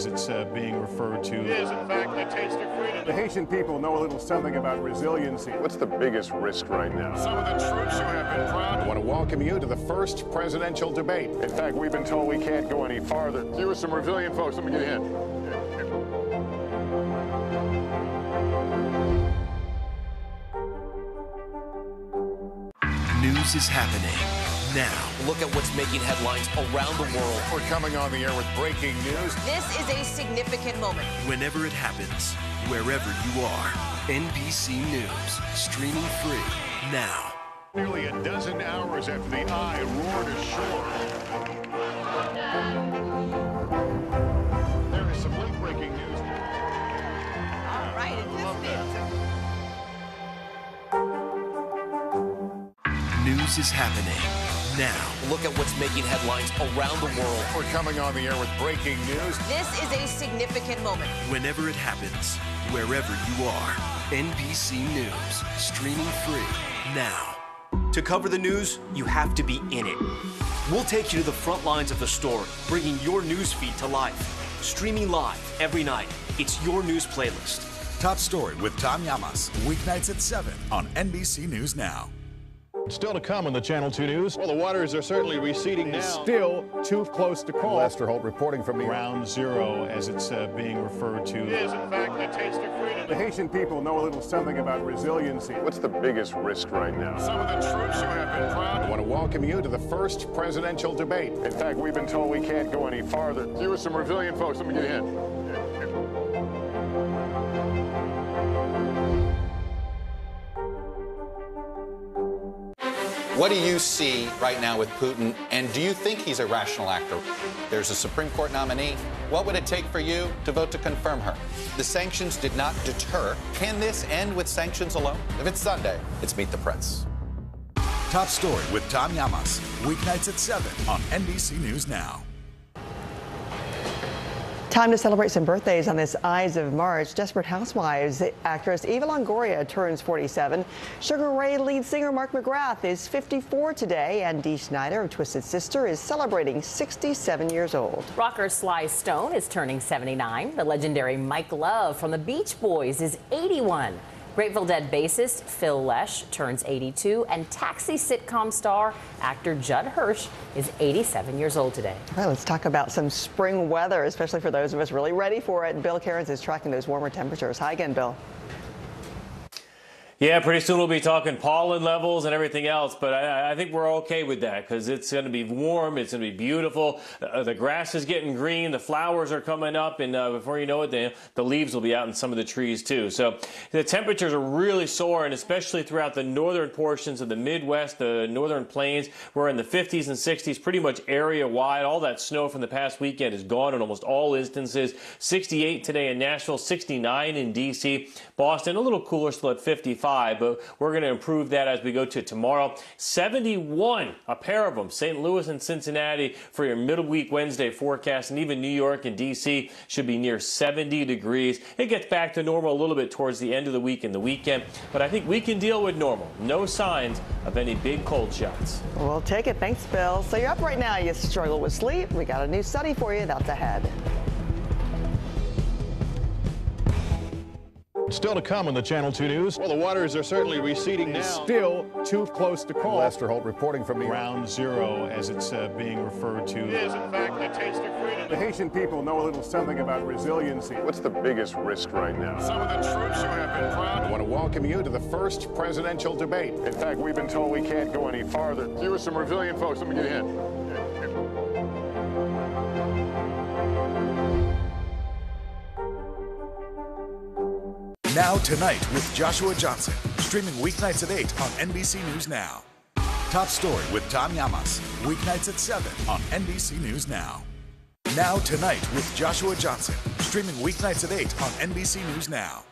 as it's being referred to. It is, in fact, the taste of freedom. The Haitian people know a little something about resiliency. What's the biggest risk right now? Some of the troops who have been proud. I want to welcome you to the first presidential debate. In fact, we've been told we can't go any farther. You are some resilient folks. Let me get a hint. News is happening now. Look at what's making headlines around the world. We're coming on the air with breaking news. This is a significant moment. Whenever it happens, wherever you are. NBC News, streaming free now. Nearly a dozen hours after the eye roared ashore. There is some late breaking news. All right, it News is happening now. Look at what's making headlines around the world. We're coming on the air with breaking news. This is a significant moment. Whenever it happens, wherever you are. NBC News, streaming free now. To cover the news, you have to be in it. We'll take you to the front lines of the story, bringing your news feed to life. Streaming live every night. It's your news playlist. Top Story with Tom Llamas, weeknights at 7 on NBC News Now. Still to come on the Channel 2 News. Well, the waters are certainly receding now. Still too close to call. Lester Holt reporting from Ground Zero, as it's being referred to. It is, in fact, the taste of freedom. The Haitian people know a little something about resiliency. What's the biggest risk right now? Some of the troops who have been proud. I want to welcome you to the first presidential debate. In fact, we've been told we can't go any farther. You are some resilient folks. Let me get a hint. What do you see right now with Putin, and do you think he's a rational actor? There's a Supreme Court nominee. What would it take for you to vote to confirm her? The sanctions did not deter. Can this end with sanctions alone? If it's Sunday, it's Meet the Press. Top Story with Tom Llamas, weeknights at 7 on NBC News Now. Time to celebrate some birthdays on this Eyes of March. Desperate Housewives actress Eva Longoria turns 47. Sugar Ray lead singer Mark McGrath is 54 today, and Dee Snider of Twisted Sister is celebrating 67 years old. Rocker Sly Stone is turning 79. The legendary Mike Love from the Beach Boys is 81. Grateful Dead bassist Phil Lesh turns 82, and Taxi sitcom star actor Judd Hirsch is 87 years old today. All right, let's talk about some spring weather, especially for those of us really ready for it. Bill Cairns is tracking those warmer temperatures. Hi again, Bill. Yeah, pretty soon we'll be talking pollen levels and everything else, but I think we're okay with that because it's going to be warm, it's going to be beautiful. The grass is getting green, the flowers are coming up, and before you know it, the leaves will be out in some of the trees too. So the temperatures are really soaring, especially throughout the northern portions of the Midwest, the northern plains. We're in the 50s and 60s, pretty much area-wide. All that snow from the past weekend is gone in almost all instances. 68 today in Nashville, 69 in D.C. Boston, a little cooler, still at 55. But we're going to improve that as we go to tomorrow. 71, a pair of them, St. Louis and Cincinnati for your middle week Wednesday forecast, and even New York and D.C. should be near 70 degrees. It gets back to normal a little bit towards the end of the week and the weekend, but I think we can deal with normal. No signs of any big cold shots. We'll take it. Thanks, Bill. So you're up right now. You struggle with sleep. We got a new study for you that's ahead. Still to come on the Channel 2 News. Well, the waters are certainly receding now. Still too close to call. Lester Holt reporting from Ground Zero, as it's being referred to. It is, in fact, the taste of freedom. The Haitian people know a little something about resiliency. What's the biggest risk right now? Some of the troops who have been proud. I want to welcome you to the first presidential debate. In fact, we've been told we can't go any farther. You are some resilient folks. Let me get a hint. Now Tonight with Joshua Johnson, streaming weeknights at 8 on NBC News Now. Top Story with Tom Llamas, weeknights at 7 on NBC News Now. Now Tonight with Joshua Johnson, streaming weeknights at 8 on NBC News Now.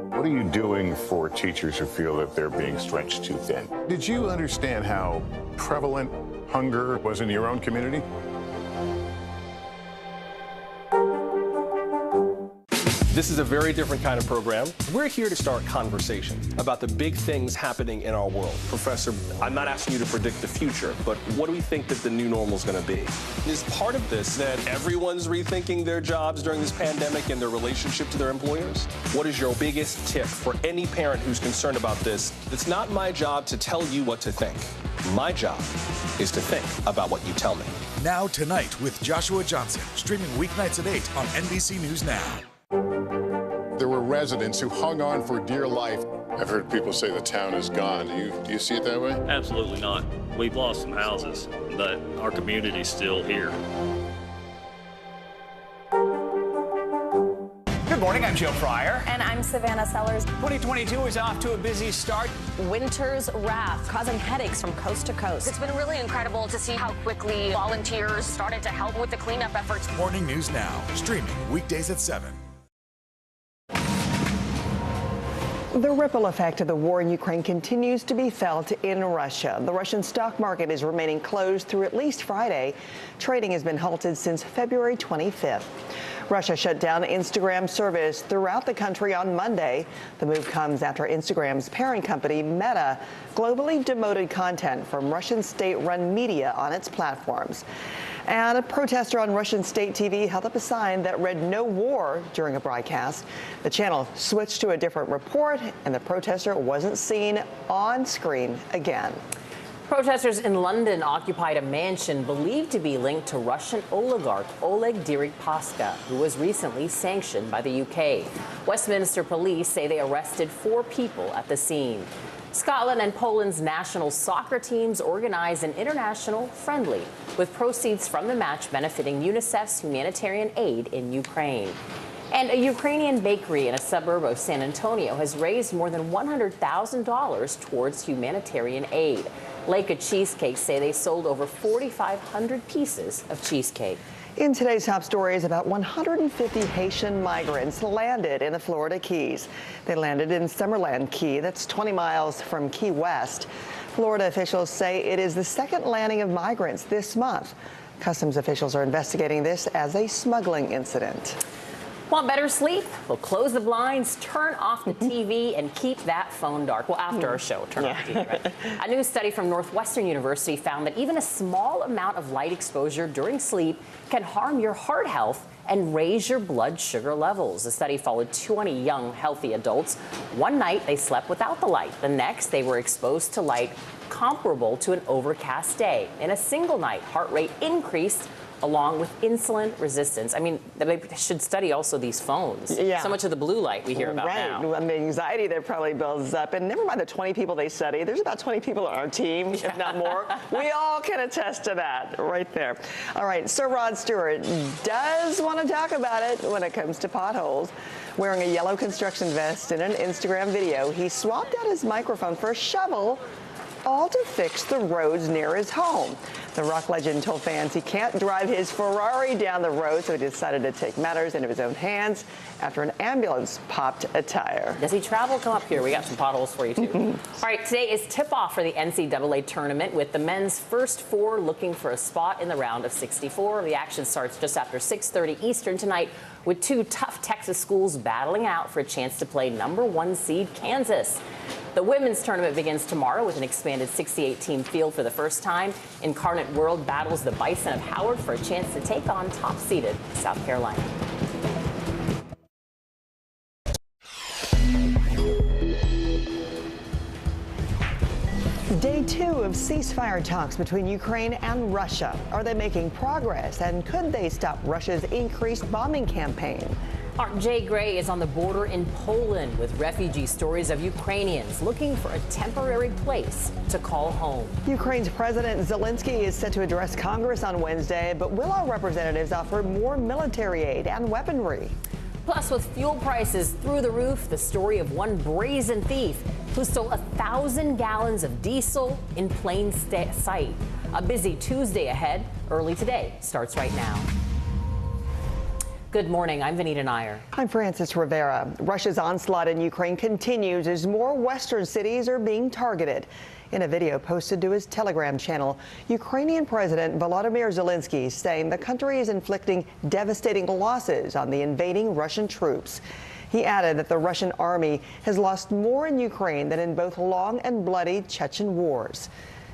What are you doing for teachers who feel that they're being stretched too thin? Did you understand how prevalent hunger was in your own community? This is a very different kind of program. We're here to start conversation about the big things happening in our world. Professor, I'm not asking you to predict the future, but what do we think that the new normal is going to be? Is part of this that everyone's rethinking their jobs during this pandemic and their relationship to their employers? What is your biggest tip for any parent who's concerned about this? It's not my job to tell you what to think. My job is to think about what you tell me. Now Tonight with Joshua Johnson, streaming weeknights at 8 on NBC News Now. There were residents who hung on for dear life. I've heard people say the town is gone. Do you see it that way? Absolutely not. We've lost some houses, but our community's still here. Good morning, I'm Joe Fryer. And I'm Savannah Sellers. 2022 is off to a busy start. Winter's wrath causing headaches from coast to coast. It's been really incredible to see how quickly volunteers started to help with the cleanup efforts. Morning News Now, streaming weekdays at 7. The ripple effect of the war in Ukraine continues to be felt in Russia. The Russian stock market is remaining closed through at least Friday. Trading has been halted since February 25th. Russia shut down Instagram service throughout the country on Monday. The move comes after Instagram's parent company, Meta, globally demoted content from Russian state-run media on its platforms. And a protester on Russian state TV held up a sign that read "No war" during a broadcast. The channel switched to a different report, and the protester wasn't seen on screen again. Protesters in London occupied a mansion believed to be linked to Russian oligarch Oleg Deripaska, who was recently sanctioned by the UK. Westminster police say they arrested 4 people at the scene. Scotland and Poland's national soccer teams organized an international friendly, with proceeds from the match benefiting UNICEF's humanitarian aid in Ukraine. And a Ukrainian bakery in a suburb of San Antonio has raised more than $100,000 towards humanitarian aid. Leica Cheesecake say they sold over 4,500 pieces of cheesecake. In today's top stories, about 150 Haitian migrants landed in the Florida Keys. They landed in Summerland Key, that's 20 miles from Key West. Florida officials say it is the second landing of migrants this month. Customs officials are investigating this as a smuggling incident. Want better sleep? Well, close the blinds, turn off the TV, and keep that phone dark. Well, after our show, turn off the TV, right? A new study from Northwestern University found that even a small amount of light exposure during sleep can harm your heart health and raise your blood sugar levels. The study followed 20 young, healthy adults. One night, they slept without the light. The next, they were exposed to light comparable to an overcast day. In a single night, heart rate increased along with insulin resistance. I mean, they should study also these phones. Yeah. So much of the blue light we hear about now. Right. The anxiety that probably builds up. And never mind the 20 people they study. There's about 20 people on our team, if not more. We all can attest to that right there. All right. Sir Rod Stewart does want to talk about it when it comes to potholes. Wearing a yellow construction vest in an Instagram video, he swapped out his microphone for a shovel, all to fix the roads near his home. The rock legend told fans he can't drive his Ferrari down the road, so he decided to take matters into his own hands after an ambulance popped a tire. Does he travel? Come up here. We got some potholes for you, too. All right, today is tip-off for the NCAA tournament, with the men's first 4 looking for a spot in the round of 64. The action starts just after 6:30 Eastern tonight, with 2 tough Texas schools battling out for a chance to play #1 seed Kansas. The women's tournament begins tomorrow with an expanded 68-team field for the first time. Incarnate World battles the Bison of Howard for a chance to take on top-seeded South Carolina. Day 2 of ceasefire talks between Ukraine and Russia. Are they making progress? And could they stop Russia's increased bombing campaign? Our Jay Gray is on the border in Poland with refugee stories of Ukrainians looking for a temporary place to call home. Ukraine's President Zelensky is set to address Congress on Wednesday, but will our representatives offer more military aid and weaponry? Plus, with fuel prices through the roof, the story of one brazen thief who stole 1,000 gallons of diesel in plain sight. A busy Tuesday ahead. Early Today starts right now. Good morning. I'm Vanita Nair. I'm Francis Rivera. Russia's onslaught in Ukraine continues as more western cities are being targeted. In a video posted to his Telegram channel, Ukrainian President Volodymyr Zelensky saying the country is inflicting devastating losses on the invading Russian troops. He added that the Russian army has lost more in Ukraine than in both long and bloody Chechen wars.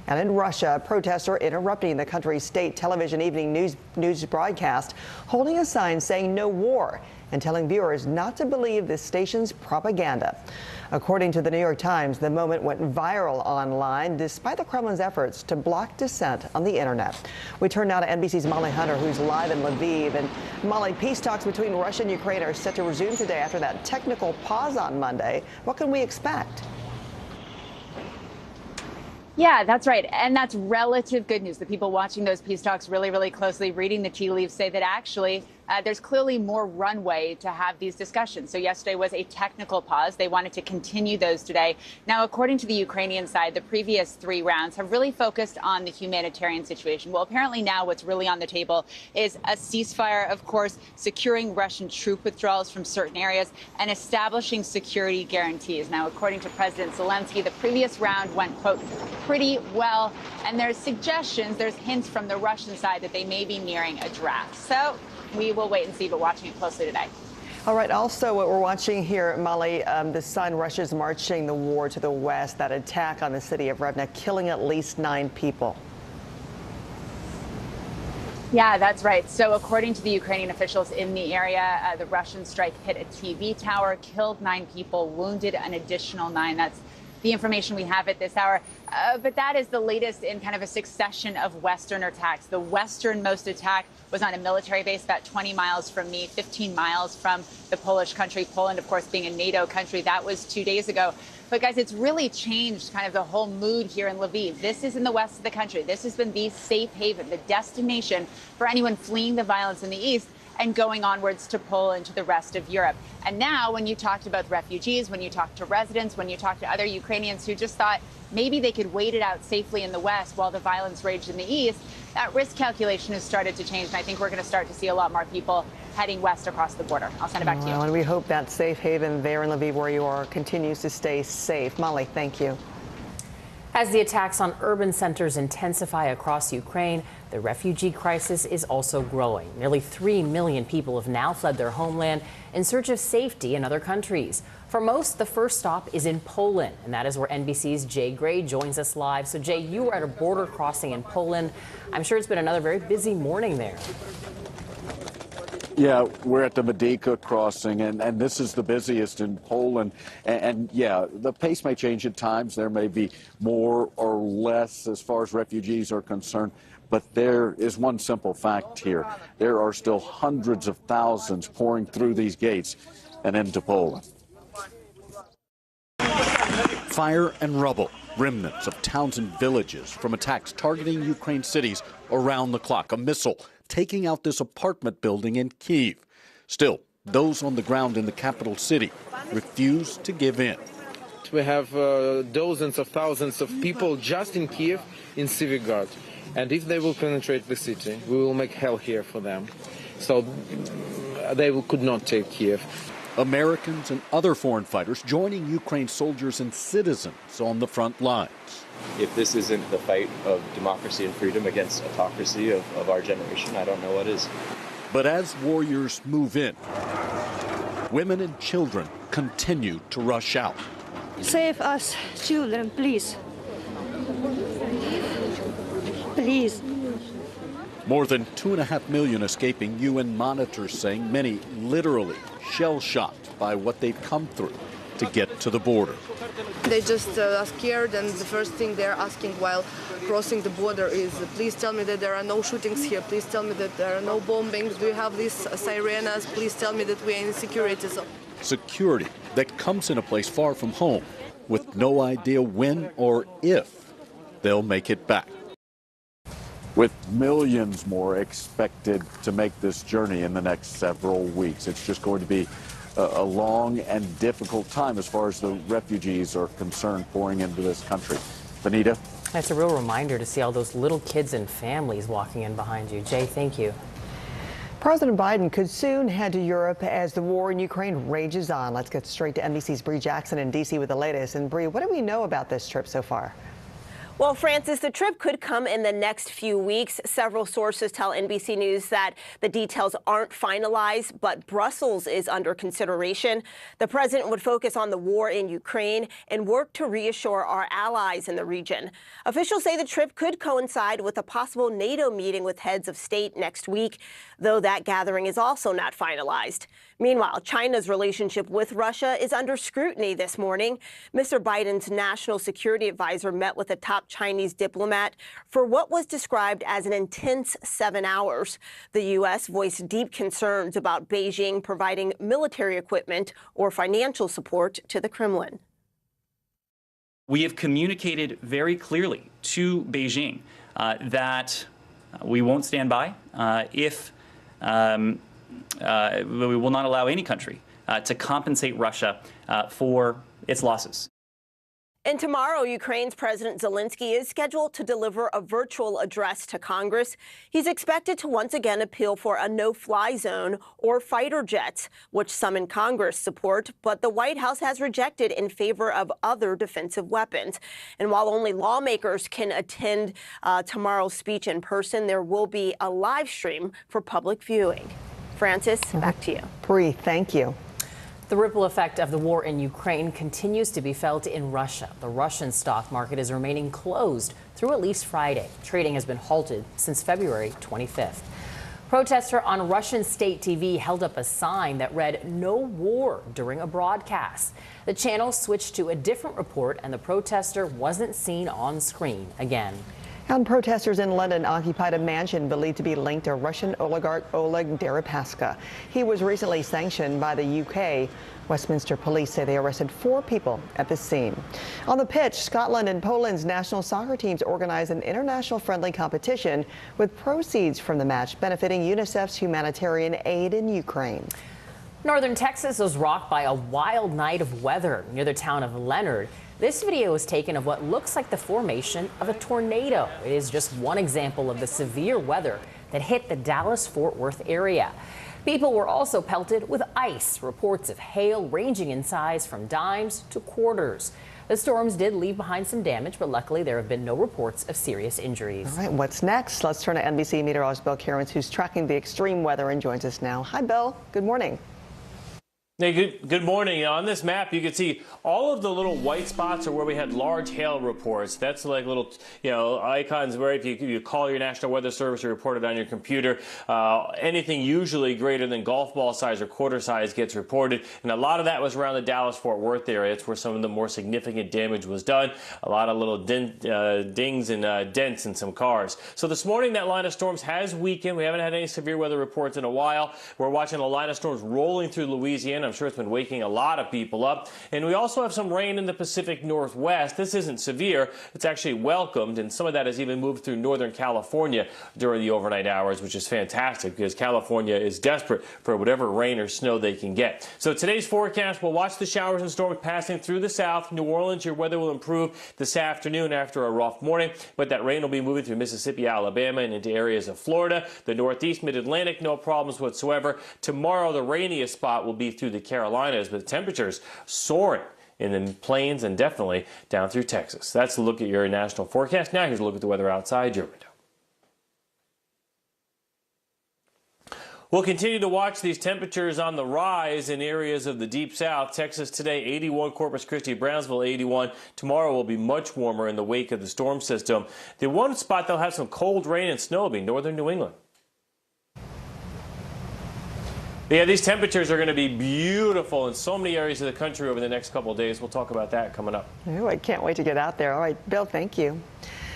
And in Russia, a protester interrupting the country's state television evening news broadcast, holding a sign saying no war and telling viewers not to believe this station's propaganda. According to the New York Times, the moment went viral online despite the Kremlin's efforts to block dissent on the internet. We turn now to NBC's Molly Hunter, who's live in Lviv. And Molly, peace talks between Russia and Ukraine are set to resume today after that technical pause on Monday. What can we expect? Yeah, that's right. And that's relative good news. The people watching those peace talks really, really closely, reading the tea leaves, say that actually there's clearly more runway to have these discussions. So yesterday was a technical pause. They wanted to continue those today. Now, according to the Ukrainian side, the previous 3 rounds have really focused on the humanitarian situation. Well, apparently now what's really on the table is a ceasefire, of course, securing Russian troop withdrawals from certain areas and establishing security guarantees. Now, according to President Zelensky, the previous round went, quote, pretty well. And there's suggestions, there's hints from the Russian side that they may be nearing a draft. So we will wait and see, but watching it closely today. All right. Also, what we're watching here, Molly, the sign Russia's marching the war to the west, that attack on the city of Rivne, killing at least 9 people. Yeah, that's right. So according to the Ukrainian officials in the area, the Russian strike hit a TV tower, killed 9 people, wounded an additional 9. That's the information we have at this hour. But that is the latest in kind of a succession of Western attacks. The westernmost attack was on a military base about 20 miles from me, 15 miles from the Polish country. Poland, of course, being a NATO country. That was 2 days ago. But guys, it's really changed kind of the whole mood here in Lviv. This is in the west of the country. This has been the safe haven, the destination for anyone fleeing the violence in the east and going onwards to Poland, to the rest of Europe. And now when you talk to both refugees, when you talk to residents, when you talk to other Ukrainians who just thought maybe they could wait it out safely in the west while the violence raged in the east, that risk calculation has started to change. And I think we're going to start to see a lot more people heading west across the border. I'll send it back to you. And we hope that safe haven there in Lviv where you are continues to stay safe. Molly, thank you. As the attacks on urban centers intensify across Ukraine, the refugee crisis is also growing. Nearly 3 million people have now fled their homeland in search of safety in other countries. For most, the first stop is in Poland, and that is where NBC's Jay Gray joins us live. So, Jay, you were at a border crossing in Poland. I'm sure it's been another very busy morning there. Yeah, we're at the Medyka crossing, and this is the busiest in Poland. And yeah, the pace may change at times. There may be more or less as far as refugees are concerned. But there is one simple fact here. There are still hundreds of thousands pouring through these gates and into Poland. Fire and rubble, remnants of towns and villages from attacks targeting Ukraine cities around the clock. A missile taking out this apartment building in Kyiv. Still, those on the ground in the capital city refuse to give in. We have dozens of thousands of people just in Kyiv, in Sivigard. And if they will penetrate the city, we will make hell here for them. So they could not take Kyiv. Americans and other foreign fighters joining Ukraine soldiers and citizens on the front lines. If this isn't the fight of democracy and freedom against autocracy of our generation, I don't know what is. But as warriors move in, women and children continue to rush out. Save us, children, please. Please. More than 2.5 million escaping, UN monitors saying many literally shell-shocked by what they've come through to get to the border. They just are scared, and the first thing they're asking while crossing the border is, please tell me that there are no shootings here, please tell me that there are no bombings, do you have these sirenas, please tell me that we are in security zone. Security that comes in a place far from home, with no idea when or if they'll make it back. With millions more expected to make this journey in the next several weeks, it's just going to be a long and difficult time as far as the refugees are concerned pouring into this country. Benita? It's a real reminder to see all those little kids and families walking in behind you. Jay, thank you. President Biden could soon head to Europe as the war in Ukraine rages on. Let's get straight to NBC's Bree Jackson in D.C. with the latest. And Bree, what do we know about this trip so far? Well, Francis, the trip could come in the next few weeks. Several sources tell NBC News that the details aren't finalized, but Brussels is under consideration. The president would focus on the war in Ukraine and work to reassure our allies in the region. Officials say the trip could coincide with a possible NATO meeting with heads of state next week, though that gathering is also not finalized. Meanwhile, China's relationship with Russia is under scrutiny this morning. Mr. Biden's national security advisor met with a top Chinese diplomat for what was described as an intense 7 hours. The U.S. voiced deep concerns about Beijing providing military equipment or financial support to the Kremlin. We have communicated very clearly to Beijing that we won't stand by if we will not allow any country to compensate Russia for its losses. And tomorrow, Ukraine's President Zelensky is scheduled to deliver a virtual address to Congress. He's expected to once again appeal for a no-fly zone or fighter jets, which some in Congress support, but the White House has rejected in favor of other defensive weapons. And while only lawmakers can attend tomorrow's speech in person, there will be a live stream for public viewing. Francis, back to you. Bree, thank you. The ripple effect of the war in Ukraine continues to be felt in Russia. The Russian stock market is remaining closed through at least Friday. Trading has been halted since February 25th. Protester on Russian state TV held up a sign that read "No war" during a broadcast. The channel switched to a different report and the protester wasn't seen on screen again. And protesters in London occupied a mansion believed to be linked to Russian oligarch Oleg Deripaska. He was recently sanctioned by the UK. Westminster police say they arrested 4 people at the scene. On the pitch, Scotland and Poland's national soccer teams organized an international friendly competition with proceeds from the match benefiting UNICEF's humanitarian aid in Ukraine. Northern Texas was rocked by a wild night of weather near the town of Leonard. This video was taken of what looks like the formation of a tornado. It is just one example of the severe weather that hit the Dallas-Fort Worth area. People were also pelted with ice, reports of hail ranging in size from dimes to quarters. The storms did leave behind some damage, but luckily there have been no reports of serious injuries. All right, what's next? Let's turn to NBC meteorologist Bill Cairns, who's tracking the extreme weather and joins us now. Hi, Bill. Good morning. Hey, good morning. On this map, you can see all of the little white spots are where we had large hail reports. That's like little, icons where if you call your National Weather Service or report it on your computer, anything usually greater than golf ball size or quarter size gets reported. And a lot of that was around the Dallas-Fort Worth area. That's where some of the more significant damage was done. A lot of little dings and dents in some cars. So this morning, that line of storms has weakened. We haven't had any severe weather reports in a while. We're watching a line of storms rolling through Louisiana. I'm sure it's been waking a lot of people up. And we also have some rain in the Pacific Northwest. This isn't severe. It's actually welcomed, and some of that has even moved through Northern California during the overnight hours, which is fantastic because California is desperate for whatever rain or snow they can get. So today's forecast, we'll watch the showers and storms passing through the south. New Orleans, your weather will improve this afternoon after a rough morning, but that rain will be moving through Mississippi, Alabama, and into areas of Florida. The Northeast, Mid-Atlantic, no problems whatsoever. Tomorrow, the rainiest spot will be through the Carolinas, but temperatures soaring in the plains and definitely down through Texas. That's a look at your national forecast. Now here's a look at the weather outside your window. We'll continue to watch these temperatures on the rise in areas of the Deep South. Texas today, 81, Corpus Christi, Brownsville, 81. Tomorrow will be much warmer in the wake of the storm system. The one spot they'll have some cold rain and snow will be northern New England. Yeah, these temperatures are going to be beautiful in so many areas of the country over the next couple of days. We'll talk about that coming up. Oh, I can't wait to get out there. All right, Bill, thank you.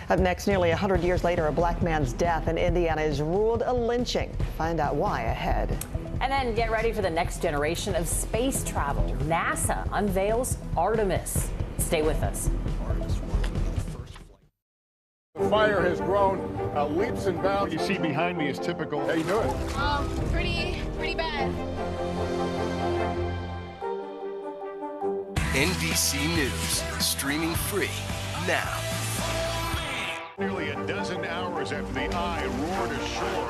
Up next, nearly 100 years later, a black man's death in Indiana is ruled a lynching. Find out why ahead. And then get ready for the next generation of space travel. NASA unveils Artemis. Stay with us. The fire has grown leaps and bounds. What you see behind me is typical. How you doing? Pretty bad. NBC News, streaming free now. Nearly a dozen hours after the eye roared ashore.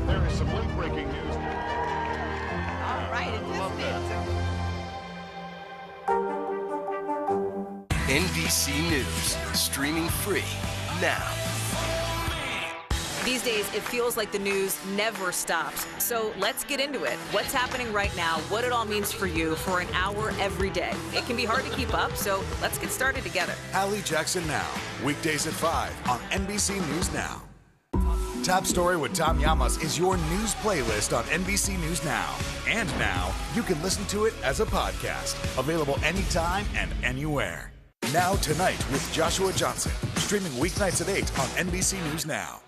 There is some late-breaking news. All right, NBC News, streaming free now. These days, it feels like the news never stops. So let's get into it. What's happening right now, what it all means for you for an hour every day. It can be hard to keep up, so let's get started together. Hallie Jackson Now, weekdays at 5 on NBC News Now. Top Story with Tom Llamas is your news playlist on NBC News Now. And now, you can listen to it as a podcast, available anytime and anywhere. Now Tonight with Joshua Johnson, streaming weeknights at 8 on NBC News Now.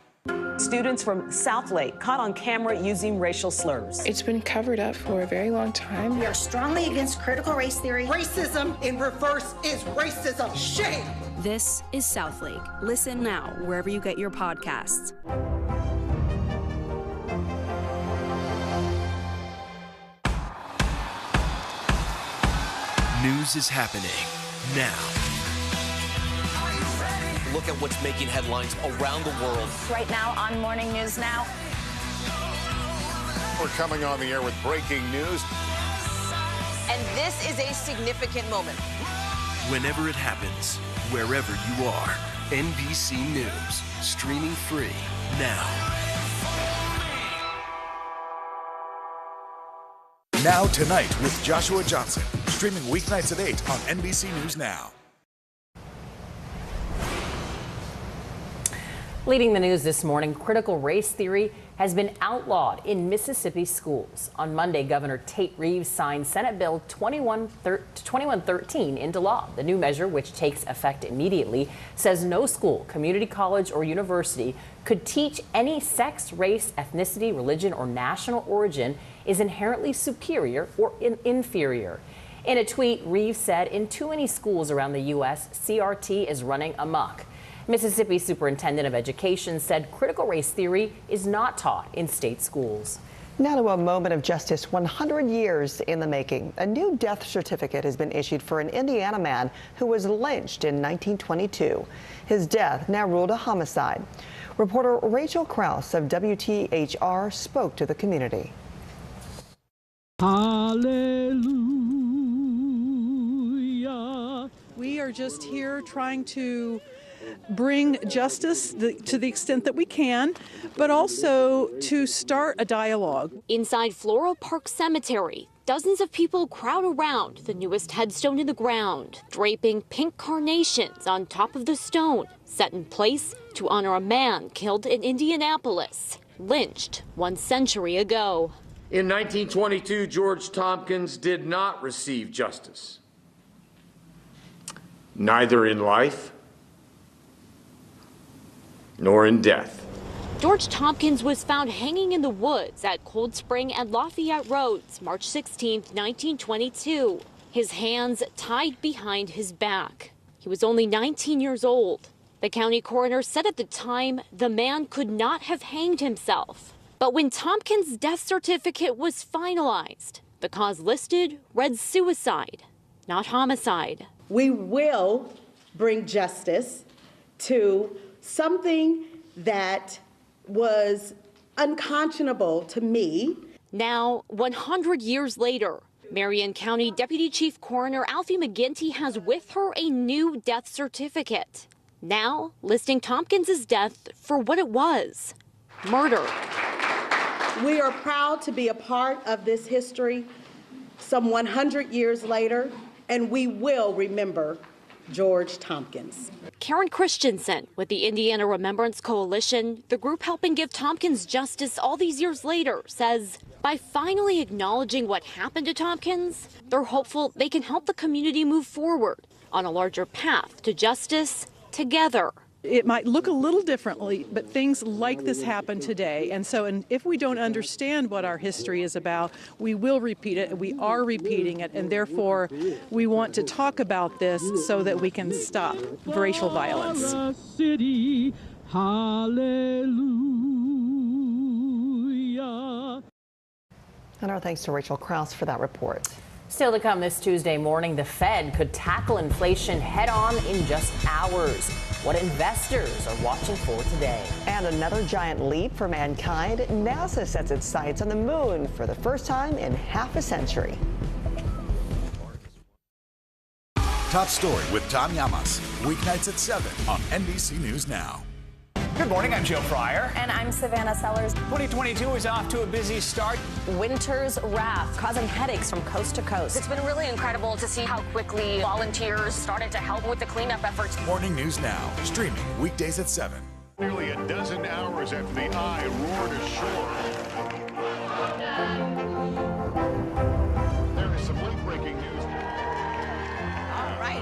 Students from Southlake caught on camera using racial slurs. It's been covered up for a very long time. We are strongly against critical race theory. Racism in reverse is racism. Shame! This is Southlake. Listen now wherever you get your podcasts. News is happening now. Look at what's making headlines around the world. Right now on Morning News Now. We're coming on the air with breaking news. And this is a significant moment. Whenever it happens, wherever you are, NBC News, streaming free now. Now Tonight with Joshua Johnson, streaming weeknights at 8 on NBC News Now. Leading the news this morning, critical race theory has been outlawed in Mississippi schools. On Monday, Governor Tate Reeves signed Senate Bill 2113 into law. The new measure, which takes effect immediately, says no school, community college, or university could teach any sex, race, ethnicity, religion, or national origin is inherently superior or inferior. In a tweet, Reeves said, in too many schools around the U.S., CRT is running amok. Mississippi Superintendent of Education said critical race theory is not taught in state schools. Now to a moment of justice 100 years in the making. A new death certificate has been issued for an Indiana man who was lynched in 1922. His death now ruled a homicide. Reporter Rachel Krause of WTHR spoke to the community. Hallelujah. We are just here trying to bring justice to the extent that we can, but also to start a dialogue. Inside Floral Park Cemetery, dozens of people crowd around the newest headstone in the ground, draping pink carnations on top of the stone, set in place to honor a man killed in Indianapolis, lynched 1 century ago. In 1922, George Tompkins did not receive justice, neither in life nor in death. George Tompkins was found hanging in the woods at Cold Spring and Lafayette Roads, March 16, 1922. His hands tied behind his back. He was only 19 years old. The county coroner said at the time the man could not have hanged himself. But when Tompkins' death certificate was finalized, the cause listed read suicide, not homicide. We will bring justice to something that was unconscionable to me. Now, 100 years later, Marion County Deputy Chief Coroner Alfie McGinty has with her a new death certificate, now listing Tompkins' death for what it was, murder. We are proud to be a part of this history some 100 years later, and we will remember George Tompkins. Karen Christensen with the Indiana Remembrance Coalition, the group helping give Tompkins justice all these years later, says by finally acknowledging what happened to Tompkins, they're hopeful they can help the community move forward on a larger path to justice together. It might look a little differently, but things like this happen today. And if we don't understand what our history is about, we will repeat it, and we are repeating it, and therefore we want to talk about this so that we can stop racial violence. Hallelujah. And our thanks to Rachel Krause for that report. Still to come this Tuesday morning, the Fed could tackle inflation head on in just hours. What investors are watching for today. And another giant leap for mankind. NASA sets its sights on the moon for the first time in half a century. Top Story with Tom Llamas, weeknights at 7 on NBC News Now. Good morning, I'm Joe Fryer. And I'm Savannah Sellers. 2022 is off to a busy start. Winter's wrath causing headaches from coast to coast. It's been really incredible to see how quickly volunteers started to help with the cleanup efforts. Morning News Now, streaming weekdays at 7. Nearly a dozen hours after the eye roared ashore. There is some late-breaking news. All right,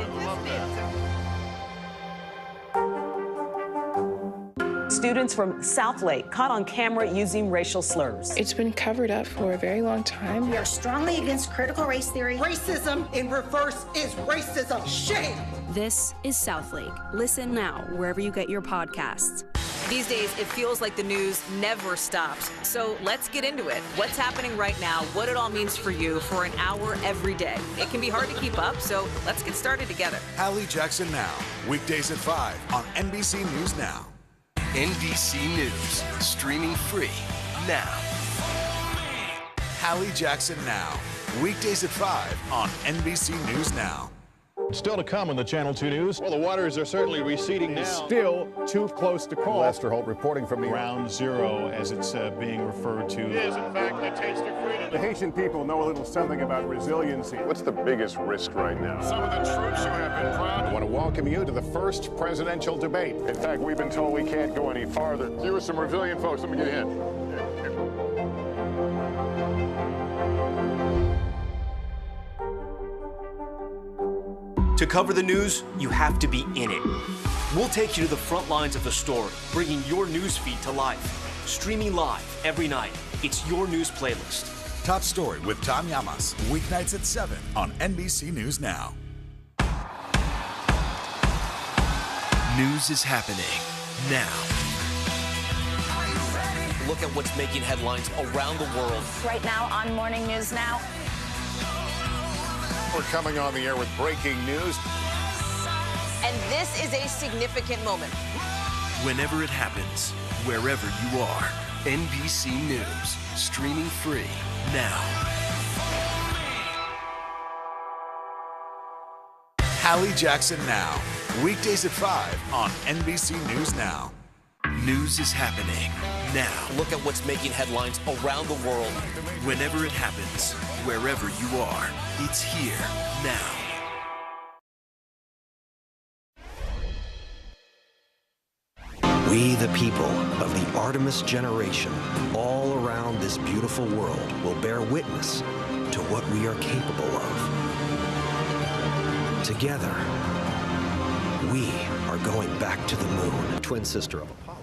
students from Southlake caught on camera using racial slurs. It's been covered up for a very long time. We are strongly against critical race theory. Racism in reverse is racism. Shame! This is Southlake. Listen now wherever you get your podcasts. These days, it feels like the news never stops. So let's get into it. What's happening right now, what it all means for you for an hour every day. It can be hard to keep up, so let's get started together. Hallie Jackson Now, weekdays at 5 on NBC News Now. NBC News, streaming free now. Hallie Jackson Now, weekdays at 5 on NBC News Now. Still to come on the Channel 2 News. Well, the waters are certainly receding now. Still too close to call. Lester Holt reporting from Ground Zero, as it's being referred to. It is, in fact, a taste of freedom. The Haitian people know a little something about resiliency. What's the biggest risk right now? Some of the troops who have been proud. I want to welcome you to the first presidential debate. In fact, we've been told we can't go any farther. You are some resilient folks. Let me get in. To cover the news, you have to be in it. We'll take you to the front lines of the story, bringing your news feed to life. Streaming live every night. It's your news playlist. Top Story with Tom Llamas, weeknights at 7 on NBC News Now. News is happening now. Look at what's making headlines around the world. Right now on Morning News Now. We're coming on the air with breaking news. And this is a significant moment. Whenever it happens, wherever you are, NBC News, streaming free now. Hallie Jackson Now, weekdays at 5 on NBC News Now. News is happening now. Look at what's making headlines around the world. Whenever it happens, wherever you are, it's here now. We, the people of the Artemis generation, all around this beautiful world, will bear witness to what we are capable of. Together, we are going back to the moon. Twin sister of Apollo.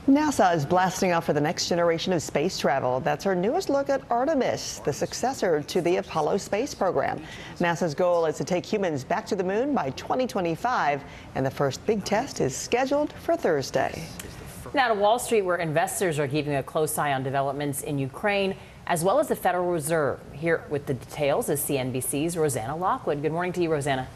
NASA is blasting off for the next generation of space travel. That's our newest look at Artemis, the successor to the Apollo space program. NASA's goal is to take humans back to the moon by 2025, and the first big test is scheduled for Thursday. Now to Wall Street, where investors are keeping a close eye on developments in Ukraine, as well as the Federal Reserve. Here with the details is CNBC's Rosanna Lockwood. Good morning to you, Rosanna.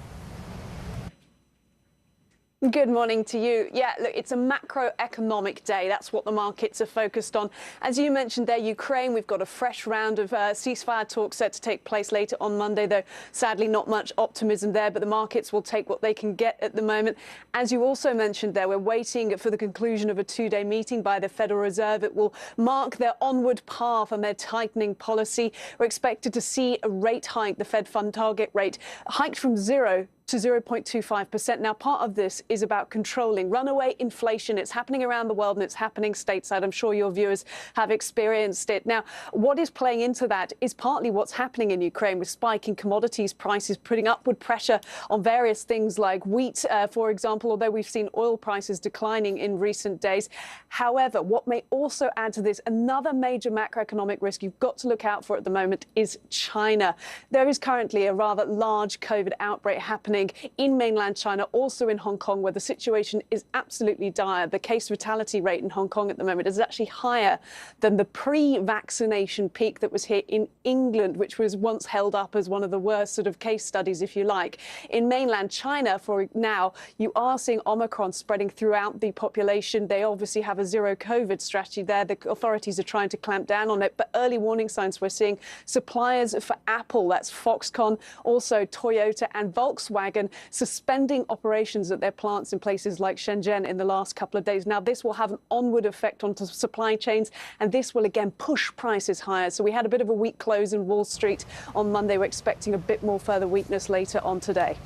Good morning to you. Yeah, look, it's a macroeconomic day. That's what the markets are focused on. As you mentioned there, Ukraine, we've got a fresh round of ceasefire talks set to take place later on Monday, though sadly not much optimism there, but the markets will take what they can get at the moment. As you also mentioned there, we're waiting for the conclusion of a two-day meeting by the Federal Reserve. It will mark their onward path on their tightening policy. We're expected to see a rate hike, the Fed fund target rate, hiked from 0 to 0.25%. Now, part of this is about controlling runaway inflation. It's happening around the world and it's happening stateside. I'm sure your viewers have experienced it. Now, what is playing into that is partly what's happening in Ukraine with spiking commodities prices, putting upward pressure on various things like wheat, for example, although we've seen oil prices declining in recent days. However, what may also add to this, another major macroeconomic risk you've got to look out for at the moment is China. There is currently a rather large COVID outbreak happening in mainland China, also in Hong Kong, where the situation is absolutely dire. The case fatality rate in Hong Kong at the moment is actually higher than the pre-vaccination peak that was here in England, which was once held up as one of the worst sort of case studies, if you like. In mainland China, for now, you are seeing Omicron spreading throughout the population. They obviously have a zero COVID strategy there. The authorities are trying to clamp down on it, but early warning signs we're seeing suppliers for Apple, that's Foxconn, also Toyota and Volkswagen, Volkswagen suspending operations at their plants in places like Shenzhen in the last couple of days. Now, this will have an onward effect onto supply chains, and this will again push prices higher. So we had a bit of a weak close in Wall Street on Monday. We're expecting a bit more further weakness later on today.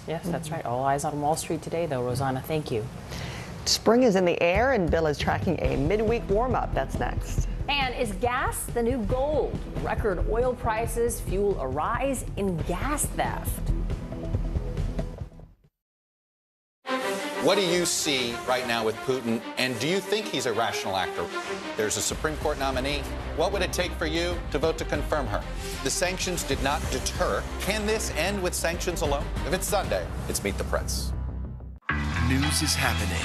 Yes, that's right. All eyes on Wall Street today, though, Rosanna. Thank you. Spring is in the air, and Bill is tracking a midweek warm-up. That's next. And is gas the new gold? Record oil prices fuel a rise in gas theft. What do you see right now with Putin, and do you think he's a rational actor? There's a Supreme Court nominee. What would it take for you to vote to confirm her? The sanctions did not deter. Can this end with sanctions alone? If it's Sunday, it's Meet the Press. News is happening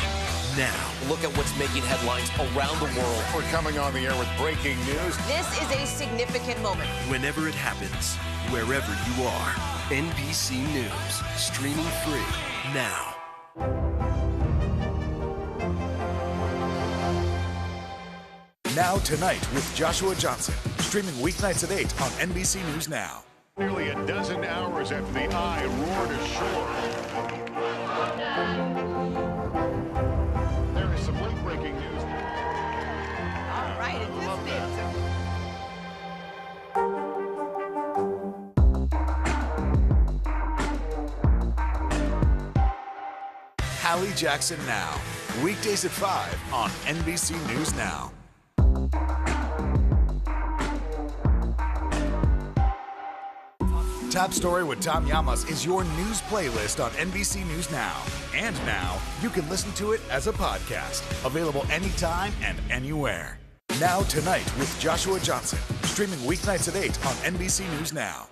now. Look at what's making headlines around the world. We're coming on the air with breaking news. This is a significant moment. Whenever it happens, wherever you are, NBC News, streaming free now. Now Tonight with Joshua Johnson, streaming weeknights at 8 on NBC News Now. Nearly a dozen hours after the eye roared ashore. There is some late breaking news. All right, it just is. Hallie Jackson Now, weekdays at 5 on NBC News Now. Top Story with Tom Llamas is your news playlist on NBC News Now. And now, you can listen to it as a podcast. Available anytime and anywhere. Now Tonight with Joshua Johnson, streaming weeknights at 8 on NBC News Now.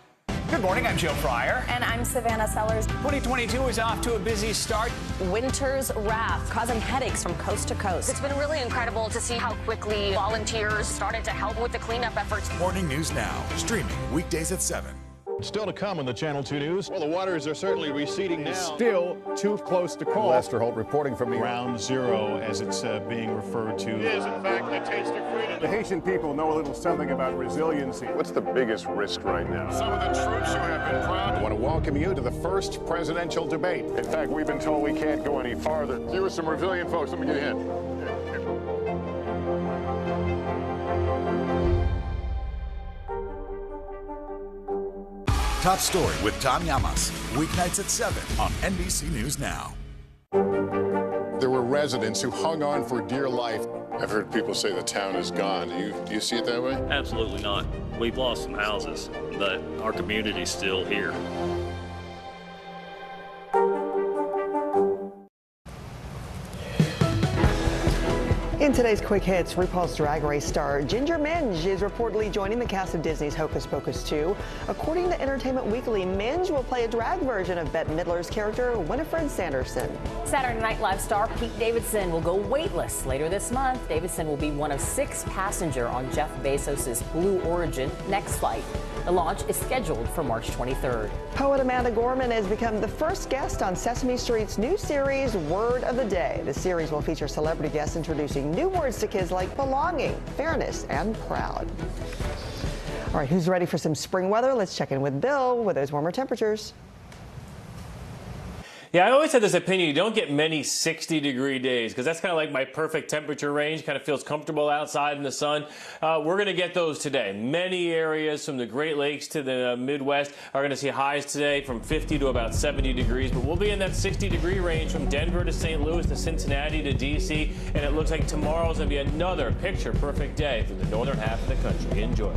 Good morning, I'm Joe Fryer. And I'm Savannah Sellers. 2022 is off to a busy start. Winter's wrath causing headaches from coast to coast. It's been really incredible to see how quickly volunteers started to help with the cleanup efforts. Morning News Now, streaming weekdays at 7. Still to come on the Channel 2 News. Well, the waters are certainly receding now. Still too close to call. Lester Holt reporting from Ground Zero, as it's being referred to. It is, in fact, a taste of freedom. The Haitian people know a little something about resiliency. What's the biggest risk right now? Some of the troops who have been proud. I want to welcome you to the first presidential debate. In fact, we've been told we can't go any farther. You with some resilient folks. Let me get a hint. Top Story with Tom Llamas, weeknights at 7 on NBC News Now. There were residents who hung on for dear life. I've heard people say the town is gone. Do you see it that way? Absolutely not. We've lost some houses, but our community's still here. In today's Quick Hits, RuPaul's Drag Race star Ginger Minge is reportedly joining the cast of Disney's Hocus Pocus 2. According to Entertainment Weekly, Minge will play a drag version of Bette Midler's character, Winifred Sanderson. Saturday Night Live star Pete Davidson will go weightless later this month. Davidson will be one of 6 passengers on Jeff Bezos' Blue Origin next flight. The launch is scheduled for March 23rd. Poet Amanda Gorman has become the first guest on Sesame Street's new series, Word of the Day. The series will feature celebrity guests introducing new words to kids like belonging, fairness, and proud. All right, who's ready for some spring weather? Let's check in with Bill with those warmer temperatures. Yeah, I always had this opinion, you don't get many 60-degree days because that's kind of like my perfect temperature range, kind of feels comfortable outside in the sun. We're going to get those today. Many areas from the Great Lakes to the Midwest are going to see highs today from 50 to about 70 degrees, but we'll be in that 60-degree range from Denver to St. Louis to Cincinnati to D.C., and it looks like tomorrow's going to be another picture-perfect day for the northern half of the country. Enjoy.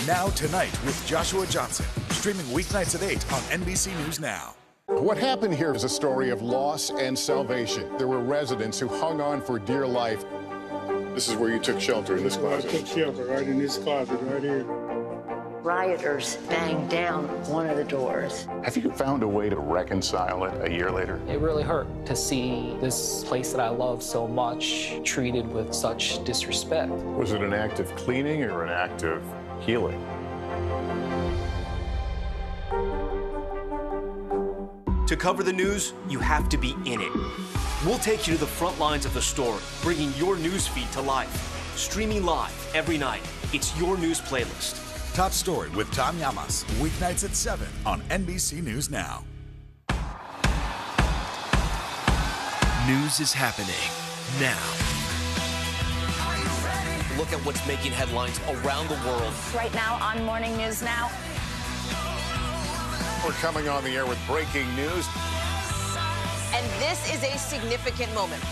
Now Tonight with Joshua Johnson, streaming weeknights at 8 on NBC News Now. What happened here is a story of loss and salvation. There were residents who hung on for dear life. This is where you took shelter, in this closet. I took shelter right in this closet right here. Rioters banged down one of the doors. Have you found a way to reconcile it a year later? It really hurt to see this place that I love so much treated with such disrespect. Was it an act of cleaning or an act of healing? To cover the news, you have to be in it. We'll take you to the front lines of the story, bringing your news feed to life. Streaming live every night. It's your news playlist. Top Story with Tom Llamas, weeknights at 7 on NBC News Now. News is happening now. Look at what's making headlines around the world. Right now on Morning News Now. We're coming on the air with breaking news. And this is a significant moment.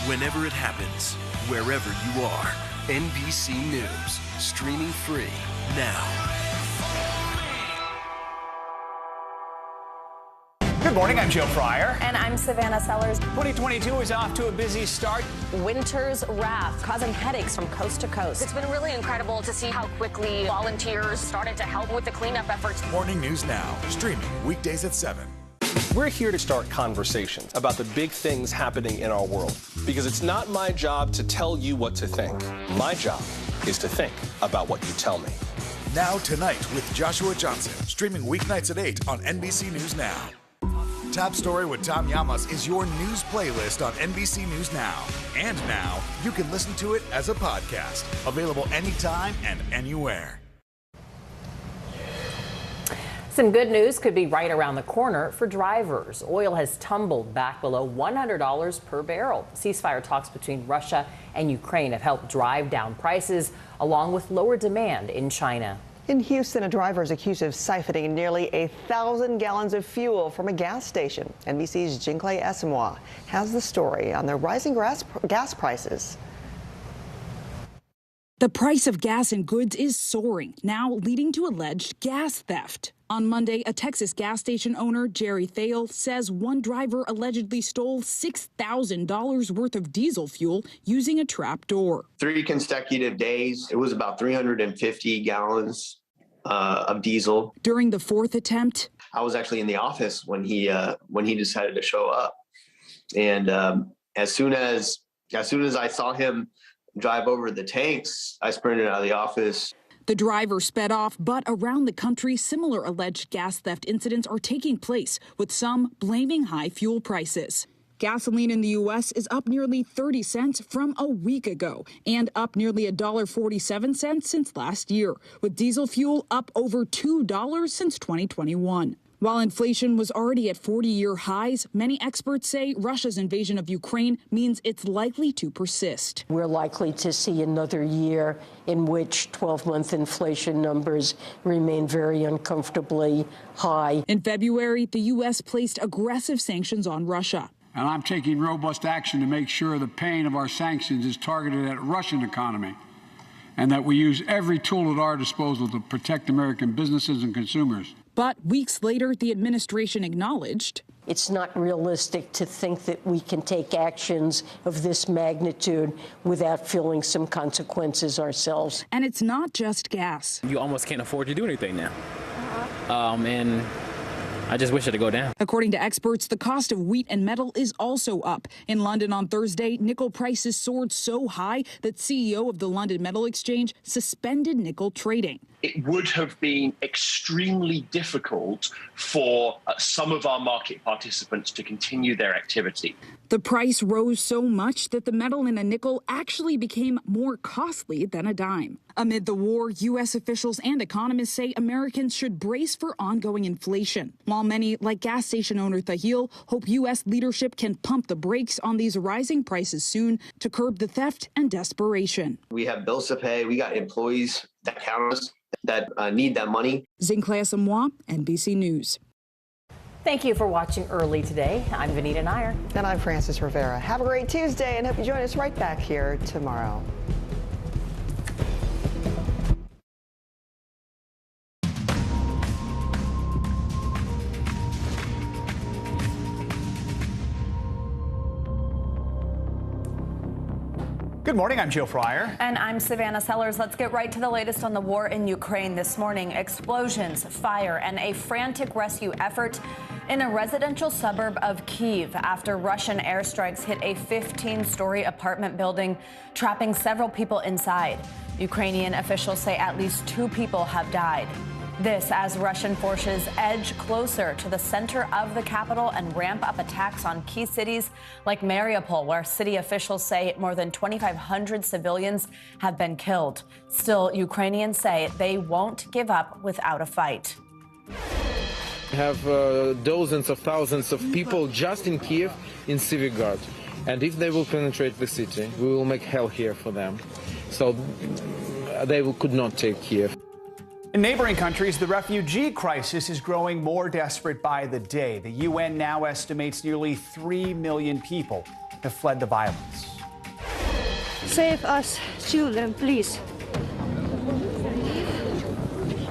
Whenever it happens, wherever you are, NBC News, streaming free now. Good morning, I'm Joe Fryer. And I'm Savannah Sellers. 2022 is off to a busy start. Winter's wrath causing headaches from coast to coast. It's been really incredible to see how quickly volunteers started to help with the cleanup efforts. Morning News Now, streaming weekdays at 7. We're here to start conversations about the big things happening in our world, because it's not my job to tell you what to think. My job is to think about what you tell me. Now Tonight with Joshua Johnson, streaming weeknights at 8 on NBC News Now. Top Story with Tom Llamas is your news playlist on NBC News Now. And now, you can listen to it as a podcast. Available anytime and anywhere. Some good news could be right around the corner for drivers. Oil has tumbled back below $100 per barrel. Ceasefire talks between Russia and Ukraine have helped drive down prices, along with lower demand in China. In Houston, a driver is accused of siphoning nearly 1,000 gallons of fuel from a gas station. NBC's Jingle Esamoah has the story on the rising gas prices. The price of gas and goods is soaring, now leading to alleged gas theft. On Monday, a Texas gas station owner, Jerry Thale, says one driver allegedly stole $6,000 worth of diesel fuel using a trap door. 3 consecutive days, it was about 350 gallons of diesel. During the fourth attempt, I was actually in the office when he decided to show up. And as soon as I saw him drive over the tanks, I sprinted out of the office. The driver sped off, but around the country, similar alleged gas theft incidents are taking place, with some blaming high fuel prices. Gasoline in the U.S. is up nearly 30 cents from a week ago and up nearly $1.47 since last year, with diesel fuel up over $2 since 2021. While inflation was already at 40-year highs, many experts say Russia's invasion of Ukraine means it's likely to persist. We're likely to see another year in which 12-month inflation numbers remain very uncomfortably high. In February, the U.S. placed aggressive sanctions on Russia. And I'm taking robust action to make sure the pain of our sanctions is targeted at the Russian economy, and that we use every tool at our disposal to protect American businesses and consumers. But weeks later, the administration acknowledged it's not realistic to think that we can take actions of this magnitude without feeling some consequences ourselves. And it's not just gas. You almost can't afford to do anything now. And I just wish it would go down. According to experts, the cost of wheat and metal is also up. In London on Thursday, nickel prices soared so high that CEO of the London Metal Exchange suspended nickel trading. It would have been extremely difficult for some of our market participants to continue their activity. The price rose so much that the metal in a nickel actually became more costly than a dime. Amid the war, U.S. officials and economists say Americans should brace for ongoing inflation, while many, like gas station owner Thahil, hope U.S. leadership can pump the brakes on these rising prices soon to curb the theft and desperation. We have bills to pay. We got employees that count on us, that need that money. Jingle Esamoah, NBC News. Thank you for watching early today. I'm Vanita Nair. And I'm Frances Rivera. Have a great Tuesday and hope you join us right back here tomorrow. Good morning, I'm Joe Fryer. And I'm Savannah Sellers. Let's get right to the latest on the war in Ukraine this morning. Explosions, fire, and a frantic rescue effort in a residential suburb of Kyiv after Russian airstrikes hit a 15-story apartment building, trapping several people inside. Ukrainian officials say at least 2 people have died. This as Russian forces edge closer to the center of the capital and ramp up attacks on key cities like Mariupol, where city officials say more than 2,500 civilians have been killed. Still, Ukrainians say they won't give up without a fight. have dozens of thousands of people just in Kiev in Civic Guard. And if they will penetrate the city, we will make hell here for them. So they could not take Kiev. In neighboring countries, the refugee crisis is growing more desperate by the day. The UN now estimates nearly 3 million people have fled the violence. Save us, children, please.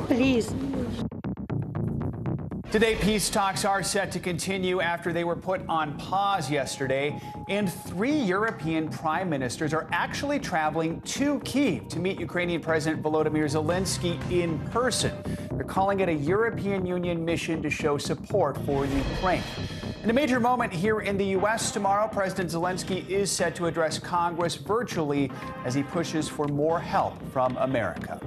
Please. Today, peace talks are set to continue after they were put on pause yesterday, and 3 European prime ministers are actually traveling to Kyiv to meet Ukrainian President Volodymyr Zelensky in person. They're calling it a European Union mission to show support for Ukraine. In a major moment here in the U.S. tomorrow, President Zelensky is set to address Congress virtually as he pushes for more help from America.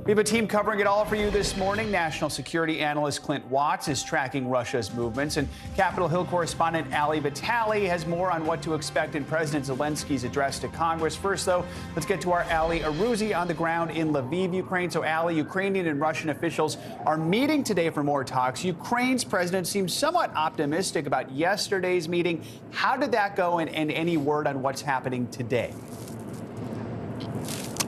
We have a team covering it all for you this morning. National security analyst Clint Watts is tracking Russia's movements, and Capitol Hill correspondent Ali Vitale has more on what to expect in President Zelensky's address to Congress. First, though, let's get to our Ali Arouzi on the ground in Lviv, Ukraine. So, Ali, Ukrainian and Russian officials are meeting today for more talks. Ukraine's president seems somewhat optimistic about yesterday's meeting. How did that go, and any word on what's happening today?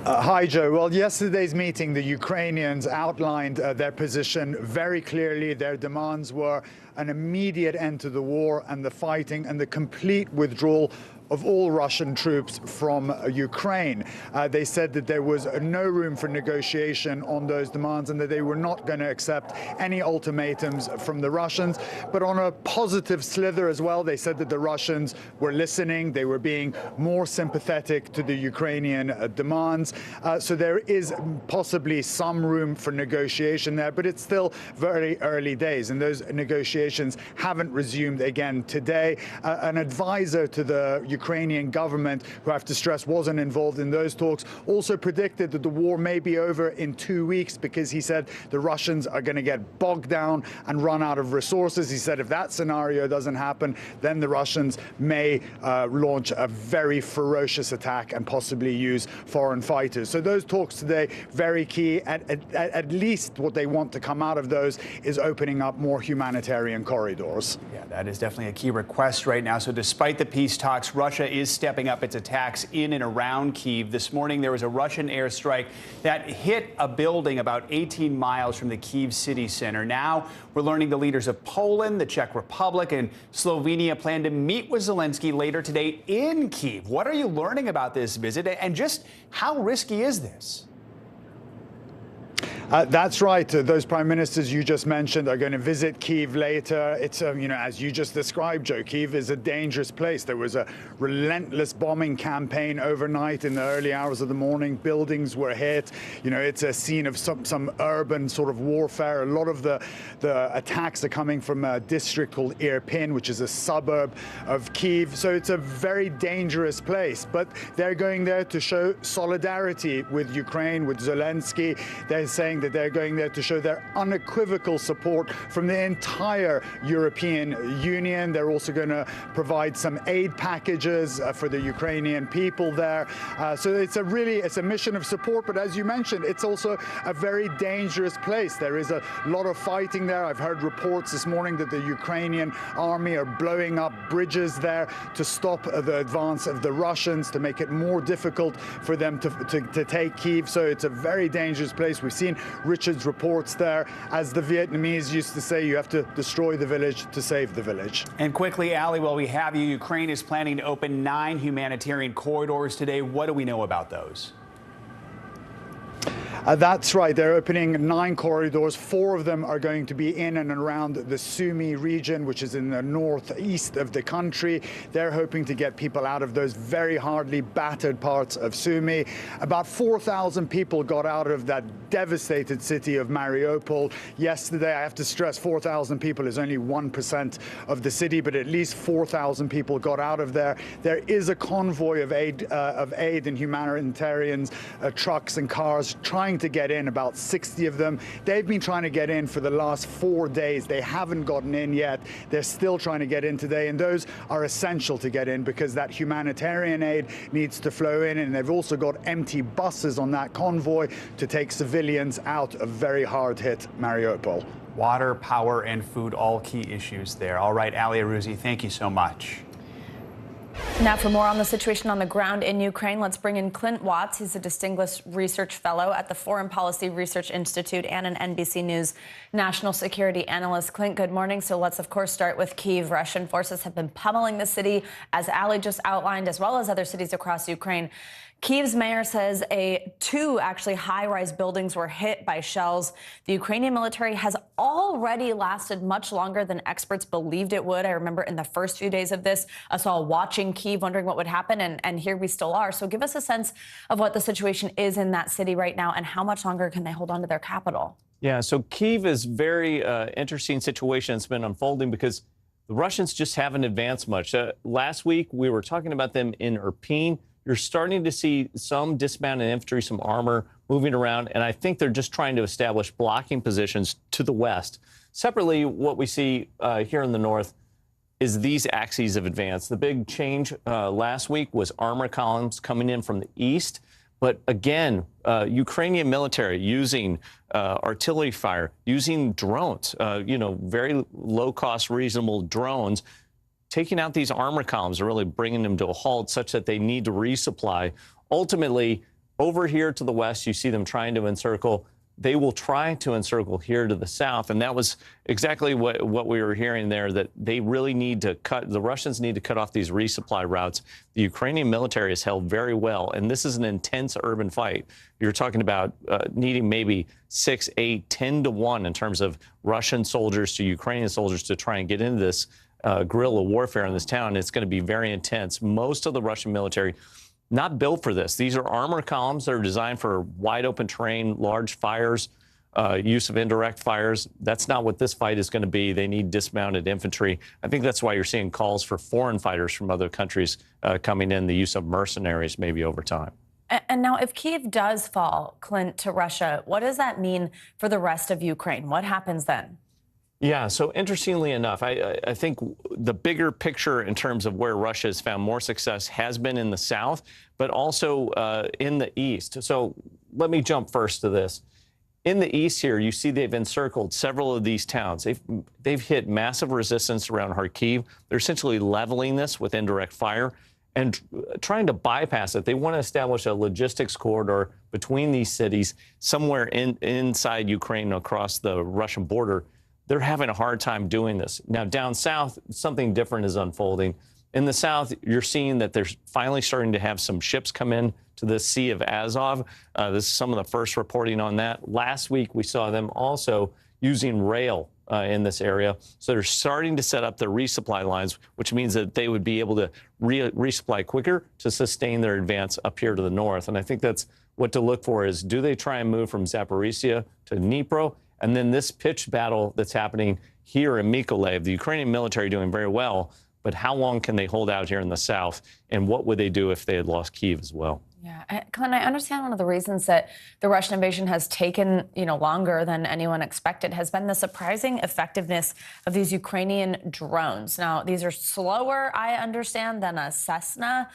Hi, Joe. Well, yesterday's meeting, the Ukrainians outlined their position very clearly. Their demands were an immediate end to the war and the fighting and the complete withdrawal of all Russian troops from Ukraine. They said that there was no room for negotiation on those demands and that they were not going to accept any ultimatums from the Russians. But on a positive slither as well, they said that the Russians were listening. They were being more sympathetic to the Ukrainian demands. So there is possibly some room for negotiation there, but it's still very early days, and those negotiations haven't resumed again today. An advisor to the Ukrainian government, who I have to stress wasn't involved in those talks, also predicted that the war may be over in 2 weeks because he said the Russians are going to get bogged down and run out of resources. He said if that scenario doesn't happen, then the Russians may launch a very ferocious attack and possibly use foreign fighters. So those talks today, very key. At least what they want to come out of those is opening up more humanitarian corridors. Yeah, that is definitely a key request right now. So despite the peace talks, Russia is stepping up its attacks in and around Kyiv. This morning, there was a Russian airstrike that hit a building about 18 miles from the Kyiv city center. Now, we're learning the leaders of Poland, the Czech Republic, and Slovenia plan to meet with Zelensky later today in Kyiv. What are you learning about this visit, and just how risky is this? That's right. Those prime ministers you just mentioned are going to visit Kyiv later. It's, as you just described, Joe, Kyiv is a dangerous place. There was a relentless bombing campaign overnight in the early hours of the morning. Buildings were hit. It's a scene of some urban sort of warfare. A lot of the attacks are coming from a district called Irpin, which is a suburb of Kyiv. So it's a very dangerous place. But they're going there to show solidarity with Ukraine, with Zelensky. They're saying that they're going there to show their unequivocal support from the entire European Union. They're also going to provide some aid packages for the Ukrainian people there. So it's a mission of support. But as you mentioned, it's also a very dangerous place. There is a lot of fighting there. I've heard reports this morning that the Ukrainian army are blowing up bridges there to stop the advance of the Russians, to make it more difficult for them to take Kyiv. So it's a very dangerous place. We've seen Richard's reports there. As the Vietnamese used to say, you have to destroy the village to save the village. And quickly, Ali, while we have you, Ukraine is planning to open 9 humanitarian corridors today. What do we know about those? That's right. They're opening 9 corridors. 4 of them are going to be in and around the Sumy region, which is in the northeast of the country. They're hoping to get people out of those very hardly battered parts of Sumy. About 4,000 people got out of that devastated city of Mariupol yesterday. I have to stress 4,000 people is only 1% of the city, but at least 4,000 people got out of there. There is a convoy of aid and humanitarians, trucks and cars trying to get in, about 60 of them. They've been trying to get in for the last 4 days. They haven't gotten in yet. They're still trying to get in today, and those are essential to get in because that humanitarian aid needs to flow in, and they've also got empty buses on that convoy to take civilians out of very hard-hit Mariupol. Water, power, and food, all key issues there. All right, Ali Arouzi, thank you so much. Now, for more on the situation on the ground in Ukraine, let's bring in Clint Watts. He's a distinguished research fellow at the Foreign Policy Research Institute and an NBC News national security analyst. Clint, good morning. So let's, of course, start with Kyiv. Russian forces have been pummeling the city, as Ali just outlined, as well as other cities across Ukraine. Kyiv's mayor says two high-rise buildings were hit by shells. The Ukrainian military has already lasted much longer than experts believed it would. I remember in the first few days of this, us all watching Kyiv, wondering what would happen, and here we still are. So give us a sense of what the situation is in that city right now, and how much longer can they hold on to their capital? Yeah, so Kyiv is very interesting situation that's been unfolding because the Russians just haven't advanced much. Last week, we were talking about them in Irpin. You're starting to see some dismounted infantry, some armor moving around, and I think they're just trying to establish blocking positions to the west. Separately, what we see here in the north is these axes of advance. The big change last week was armor columns coming in from the east. But again, Ukrainian military using artillery fire, using drones, very low-cost, reasonable drones, taking out these armor columns and really bringing them to a halt such that they need to resupply. Ultimately, over here to the west, you see them trying to encircle. They will try to encircle here to the south. And that was exactly what we were hearing there, that they really need to the Russians need to cut off these resupply routes. The Ukrainian military is held very well, and this is an intense urban fight. You're talking about needing maybe 6, 8, 10 to 1 in terms of Russian soldiers to Ukrainian soldiers to try and get into this guerrilla warfare in this town. It's going to be very intense. Most of the Russian military not built for this. These are armor columns that are designed for wide open terrain, large fires, use of indirect fires. That's not what this fight is going to be. They need dismounted infantry. I think that's why you're seeing calls for foreign fighters from other countries coming in, the use of mercenaries maybe over time. And now if Kyiv does fall, Clint, to Russia, what does that mean for the rest of Ukraine? What happens then? Yeah, so interestingly enough, I think the bigger picture in terms of where Russia has found more success has been in the south, but also in the east. So let me jump first to this. In the east here, you see they've encircled several of these towns. They've hit massive resistance around Kharkiv. They're essentially leveling this with indirect fire and trying to bypass it. They want to establish a logistics corridor between these cities somewhere inside Ukraine across the Russian border. They're having a hard time doing this. Now, down south, something different is unfolding. In the south, you're seeing that they're finally starting to have some ships come in to the Sea of Azov. This is some of the first reporting on that. Last week, we saw them also using rail in this area. So they're starting to set up their resupply lines, which means that they would be able to resupply quicker to sustain their advance up here to the north. And I think that's what to look for is, do they try and move from Zaporizhia to Dnipro? And then this pitched battle that's happening here in Mykolaiv, the Ukrainian military doing very well, but how long can they hold out here in the south? And what would they do if they had lost Kyiv as well? Yeah, Clint, I understand one of the reasons that the Russian invasion has taken, longer than anyone expected has been the surprising effectiveness of these Ukrainian drones. Now, these are slower, I understand, than a Cessna.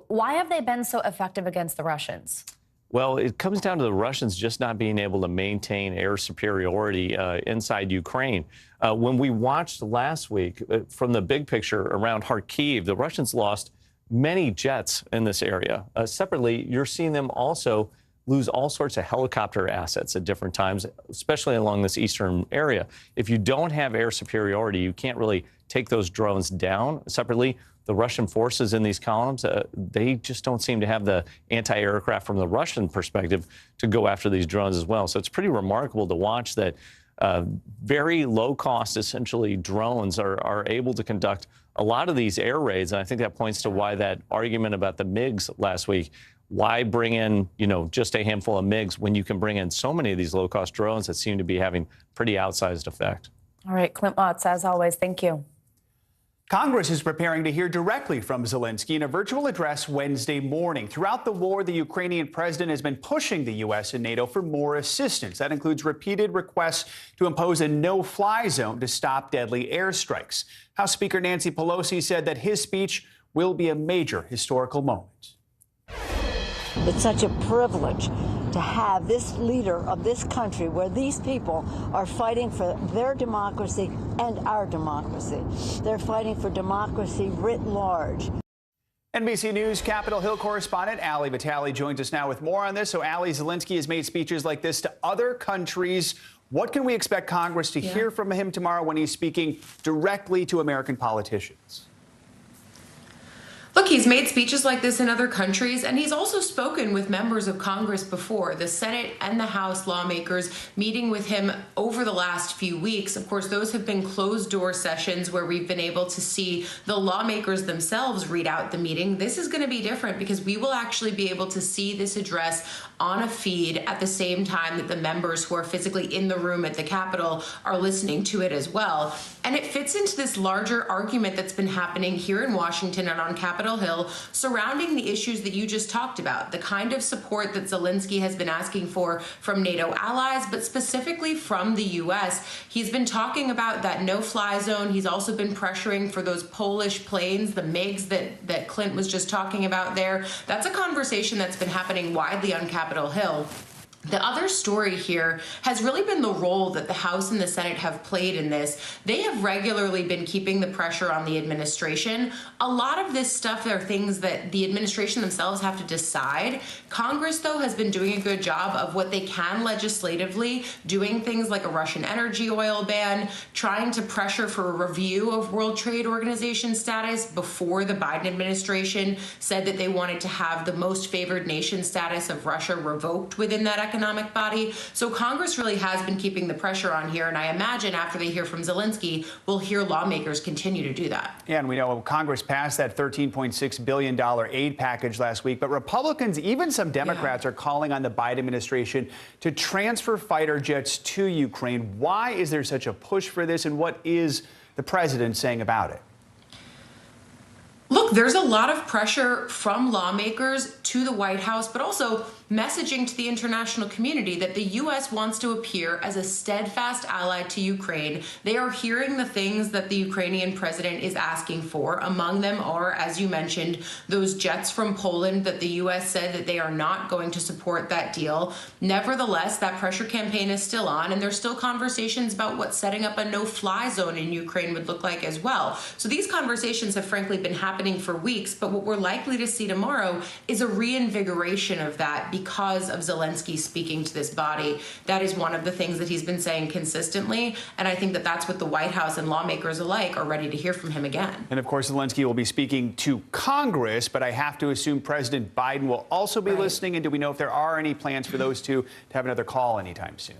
Why have they been so effective against the Russians? Well, it comes down to the Russians just not being able to maintain air superiority inside Ukraine. When we watched last week from the big picture around Kharkiv, the Russians lost many jets in this area. Separately, you're seeing them also lose all sorts of helicopter assets at different times, especially along this eastern area. If you don't have air superiority, you can't really take those drones down. Separately, the Russian forces in these columns, they just don't seem to have the anti-aircraft from the Russian perspective to go after these drones as well. So it's pretty remarkable to watch that very low-cost, essentially, drones are able to conduct a lot of these air raids. And I think that points to why that argument about the MiGs last week, why bring in, just a handful of MiGs when you can bring in so many of these low-cost drones that seem to be having pretty outsized effect. All right, Clint Watts, as always, thank you. Congress is preparing to hear directly from Zelensky in a virtual address Wednesday morning. Throughout the war, the Ukrainian president has been pushing the U.S. and NATO for more assistance. That includes repeated requests to impose a no-fly zone to stop deadly airstrikes. House Speaker Nancy Pelosi said that his speech will be a major historical moment. It's such a privilege to have this leader of this country, where these people are fighting for their democracy and our democracy. They're fighting for democracy writ large. NBC News Capitol Hill correspondent Ali Vitale joins us now with more on this. So, Ali, Zelensky has made speeches like this to other countries. What can we expect Congress to hear from him tomorrow when he's speaking directly to American politicians? Look, he's made speeches like this in other countries, and he's also spoken with members of Congress before, the Senate and the House lawmakers meeting with him over the last few weeks. Of course, those have been closed-door sessions where we've been able to see the lawmakers themselves read out the meeting. This is going to be different because we will actually be able to see this address on a feed at the same time that the members who are physically in the room at the Capitol are listening to it as well. And it fits into this larger argument that's been happening here in Washington and on Capitol Hill surrounding the issues that you just talked about, the kind of support that Zelensky has been asking for from NATO allies, but specifically from the U.S. He's been talking about that no-fly zone. He's also been pressuring for those Polish planes, the MiGs that Clint was just talking about there. That's a conversation that's been happening widely on Capitol Hill. The other story here has really been the role that the House and the Senate have played in this. They have regularly been keeping the pressure on the administration. A lot of this stuff are things that the administration themselves have to decide. Congress, though, has been doing a good job of what they can legislatively, doing things like a Russian energy oil ban, trying to pressure for a review of World Trade Organization status before the Biden administration said that they wanted to have the most favored nation status of Russia revoked within that economic body. So Congress really has been keeping the pressure on here, and I imagine after they hear from Zelensky, we'll hear lawmakers continue to do that. Yeah, and we know Congress passed that $13.6 billion aid package last week, but Republicans, even some Democrats, are calling on the Biden administration to transfer fighter jets to Ukraine. Why is there such a push for this, and what is the president saying about it? Look, there's a lot of pressure from lawmakers to the White House, but also messaging to the international community that the U.S. wants to appear as a steadfast ally to Ukraine. They are hearing the things that the Ukrainian president is asking for. Among them are, as you mentioned, those jets from Poland that the U.S. said that they are not going to support that deal. Nevertheless, that pressure campaign is still on, and there's still conversations about what setting up a no-fly zone in Ukraine would look like as well. So these conversations have frankly been happening for weeks, but what we're likely to see tomorrow is a reinvigoration of that because of Zelensky speaking to this body. That is one of the things that he's been saying consistently, and I think that that's what the White House and lawmakers alike are ready to hear from him again. And of course, Zelensky will be speaking to Congress, but I have to assume President Biden will also be listening. And do we know if there are any plans for those two to have another call anytime soon?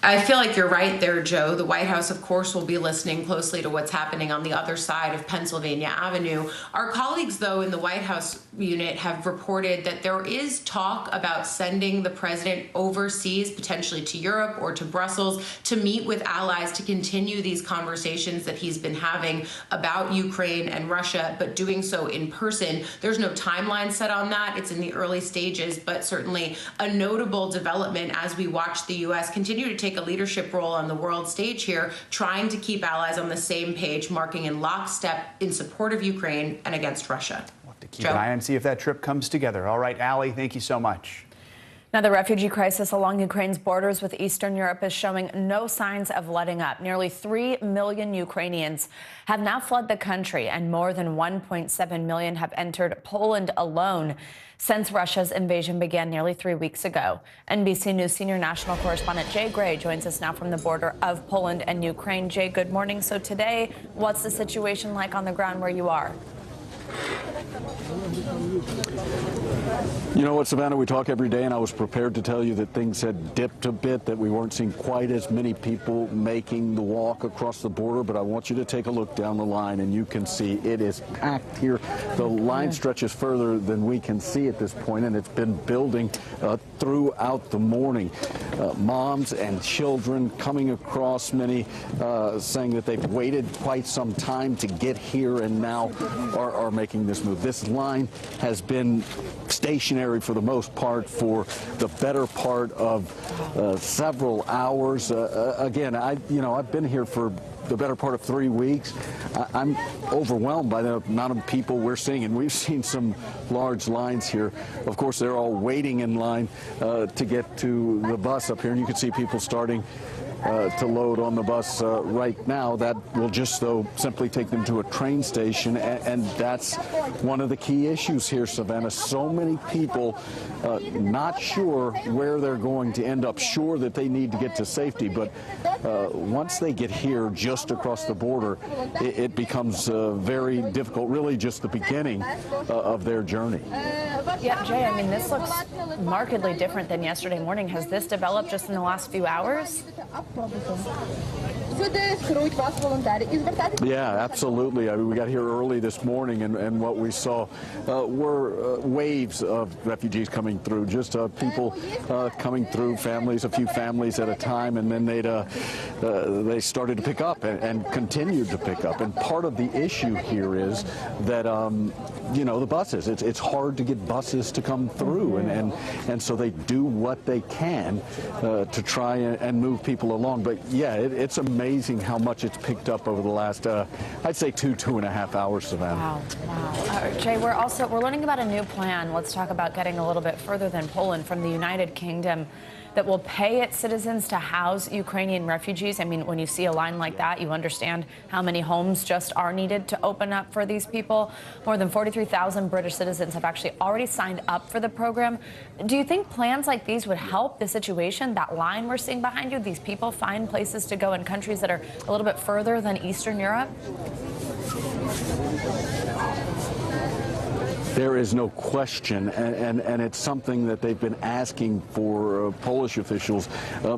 I feel like you're right there, Joe. The White House, of course, will be listening closely to what's happening on the other side of Pennsylvania Avenue. Our colleagues, though, in the White House unit have reported that there is talk about sending the president overseas, potentially to Europe or to Brussels, to meet with allies to continue these conversations that he's been having about Ukraine and Russia, but doing so in person. There's no timeline set on that. It's in the early stages, but certainly a notable development as we watch the U.S. continue to take a leadership role on the world stage here, trying to keep allies on the same page, marking in lockstep in support of Ukraine and against Russia. We'll have to keep an eye and see if that trip comes together. All right, Ali, thank you so much. Now, the refugee crisis along Ukraine's borders with Eastern Europe is showing no signs of letting up. Nearly 3 million Ukrainians have now fled the country, and more than 1.7 million have entered Poland alone since Russia's invasion began nearly 3 weeks ago. NBC News senior national correspondent Jay Gray joins us now from the border of Poland and Ukraine. Jay, good morning. So today, what's the situation like on the ground where you are? You know what, Savannah, we talk every day, and I was prepared to tell you that things had dipped a bit, that we weren't seeing quite as many people making the walk across the border, but I want you to take a look down the line, and you can see it is packed here. The line stretches further than we can see at this point, and it's been building throughout the morning. Moms and children coming across, many saying that they've waited quite some time to get here and now are making this move. This line has been stationary for the most part for the better part of several hours. Again, I've been here for the better part of 3 weeks. I'm overwhelmed by the amount of people we're seeing, and we've seen some large lines here. Of course, they're all waiting in line to get to the bus up here, and you can see people starting to load on the bus right now. That will just, though, simply take them to a train station, and that's one of the key issues here, Savannah. So many people not sure where they're going to end up, sure that they need to get to safety, but once they get here just across the border, it becomes very difficult, really just the beginning of their journey. Yeah, Jay, I mean, this looks markedly different than yesterday morning. Has this developed just in the last few hours? Yeah, absolutely. I mean, we got here early this morning, and what we saw were waves of refugees coming through, just people coming through, families, a few families at a time, and then they started to pick up and continued to pick up. And part of the issue here is that, you know, the buses, it's hard to get buses to come through, and so they do what they can to try and move people along. But yeah, it's amazing how much it's picked up over the last, I'd say 2.5 hours, Savannah. Wow. Jay, we're learning about a new plan. Let's talk about getting a little bit further than Poland, from the United Kingdom, that will pay its citizens to house Ukrainian refugees. I mean, when you see a line like that, you understand how many homes just are needed to open up for these people. More than 43,000 British citizens have actually already signed up for the program. Do you think plans like these would help the situation? That line we're seeing behind you, these people find places to go in countries that are a little bit further than Eastern Europe? There is no question, and it's something that they've been asking for Polish officials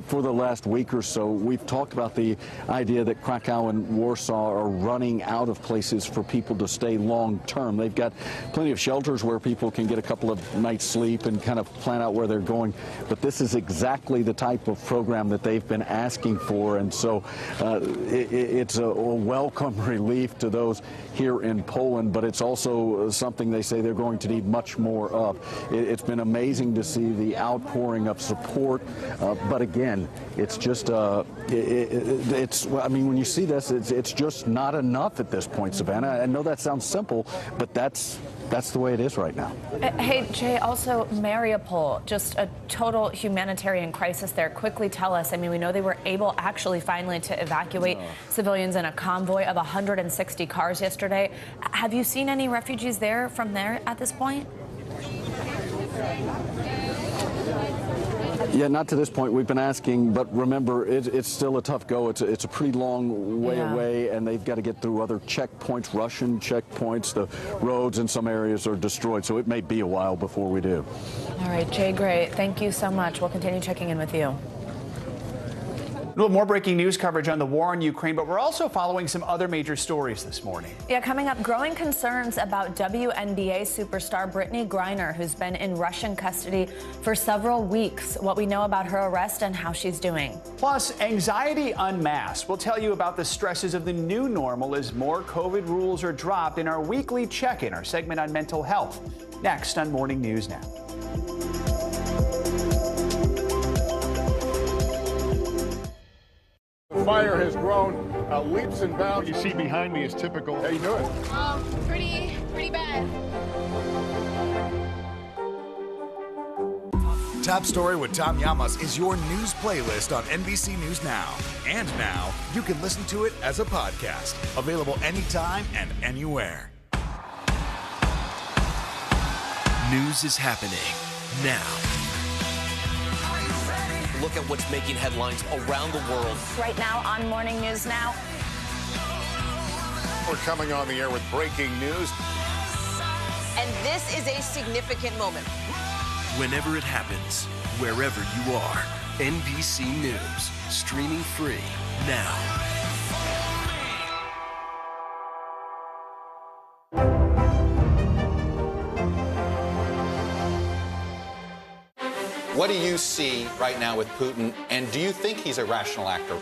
for the last week or so. We've talked about the idea that Krakow and Warsaw are running out of places for people to stay long term. They've got plenty of shelters where people can get a couple of nights sleep and kind of plan out where they're going. But this is exactly the type of program that they've been asking for, and so it's a welcome relief to those here in Poland, but it's also something they say they're going to need much more of. It's been amazing to see the outpouring of support, but again, it's just, I mean, when you see this, it's just not enough at this point, Savannah. I know that sounds simple, but that's the way it is right now. Hey, Jay, also Mariupol, just a total humanitarian crisis there. Quickly tell us, I mean, we know they were able actually finally to evacuate civilians in a convoy of 160 cars yesterday. Have you seen any refugees there from there at this point? Yeah, not to this point. We've been asking, but remember, it's still a tough go. It's a pretty long way away, and they've got to get through other checkpoints, Russian checkpoints. The roads in some areas are destroyed, so it may be a while before we do. All right, Jay, great. Thank you so much. We'll continue checking in with you. A little more breaking news coverage on the war in Ukraine, but we're also following some other major stories this morning. Yeah, coming up, growing concerns about WNBA superstar Brittany Griner, who's been in Russian custody for several weeks. What we know about her arrest and how she's doing. Plus, anxiety unmasked. We'll tell you about the stresses of the new normal as more COVID rules are dropped in our weekly check-in, our segment on mental health. Next on Morning News Now. The fire has grown leaps and bounds. You see behind me is typical. How you doing? Pretty bad. Top Story with Tom Llamas is your news playlist on NBC News Now. And now, you can listen to it as a podcast. Available anytime and anywhere. News is happening now. Look at what's making headlines around the world. Right now on Morning News Now. We're coming on the air with breaking news. And this is a significant moment. Whenever it happens, wherever you are, NBC News, streaming free now. What do you see right now with Putin, and do you think he's a rational actor?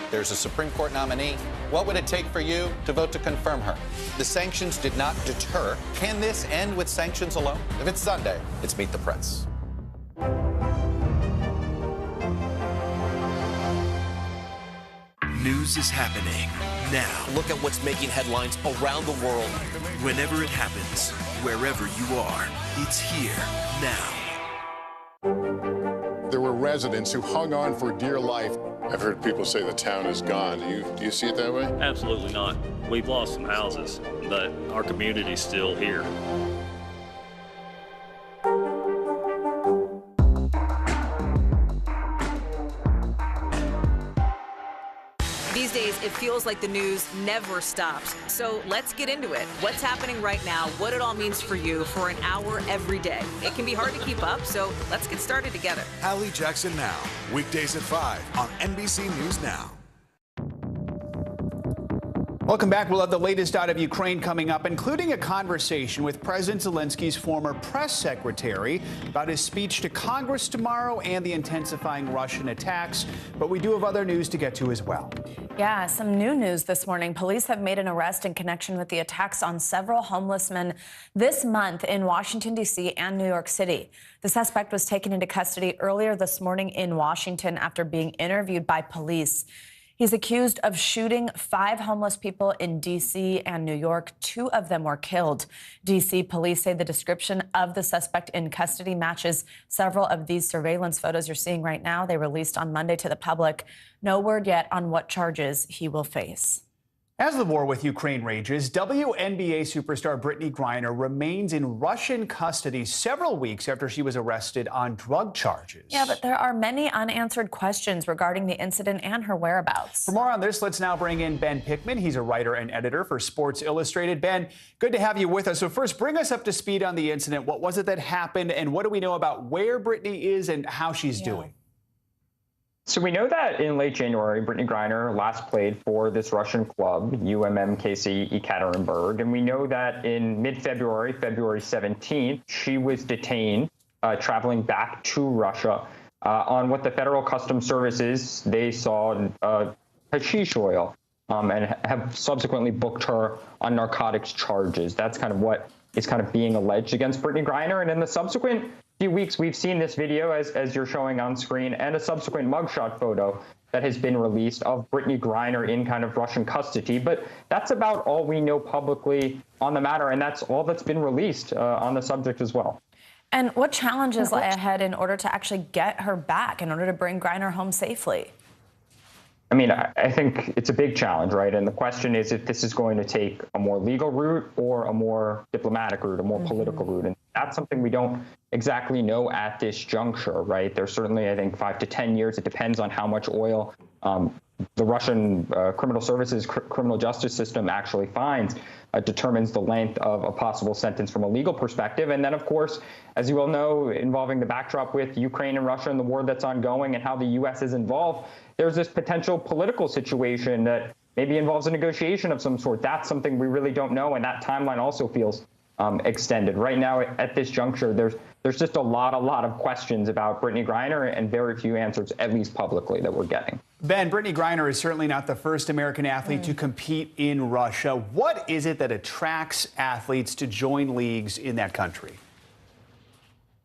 There's a Supreme Court nominee. What would it take for you to vote to confirm her? The sanctions did not deter. Can this end with sanctions alone? If it's Sunday, it's Meet the Press. News is happening now. Look at what's making headlines around the world. Whenever it happens, wherever you are, it's here now. There were residents who hung on for dear life. I've heard people say the town is gone. Do you see it that way? Absolutely not. We've lost some houses, but our community's still here. These days, it feels like the news never stops. So let's get into it. What's happening right now, what it all means for you for an hour every day. It can be hard to keep up, so let's get started together. Hallie Jackson Now, weekdays at 5 on NBC News Now. Welcome back. We'll have the latest out of Ukraine coming up, including a conversation with President Zelensky's former press secretary about his speech to Congress tomorrow and the intensifying Russian attacks. But we do have other news to get to as well. Yeah, some new news this morning. Police have made an arrest in connection with the attacks on several homeless men this month in Washington, D.C. and New York City. The suspect was taken into custody earlier this morning in Washington after being interviewed by police. He's accused of shooting 5 homeless people in D.C. and New York. 2 of them were killed. D.C. police say the description of the suspect in custody matches several of these surveillance photos you're seeing right now. They released on Monday to the public. No word yet on what charges he will face. As the war with Ukraine rages, WNBA superstar Brittany Griner remains in Russian custody several weeks after she was arrested on drug charges. Yeah, but there are many unanswered questions regarding the incident and her whereabouts. For more on this, let's now bring in Ben Pickman. He's a writer and editor for Sports Illustrated. Ben, good to have you with us. So first, bring us up to speed on the incident. What was it that happened, and what do we know about where Brittany is and how she's doing? So we know that in late January, Brittany Griner last played for this Russian club, UMMKC Ekaterinburg. And we know that in mid-February, February 17th, she was detained traveling back to Russia on what the Federal Customs Services, they saw hashish oil and have subsequently booked her on narcotics charges. That's kind of what is kind of being alleged against Brittany Griner. And in the subsequent few weeks, we've seen this video, as you're showing on screen, and a subsequent mugshot photo that has been released of Brittany Griner in kind of Russian custody. But that's about all we know publicly on the matter, and that's all that's been released on the subject as well. And what challenges lie ahead in order to actually get her back, in order to bring Griner home safely? I mean, I think it's a big challenge, right? And the question is if this is going to take a more legal route or a more diplomatic route, a more political route. And that's something we don't exactly know at this juncture, right? There's certainly, I think, 5 to 10 years. It depends on how much oil the Russian criminal services, criminal justice system actually finds, determines the length of a possible sentence from a legal perspective. And then, of course, as you all know, involving the backdrop with Ukraine and Russia and the war that's ongoing and how the U.S. is involved, there's this potential political situation that maybe involves a negotiation of some sort. That's something we really don't know, and that timeline also feels extended. Right now, at this juncture, there's just a lot of questions about Brittany Griner and very few answers, at least publicly, that we're getting. Ben, Brittany Griner is certainly not the first American athlete to compete in Russia. What is it that attracts athletes to join leagues in that country?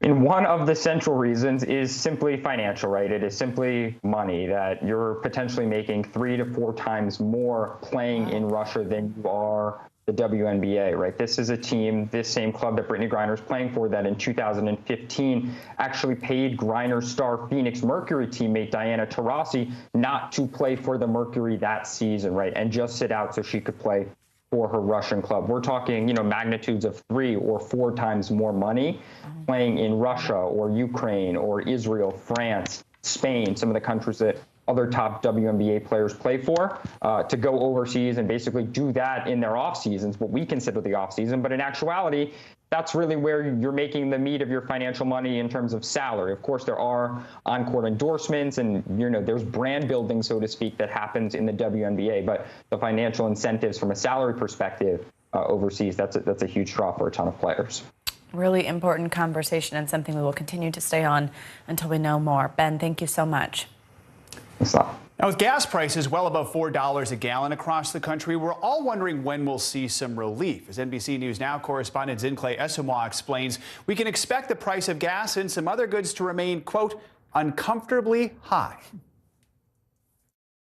And one of the central reasons is simply financial, right? It is simply money, that you're potentially making 3 to 4 times more playing in Russia than you are the WNBA, right? This is a team, this same club that Brittany Griner is playing for, that in 2015 actually paid Griner star Phoenix Mercury teammate Diana Taurasi not to play for the Mercury that season, right? And just sit out so she could play for her Russian club. We're talking, magnitudes of 3 or 4 times more money playing in Russia or Ukraine or Israel, France, Spain, some of the countries that other top WNBA players play for, to go overseas and basically do that in their off seasons, what we consider the off season. But in actuality, that's really where you're making the meat of your financial money in terms of salary. Of course, there are on-court endorsements and, there's brand building, so to speak, that happens in the WNBA. But the financial incentives from a salary perspective overseas, that's a huge draw for a ton of players. Really important conversation and something we will continue to stay on until we know more. Ben, thank you so much. Now, with gas prices well above $4 a gallon across the country, we're all wondering when we'll see some relief. As NBC News Now correspondent Zincle Esamoah explains, we can expect the price of gas and some other goods to remain, quote, uncomfortably high.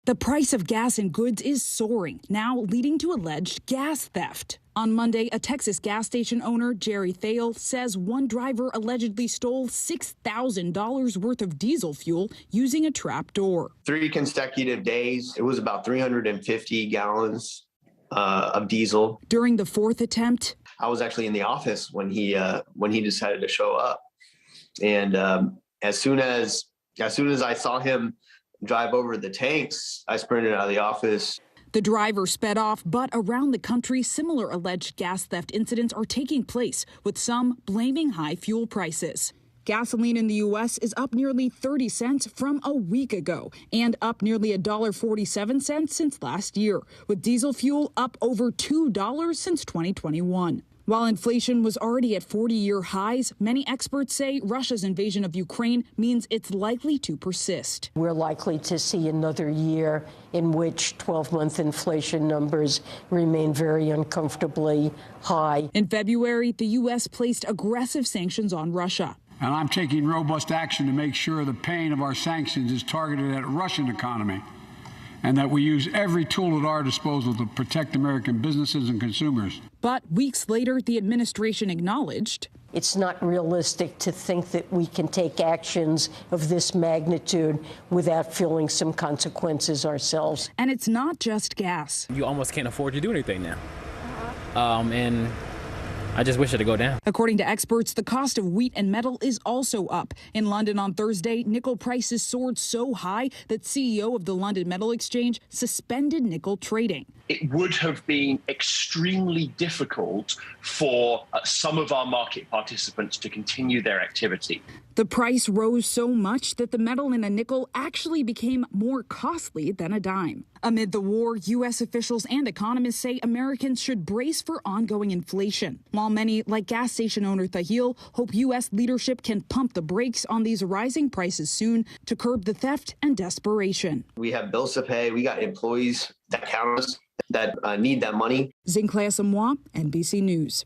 The price of gas and goods is soaring, now leading to alleged gas theft. On Monday, a Texas gas station owner, Jerry Thale, says one driver allegedly stole $6,000 worth of diesel fuel using a trap door. 3 consecutive days, it was about 350 gallons of diesel. During the 4th attempt, I was actually in the office when he decided to show up, and as soon as I saw him drive over the tanks, I sprinted out of the office. The driver sped off, but around the country, similar alleged gas theft incidents are taking place, with some blaming high fuel prices. Gasoline in the U.S. is up nearly 30 cents from a week ago and up nearly $1.47 since last year, with diesel fuel up over $2 since 2021. While inflation was already at 40-year highs, many experts say Russia's invasion of Ukraine means it's likely to persist. We're likely to see another year in which 12-month inflation numbers remain very uncomfortably high. In February, the U.S. placed aggressive sanctions on Russia. And I'm taking robust action to make sure the pain of our sanctions is targeted at the Russian economy, and that we use every tool at our disposal to protect American businesses and consumers. But weeks later, the administration acknowledged it's not realistic to think that we can take actions of this magnitude without feeling some consequences ourselves. And it's not just gas. You almost can't afford to do anything now. And I just wish it would go down. According to experts, the cost of wheat and metal is also up. In London on Thursday, nickel prices soared so high that CEO of the London Metal Exchange suspended nickel trading. It would have been extremely difficult for some of our market participants to continue their activity. The price rose so much that the metal in a nickel actually became more costly than a dime. Amid the war, U.S. officials and economists say Americans should brace for ongoing inflation, while many, like gas station owner Thahil, hope U.S. leadership can pump the brakes on these rising prices soon to curb the theft and desperation. We have bills to pay. We got employees that count on us, that need that money. Zinclair Samoa, NBC News.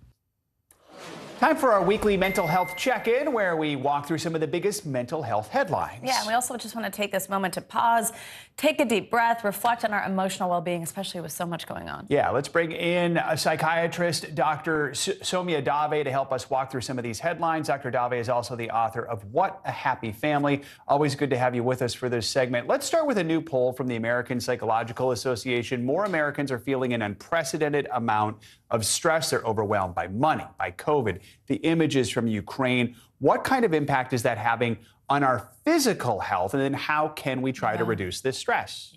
Time for our weekly mental health check-in, where we walk through some of the biggest mental health headlines. Yeah, and we also just want to take this moment to pause, take a deep breath, reflect on our emotional well-being, especially with so much going on. Yeah, let's bring in a psychiatrist, Dr. Soumya Dave, to help us walk through some of these headlines. Dr. Dave is also the author of What a Happy Family. Always good to have you with us for this segment. Let's start with a new poll from the American Psychological Association. More Americans are feeling an unprecedented amount of stress. They're overwhelmed by money, by COVID, the images from Ukraine. What kind of impact is that having on our physical health? And then how can we try to reduce this stress?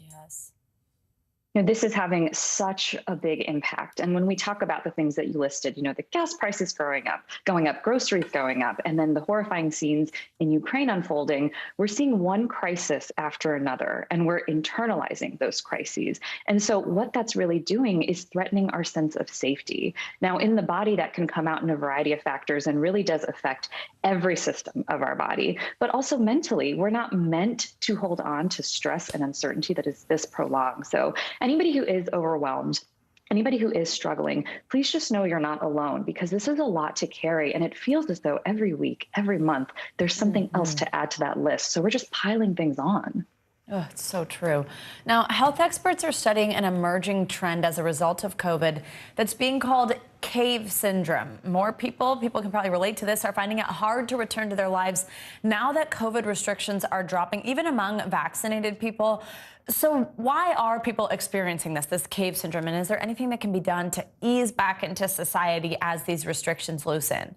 This is having such a big impact. And when we talk about the things that you listed, the gas prices going up, groceries going up, and then the horrifying scenes in Ukraine unfolding, we're seeing one crisis after another, and we're internalizing those crises. And so what that's really doing is threatening our sense of safety. Now, in the body, that can come out in a variety of factors and really does affect every system of our body. But also mentally, we're not meant to hold on to stress and uncertainty that is this prolonged. So anybody who is overwhelmed, anybody who is struggling, please just know you're not alone, because this is a lot to carry. And it feels as though every week, every month, there's something else to add to that list. So we're just piling things on. Oh, it's so true. Now, health experts are studying an emerging trend as a result of COVID that's being called cave syndrome. More people can probably relate to this, are finding it hard to return to their lives now that COVID restrictions are dropping, even among vaccinated people. So why are people experiencing this cave syndrome? And is there anything that can be done to ease back into society as these restrictions loosen?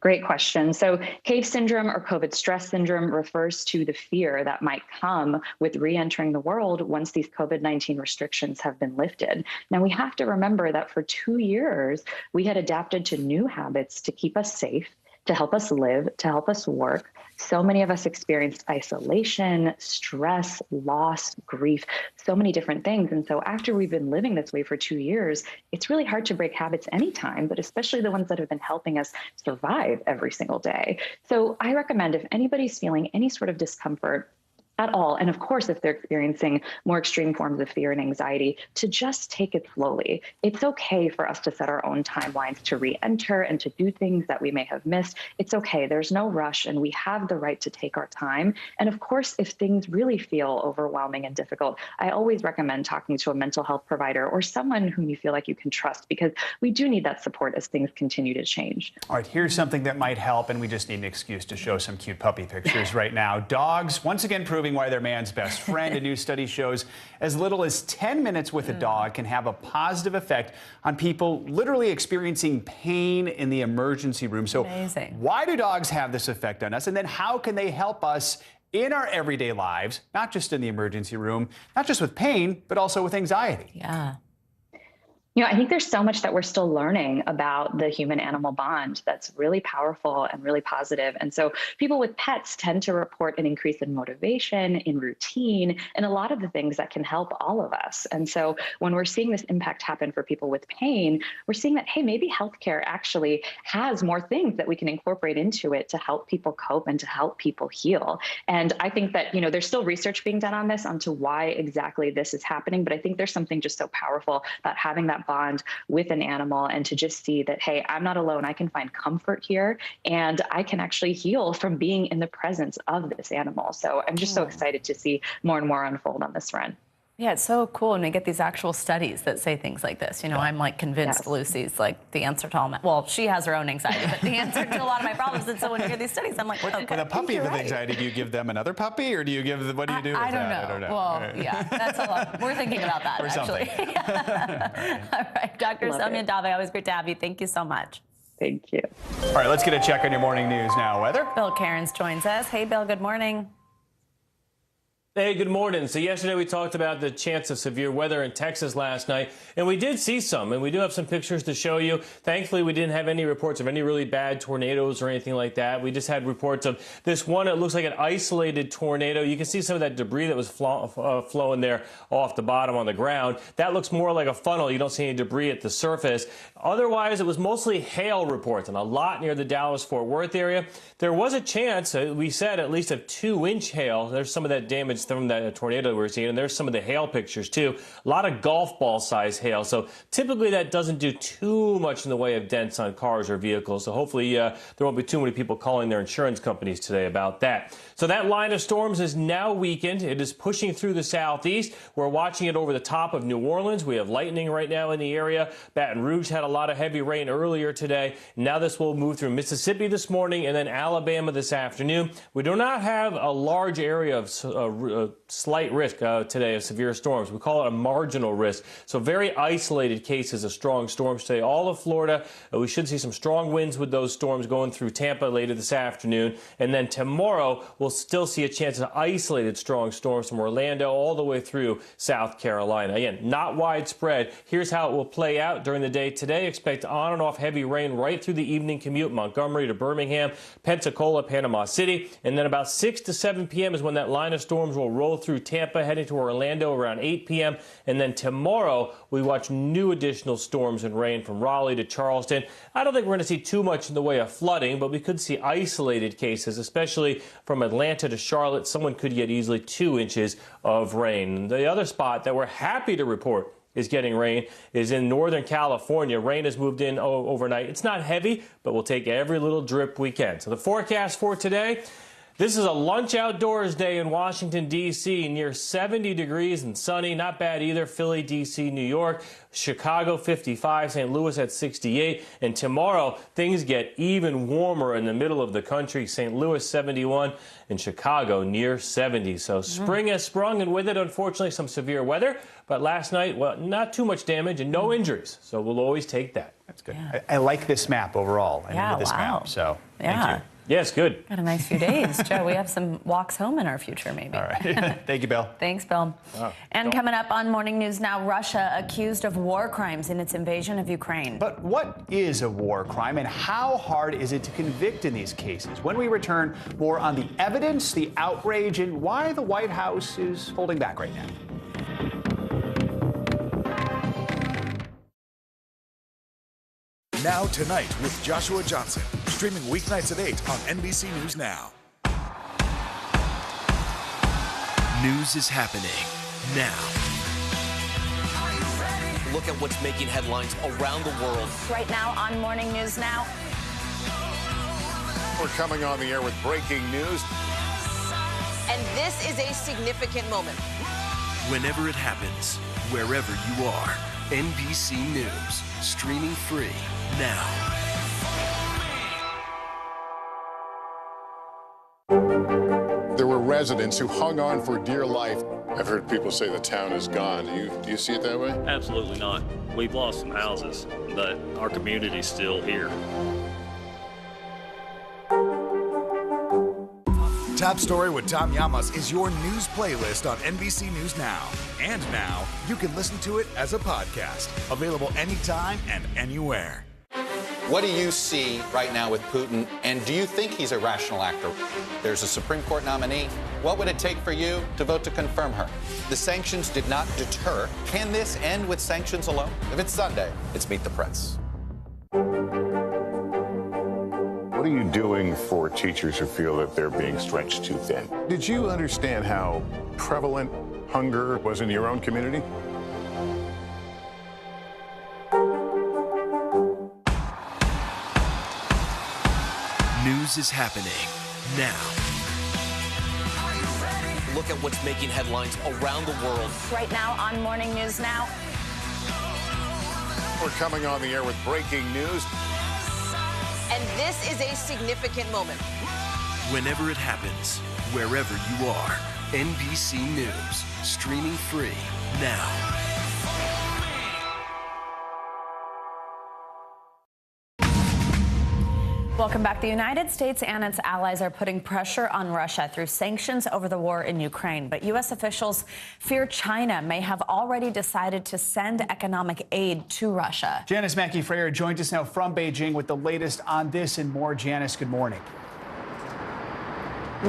Great question. So cave syndrome or COVID stress syndrome refers to the fear that might come with re-entering the world once these COVID-19 restrictions have been lifted. Now, we have to remember that for 2 years, we had adapted to new habits to keep us safe, to help us live, to help us work. So many of us experienced isolation, stress, loss, grief, so many different things. And so after we've been living this way for 2 years, it's really hard to break habits anytime, but especially the ones that have been helping us survive every single day. So I recommend, if anybody's feeling any sort of discomfort, at all. And of course, if they're experiencing more extreme forms of fear and anxiety, to just take it slowly. It's okay for us to set our own timelines to re-enter and to do things that we may have missed. It's okay. There's no rush, and we have the right to take our time. And of course, if things really feel overwhelming and difficult, I always recommend talking to a mental health provider or someone whom you feel like you can trust, because we do need that support as things continue to change. All right, here's something that might help, and we just need an excuse to show some cute puppy pictures right now. Dogs, once again, proving why they're man's best friend. A new study shows as little as 10 minutes with a dog can have a positive effect on people literally experiencing pain in the emergency room. So why do dogs have this effect on us? And then how can they help us in our everyday lives, not just in the emergency room, not just with pain, but also with anxiety? Yeah. You know, I think there's so much that we're still learning about the human-animal bond that's really powerful and really positive. And so people with pets tend to report an increase in motivation, in routine, and a lot of the things that can help all of us. And so when we're seeing this impact happen for people with pain, we're seeing that, hey, maybe healthcare actually has more things that we can incorporate into it to help people cope and to help people heal. And I think that, you know, there's still research being done on this, onto why exactly this is happening. But I think there's something just so powerful about having that bond with an animal, and to just see that, hey, I'm not alone. I can find comfort here, and I can actually heal from being in the presence of this animal. So I'm just so excited to see more and more unfold on this front. Yeah, it's so cool when we get these actual studies that say things like this. You know, I'm like convinced Lucy's like the answer to all my, well, she has her own anxiety, but the answer to a lot of my problems. And so when you hear these studies, I'm like, okay. With a puppy with anxiety, do you give them another puppy, or do you give, what do you do with I don't that? know. I don't know. Well, yeah, that's a lot. We're thinking about that, or actually. All right, Dr. Soumya Dave, always great to have you. Thank you so much. Thank you. All right, let's get a check on your morning news now. Weather? Bill Cairns joins us. Hey, Bill, good morning. Hey, good morning. So yesterday we talked about the chance of severe weather in Texas last night, and we did see some, and we do have some pictures to show you. Thankfully, we didn't have any reports of any really bad tornadoes or anything like that. We just had reports of this one. It looks like an isolated tornado. You can see some of that debris that was flowing there off the bottom on the ground. That looks more like a funnel. You don't see any debris at the surface. Otherwise, it was mostly hail reports, and a lot near the Dallas-Fort Worth area. There was a chance, we said, at least of 2-inch hail. There's some of that damage from that tornado we're seeing, and there's some of the hail pictures too. A lot of golf ball size hail, so typically that doesn't do too much in the way of dents on cars or vehicles, so hopefully there won't be too many people calling their insurance companies today about that. So that line of storms is now weakened. It is pushing through the southeast. We're watching it over the top of New Orleans. We have lightning right now in the area. Baton Rouge had a lot of heavy rain earlier today. Now this will move through Mississippi this morning and then Alabama this afternoon. We do not have a large area of slight risk today of severe storms. We call it a marginal risk. So very isolated cases of strong storms today. All of Florida, we should see some strong winds with those storms going through Tampa later this afternoon. And then tomorrow, we'll still see a chance of isolated strong storms from Orlando all the way through South Carolina. Again, not widespread. Here's how it will play out during the day today. Expect on and off heavy rain right through the evening commute, Montgomery to Birmingham, Pensacola, Panama City. And then about 6 to 7 p.m. is when that line of storms will roll through Tampa, heading to Orlando around 8 p.m. And then tomorrow, we watch new additional storms and rain from Raleigh to Charleston. I don't think we're going to see too much in the way of flooding, but we could see isolated cases, especially from Atlanta to Charlotte. Someone could get easily 2 inches of rain. The other spot that we're happy to report is getting rain is in Northern California. Rain has moved in overnight. It's not heavy, but we'll take every little drip we can. So the forecast for today, this is a lunch outdoors day in Washington, D.C., near 70 degrees and sunny. Not bad either. Philly, D.C., New York, Chicago, 55, St. Louis at 68. And tomorrow, things get even warmer in the middle of the country. St. Louis, 71, and Chicago near 70. So spring has sprung, and with it, unfortunately, some severe weather. But last night, well, not too much damage and no injuries. So we'll always take that. That's good. Yeah. I like this map overall. I needed this map, so thank you. Yes, good. Got a nice few days. Joe, we have some walks home in our future, maybe. All right. Thank you, Bill. Thanks, Bill. Oh, and coming up on Morning News Now, Russia accused of war crimes in its invasion of Ukraine. But what is a war crime, and how hard is it to convict in these cases? When we return, more on the evidence, the outrage, and why the White House is holding back right now. Now Tonight with Joshua Johnson, streaming weeknights at 8 on NBC News Now. News is happening now. Look at what's making headlines around the world. Right now on Morning News Now. We're coming on the air with breaking news. And this is a significant moment. Whenever it happens, wherever you are, NBC News, streaming free now. There were residents who hung on for dear life. I've heard people say the town is gone. Do you see it that way? Absolutely not. We've lost some houses, but our community's still here. Top Story with Tom Llamas is your news playlist on NBC News Now. And now, you can listen to it as a podcast. Available anytime and anywhere. What do you see right now with Putin, and do you think he's a rational actor? There's a Supreme Court nominee. What would it take for you to vote to confirm her? The sanctions did not deter. Can this end with sanctions alone? If it's Sunday, it's Meet the Press. What are you doing for teachers who feel that they're being stretched too thin? Did you understand how prevalent hunger was in your own community? News is happening now. Look at what's making headlines around the world. Right now on Morning News Now. We're coming on the air with breaking news. And this is a significant moment. Whenever it happens, wherever you are, NBC News, streaming free now. Welcome back. The United States and its allies are putting pressure on Russia through sanctions over the war in Ukraine. But U.S. officials fear China may have already decided to send economic aid to Russia. Janice Mackey-Freyer joins us now from Beijing with the latest on this and more. Janice, good morning.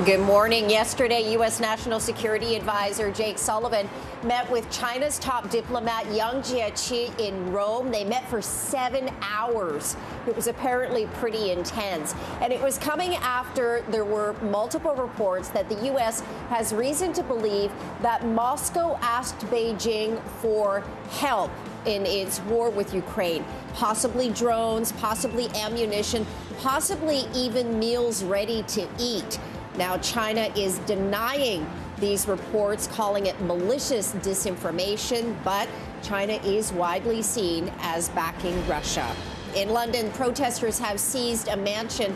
Good morning. Yesterday, U.S. National Security Advisor Jake Sullivan met with China's top diplomat Yang Jiechi in Rome. They met for 7 hours. It was apparently pretty intense. And it was coming after there were multiple reports that the U.S. has reason to believe that Moscow asked Beijing for help in its war with Ukraine. Possibly drones, possibly ammunition, possibly even meals ready to eat. Now, China is denying these reports, calling it malicious disinformation, but China is widely seen as backing Russia. In London, protesters have seized a mansion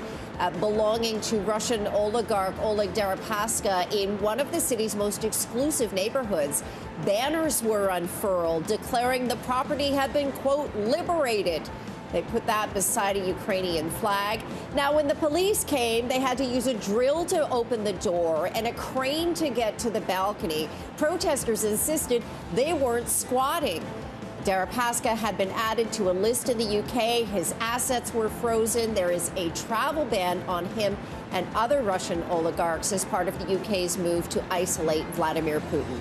belonging to Russian oligarch Oleg Deripaska in one of the city's most exclusive neighborhoods. Banners were unfurled declaring the property had been, quote, liberated. They put that beside a Ukrainian flag. Now, when the police came, they had to use a drill to open the door and a crane to get to the balcony. Protesters insisted they weren't squatting. Deripaska had been added to a list in the UK. His assets were frozen. There is a travel ban on him and other Russian oligarchs as part of the UK's move to isolate Vladimir Putin.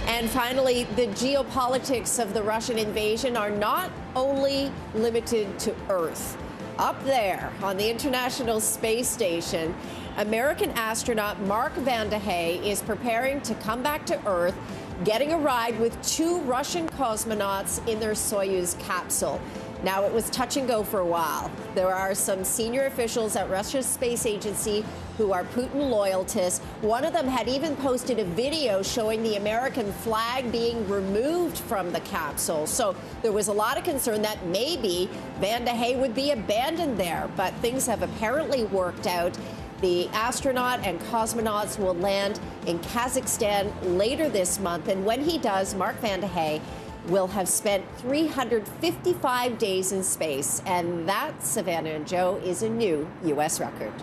And finally, the geopolitics of the Russian invasion are not only limited to Earth. Up there on the International Space Station, American astronaut Mark Vande Hey is preparing to come back to Earth, getting a ride with 2 Russian cosmonauts in their Soyuz capsule. Now, it was touch and go for a while. There are some senior officials at Russia's space agency who are Putin loyalists. One of them had even posted a video showing the American flag being removed from the capsule. So there was a lot of concern that maybe Vande Hey would be abandoned there, but things have apparently worked out. The astronaut and cosmonauts will land in Kazakhstan later this month, and when he does, Mark Vande Hey will have spent 355 days in space, and that, Savannah and Joe, is a new U.S. record.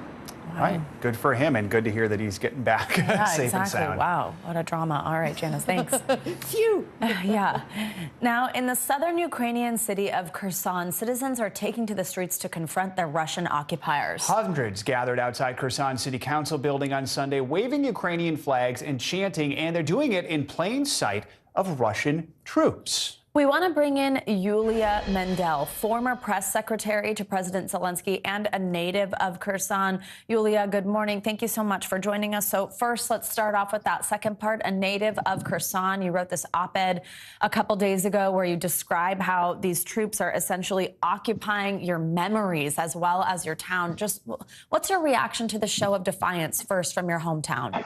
All right, good for him, and good to hear that he's getting back safe and sound. Wow, what a drama. All right, Janice, thanks. Phew. Yeah. Now, in the southern Ukrainian city of Kherson, citizens are taking to the streets to confront their Russian occupiers. Hundreds gathered outside Kherson City Council building on Sunday, waving Ukrainian flags and chanting, and they're doing it in plain sight of Russian troops. We want to bring in Yulia Mendel, former press secretary to President Zelensky and a native of Kherson. Yulia, good morning. Thank you so much for joining us. So first, let's start off with that second part, a native of Kherson. You wrote this op-ed a couple days ago where you describe how these troops are essentially occupying your memories as well as your town. Just what's your reaction to the show of defiance first from your hometown?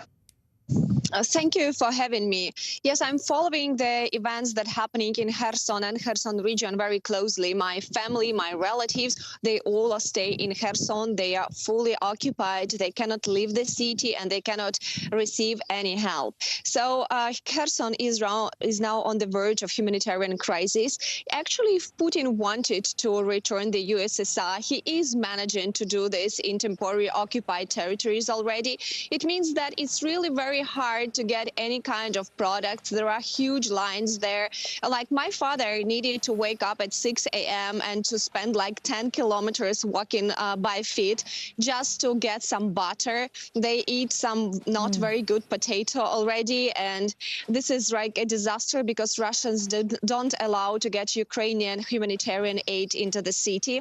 Thank you for having me. Yes, I'm following the events that are happening in Kherson and Kherson region very closely. My family, my relatives, they all stay in Kherson. They are fully occupied. They cannot leave the city and they cannot receive any help. So Kherson is now on the verge of humanitarian crisis. Actually, if Putin wanted to return the USSR, he is managing to do this in temporary occupied territories already. It means that it's really very hard to get any kind of products. There are huge lines there. Like my father needed to wake up at 6 a.m. and to spend like 10 kilometers walking by feet just to get some butter. They eat some not very good potato already. And this is like a disaster because Russians don't allow to get Ukrainian humanitarian aid into the city.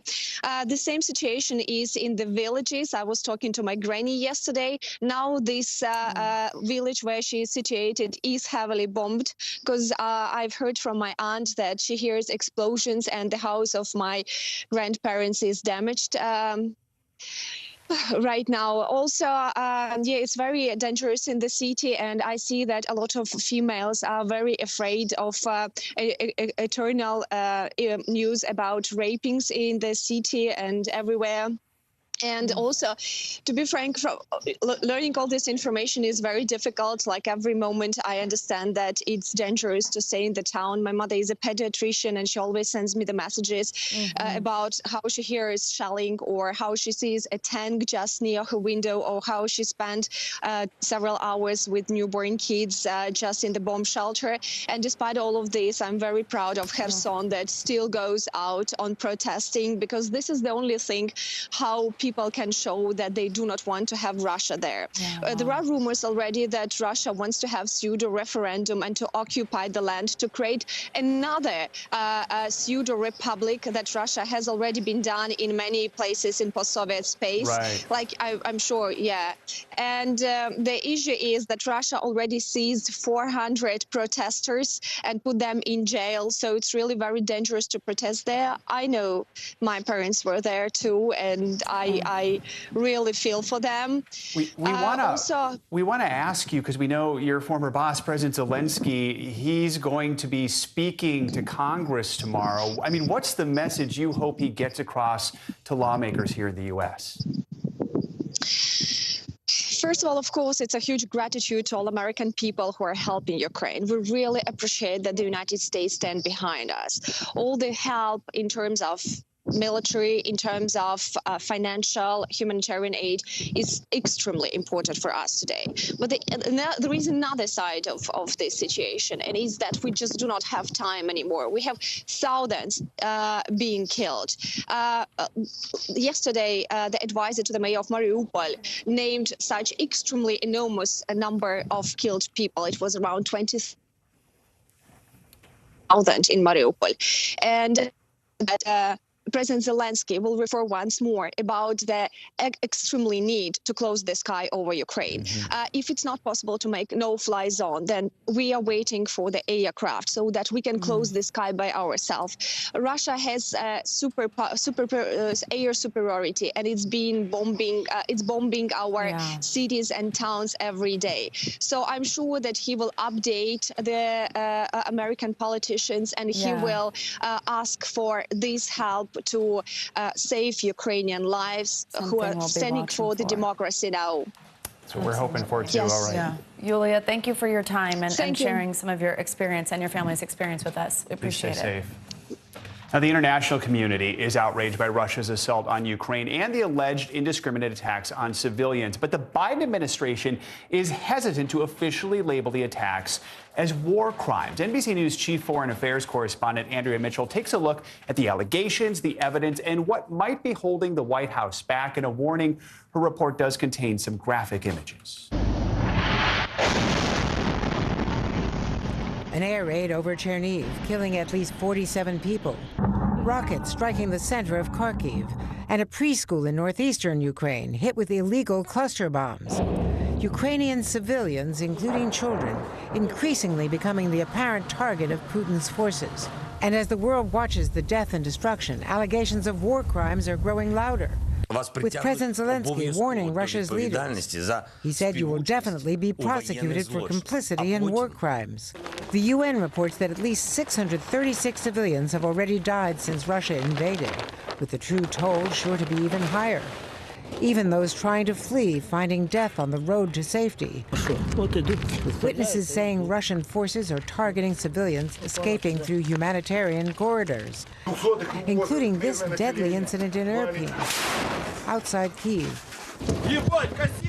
The same situation is in the villages. I was talking to my granny yesterday. Now this village where she is situated is heavily bombed because I've heard from my aunt that she hears explosions and the house of my grandparents is damaged. Right now. Also, yeah, it's very dangerous in the city, and I see that a lot of females are very afraid of eternal news about rapings in the city and everywhere. And also, to be frank, learning all this information is very difficult. Like every moment, I understand that it's dangerous to stay in the town. My mother is a pediatrician, and she always sends me the messages about how she hears shelling or how she sees a tank just near her window or how she spent several hours with newborn kids just in the bomb shelter. And despite all of this, I'm very proud of Kherson that still goes out on protesting because this is the only thing how people can show that they do not want to have Russia there. There are rumors already that Russia wants to have pseudo-referendum and to occupy the land to create another pseudo-republic that Russia has already been done in many places in post-Soviet space. Right. Like, I'm sure, yeah. And the issue is that Russia already seized 400 protesters and put them in jail. So it's really very dangerous to protest there. I know my parents were there too, and I really feel for them. We want to ask you, because we know your former boss, President Zelensky, he's going to be speaking to Congress tomorrow. I mean, what's the message you hope he gets across to lawmakers here in the U.S.? First of all, of course, it's a huge gratitude to all American people who are helping Ukraine. We really appreciate that the United States stand behind us. All the help in terms of military, in terms of financial, humanitarian aid is extremely important for us today. But there is another side of this situation, and is that we just do not have time anymore. We have thousands being killed. Yesterday, the advisor to the mayor of Mariupol named such extremely enormous a number of killed people. It was around 20,000 in Mariupol. And that President Zelensky will refer once more about the extremely need to close the sky over Ukraine. If it's not possible to make no-fly zone, then we are waiting for the aircraft so that we can close the sky by ourselves. Russia has air superiority, and it's been bombing. It's bombing our cities and towns every day. So I'm sure that he will update the American politicians, and he will ask for this help to save Ukrainian lives who are standing for the democracy now. That's what we're hoping for, too. Yes. All right. Yeah. Yulia, thank you for your time and sharing some of your experience and your family's experience with us. We appreciate it. Stay safe. Now, the international community is outraged by Russia's assault on Ukraine and the alleged indiscriminate attacks on civilians. But the Biden administration is hesitant to officially label the attacks as war crimes. NBC News chief foreign affairs correspondent Andrea Mitchell takes a look at the allegations, the evidence, and what might be holding the White House back. And a warning, her report does contain some graphic images. An air raid over Chernihiv, killing at least 47 people. Rockets striking the center of Kharkiv. And a preschool in northeastern Ukraine hit with illegal cluster bombs. Ukrainian civilians, including children, increasingly becoming the apparent target of Putin's forces. And as the world watches the death and destruction, allegations of war crimes are growing louder. With President Zelensky warning Russia's leaders. He said you will definitely be prosecuted for complicity in war crimes. The UN reports that at least 636 civilians have already died since Russia invaded, with the true toll sure to be even higher. Even those trying to flee finding death on the road to safety. With witnesses saying Russian forces are targeting civilians escaping through humanitarian corridors, including this deadly incident in Irpin, outside Kyiv.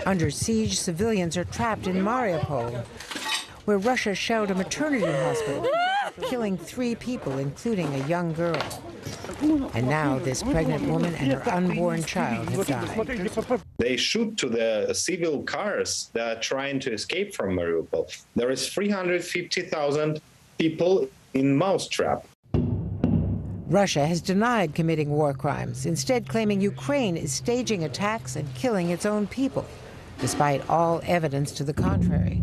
Under siege, civilians are trapped in Mariupol, where Russia shelled a maternity hospital, killing 3 people, including a young girl. And now this pregnant woman and her unborn child have died. They shoot to the civil cars that are trying to escape from Mariupol. There is 350,000 people in mousetrap. Russia has denied committing war crimes, instead claiming Ukraine is staging attacks and killing its own people, despite all evidence to the contrary.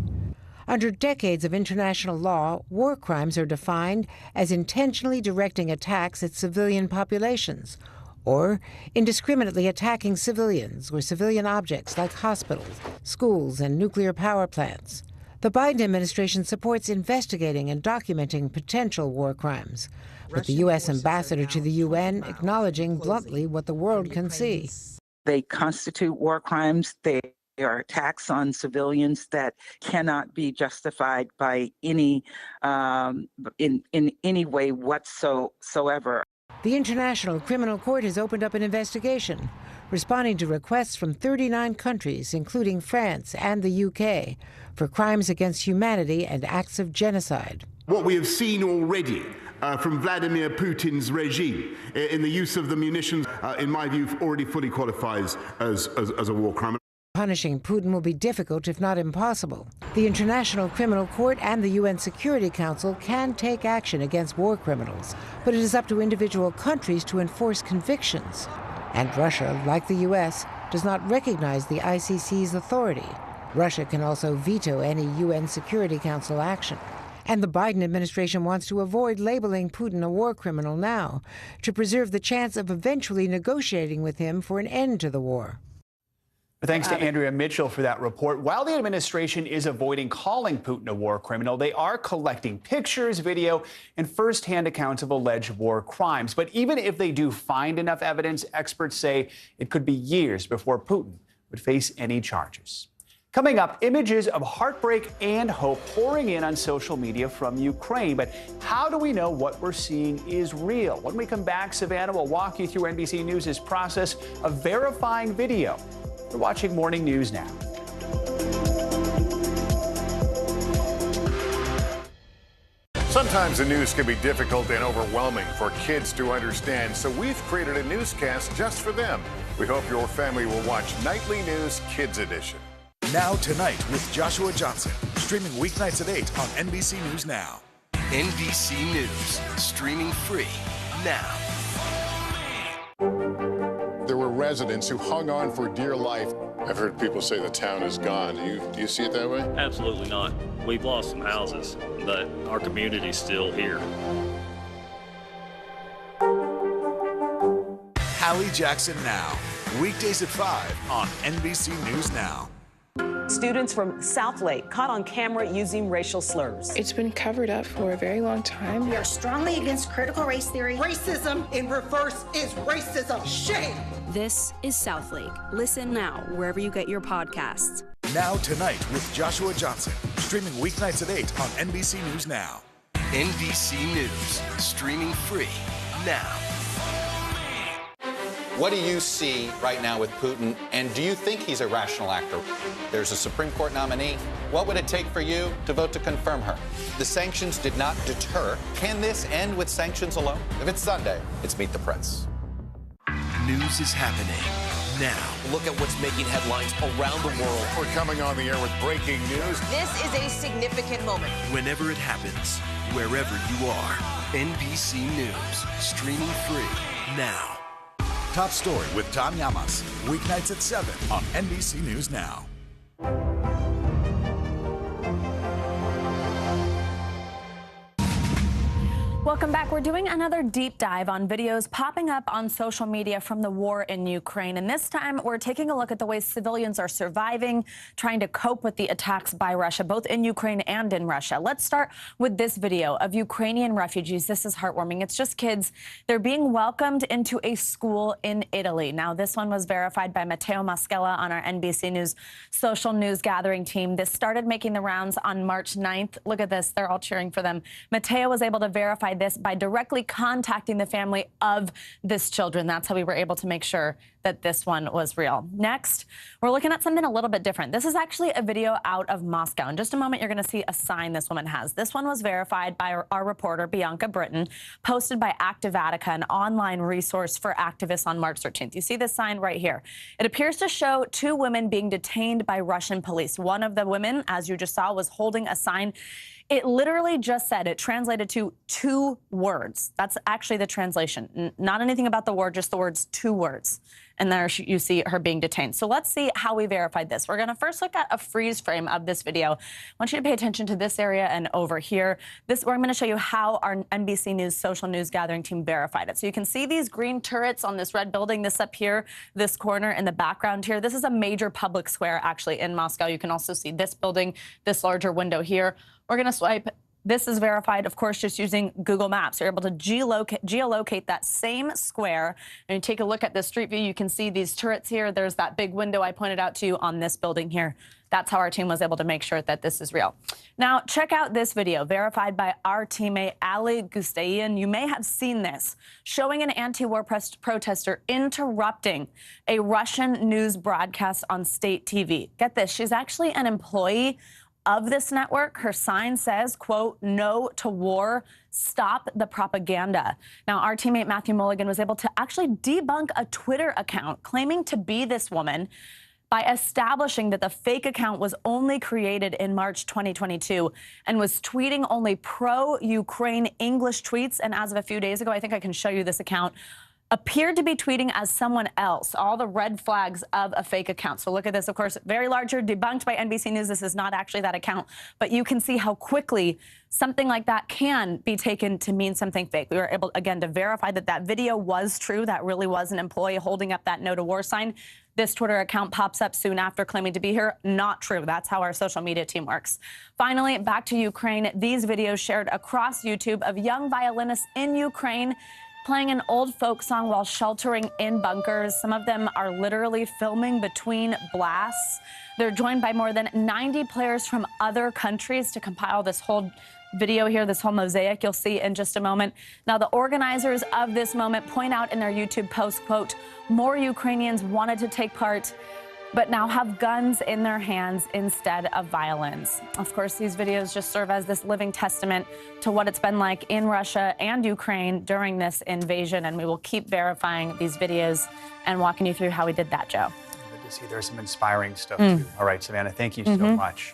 Under decades of international law, war crimes are defined as intentionally directing attacks at civilian populations, or indiscriminately attacking civilians or civilian objects like hospitals, schools, and nuclear power plants. The Biden administration supports investigating and documenting potential war crimes, with the U.S. ambassador to the UN acknowledging bluntly what the world can see. They constitute war crimes. They are attacks on civilians that cannot be justified by any in any way whatsoever. The International Criminal Court has opened up an investigation, responding to requests from 39 countries, including France and the UK, for crimes against humanity and acts of genocide. What we have seen already from Vladimir Putin's regime in the use of the munitions, in my view, already fully qualifies as a war crime. Punishing Putin will be difficult, if not impossible. The International Criminal Court and the UN Security Council can take action against war criminals, but it is up to individual countries to enforce convictions. And Russia, like the US, does not recognize the ICC's authority. Russia can also veto any UN Security Council action. And the Biden administration wants to avoid labeling Putin a war criminal now, to preserve the chance of eventually negotiating with him for an end to the war. Thanks to Andrea Mitchell for that report. While the administration is avoiding calling Putin a war criminal, they are collecting pictures, video, and firsthand accounts of alleged war crimes. But even if they do find enough evidence, experts say it could be years before Putin would face any charges. Coming up, images of heartbreak and hope pouring in on social media from Ukraine. But how do we know what we're seeing is real? When we come back, Savannah will walk you through NBC News' process of verifying video. You're watching Morning News Now. Sometimes the news can be difficult and overwhelming for kids to understand, so we've created a newscast just for them. We hope your family will watch Nightly News Kids Edition. Now Tonight with Joshua Johnson, streaming weeknights at 8 on NBC News Now. NBC News, streaming free now. There were residents who hung on for dear life. I've heard people say the town is gone. Do you see it that way? Absolutely not. We've lost some houses, but our community's still here. Hallie Jackson Now, weekdays at 5 on NBC News Now. Students from Southlake caught on camera using racial slurs. It's been covered up for a very long time. We are strongly against critical race theory. Racism in reverse is racism. Shame! This is Southlake. Listen now wherever you get your podcasts. Now Tonight with Joshua Johnson, streaming weeknights at 8 on NBC News Now. NBC News, streaming free now. What do you see right now with Putin, and do you think he's a rational actor? There's a Supreme Court nominee. What would it take for you to vote to confirm her? The sanctions did not deter. Can this end with sanctions alone? If it's Sunday, it's Meet the Press. News is happening now. Look at what's making headlines around the world. We're coming on the air with breaking news. This is a significant moment. Whenever it happens, wherever you are. NBC News, streaming free now. Top Story with Tom Llamas, weeknights at 7 on NBC News Now. Welcome back. We're doing another deep dive on videos popping up on social media from the war in Ukraine. And this time, we're taking a look at the way civilians are surviving, trying to cope with the attacks by Russia, both in Ukraine and in Russia. Let's start with this video of Ukrainian refugees. This is heartwarming. It's just kids. They're being welcomed into a school in Italy. Now, this one was verified by Matteo Maschella on our NBC News social news gathering team. This started making the rounds on March 9th. Look at this. They're all cheering for them. Matteo was able to verify this by directly contacting the family of this children. That's how we were able to make sure that this one was real. Next, we're looking at something a little bit different. This is actually a video out of Moscow. In just a moment, you're going to see a sign this woman has. This one was verified by our reporter, Bianca Britton, posted by Activatica, an online resource for activists on March 13th. You see this sign right here. It appears to show two women being detained by Russian police. One of the women, as you just saw, was holding a sign. It literally just said, it translated to 2 words. That's actually the translation. Not anything about the war, just the words 2 words. And there you see her being detained. So let's see how we verified this. We're going to first look at a freeze frame of this video. I want you to pay attention to this area and over here. I'm going to show you how our NBC News social news gathering team verified it. So you can see these green turrets on this red building, this up here, this corner in the background here. This is a major public square actually in Moscow. You can also see this building, this larger window here. We're going to swipe. This is verified, of course, just using Google Maps. You're able to geolocate that same square. And you take a look at the street view, you can see these turrets here. There's that big window I pointed out to you on this building here. That's how our team was able to make sure that this is real. Now, check out this video verified by our teammate, Ali Gustayan. You may have seen this, showing an anti-war protester interrupting a Russian news broadcast on state TV. Get this, she's actually an employee of this network. Her sign says, quote, "No to war, stop the propaganda." Now, our teammate Matthew Mulligan was able to actually debunk a Twitter account claiming to be this woman by establishing that the fake account was only created in March 2022 and was tweeting only pro-Ukraine English tweets. And as of a few days ago, I think I can show you this account, appeared to be tweeting as someone else, all the red flags of a fake account. So look at this, of course, very larger, debunked by NBC News. This is not actually that account, but you can see how quickly something like that can be taken to mean something fake. We were able, again, to verify that that video was true. That really was an employee holding up that no to war sign. This Twitter account pops up soon after claiming to be here. Not true. That's how our social media team works. Finally, back to Ukraine. These videos shared across YouTube of young violinists in Ukraine playing an old folk song while sheltering in bunkers. Some of them are literally filming between blasts. They're joined by more than 90 players from other countries to compile this whole video here, this whole mosaic you'll see in just a moment. Now, the organizers of this moment point out in their YouTube post, quote, "More Ukrainians wanted to take part, but now have guns in their hands instead of violence." Of course, these videos just serve as this living testament to what it's been like in Russia and Ukraine during this invasion, and we will keep verifying these videos and walking you through how we did that, Joe. Good to see there's some inspiring stuff, too. All right, Savannah, thank you so much.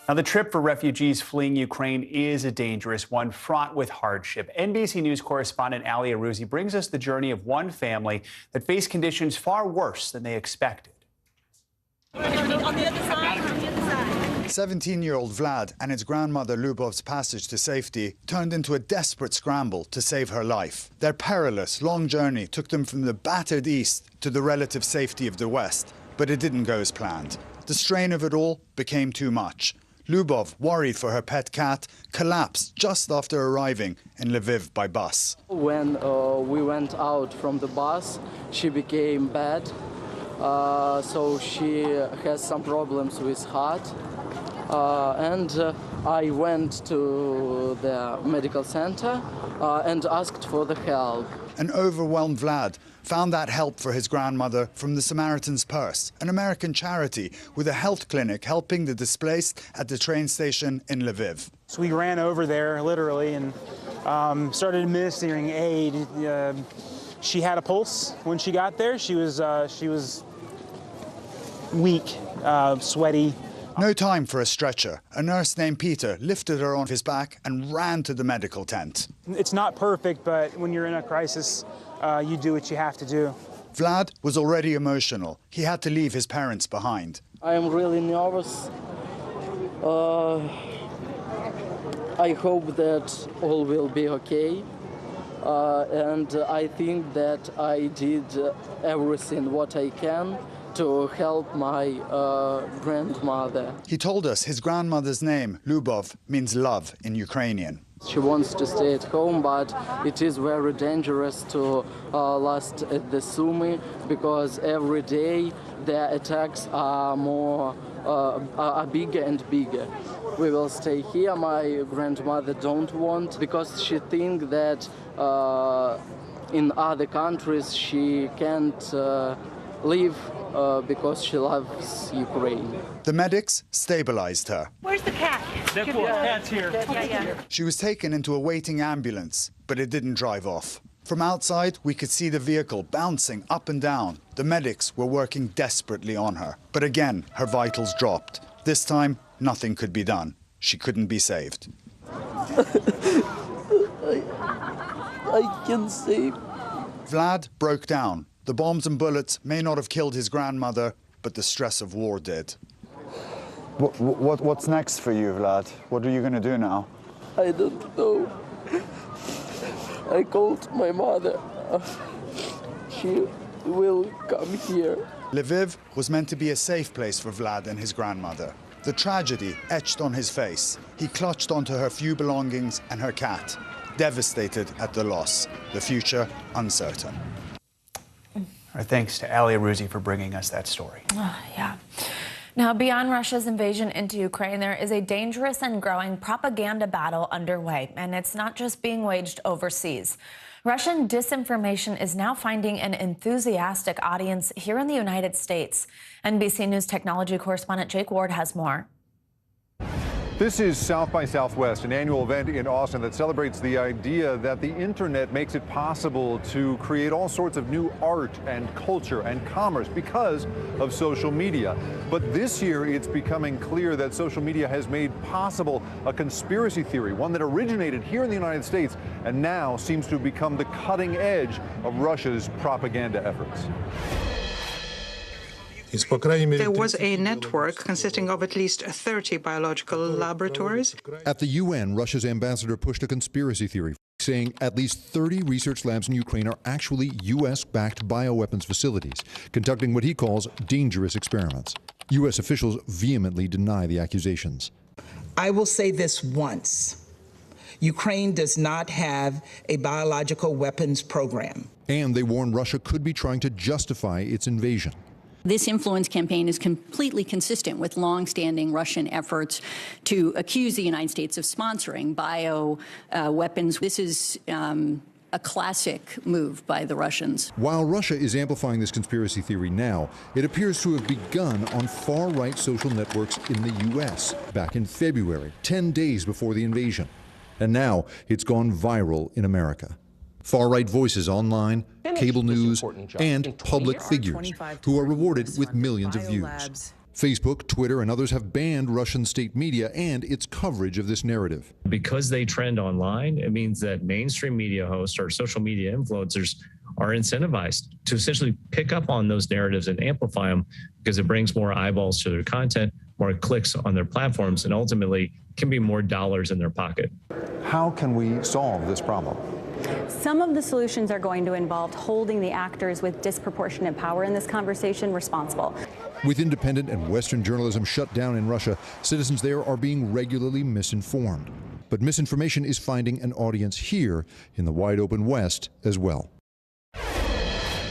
Now, the trip for refugees fleeing Ukraine is a dangerous one, fraught with hardship. NBC News correspondent Ali Arouzi brings us the journey of one family that faced conditions far worse than they expected. On the other side, on the other side. 17-year-old Vlad and his grandmother Lubov's passage to safety turned into a desperate scramble to save her life. Their perilous, long journey took them from the battered east to the relative safety of the west, but it didn't go as planned. The strain of it all became too much. Lubov, worried for her pet cat, collapsed just after arriving in Lviv by bus. When we went out from the bus, she became bad. So she has some problems with heart. And I went to the medical center and asked for the help. An overwhelmed Vlad found that help for his grandmother from the Samaritan's Purse, an American charity with a health clinic helping the displaced at the train station in Lviv. So we ran over there, literally, and started administering aid. She had a pulse when she got there. She was weak, sweaty, No time for a stretcher. A nurse named Peter lifted her on his back and ran to the medical tent. It's not perfect, but when you're in a crisis, you do what you have to do. Vlad was already emotional. He had to leave his parents behind. I am really nervous. I hope that all will be okay. And I think that I did everything what I can to help my grandmother. He told us his grandmother's name, Lubov, means love in Ukrainian. She wants to stay at home, but it is very dangerous to last at the Sumy because every day the attacks are are bigger and bigger. We will stay here. My grandmother don't want because she thinks that in other countries she can't live because she loves Ukraine. The medics stabilized her. Where's the cat? The cat's here. Yeah. She was taken into a waiting ambulance, but it didn't drive off. From outside, we could see the vehicle bouncing up and down. The medics were working desperately on her. But again, her vitals dropped. This time, nothing could be done. She couldn't be saved. I can save. Vlad broke down. The bombs and bullets may not have killed his grandmother, but the stress of war did. What's next for you, Vlad? What are you going to do now? I don't know. I called my mother. She will come here. Lviv was meant to be a safe place for Vlad and his grandmother. The tragedy etched on his face. He clutched onto her few belongings and her cat, devastated at the loss. The future uncertain. Our thanks to Ali Arouzi for bringing us that story. Yeah. Now, beyond Russia's invasion into Ukraine, there is a dangerous and growing propaganda battle underway, and it's not just being waged overseas. Russian disinformation is now finding an enthusiastic audience here in the United States. NBC News technology correspondent Jake Ward has more. This is South by Southwest, an annual event in Austin that celebrates the idea that the internet makes it possible to create all sorts of new art and culture and commerce because of social media. But this year, it's becoming clear that social media has made possible a conspiracy theory, one that originated here in the United States and now seems to have become the cutting edge of Russia's propaganda efforts. There was a network consisting of at least 30 biological laboratories. At the UN, Russia's ambassador pushed a conspiracy theory, saying at least 30 research labs in Ukraine are actually U.S.-backed bioweapons facilities, conducting what he calls dangerous experiments. U.S. officials vehemently deny the accusations. I will say this once. Ukraine does not have a biological weapons program. And they warn Russia could be trying to justify its invasion. This influence campaign is completely consistent with long-standing Russian efforts to accuse the United States of sponsoring weapons. This is a classic move by the Russians. While Russia is amplifying this conspiracy theory now, it appears to have begun on far-right social networks in the U.S. back in February, 10 days before the invasion. And now it's gone viral in America. Far-right voices online, cable news, and public figures who are rewarded with millions of views. Facebook, Twitter, and others have banned Russian state media and its coverage of this narrative. Because they trend online, it means that mainstream media hosts or social media influencers are incentivized to essentially pick up on those narratives and amplify them because it brings more eyeballs to their content, more clicks on their platforms, and ultimately can be more dollars in their pocket. How can we solve this problem? Some of the solutions are going to involve holding the actors with disproportionate power in this conversation responsible. With independent and Western journalism shut down in Russia, citizens there are being regularly misinformed. But misinformation is finding an audience here in the wide open West as well.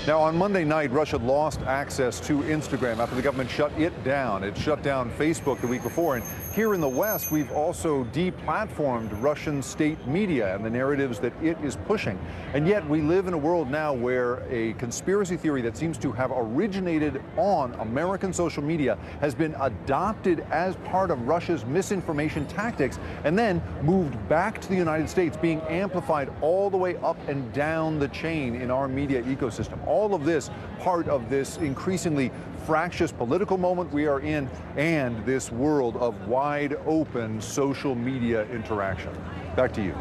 Now, on Monday night, Russia lost access to Instagram after the government shut it down. It shut down Facebook the week before. And here in the West, we've also deplatformed Russian state media and the narratives that it is pushing. And yet we live in a world now where a conspiracy theory that seems to have originated on American social media has been adopted as part of Russia's misinformation tactics and then moved back to the United States, being amplified all the way up and down the chain in our media ecosystem. All of this part of this increasingly fractious political moment we are in and this world of wide open social media interaction. Back to you.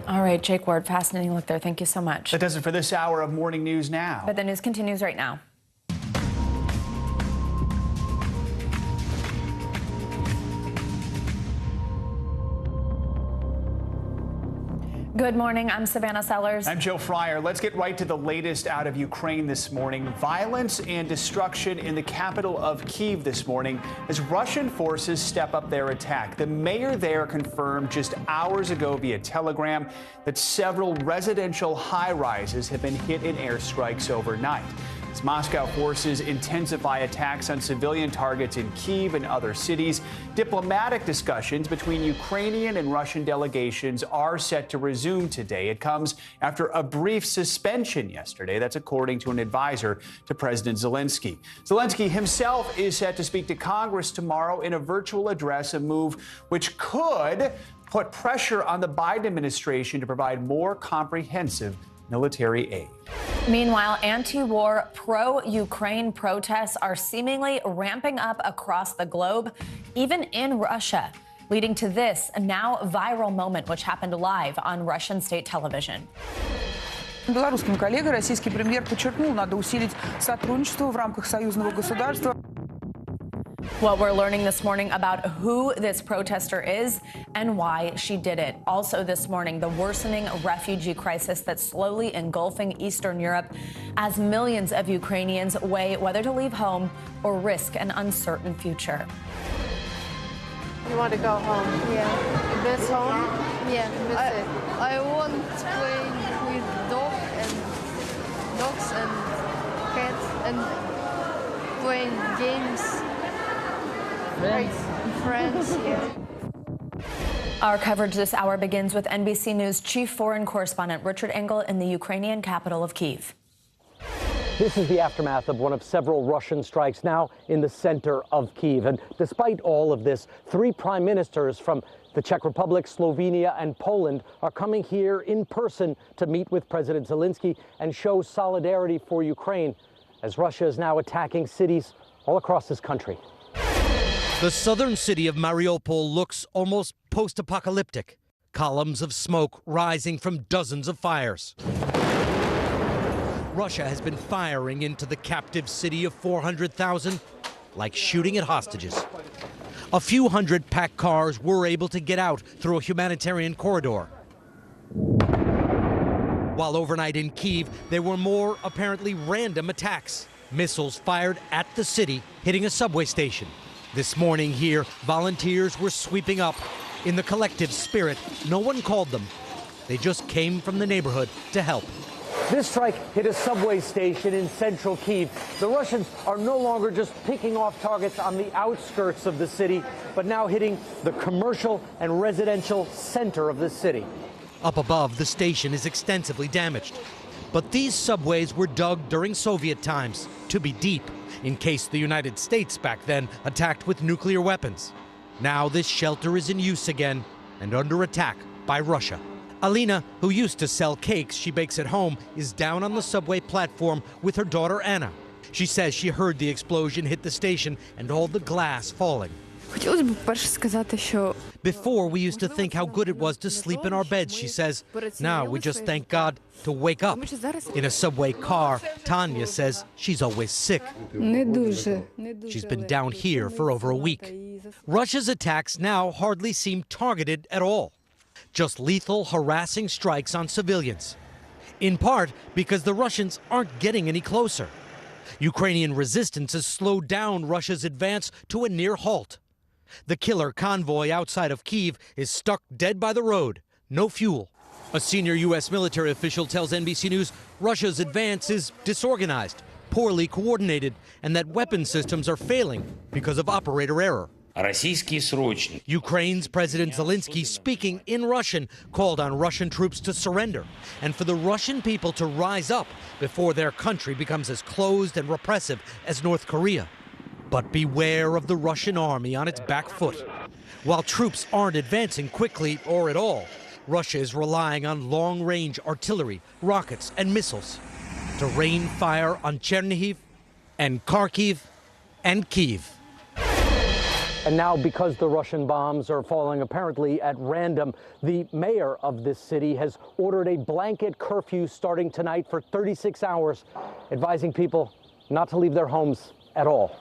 All right, Jake Ward, fascinating look there. Thank you so much. That does it for this hour of Morning News Now. But the news continues right now. Good morning. I'm Savannah Sellers. I'm Joe Fryer. Let's get right to the latest out of Ukraine this morning. Violence and destruction in the capital of Kyiv this morning as Russian forces step up their attack. The mayor there confirmed just hours ago via telegram that several residential high-rises have been hit in airstrikes overnight. As Moscow forces intensify attacks on civilian targets in Kyiv and other cities, diplomatic discussions between Ukrainian and Russian delegations are set to resume today. It comes after a brief suspension yesterday. That's according to an advisor to President Zelensky. Zelensky himself is set to speak to Congress tomorrow in a virtual address, a move which could put pressure on the Biden administration to provide more comprehensive military aid. Meanwhile, anti-war, pro-Ukraine protests are seemingly ramping up across the globe, even in Russia, leading to this now viral moment, which happened live on Russian state television. Белорусским коллегой российский премьер подчеркнул, надо усилить сотрудничество в рамках союзного государства. Well, we're learning this morning about who this protester is and why she did it. Also this morning, the worsening refugee crisis that's slowly engulfing Eastern Europe as millions of Ukrainians weigh whether to leave home or risk an uncertain future. You want to go home? Yeah. Miss home? Yeah, miss it. I want to play with dogs and cats and playing games. Friends, yeah. Our coverage this hour begins with NBC News chief foreign correspondent Richard Engel in the Ukrainian capital of Kyiv. This is the aftermath of one of several Russian strikes now in the center of Kyiv. And despite all of this, 3 prime ministers from the Czech Republic, Slovenia, and Poland are coming here in person to meet with President Zelensky and show solidarity for Ukraine as Russia is now attacking cities all across this country. The southern city of Mariupol looks almost post-apocalyptic. Columns of smoke rising from dozens of fires. Russia has been firing into the captive city of 400,000 like shooting at hostages. A few hundred packed cars were able to get out through a humanitarian corridor. While overnight in Kyiv, there were more apparently random attacks. Missiles fired at the city, hitting a subway station. This morning here, volunteers were sweeping up. In the collective spirit, no one called them. They just came from the neighborhood to help. This strike hit a subway station in central Kyiv. The Russians are no longer just picking off targets on the outskirts of the city, but now hitting the commercial and residential center of the city. Up above, the station is extensively damaged. But these subways were dug during Soviet times to be deep, in case the United States back then attacked with nuclear weapons. Now this shelter is in use again and under attack by Russia. Alina, who used to sell cakes she bakes at home, is down on the subway platform with her daughter Anna. She says she heard the explosion hit the station and all the glass falling. Before, we used to think how good it was to sleep in our beds, she says. Now we just thank God to wake up. In a subway car, Tanya says she's always sick. She's been down here for over a week. Russia's attacks now hardly seem targeted at all. Just lethal, harassing strikes on civilians. In part because the Russians aren't getting any closer. Ukrainian resistance has slowed down Russia's advance to a near halt. The killer convoy outside of Kyiv is stuck dead by the road, no fuel. A senior U.S. military official tells NBC News Russia's advance is disorganized, poorly coordinated, and that weapon systems are failing because of operator error. Ukraine's President Zelensky, speaking in Russian, called on Russian troops to surrender and for the Russian people to rise up before their country becomes as closed and repressive as North Korea. But beware of the Russian army on its back foot. While troops aren't advancing quickly or at all, Russia is relying on long-range artillery, rockets, and missiles. to rain fire on Chernihiv and Kharkiv and Kyiv. And now, because the Russian bombs are falling apparently at random, the mayor of this city has ordered a blanket curfew starting tonight for 36 hours, advising people not to leave their homes at all.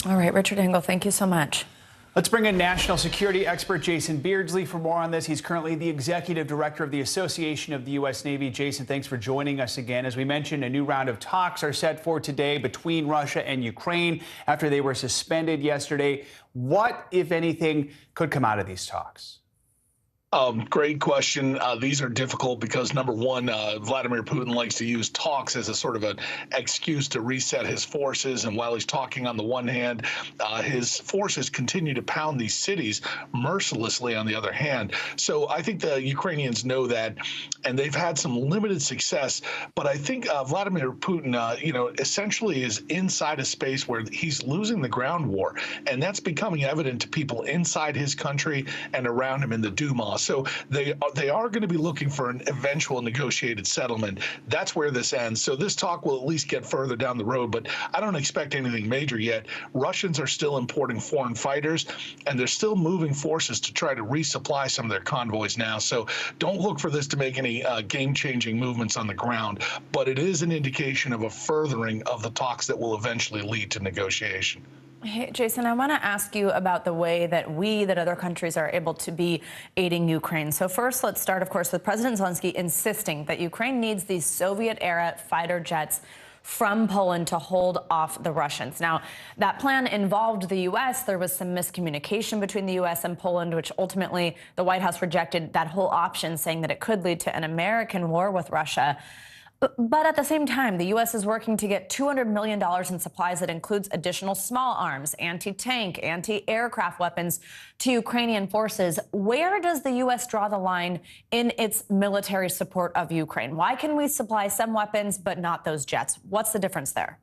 All right, Richard Engel, thank you so much. Let's bring in national security expert Jason Beardsley for more on this. He's currently the executive director of the Association of the U.S. Navy. Jason, thanks for joining us again. As we mentioned, a new round of talks are set for today between Russia and Ukraine after they were suspended yesterday. What, if anything, could come out of these talks? Great question. These are difficult because, number one, Vladimir Putin likes to use talks as a sort of an excuse to reset his forces. And while he's talking on the one hand, his forces continue to pound these cities mercilessly on the other hand. So I think the Ukrainians know that, and they've had some limited success. But I think Vladimir Putin, essentially is inside a space where he's losing the ground war. And that's becoming evident to people inside his country and around him in the Duma. So they are going to be looking for an eventual negotiated settlement. That's where this ends. So this talk will at least get further down the road, but I don't expect anything major yet. Russians are still importing foreign fighters, and they're still moving forces to try to resupply some of their convoys now. So don't look for this to make any game-changing movements on the ground, but it is an indication of a furthering of the talks that will eventually lead to negotiation. Hey, Jason, I want to ask you about the way that other countries are able to be aiding Ukraine. So first, let's start, of course, with President Zelensky insisting that Ukraine needs these Soviet-era fighter jets from Poland to hold off the Russians. Now, that plan involved the U.S. There was some miscommunication between the U.S. and Poland, which ultimately the White House rejected that whole option, saying that it could lead to an American war with Russia. But at the same time, the U.S. is working to get $200 million in supplies that includes additional small arms, anti-tank, anti-aircraft weapons to Ukrainian forces. Where does the U.S. draw the line in its military support of Ukraine? Why can we supply some weapons but not those jets? What's the difference there?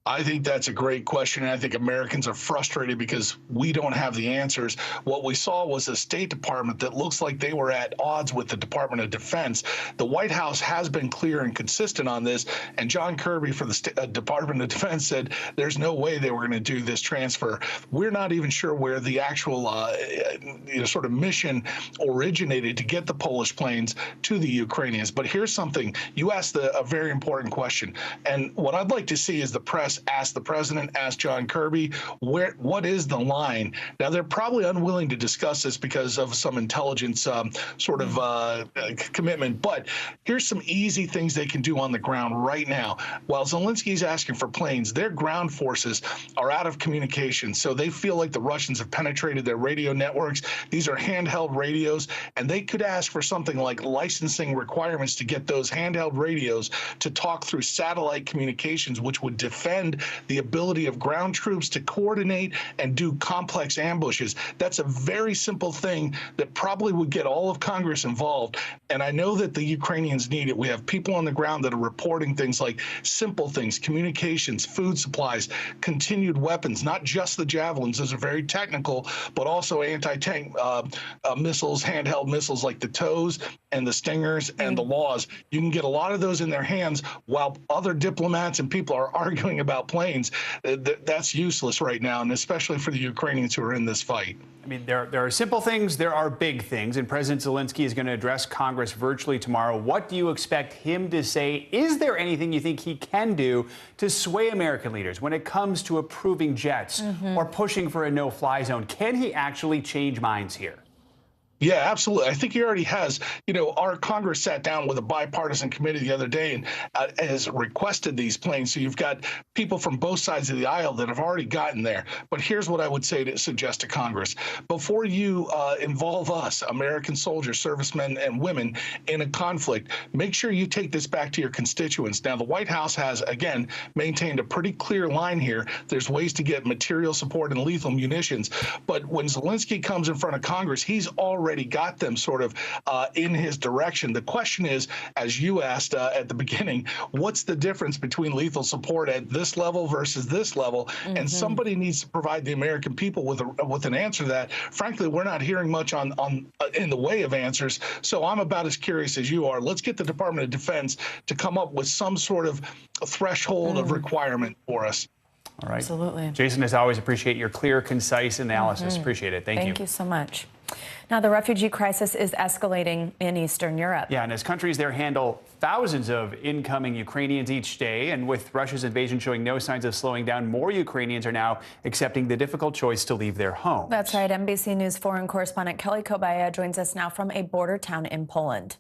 I think that's a great question, and I think Americans are frustrated because we don't have the answers. What we saw was a State Department that looks like they were at odds with the Department of Defense. The White House has been clear and consistent on this, and John Kirby for the Department of Defense said there's no way they were going to do this transfer. We're not even sure where the actual sort of mission originated to get the Polish planes to the Ukrainians. But here's something. You asked a very important question, and what I'd like to see is the press ask the president, ask John Kirby, what is the line? Now, they're probably unwilling to discuss this because of some intelligence commitment, but here's some easy things they can do on the ground right now. While Zelensky's asking for planes, their ground forces are out of communication, so they feel like the Russians have penetrated their radio networks. These are handheld radios, and they could ask for something like licensing requirements to get those handheld radios to talk through satellite communications, which would defend the ability of ground troops to coordinate and do complex ambushes. That's a very simple thing that probably would get all of Congress involved. And I know that the Ukrainians need it. We have people on the ground that are reporting things like simple things, communications, food supplies, continued weapons, not just the javelins. Those are very technical, but also anti-tank missiles, handheld missiles like the TOWs and the Stingers and the Laws. You can get a lot of those in their hands while other diplomats and people are arguing about planes. That's useless right now, and especially for the Ukrainians who are in this fight. I mean, there are simple things, there are big things, and President Zelensky is going to address Congress virtually tomorrow. What do you expect him to say? Is there anything you think he can do to sway American leaders when it comes to approving jets or pushing for a no-fly zone? Can he actually change minds here? Yeah, absolutely. I think he already has. You know, our Congress sat down with a bipartisan committee the other day and has requested these planes. So you've got people from both sides of the aisle that have already gotten there. But here's what I would say to suggest to Congress. Before you involve us, American soldiers, servicemen and women, in a conflict, make sure you take this back to your constituents. Now, the White House has, again, maintained a pretty clear line here. There's ways to get material support and lethal munitions. But when Zelensky comes in front of Congress, he's already already got them sort of in his direction. The question is, as you asked at the beginning, what's the difference between lethal support at this level versus this level? And somebody needs to provide the American people with an answer to that. Frankly, we're not hearing much in the way of answers. So I'm about as curious as you are. Let's get the Department of Defense to come up with some sort of threshold of requirement for us. All right. Absolutely. Jason, as always, appreciate your clear, concise analysis. Appreciate it. Thank you. Thank you so much. Now, the refugee crisis is escalating in Eastern Europe. Yeah, and as countries there handle thousands of incoming Ukrainians each day, and with Russia's invasion showing no signs of slowing down, more Ukrainians are now accepting the difficult choice to leave their home. That's right. NBC News foreign correspondent Kelly Kobaya joins us now from a border town in Poland.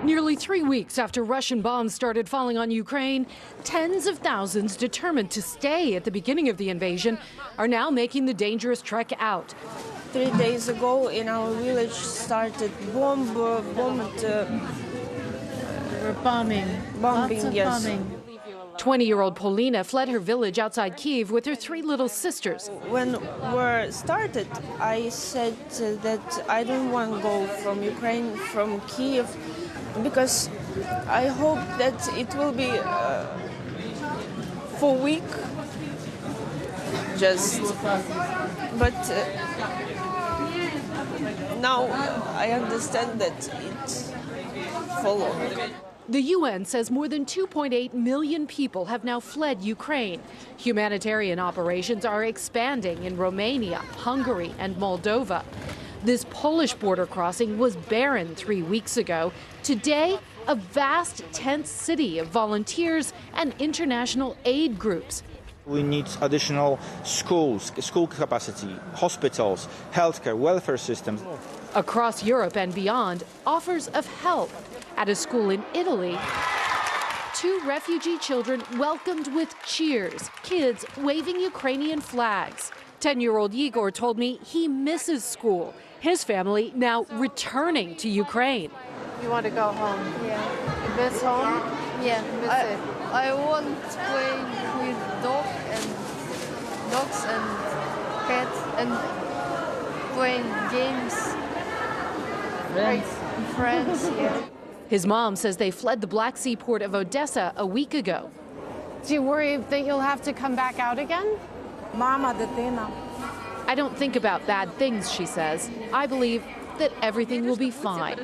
Nearly 3 weeks after Russian bombs started falling on Ukraine, tens of thousands determined to stay at the beginning of the invasion are now making the dangerous trek out. 3 days ago, in our village started bombing. Yes. 20-year-old Polina fled her village outside Kyiv with her 3 little sisters. When war started, I said that I don't want to go from Ukraine, from Kyiv, because I hope that it will be for a week, but now I understand that it's for long. The UN says more than 2.8 million people have now fled Ukraine. Humanitarian operations are expanding in Romania, Hungary, and Moldova. This Polish border crossing was barren 3 weeks ago. Today, a vast tent city of volunteers and international aid groups. We need additional schools, school capacity, hospitals, healthcare, welfare systems. Across Europe and beyond, offers of help. At a school in Italy, 2 refugee children welcomed with cheers, kids waving Ukrainian flags. 10-year-old Igor told me he misses school. His family now returning to Ukraine. You want to go home? Yeah. Miss home? Yeah, miss it. I want to play with dogs and cats and playing games. Friends, yeah. His mom says they fled the Black Sea port of Odessa a week ago. Do you worry that you'll have to come back out again? Mama, дитина. I don't think about bad things, she says. I believe that everything will be fine.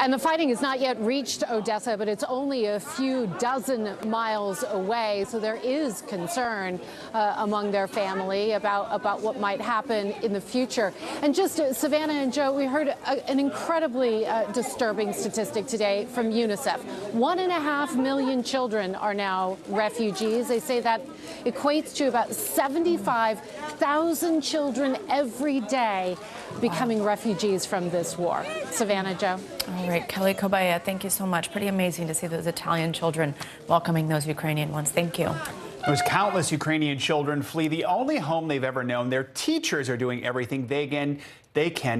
And the fighting has not yet reached Odessa, but it's only a few dozen miles away. So there is concern among their family about what might happen in the future. And just Savannah and Joe, we heard an incredibly disturbing statistic today from UNICEF. 1.5 million children are now refugees. They say that equates to about 75,000 children every day becoming refugees from this war. Savannah, Joe. All right, Kelly Kobaya, thank you so much. Pretty amazing to see those Italian children welcoming those Ukrainian ones. Thank you. Those countless Ukrainian children flee the only home they've ever known. Their teachers are doing everything they can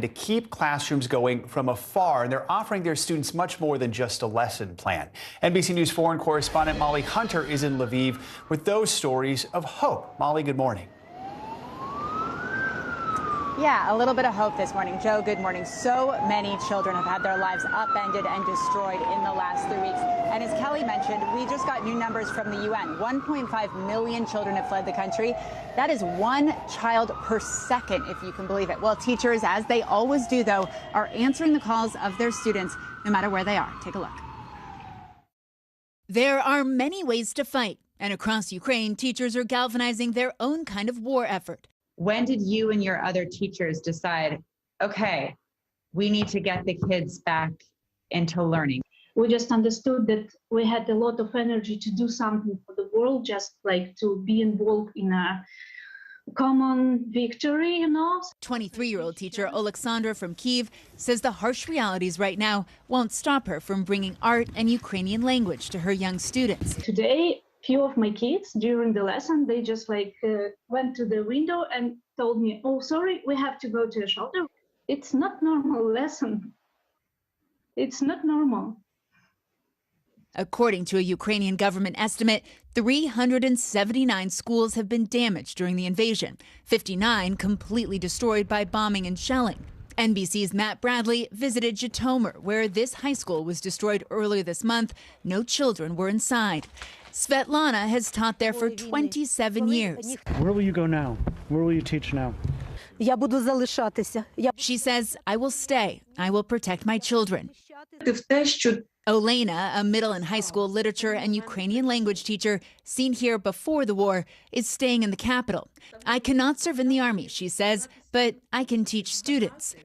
to keep classrooms going from afar, and they're offering their students much more than just a lesson plan. NBC News foreign correspondent Molly Hunter is in Lviv with those stories of hope. Molly, good morning. Yeah, a little bit of hope this morning. Joe, good morning. So many children have had their lives upended and destroyed in the last 3 weeks. And as Kelly mentioned, we just got new numbers from the UN. 1.5 million children have fled the country. That is 1 child per second, if you can believe it. Well, teachers, as they always do, though, are answering the calls of their students, no matter where they are. Take a look. There are many ways to fight. And across Ukraine, teachers are galvanizing their own kind of war effort. When did you and your other teachers decide, okay, we need to get the kids back into learning? We just understood that we had a lot of energy to do something for the world, just like to be involved in a common victory, you know. 23-year-old teacher Oleksandra from Kyiv says the harsh realities right now won't stop her from bringing art and Ukrainian language to her young students. Today, few of my kids during the lesson, they just went to the window and told me, oh, sorry, we have to go to a shelter. It's not normal lesson. It's not normal. According to a Ukrainian government estimate, 379 schools have been damaged during the invasion, 59 completely destroyed by bombing and shelling. NBC's Matt Bradley visited Zhytomyr, where this high school was destroyed earlier this month. No children were inside. Svetlana has taught there for 27 years. Where will you go now? Where will you teach now? She says, I will stay. I will protect my children. Olena, a middle and high school literature and Ukrainian language teacher seen here before the war, is staying in the capital. I cannot serve in the army, she says, but I can teach students.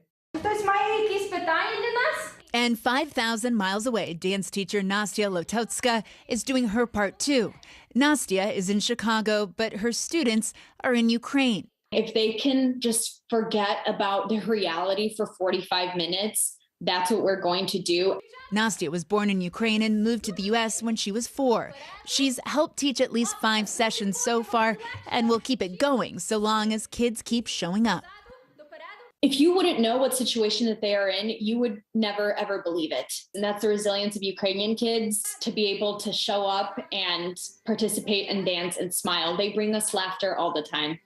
And 5,000 miles away, dance teacher Nastya Lototska is doing her part too. Nastya is in Chicago, but her students are in Ukraine. If they can just forget about their reality for 45 minutes, that's what we're going to do. Nastya was born in Ukraine and moved to the U.S. when she was 4. She's helped teach at least 5 sessions so far and will keep it going so long as kids keep showing up. If you wouldn't know what situation that they are in, you would never, ever believe it. And that's the resilience of Ukrainian kids to be able to show up and participate and dance and smile. They bring us laughter all the time.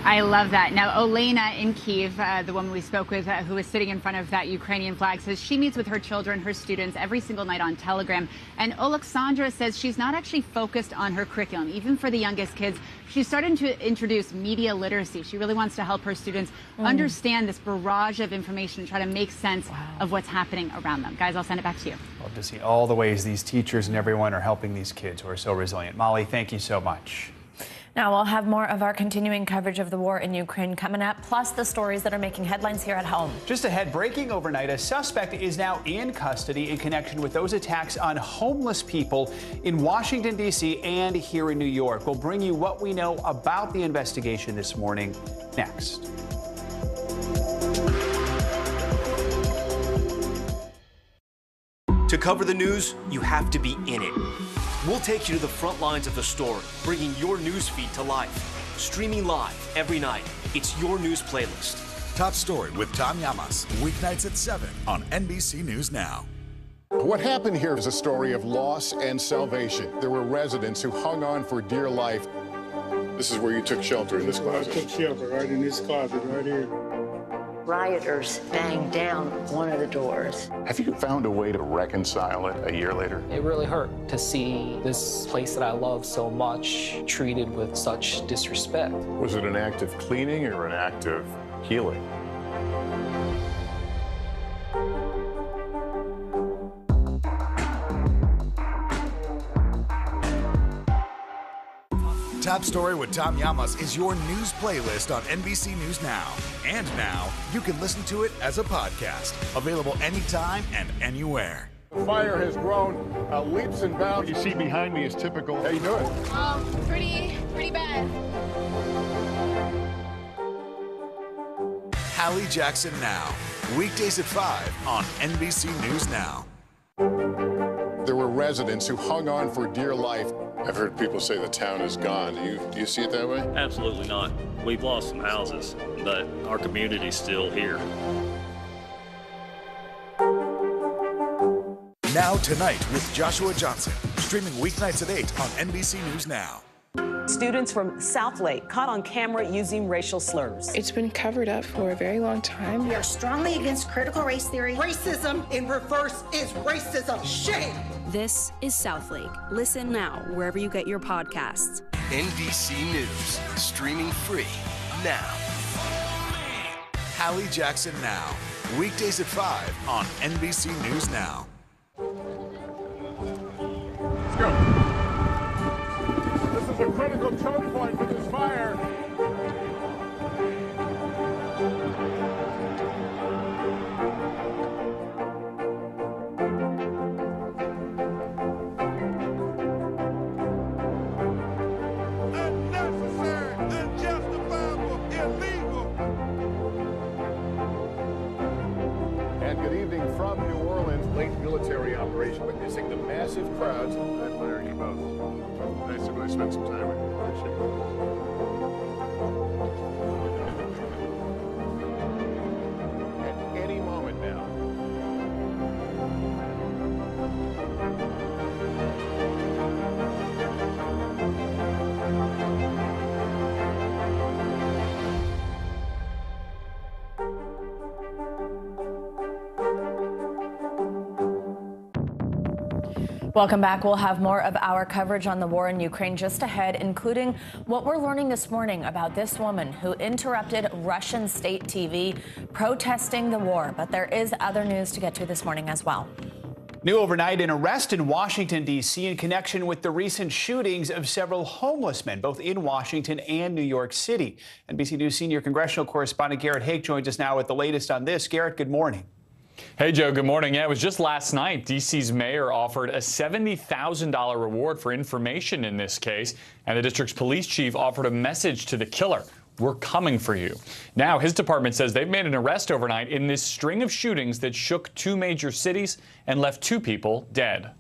I love that. Now, Olena in Kyiv, the woman we spoke with who is sitting in front of that Ukrainian flag, says she meets with her children, her students, every single night on Telegram. And Oleksandra says she's not actually focused on her curriculum. Even for the youngest kids, she's starting to introduce media literacy. She really wants to help her students understand this barrage of information and try to make sense of what's happening around them. Guys, I'll send it back to you. Love to see all the ways these teachers and everyone are helping these kids who are so resilient. Molly, thank you so much. Now we'll have more of our continuing coverage of the war in Ukraine coming up, plus the stories that are making headlines here at home. Just ahead, breaking overnight, a suspect is now in custody in connection with those attacks on homeless people in Washington, D.C. and here in New York. We'll bring you what we know about the investigation this morning next. To cover the news, you have to be in it. We'll take you to the front lines of the story, bringing your news feed to life. Streaming live every night. It's your news playlist. Top Story with Tom Llamas, weeknights at 7 on NBC News Now. What happened here is a story of loss and salvation. There were residents who hung on for dear life. This is where you took shelter, in this closet. I took shelter right in this closet right here. Rioters banged down one of the doors. Have you found a way to reconcile it a year later? It really hurt to see this place that I love so much treated with such disrespect. Was it an act of cleaning or an act of healing? Top Story with Tom Llamas is your news playlist on NBC News Now. And now, you can listen to it as a podcast. Available anytime and anywhere. The fire has grown leaps and bounds. You see behind me is typical. How you doing? Pretty bad. Hallie Jackson Now. Weekdays at 5 on NBC News Now. There were residents who hung on for dear life. I've heard people say the town is gone. Do you see it that way? Absolutely not. We've lost some houses, but our community's still here. Now Tonight with Joshua Johnson. Streaming weeknights at 8 on NBC News Now. Students from Southlake caught on camera using racial slurs. It's been covered up for a very long time. We are strongly against critical race theory. Racism in reverse is racism. Shame! This is Southlake. Listen now wherever you get your podcasts. NBC News, streaming free now. Hallie Jackson Now. Weekdays at 5 on NBC News Now. Let's go. This is a critical choke point for this fire. Unnecessary, unjustifiable, illegal. And good evening from New Orleans. Late military operation witnessing the massive crowds. I admire you both. Nice to really spend some time with you. Appreciate it. At any moment now, Welcome back. We'll have more of our coverage on the war in Ukraine just ahead, including what we're learning this morning about this woman who interrupted Russian state TV protesting the war. But there is other news to get to this morning as well. New overnight, an arrest in Washington, D.C. in connection with the recent shootings of several homeless men, both in Washington and New York City. NBC News senior congressional correspondent Garrett Haake joins us now with the latest on this. Garrett, good morning. Hey, Joe, good morning. Yeah, it was just last night. D.C.'s mayor offered a $70,000 reward for information in this case, and the district's police chief offered a message to the killer. We're coming for you. Now, his department says they've made an arrest overnight in this string of shootings that shook two major cities and left two people dead.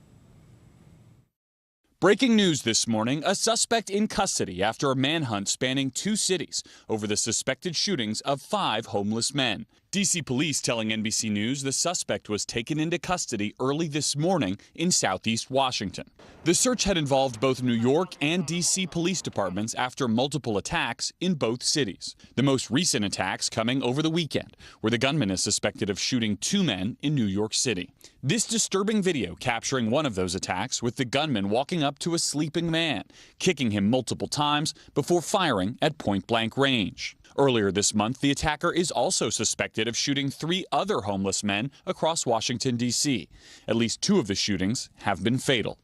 Breaking news this morning, a suspect in custody after a manhunt spanning two cities over the suspected shootings of 5 homeless men. D.C. police telling NBC News the suspect was taken into custody early this morning in southeast Washington. The search had involved both New York and D.C. police departments after multiple attacks in both cities. The most recent attacks coming over the weekend, where the gunman is suspected of shooting 2 men in New York City. This disturbing video capturing one of those attacks with the gunman walking up to a sleeping man, kicking him multiple times before firing at point-blank range. Earlier this month, the attacker is also suspected of shooting 3 other homeless men across Washington, D.C. At least 2 of the shootings have been fatal.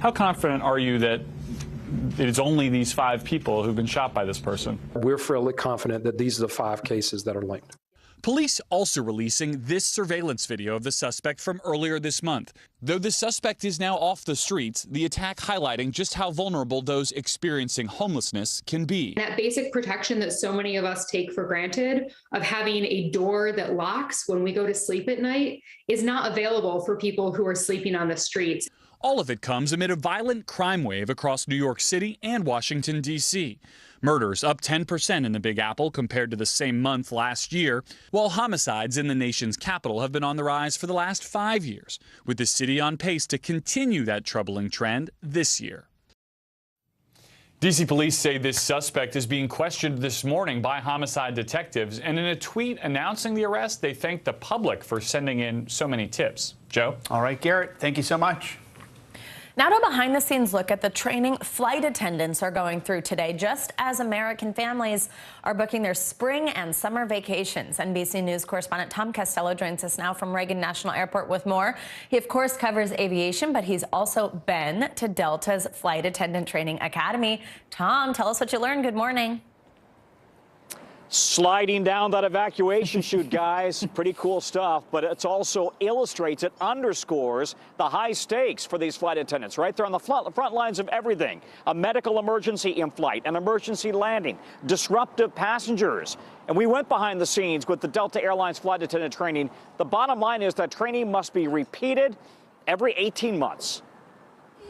How confident are you that it's only these 5 people who've been shot by this person? We're fairly confident that these are the 5 cases that are linked. Police also releasing this surveillance video of the suspect from earlier this month. Though the suspect is now off the streets, the attack highlighting just how vulnerable those experiencing homelessness can be. That basic protection that so many of us take for granted of having a door that locks when we go to sleep at night is not available for people who are sleeping on the streets. All of it comes amid a violent crime wave across New York City and Washington, D.C. Murders up 10% in the Big Apple compared to the same month last year, while homicides in the nation's capital have been on the rise for the last 5 years, with the city on pace to continue that troubling trend this year. D.C. police say this suspect is being questioned this morning by homicide detectives, and in a tweet announcing the arrest, they thanked the public for sending in so many tips. Joe? All right, Garrett, thank you so much. Now to a behind-the-scenes look at the training flight attendants are going through today, just as American families are booking their spring and summer vacations. NBC News correspondent Tom Costello joins us now from Reagan National Airport with more. He, of course, covers aviation, but he's also been to Delta's Flight Attendant Training Academy. Tom, tell us what you learned. Good morning. Sliding down that evacuation chute, guys. Pretty cool stuff, but it also illustrates, it underscores the high stakes for these flight attendants right there on the front lines of everything. A medical emergency in flight, an emergency landing, disruptive passengers. And we went behind the scenes with the Delta Airlines flight attendant training. The bottom line is that training must be repeated every 18 months.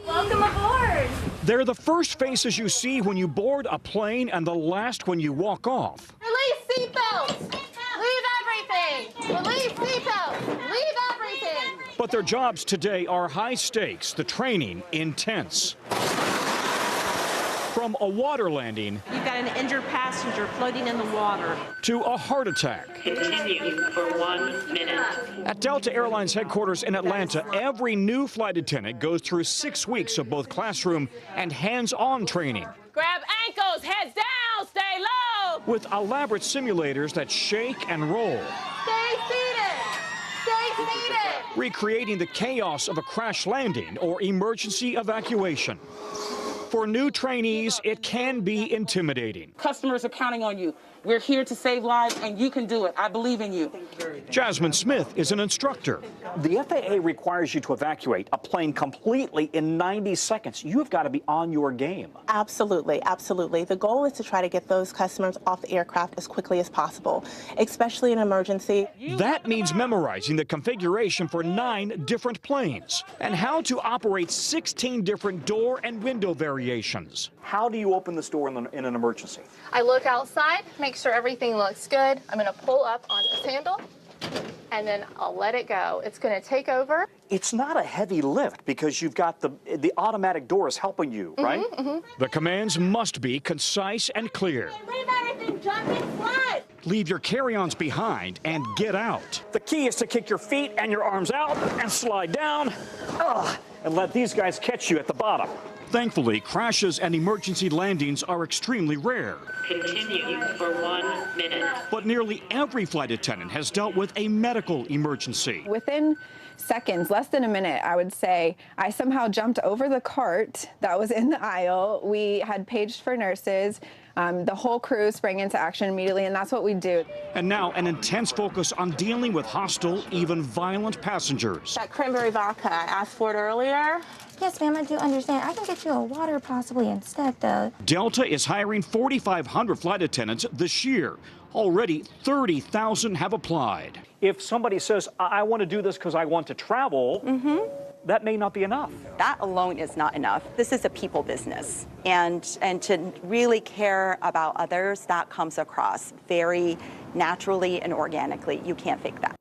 Welcome aboard. They're the first faces you see when you board a plane and the last when you walk off. Release seatbelts. Leave everything. Release seatbelts. Leave everything. But their jobs today are high stakes, the training intense. From a water landing You've got an injured passenger floating in the water. to a heart attack. Continue for 1 minute. At Delta Airlines headquarters in Atlanta, every new flight attendant goes through 6 weeks of both classroom and hands-on training. Grab ankles, heads down, stay low. With elaborate simulators that shake and roll, Stay seated. Stay seated. recreating the chaos of a crash landing or emergency evacuation. For new trainees, it can be intimidating. Customers are counting on you. We're here to save lives, and you can do it. I believe in you. Jasmine Smith is an instructor. The FAA requires you to evacuate a plane completely in 90 seconds. You've got to be on your game. Absolutely, absolutely. The goal is to try to get those customers off the aircraft as quickly as possible, especially in an emergency. That means memorizing the configuration for 9 different planes and how to operate 16 different door and window variations. How do you open this door in an emergency? I look outside, make sure everything looks good. I'm going to pull up on this handle, and then I'll let it go. It's going to take over. It's not a heavy lift because you've got the automatic doors helping you, right? The commands must be concise and clear. Leave everything, jump and slide. Leave your carry-ons behind and get out. The key is to kick your feet and your arms out and slide down. and let these guys catch you at the bottom. Thankfully, crashes and emergency landings are extremely rare. Continue for 1 minute. But nearly every flight attendant has dealt with a medical emergency. Within seconds, less than a minute, I would say, I somehow jumped over the cart that was in the aisle. We had paged for nurses. The whole crew sprang into action immediately, and that's what we do. And now an intense focus on dealing with hostile, even violent passengers. That cranberry vodka, I asked for it earlier. Yes, ma'am, I do understand. I can get you a water possibly instead, though. Delta is hiring 4,500 flight attendants this year. Already 30,000 have applied. If somebody says, I want to do this because I want to travel, that may not be enough. That alone is not enough. This is a people business. And to really care about others, that comes across very naturally and organically. You can't fake that.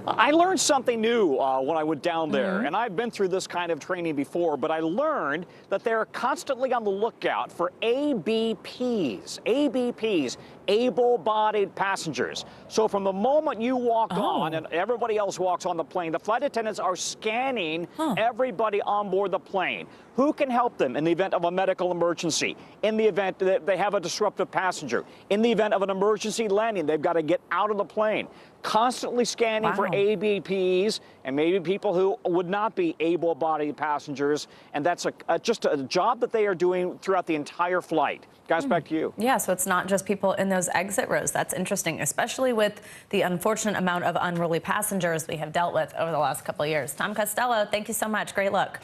I learned something new when I went down there, and I've been through this kind of training before, but I learned that they're constantly on the lookout for ABPs. ABPs, able-bodied passengers. So from the moment you walk on and everybody else walks on the plane, the flight attendants are scanning everybody on board the plane. Who can help them in the event of a medical emergency, in the event that they have a disruptive passenger, in the event of an emergency landing, they've got to get out of the plane. Constantly scanning for ABPs and maybe people who would not be able-bodied passengers, and that's just a job that they are doing throughout the entire flight. Guys, back to you. Yeah, so it's not just people in those exit rows. That's interesting, especially with the unfortunate amount of unruly passengers we have dealt with over the last couple of years. Tom Costello, thank you so much. Great look.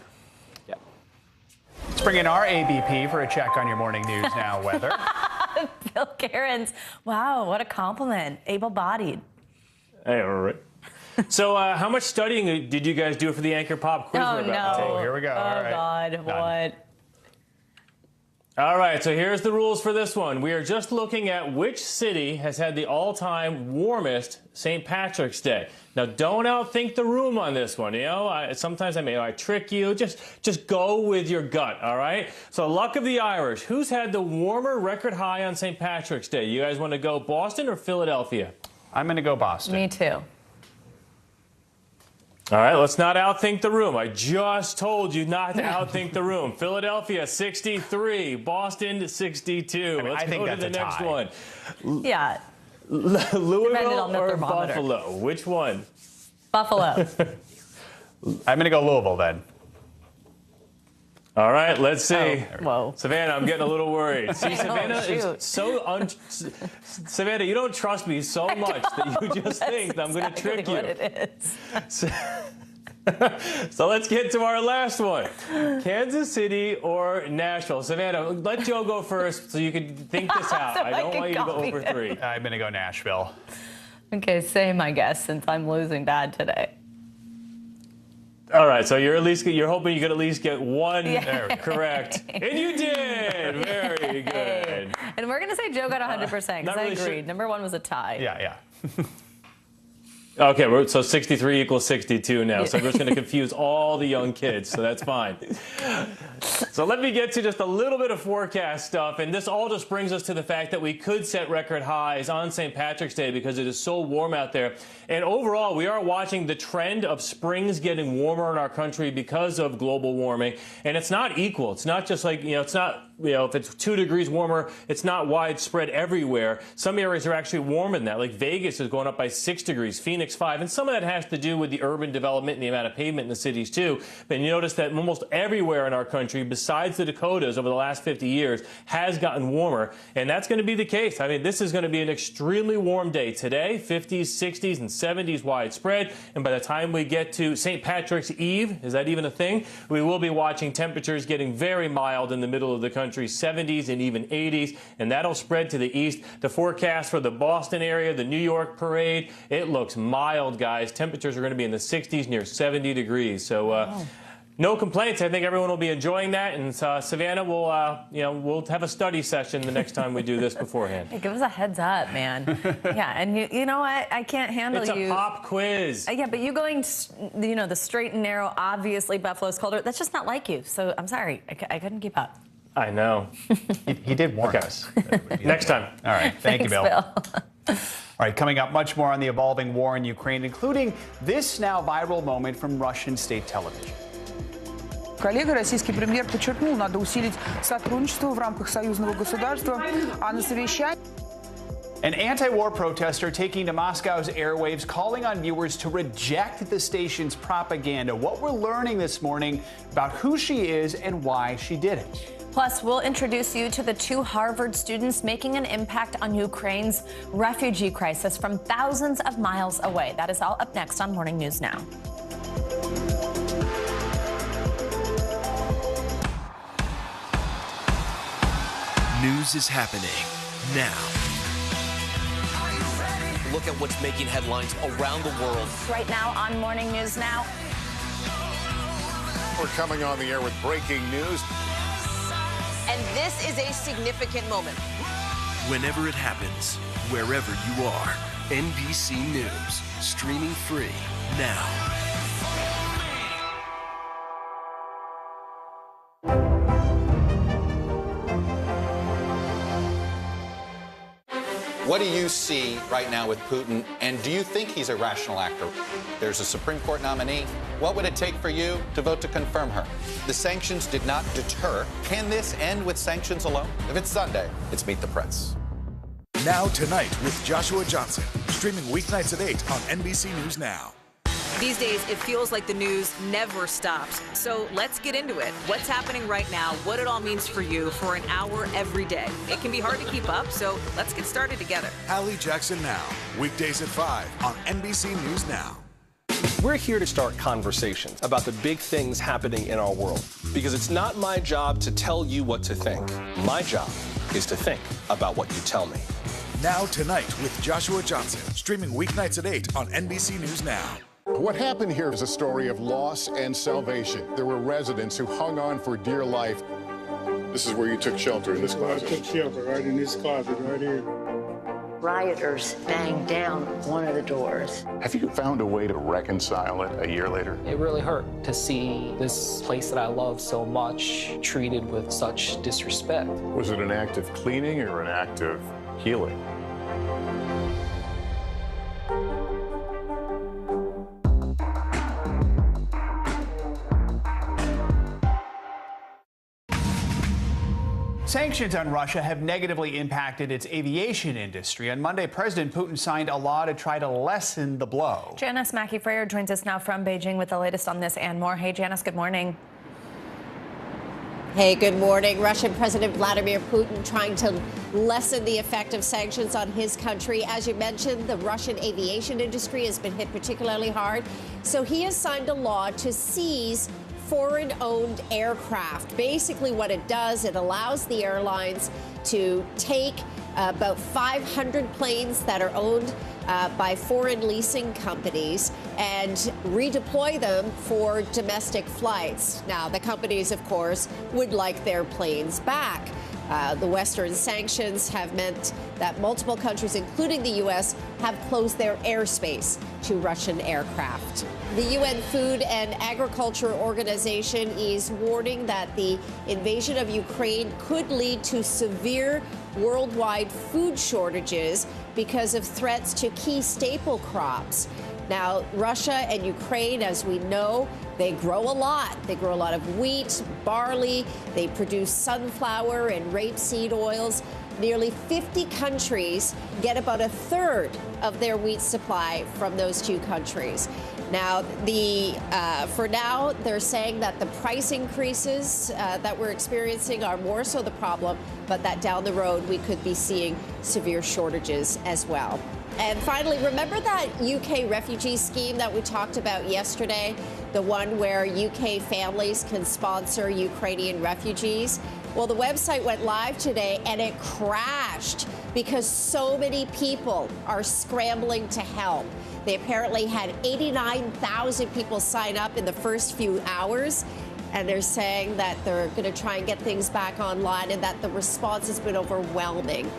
Let's bring in our ABP for a check on your morning news now weather. Bill Cairns. Wow, what a compliment. Able-bodied. Hey, all right. So how much studying did you guys do for the Anchor Pop quiz? Oh, no. Oh, here we go. Oh, God, what? All right, so here's the rules for this one. We are just looking at which city has had the all-time warmest St. Patrick's Day. Now, don't outthink the room on this one. You know, sometimes I trick you. Just go with your gut, all right? So, luck of the Irish. Who's had the warmer record high on St. Patrick's Day? You guys want to go Boston or Philadelphia? I'm going to go Boston. Me too. All right, let's not outthink the room. I just told you not to outthink the room. Philadelphia, 63. Boston, 62. Let's go to the next one. Yeah. Louisville or Buffalo? Which one? Buffalo. I'm going to go Louisville then. All right, let's see. Whoa. Savannah, I'm getting a little worried. See, Savannah is so Savannah, you don't trust me so much that you just think that I'm going to trick you. What it is. So let's get to our last one. Kansas City or Nashville? Savannah, let Joe go first so you can think this out. So I don't want you to go over 3. I'm going to go Nashville. Okay, same, I guess, since I'm losing bad today. All right, so you're hoping you could at least get one correct. And you did! Very good. And we're going to say Joe got 100% because I agreed. Sure. Number 1 was a tie. Yeah. Okay, so 63 equals 62 now. So we're just going to confuse all the young kids, so that's fine. So let me get to just a little bit of forecast stuff. And this all just brings us to the fact that we could set record highs on St. Patrick's Day because it is so warm out there. And overall, we are watching the trend of springs getting warmer in our country because of global warming. And it's not equal. It's not just like, it's not, if it's 2 degrees warmer, it's not widespread everywhere. Some areas are actually warmer than that. Like Vegas is going up by 6 degrees, Phoenix 5. And some of that has to do with the urban development and the amount of pavement in the cities, too. But you notice that almost everywhere in our country, besides the Dakotas over the last 50 years, has gotten warmer. And that's going to be the case. I mean, this is going to be an extremely warm day today, 50s, 60s, and 70s widespread. And by the time we get to St. Patrick's Eve, is that even a thing? We will be watching temperatures getting very mild in the middle of the country, 70s and even 80s, and that'll spread to the east. The forecast for the Boston area, the New York parade, it looks mild, guys. Temperatures are going to be in the 60s, near 70 degrees. So no complaints. I think everyone will be enjoying that. And Savannah, we'll have a study session the next time we do this beforehand. Hey, give us a heads up, man. Yeah, and you know what? I can't handle you. It's a pop quiz. Yeah, but you going, the straight and narrow, obviously Buffalo's colder. That's just not like you. So I'm sorry. I couldn't keep up. I know. He did warn us. Next time. All right. Thanks, Bill. All right, coming up, much more on the evolving war in Ukraine, including this now viral moment from Russian state television. Коллега, российский премьер подчеркнул, надо усилить сотрудничество в рамках союзного государства, а на совещании... An anti-war protester taking to Moscow's airwaves, calling on viewers to reject the station's propaganda. What we're learning this morning about who she is and why she did it. Plus, we'll introduce you to the 2 Harvard students making an impact on Ukraine's refugee crisis from thousands of miles away. That is all up next on Morning News Now. News is happening now. Look at what's making headlines around the world. Right now on Morning News Now. We're coming on the air with breaking news. And this is a significant moment. Whenever it happens, wherever you are, NBC News, streaming free now. What do you see right now with Putin, and do you think he's a rational actor? There's a Supreme Court nominee. What would it take for you to vote to confirm her? The sanctions did not deter. Can this end with sanctions alone? If it's Sunday, it's Meet the Press. Now Tonight with Joshua Johnson, streaming weeknights at 8 on NBC News Now. These days, it feels like the news never stops. So let's get into it. What's happening right now, what it all means for you for an hour every day. It can be hard to keep up, so let's get started together. Hallie Jackson Now, weekdays at 5 on NBC News Now. We're here to start conversations about the big things happening in our world, because it's not my job to tell you what to think. My job is to think about what you tell me. Now Tonight with Joshua Johnson, streaming weeknights at 8 on NBC News Now. What happened here is a story of loss and salvation. There were residents who hung on for dear life. This is where you took shelter, in this closet. I took shelter right in this closet right here. Rioters banged down one of the doors. Have you found a way to reconcile it a year later? It really hurt to see this place that I love so much treated with such disrespect. Was it an act of cleaning or an act of healing? Sanctions on Russia have negatively impacted its aviation industry. On Monday, President Putin signed a law to try to lessen the blow. Janice Mackey-Freyer joins us now from Beijing with the latest on this and more. Hey, Janice, good morning. Hey, good morning. Russian President Vladimir Putin trying to lessen the effect of sanctions on his country. As you mentioned, the Russian aviation industry has been hit particularly hard. So he has signed a law to seize foreign-owned aircraft. Basically what it does, it allows the airlines to take about 500 planes that are owned by foreign leasing companies and redeploy them for domestic flights. Now, the companies, of course, would like their planes back. The Western sanctions have meant that multiple countries, including the U.S., have closed their airspace to Russian aircraft. The UN Food and Agriculture Organization is warning that the invasion of Ukraine could lead to severe worldwide food shortages because of threats to key staple crops. Now, Russia and Ukraine, as we know, they grow a lot. They grow a lot of wheat, barley. They produce sunflower and rapeseed oils. Nearly 50 countries get about a third of their wheat supply from those two countries. Now, for now, they're saying that the price increases that we're experiencing are more so the problem, but that down the road we could be seeing severe shortages as well. And finally, remember that UK refugee scheme that we talked about yesterday? The one where UK families can sponsor Ukrainian refugees? Well, the website went live today and it crashed because so many people are scrambling to help. They apparently had 89,000 people sign up in the first few hours. And they're saying that they're going to try and get things back online and that the response has been overwhelming.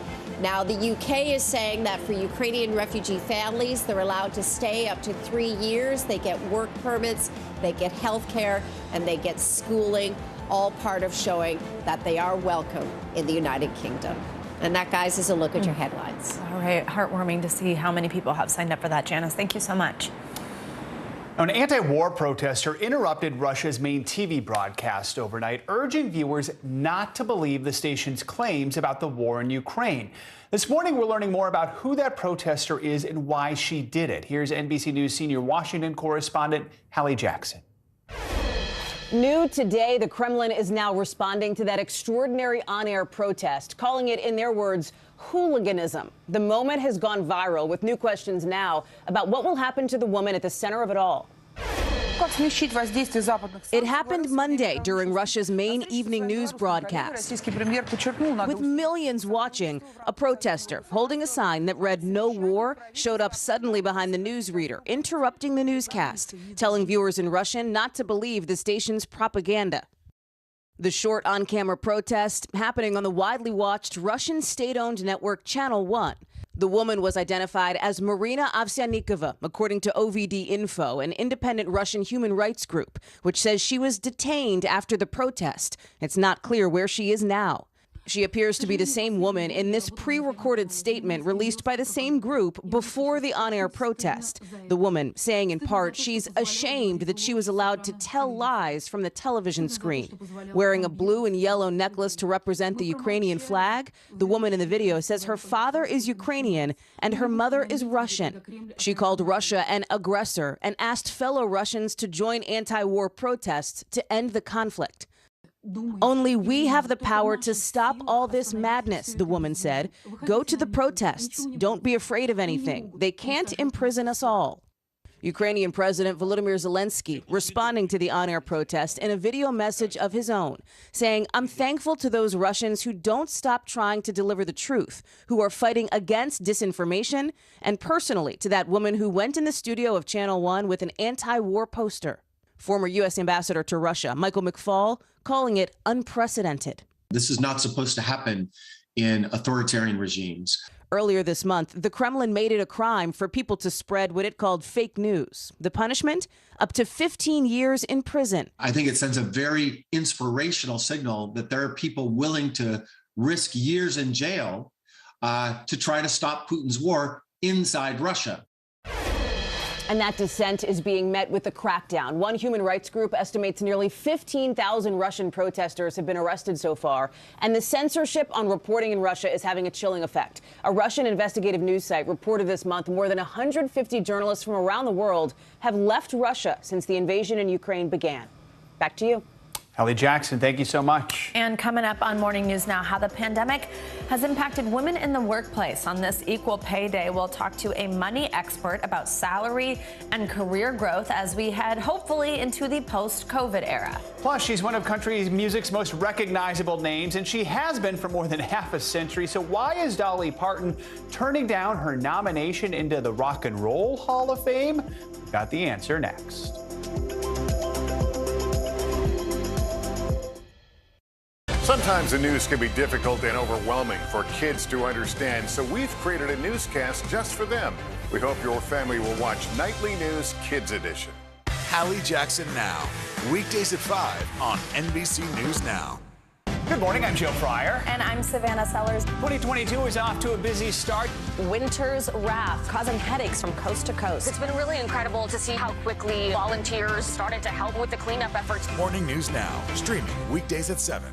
Now, the UK is saying that for Ukrainian refugee families, they're allowed to stay up to 3 years. They get work permits, they get health care, and they get schooling, all part of showing that they are welcome in the United Kingdom. And that, guys, is a look at your headlines. All right, heartwarming to see how many people have signed up for that, Janice. Thank you so much. An anti-war protester interrupted Russia's main TV broadcast overnight, urging viewers not to believe the station's claims about the war in Ukraine. This morning, we're learning more about who that protester is and why she did it. Here's NBC News senior Washington correspondent Hallie Jackson. New today, the Kremlin is now responding to that extraordinary on-air protest, calling it, in their words, hooliganism. The moment has gone viral, with new questions now about what will happen to the woman at the center of it all. It happened Monday during Russia's main evening news broadcast. With millions watching, a protester holding a sign that read "No War" showed up suddenly behind the newsreader, interrupting the newscast, telling viewers in Russian not to believe the station's propaganda. The short on-camera protest happening on the widely watched Russian state-owned network Channel 1. The woman was identified as Marina Ovsyannikova, according to OVD Info, an independent Russian human rights group, which says she was detained after the protest. It's not clear where she is now. She appears to be the same woman in this pre-recorded statement released by the same group before the on-air protest. The woman saying in part she's ashamed that she was allowed to tell lies from the television screen. Wearing a blue and yellow necklace to represent the Ukrainian flag, the woman in the video says her father is Ukrainian and her mother is Russian. She called Russia an aggressor and asked fellow Russians to join anti-war protests to end the conflict. Only we have the power to stop all this madness, the woman said. Go to the protests. Don't be afraid of anything. They can't imprison us all. Ukrainian President Volodymyr Zelensky responding to the on-air protest in a video message of his own, saying, "I'm thankful to those Russians who don't stop trying to deliver the truth, who are fighting against disinformation, and personally to that woman who went in the studio of Channel 1 with an anti-war poster." Former U.S. Ambassador to Russia, Michael McFaul, calling it unprecedented. This is not supposed to happen in authoritarian regimes. Earlier this month, the Kremlin made it a crime for people to spread what it called fake news. The punishment? Up to 15 years in prison. I think it sends a very inspirational signal that there are people willing to risk years in jail to try to stop Putin's war inside Russia. And that dissent is being met with a crackdown. One human rights group estimates nearly 15,000 Russian protesters have been arrested so far. And the censorship on reporting in Russia is having a chilling effect. A Russian investigative news site reported this month more than 150 journalists from around the world have left Russia since the invasion in Ukraine began. Back to you. Hallie Jackson, thank you so much. And coming up on Morning News Now, how the pandemic has impacted women in the workplace. On this Equal Pay Day, we'll talk to a money expert about salary and career growth as we head, hopefully, into the post-COVID era. Plus, she's one of country music's most recognizable names, and she has been for more than half a century. So why is Dolly Parton turning down her nomination into the Rock and Roll Hall of Fame? We've got the answer next. Sometimes the news can be difficult and overwhelming for kids to understand, so we've created a newscast just for them. We hope your family will watch Nightly News Kids Edition. Hallie Jackson Now, weekdays at 5 on NBC News Now. Good morning, I'm Joe Fryer. And I'm Savannah Sellers. 2022 is off to a busy start. Winter's wrath causing headaches from coast to coast. It's been really incredible to see how quickly volunteers started to help with the cleanup efforts. Morning News Now, streaming weekdays at 7.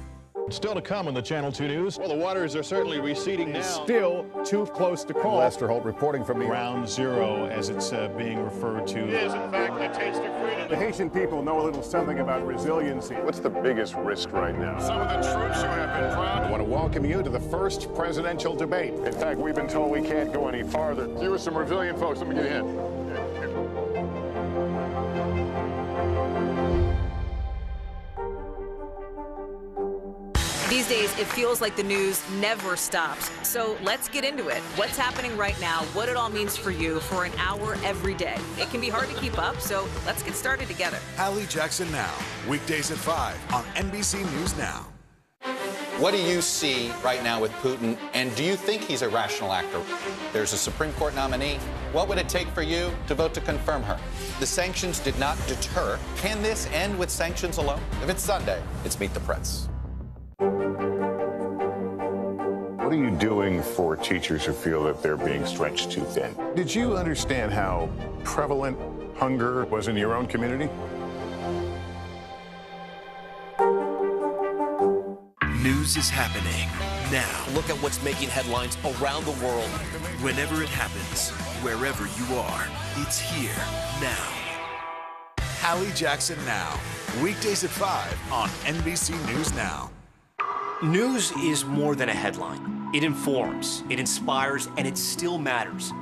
Still to come on the Channel 2 News. Well, the waters are certainly receding now. Still too close to call. Lester Holt reporting from Ground Zero, as it's being referred to. It is, in fact, a taste of freedom. The Haitian people know a little something about resiliency. What's the biggest risk right now? Some of the troops who have been proud. I want to welcome you to the first presidential debate. In fact, we've been told we can't go any farther. You are some resilient folks. Let me get a hint. These days, it feels like the news never stops. So let's get into it. What's happening right now, what it all means for you for an hour every day. It can be hard to keep up, so let's get started together. Hallie Jackson Now, weekdays at 5 on NBC News Now. What do you see right now with Putin, and do you think he's a rational actor? There's a Supreme Court nominee. What would it take for you to vote to confirm her? The sanctions did not deter. Can this end with sanctions alone? If it's Sunday, it's Meet the Press. What are you doing for teachers who feel that they're being stretched too thin? Did you understand how prevalent hunger was in your own community? News is happening now. Look at what's making headlines around the world. Whenever it happens, wherever you are, it's here now. Hallie Jackson Now, weekdays at 5 on NBC News Now. News is more than a headline. It informs, it inspires, and it still matters.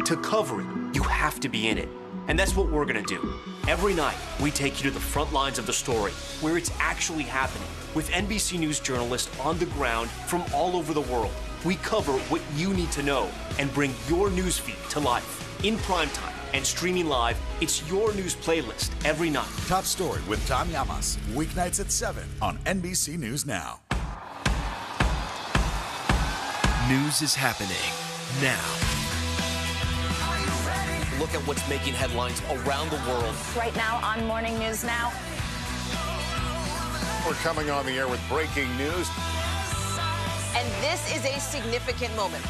To cover it, you have to be in it. And that's what we're gonna do. Every night, we take you to the front lines of the story, where it's actually happening, with NBC News journalists on the ground from all over the world. We cover what you need to know and bring your newsfeed to life. In primetime and streaming live, it's your news playlist every night. Top Story with Tom Llamas, weeknights at 7 on NBC News Now. News is happening now. Look at what's making headlines around the world. Right now on Morning News Now. We're coming on the air with breaking news. And this is a significant moment.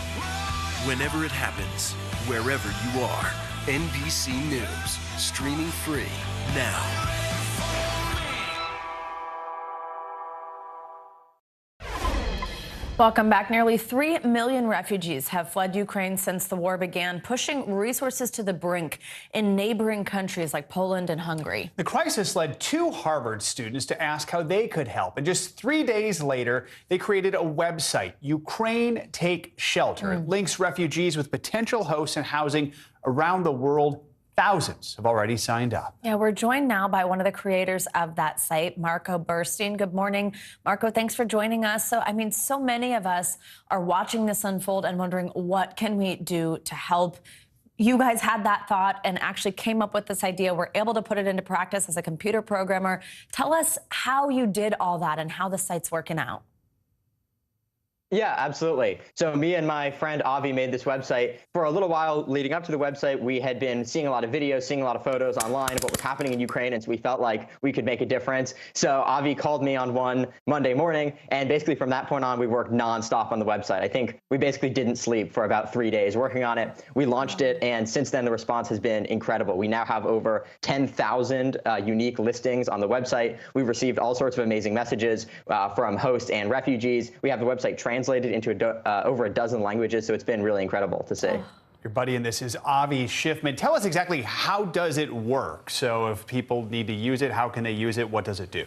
Whenever it happens, wherever you are, NBC News, streaming free now. Welcome back. Nearly 3 million refugees have fled Ukraine since the war began, pushing resources to the brink in neighboring countries like Poland and Hungary. The crisis led 2 Harvard students to ask how they could help. And just 3 days later, they created a website, Ukraine Take Shelter. It links refugees with potential hosts and housing around the world. Thousands have already signed up. Yeah, we're joined now by one of the creators of that site, Marco Burstein. Good morning, Marco. Thanks for joining us. So many of us are watching this unfold and wondering, what can we do to help? You guys had that thought and actually came up with this idea. We're able to put it into practice as a computer programmer. Tell us how you did all that and how the site's working out. Yeah, absolutely. So me and my friend Avi made this website. For a little while leading up to the website, we had been seeing a lot of videos, seeing a lot of photos online of what was happening in Ukraine, and so we felt like we could make a difference. So Avi called me on one Monday morning, and basically from that point on, we worked nonstop on the website. I think we basically didn't sleep for about 3 days working on it. We launched it, and since then the response has been incredible. We now have over 10,000 unique listings on the website. We've received all sorts of amazing messages from hosts and refugees. We have the website translated into over a dozen languages, so it's been really incredible to see. Your buddy in this is Avi Schiffman. Tell us exactly, how does it work? So if people need to use it, how can they use it? What does it do?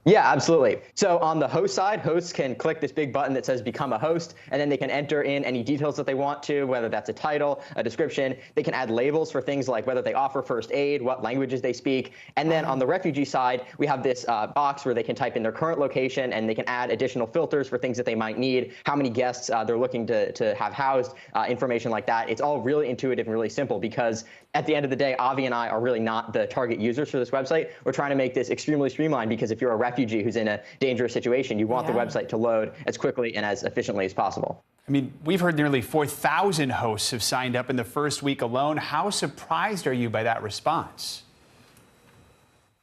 Yeah, absolutely. So on the host side, hosts can click this big button that says become a host, and then they can enter in any details that they want to, whether that's a title, a description. They can add labels for things like whether they offer first aid, what languages they speak. And then on the refugee side, we have this box where they can type in their current location, and they can add additional filters for things that they might need, how many guests they're looking to have housed, information like that. It's all really intuitive and really simple because at the end of the day, Avi and I are really not the target users for this website. We're trying to make this extremely streamlined because if you're a refugee who's in a dangerous situation, you want the website to load as quickly and as efficiently as possible. I mean, we've heard nearly 4,000 hosts have signed up in the first week alone. How surprised are you by that response?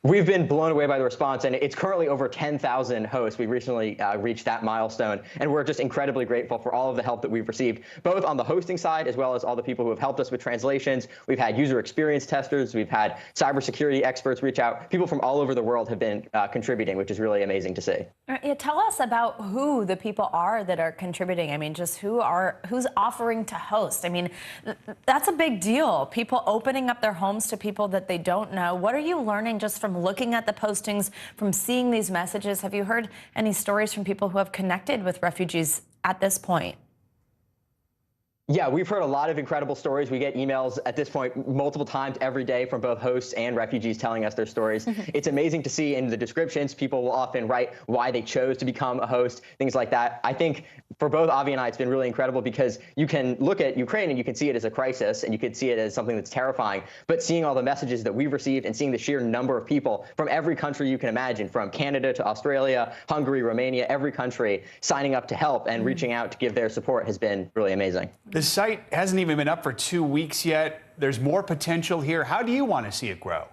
We've been blown away by the response, and it's currently over 10,000 hosts. We recently reached that milestone, and we're just incredibly grateful for all of the help that we've received, both on the hosting side as well as all the people who have helped us with translations. We've had user experience testers. We've had cybersecurity experts reach out. People from all over the world have been contributing, which is really amazing to see. Yeah, tell us about who the people are that are contributing. I mean, just who's offering to host. I mean, that's a big deal. People opening up their homes to people that they don't know. What are you learning just from looking at the postings, from seeing these messages? Have you heard any stories from people who have connected with refugees at this point? Yeah, we've heard a lot of incredible stories. We get emails at this point multiple times every day from both hosts and refugees telling us their stories. It's amazing to see in the descriptions. People will often write why they chose to become a host, things like that. I think for both Avi and I, it's been really incredible because you can look at Ukraine and you can see it as a crisis and you can see it as something that's terrifying. But seeing all the messages that we've received and seeing the sheer number of people from every country you can imagine, from Canada to Australia, Hungary, Romania, every country signing up to help and reaching out to give their support has been really amazing. The site hasn't even been up for 2 weeks yet. There's more potential here. How do you want to see it grow?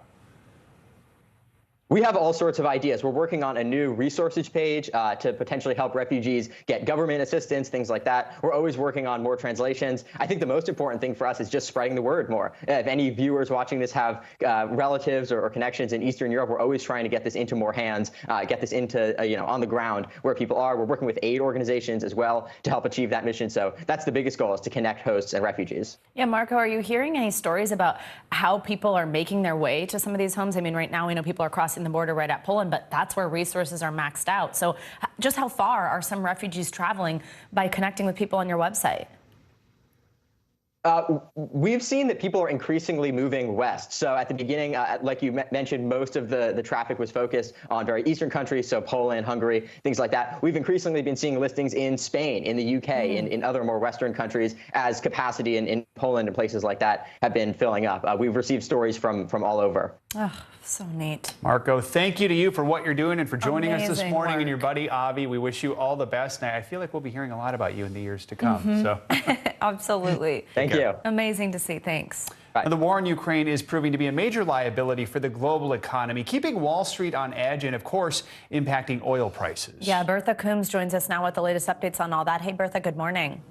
We have all sorts of ideas. We're working on a new resources page to potentially help refugees get government assistance, things like that. We're always working on more translations. I think the most important thing for us is just spreading the word more. If any viewers watching this have relatives or connections in Eastern Europe, we're always trying to get this into more hands, get this into, on the ground where people are. We're working with aid organizations as well to help achieve that mission. So that's the biggest goal, is to connect hosts and refugees. Yeah, Marco, are you hearing any stories about how people are making their way to some of these homes? I mean, right now we know people are crossing the border right at Poland, but that's where resources are maxed out. So just how far are some refugees traveling by connecting with people on your website? We've seen that people are increasingly moving west. So at the beginning, like you mentioned, most of the traffic was focused on very eastern countries, so Poland, Hungary, things like that. We've increasingly been seeing listings in Spain, in the UK, in other more Western countries, as capacity in Poland and places like that have been filling up. We've received stories from all over. Oh, so neat. Marco, thank you to you for what you're doing and for joining us this Amazing morning, work. and your buddy Avi. We wish you all the best. And I feel like we'll be hearing a lot about you in the years to come. So Absolutely. Thank you. Amazing to see. Thanks. The war in Ukraine is proving to be a major liability for the global economy, keeping Wall Street on edge and, of course, impacting oil prices. Yeah, Bertha Coombs joins us now with the latest updates on all that. Hey, Bertha, good morning.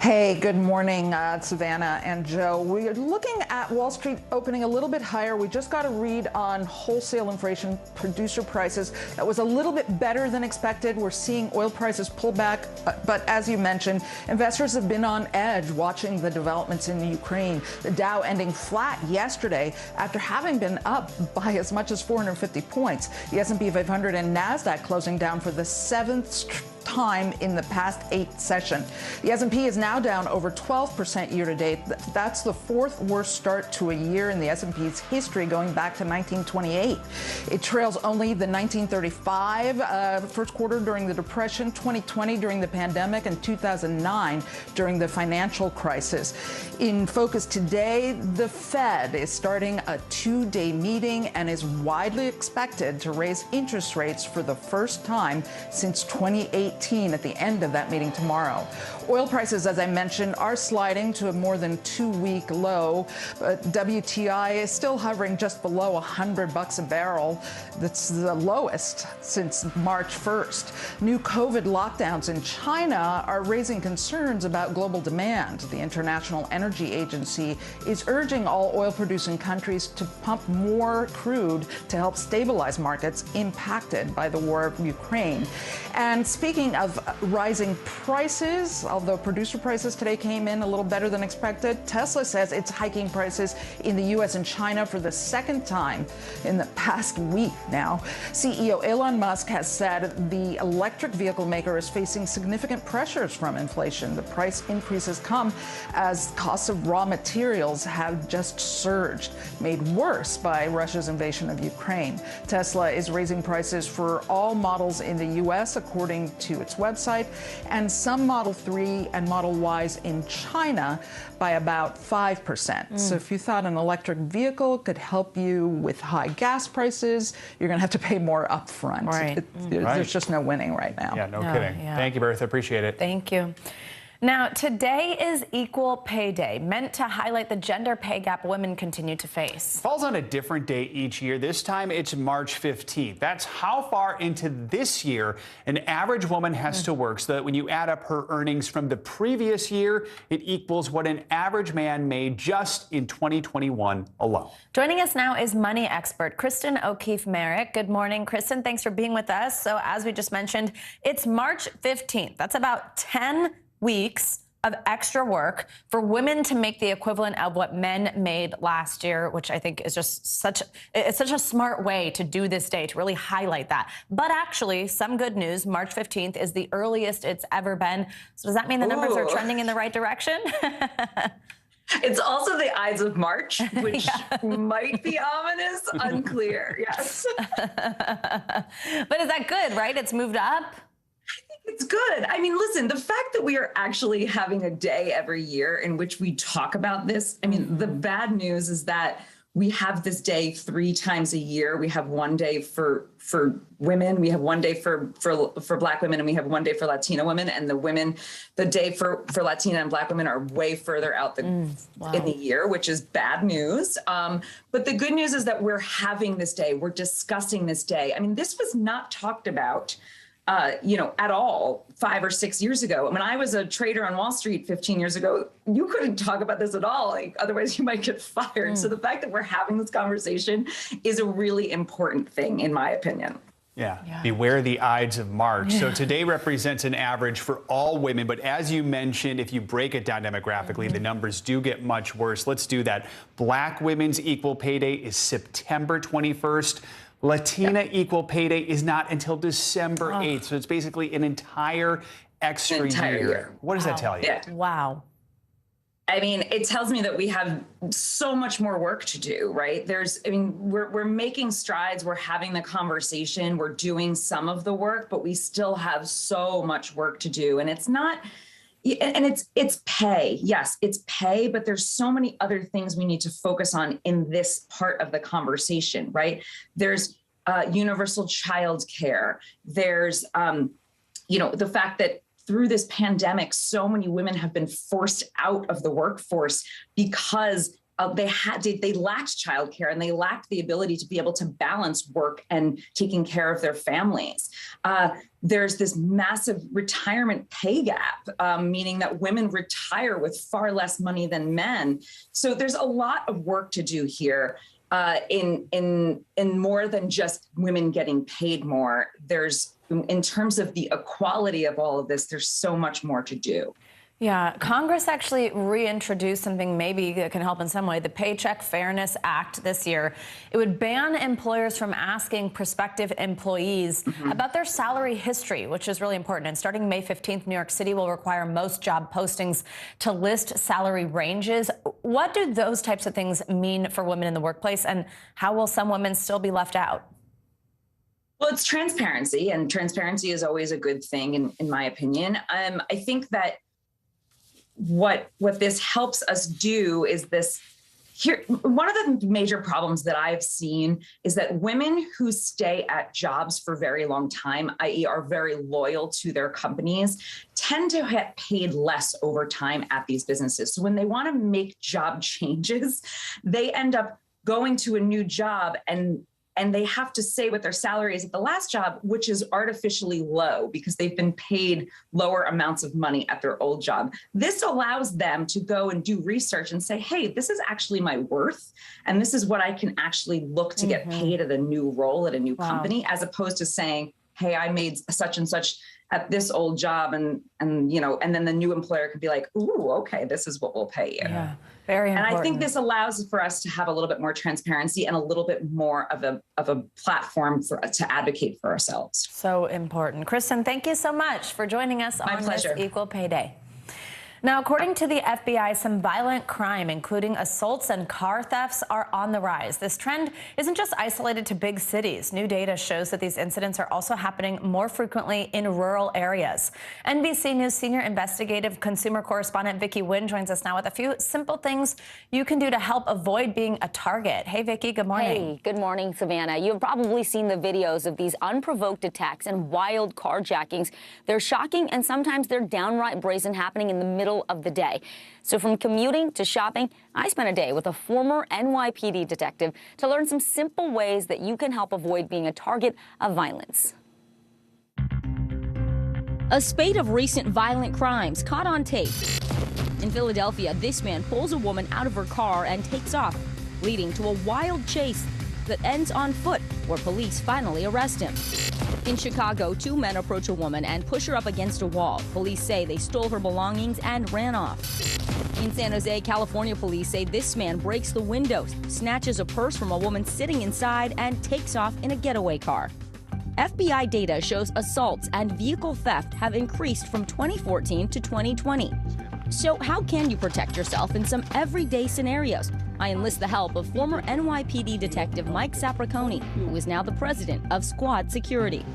Hey, good morning, Savannah and Joe. We're looking at Wall Street opening a little bit higher. We just got a read on wholesale inflation, producer prices. That was a little bit better than expected. We're seeing oil prices pull back. But as you mentioned, investors have been on edge watching the developments in Ukraine. The Dow ending flat yesterday after having been up by as much as 450 points. The S&P 500 and NASDAQ closing down for the seventh time in the past 8 sessions. The S&P is now down over 12% year to date. That's the fourth worst start to a year in the S&P's history, going back to 1928. It trails only the 1935 first quarter during the Depression, 2020 during the pandemic, and 2009 during the financial crisis. In focus today, the Fed is starting a 2-day meeting and is widely expected to raise interest rates for the first time since 2018 at the end of that meeting tomorrow. Oil prices, as I mentioned, are sliding to a more than 2-week low, but WTI is still hovering just below $100 a barrel. That's the lowest since March 1st. New COVID lockdowns in China are raising concerns about global demand. The International Energy Agency is urging all oil-producing countries to pump more crude to help stabilize markets impacted by the war of Ukraine. And speaking of rising prices, although producer prices today came in a little better than expected, Tesla says it's hiking prices in the U.S. and China for the second time in the past week now. CEO Elon Musk has said the electric vehicle maker is facing significant pressures from inflation. The price increases come as costs of raw materials have just surged, made worse by Russia's invasion of Ukraine. Tesla is raising prices for all models in the U.S., according to its website, and some Model 3 and Model Ys in China by about 5%. So if you thought an electric vehicle could help you with high gas prices, you're going to have to pay more upfront. Right. There's just no winning right now. Yeah, no kidding. Yeah. Thank you, Bertha. Appreciate it. Thank you. Now, today is Equal Pay Day, meant to highlight the gender pay gap women continue to face. Falls on a different day each year. This time it's March 15th. That's how far into this year an average woman has to work, so that when you add up her earnings from the previous year, it equals what an average man made just in 2021 alone. Joining us now is money expert Kristen O'Keefe-Merrick. Good morning, Kristen. Thanks for being with us. So as we just mentioned, it's March 15th. That's about 10 weeks of extra work for women to make the equivalent of what men made last year, which I think is just such a smart way to do this day, to really highlight that. But actually, some good news, March 15th is the earliest it's ever been. So does that mean the numbers are trending in the right direction? It's also the Ides of March, which might be ominous, unclear, yes. But is that good, right? It's moved up? It's good. I mean, listen, the fact that we are actually having a day every year in which we talk about this, I mean, the bad news is that we have this day 3 times a year. We have one day for women, we have one day for Black women, and we have one day for Latina women. And the day for Latina and Black women are way further out in the year, which is bad news. But the good news is that we're having this day. We're discussing this day. I mean, this was not talked about at all 5 or 6 years ago. When I was a trader on Wall Street 15 years ago, you couldn't talk about this at all. Otherwise you might get fired. So the fact that we're having this conversation is a really important thing, in my opinion. Yeah. Beware the Ides of March. So today represents an average for all women. But as you mentioned, if you break it down demographically, the numbers do get much worse. Let's do that. Black women's equal pay day is September 21st. Latina equal pay day is not until December 8th. So it's basically an entire extra year. What does that tell you? Yeah. Wow. I mean, it tells me that we have so much more work to do, right? We're making strides. We're having the conversation. We're doing some of the work, but we still have so much work to do. And it's not, and it's pay. Yes, it's pay, but there's so many other things we need to focus on in this part of the conversation, right? There's universal child care. There's, the fact that through this pandemic, so many women have been forced out of the workforce because they lacked childcare and they lacked the ability to be able to balance work and taking care of their families. There's this massive retirement pay gap, meaning that women retire with far less money than men. So there's a lot of work to do here. In more than just women getting paid more, in terms of the equality of all of this, there's so much more to do. Yeah, Congress actually reintroduced something maybe that can help in some way, the Paycheck Fairness Act this year. It would ban employers from asking prospective employees about their salary history, which is really important. And starting May 15th, New York City will require most job postings to list salary ranges. What do those types of things mean for women in the workplace, and how will some women still be left out? Well, it's transparency, and transparency is always a good thing, in my opinion. I think that what this helps us do is this. Here, one of the major problems that I've seen is that women who stay at jobs for a very long time, i.e. are very loyal to their companies, tend to get paid less over time at these businesses. So when they want to make job changes, they end up going to a new job and they have to say what their salary is at the last job, which is artificially low because they've been paid lower amounts of money at their old job. This allows them to go and do research and say, hey, this is actually my worth, and this is what I can actually look to get paid at a new role at a new company, as opposed to saying, hey, I made such and such at this old job, and then the new employer can be like, ooh, okay, this is what we'll pay you. Yeah, very important. And I think this allows for us to have a little bit more transparency and a little bit more of a platform to advocate for ourselves. So important. Kristen, thank you so much for joining us on this Equal Pay Day. Now, according to the FBI, some violent crime, including assaults and car thefts, are on the rise. This trend isn't just isolated to big cities. New data shows that these incidents are also happening more frequently in rural areas. NBC News senior investigative consumer correspondent Vicki Nguyen joins us now with a few simple things you can do to help avoid being a target. Hey, Vicki, good morning. Hey, good morning, Savannah. You've probably seen the videos of these unprovoked attacks and wild carjackings. They're shocking, and sometimes they're downright brazen, happening in the middle of the day. So from commuting to shopping, I spent a day with a former NYPD detective to learn some simple ways that you can help avoid being a target of violence. A spate of recent violent crimes caught on tape. In Philadelphia, this man pulls a woman out of her car and takes off, leading to a wild chase that ends on foot, where police finally arrest him. In Chicago, 2 men approach a woman and push her up against a wall. Police say they stole her belongings and ran off. In San Jose, California, police say this man breaks the windows, snatches a purse from a woman sitting inside, and takes off in a getaway car. FBI data shows assaults and vehicle theft have increased from 2014 to 2020. So how can you protect yourself in some everyday scenarios? I enlist the help of former NYPD detective Mike Sapriconi, who is now the president of Squad Security.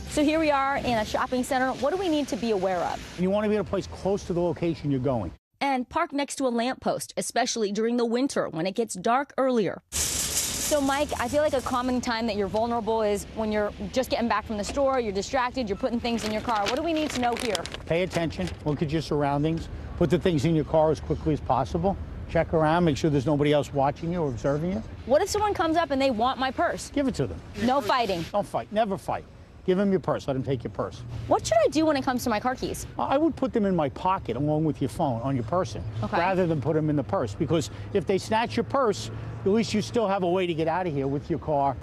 So here we are in a shopping center. What do we need to be aware of? You want to be at a place close to the location you're going. And park next to a lamppost, especially during the winter when it gets dark earlier. So, Mike, I feel like a common time that you're vulnerable is when you're just getting back from the store, you're distracted, you're putting things in your car. What do we need to know here? Pay attention, look at your surroundings, put the things in your car as quickly as possible, check around, make sure there's nobody else watching you or observing you. What if someone comes up and they want my purse? Give it to them. No fighting. Don't fight, never fight. Give them your purse, let them take your purse. What should I do when it comes to my car keys? I would put them in my pocket along with your phone on your person, rather than put them in the purse, because if they snatch your purse, at least you still have a way to get out of here with your car.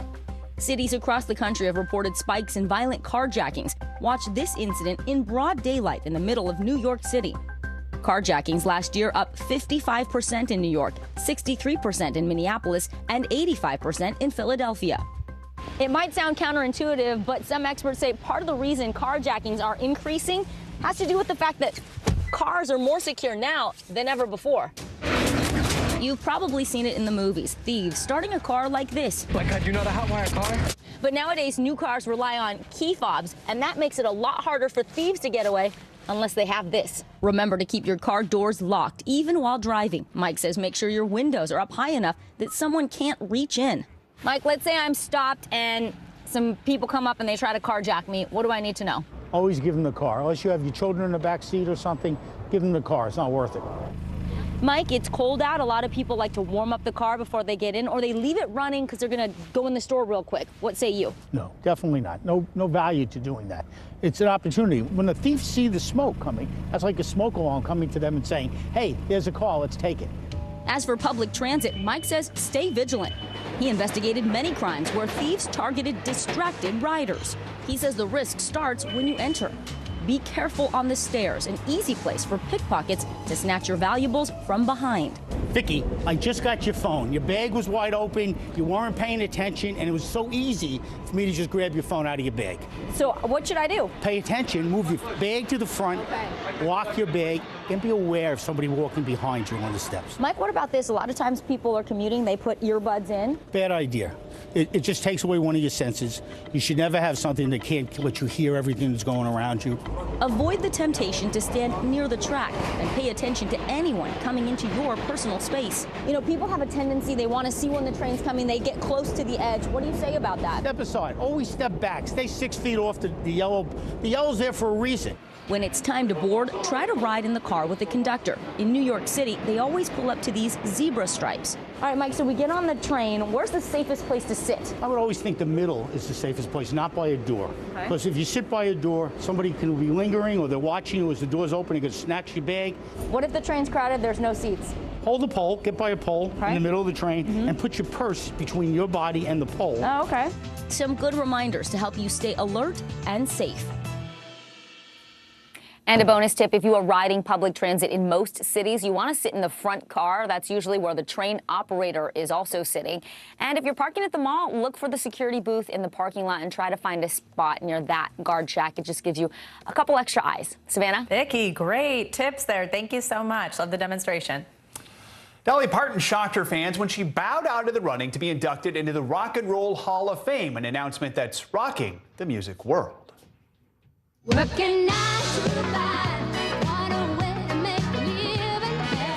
Cities across the country have reported spikes in violent carjackings. Watch this incident in broad daylight in the middle of New York City. Carjackings last year up 55% in New York, 63% in Minneapolis, and 85% in Philadelphia. It might sound counterintuitive, but some experts say part of the reason carjackings are increasing has to do with the fact that cars are more secure now than ever before. You've probably seen it in the movies. Thieves starting a car like this. Like I do not a hotwire car. But nowadays, new cars rely on key fobs, and that makes it a lot harder for thieves to get away unless they have this. Remember to keep your car doors locked, even while driving. Mike says make sure your windows are up high enough that someone can't reach in. Mike, let's say I'm stopped and some people come up and they try to carjack me. What do I need to know? Always give them the car. Unless you have your children in the back seat or something, give them the car. It's not worth it. Mike, it's cold out. A lot of people like to warm up the car before they get in, or they leave it running because they're going to go in the store real quick. What say you? No, definitely not. No value to doing that. It's an opportunity. When the thieves see the smoke coming, that's like a smoke alarm coming to them and saying, hey, there's a call, let's take it. As for public transit, Mike says stay vigilant. He investigated many crimes where thieves targeted distracted riders. He says the risk starts when you enter. Be careful on the stairs, an easy place for pickpockets to snatch your valuables from behind. Vicky, I just got your phone. Your bag was wide open, you weren't paying attention, and it was so easy for me to just grab your phone out of your bag. So what should I do? Pay attention, move your bag to the front, lock your bag, and be aware of somebody walking behind you on the steps. Mike, what about this? A lot of times people are commuting, they put earbuds in. Bad idea. It just takes away one of your senses. You should never have something that can't let you hear everything that's going around you. Avoid the temptation to stand near the track and pay attention to anyone coming into your personal space. You know, people have a tendency, they want to see when the train's coming, they get close to the edge. What do you say about that? Step aside. Always step back. Stay 6 feet off the yellow. The yellow's there for a reason. When it's time to board, try to ride in the car with the conductor. In New York City, they always pull up to these zebra stripes. All right, Mike, so we get on the train. Where's the safest place to sit? I would always think the middle is the safest place, not by a door. Okay. Because if you sit by a door, somebody can be lingering or they're watching you as the door's open, they could snatch your bag. What if the train's crowded, there's no seats? Hold a pole, get by a pole in the middle of the train, and put your purse between your body and the pole. Oh, okay. Some good reminders to help you stay alert and safe. And a bonus tip, if you are riding public transit in most cities, you want to sit in the front car. That's usually where the train operator is also sitting. And if you're parking at the mall, look for the security booth in the parking lot and try to find a spot near that guard shack. It just gives you a couple extra eyes. Savannah? Vicki, great tips there. Thank you so much. Love the demonstration. Dolly Parton shocked her fans when she bowed out of the running to be inducted into the Rock and Roll Hall of Fame, an announcement that's rocking the music world.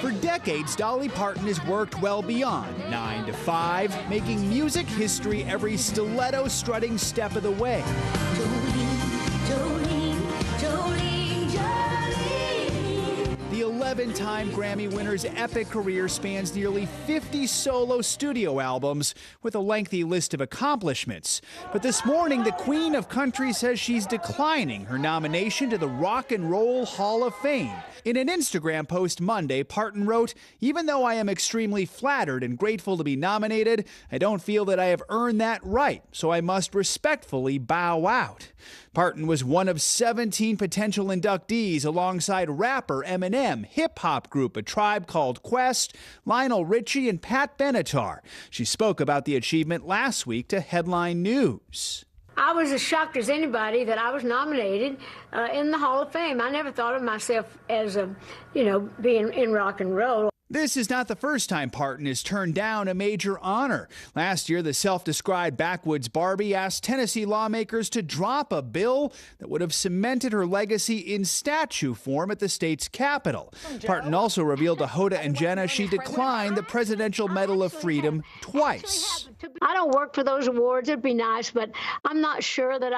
For decades, Dolly Parton has worked well beyond 9 to 5, making music history every stiletto strutting step of the way. The 11-time Grammy winner's epic career spans nearly 50 solo studio albums with a lengthy list of accomplishments. But this morning, the Queen of Country says she's declining her nomination to the Rock and Roll Hall of Fame. In an Instagram post Monday, Parton wrote, "Even though I am extremely flattered and grateful to be nominated, I don't feel that I have earned that right, so I must respectfully bow out." Parton was one of 17 potential inductees alongside rapper Eminem, hip-hop group A Tribe Called Quest, Lionel Richie, and Pat Benatar. She spoke about the achievement last week to Headline News. I was as shocked as anybody that I was nominated in the Hall of Fame. I never thought of myself as being in rock and roll. This is not the first time Parton has turned down a major honor. Last year, the self-described backwoods Barbie asked Tennessee lawmakers to drop a bill that would have cemented her legacy in statue form at the state's capitol. Parton also revealed to Hoda and Jenna she declined the Presidential Medal of Freedom twice. I don't work for those awards. It'd be nice, but I'm not sure that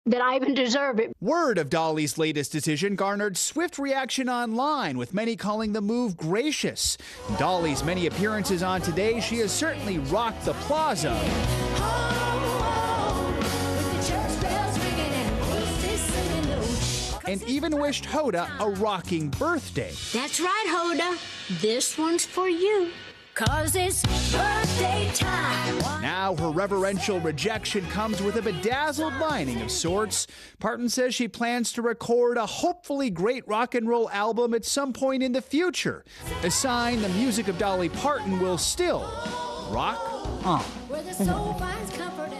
that I even deserve it. Word of Dolly's latest decision garnered swift reaction online, with many calling the move gracious. In Dolly's many appearances on Today, she has certainly rocked the plaza. And even wished Hoda a rocking birthday. That's right, Hoda. This one's for you. 'Cause it's birthday time. Now her reverential rejection comes with a bedazzled lining of sorts. Parton says she plans to record a hopefully great rock and roll album at some point in the future, a sign the music of Dolly Parton will still rock on.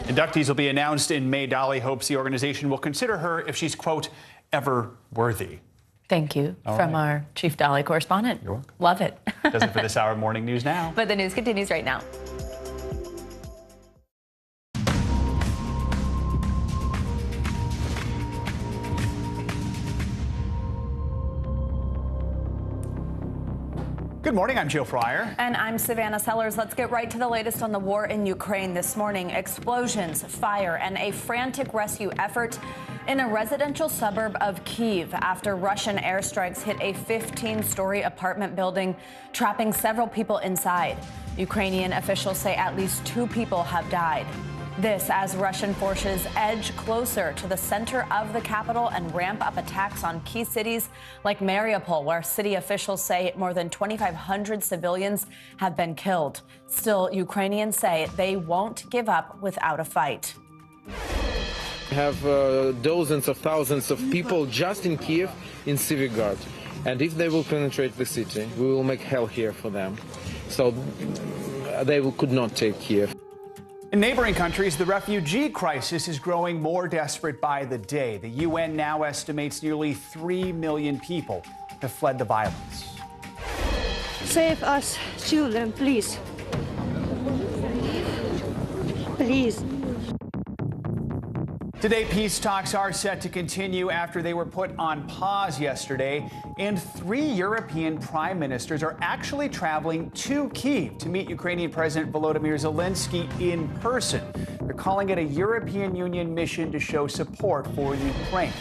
Inductees will be announced in May. Dolly hopes the organization will consider her if she's, quote, ever worthy. Thank you from our Chief Dolly correspondent. You're welcome. Love it. Does it for this hour of Morning News Now. But the news continues right now. Good morning, I'm Joe Fryer. And I'm Savannah Sellers. Let's get right to the latest on the war in Ukraine this morning. Explosions, fire, and a frantic rescue effort in a residential suburb of Kyiv after Russian airstrikes hit a 15-story apartment building, trapping several people inside. Ukrainian officials say at least 2 people have died. This as Russian forces edge closer to the center of the capital and ramp up attacks on key cities like Mariupol, where city officials say more than 2,500 civilians have been killed. Still, Ukrainians say they won't give up without a fight. We have dozens of thousands of people just in Kyiv, in Civic Guard. And if they will penetrate the city, we will make hell here for them. So they could not take Kyiv. In neighboring countries, the refugee crisis is growing more desperate by the day. The UN now estimates nearly 3 million people have fled the violence. Save us, children, please. Please. Today, peace talks are set to continue after they were put on pause yesterday, and 3 European prime ministers are actually traveling to Kyiv to meet Ukrainian President Volodymyr Zelensky in person. They're calling it a European Union mission to show support for Ukraine.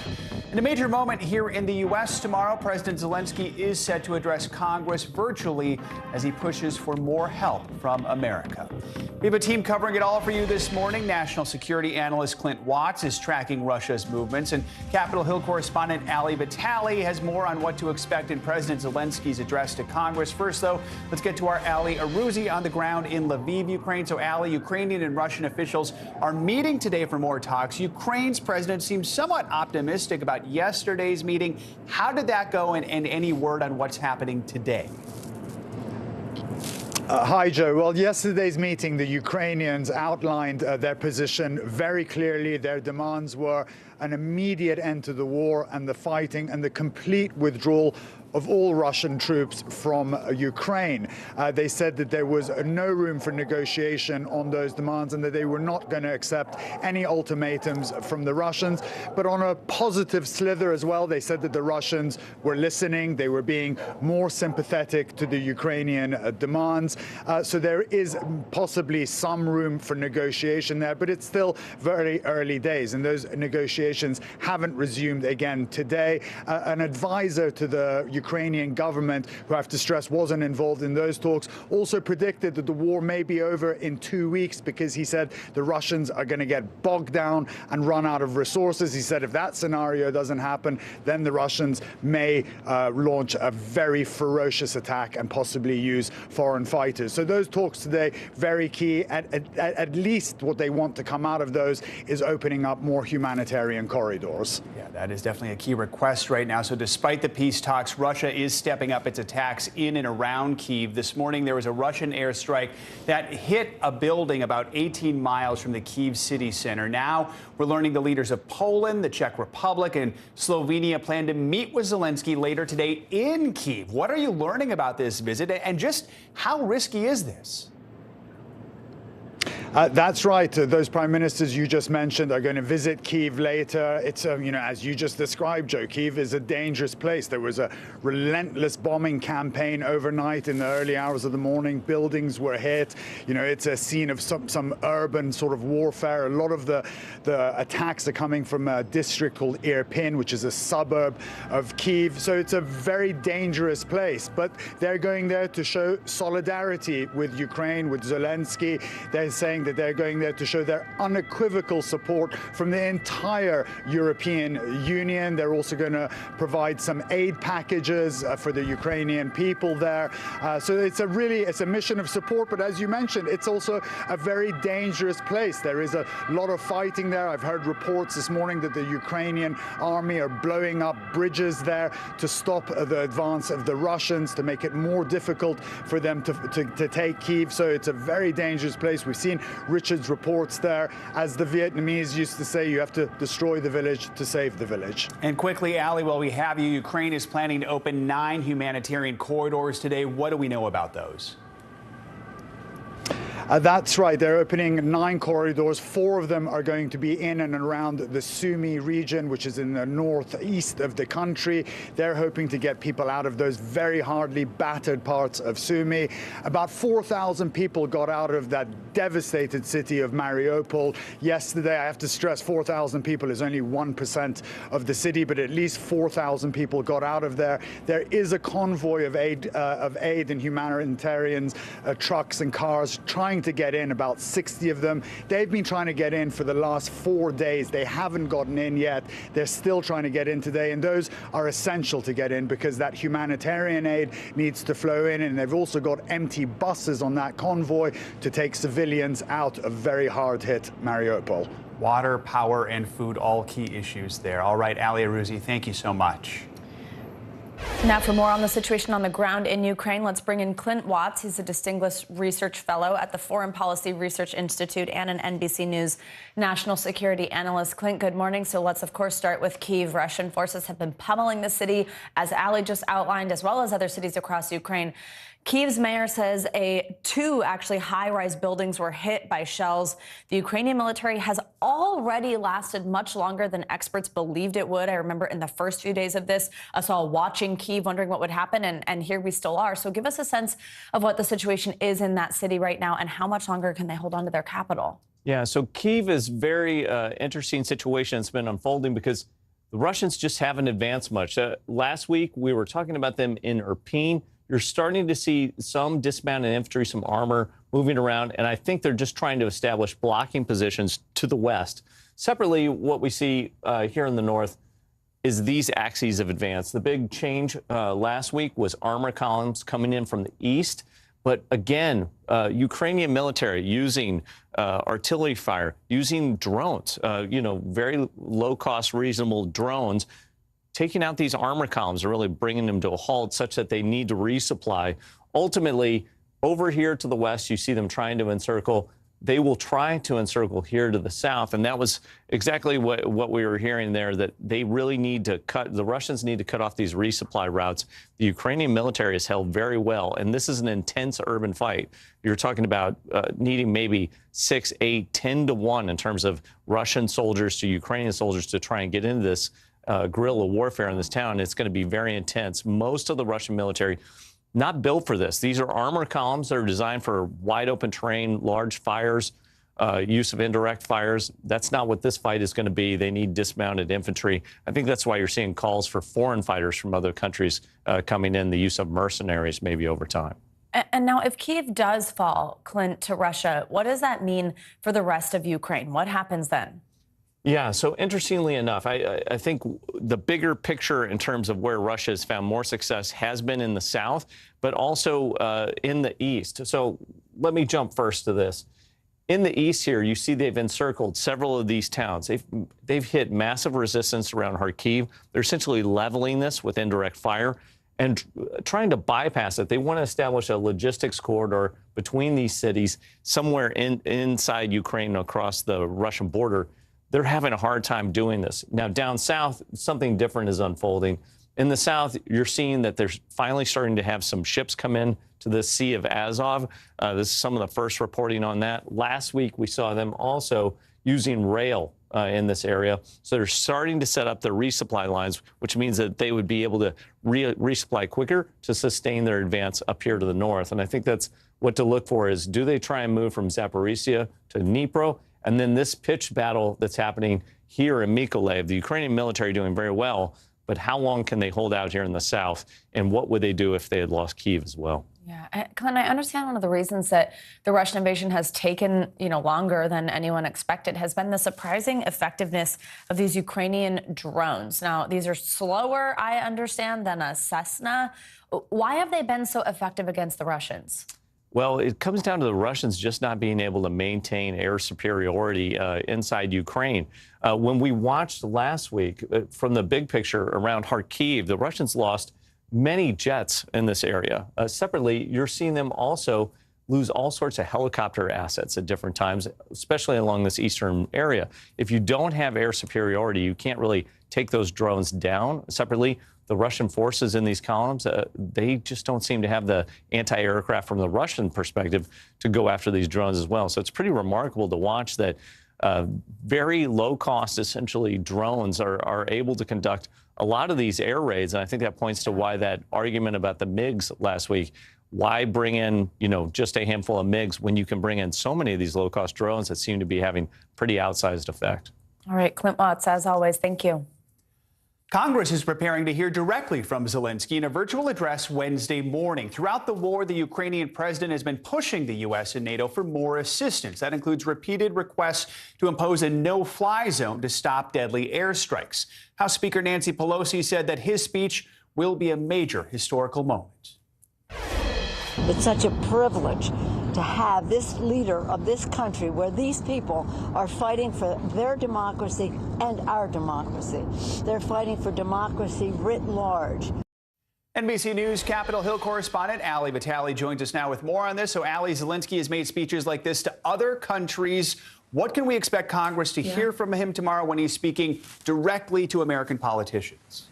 In a major moment here in the U.S. tomorrow, President Zelensky is set to address Congress virtually as he pushes for more help from America. We have a team covering it all for you this morning. National security analyst Clint Watts is tracking Russia's movements, and Capitol Hill correspondent Ali Vitale has more on what to expect in President Zelensky's address to Congress. First, though, let's get to our Ali Arouzi on the ground in Lviv, Ukraine. So, Ali, Ukrainian and Russian officials are meeting today for more talks. Ukraine's president seems somewhat optimistic about yesterday's meeting. How did that go, and any word on what's happening today? Hi, Joe. Well, yesterday's meeting, the Ukrainians outlined their position very clearly. Their demands were an immediate end to the war and the fighting and the complete withdrawal of all Russian troops from Ukraine. They said that there was no room for negotiation on those demands and that they were not going to accept any ultimatums from the Russians. But on a positive slither as well, they said that the Russians were listening. They were being more sympathetic to the Ukrainian demands. So there is possibly some room for negotiation there, but it's still very early days, and those negotiations haven't resumed again today. An advisor to the Ukrainian government, who I have to stress wasn't involved in those talks, also predicted that the war may be over in 2 weeks because he said the Russians are going to get bogged down and run out of resources. He said if that scenario doesn't happen, then the Russians may launch a very ferocious attack and possibly use foreign fighters. So those talks today, very key. At least what they want to come out of those is opening up more humanitarian corridors. Yeah, that is definitely a key request right now. So despite the peace talks, Russia Russia is stepping up its attacks in and around Kyiv. This morning, there was a Russian airstrike that hit a building about 18 miles from the Kyiv city center. Now, we're learning the leaders of Poland, the Czech Republic, and Slovenia plan to meet with Zelensky later today in Kyiv. What are you learning about this visit, and just how risky is this? That's right. Those prime ministers you just mentioned are going to visit Kyiv later. It's, as you just described, Joe, Kyiv is a dangerous place. There was a relentless bombing campaign overnight in the early hours of the morning. Buildings were hit. It's a scene of some urban sort of warfare. A lot of the attacks are coming from a district called Irpin, which is a suburb of Kyiv. So it's a very dangerous place. But they're going there to show solidarity with Ukraine, with Zelensky. They're saying that they're going there to show their unequivocal support from the entire European Union. They're also going to provide some aid packages for the Ukrainian people there. So it's a mission of support. But as you mentioned, it's also a very dangerous place. There is a lot of fighting there. I've heard reports this morning that the Ukrainian army are blowing up bridges there to stop the advance of the Russians, to make it more difficult for them to take Kyiv. So it's a very dangerous place. We've seen Richard's reports there. As the Vietnamese used to say, you have to destroy the village to save the village. And quickly, Ali, while we have you, Ukraine is planning to open 9 humanitarian corridors today. What do we know about those? That's right. They're opening 9 corridors. 4 of them are going to be in and around the Sumy region, which is in the northeast of the country. They're hoping to get people out of those very hardly battered parts of Sumy. About 4,000 people got out of that devastated city of Mariupol yesterday. I have to stress 4,000 people is only 1% of the city, but at least 4,000 people got out of there. There is a convoy of aid and humanitarians, trucks and cars trying to get in, about 60 of them. They've been trying to get in for the last 4 days. They haven't gotten in yet. They're still trying to get in today, and those are essential to get in because that humanitarian aid needs to flow in, and they've also got empty buses on that convoy to take civilians out of very hard-hit Mariupol. Water, power, and food, all key issues there. All right, Ali Arouzi, thank you so much. Now, for more on the situation on the ground in Ukraine, let's bring in Clint Watts. He's a distinguished research fellow at the Foreign Policy Research Institute and an NBC News national security analyst. Clint, good morning. So let's, of course, start with Kyiv. Russian forces have been pummeling the city, as Ali just outlined, as well as other cities across Ukraine. Kyiv's mayor says 2 actually high-rise buildings were hit by shells. The Ukrainian military has already lasted much longer than experts believed it would. I remember in the first few days of this, us all watching Kyiv, wondering what would happen, and here we still are. So give us a sense of what the situation is in that city right now, and how much longer can they hold on to their capital? Yeah, so Kyiv is very interesting situation. It's been unfolding because the Russians just haven't advanced much. Last week, we were talking about them in Irpin. You're starting to see some dismounted infantry, some armor moving around, and I think they're just trying to establish blocking positions to the west. Separately, what we see here in the north is these axes of advance. The big change last week was armor columns coming in from the east. But again, Ukrainian military using artillery fire, using drones, very low-cost, reasonable drones, taking out these armor columns and really bringing them to a halt such that they need to resupply. Ultimately, over here to the west, you see them trying to encircle. They will try to encircle here to the south. And that was exactly what we were hearing there, that they really need to the Russians need to cut off these resupply routes. The Ukrainian military is held very well. And this is an intense urban fight. You're talking about needing maybe 6, 8, 10 to 1 in terms of Russian soldiers to Ukrainian soldiers to try and get into this guerrilla warfare in this town. It's going to be very intense. Most of the Russian military not built for this. These are armor columns that are designed for wide open terrain, large fires, use of indirect fires. That's not what this fight is going to be. They need dismounted infantry. I think that's why you're seeing calls for foreign fighters from other countries coming in, the use of mercenaries maybe over time. And now if Kyiv does fall, Clint, to Russia, what does that mean for the rest of Ukraine? What happens then? Yeah, so interestingly enough, I think the bigger picture in terms of where Russia has found more success has been in the south, but also in the east. So let me jump first to this. In the east here, you see they've encircled several of these towns. They've hit massive resistance around Kharkiv. They're essentially leveling this with indirect fire. and trying to bypass it. They want to establish a logistics corridor between these cities somewhere inside Ukraine across the Russian border. They're having a hard time doing this. Now, down south, something different is unfolding. In the south, you're seeing that they're finally starting to have some ships come in to the Sea of Azov. This is some of the first reporting on that. Last week, we saw them also using rail in this area. So they're starting to set up their resupply lines, which means that they would be able to resupply quicker to sustain their advance up here to the north. And I think that's what to look for is, do they try and move from Zaporizhia to Dnipro? And then this pitched battle that's happening here in Mykolaiv, the Ukrainian military doing very well, but how long can they hold out here in the south? And what would they do if they had lost Kyiv as well? Yeah, Glenn, I understand one of the reasons that the Russian invasion has taken, longer than anyone expected has been the surprising effectiveness of these Ukrainian drones. Now, these are slower, I understand, than a Cessna. Why have they been so effective against the Russians? Well, it comes down to the Russians just not being able to maintain air superiority inside Ukraine. When we watched last week from the big picture around Kharkiv, the Russians lost many jets in this area. Separately, you're seeing them also lose all sorts of helicopter assets at different times, especially along this eastern area. If you don't have air superiority, you can't really take those drones down. Separately, the Russian forces in these columns, they just don't seem to have the anti-aircraft from the Russian perspective to go after these drones as well. So it's pretty remarkable to watch that very low-cost, essentially, drones are able to conduct a lot of these air raids. And I think that points to why that argument about the MiGs last week, why bring in, just a handful of MiGs when you can bring in so many of these low-cost drones that seem to be having pretty outsized effect. All right, Clint Watts, as always, thank you. Congress is preparing to hear directly from Zelensky in a virtual address Wednesday morning. Throughout the war, the Ukrainian president has been pushing the U.S. and NATO for more assistance. That includes repeated requests to impose a no-fly zone to stop deadly airstrikes. House Speaker Nancy Pelosi said that his speech will be a major historical moment. It's such a privilege to have this leader of this country where these people are fighting for their democracy and our democracy. They're fighting for democracy writ large. NBC News Capitol Hill correspondent Ali Vitale joins us now with more on this. So, Ali, Zelensky has made speeches like this to other countries. What can we expect Congress to hear from him tomorrow when he's speaking directly to American politicians?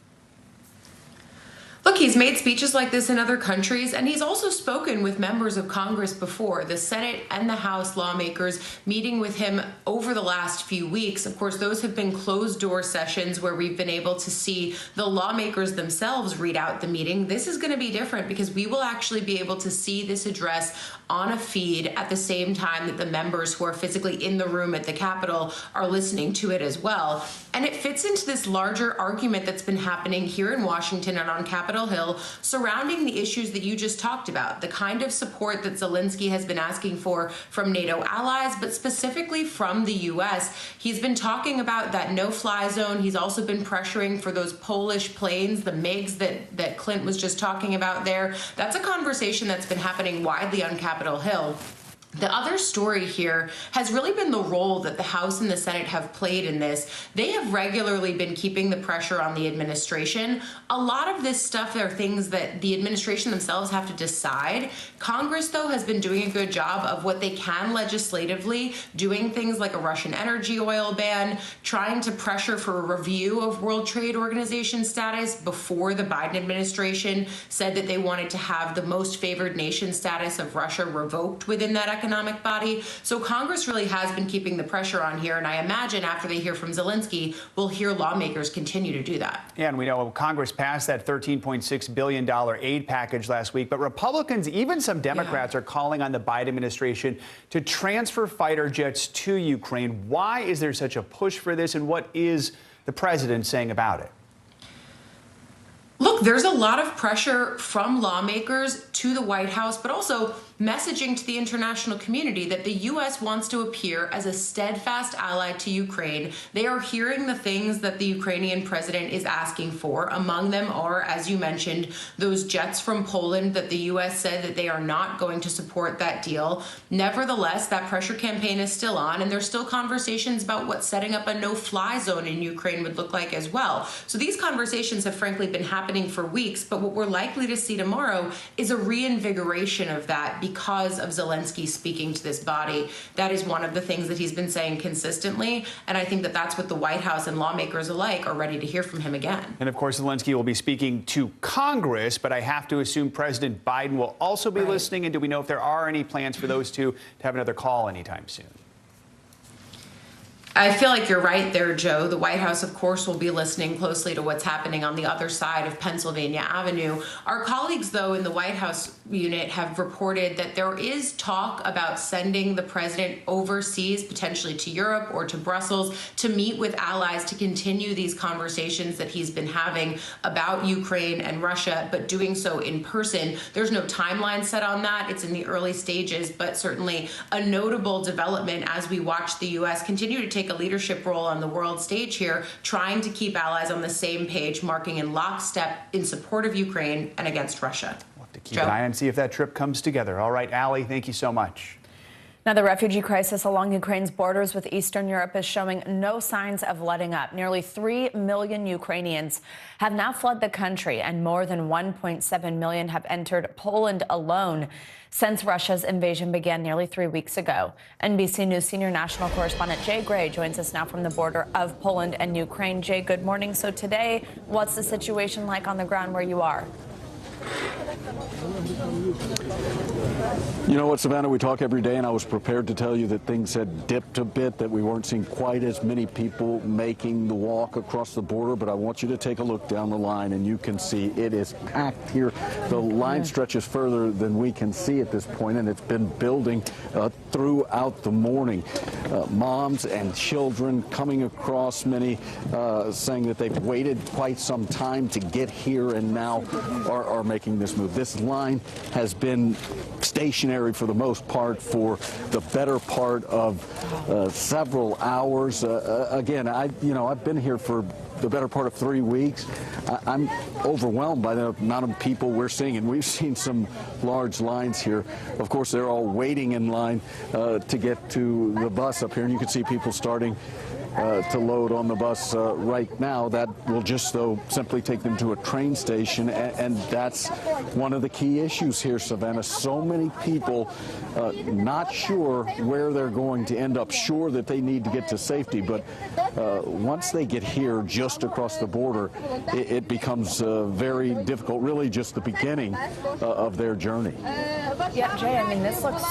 Look, he's made speeches like this in other countries, and he's also spoken with members of Congress before, the Senate and the House lawmakers meeting with him over the last few weeks. Of course, those have been closed-door sessions where we've been able to see the lawmakers themselves read out the meeting. This is going to be different because we will actually be able to see this address on a feed at the same time that the members who are physically in the room at the Capitol are listening to it as well. And it fits into this larger argument that's been happening here in Washington and on Capitol Hill surrounding the issues that you just talked about, the kind of support that Zelensky has been asking for from NATO allies, but specifically from the U.S. He's been talking about that no-fly zone. He's also been pressuring for those Polish planes, the MiGs that Clint was just talking about there. That's a conversation that's been happening widely on Capitol Hill. The other story here has really been the role that the House and the Senate have played in this. They have regularly been keeping the pressure on the administration. A lot of this stuff are things that the administration themselves have to decide. Congress, though, has been doing a good job of what they can legislatively, doing things like a Russian energy oil ban, trying to pressure for a review of World Trade Organization status before the Biden administration said that they wanted to have the most favored nation status of Russia revoked within that economic body. So Congress really has been keeping the pressure on here, and I imagine after they hear from Zelensky, we'll hear lawmakers continue to do that. Yeah, and we know Congress passed that $13.6 billion aid package last week, but Republicans, even some Democrats, are calling on the Biden administration to transfer fighter jets to Ukraine. Why is there such a push for this, and what is the president saying about it? Look, there's a lot of pressure from lawmakers to the White House, but also messaging to the international community that the U.S. wants to appear as a steadfast ally to Ukraine. They are hearing the things that the Ukrainian president is asking for. Among them are, as you mentioned, those jets from Poland that the U.S. said that they are not going to support that deal. Nevertheless, that pressure campaign is still on, and there's still conversations about what setting up a no-fly zone in Ukraine would look like as well. So these conversations have frankly been happening for weeks, but what we're likely to see tomorrow is a reinvigoration of that because of Zelensky speaking to this body. That is one of the things that he's been saying consistently, and I think that that's what the White House and lawmakers alike are ready to hear from him again. And of course, Zelensky will be speaking to Congress, but I have to assume President Biden will also be listening. And do we know if there are any plans for those two to have another call anytime soon? I feel like you're right there, Joe. The White House, of course, will be listening closely to what's happening on the other side of Pennsylvania Avenue. Our colleagues, though, in the White House unit have reported that there is talk about sending the president overseas, potentially to Europe or to Brussels, to meet with allies to continue these conversations that he's been having about Ukraine and Russia, but doing so in person. There's no timeline set on that. It's in the early stages, but certainly a notable development as we watch the U.S. continue to take a leadership role on the world stage here, trying to keep allies on the same page, marking in lockstep in support of Ukraine and against Russia. We'll have to keep an eye and see if that trip comes together. All right, Allie, thank you so much. Now, the refugee crisis along Ukraine's borders with Eastern Europe is showing no signs of letting up. Nearly 3 million Ukrainians have now fled the country, and more than 1.7 million have entered Poland alone since Russia's invasion began nearly 3 weeks ago. NBC News senior national correspondent Jay Gray joins us now from the border of Poland and Ukraine. Jay, good morning. So today, what's the situation like on the ground where you are? You know what, Savannah, we talk every day, and I was prepared to tell you that things had dipped a bit, that we weren't seeing quite as many people making the walk across the border, but I want you to take a look down the line, and you can see it is packed here. The line stretches further than we can see at this point, and it's been building throughout the morning. Moms and children coming across, many saying that they've waited quite some time to get here and now are making this move. This line has been stationary for the most part for the better part of several hours. Again, I've been here for the better part of 3 weeks. I'm overwhelmed by the amount of people we're seeing, and we've seen some large lines here. Of course, they're all waiting in line to get to the bus up here, and you can see people starting to load on the bus right now. That will just, though, simply take them to a train station, and that's one of the key issues here, Savannah. So many people not sure where they're going to end up, sure that they need to get to safety, but once they get here just across the border, it becomes very difficult, really just the beginning of their journey. Yeah, Jay, I mean, this looks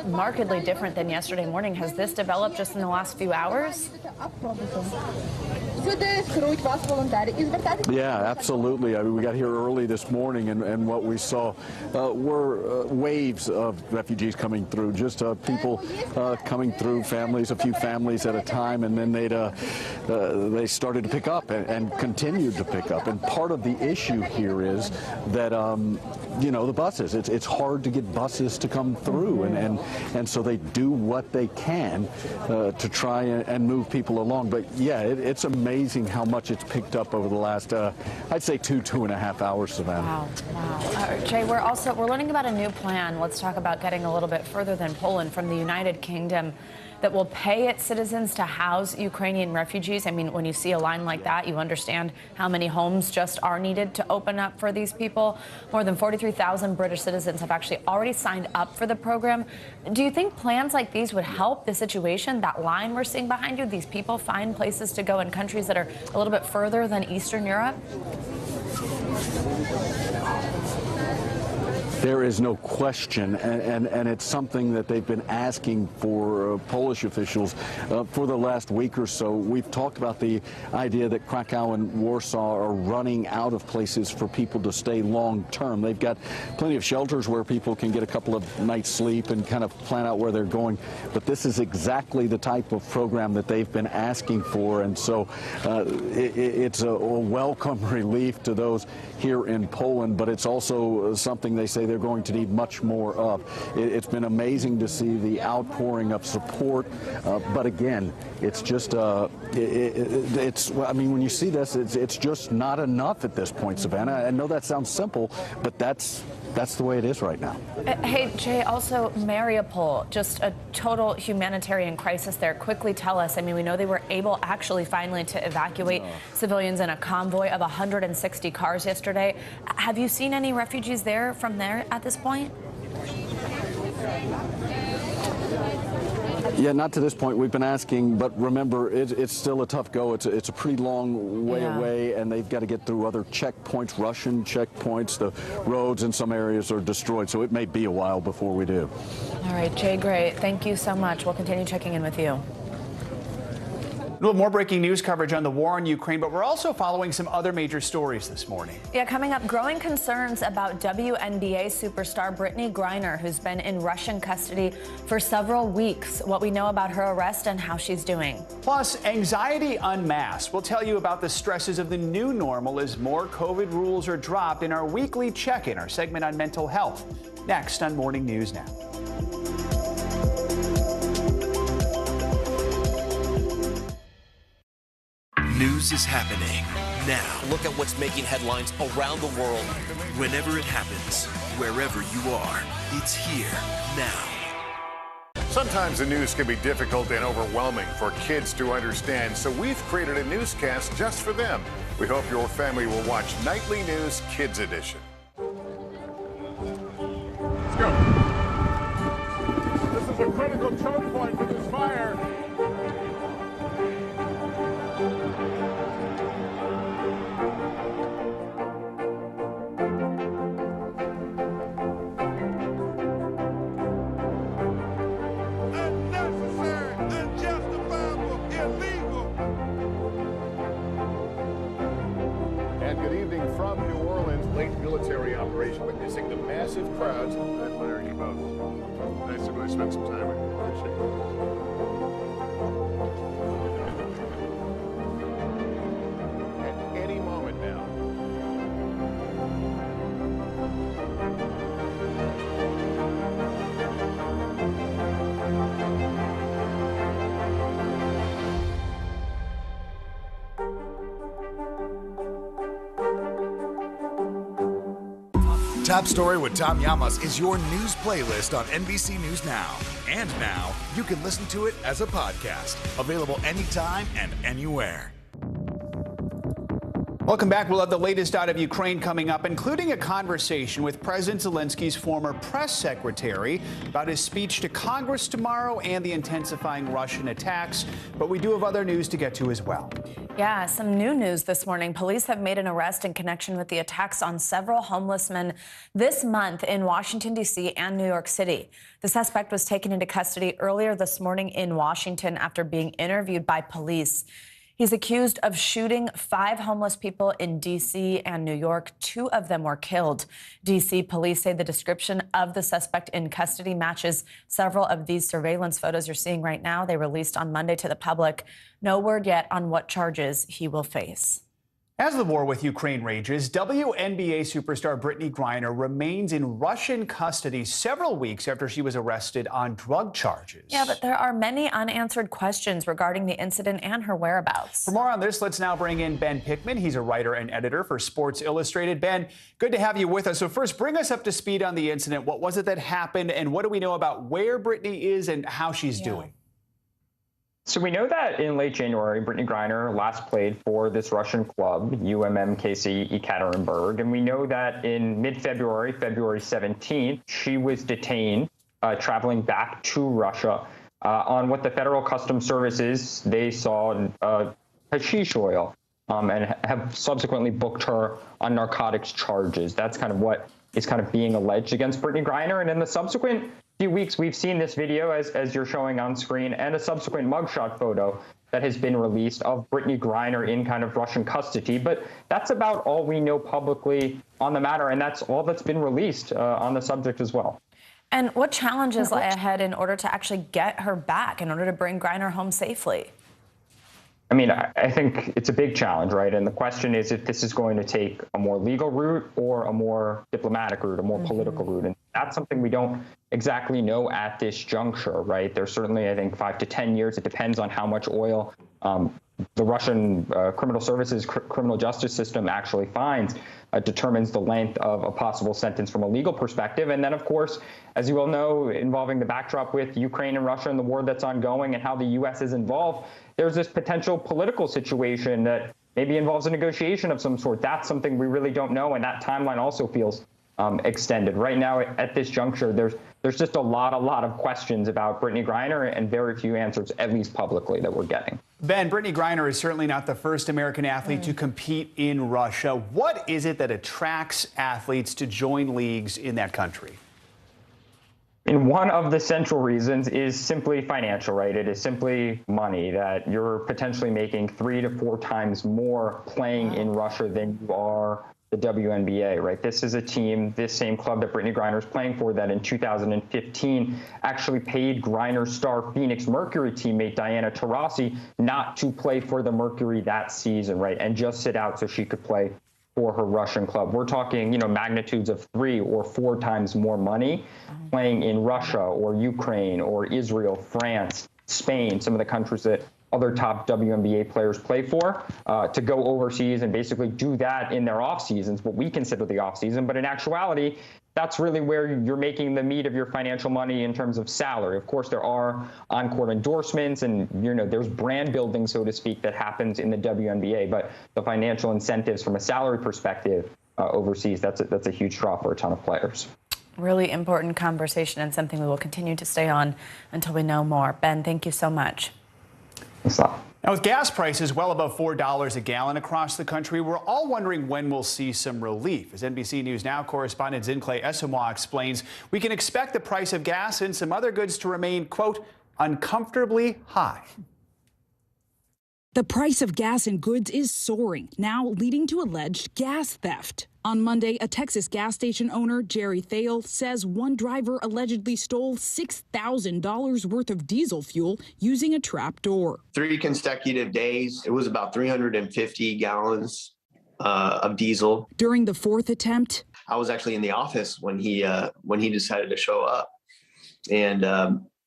markedly different than yesterday morning. Has this developed just in the last few hours? Yeah, absolutely. I mean, we got here early this morning, and what we saw were waves of refugees coming through, just people coming through, families, a few families at a time, and then they started to pick up and continued to pick up. And part of the issue here is that, the buses, it's hard to get buses to come through, and so they do what they can to try and move people along. But yeah, it's amazing how much it's picked up over the last, I'd say 2.5 hours, Savannah. Wow. Jay, we're learning about a new plan. Let's talk about getting a little bit further than Poland, from the United Kingdom, that will pay its citizens to house Ukrainian refugees. I mean, when you see a line like that, you understand how many homes just are needed to open up for these people. More than 43,000 British citizens have actually already signed up for the program. Do you think plans like these would help the situation? That line we're seeing behind you, these people find places to go in countries that are a little bit further than Eastern Europe? There is no question, and it's something that they've been asking for Polish officials for the last week or so. We've talked about the idea that Krakow and Warsaw are running out of places for people to stay long term. They've got plenty of shelters where people can get a couple of nights sleep and kind of plan out where they're going. But this is exactly the type of program that they've been asking for, and so it's a welcome relief to those here in Poland. But it's also something they say they're going to need much more of. It's been amazing to see the outpouring of support, but again, it's just, I mean, when you see this, it's just not enough at this point, Savannah. I know that sounds simple, but that's the way it is right now. Hey, Jay, also Mariupol, just a total humanitarian crisis there. Quickly tell us, I mean, we know they were able actually finally to evacuate civilians in a convoy of 160 cars yesterday. Have you seen any refugees there from there at this point? Yeah, not to this point. We've been asking, but remember, it's still a tough go. It's a pretty long way away, and they've got to get through other checkpoints, Russian checkpoints. The roads in some areas are destroyed, so it may be a while before we do. All right, Jay, great. Thank you so much. We'll continue checking in with you. A little more breaking news coverage on the war in Ukraine, but we're also following some other major stories this morning. Yeah, coming up, growing concerns about WNBA superstar Brittany Griner, who's been in Russian custody for several weeks, what we know about her arrest and how she's doing. Plus, anxiety unmasked. We'll tell you about the stresses of the new normal as more COVID rules are dropped in our weekly check-in, our segment on mental health. Next on Morning News Now. News is happening now. Look at what's making headlines around the world. Whenever it happens, wherever you are, it's here now. Sometimes the news can be difficult and overwhelming for kids to understand, so we've created a newscast just for them. We hope your family will watch Nightly News Kids Edition. Let's go. This is a critical choke point for this fire. Military operation, witnessing the massive crowds. I admire you both. Nice to really spend some time with you. Appreciate it. At any moment now. Top Story with Tom Llamas is your news playlist on NBC News Now. And now, you can listen to it as a podcast. Available anytime and anywhere. Welcome back. We'll have the latest out of Ukraine coming up, including a conversation with President Zelensky's former press secretary about his speech to Congress tomorrow and the intensifying Russian attacks. But we do have other news to get to as well. Yeah, some new news this morning. Police have made an arrest in connection with the attacks on several homeless men this month in Washington, D.C. and New York City. The suspect was taken into custody earlier this morning in Washington after being interviewed by police. He's accused of shooting 5 homeless people in D.C. and New York. 2 of them were killed. D.C. police say the description of the suspect in custody matches several of these surveillance photos you're seeing right now. They released on Monday to the public. No word yet on what charges he will face. As the war with Ukraine rages, WNBA superstar Brittany Griner remains in Russian custody several weeks after she was arrested on drug charges. Yeah, but there are many unanswered questions regarding the incident and her whereabouts. For more on this, let's now bring in Ben Pickman. He's a writer and editor for Sports Illustrated. Ben, good to have you with us. So first, bring us up to speed on the incident. What was it that happened, and what do we know about where Brittany is and how she's doing? So we know that in late January, Brittany Griner last played for this Russian club, UMMKC Ekaterinburg. And we know that in mid-February, February 17th, she was detained traveling back to Russia on what the Federal Customs Services, they saw hashish oil and have subsequently booked her on narcotics charges. That's kind of what is kind of being alleged against Brittany Griner. And in the subsequent few weeks, we've seen this video, as you're showing on screen, and a subsequent mugshot photo that has been released of Brittany Griner in kind of Russian custody. But that's about all we know publicly on the matter, and that's all that's been released on the subject as well. And what challenges lie ahead in order to actually get her back, in order to bring Griner home safely? I mean, I think it's a big challenge, right? And the question is if this is going to take a more legal route or a more diplomatic route, a more political route. And that's something we don't exactly know at this juncture, right? There's certainly, I think, 5 to 10 years. It depends on how much oil the Russian criminal services, criminal justice system actually finds, determines the length of a possible sentence from a legal perspective. And then, of course, as you all know, involving the backdrop with Ukraine and Russia and the war that's ongoing and how the U.S. is involved, there's this potential political situation that maybe involves a negotiation of some sort. That's something we really don't know, and that timeline also feels extended. Right now, at this juncture, there's just a lot of questions about Brittany Griner and very few answers, at least publicly, that we're getting. Ben, Brittany Griner is certainly not the first American athlete to compete in Russia. What is it that attracts athletes to join leagues in that country? And one of the central reasons is simply financial, right? It is simply money, that you're potentially making 3 to 4 times more playing in Russia than you are the WNBA, right? This is a team, this same club that Brittany Griner is playing for, that in 2015 actually paid Griner star Phoenix Mercury teammate Diana Taurasi not to play for the Mercury that season, right? And just sit out so she could play for her Russian club. We're talking, magnitudes of 3 or 4 times more money playing in Russia or Ukraine or Israel, France, Spain, some of the countries that other top WNBA players play for, to go overseas and basically do that in their off seasons, what we consider the off season. But in actuality, that's really where you're making the meat of your financial money in terms of salary. Of course, there are on-court endorsements and, there's brand building, so to speak, that happens in the WNBA. But the financial incentives from a salary perspective overseas, that's a huge draw for a ton of players. Really important conversation and something we will continue to stay on until we know more. Ben, thank you so much. Now, with gas prices well above $4 a gallon across the country, we're all wondering when we'll see some relief. As NBC News Now correspondent Zincle Esamoah explains, we can expect the price of gas and some other goods to remain, quote, uncomfortably high. The price of gas and goods is soaring, now leading to alleged gas theft. On Monday, a Texas gas station owner, Jerry Thale, says one driver allegedly stole $6,000 worth of diesel fuel using a trap door. 3 consecutive days, it was about 350 gallons of diesel. During the 4th attempt, I was actually in the office when he decided to show up. And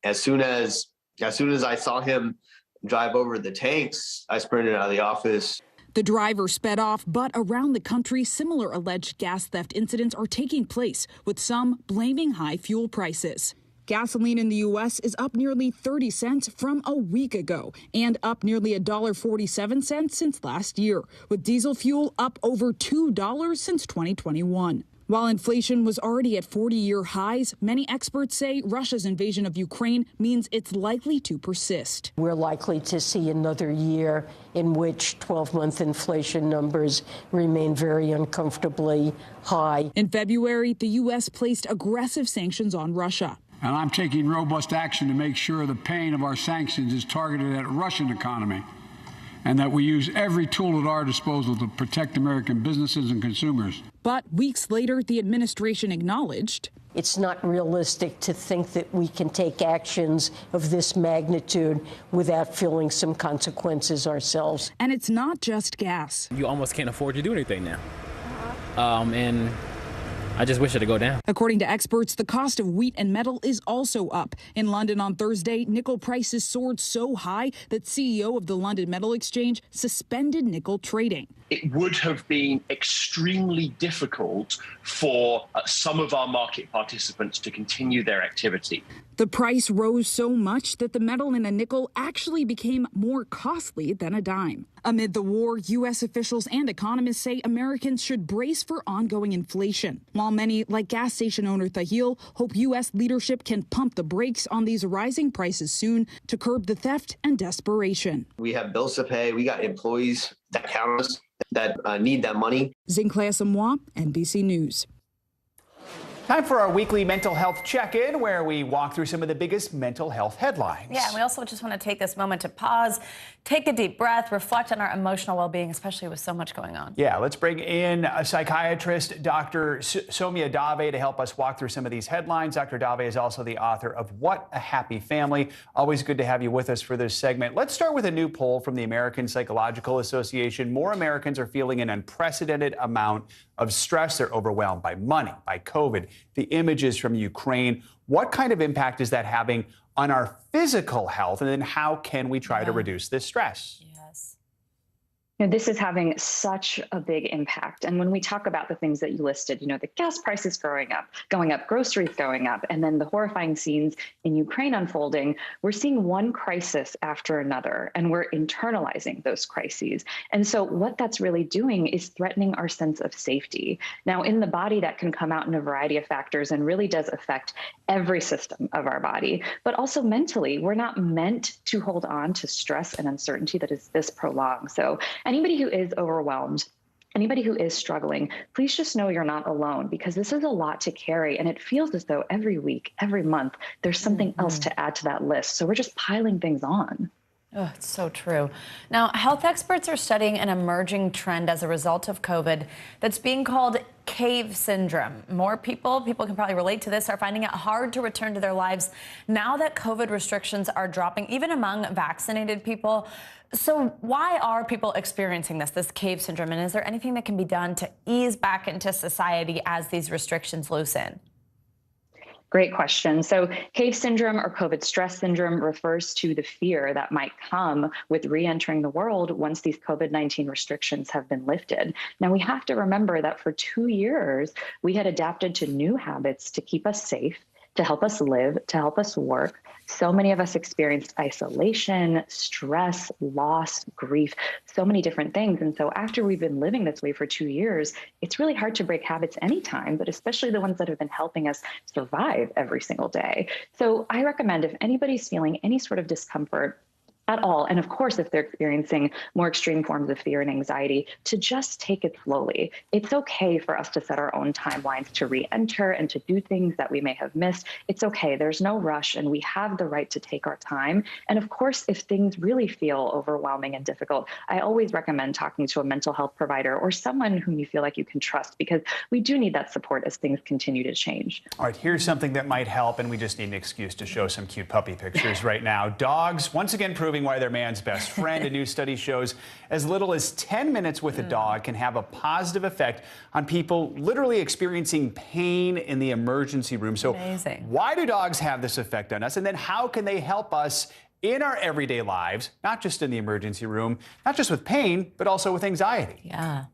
as soon as I saw him drive over the tanks, I sprinted out of the office. The driver sped off, but around the country, similar alleged gas theft incidents are taking place, with some blaming high fuel prices. Gasoline in the U.S. is up nearly 30 cents from a week ago and up nearly $1.47 since last year, with diesel fuel up over $2 since 2021. While inflation was already at 40-year highs, many experts say Russia's invasion of Ukraine means it's likely to persist. We're likely to see another year in which 12-month inflation numbers remain very uncomfortably high. In February, the U.S. placed aggressive sanctions on Russia. And I'm taking robust action to make sure the pain of our sanctions is targeted at the Russian economy, and that we use every tool at our disposal to protect American businesses and consumers. But weeks later, the administration acknowledged it's not realistic to think that we can take actions of this magnitude without feeling some consequences ourselves. And it's not just gas. You almost can't afford to do anything now. And I just wish it would go down. According to experts, the cost of wheat and metal is also up. In London on Thursday, nickel prices soared so high that CEO of the London Metal Exchange suspended nickel trading. It would have been extremely difficult for some of our market participants to continue their activity. The price rose so much that the metal in a nickel actually became more costly than a dime. Amid the war, U.S. officials and economists say Americans should brace for ongoing inflation, while many, like gas station owner Thahil, hope U.S. leadership can pump the brakes on these rising prices soon to curb the theft and desperation. We have bills to pay. We got employees that count on us, that need that money. Zincle Esamoah, NBC News. Time for our weekly mental health check-in, where we walk through some of the biggest mental health headlines. Yeah, and we also just want to take this moment to pause, take a deep breath, reflect on our emotional well-being, especially with so much going on. Yeah, let's bring in a psychiatrist, Dr. Soumya Dave, to help us walk through some of these headlines. Dr. Dave is also the author of What a Happy Family. Always good to have you with us for this segment. Let's start with a new poll from the American Psychological Association. More Americans are feeling an unprecedented amount of stress. They're overwhelmed by money, by COVID, the images from Ukraine. What kind of impact is that having on our physical health? And then how can we try to reduce this stress? This is having such a big impact. And when we talk about the things that you listed, the gas prices going up, groceries going up, and then the horrifying scenes in Ukraine unfolding, we're seeing one crisis after another, and we're internalizing those crises. And so what that's really doing is threatening our sense of safety. Now, in the body, that can come out in a variety of factors and really does affect every system of our body. But also mentally, we're not meant to hold on to stress and uncertainty that is this prolonged. So anybody who is overwhelmed, anybody who is struggling, please just know you're not alone, because this is a lot to carry. And it feels as though every week, every month, there's something else to add to that list. So we're just piling things on. Oh, it's so true. Now, health experts are studying an emerging trend as a result of COVID that's being called cave syndrome. More people can probably relate to this, are finding it hard to return to their lives now that COVID restrictions are dropping, even among vaccinated people. So why are people experiencing this cave syndrome? And is there anything that can be done to ease back into society as these restrictions loosen? Great question. So cave syndrome or COVID stress syndrome refers to the fear that might come with re-entering the world once these COVID-19 restrictions have been lifted. Now, we have to remember that for 2 years, we had adapted to new habits to keep us safe, to help us live, to help us work. So many of us experienced isolation, stress, loss, grief, so many different things. And so after we've been living this way for 2 years, it's really hard to break habits anytime, but especially the ones that have been helping us survive every single day. So I recommend, if anybody's feeling any sort of discomfort at all, and of course, if they're experiencing more extreme forms of fear and anxiety, to just take it slowly. It's okay for us to set our own timelines to re-enter and to do things that we may have missed. It's okay. There's no rush, and we have the right to take our time. And of course, if things really feel overwhelming and difficult, I always recommend talking to a mental health provider or someone whom you feel like you can trust, because we do need that support as things continue to change. All right, here's something that might help, and we just need an excuse to show some cute puppy pictures right now. Dogs, once again, proving why they're man's best friend. A new study shows as little as 10 minutes with a dog can have a positive effect on people literally experiencing pain in the emergency room. So why do dogs have this effect on us? And then how can they help us in our everyday lives, not just in the emergency room, not just with pain, but also with anxiety? Yeah.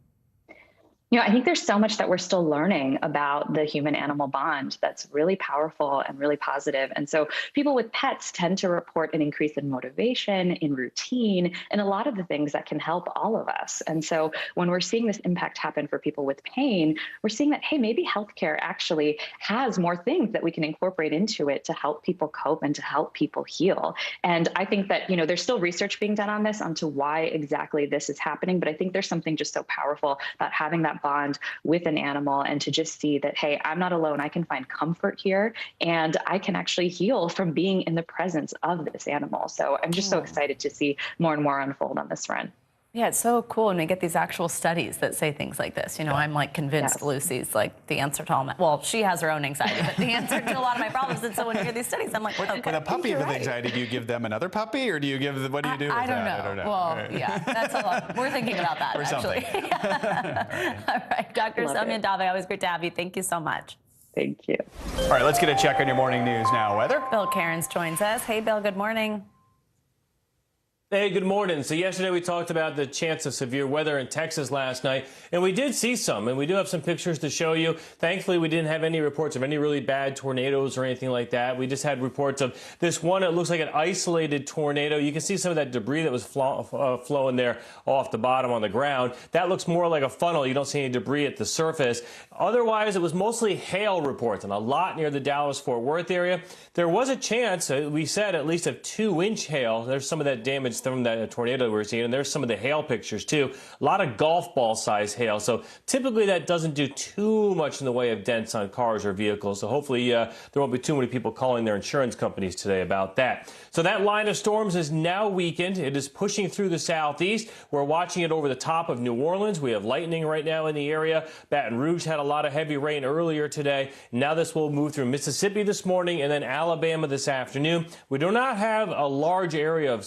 I think there's so much that we're still learning about the human-animal bond that's really powerful and really positive. And so people with pets tend to report an increase in motivation, in routine, and a lot of the things that can help all of us. And so when we're seeing this impact happen for people with pain, we're seeing that, hey, maybe healthcare actually has more things that we can incorporate into it to help people cope and to help people heal. And I think that, there's still research being done on this, onto why exactly this is happening. But I think there's something just so powerful about having that bond with an animal, and to just see that, hey, I'm not alone. I can find comfort here, and I can actually heal from being in the presence of this animal. So I'm just so excited to see more and more unfold on this front. Yeah, it's so cool when we get these actual studies that say things like this. I'm like convinced Lucy's like the answer to all my, well, she has her own anxiety, but the answer to a lot of my problems. And so when you hear these studies, I'm like, okay. With a puppy with anxiety, do you give them another puppy, or do you give, what do you do with I don't that? know. I don't know. Well, yeah, that's a lot. We're thinking about that, actually. All right, Dr. Soumya Dave, always great to have you. Thank you so much. Thank you. All right, let's get a check on your morning news now. Weather? Bill Cairns joins us. Hey, Bill, good morning. Hey, good morning. So yesterday we talked about the chance of severe weather in Texas last night, and we did see some, and we do have some pictures to show you. Thankfully, we didn't have any reports of any really bad tornadoes or anything like that. We just had reports of this one. It looks like an isolated tornado. You can see some of that debris that was flowing there off the bottom on the ground. That looks more like a funnel. You don't see any debris at the surface. Otherwise, it was mostly hail reports, and a lot near the Dallas-Fort Worth area. There was a chance, we said, at least of 2-inch hail. There's some of that damage from that tornado we're seeing. And there's some of the hail pictures, too. A lot of golf ball size hail. So typically that doesn't do too much in the way of dents on cars or vehicles. So hopefully there won't be too many people calling their insurance companies today about that. So that line of storms is now weakened. It is pushing through the southeast. We're watching it over the top of New Orleans. We have lightning right now in the area. Baton Rouge had a lot of heavy rain earlier today. Now this will move through Mississippi this morning and then Alabama this afternoon. We do not have a large area of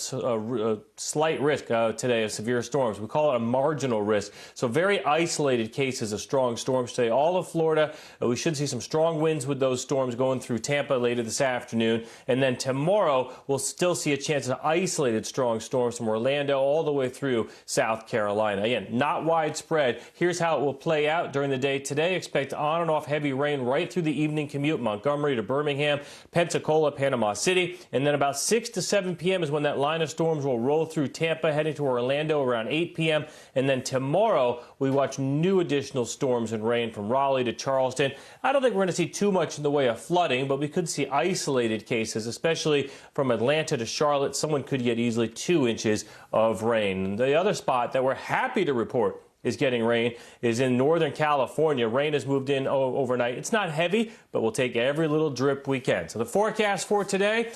slight risk today of severe storms. We call it a marginal risk. So very isolated cases of strong storms today. All of Florida, we should see some strong winds with those storms going through Tampa later this afternoon. And then tomorrow, we'll still see a chance of isolated strong storms from Orlando all the way through South Carolina. Again, not widespread. Here's how it will play out during the day today. Expect on and off heavy rain right through the evening commute, Montgomery to Birmingham, Pensacola, Panama City. And then about 6 to 7 p.m. is when that line of storms will roll through Tampa, heading to Orlando around 8 p.m. And then tomorrow, we watch new additional storms and rain from Raleigh to Charleston. I don't think we're going to see too much in the way of flooding, but we could see isolated cases, especially from Atlanta to Charlotte. Someone could get easily 2 inches of rain. The other spot that we're happy to report is getting rain is in Northern California. Rain has moved in overnight. It's not heavy, but we'll take every little drip we can. So the forecast for today,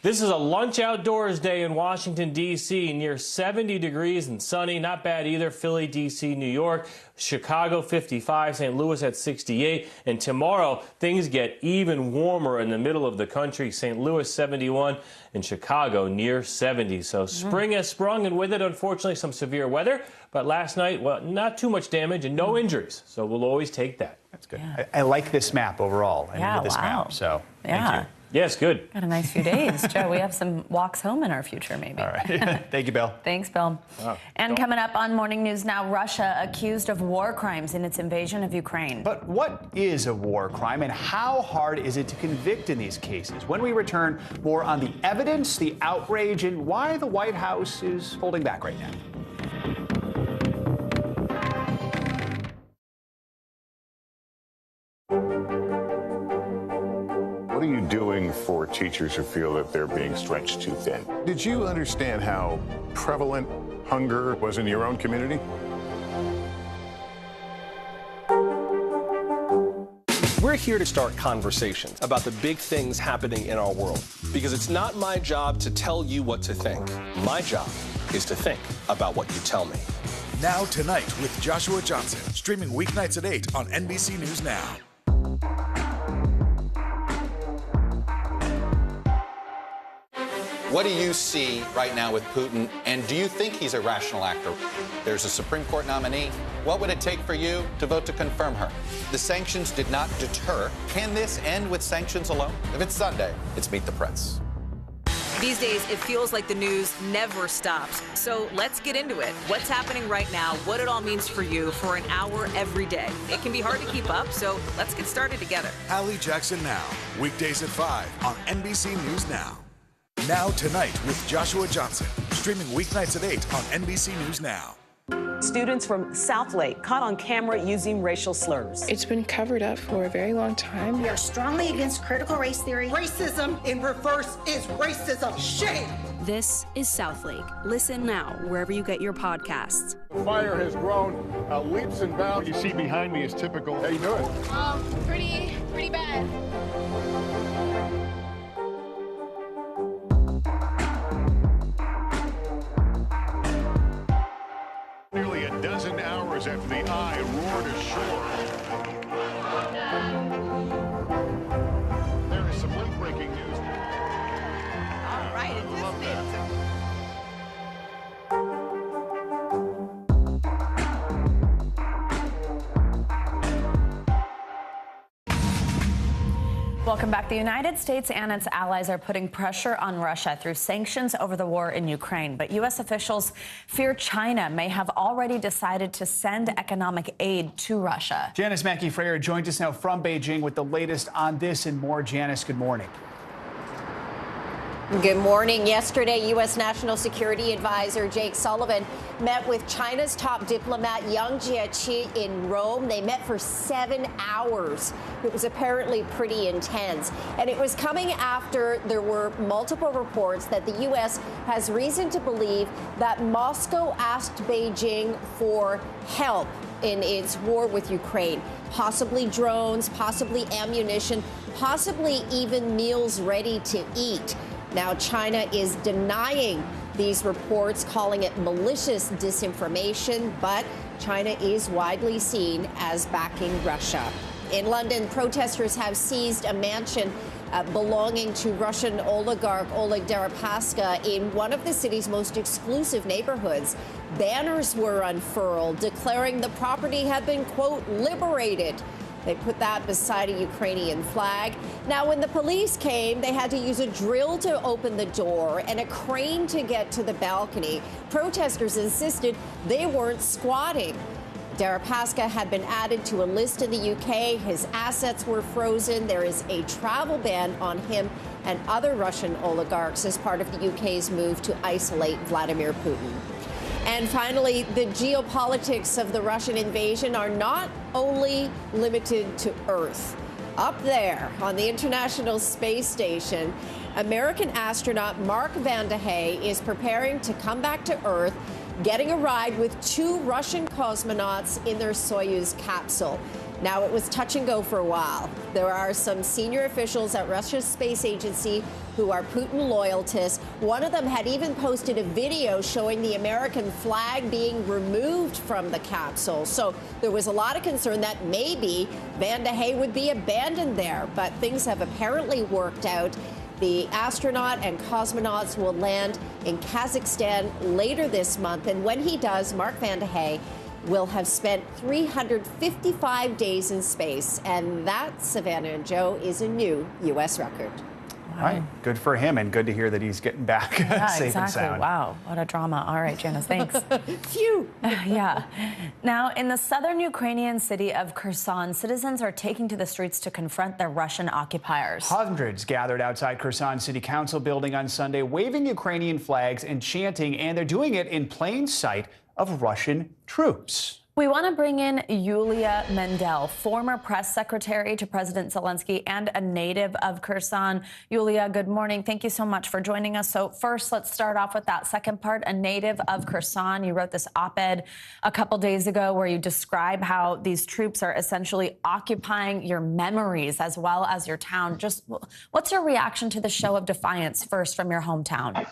this is a lunch outdoors day in Washington, D.C., near 70 degrees and sunny. Not bad either. Philly, D.C., New York, Chicago, 55, St. Louis at 68. And tomorrow, things get even warmer in the middle of the country. St. Louis, 71, and Chicago near 70. So spring has sprung, and with it, unfortunately, some severe weather. But last night, well, not too much damage and no injuries. So we'll always take that. That's good. Yeah. I like this map overall. I needed this map, so thank you. Yes, good. Got a nice few days. Joe, we have some walks home in our future, maybe. All right. Thank you, Bill. Thanks, Bill. Oh, and coming up on Morning News Now, Russia accused of war crimes in its invasion of Ukraine. But what is a war crime and how hard is it to convict in these cases? When we return, more on the evidence, the outrage, and why the White House is holding back right now. What are you doing for teachers who feel that they're being stretched too thin? Did you understand how prevalent hunger was in your own community? We're here to start conversations about the big things happening in our world, because it's not my job to tell you what to think. My job is to think about what you tell me. Now Tonight with Joshua Johnson, streaming weeknights at 8 on NBC News Now. What do you see right now with Putin, and do you think he's a rational actor? There's a Supreme Court nominee. What would it take for you to vote to confirm her? The sanctions did not deter. Can this end with sanctions alone? If it's Sunday, it's Meet the Press. These days, it feels like the news never stops. So let's get into it. What's happening right now, what it all means for you for an hour every day. It can be hard to keep up, so let's get started together. Hallie Jackson Now, weekdays at 5 on NBC News Now. Now Tonight with Joshua Johnson, streaming weeknights at 8 on NBC News Now. Students from Southlake caught on camera using racial slurs. It's been covered up for a very long time. We are strongly against critical race theory. Racism in reverse is racism. Shame! This is Southlake. Listen now wherever you get your podcasts. The fire has grown leaps and bounds. You see behind me is typical. How you doing? Pretty bad. Nearly a dozen hours after the eye roared ashore. There is some late-breaking news. All right, it just is. Welcome back. The United States and its allies are putting pressure on Russia through sanctions over the war in Ukraine. But U.S. officials fear China may have already decided to send economic aid to Russia. Janice Mackey-Freyer joins us now from Beijing with the latest on this and more. Janice, good morning. Good morning. Yesterday, U.S. National Security Advisor Jake Sullivan met with China's top diplomat Yang Jiechi in Rome. They met for 7 hours. It was apparently pretty intense. And it was coming after there were multiple reports that the U.S. has reason to believe that Moscow asked Beijing for help in its war with Ukraine. Possibly drones, possibly ammunition, possibly even meals ready to eat. Now, China is denying these reports, calling it malicious disinformation, but China is widely seen as backing Russia. In London, protesters have seized a mansion belonging to Russian oligarch Oleg Deripaska in one of the city's most exclusive neighborhoods. Banners were unfurled declaring the property had been, quote, liberated. They put that beside a Ukrainian flag. Now, when the police came, they had to use a drill to open the door and a crane to get to the balcony. Protesters insisted they weren't squatting. Deripaska had been added to a list in the UK. His assets were frozen. There is a travel ban on him and other Russian oligarchs as part of the UK's move to isolate Vladimir Putin. And finally, the geopolitics of the Russian invasion are not only limited to Earth. Up there on the International Space Station, American astronaut Mark Vande Hey is preparing to come back to Earth, getting a ride with 2 Russian cosmonauts in their Soyuz capsule. Now, it was touch and go for a while. There are some senior officials at Russia's space agency who are Putin loyalists. One of them had even posted a video showing the American flag being removed from the capsule. So there was a lot of concern that maybe Vande Hey would be abandoned there, but things have apparently worked out. The astronaut and cosmonauts will land in Kazakhstan later this month, and when he does, Mark Vande Hey will have spent 355 days in space, and that, Savannah and Joe, is a new U.S. record. All right, good for him, and good to hear that he's getting back safe and sound. Wow, what a drama. All right, Janice, thanks. Phew. Yeah. Now, in the southern Ukrainian city of Kherson, citizens are taking to the streets to confront their Russian occupiers. Hundreds gathered outside Kherson City Council building on Sunday, waving Ukrainian flags and chanting, and they're doing it in plain sight of Russian troops. We want to bring in Yulia Mendel, former press secretary to President Zelensky and a native of Kherson. Yulia, good morning. Thank you so much for joining us. So first, let's start off with that second part, a native of Kherson. You wrote this op-ed a couple days ago where you describe how these troops are essentially occupying your memories as well as your town. Just what's your reaction to the show of defiance first from your hometown?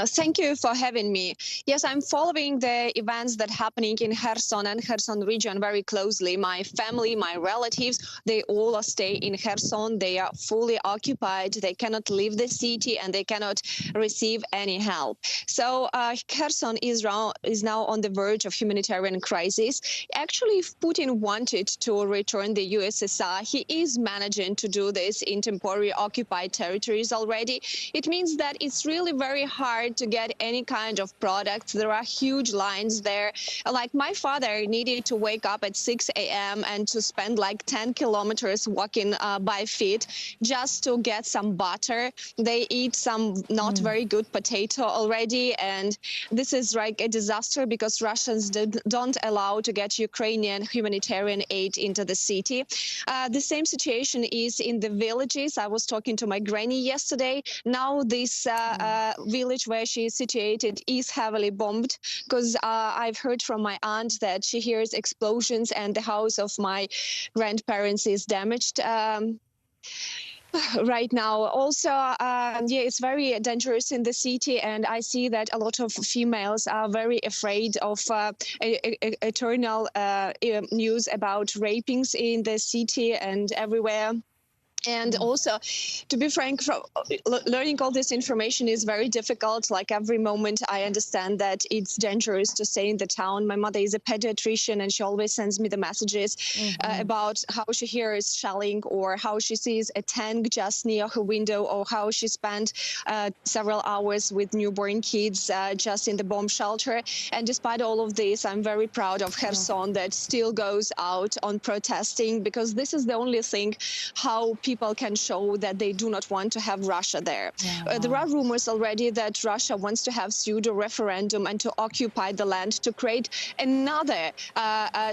Thank you for having me. Yes, I'm following the events that are happening in Kherson and Kherson region very closely. My family, my relatives, they all stay in Kherson. They are fully occupied. They cannot leave the city and they cannot receive any help. So Kherson is now on the verge of humanitarian crisis. Actually, if Putin wanted to return the USSR, he is managing to do this in temporary occupied territories already. It means that it's really very hard to get any kind of products. There are huge lines there. Like my father needed to wake up at 6 a.m. and to spend like 10 kilometers walking by feet just to get some butter. They eat some not very good potato already. And this is like a disaster because Russians don't allow to get Ukrainian humanitarian aid into the city. The same situation is in the villages. I was talking to my granny yesterday. Now this village where she is situated is heavily bombed because I've heard from my aunt that she hears explosions and the house of my grandparents is damaged. Right now. Also, yeah, it's very dangerous in the city, and I see that a lot of females are very afraid of eternal news about rapings in the city and everywhere. And also, to be frank, learning all this information is very difficult. Like every moment, I understand that it's dangerous to stay in the town. My mother is a pediatrician, and she always sends me the messages about how she hears shelling or how she sees a tank just near her window or how she spent several hours with newborn kids just in the bomb shelter. And despite all of this, I'm very proud of Kherson that still goes out on protesting because this is the only thing how people people can show that they do not want to have Russia there. There are rumors already that Russia wants to have pseudo-referendum and to occupy the land to create another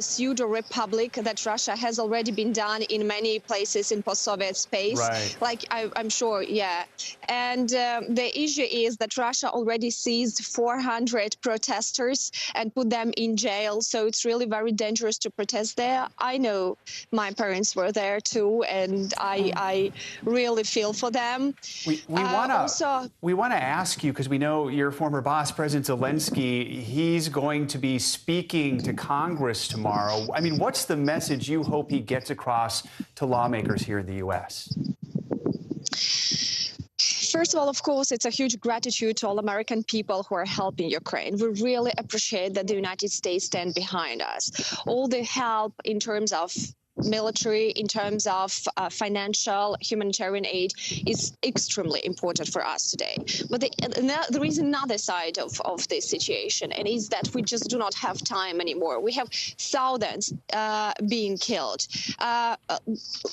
pseudo-republic that Russia has already been done in many places in post-Soviet space. Right. Like I'm sure, yeah. And the issue is that Russia already seized 400 protesters and put them in jail. So it's really very dangerous to protest there. I know my parents were there too, and I really feel for them. We want to ask you, because we know your former boss, President Zelensky, he's going to be speaking to Congress tomorrow. I mean, what's the message you hope he gets across to lawmakers here in the U.S.? First of all, of course, it's a huge gratitude to all American people who are helping Ukraine. We really appreciate that the United States stand behind us. All the help in terms of military, in terms of financial, humanitarian aid is extremely important for us today. But there is another side of this situation, and is that we just do not have time anymore. We have thousands being killed.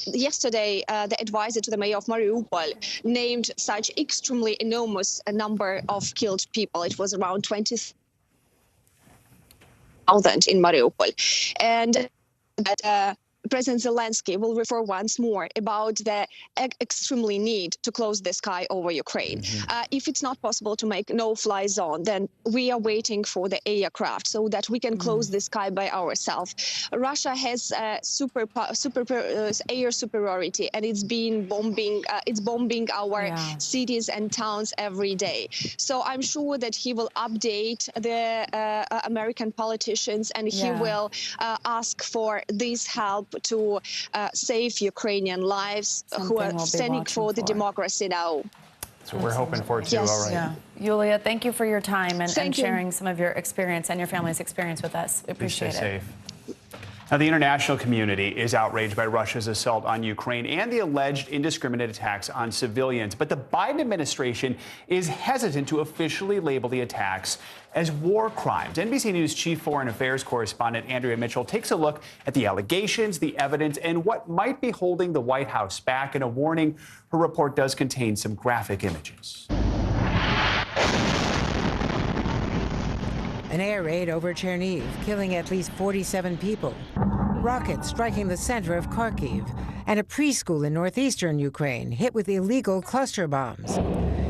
Yesterday, the advisor to the mayor of Mariupol named such extremely enormous a number of killed people. It was around 20,000 in Mariupol. And that President Zelensky will refer once more about the extremely need to close the sky over Ukraine. If it's not possible to make no-fly zone, then we are waiting for the aircraft so that we can close the sky by ourselves. Russia has air superiority, and it's been bombing. It's bombing our cities and towns every day. So I'm sure that he will update the American politicians, and he will ask for this help to save Ukrainian lives who are standing for the democracy now. That's what we're hoping for, too. Yes. All right. Yeah. Yulia, thank you for your time and sharing some of your experience and your family's experience with us. We appreciate it. Stay safe. Now, the international community is outraged by Russia's assault on Ukraine and the alleged indiscriminate attacks on civilians. But the Biden administration is hesitant to officially label the attacks as war crimes. NBC News chief foreign affairs correspondent Andrea Mitchell takes a look at the allegations, the evidence, and what might be holding the White House back. And a warning, her report does contain some graphic images. An air raid over Chernihiv, killing at least 47 people. Rockets striking the center of Kharkiv. And a preschool in northeastern Ukraine hit with illegal cluster bombs.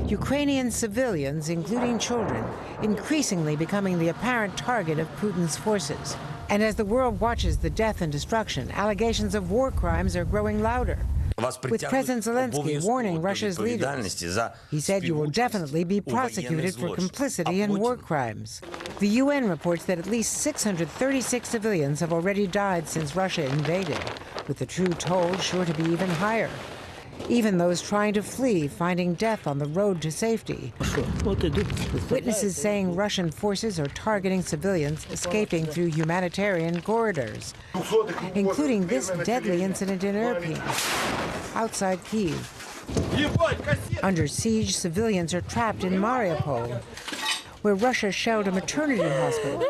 Ukrainian civilians, including children, increasingly becoming the apparent target of Putin's forces. And as the world watches the death and destruction, allegations of war crimes are growing louder. With President Zelensky warning Russia's leaders, he said you will definitely be prosecuted for complicity in war crimes. The UN reports that at least 636 civilians have already died since Russia invaded, with the true toll sure to be even higher. Even those trying to flee finding death on the road to safety, with witnesses saying Russian forces are targeting civilians escaping through humanitarian corridors, including this deadly incident in Irpin, outside Kyiv. Under siege, civilians are trapped in Mariupol, where Russia shelled a maternity hospital,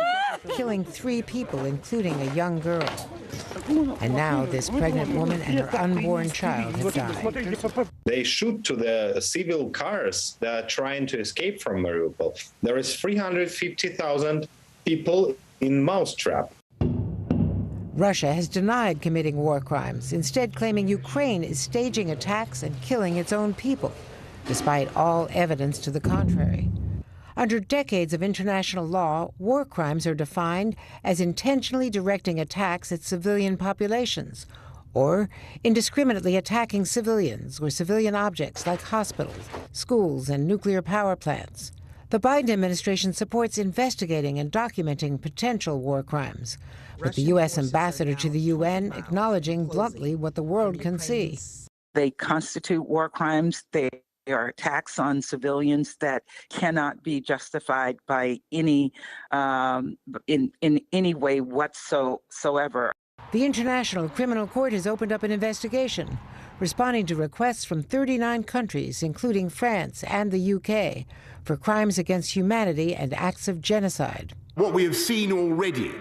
killing 3 people, including a young girl. And now this pregnant woman and her unborn child have died. They shoot to the civil cars that are trying to escape from Mariupol. There is 350,000 people in mousetrap. Russia has denied committing war crimes, instead claiming Ukraine is staging attacks and killing its own people, despite all evidence to the contrary. Under decades of international law, war crimes are defined as intentionally directing attacks at civilian populations, or indiscriminately attacking civilians or civilian objects like hospitals, schools, and nuclear power plants. The Biden administration supports investigating and documenting potential war crimes, with the U.S. ambassador to the UN acknowledging bluntly what the world can see. They constitute war crimes. They are attacks on civilians that cannot be justified by any in any way whatsoever. The International Criminal Court has opened up an investigation, responding to requests from 39 countries, including France and the UK, for crimes against humanity and acts of genocide. What we have seen already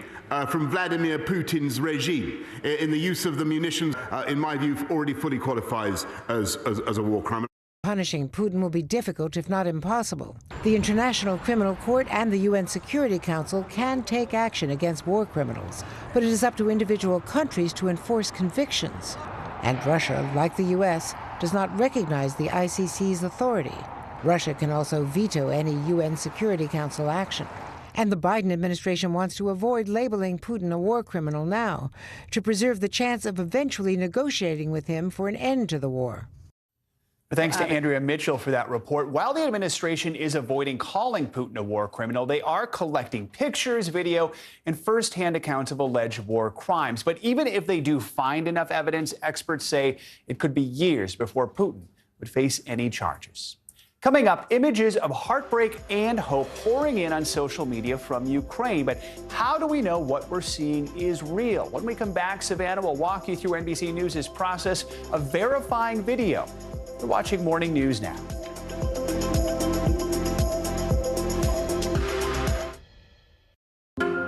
from Vladimir Putin's regime in the use of the munitions, in my view, already fully qualifies as a war crime. Punishing Putin will be difficult, if not impossible. The International Criminal Court and the UN Security Council can take action against war criminals, but it is up to individual countries to enforce convictions. And Russia, like the US, does not recognize the ICC's authority. Russia can also veto any UN Security Council action. And the Biden administration wants to avoid labeling Putin a war criminal now, to preserve the chance of eventually negotiating with him for an end to the war. Thanks to Andrea Mitchell for that report. While the administration is avoiding calling Putin a war criminal, they are collecting pictures, video, and firsthand accounts of alleged war crimes. But even if they do find enough evidence, experts say it could be years before Putin would face any charges. Coming up, images of heartbreak and hope pouring in on social media from Ukraine. But how do we know what we're seeing is real? When we come back, Savannah will walk you through NBC News' process of verifying video. You're watching Morning News Now.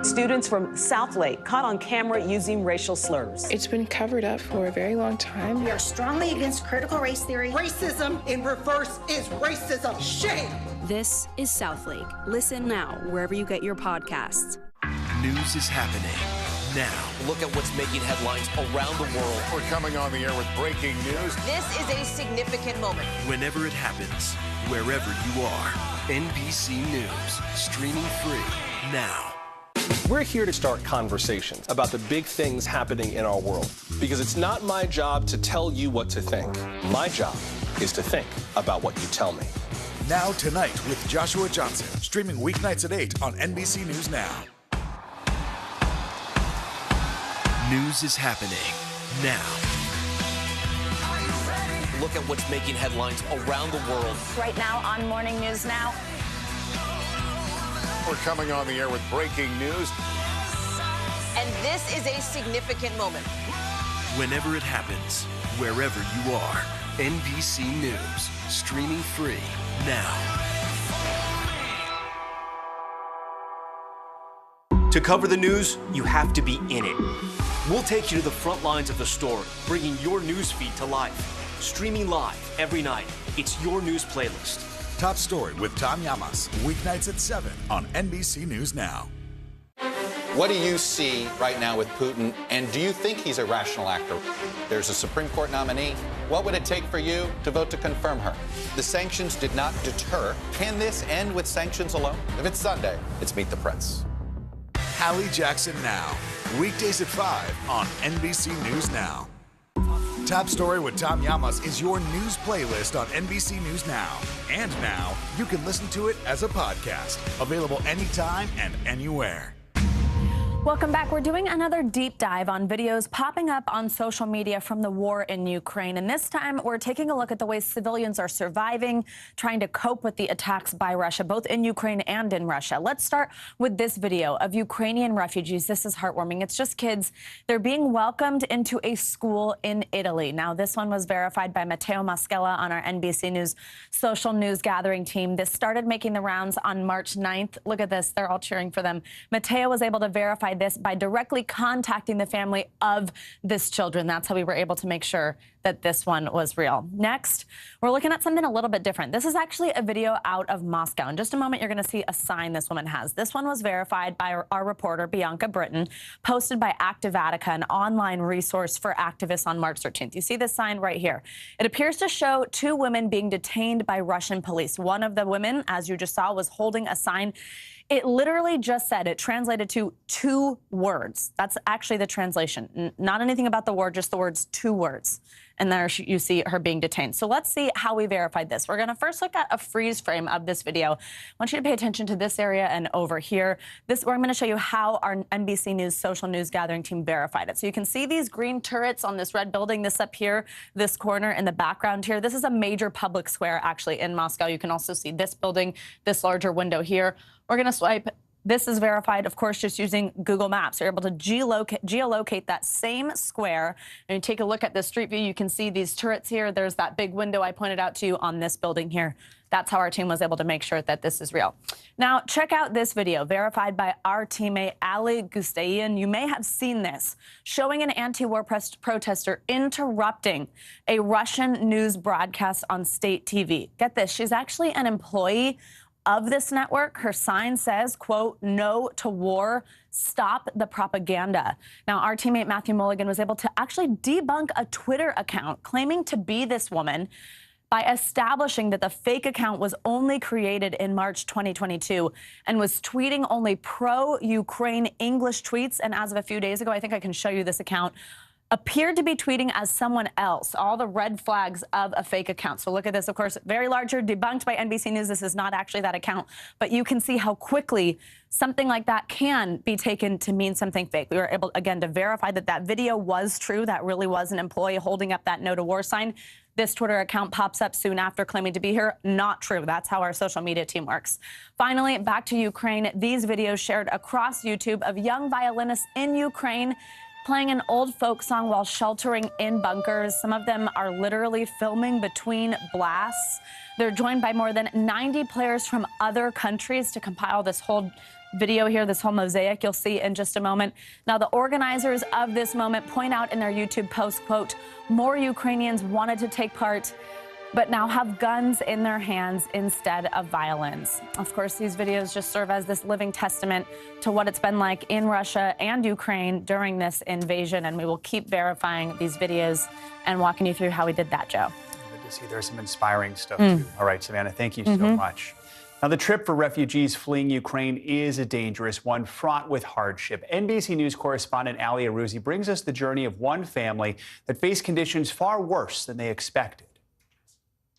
Students from Southlake caught on camera using racial slurs. It's been covered up for a very long time. We are strongly against critical race theory. Racism in reverse is racism. Shame! This is Southlake. Listen now wherever you get your podcasts. News is happening now. Look at what's making headlines around the world. We're coming on the air with breaking news. This is a significant moment. Whenever it happens, wherever you are. NBC News, streaming free now. We're here to start conversations about the big things happening in our world, because it's not my job to tell you what to think. My job is to think about what you tell me. Now Tonight with Joshua Johnson, streaming weeknights at 8 on NBC News Now. News is happening now. Look at what's making headlines around the world. Right now on Morning News Now. We're coming on the air with breaking news. And this is a significant moment. Whenever it happens, wherever you are. NBC News, streaming free now. To cover the news, you have to be in it. We'll take you to the front lines of the story, bringing your news feed to life. Streaming live every night. It's your news playlist. Top Story with Tom Llamas, weeknights at 7 on NBC News Now. What do you see right now with Putin, and do you think he's a rational actor? There's a Supreme Court nominee. What would it take for you to vote to confirm her? The sanctions did not deter. Can this end with sanctions alone? If it's Sunday, it's Meet the Press. Hallie Jackson Now, weekdays at 5 on NBC News Now. Top Story with Tom Llamas is your news playlist on NBC News Now. And now, you can listen to it as a podcast, available anytime and anywhere. Welcome back. We're doing another deep dive on videos popping up on social media from the war in Ukraine. And this time, we're taking a look at the ways civilians are surviving, trying to cope with the attacks by Russia, both in Ukraine and in Russia. Let's start with this video of Ukrainian refugees. This is heartwarming. It's just kids. They're being welcomed into a school in Italy. Now, this one was verified by Matteo Maschella on our NBC News social news gathering team. This started making the rounds on March 9th. Look at this. They're all cheering for them. Matteo was able to verify this by directly contacting the family of this children. That's how we were able to make sure that this one was real. Next, we're looking at something a little bit different. This is actually a video out of Moscow. In just a moment, you're going to see a sign this woman has. This one was verified by our reporter, Bianca Britton, posted by Activatica, an online resource for activists on March 13th. You see this sign right here. It appears to show two women being detained by Russian police. One of the women, as you just saw, was holding a sign. It literally just said, it translated to 2 words. That's actually the translation. Not anything about the war, just the words 2 words. And there you see her being detained. So let's see how we verified this. We're going to first look at a freeze frame of this video. I want you to pay attention to this area and over here. I'm going to show you how our NBC News social news gathering team verified it. So you can see these green turrets on this red building, this up here, this corner in the background here. This is a major public square actually in Moscow. You can also see this building, this larger window here. We're going to swipe This is verified, of course, just using Google Maps. You're able to geolocate that same square. And you take a look at the street view, you can see these turrets here. There's that big window I pointed out to you on this building here. That's how our team was able to make sure that this is real. Now, check out this video verified by our teammate Ali Gustayan. You may have seen this, showing an anti-war protester interrupting a Russian news broadcast on state TV. Get this, she's actually an employee of this network. Her sign says, quote, "No to war, stop the propaganda." Now, our teammate Matthew Mulligan was able to actually debunk a Twitter account claiming to be this woman by establishing that the fake account was only created in March 2022 and was tweeting only pro-Ukraine English tweets. And as of a few days ago, I think I can show you this account, appeared to be tweeting as someone else, all the red flags of a fake account. So look at this, of course, very larger, debunked by NBC News. This is not actually that account, but you can see how quickly something like that can be taken to mean something fake. We were able, again, to verify that that video was true. That really was an employee holding up that no to war sign. This Twitter account pops up soon after claiming to be here. Not true. That's how our social media team works. Finally, back to Ukraine. These videos shared across YouTube of young violinists in Ukraine playing an old folk song while sheltering in bunkers. Some of them are literally filming between blasts. They're joined by more than 90 players from other countries to compile this whole video here, this whole mosaic you'll see in just a moment. Now, the organizers of this moment point out in their YouTube post, quote, "More Ukrainians wanted to take part, but now have guns in their hands instead of violence." Of course, these videos just serve as this living testament to what it's been like in Russia and Ukraine during this invasion, and we will keep verifying these videos and walking you through how we did that, Joe. Good to see there's some inspiring stuff, too. All right, Savannah, thank you so much. Now, the trip for refugees fleeing Ukraine is a dangerous one, fraught with hardship. NBC News correspondent Ali Arouzi brings us the journey of one family that faced conditions far worse than they expected.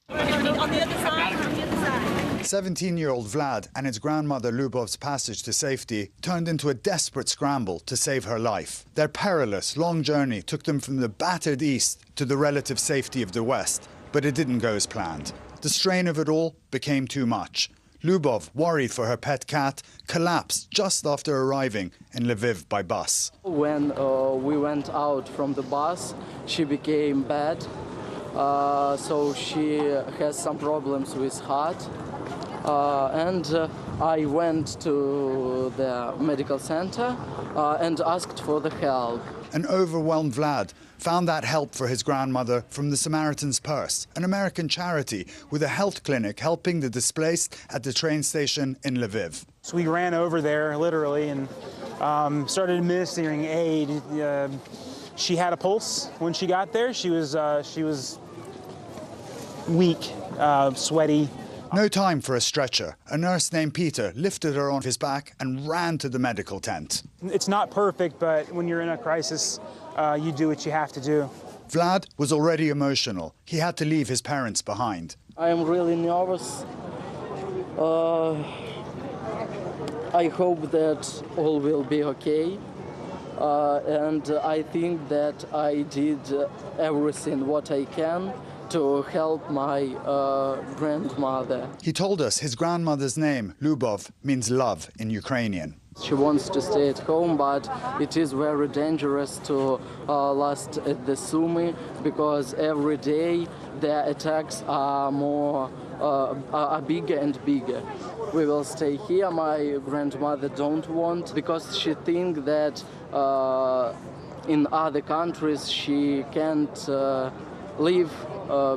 On the other side, on the other side. 17-year-old Vlad and his grandmother Lubov's passage to safety turned into a desperate scramble to save her life. Their perilous, long journey took them from the battered east to the relative safety of the west, but it didn't go as planned. The strain of it all became too much. Lubov, worried for her pet cat, collapsed just after arriving in Lviv by bus. When we went out from the bus, she became bad. So she has some problems with heart. And I went to the medical center and asked for the help. An overwhelmed Vlad found that help for his grandmother from the Samaritan's Purse, an American charity with a health clinic helping the displaced at the train station in Lviv. So we ran over there, literally, and started administering aid. She had a pulse when she got there. She was weak, sweaty. No time for a stretcher. A nurse named Peter lifted her on his back and ran to the medical tent. It's not perfect, but when you're in a crisis, you do what you have to do. Vlad was already emotional. He had to leave his parents behind. I am really nervous. I hope that all will be okay. And I think that I did everything what I can to help my grandmother. He told us his grandmother's name, Lubov, means love in Ukrainian. She wants to stay at home, but it is very dangerous to last at the Sumy because every day the attacks are bigger and bigger. We will stay here. My grandmother don't want because she thinks that in other countries she can't live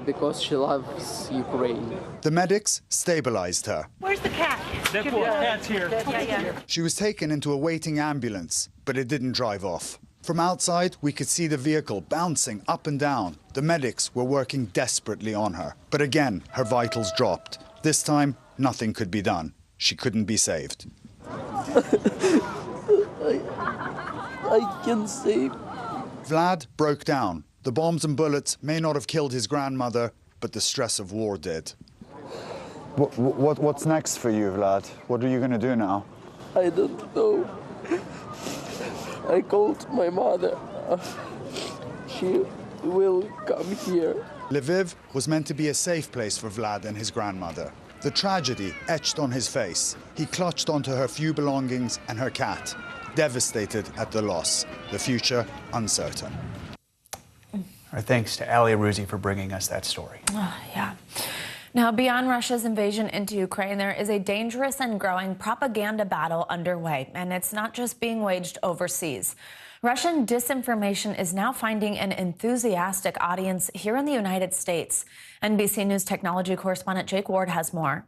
because she loves Ukraine. The medics stabilized her. Where's the cat? The cat's here. She was taken into a waiting ambulance, but it didn't drive off. From outside, we could see the vehicle bouncing up and down. The medics were working desperately on her. But again, her vitals dropped. This time, nothing could be done. She couldn't be saved. I can save. Vlad broke down. The bombs and bullets may not have killed his grandmother, but the stress of war did. What's next for you, Vlad? What are you going to do now? I don't know. I called my mother. She will come here. Lviv was meant to be a safe place for Vlad and his grandmother. the tragedy etched on his face. He clutched onto her few belongings and her cat, devastated at the loss. The future uncertain. Our thanks to Ali Arouzi for bringing us that story. Yeah. Now, beyond Russia's invasion into Ukraine, there is a dangerous and growing propaganda battle underway, and it's not just being waged overseas. Russian disinformation is now finding an enthusiastic audience here in the United States. NBC News technology correspondent Jake Ward has more.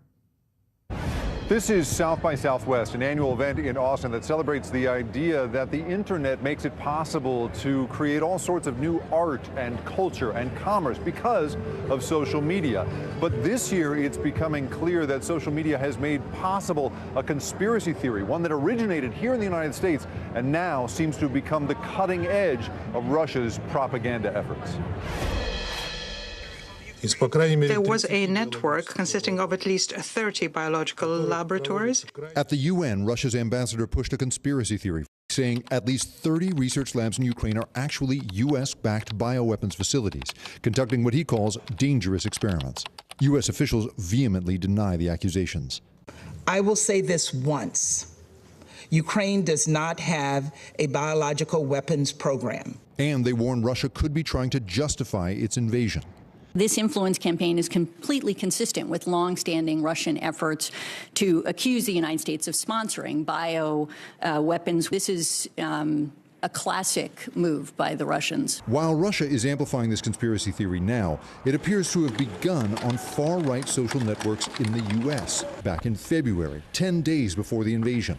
This is South by Southwest, an annual event in Austin that celebrates the idea that the internet makes it possible to create all sorts of new art and culture and commerce because of social media. But this year, it's becoming clear that social media has made possible a conspiracy theory, one that originated here in the United States and now seems to have become the cutting edge of Russia's propaganda efforts. There was a network consisting of at least 30 biological laboratories. At the UN, Russia's ambassador pushed a conspiracy theory, saying at least 30 research labs in Ukraine are actually U.S.-backed bioweapons facilities, conducting what he calls dangerous experiments. U.S. officials vehemently deny the accusations. I will say this once. Ukraine does not have a biological weapons program. And they warn Russia could be trying to justify its invasion. This influence campaign is completely consistent with long-standing Russian efforts to accuse the United States of sponsoring weapons. This is a classic move by the Russians. While Russia is amplifying this conspiracy theory now, it appears to have begun on far-right social networks in the U.S. back in February, 10 days before the invasion.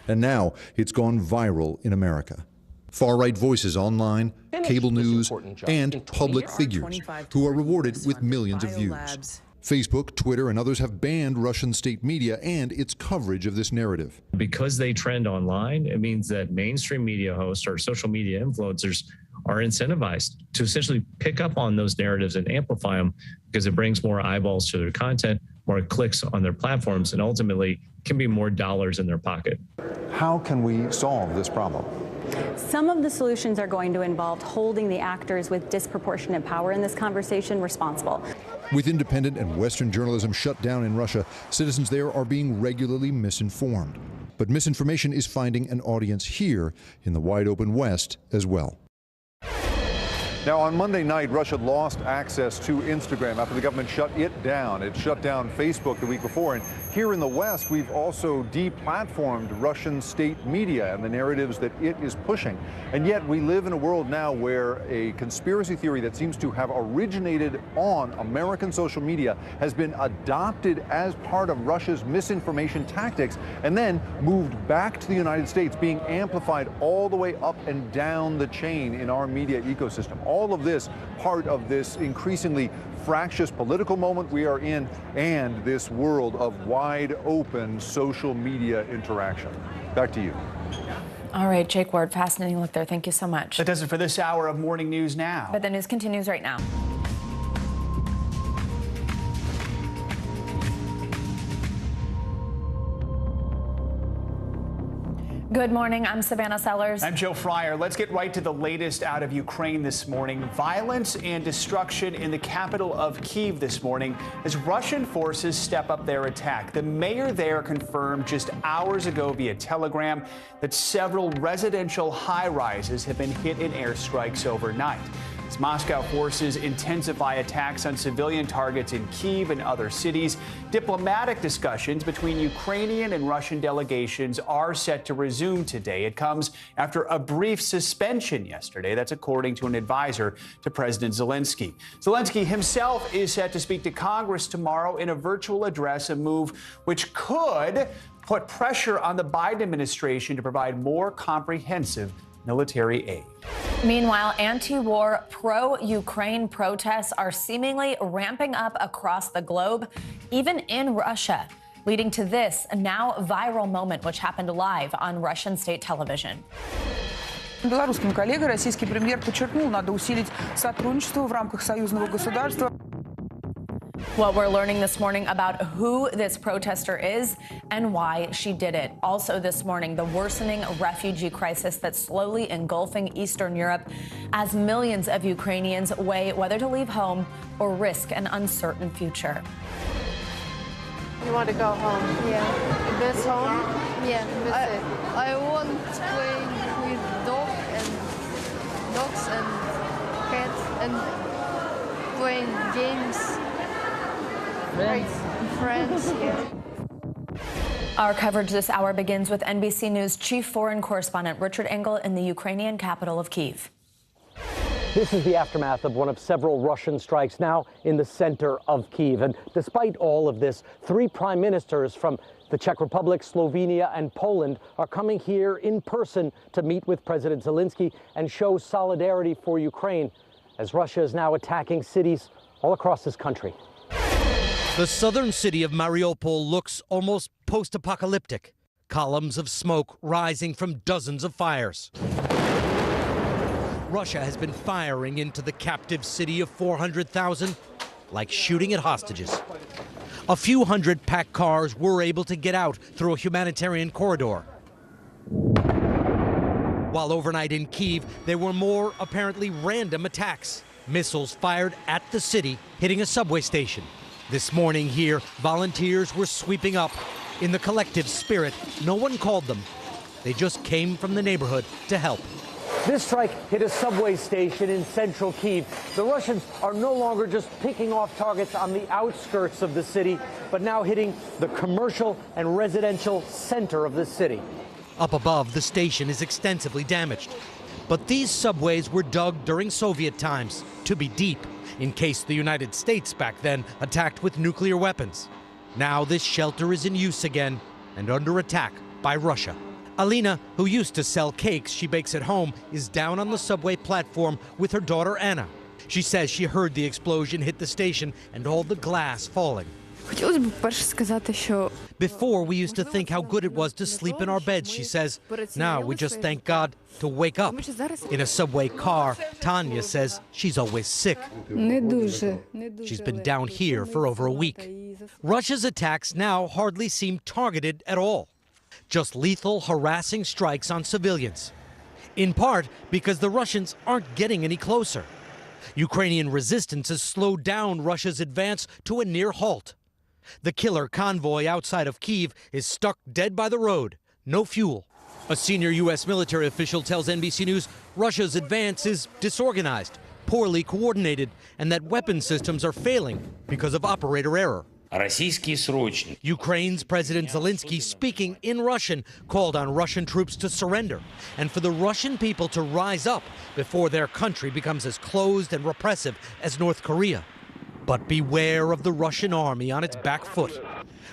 And now it's gone viral in America. Far-right voices online, cable news, and public figures who are rewarded with millions of views. Facebook, Twitter, and others have banned Russian state media and its coverage of this narrative. Because they trend online, it means that mainstream media hosts or social media influencers are incentivized to essentially pick up on those narratives and amplify them because it brings more eyeballs to their content, more clicks on their platforms, and ultimately can be more dollars in their pocket. How can we solve this problem? Some of the solutions are going to involve holding the actors with disproportionate power in this conversation responsible. With independent and Western journalism shut down in Russia, citizens there are being regularly misinformed. But misinformation is finding an audience here in the wide open West as well. Now, on Monday night, Russia lost access to Instagram after the government shut it down. It shut down Facebook the week before. And here in the West, we've also deplatformed Russian state media and the narratives that it is pushing. And yet we live in a world now where a conspiracy theory that seems to have originated on American social media has been adopted as part of Russia's misinformation tactics and then moved back to the United States, being amplified all the way up and down the chain in our media ecosystem. All of this part of this increasingly fractious political moment we are in and this world of wide open social media interaction. Back to you. All right, Jake Ward, fascinating look there. Thank you so much. That does it for this hour of Morning News Now. But the news continues right now. Good morning. I'm Savannah Sellers. I'm Joe Fryer. Let's get right to the latest out of Ukraine this morning. Violence and destruction in the capital of Kyiv this morning as Russian forces step up their attack. The mayor there confirmed just hours ago via telegram that several residential high-rises have been hit in airstrikes overnight. As Moscow forces intensify attacks on civilian targets in Kyiv and other cities, diplomatic discussions between Ukrainian and Russian delegations are set to resume today. It comes after a brief suspension yesterday. That's according to an advisor to President Zelensky. Zelensky himself is set to speak to Congress tomorrow in a virtual address, a move which could put pressure on the Biden administration to provide more comprehensive military aid. Meanwhile, anti-war, pro-Ukraine protests are seemingly ramping up across the globe, even in Russia, leading to this now viral moment, which happened live on Russian state television. Белорусским коллегой российский премьер подчеркнул, надо усилить сотрудничество в рамках союзного государства. What we're learning this morning about who this protester is and why she did it. Also this morning, the worsening refugee crisis that's slowly engulfing Eastern Europe as millions of Ukrainians weigh whether to leave home or risk an uncertain future. You want to go home? Yeah. Miss home? Yeah. Miss it. I want to play with dogs and cats and playing games. Friends, yeah. Our coverage this hour begins with NBC News chief foreign correspondent Richard Engel in the Ukrainian capital of Kyiv. This is the aftermath of one of several Russian strikes now in the center of Kyiv. And despite all of this, 3 prime ministers from the Czech Republic, Slovenia, and Poland are coming here in person to meet with President Zelensky and show solidarity for Ukraine as Russia is now attacking cities all across this country. The southern city of Mariupol looks almost post-apocalyptic. Columns of smoke rising from dozens of fires. Russia has been firing into the captive city of 400,000 like shooting at hostages. A few hundred packed cars were able to get out through a humanitarian corridor. While overnight in Kyiv, there were more apparently random attacks. Missiles fired at the city, hitting a subway station. This morning here, volunteers were sweeping up. In the collective spirit, no one called them. They just came from the neighborhood to help. This strike hit a subway station in central Kyiv. The Russians are no longer just picking off targets on the outskirts of the city, but now hitting the commercial and residential center of the city. Up above, the station is extensively damaged. But these subways were dug during Soviet times to be deep, in case the United States back then attacked with nuclear weapons. Now this shelter is in use again and under attack by Russia. Alina, who used to sell cakes she bakes at home, is down on the subway platform with her daughter Anna. She says she heard the explosion hit the station and all the glass falling. Before, we used to think how good it was to sleep in our beds, she says. Now we just thank God to wake up. In a subway car, Tanya says she's always sick. She's been down here for over a week. Russia's attacks now hardly seem targeted at all. Just lethal, harassing strikes on civilians. In part because the Russians aren't getting any closer. Ukrainian resistance has slowed down Russia's advance to a near halt. The killer convoy outside of Kyiv is stuck dead by the road, no fuel. A senior U.S. military official tells NBC News Russia's advance is disorganized, poorly coordinated, and that weapon systems are failing because of operator error. Ukraine's President Zelensky, speaking in Russian, called on Russian troops to surrender and for the Russian people to rise up before their country becomes as closed and repressive as North Korea. But beware of the Russian army on its back foot.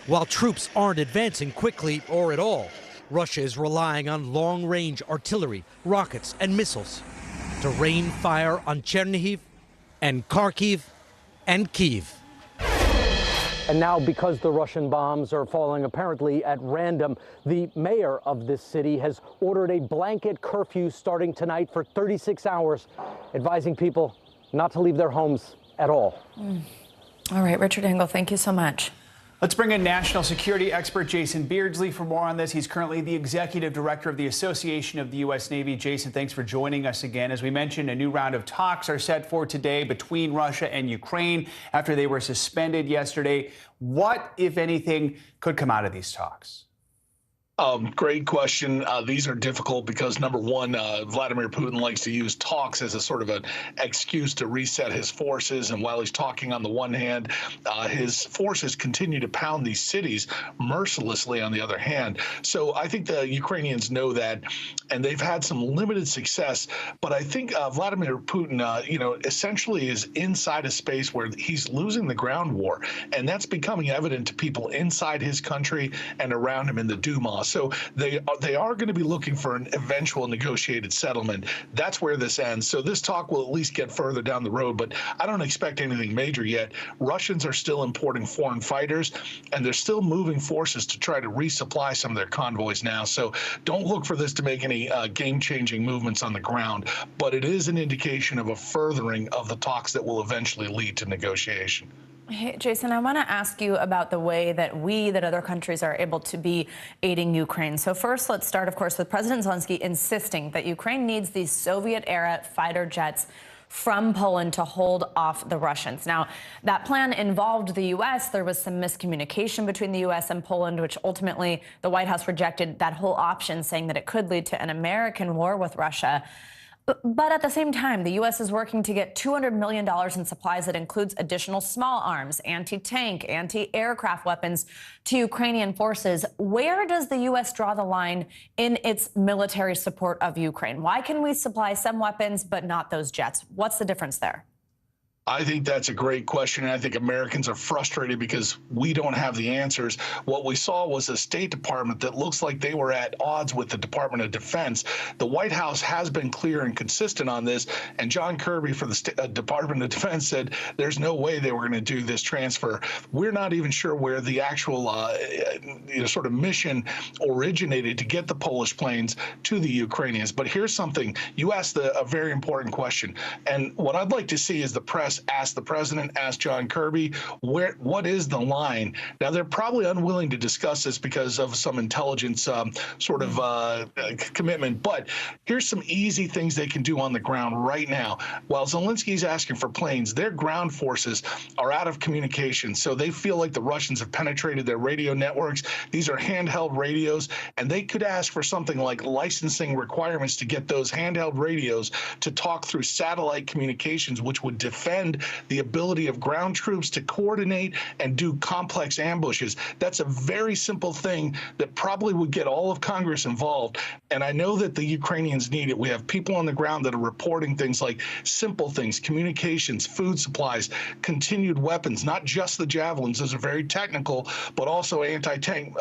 While troops aren't advancing quickly or at all, Russia is relying on long-range artillery, rockets, and missiles to rain fire on Chernihiv and Kharkiv and Kyiv. And now, because the Russian bombs are falling apparently at random, the mayor of this city has ordered a blanket curfew starting tonight for 36 hours, advising people not to leave their homes at all. All right, Richard Engel, thank you so much. Let's bring in national security expert Jason Beardsley for more on this. He's currently the executive director of the Association of the U.S. Navy. Jason, thanks for joining us again. As we mentioned, a new round of talks are set for today between Russia and Ukraine after they were suspended yesterday. What, if anything, could come out of these talks? Great question. These are difficult because, number one, Vladimir Putin likes to use talks as a sort of an excuse to reset his forces. And while he's talking on the one hand, his forces continue to pound these cities mercilessly on the other hand. So I think the Ukrainians know that, and they've had some limited success. But I think Vladimir Putin, essentially is inside a space where he's losing the ground war. And that's becoming evident to people inside his country and around him in the Duma. So they are going to be looking for an eventual negotiated settlement. That's where this ends. So this talk will at least get further down the road, but I don't expect anything major yet. Russians are still importing foreign fighters, and they're still moving forces to try to resupply some of their convoys now. So don't look for this to make any game-changing movements on the ground, but it is an indication of a furthering of the talks that will eventually lead to negotiation. Hey, Jason, I want to ask you about the way that other countries are able to be aiding Ukraine. So first, let's start, of course, with President Zelensky insisting that Ukraine needs these Soviet-era fighter jets from Poland to hold off the Russians. Now, that plan involved the U.S. There was some miscommunication between the U.S. and Poland, which ultimately the White House rejected that whole option, saying that it could lead to an American war with Russia. But at the same time, the U.S. is working to get $200 million in supplies that includes additional small arms, anti-tank, anti-aircraft weapons to Ukrainian forces. Where does the U.S. draw the line in its military support of Ukraine? Why can we supply some weapons but not those jets? What's the difference there? I think that's a great question, and I think Americans are frustrated because we don't have the answers. What we saw was a State Department that looks like they were at odds with the Department of Defense. The White House has been clear and consistent on this, and John Kirby for the Department of Defense said there's no way they were going to do this transfer. We're not even sure where the actual sort of mission originated to get the Polish planes to the Ukrainians. But here's something. You asked a very important question, and what I'd like to see is the press ask the president, ask John Kirby, what is the line? Now, they're probably unwilling to discuss this because of some intelligence commitment, but here's some easy things they can do on the ground right now. While Zelensky's asking for planes, their ground forces are out of communication, so they feel like the Russians have penetrated their radio networks. These are handheld radios, and they could ask for something like licensing requirements to get those handheld radios to talk through satellite communications, which would defend the ability of ground troops to coordinate and do complex ambushes. That's a very simple thing that probably would get all of Congress involved. And I know that the Ukrainians need it. We have people on the ground that are reporting things like simple things, communications, food supplies, continued weapons, not just the javelins. Those are very technical, but also anti-tank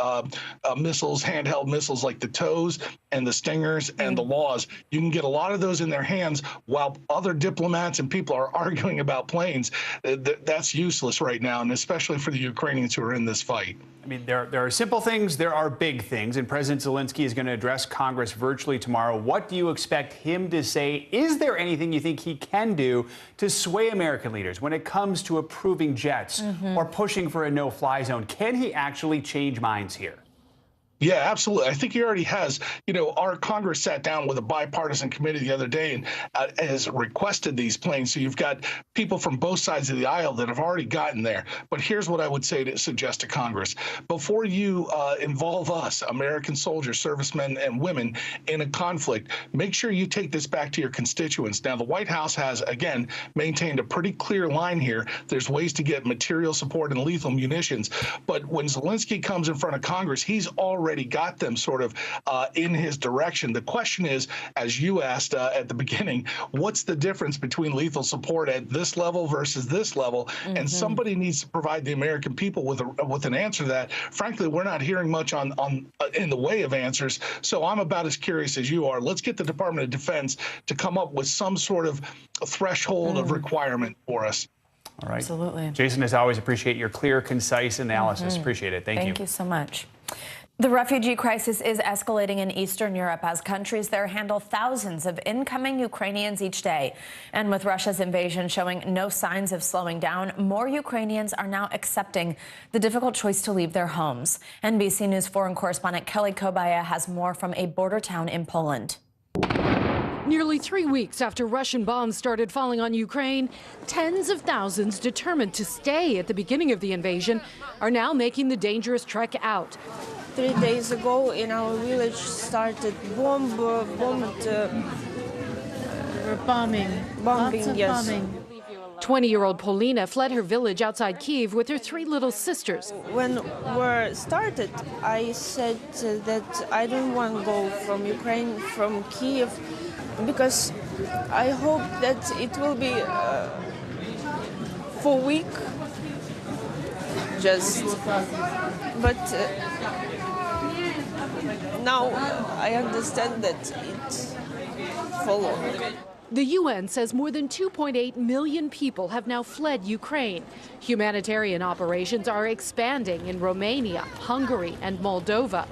missiles, handheld missiles like the TOWs and the Stingers and the Laws. You can get a lot of those in their hands while other diplomats and people are arguing about planes. That's useless right now, and especially for the Ukrainians who are in this fight. I mean, there are simple things, there are big things, and President Zelensky is going to address Congress virtually tomorrow. What do you expect him to say? Is there anything you think he can do to sway American leaders when it comes to approving jets or pushing for a no-fly zone? Can he actually change minds here? Yeah, absolutely. I think he already has. You know, our Congress sat down with a bipartisan committee the other day and has requested these planes. So you've got people from both sides of the aisle that have already gotten there. But here's what I would say to suggest to Congress. Before you involve us, American soldiers, servicemen and women, in a conflict, make sure you take this back to your constituents. Now, the White House has, again, maintained a pretty clear line here. There's ways to get material support and lethal munitions. But when Zelensky comes in front of Congress, he's already got them sort of in his direction. The question is, as you asked at the beginning, what's the difference between lethal support at this level versus this level? And somebody needs to provide the American people with an answer to that. Frankly, we're not hearing much in the way of answers. So I'm about as curious as you are. Let's get the Department of Defense to come up with some sort of threshold of requirement for us. All right. Absolutely. Jason, as always, appreciate your clear, concise analysis. Appreciate it. Thank you. Thank you so much. The refugee crisis is escalating in Eastern Europe as countries there handle thousands of incoming Ukrainians each day. And with Russia's invasion showing no signs of slowing down, more Ukrainians are now accepting the difficult choice to leave their homes. NBC News foreign correspondent Kelly Kobaya has more from a border town in Poland. Nearly 3 weeks after Russian bombs started falling on Ukraine, tens of thousands determined to stay at the beginning of the invasion are now making the dangerous trek out. 3 days ago in our village started bombing, yes. 20-year-old Polina fled her village outside Kyiv with her 3 little sisters. When war started, I said that I don't want to go from Ukraine, from Kyiv, because I hope that it will be for a week, just. But now I understand that it's for long. The UN says more than 2.8 million people have now fled Ukraine. Humanitarian operations are expanding in Romania, Hungary, and Moldova.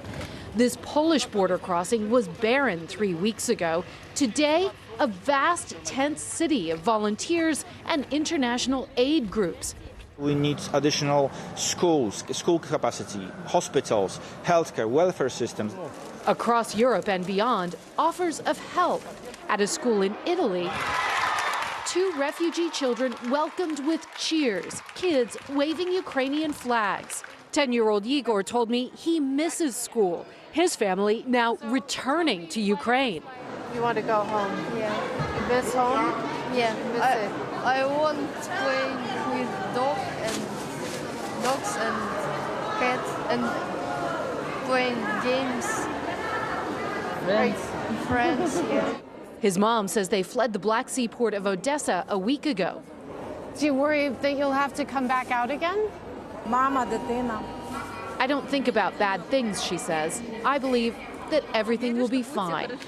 This Polish border crossing was barren 3 weeks ago. Today, a vast tent city of volunteers and international aid groups. We need additional schools, school capacity, hospitals, healthcare, welfare systems. Across Europe and beyond, offers of help. At a school in Italy, 2 refugee children welcomed with cheers, kids waving Ukrainian flags. 10-year-old Igor told me he misses school. His family now returning to Ukraine. You want to go home? Yeah. You miss home? Yeah. Miss it. I want to play with dogs and cats and playing games. Friends, yeah. His mom says they fled the Black Sea port of Odessa a week ago. Do you worry that you'll have to come back out again? Mama, дитина. I don't think about bad things, she says. I believe that everything will be fine.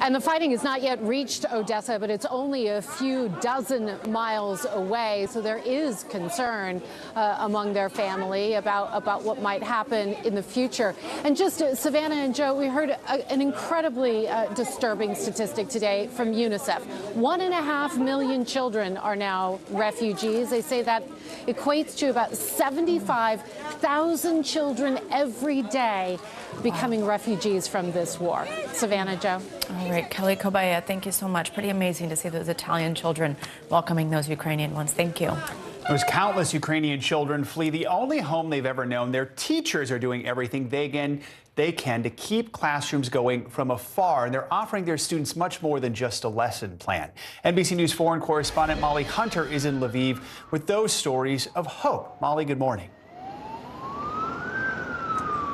And the fighting has not yet reached Odessa, but it's only a few dozen miles away. So there is concern among their family about what might happen in the future. And just Savannah and Joe, we heard an incredibly disturbing statistic today from UNICEF. 1.5 million children are now refugees. They say that equates to about 75,000 children every day becoming refugees from this war. Savannah, Joe. All right, Kelly Kobaya, thank you so much. Pretty amazing to see those Italian children welcoming those Ukrainian ones. Thank you. Those countless Ukrainian children flee the only home they've ever known. Their teachers are doing everything they can to keep classrooms going from afar, and they're offering their students much more than just a lesson plan. NBC News foreign correspondent Molly Hunter is in Lviv with those stories of hope. Molly, good morning.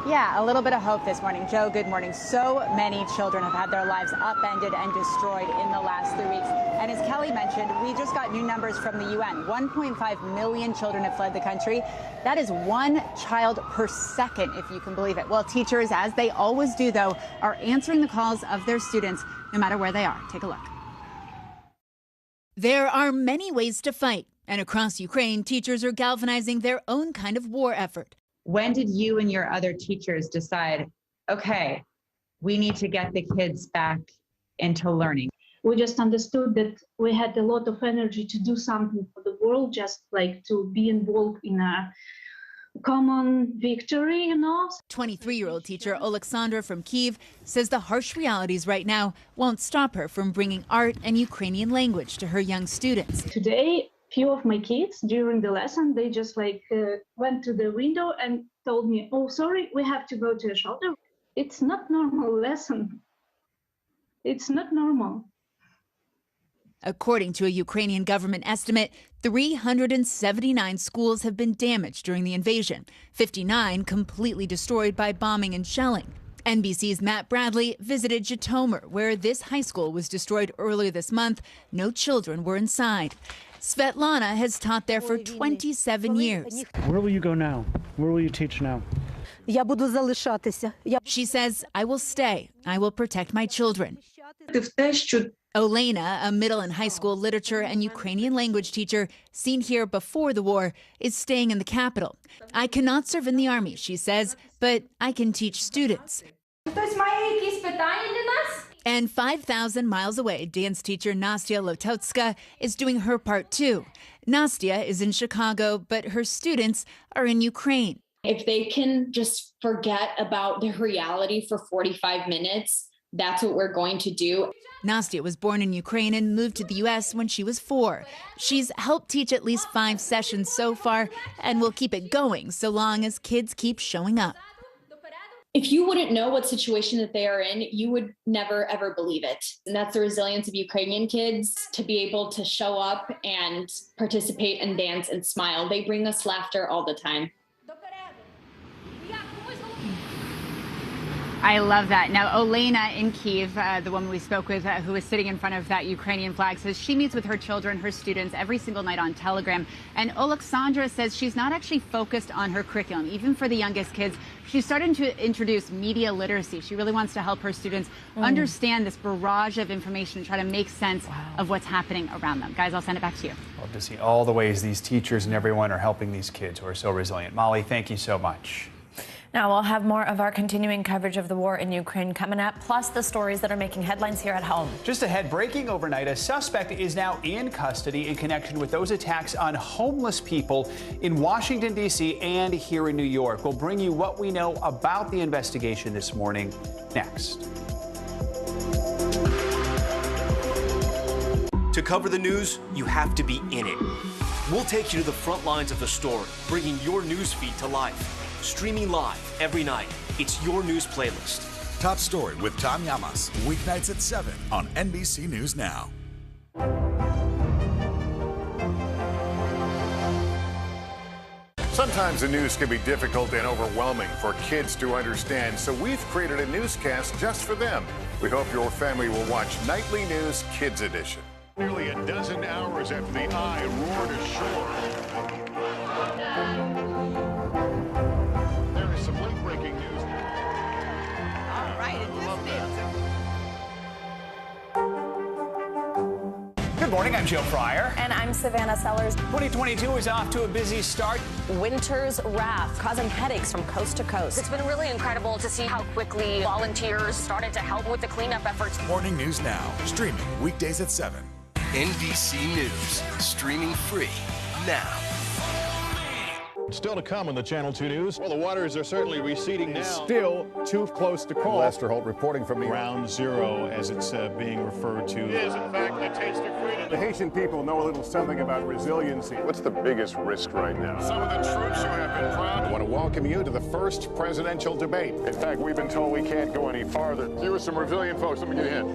Yeah, a little bit of hope this morning. Joe, good morning. So many children have had their lives upended and destroyed in the last 3 weeks. And as Kelly mentioned, we just got new numbers from the UN. 1.5 million children have fled the country. That is 1 child per second, if you can believe it. Well, teachers, as they always do, though, are answering the calls of their students, no matter where they are. Take a look. There are many ways to fight. And across Ukraine, teachers are galvanizing their own kind of war effort. When did you and your other teachers decide, okay, we need to get the kids back into learning? We just understood that we had a lot of energy to do something for the world, just like to be involved in a common victory, you know. 23-year-old teacher Alexandra from Kyiv says the harsh realities right now won't stop her from bringing art and Ukrainian language to her young students. Today, few of my kids during the lesson, they just went to the window and told me, oh, sorry, we have to go to a shelter. It's not normal lesson. It's not normal. According to a Ukrainian government estimate, 379 schools have been damaged during the invasion, 59 completely destroyed by bombing and shelling. NBC's Matt Bradley visited Zhytomyr, where this high school was destroyed earlier this month. No children were inside. Svetlana has taught there for 27 years. Where will you go now? Where will you teach now? She says, I will stay. I will protect my children. Olena, a middle and high school literature and Ukrainian language teacher seen here before the war, is staying in the capital. I cannot serve in the army, she says, but I can teach students. And 5,000 miles away, dance teacher Nastya Lototska is doing her part too. Nastya is in Chicago, but her students are in Ukraine. If they can just forget about the reality for 45 minutes, that's what we're going to do. Nastya was born in Ukraine and moved to the U.S. when she was 4. She's helped teach at least 5 sessions so far and will keep it going so long as kids keep showing up. If you wouldn't know what situation that they are in, you would never, ever believe it. And that's the resilience of Ukrainian kids to be able to show up and participate and dance and smile. They bring us laughter all the time. I love that. Now, Olena in Kyiv, the woman we spoke with who was sitting in front of that Ukrainian flag, says she meets with her children, her students, every single night on Telegram. And Alexandra says she's not actually focused on her curriculum. Even for the youngest kids, she's starting to introduce media literacy. She really wants to help her students understand this barrage of information and try to make sense of what's happening around them. Guys, I'll send it back to you. Love to see all the ways these teachers and everyone are helping these kids who are so resilient. Molly, thank you so much. Now we'll have more of our continuing coverage of the war in Ukraine coming up, plus the stories that are making headlines here at home. Just ahead, breaking overnight, a suspect is now in custody in connection with those attacks on homeless people in Washington, D.C. and here in New York. We'll bring you what we know about the investigation this morning next. To cover the news, you have to be in it. We'll take you to the front lines of the story, bringing your news feed to life. Streaming live every night. It's your news playlist. Top Story with Tom Llamas, weeknights at 7 on NBC News Now. Sometimes the news can be difficult and overwhelming for kids to understand, so we've created a newscast just for them. We hope your family will watch Nightly News Kids Edition. Nearly a dozen hours after the eye roared ashore. There is some late-breaking news. All right, Good morning, I'm Joe Fryer. And I'm Savannah Sellers. 2022 is off to a busy start. Winter's wrath causing headaches from coast to coast. It's been really incredible to see how quickly volunteers started to help with the cleanup efforts. Morning News Now, streaming weekdays at 7. NBC News, streaming free now. Still to come on the Channel 2 News. Well, the waters are certainly receding now. Still too close to call. Lester Holt reporting from the Ground Zero, as it's being referred to. It is, in fact, a taste of freedom. The Haitian people know a little something about resiliency. What's the biggest risk right now? Some of the troops who have been proud. I want to welcome you to the first presidential debate. In fact, we've been told we can't go any farther. You with some resilient folks. Let me get a hint.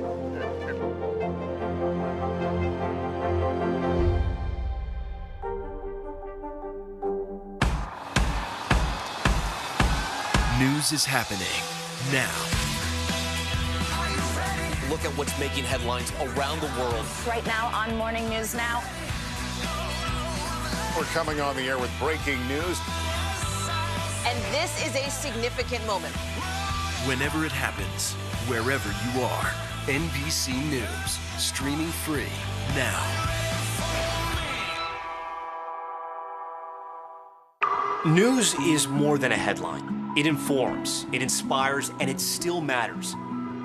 News is happening now. Look at what's making headlines around the world. Right now on Morning News Now. We're coming on the air with breaking news. And this is a significant moment. Whenever it happens, wherever you are, NBC News, streaming free now. News is more than a headline. It informs, it inspires, and it still matters.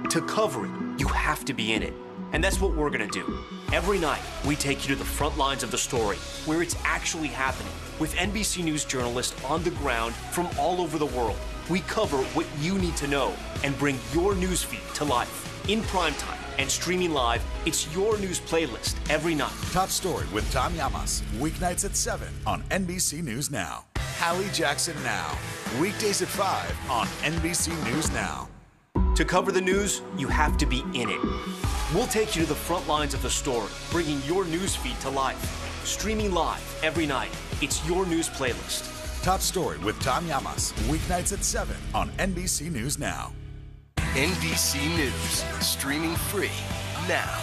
To cover it, you have to be in it. And that's what we're gonna do. Every night, we take you to the front lines of the story, where it's actually happening, with NBC News journalists on the ground from all over the world. We cover what you need to know and bring your news feed to life. In primetime and streaming live, it's your news playlist every night. Top Story with Tom Llamas, weeknights at 7 on NBC News Now. Hallie Jackson Now, weekdays at 5 on NBC News Now. To cover the news, you have to be in it. We'll take you to the front lines of the story, bringing your news feed to life. Streaming live every night, it's your news playlist. Top Story with Tom Llamas, weeknights at 7 on NBC News Now. NBC News, streaming free now.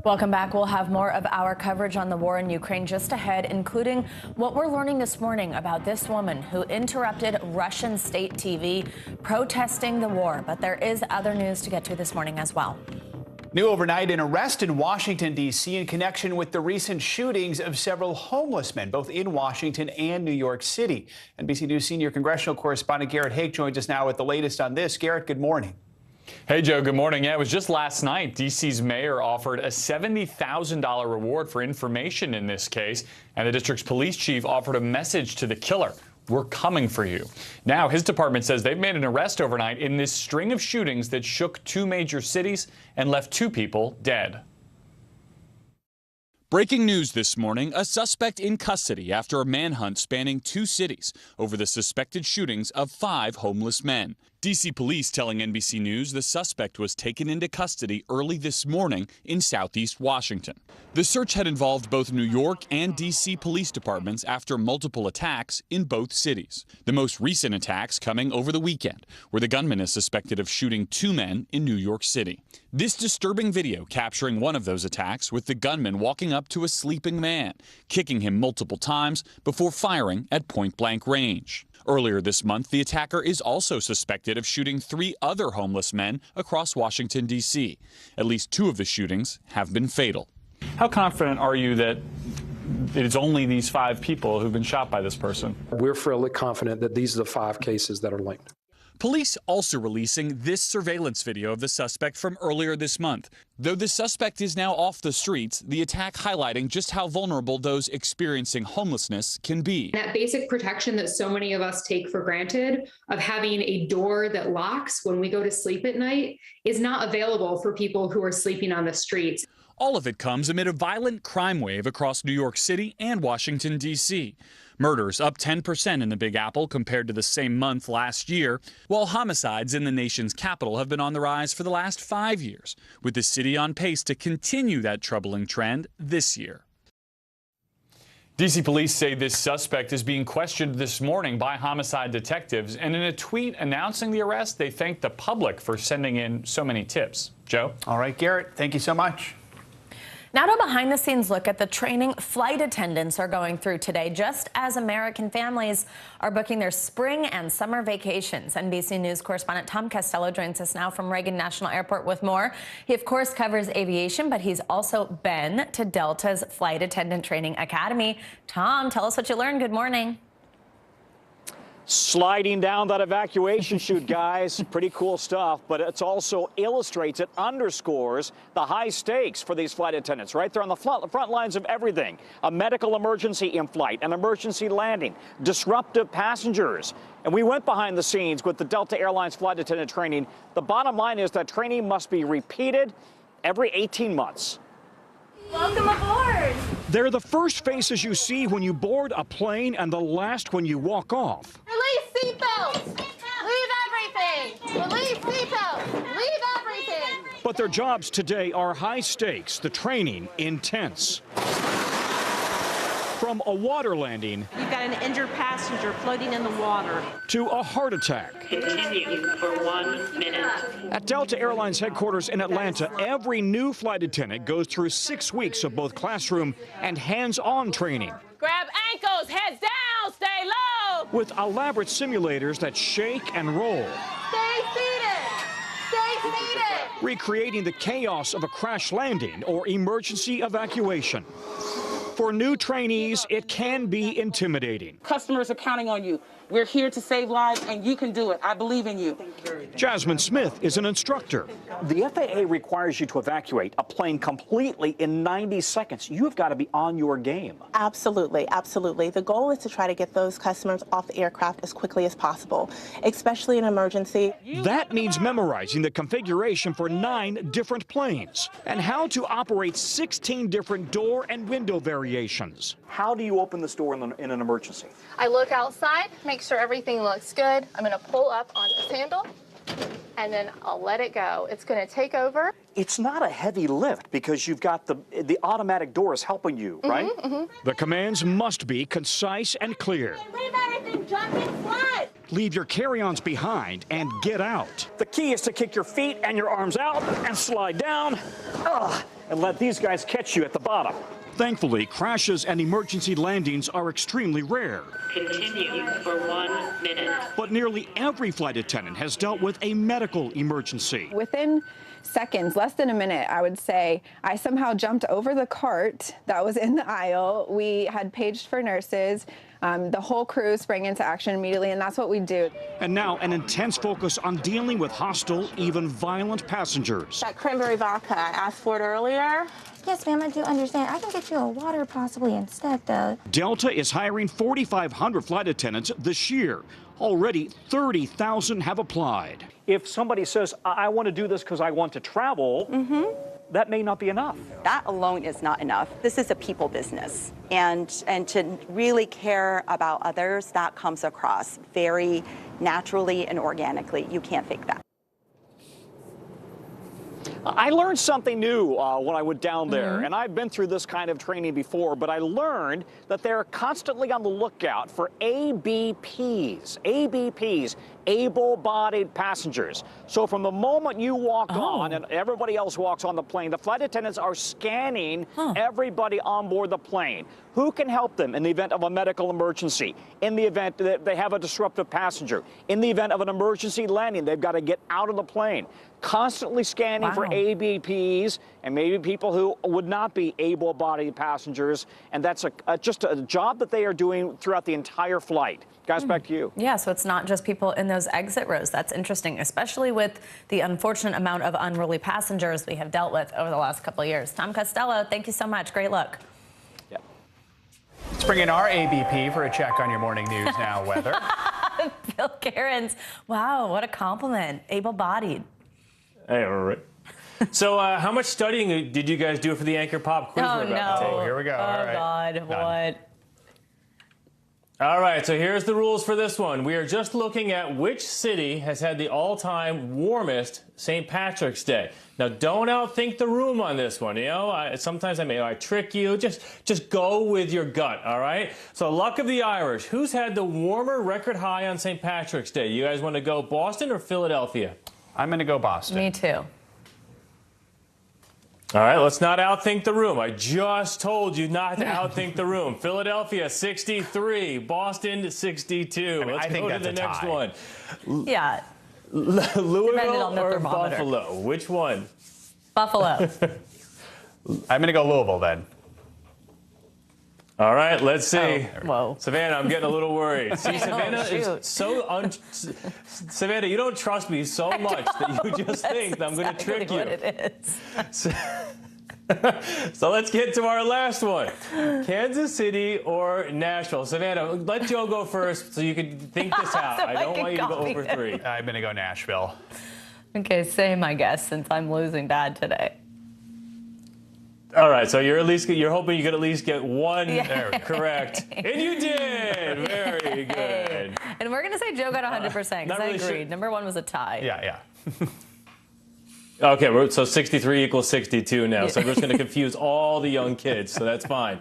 Welcome back. We'll have more of our coverage on the war in Ukraine just ahead, including what we're learning this morning about this woman who interrupted Russian state TV protesting the war. But there is other news to get to this morning as well. New overnight, an arrest in Washington, D.C. in connection with the recent shootings of several homeless men, both in Washington and New York City. NBC News senior congressional correspondent Garrett Haake joins us now with the latest on this. Garrett, good morning. Hey, Joe, good morning. Yeah, it was just last night. D.C.'s mayor offered a $70,000 reward for information in this case, and the district's police chief offered a message to the killer. We're coming for you. Now, his department says they've made an arrest overnight in this string of shootings that shook two major cities and left two people dead. Breaking news this morning, a suspect in custody after a manhunt spanning two cities over the suspected shootings of 5 homeless men. D.C. police telling NBC News the suspect was taken into custody early this morning in southeast Washington. The search had involved both New York and D.C. police departments after multiple attacks in both cities. The most recent attacks coming over the weekend, where the gunman is suspected of shooting 2 men in New York City. This disturbing video capturing one of those attacks with the gunman walking up to a sleeping man, kicking him multiple times before firing at point-blank range. Earlier this month, the attacker is also suspected of shooting 3 other homeless men across Washington, D.C. At least 2 of the shootings have been fatal. How confident are you that it's only these 5 people who've been shot by this person? We're fairly confident that these are the 5 cases that are linked. Police also releasing this surveillance video of the suspect from earlier this month. Though the suspect is now off the streets, the attack highlighting just how vulnerable those experiencing homelessness can be. That basic protection that so many of us take for granted of having a door that locks when we go to sleep at night is not available for people who are sleeping on the streets. All of it comes amid a violent crime wave across New York City and Washington, D.C. Murders up 10% in the Big Apple compared to the same month last year, while homicides in the nation's capital have been on the rise for the last 5 years, with the city on pace to continue that troubling trend this year. D.C. police say this suspect is being questioned this morning by homicide detectives, and in a tweet announcing the arrest, they thanked the public for sending in so many tips. Joe? All right, Garrett, thank you so much. Now to a behind-the-scenes look at the training flight attendants are going through today, just as American families are booking their spring and summer vacations. NBC News correspondent Tom Costello joins us now from Reagan National Airport with more. He, of course, covers aviation, but he's also been to Delta's Flight Attendant Training Academy. Tom, tell us what you learned. Good morning. Sliding down that evacuation chute, guys. Pretty cool stuff, but it also illustrates, it underscores the high stakes for these flight attendants, right? They're on the front lines of everything. A medical emergency in flight, an emergency landing, disruptive passengers. And we went behind the scenes with the Delta Airlines flight attendant training. The bottom line is that training must be repeated every 18 months. Welcome aboard. They're the first faces you see when you board a plane and the last when you walk off. Release seatbelts. Leave everything. Release seatbelts. Leave everything. But their jobs today are high stakes, the training intense. From a water landing. We've got an injured passenger floating in the water. To a heart attack. Continue for 1 minute. At Delta Airlines headquarters in Atlanta, every new flight attendant goes through 6 weeks of both classroom and hands-on training. Grab ankles, heads down, stay low. With elaborate simulators that shake and roll. Stay seated. Stay seated. Recreating the chaos of a crash landing or emergency evacuation. For new trainees, it can be intimidating. Customers are counting on you. We're here to save lives, and you can do it. I believe in you. Jasmine Smith is an instructor. The FAA requires you to evacuate a plane completely in 90 seconds. You've got to be on your game. Absolutely, absolutely. The goal is to try to get those customers off the aircraft as quickly as possible, especially in emergency. That means memorizing the configuration for 9 different planes and how to operate 16 different door and window variations. How do you open this door in an emergency? I look outside, make sure everything looks good. I'm going to pull up on this handle, and then I'll let it go. It's going to take over. It's not a heavy lift because you've got the automatic doors helping you, right? The commands must be concise and clear. Leave everything, jump in front. Leave your carry-ons behind and get out. The key is to kick your feet and your arms out and slide down, and let these guys catch you at the bottom. Thankfully, crashes and emergency landings are extremely rare. Continue for 1 minute. But nearly every flight attendant has dealt with a medical emergency. Within seconds, less than a minute, I would say, I somehow jumped over the cart that was in the aisle. We had paged for nurses. The whole crew sprang into action immediately, and that's what we do. And now an intense focus on dealing with hostile, even violent passengers. That cranberry vodka, I asked for it earlier. Yes, ma'am, I do understand. I can get you a water possibly instead, though. Delta is hiring 4,500 flight attendants this year. Already 30,000 have applied. If somebody says, I want to do this because I want to travel, that may not be enough. That alone is not enough. This is a people business. And to really care about others, that comes across very naturally and organically. You can't fake that. I learned something new when I went down there, and I've been through this kind of training before, but I learned that they're constantly on the lookout for ABPs, able-bodied passengers. So from the moment you walk on and everybody else walks on the plane, the flight attendants are scanning everybody on board the plane. Who can help them in the event of a medical emergency, in the event that they have a disruptive passenger, in the event of an emergency landing, they've got to get out of the plane. Constantly scanning for ABPs and maybe people who would not be able-bodied passengers, and that's just a job that they are doing throughout the entire flight. Guys, back to you. Yeah, so it's not just people in those exit rows. That's interesting, especially with the unfortunate amount of unruly passengers we have dealt with over the last couple of years. Tom Costello, thank you so much. Great look. Let's bring in our ABP for a check on your Morning News Now weather. Bill Cairns. Wow, what a compliment. Able-bodied. Hey, all right. So how much studying did you guys do for the Anchor Pop quiz we're about to take? Oh, here we go. Oh, All right. God, what? All right, so here's the rules for this one. We are just looking at which city has had the all-time warmest St. Patrick's Day. Now, don't outthink the room on this one. You know, sometimes I trick you. Just go with your gut, all right? So, luck of the Irish. Who's had the warmer record high on St. Patrick's Day? You guys want to go Boston or Philadelphia? I'm going to go Boston. Me too. All right, let's not outthink the room. I just told you not to outthink the room. Philadelphia, 63. Boston, 62. Let's go to the next one. Yeah. Louisville or Buffalo? Which one? Buffalo. I'm going to go Louisville then. All right, let's see. Whoa. Savannah, I'm getting a little worried. See, Savannah is so Savannah, you don't trust me so much that you just think that I'm going to trick you. What it is. So let's get to our last one. Kansas City or Nashville? Savannah, let Joe go first so you can think this out. So I don't want you to go over 3. I'm going to go Nashville. Okay, same, I guess, since I'm losing bad today. All right, so you're hoping you could at least get one correct. And you did! Very good. And we're going to say Joe got 100% because I really agreed. sure. Number 1 was a tie. Yeah. Okay, so 63 equals 62 now. So we're just going to confuse all the young kids, so that's fine.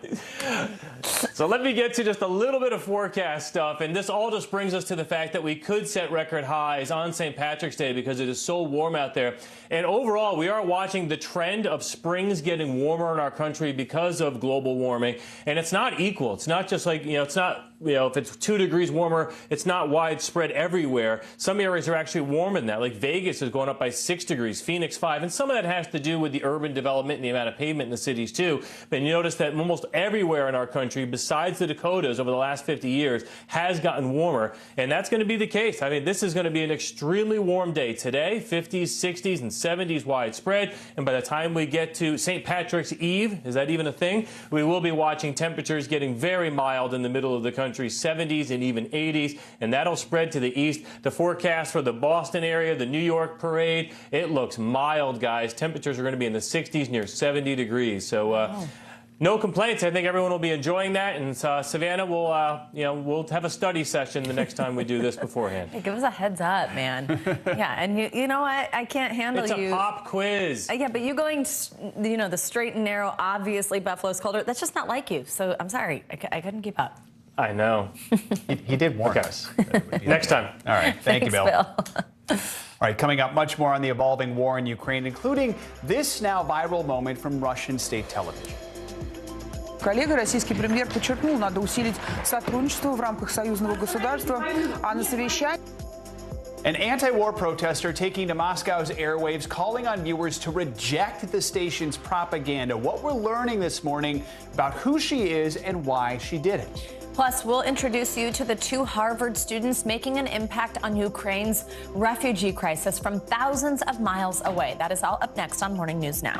So let me get to just a little bit of forecast stuff. And this all just brings us to the fact that we could set record highs on St. Patrick's Day because it is so warm out there. And overall, we are watching the trend of springs getting warmer in our country because of global warming. And it's not equal. It's not just like, it's not, if it's 2 degrees warmer, it's not widespread everywhere. Some areas are actually warmer than that. Like Vegas is going up by 6 degrees, Phoenix 5. And some of that has to do with the urban development and the amount of pavement in the cities, too. But you notice that almost everywhere in our country, besides the Dakotas over the last 50 years, has gotten warmer. And that's going to be the case. I mean, this is going to be an extremely warm day today, 50s, 60s, and 70s widespread. And by the time we get to St. Patrick's Eve, is that even a thing? We will be watching temperatures getting very mild in the middle of the country, 70s and even 80s. And that'll spread to the east. The forecast for the Boston area, the New York parade, it looks mild, guys. Temperatures are going to be in the 60s, near 70 degrees. So no complaints. I think everyone will be enjoying that. And Savannah, we'll have a study session the next time we do this beforehand. Hey, give us a heads up, man. Yeah, and you know what? I can't handle you. It's a pop quiz. Yeah, but you going, the straight and narrow, obviously Buffalo's colder. That's just not like you. So I'm sorry. I couldn't keep up. I know. He did warn us. Next time. All right. Thank you, Bill. Bill. All right, coming up, much more on the evolving war in Ukraine, including this now viral moment from Russian state television. Коллега, российский премьер подчеркнул, надо усилить сотрудничество в рамках союзного государства, а на совещании... An anti-war protester taking to Moscow's airwaves, calling on viewers to reject the station's propaganda. What we're learning this morning about who she is and why she did it. Plus, we'll introduce you to the 2 Harvard students making an impact on Ukraine's refugee crisis from thousands of miles away. That is all up next on Morning News Now.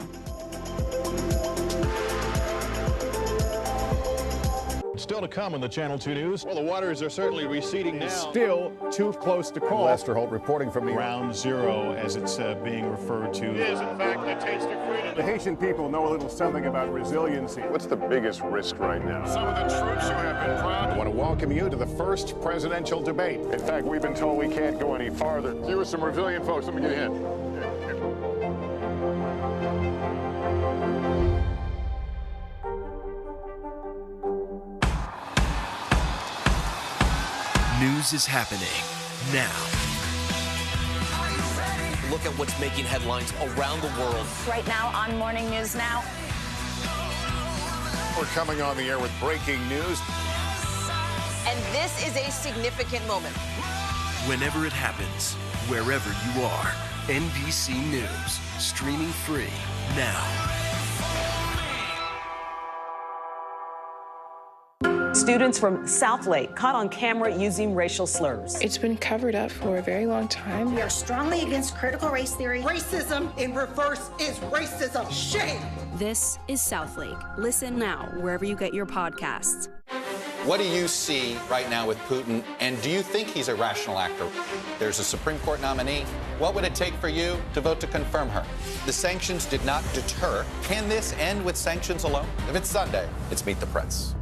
Still to come on the Channel 2 News. Well, the waters are certainly receding now. Still too close to call. Lester Holt reporting from the Ground Zero, as it's being referred to. It is, in fact, the taste of freedom. The Haitian people know a little something about resiliency. What's the biggest risk right now? Some of the troops who have been proud. I want to welcome you to the first presidential debate. In fact, we've been told we can't go any farther. You with some resilient folks, let me get a hint. News is happening now. Look at what's making headlines around the world. Right now on Morning News Now. We're coming on the air with breaking news. And this is a significant moment. Whenever it happens, wherever you are, NBC News, streaming free now. Students from Southlake caught on camera using racial slurs. It's been covered up for a very long time. We are strongly against critical race theory. Racism in reverse is racism. Shame! This is Southlake. Listen now wherever you get your podcasts. What do you see right now with Putin, and do you think he's a rational actor? There's a Supreme Court nominee. What would it take for you to vote to confirm her? The sanctions did not deter. Can this end with sanctions alone? If it's Sunday, it's Meet the Press.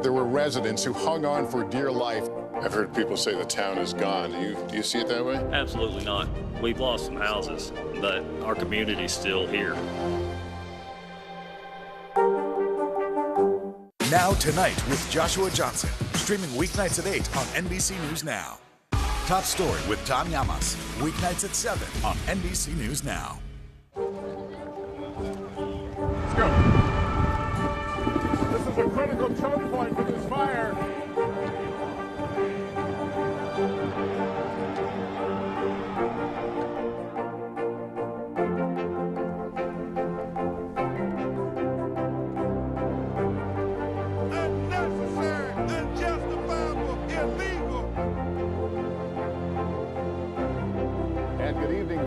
There were residents who hung on for dear life. I've heard people say the town is gone. Do you see it that way? Absolutely not. We've lost some houses, but our community's still here. Now Tonight with Joshua Johnson, streaming weeknights at 8 on NBC News Now. Top Story with Tom Llamas, weeknights at 7 on NBC News Now. Let's go. This is a critical choke point for this fire.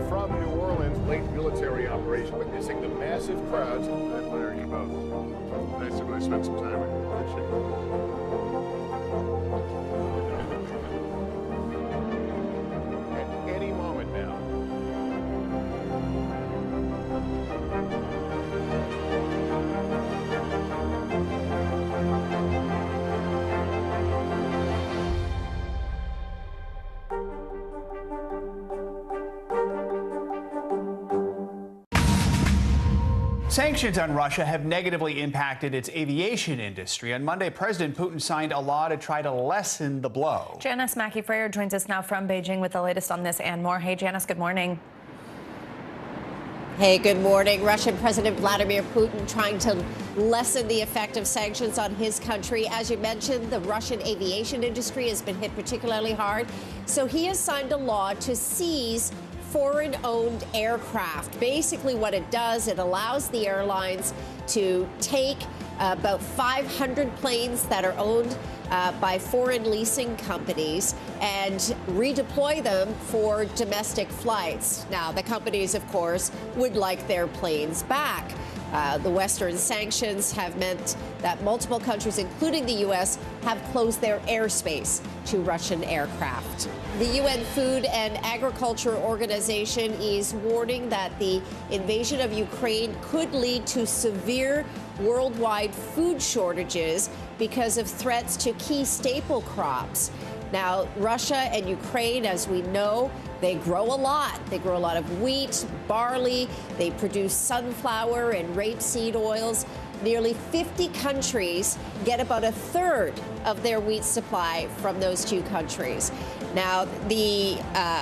From New Orleans, late military operation, witnessing the massive crowds. I admire you both. Nice to really spend some time with you. Appreciate it. At any moment now. Sanctions on Russia have negatively impacted its aviation industry. On Monday, President Putin signed a law to try to lessen the blow. Janice Mackey-Freyer joins us now from Beijing with the latest on this and more. Hey, Janice, good morning. Hey, good morning. Russian President Vladimir Putin trying to lessen the effect of sanctions on his country. As you mentioned, the Russian aviation industry has been hit particularly hard. So he has signed a law to seize foreign-owned aircraft. Basically what it does, it allows the airlines to take about 500 planes that are owned by foreign leasing companies and redeploy them for domestic flights. Now, the companies, of course, would like their planes back. The Western sanctions have meant that multiple countries, including the U.S., have closed their airspace to Russian aircraft. The UN Food and Agriculture Organization is warning that the invasion of Ukraine could lead to severe worldwide food shortages because of threats to key staple crops. Now, Russia and Ukraine, as we know, they grow a lot. They grow a lot of wheat, barley. They produce sunflower and rapeseed oils. Nearly 50 countries get about a third of their wheat supply from those two countries. Now,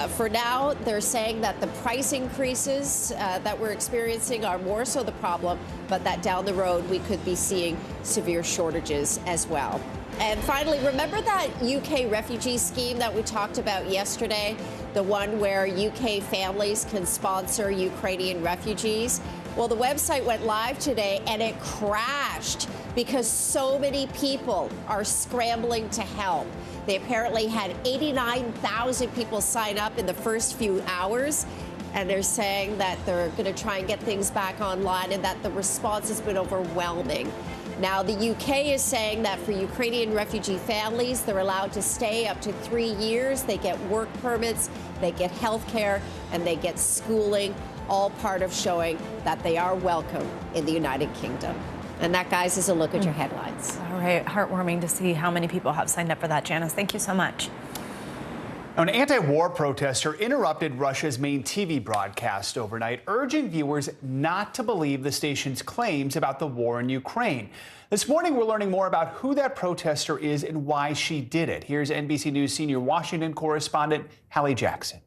for now, they're saying that the price increases that we're experiencing are more so the problem, but that down the road we could be seeing severe shortages as well. And finally, remember that UK refugee scheme that we talked about yesterday? The one where UK families can sponsor Ukrainian refugees? Well, the website went live today and it crashed because so many people are scrambling to help. They apparently had 89,000 people sign up in the first few hours. And they're saying that they're going to try and get things back online and that the response has been overwhelming. Now, the UK is saying that for Ukrainian refugee families, they're allowed to stay up to 3 years. They get work permits, they get health care, and they get schooling, all part of showing that they are welcome in the United Kingdom. And that, guys, is a look at your headlines. All right, heartwarming to see how many people have signed up for that, Janice. Thank you so much. An anti-war protester interrupted Russia's main TV broadcast overnight, urging viewers not to believe the station's claims about the war in Ukraine. This morning, we're learning more about who that protester is and why she did it. Here's NBC News senior Washington correspondent Hallie Jackson.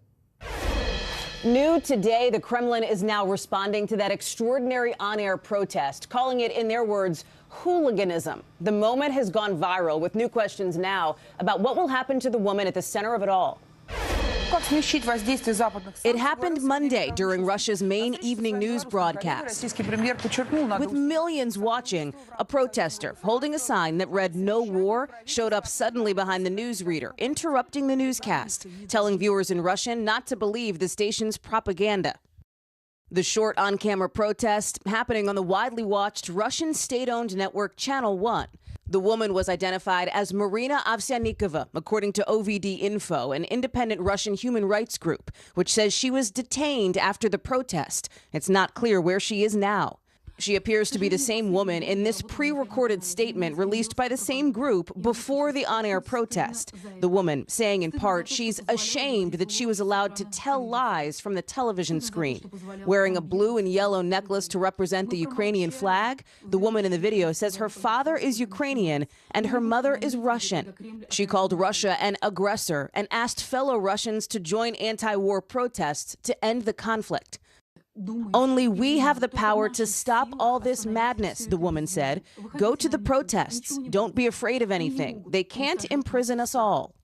New today, the Kremlin is now responding to that extraordinary on-air protest, calling it, in their words, hooliganism. The moment has gone viral with new questions now about what will happen to the woman at the center of it all. It happened Monday during Russia's main evening news broadcast. With millions watching, a protester holding a sign that read "No War" showed up suddenly behind the newsreader, interrupting the newscast, telling viewers in Russian not to believe the station's propaganda. The short on-camera protest happening on the widely watched Russian state-owned network Channel 1. The woman was identified as Marina Ovsyannikova, according to OVD Info, an independent Russian human rights group, which says she was detained after the protest. It's not clear where she is now. She appears to be the same woman in this pre-recorded statement released by the same group before the on-air protest. The woman saying in part she's ashamed that she was allowed to tell lies from the television screen. Wearing a blue and yellow necklace to represent the Ukrainian flag, the woman in the video says her father is Ukrainian and her mother is Russian. She called Russia an aggressor and asked fellow Russians to join anti-war protests to end the conflict. Only we have the power to stop all this madness, the woman said. Go to the protests. Don't be afraid of anything. They can't imprison us all.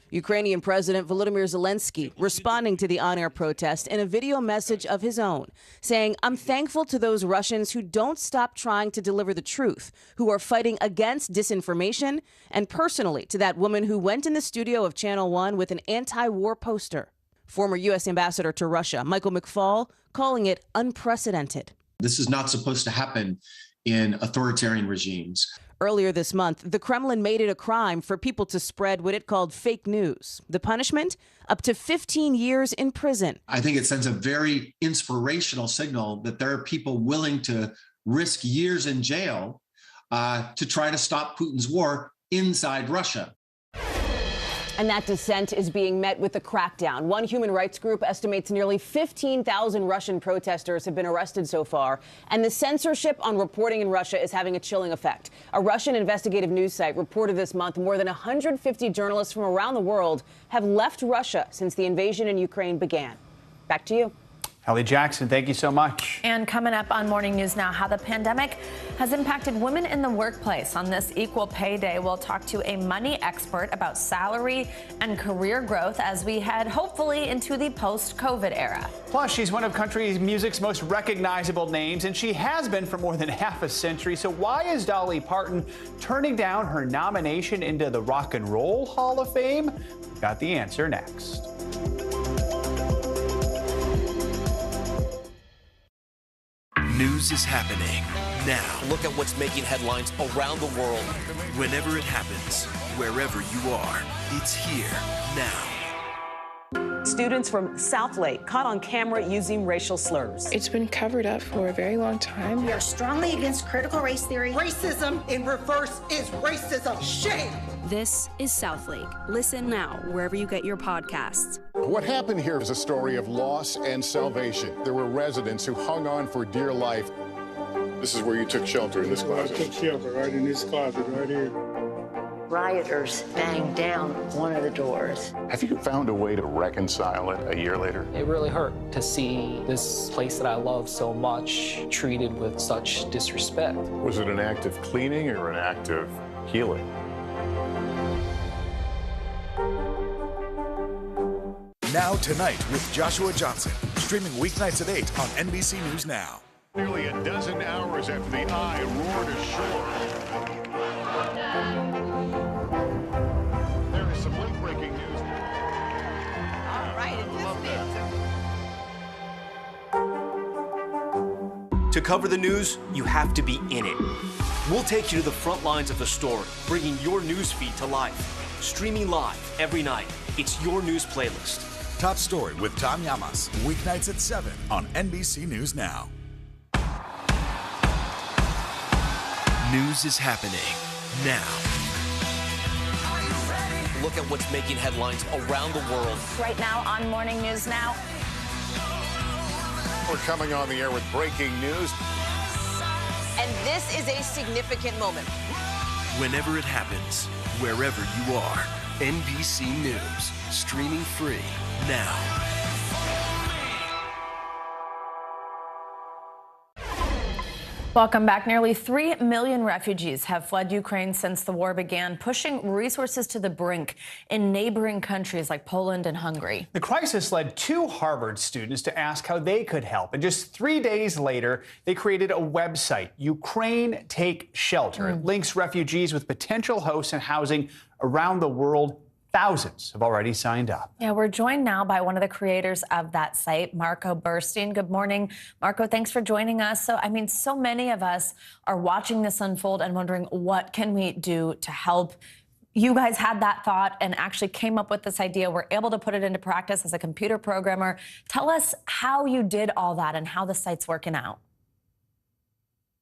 Ukrainian President Volodymyr Zelensky responding to the on-air protest in a video message of his own, saying, "I'm thankful to those Russians who don't stop trying to deliver the truth, who are fighting against disinformation, and personally to that woman who went in the studio of Channel 1 with an anti-war poster." Former U.S. Ambassador to Russia, Michael McFaul, calling it unprecedented. This is not supposed to happen in authoritarian regimes. Earlier this month, the Kremlin made it a crime for people to spread what it called fake news. The punishment? Up to 15 years in prison. I think it sends a very inspirational signal that there are people willing to risk years in jail to try to stop Putin's war inside Russia. And that dissent is being met with a crackdown. One human rights group estimates nearly 15,000 Russian protesters have been arrested so far. And the censorship on reporting in Russia is having a chilling effect. A Russian investigative news site reported this month more than 150 journalists from around the world have left Russia since the invasion in Ukraine began. Back to you. Ellie Jackson, thank you so much. And coming up on Morning News Now, how the pandemic has impacted women in the workplace. On this Equal Pay Day, we'll talk to a money expert about salary and career growth as we head, hopefully, into the post-COVID era. Plus, she's one of country music's most recognizable names, and she has been for more than half a century. So why is Dolly Parton turning down her nomination into the Rock and Roll Hall of Fame? We've got the answer next. News is happening now. Look at what's making headlines around the world. Whenever it happens, wherever you are, it's here now. Students from Southlake caught on camera using racial slurs. It's been covered up for a very long time. We are strongly against critical race theory. Racism in reverse is racism. Shame! This is Southlake. Listen now wherever you get your podcasts. What happened here is a story of loss and salvation. There were residents who hung on for dear life. This is where you took shelter, in this closet. I took shelter right in this closet right here. Rioters banged down one of the doors. Have you found a way to reconcile it a year later? It really hurt to see this place that I love so much treated with such disrespect. Was it an act of cleaning or an act of healing? Now Tonight with Joshua Johnson, streaming weeknights at 8 on NBC News Now. Nearly a dozen hours after the eye roared ashore. There is some late-breaking news. All right, To cover the news, you have to be in it. We'll take you to the front lines of the story, bringing your news feed to life. Streaming live every night. It's your news playlist. Top Story with Tom Llamas, weeknights at 7 on NBC News Now. News is happening now. Look at what's making headlines around the world. Right now on Morning News Now. We're coming on the air with breaking news. And this is a significant moment. Whenever it happens, wherever you are, NBC News, streaming free now. Welcome back. Nearly 3 million refugees have fled Ukraine since the war began, pushing resources to the brink in neighboring countries like Poland and Hungary. The crisis led 2 Harvard students to ask how they could help. And just 3 days later, they created a website, Ukraine Take Shelter. It links refugees with potential hosts and housing around the world. Thousands have already signed up. Yeah, we're joined now by one of the creators of that site, Marco Burstein. Good morning, Marco. Thanks for joining us. So, so many of us are watching this unfold and wondering, what can we do to help? You guys had that thought and actually came up with this idea. We're able to put it into practice as a computer programmer. Tell us how you did all that and how the site's working out.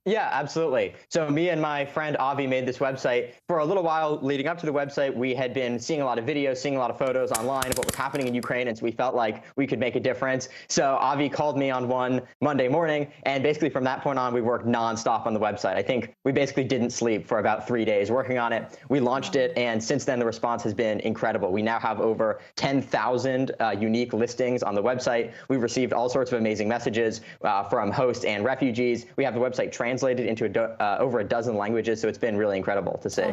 Yeah, absolutely. So me and my friend Avi made this website. For a little while leading up to the website, we had been seeing a lot of videos, seeing a lot of photos online of what was happening in Ukraine, and so we felt like we could make a difference. So Avi called me on one Monday morning, and basically from that point on, we worked nonstop on the website. I think we basically didn't sleep for about 3 days working on it. We launched it, and since then the response has been incredible. We now have over 10,000 unique listings on the website. We've received all sorts of amazing messages from hosts and refugees. We have the website translated into over a dozen languages, so it's been really incredible to see.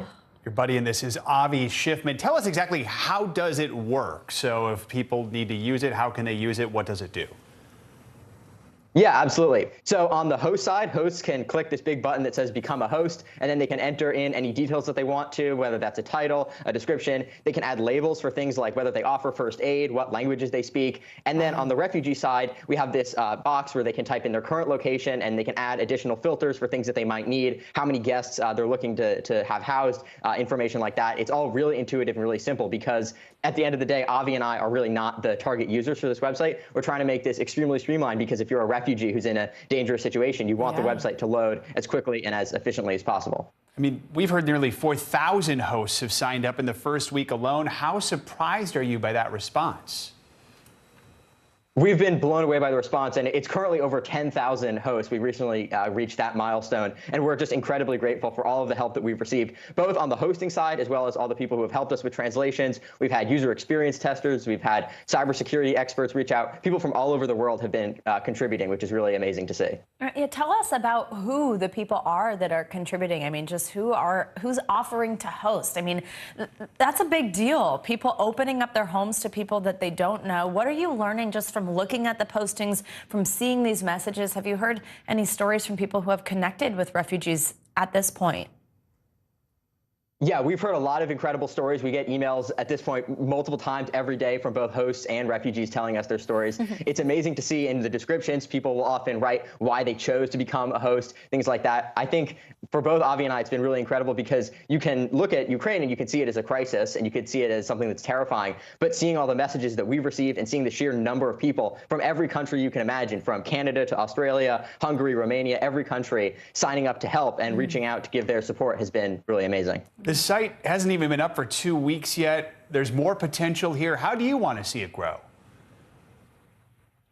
Your buddy in this is Avi Schiffman. Tell us exactly, how does it work? So if people need to use it, how can they use it? What does it do? Yeah, absolutely. So on the host side, hosts can click this big button that says become a host, and then they can enter in any details that they want to, whether that's a title, a description. They can add labels for things like whether they offer first aid, what languages they speak. And then on the refugee side, we have this box where they can type in their current location, and they can add additional filters for things that they might need, how many guests they're looking to have housed, information like that. It's all really intuitive and really simple, because at the end of the day, Avi and I are really not the target users for this website. We're trying to make this extremely streamlined, because if you're a refugee who's in a dangerous situation, you want the website to load as quickly and as efficiently as possible. We've heard nearly 4,000 hosts have signed up in the first week alone. How surprised are you by that response? We've been blown away by the response, and it's currently over 10,000 hosts. We recently reached that milestone, and we're just incredibly grateful for all of the help that we've received, both on the hosting side as well as all the people who have helped us with translations. We've had user experience testers, we've had cybersecurity experts reach out. People from all over the world have been contributing, which is really amazing to see. Yeah, tell us about who the people are that are contributing. Just who's offering to host. That's a big deal. People opening up their homes to people that they don't know. What are you learning just from looking at the postings, from seeing these messages? Have you heard any stories from people who have connected with refugees at this point? Yeah, we've heard a lot of incredible stories. We get emails at this point multiple times every day from both hosts and refugees telling us their stories. It's amazing to see in the descriptions. People will often write why they chose to become a host, things like that. I think for both Avi and I, it's been really incredible, because you can look at Ukraine and you can see it as a crisis and you can see it as something that's terrifying. But seeing all the messages that we've received and seeing the sheer number of people from every country you can imagine, from Canada to Australia, Hungary, Romania, every country signing up to help and reaching out to give their support has been really amazing. The site hasn't even been up for 2 weeks yet. There's more potential here. How do you want to see it grow?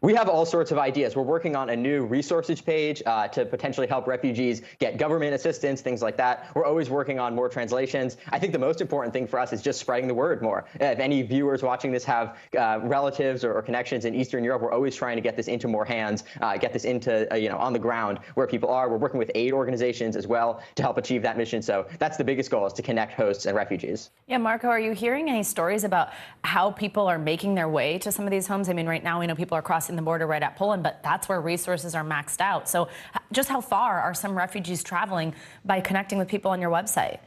We have all sorts of ideas. We're working on a new resources page to potentially help refugees get government assistance, things like that. We're always working on more translations. I think the most important thing for us is just spreading the word more. If any viewers watching this have relatives or connections in Eastern Europe, we're always trying to get this into more hands, get this into, on the ground where people are. We're working with aid organizations as well to help achieve that mission. So that's the biggest goal, is to connect hosts and refugees. Yeah, Marco, are you hearing any stories about how people are making their way to some of these homes? Right now we know people are crossing the border right at Poland, but that's where resources are maxed out. So just how far are some refugees traveling by connecting with people on your website?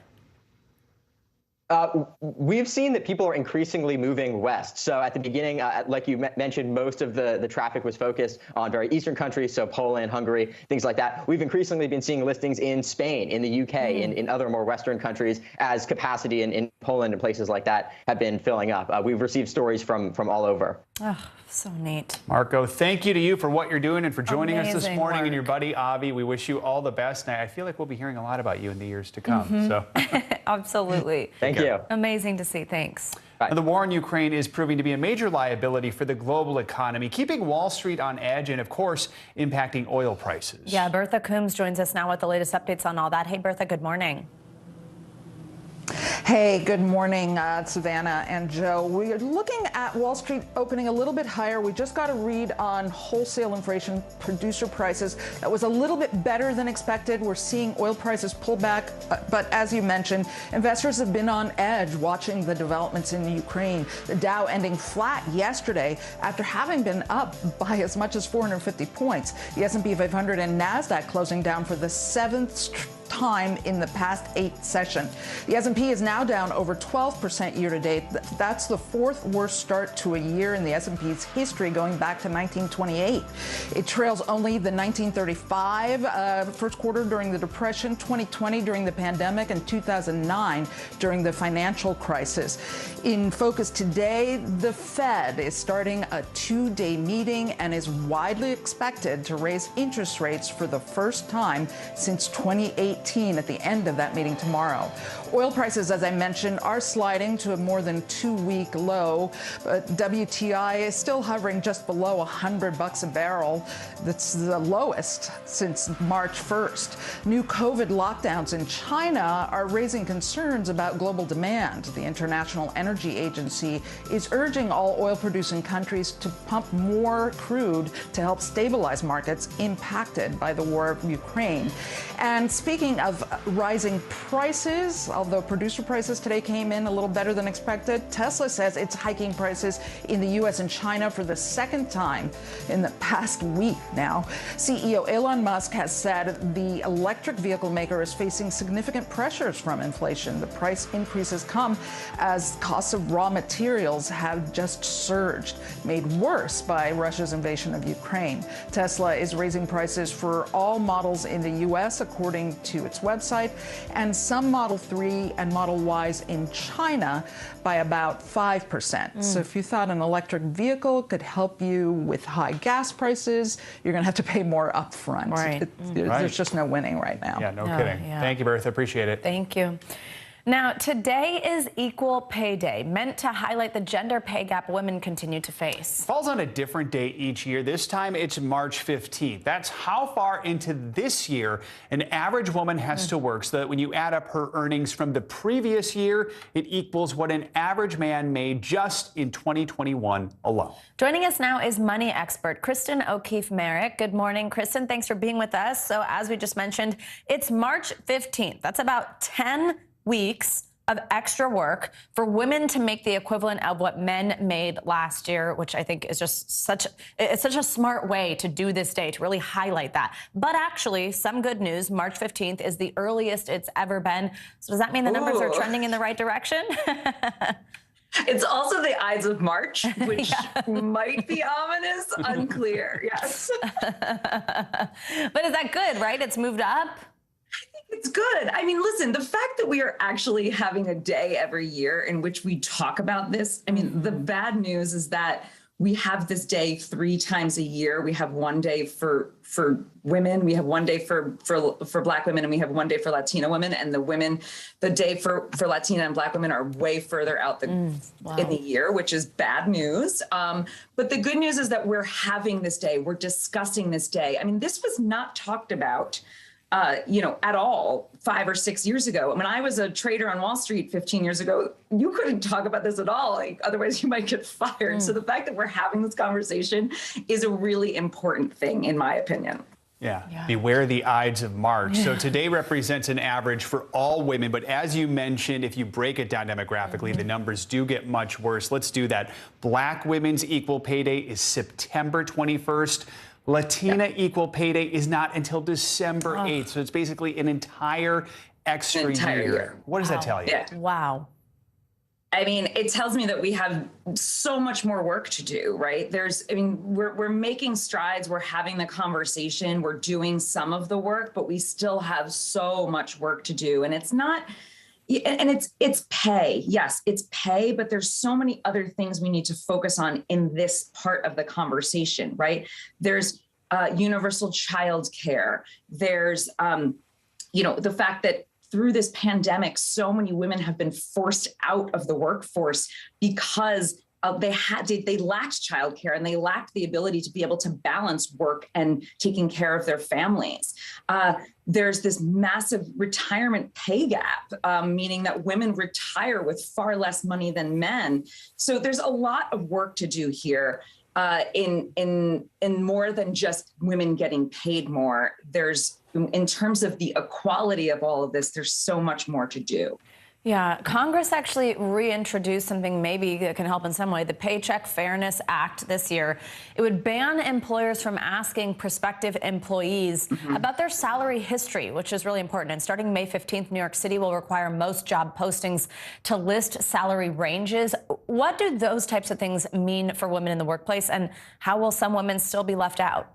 We've seen that people are increasingly moving west. So at the beginning, like you mentioned, most of the traffic was focused on very eastern countries, so Poland, Hungary, things like that. We've increasingly been seeing listings in Spain, in the UK, in other more Western countries, as capacity in Poland and places like that have been filling up. We've received stories from all over. Oh, so neat. Marco, thank you to you for what you're doing and for joining us this morning, work. and your buddy Avi. We wish you all the best. And I feel like we'll be hearing a lot about you in the years to come. So, absolutely. Thank you. Amazing to see. Thanks. Now, the war in Ukraine is proving to be a major liability for the global economy, keeping Wall Street on edge and, of course, impacting oil prices. Yeah, Bertha Coombs joins us now with the latest updates on all that. Hey, Bertha, good morning. Hey, good morning, Savannah and Joe. We are looking at Wall Street opening a little bit higher. We just got a read on wholesale inflation, producer prices. That was a little bit better than expected. We're seeing oil prices pull back. But as you mentioned, investors have been on edge watching the developments in Ukraine. The Dow ending flat yesterday after having been up by as much as 450 points. The S&P 500 and NASDAQ closing down for the seventh time in the past 8 sessions. The S&P is now down over 12% year to date. That's the fourth worst start to a year in the S&P's history, going back to 1928. It trails only the 1935 first quarter during the Depression, 2020 during the pandemic, and 2009 during the financial crisis. In focus today, the Fed is starting a 2-day meeting and is widely expected to raise interest rates for the first time since 2018 at the end of that meeting tomorrow. Oil prices, as I mentioned, are sliding to a more than 2-week low, but WTI is still hovering just below $100 a barrel. That's the lowest since March 1st. New COVID lockdowns in China are raising concerns about global demand. The International Energy Agency is urging all oil-producing countries to pump more crude to help stabilize markets impacted by the war of Ukraine. And speaking of rising prices, although producer prices today came in a little better than expected, Tesla says it's hiking prices in the U.S. and China for the second time in the past week now. CEO Elon Musk has said the electric vehicle maker is facing significant pressures from inflation. The price increases come as costs of raw materials have just surged, made worse by Russia's invasion of Ukraine. Tesla is raising prices for all models in the U.S., according to its website, and some Model 3 and Model Ys in China by about 5%. So if you thought an electric vehicle could help you with high gas prices, you're going to have to pay more upfront. Right. There's just no winning right now. Yeah, no kidding. Yeah. Thank you, Bertha. Appreciate it. Thank you. Now, today is Equal Pay Day, meant to highlight the gender pay gap women continue to face. Falls on a different day each year. This time it's March 15th. That's how far into this year an average woman has to work, so that when you add up her earnings from the previous year, it equals what an average man made just in 2021 alone. Joining us now is money expert Kristen O'Keefe-Merrick. Good morning, Kristen. Thanks for being with us. So as we just mentioned, it's March 15th. That's about 10 weeks of extra work for women to make the equivalent of what men made last year, which I think is just such a smart way to do this day, to really highlight that. But actually, some good news, March 15th is the earliest it's ever been. So does that mean the numbers are trending in the right direction? It's also the Ides of March, which might be ominous, unclear, yes. But is that good, right? It's moved up? It's good. I mean, listen, the fact that we are actually having a day every year in which we talk about this, I mean, the bad news is that we have this day 3 times a year. We have one day for women, we have one day for Black women, and we have one day for Latina women. And the day for Latina and Black women are way further out in the year, which is bad news. But the good news is that we're having this day. We're discussing this day. I mean, this was not talked about at all 5 or 6 years ago. When I was a trader on Wall Street 15 years ago, you couldn't talk about this at all. Otherwise you might get fired. So the fact that we're having this conversation is a really important thing, in my opinion. Yeah. Beware the Ides of March. So today represents an average for all women. But as you mentioned, if you break it down demographically, the numbers do get much worse. Let's do that. Black women's equal pay day is September 21st. Latina equal pay day is not until December 8th. So it's basically an entire extra year. What does that tell you? Wow. I mean, it tells me that we have so much more work to do, right? We're making strides. We're having the conversation. We're doing some of the work, but we still have so much work to do. And it's not, and it's pay. Yes, it's pay, but there's so many other things we need to focus on in this part of the conversation, right? There's universal child care. There's, the fact that through this pandemic, so many women have been forced out of the workforce because they lacked childcare, and they lacked the ability to be able to balance work and taking care of their families. There's this massive retirement pay gap, meaning that women retire with far less money than men. So there's a lot of work to do here. In more than just women getting paid more. There's, in terms of the equality of all of this, there's so much more to do. Yeah, Congress actually reintroduced something maybe that can help in some way, the Paycheck Fairness Act this year. It would ban employers from asking prospective employees about their salary history, which is really important. And starting May 15th, New York City will require most job postings to list salary ranges. What do those types of things mean for women in the workplace, and how will some women still be left out?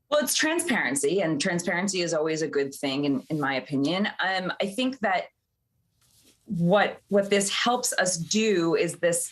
Well, it's transparency, and transparency is always a good thing, in my opinion. I think that what this helps us do is this.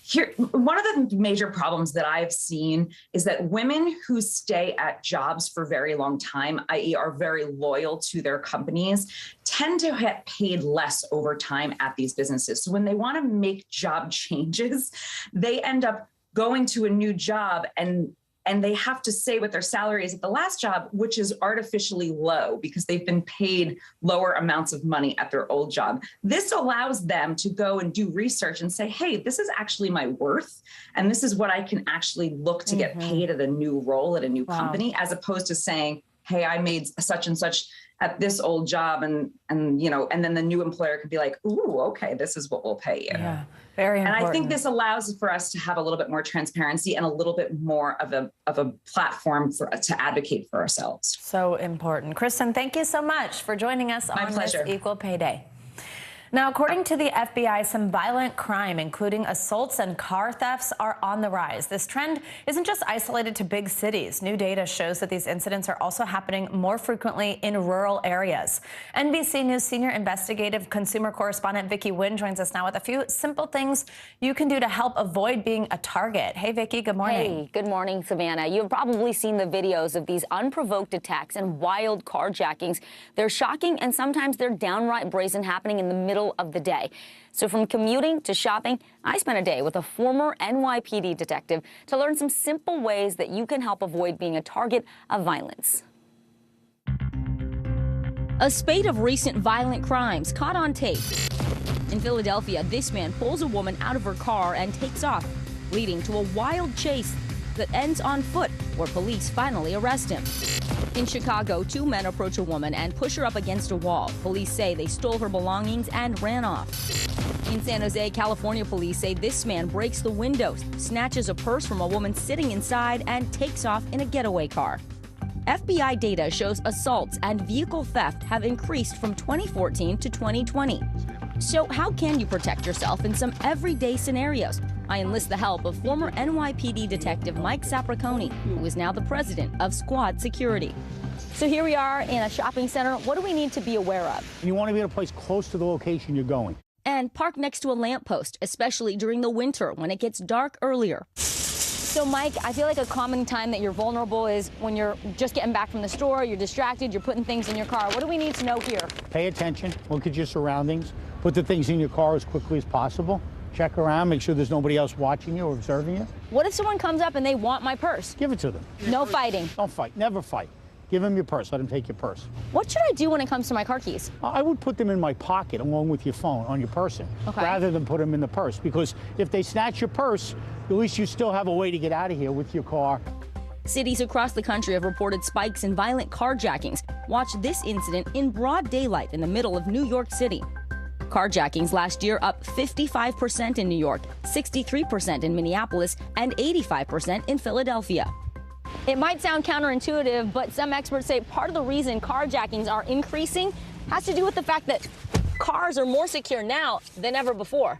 Here, one of the major problems that I've seen is that women who stay at jobs for a very long time, i.e. are very loyal to their companies, tend to get paid less over time at these businesses. So when they want to make job changes, they end up going to a new job and they have to say what their salary is at the last job, which is artificially low because they've been paid lower amounts of money at their old job. This allows them to go and do research and say, hey, this is actually my worth, and this is what I can actually look to get paid at a new role at a new company, as opposed to saying, hey, I made such and such at this old job, and then the new employer can be like, ooh, okay, this is what we'll pay you. Yeah, very important. And I think this allows for us to have a little bit more transparency and a little bit more of a platform for us to advocate for ourselves. So important. Kristen, thank you so much for joining us on this Equal Pay Day. Now, according to the FBI, some violent crime, including assaults and car thefts, are on the rise. This trend isn't just isolated to big cities. New data shows that these incidents are also happening more frequently in rural areas. NBC News senior investigative consumer correspondent Vicki Nguyen joins us now with a few simple things you can do to help avoid being a target. Hey, Vicki, good morning. Hey, good morning, Savannah. You've probably seen the videos of these unprovoked attacks and wild carjackings. They're shocking, and sometimes they're downright brazen, happening in the middle of the day. So from commuting to shopping, I spent a day with a former NYPD detective to learn some simple ways that you can help avoid being a target of violence. A spate of recent violent crimes caught on tape. In Philadelphia, this man pulls a woman out of her car and takes off, leading to a wild chase that ends on foot, where police finally arrest him. In Chicago, two men approach a woman and push her up against a wall. Police say they stole her belongings and ran off. In San Jose, California, police say this man breaks the windows, snatches a purse from a woman sitting inside, and takes off in a getaway car. FBI data shows assaults and vehicle theft have increased from 2014 to 2020. So how can you protect yourself in some everyday scenarios? I enlist the help of former NYPD detective Mike Sapriconi, who is now the president of Squad Security. So here we are in a shopping center. What do we need to be aware of? You want to be in a place close to the location you're going. And park next to a lamppost, especially during the winter when it gets dark earlier. So, Mike, I feel like a common time that you're vulnerable is when you're just getting back from the store, you're distracted, you're putting things in your car. What do we need to know here? Pay attention, look at your surroundings, put the things in your car as quickly as possible. Check around, make sure there's nobody else watching you or observing you. What if someone comes up and they want my purse? Give it to them. No fighting. Don't fight, never fight. Give them your purse, let them take your purse. What should I do when it comes to my car keys? I would put them in my pocket along with your phone on your person, rather than put them in the purse, because if they snatch your purse, at least you still have a way to get out of here with your car. Cities across the country have reported spikes in violent carjackings. Watch this incident in broad daylight in the middle of New York City. Carjackings last year up 55% in New York, 63% in Minneapolis, and 85% in Philadelphia. It might sound counterintuitive, but some experts say part of the reason carjackings are increasing has to do with the fact that cars are more secure now than ever before.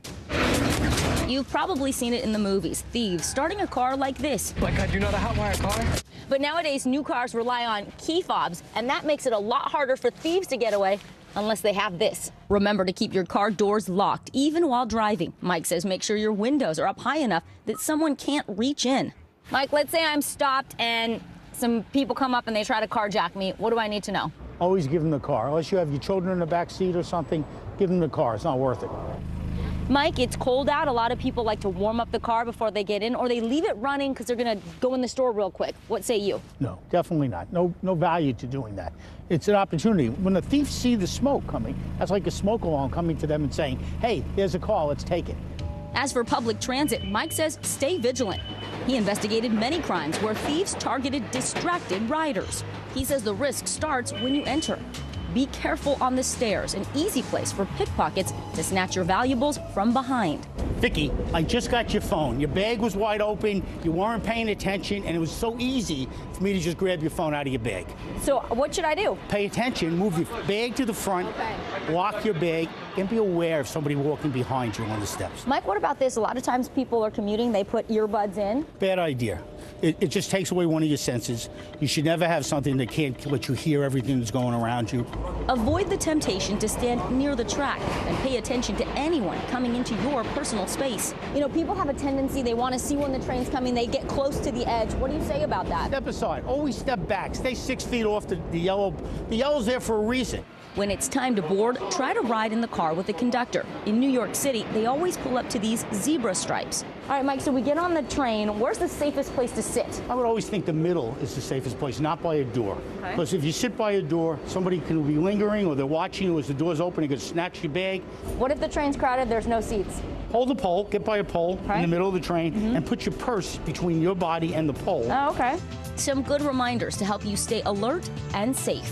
You've probably seen it in the movies. Thieves starting a car like this. Like I do not a hotwire car. But nowadays, new cars rely on key fobs, and that makes it a lot harder for thieves to get away unless they have this. Remember to keep your car doors locked, even while driving. Mike says make sure your windows are up high enough that someone can't reach in. Mike, let's say I'm stopped and some people come up and they try to carjack me. What do I need to know? Always give them the car. Unless you have your children in the back seat or something, give them the car. It's not worth it. Mike, it's cold out. A lot of people like to warm up the car before they get in, or they leave it running because they're going to go in the store real quick. What say you? No, definitely not. No value to doing that. It's an opportunity. When the thieves see the smoke coming, that's like a smoke alarm coming to them and saying, hey, there's a call, let's take it. As for public transit, Mike says stay vigilant. He investigated many crimes where thieves targeted distracted riders. He says the risk starts when you enter. Be careful on the stairs, an easy place for pickpockets to snatch your valuables from behind. Vicky, I just got your phone. Your bag was wide open, you weren't paying attention, and it was so easy for me to just grab your phone out of your bag. So what should I do? Pay attention, move your bag to the front, lock your bag, and be aware of somebody walking behind you on the steps. Mike, what about this? A lot of times people are commuting, they put earbuds in. Bad idea. It just takes away one of your senses. You should never have something that can't let you hear everything that's going around you. Avoid the temptation to stand near the track and pay attention to anyone coming into your personal space. You know, people have a tendency, they want to see when the train's coming, they get close to the edge. What do you say about that? Step aside. Always step back. Stay 6 feet off the yellow. The yellow's there for a reason. When it's time to board, try to ride in the car with the conductor. In New York City, they always pull up to these zebra stripes. All right, Mike, so we get on the train. Where's the safest place to sit? I would always think the middle is the safest place, not by a door. Okay. Because if you sit by a door, somebody can be lingering or they're watching you as the door's open, they could snatch your bag. What if the train's crowded, there's no seats? Hold the pole, get by a pole in the middle of the train, and put your purse between your body and the pole. Oh, okay. Some good reminders to help you stay alert and safe.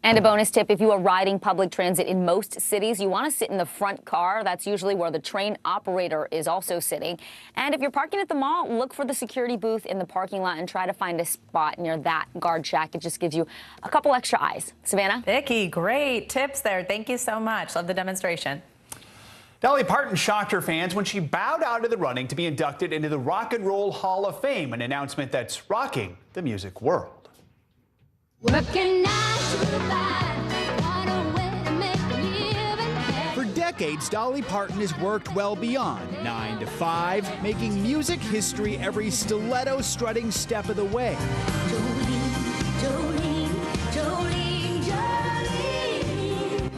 And a bonus tip, if you are riding public transit in most cities, you want to sit in the front car. That's usually where the train operator is also sitting. And if you're parking at the mall, look for the security booth in the parking lot and try to find a spot near that guard shack. It just gives you a couple extra eyes. Savannah? Vicki, great tips there. Thank you so much. Love the demonstration. Dolly Parton shocked her fans when she bowed out of the running to be inducted into the Rock and Roll Hall of Fame, an announcement that's rocking the music world. For decades, Dolly Parton has worked well beyond 9 to 5, making music history every stiletto strutting step of the way.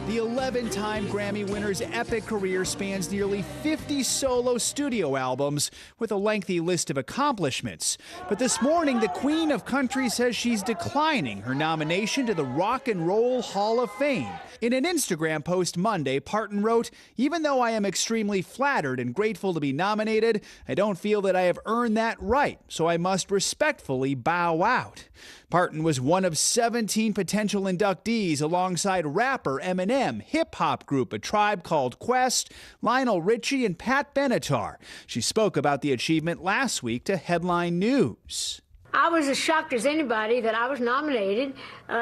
The 11-time Grammy winner's epic career spans nearly 50 solo studio albums with a lengthy list of accomplishments. But this morning, the Queen of Country says she's declining her nomination to the Rock and Roll Hall of Fame. In an Instagram post Monday, Parton wrote, "Even though I am extremely flattered and grateful to be nominated, I don't feel that I have earned that right, so I must respectfully bow out." Parton was one of 17 potential inductees alongside rapper Eminem, hip-hop group A Tribe Called Quest, Lionel Richie, and Pat Benatar. She spoke about the achievement last week to Headline News. I was as shocked as anybody that I was nominated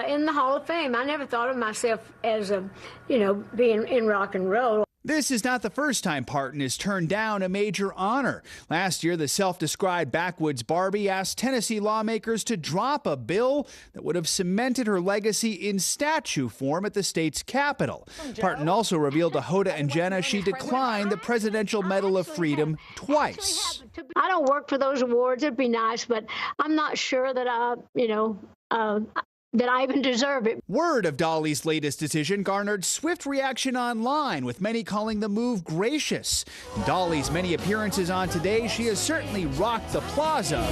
in the Hall of Fame. I never thought of myself as, being in rock and roll. This is not the first time Parton has turned down a major honor. Last year, the self-described backwoods Barbie asked Tennessee lawmakers to drop a bill that would have cemented her legacy in statue form at the state's capitol. Parton also revealed to Hoda and Jenna she declined the Presidential Medal of Freedom twice. I don't work for those awards. It'd be nice, but I'm not sure that that I even deserve it. Word of Dolly's latest decision garnered swift reaction online, with many calling the move gracious. In Dolly's many appearances on Today, she has certainly rocked the plaza.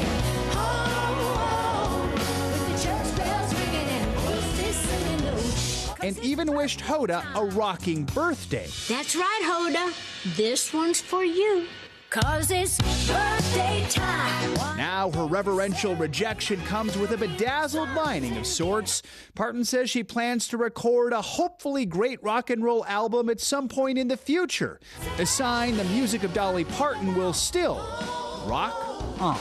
And even wished Hoda a rocking birthday. That's right, Hoda. This one's for you. 'Cause it's birthday time. Now her reverential rejection comes with a bedazzled lining of sorts. Parton says she plans to record a hopefully great rock and roll album at some point in the future, a sign the music of Dolly Parton will still rock on.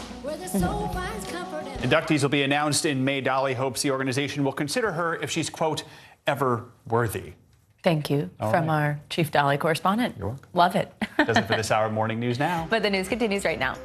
Inductees will be announced in May. Dolly hopes the organization will consider her if she's, quote, ever worthy. Thank you from our Chief Dolly correspondent. You're welcome. Love it. Does it for this hour of Morning News Now. But the news continues right now.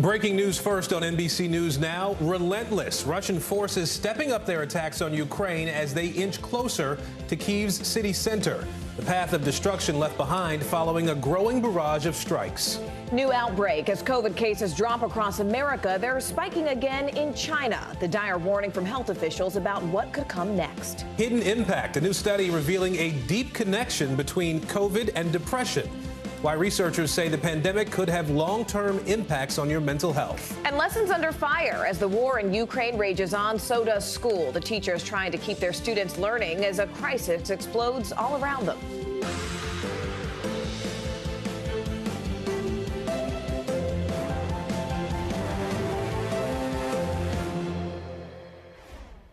Breaking news first on NBC News Now. Relentless Russian forces stepping up their attacks on Ukraine as they inch closer to Kyiv's city center. The path of destruction left behind following a growing barrage of strikes. New outbreak as COVID cases drop across America. They're spiking again in China. The dire warning from health officials about what could come next. Hidden impact, a new study revealing a deep connection between COVID and depression. Why researchers say the pandemic could have long-term impacts on your mental health. And lessons under fire as the war in Ukraine rages on, so does school. The teachers trying to keep their students learning as a crisis explodes all around them.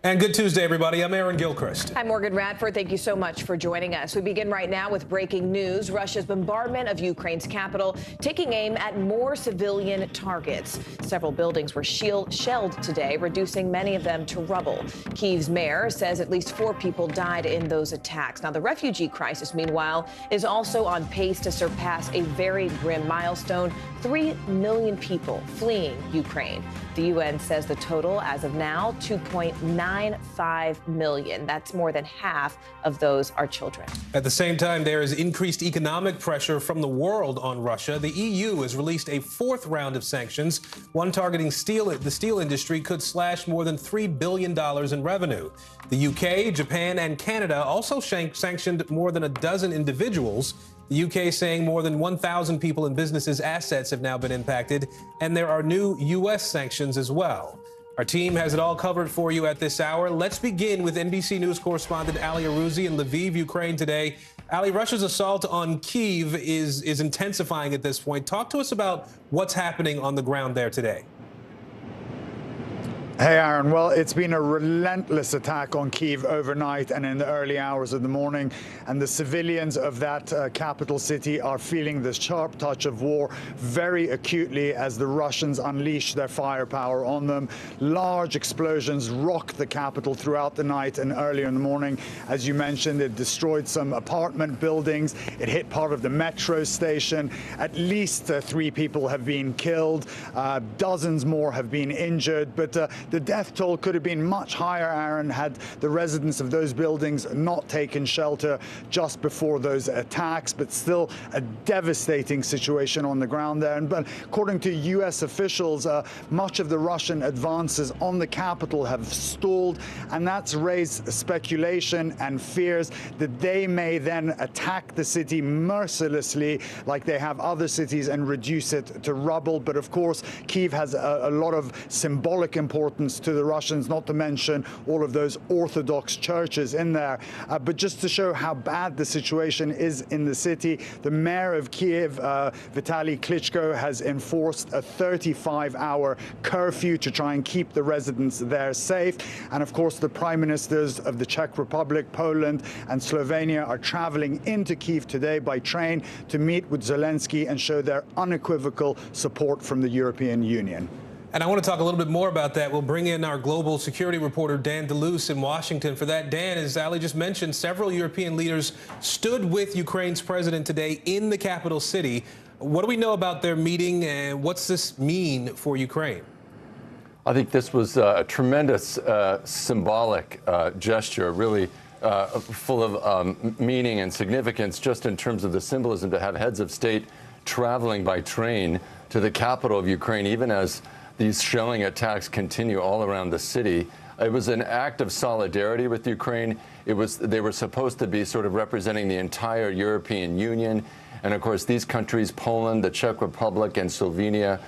And good Tuesday, everybody. I'm Aaron Gilchrist. I'm Morgan Radford. Thank you so much for joining us. We begin right now with breaking news. Russia's bombardment of Ukraine's capital taking aim at more civilian targets. Several buildings were shelled today, reducing many of them to rubble. Kyiv's mayor says at least 4 people died in those attacks. Now, the refugee crisis, meanwhile, is also on pace to surpass a very grim milestone: 3 million people fleeing Ukraine. The UN says the total as of now, 2.95 million. That's more than half of those are children. At the same time, there is increased economic pressure from the world on Russia. The EU has released a 4th round of sanctions, one targeting the steel industry could slash more than $3 billion in revenue. The UK, Japan, and Canada also sanctioned more than a dozen individuals. The UK saying more than 1,000 people and businesses' assets have now been impacted, and there are new U.S. sanctions as well. Our team has it all covered for you at this hour. Let's begin with NBC News correspondent Ali Arouzi in Lviv, Ukraine today. Ali, Russia's assault on Kyiv is intensifying at this point. Talk to us about what's happening on the ground there today. Hey, Aaron. Well, it's been a relentless attack on Kyiv overnight and in the early hours of the morning. And the civilians of that capital city are feeling this sharp touch of war very acutely as the Russians unleash their firepower on them. Large explosions rocked the capital throughout the night and early in the morning. As you mentioned, it destroyed some apartment buildings. It hit part of the metro station. At least 3 people have been killed. Dozens more have been injured. But the death toll could have been much higher, Aaron, had the residents of those buildings not taken shelter just before those attacks. But still a devastating situation on the ground there. But according to U.S. officials, much of the Russian advances on the capital have stalled, and that's raised speculation and fears that they may then attack the city mercilessly like they have other cities and reduce it to rubble. But of course, Kyiv has a lot of symbolic importance to the Russians, not to mention all of those Orthodox churches in there. But just to show how bad the situation is in the city, the mayor of Kyiv, Vitaly Klitschko, has enforced a 35-hour curfew to try and keep the residents there safe. And of course, the prime ministers of the Czech Republic, Poland, and Slovenia are traveling into Kyiv today by train to meet with Zelensky and show their unequivocal support from the European Union. And I want to talk a little bit more about that. We'll bring in our global security reporter, Dan DeLuce, in Washington. For that, Dan, as Ali just mentioned, several European leaders stood with Ukraine's president today in the capital city. What do we know about their meeting, and what's this mean for Ukraine? I think this was a tremendous symbolic gesture, really full of meaning and significance, just in terms of the symbolism to have heads of state traveling by train to the capital of Ukraine, even as these shelling attacks continue all around the city. It was an act of solidarity with Ukraine. They were supposed to be sort of representing the entire European Union. And of course, these countries, Poland, the Czech Republic, and Slovenia,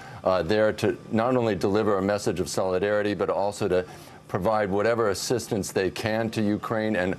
there to not only deliver a message of solidarity, but also to provide whatever assistance they can to Ukraine. And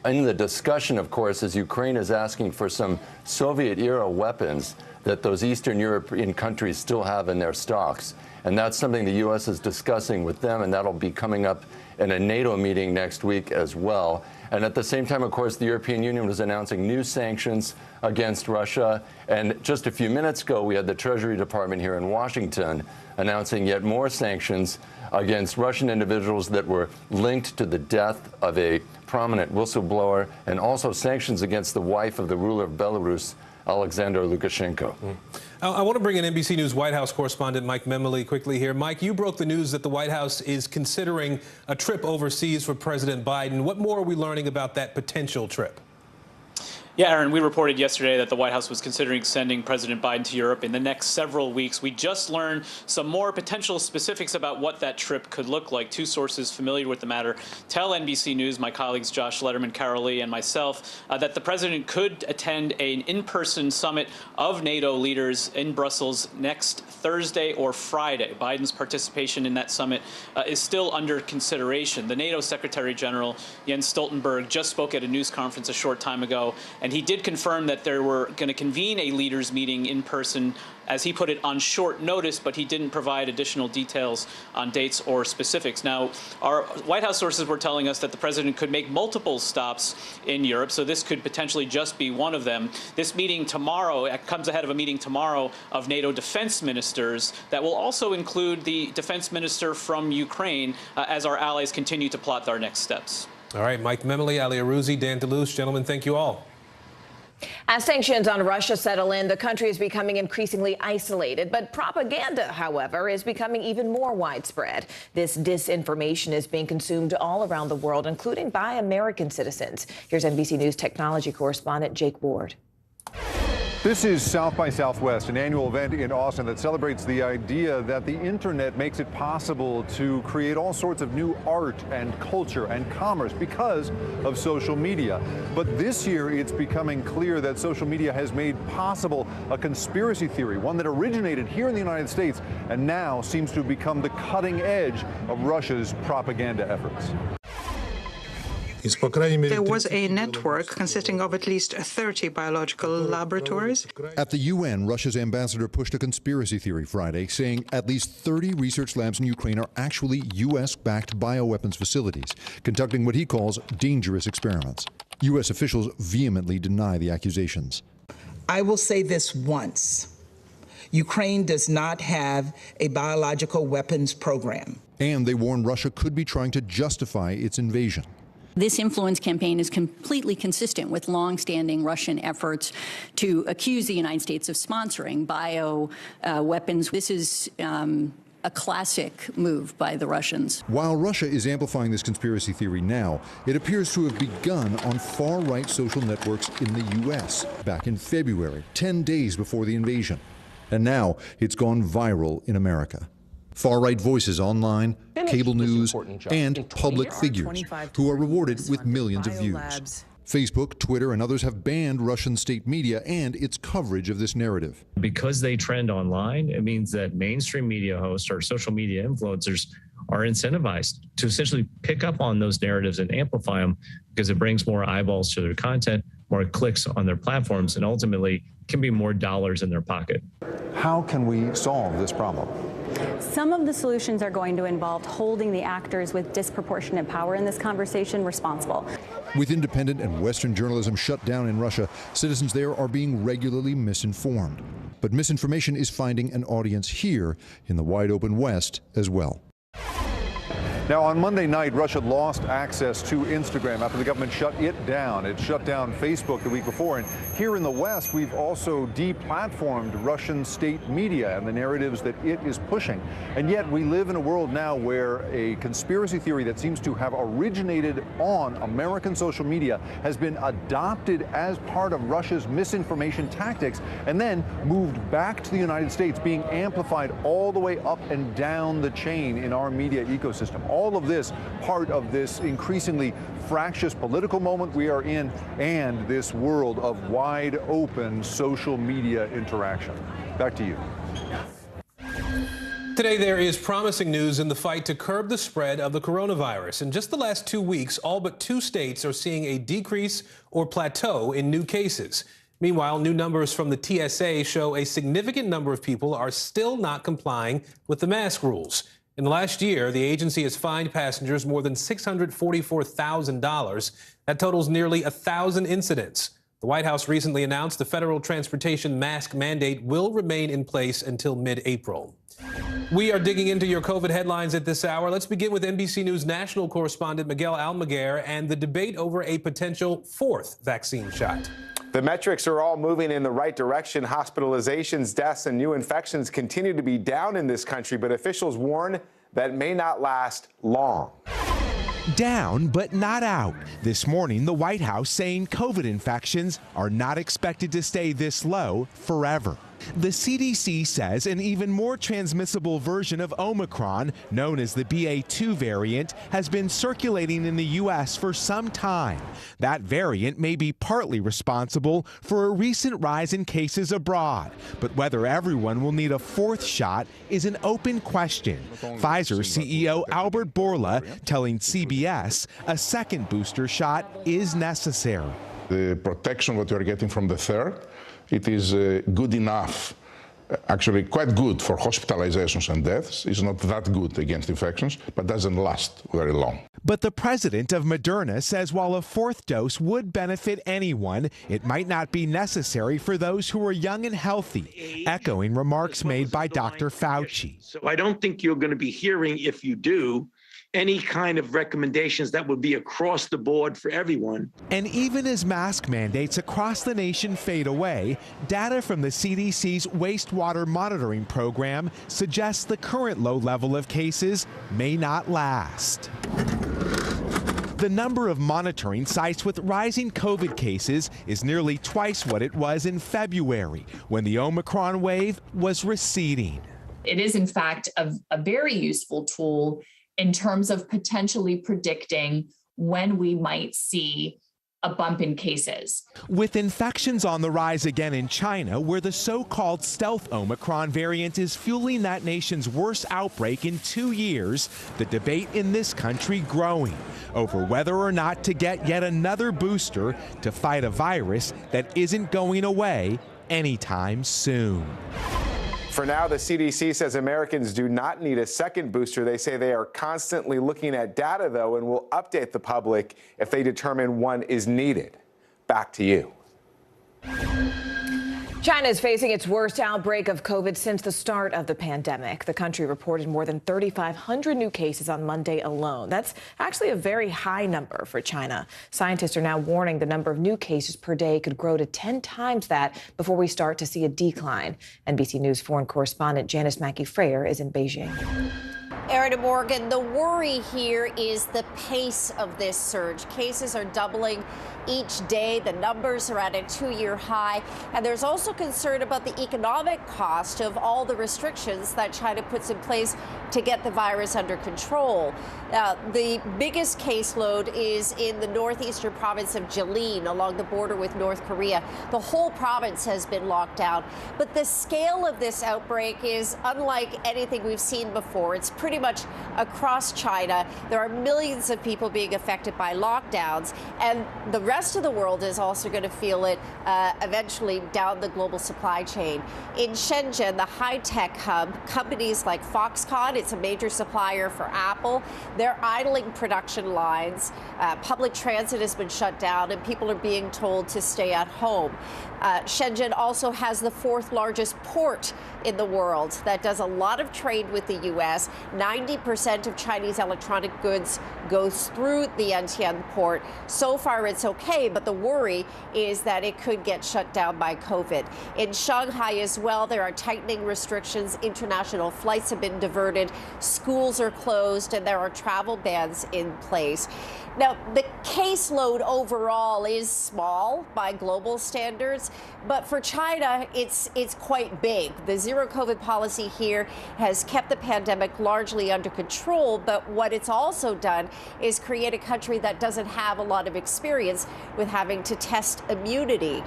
in the discussion, of course, as Ukraine is asking for some Soviet-era weapons that those Eastern European countries still have in their stocks. And that's something the U.S. is discussing with them, and that'll be coming up in a NATO meeting next week as well. And at the same time, of course, the European Union was announcing new sanctions against Russia. And just a few minutes ago, we had the Treasury Department here in Washington announcing yet more sanctions against Russian individuals that were linked to the death of a prominent whistleblower, and also sanctions against the wife of the ruler of Belarus, Alexander Lukashenko. I want to bring in NBC News White House correspondent Mike Memoli quickly here. Mike, you broke the news that the White House is considering a trip overseas for President Biden. What more are we learning about that potential trip? Yeah, Aaron, we reported yesterday that the White House was considering sending President Biden to Europe in the next several weeks. We just learned some more potential specifics about what that trip could look like. Two sources familiar with the matter tell NBC News, my colleagues Josh Letterman, Carol Lee, and myself, that the president could attend an in-person summit of NATO leaders in Brussels next Thursday or Friday. Biden's participation in that summit is still under consideration. The NATO Secretary General, Jens Stoltenberg, just spoke at a news conference a short time ago, and he did confirm that they were going to convene a leaders meeting in person, as he put it, on short notice, but he didn't provide additional details on dates or specifics. Now, our White House sources were telling us that the president could make multiple stops in Europe, so this could potentially just be one of them. This meeting tomorrow comes ahead of a meeting tomorrow of NATO defense ministers that will also include the defense minister from Ukraine as our allies continue to plot their next steps. All right, Mike Memoli, Ali Aruzzi, Dan DeLuce, gentlemen, thank you all. As sanctions on Russia settle in, the country is becoming increasingly isolated. But propaganda, however, is becoming even more widespread. This disinformation is being consumed all around the world, including by American citizens. Here's NBC News technology correspondent Jake Ward. This is South by Southwest, an annual event in Austin that celebrates the idea that the internet makes it possible to create all sorts of new art and culture and commerce because of social media. But this year, it's becoming clear that social media has made possible a conspiracy theory, one that originated here in the United States and now seems to have become the cutting edge of Russia's propaganda efforts. There was a network consisting of at least 30 biological laboratories. At the UN, Russia's ambassador pushed a conspiracy theory Friday, saying at least 30 research labs in Ukraine are actually U.S.-backed bioweapons facilities, conducting what he calls dangerous experiments. U.S. officials vehemently deny the accusations. I will say this once. Ukraine does not have a biological weapons program. And they warn Russia could be trying to justify its invasion. This influence campaign is completely consistent with long-standing Russian efforts to accuse the United States of sponsoring bioweapons. This is a classic move by the Russians. While Russia is amplifying this conspiracy theory now, it appears to have begun on far-right social networks in the U.S. back in February, 10 days before the invasion. And now it's gone viral in America. Far-right voices online, cable news, and public figures who are rewarded with millions of views. Facebook, Twitter, and others have banned Russian state media and its coverage of this narrative. Because they trend online, it means that mainstream media hosts or social media influencers are incentivized to essentially pick up on those narratives and amplify them because it brings more eyeballs to their content, more clicks on their platforms, and ultimately can be more dollars in their pocket. How can we solve this problem? Some of the solutions are going to involve holding the actors with disproportionate power in this conversation responsible. With independent and Western journalism shut down in Russia, citizens there are being regularly misinformed. But misinformation is finding an audience here in the wide open West as well. Now, on Monday night, Russia lost access to Instagram after the government shut it down. It shut down Facebook the week before. And here in the West, we've also deplatformed Russian state media and the narratives that it is pushing. And yet we live in a world now where a conspiracy theory that seems to have originated on American social media has been adopted as part of Russia's misinformation tactics and then moved back to the United States, being amplified all the way up and down the chain in our media ecosystem. All of this part of this increasingly fractious political moment we are in and this world of wide open social media interaction. Back to you. Today, there is promising news in the fight to curb the spread of the coronavirus. In just the last 2 weeks, all but 2 states are seeing a decrease or plateau in new cases. Meanwhile, new numbers from the TSA show a significant number of people are still not complying with the mask rules. In the last year, the agency has fined passengers more than $644,000. That totals nearly 1,000 incidents. The White House recently announced the federal transportation mask mandate will remain in place until mid-April. We are digging into your COVID headlines at this hour. Let's begin with NBC News national correspondent Miguel Almaguer and the debate over a potential 4th vaccine shot. The metrics are all moving in the right direction. Hospitalizations, deaths, and new infections continue to be down in this country, but officials warn that may not last long. Down, but not out. This morning, the White House saying COVID infections are not expected to stay this low forever. The CDC says an even more transmissible version of Omicron, known as the BA2 variant, has been circulating in the U.S. for some time. That variant may be partly responsible for a recent rise in cases abroad, but whether everyone will need a fourth shot is an open question. Pfizer CEO Albert Bourla telling CBS a second booster shot is necessary. The protection that you are getting from the third, it is good enough, actually quite good for hospitalizations and deaths. It's not that good against infections, but doesn't last very long. But the president of Moderna says while a fourth dose would benefit anyone, it might not be necessary for those who are young and healthy, echoing remarks made by Dr. Fauci. So I don't think you're going to be hearing, if you do, any kind of recommendations that would be across the board for everyone. And even as mask mandates across the nation fade away, data from the CDC's wastewater monitoring program suggests the current low level of cases may not last. The number of monitoring sites with rising COVID cases is nearly twice what it was in February, when the Omicron wave was receding. It is, in fact, a very useful tool in terms of potentially predicting when we might see a bump in cases. With infections on the rise again in China, where the so-called stealth Omicron variant is fueling that nation's worst outbreak in 2 years, the debate in this country growing over whether or not to get yet another booster to fight a virus that isn't going away anytime soon. For now, the CDC says Americans do not need a second booster. They say they are constantly looking at data, though, and will update the public if they determine one is needed. Back to you. China is facing its worst outbreak of COVID since the start of the pandemic. The country reported more than 3,500 new cases on Monday alone. That's actually a very high number for China. Scientists are now warning the number of new cases per day could grow to 10 times that before we start to see a decline. NBC News foreign correspondent Janice Mackey-Freyer is in Beijing. Aaron and Morgan, the worry here is the pace of this surge. Cases are doubling each day. The numbers are at a 2-year high. And there's also concern about the economic cost of all the restrictions that China puts in place to get the virus under control. The biggest caseload is in the northeastern province of Jilin, along the border with North Korea. The whole province has been locked down. But the scale of this outbreak is unlike anything we've seen before. It's pretty much across China. There are millions of people being affected by lockdowns, and the rest of the world is also going to feel it eventually down the global supply chain. In Shenzhen, the high-tech hub, companies like Foxconn, it's a major supplier for Apple, they're idling production lines. Public transit has been shut down, and people are being told to stay at home. Shenzhen also has the 4th largest port in the world that does a lot of trade with the U.S. 90% of Chinese electronic goods goes through the Yantian port. So far, it's okay, but the worry is that it could get shut down by COVID. In Shanghai as well, there are tightening restrictions. International flights have been diverted. Schools are closed, and there are travel bans in place. Now, the caseload overall is small by global standards, but for China, it's quite big. The zero COVID policy here has kept the pandemic largely under control, but what it's also done is create a country that doesn't have a lot of experience with having to test immunity.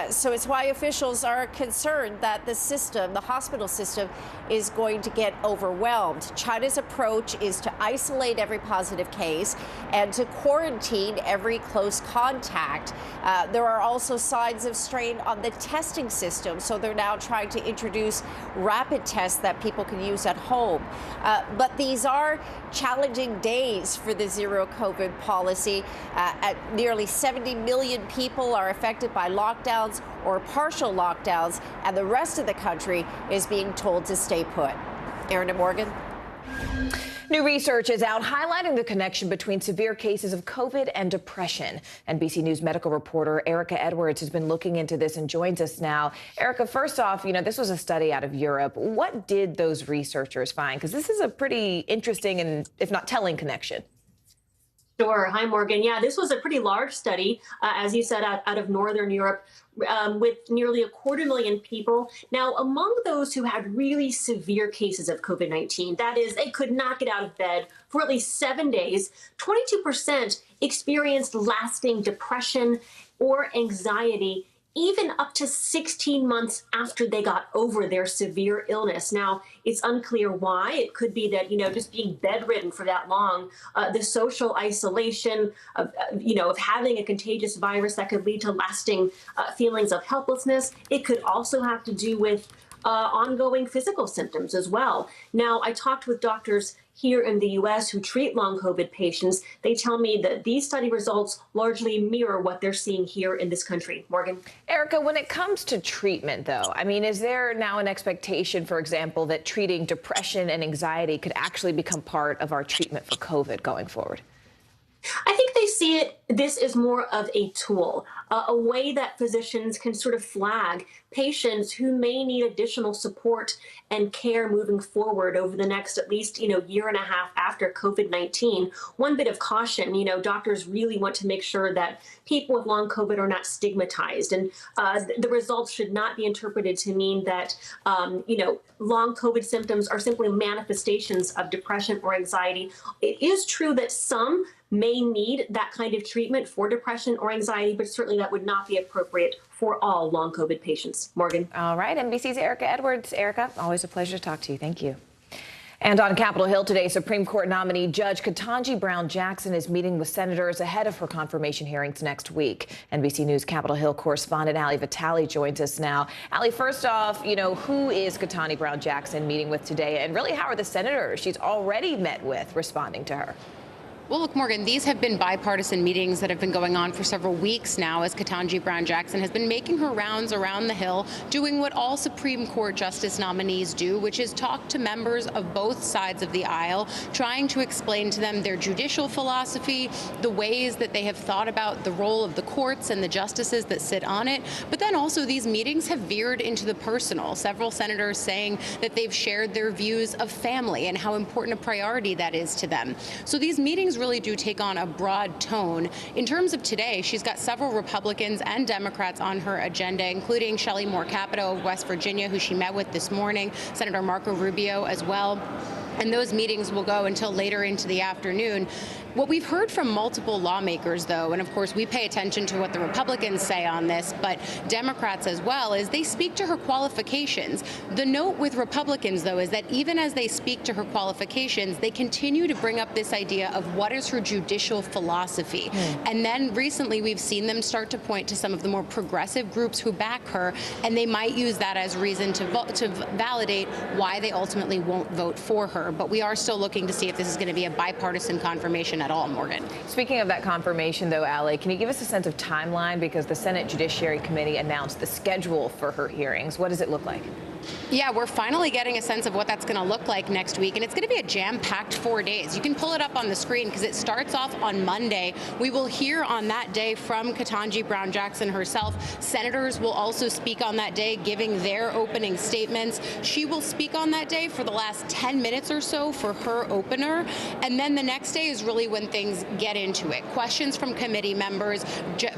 So it's why officials are concerned that the system, the hospital system, is going to get overwhelmed. China's approach is to isolate every positive case and to quarantine every close contact. There are also signs of strain on the testing system, so they're now trying to introduce rapid tests that people can use at home. But these are challenging days for the zero COVID policy. Nearly 70 million people are affected by lockdowns or partial lockdowns, and the rest of the country is being told to stay put. Aaron and Morgan. New research is out highlighting the connection between severe cases of COVID and depression. NBC News medical reporter Erica Edwards has been looking into this and joins us now. Erica, first off, this was a study out of Europe. What did those researchers find? Because this is a pretty interesting and, if not telling, connection. Sure. Hi, Morgan. Yeah, this was a pretty large study, as you said, out of Northern Europe, with nearly 250,000 people. Now, among those who had really severe cases of COVID-19, that is, they could not get out of bed for at least 7 days, 22% experienced lasting depression or anxiety, even up to 16 months after they got over their severe illness. Now, it's unclear why. It could be that, just being bedridden for that long, the social isolation of having a contagious virus that could lead to lasting feelings of helplessness. It could also have to do with ongoing physical symptoms as well. Now, I talked with doctors here in the U.S. who treat long COVID patients. They tell me that these study results largely mirror what they're seeing here in this country. Morgan? Erica, when it comes to treatment, though, is there now an expectation, for example, that treating depression and anxiety could actually become part of our treatment for COVID going forward? I think they see this as more of a tool, a way that physicians can sort of flag patients who may need additional support and care moving forward over the next at least, year and a half after COVID-19. One bit of caution, doctors really want to make sure that people with long COVID are not stigmatized. And the results should not be interpreted to mean that, long COVID symptoms are simply manifestations of depression or anxiety. It is true that some may need that kind of treatment for depression or anxiety, but certainly that would not be appropriate for all long COVID patients. Morgan? All right. NBC's Erica Edwards. Erica, always a pleasure to talk to you. Thank you. And on Capitol Hill today, Supreme Court nominee Judge Ketanji Brown Jackson is meeting with senators ahead of her confirmation hearings next week. NBC News Capitol Hill correspondent Ali Vitale joins us now. Ali, first off, who is Ketanji Brown Jackson meeting with today? And really, how are the senators she's already met with responding to her? Well, look, Morgan, these have been bipartisan meetings that have been going on for several weeks now as Ketanji Brown Jackson has been making her rounds around the Hill, doing what all Supreme Court justice nominees do, which is talk to members of both sides of the aisle, trying to explain to them their judicial philosophy, the ways that they have thought about the role of the courts and the justices that sit on it. But then also these meetings have veered into the personal. Several senators saying that they've shared their views of family and how important a priority that is to them. So these meetings really do take on a broad tone. In terms of today, she's got several Republicans and Democrats on her agenda, including Shelley Moore Capito of West Virginia, who she met with this morning, Senator Marco Rubio as well. And those meetings will go until later into the afternoon. What we've heard from multiple lawmakers, though, and of course we pay attention to what the Republicans say on this, but Democrats as well, is they speak to her qualifications. The note with Republicans, though, is that even as they speak to her qualifications, they continue to bring up this idea of what is her judicial philosophy. And then recently we've seen them start to point to some of the more progressive groups who back her, and they might use that as reason to validate why they ultimately won't vote for her. But we are still looking to see if this is going to be a bipartisan confirmation at all, Morgan. Speaking of that confirmation, though, Ali, can you give us a sense of timeline? Because the Senate Judiciary Committee announced the schedule for her hearings. What does it look like? Yeah, we're finally getting a sense of what that's going to look like next week, and it's going to be a jam-packed 4 days. You can pull it up on the screen because it starts off on Monday. We will hear on that day from Ketanji Brown Jackson herself. Senators will also speak on that day, giving their opening statements. She will speak on that day for the last 10 minutes or so for her opener, and then the next day is really when things get into it. Questions from committee members.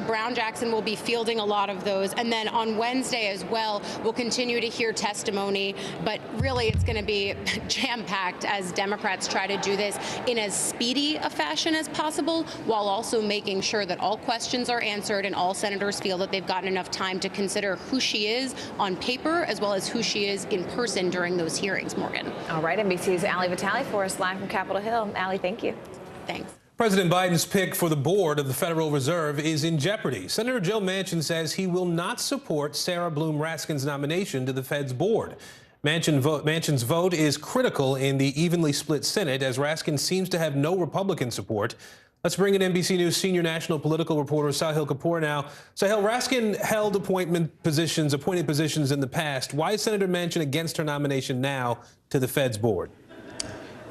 Brown Jackson will be fielding a lot of those, and then on Wednesday as well, we'll continue to hear testimony, but really it's going to be jam-packed as Democrats try to do this in as speedy a fashion as possible, while also making sure that all questions are answered and all senators feel that they've gotten enough time to consider who she is on paper as well as who she is in person during those hearings, Morgan. All right, NBC's Ali Vitale for us live from Capitol Hill. Ali, thank you. Thanks. President Biden's pick for the board of the Federal Reserve is in jeopardy. Senator Joe Manchin says he will not support Sarah Bloom Raskin's nomination to the Fed's board. Manchin's vote is critical in the evenly split Senate, as Raskin seems to have no Republican support. Let's bring in NBC News senior national political reporter Sahil Kapoor now. Sahil, Raskin held appointed positions in the past. Why is Senator Manchin against her nomination now to the Fed's board?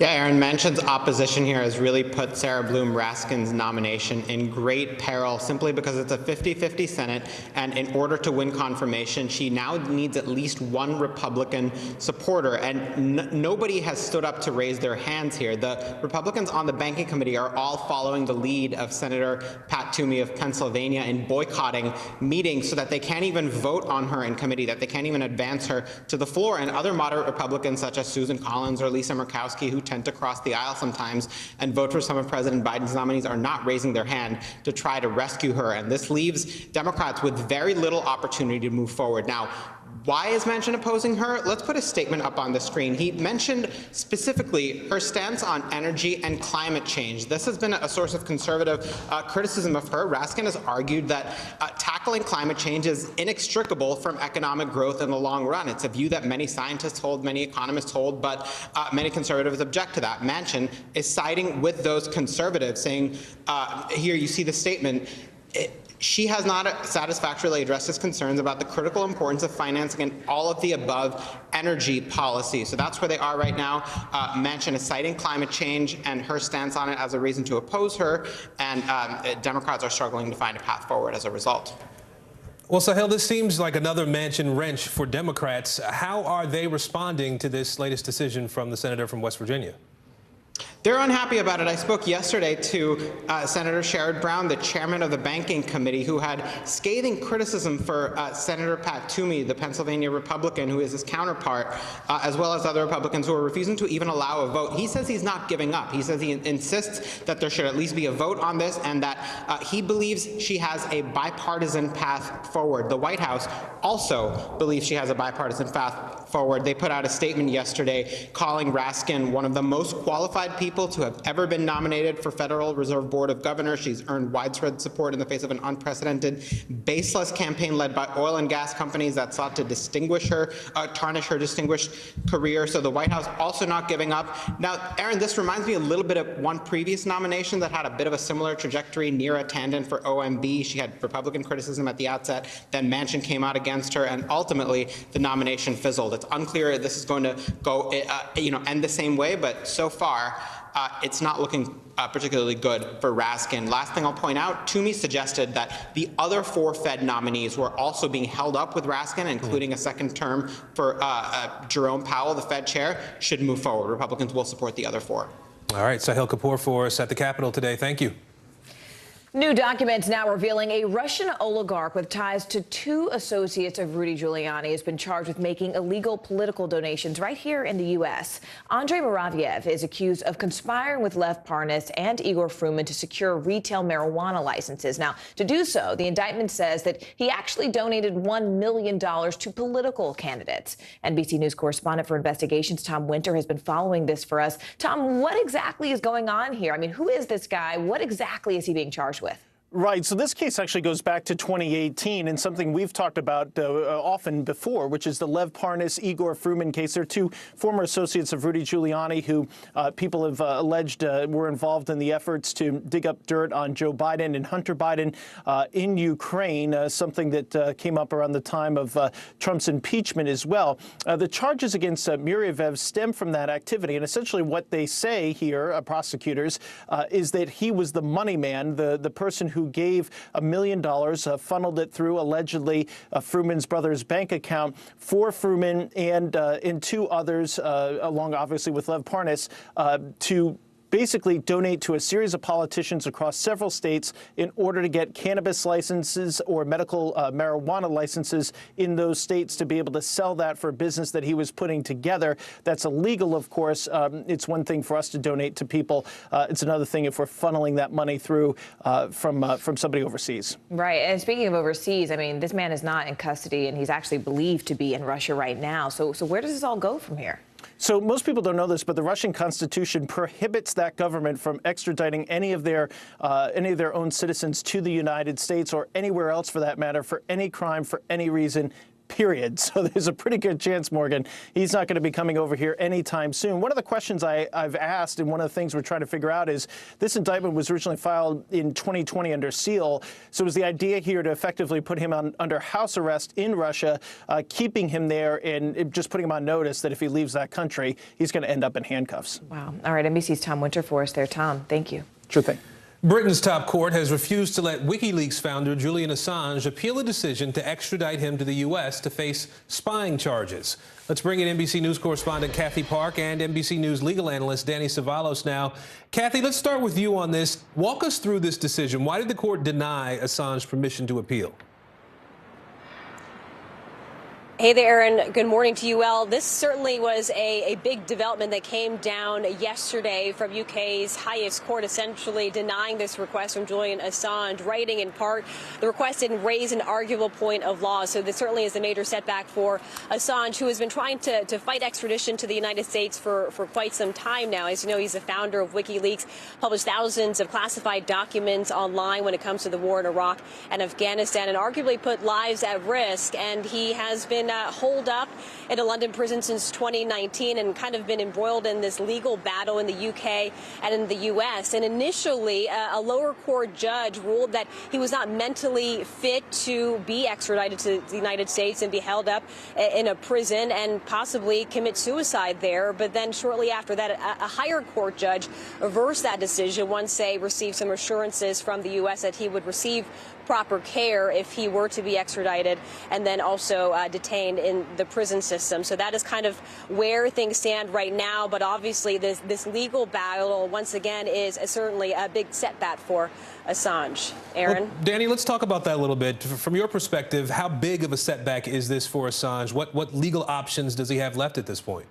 Yeah, Aaron, Manchin's opposition here has really put Sarah Bloom Raskin's nomination in great peril simply because it's a 50-50 Senate, and in order to win confirmation, she now needs at least one Republican supporter, and nobody has stood up to raise their hands here. The Republicans on the Banking Committee are all following the lead of Senator Pat Toomey of Pennsylvania in boycotting meetings so that they can't even vote on her in committee, that they can't even advance her to the floor. And other moderate Republicans such as Susan Collins or Lisa Murkowski, who tend to cross the aisle sometimes and vote for some of President Biden's nominees, are not raising their hand to try to rescue her. And this leaves Democrats with very little opportunity to move forward. Now, why is Manchin opposing her? Let's put a statement up on the screen. He mentioned specifically her stance on energy and climate change. This has been a source of conservative criticism of her. Raskin has argued that tackling climate change is inextricable from economic growth in the long run. It's a view that many scientists hold, many economists hold, but many conservatives object to that. Manchin is siding with those conservatives, saying, here you see the statement, she has not satisfactorily addressed his concerns about the critical importance of financing and all of the above energy policy. So that's where they are right now. Manchin is citing climate change and her stance on it as a reason to oppose her, and Democrats are struggling to find a path forward as a result. Well, Sahel, this seems like another Manchin wrench for Democrats. How are they responding to this latest decision from the senator from West Virginia? They're unhappy about it. I spoke yesterday to Senator Sherrod Brown, the chairman of the Banking Committee, who had scathing criticism for Senator Pat Toomey, the Pennsylvania Republican, who is his counterpart, as well as other Republicans who are refusing to even allow a vote. He says he's not giving up. He says he insists that there should at least be a vote on this, and that he believes she has a bipartisan path forward. The White House also believes she has a bipartisan path forward. They put out a statement yesterday calling Raskin one of the most qualified people to have ever been nominated for Federal Reserve Board of Governors. She's earned widespread support in the face of an unprecedented, baseless campaign led by oil and gas companies that sought to distinguish her, tarnish her distinguished career. So the White House also not giving up. Now, Aaron, this reminds me a little bit of one previous nomination that had a bit of a similar trajectory, Neera Tanden for OMB. She had Republican criticism at the outset, then Manchin came out against her, and ultimately the nomination fizzled. It's unclear if this is going to go, end the same way, but so far, it's not looking particularly good for Raskin. Last thing I'll point out, Toomey suggested that the other 4 Fed nominees were also being held up with Raskin, including a second term for Jerome Powell, the Fed chair, should move forward. Republicans will support the other 4. All right, Sahel Kapoor for us at the Capitol today. Thank you. New documents now revealing a Russian oligarch with ties to 2 associates of Rudy Giuliani has been charged with making illegal political donations right here in the U.S. Andrei Muravyev is accused of conspiring with Lev Parnas and Igor Fruman to secure retail marijuana licenses. Now, to do so, the indictment says that he actually donated $1 million to political candidates. NBC News correspondent for investigations Tom Winter has been following this for us. Tom, what exactly is going on here? I mean, who is this guy? What exactly is he being charged with? Right. So this case actually goes back to 2018 and something we've talked about often before, which is the Lev Parnas, Igor Fruman case. They're 2 former associates of Rudy Giuliani who people have alleged were involved in the efforts to dig up dirt on Joe Biden and Hunter Biden in Ukraine, something that came up around the time of Trump's impeachment as well. The charges against Muravyev stem from that activity. And essentially what they say here, prosecutors, is that he was the money man, the person who gave $1 million, funneled it through allegedly Fruman's brother's bank account for Fruman and 2 others, along obviously with Lev Parnas, to basically donate to a series of politicians across several states in order to get cannabis licenses or medical marijuana licenses in those states to be able to sell that for a business that he was putting together. That's illegal, of course. It's one thing for us to donate to people. It's another thing if we're funneling that money through from somebody overseas. Right. And speaking of overseas, I mean, this man is not in custody, and he's actually believed to be in Russia right now. So where does this all go from here? So most people don't know this, but the Russian Constitution prohibits that government from extraditing any of their own citizens to the United States or anywhere else for that matter for any crime, for any reason, period. So there's a pretty good chance, Morgan, he's not going to be coming over here anytime soon. One of the questions I've asked, and one of the things we're trying to figure out, is this indictment was originally filed in 2020 under seal. So was the idea here to effectively put him under house arrest in Russia, keeping him there and just putting him on notice that if he leaves that country, he's going to end up in handcuffs. Wow. All right, NBC's Tom Winterforce there. Tom, thank you. Sure thing. Britain's top court has refused to let WikiLeaks founder Julian Assange appeal a decision to extradite him to the U.S. to face spying charges. Let's bring in NBC News correspondent Kathy Park and NBC News legal analyst Danny Savalos now. Kathy, let's start with you on this. Walk us through this decision. Why did the court deny Assange permission to appeal? Hey there, Aaron. Good morning to you. Well, this certainly was a big development that came down yesterday from UK's highest court, essentially denying this request from Julian Assange, writing in part the request didn't raise an arguable point of law. So this certainly is a major setback for Assange, who has been trying to fight extradition to the United States for quite some time now. As you know, he's the founder of WikiLeaks, published thousands of classified documents online when it comes to the war in Iraq and Afghanistan, and arguably put lives at risk. And he has been holed up in a London prison since 2019 and kind of been embroiled in this legal battle in the UK and in the US. And initially, a lower court judge ruled that he was not mentally fit to be extradited to the United States and be held up in a prison and possibly commit suicide there. But then shortly after that, a higher court judge reversed that decision once they received some assurances from the US that he would receive proper care if he were to be extradited and then also detained in the prison system. So that is kind of where things stand right now. But obviously this legal battle, once again, is certainly a big setback for Assange. Aaron? Well, Danny, let's talk about that a little bit. From your perspective, how big of a setback is this for Assange? What legal options does he have left at this point?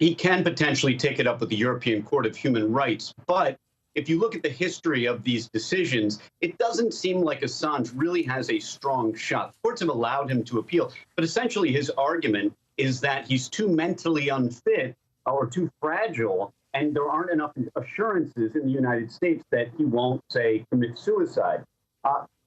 He can potentially take it up with the European Court of Human Rights, but if you look at the history of these decisions, it doesn't seem like Assange really has a strong shot. Courts have allowed him to appeal, but essentially his argument is that he's too mentally unfit or too fragile, and there aren't enough assurances in the United States that he won't, say, commit suicide.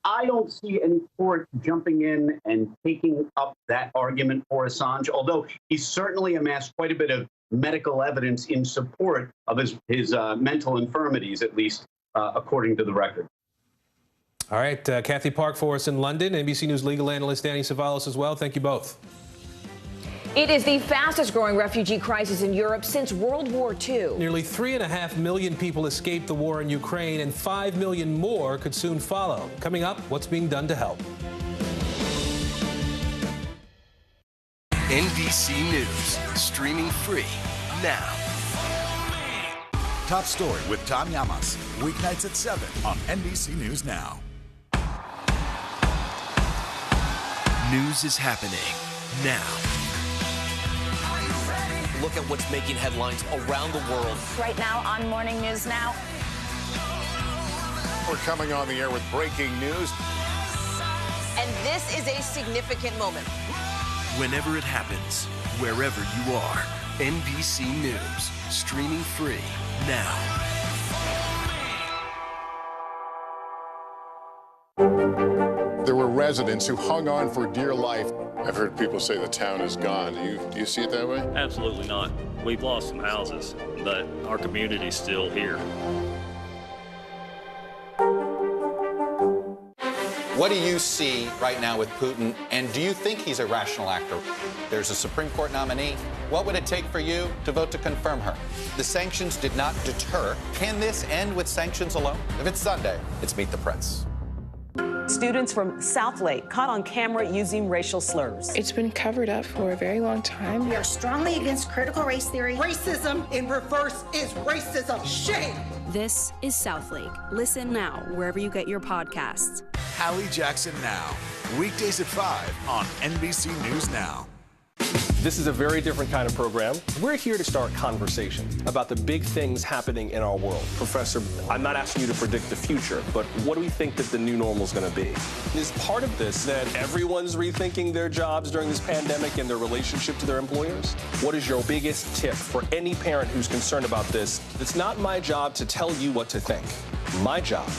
I don't see any court jumping in and taking up that argument for Assange, although he's certainly amassed quite a bit of medical evidence in support of his mental infirmities, at least according to the record. All right, Kathy Park for us in London, NBC News legal analyst Danny Savalos as well. Thank you both. It is the fastest growing refugee crisis in Europe since World War II. Nearly 3.5 million people escaped the war in Ukraine, and 5 million more could soon follow. Coming up, what's being done to help? NBC News, streaming free now. Top Story with Tom Llamas, weeknights at 7 on NBC News Now. News is happening now. Look at what's making headlines around the world. Right now on Morning News Now. We're coming on the air with breaking news. And this is a significant moment. Whenever it happens, wherever you are, NBC News, streaming free now. There were residents who hung on for dear life. I've heard people say the town is gone. Do you see it that way? Absolutely not. We've lost some houses, but our community's still here. What do you see right now with Putin, and do you think he's a rational actor? There's a Supreme Court nominee. What would it take for you to vote to confirm her? The sanctions did not deter. Can this end with sanctions alone? If it's Sunday, it's Meet the Press. Students from South Lake caught on camera using racial slurs. It's been covered up for a very long time. We are strongly against critical race theory. Racism in reverse is racism. Shame! This is South Lake. Listen now wherever you get your podcasts. Hallie Jackson Now, weekdays at 5 on NBC News Now. This is a very different kind of program. We're here to start conversation about the big things happening in our world. Professor, I'm not asking you to predict the future, but what do we think that the new normal is going to be? Is part of this that everyone's rethinking their jobs during this pandemic and their relationship to their employers? What is your biggest tip for any parent who's concerned about this? It's not my job to tell you what to think. My job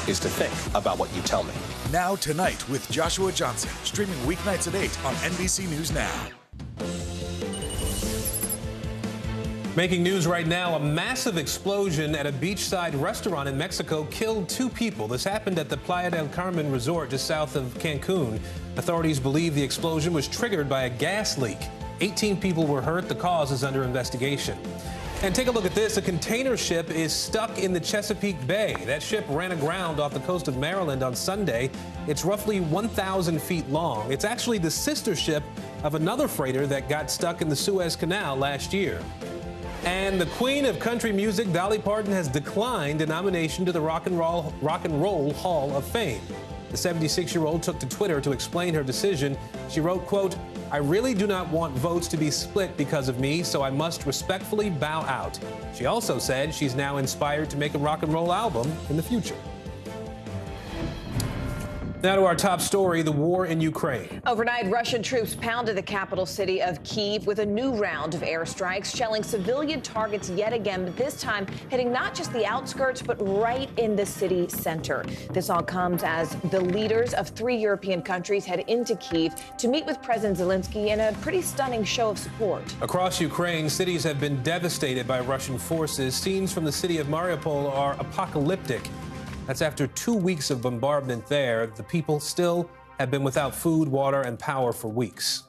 is to think about what you tell me. Now Tonight with Joshua Johnson, streaming weeknights at 8 on NBC News Now. Making news right now, a massive explosion at a beachside restaurant in Mexico killed 2 people. This happened at the Playa del Carmen resort just south of Cancun. Authorities believe the explosion was triggered by a gas leak. 18 people were hurt. The cause is under investigation. And take a look at this. A container ship is stuck in the Chesapeake Bay. That ship ran aground off the coast of Maryland on Sunday. It's roughly 1,000 feet long. It's actually the sister ship of another freighter that got stuck in the Suez Canal last year. And the queen of country music, Dolly Parton, has declined a nomination to the Rock and Roll Hall of Fame. The 76-year-old took to Twitter to explain her decision. She wrote, quote, "I really do not want votes to be split because of me, so I must respectfully bow out." She also said she's now inspired to make a rock and roll album in the future. Now to our top story, the war in Ukraine. Overnight, Russian troops pounded the capital city of Kyiv with a new round of airstrikes, shelling civilian targets yet again, but this time hitting not just the outskirts, but right in the city center. This all comes as the leaders of 3 European countries head into Kyiv to meet with President Zelensky in a pretty stunning show of support. Across Ukraine, cities have been devastated by Russian forces. Scenes from the city of Mariupol are apocalyptic. That's after 2 weeks of bombardment there. The people still have been without food, water, and power for weeks.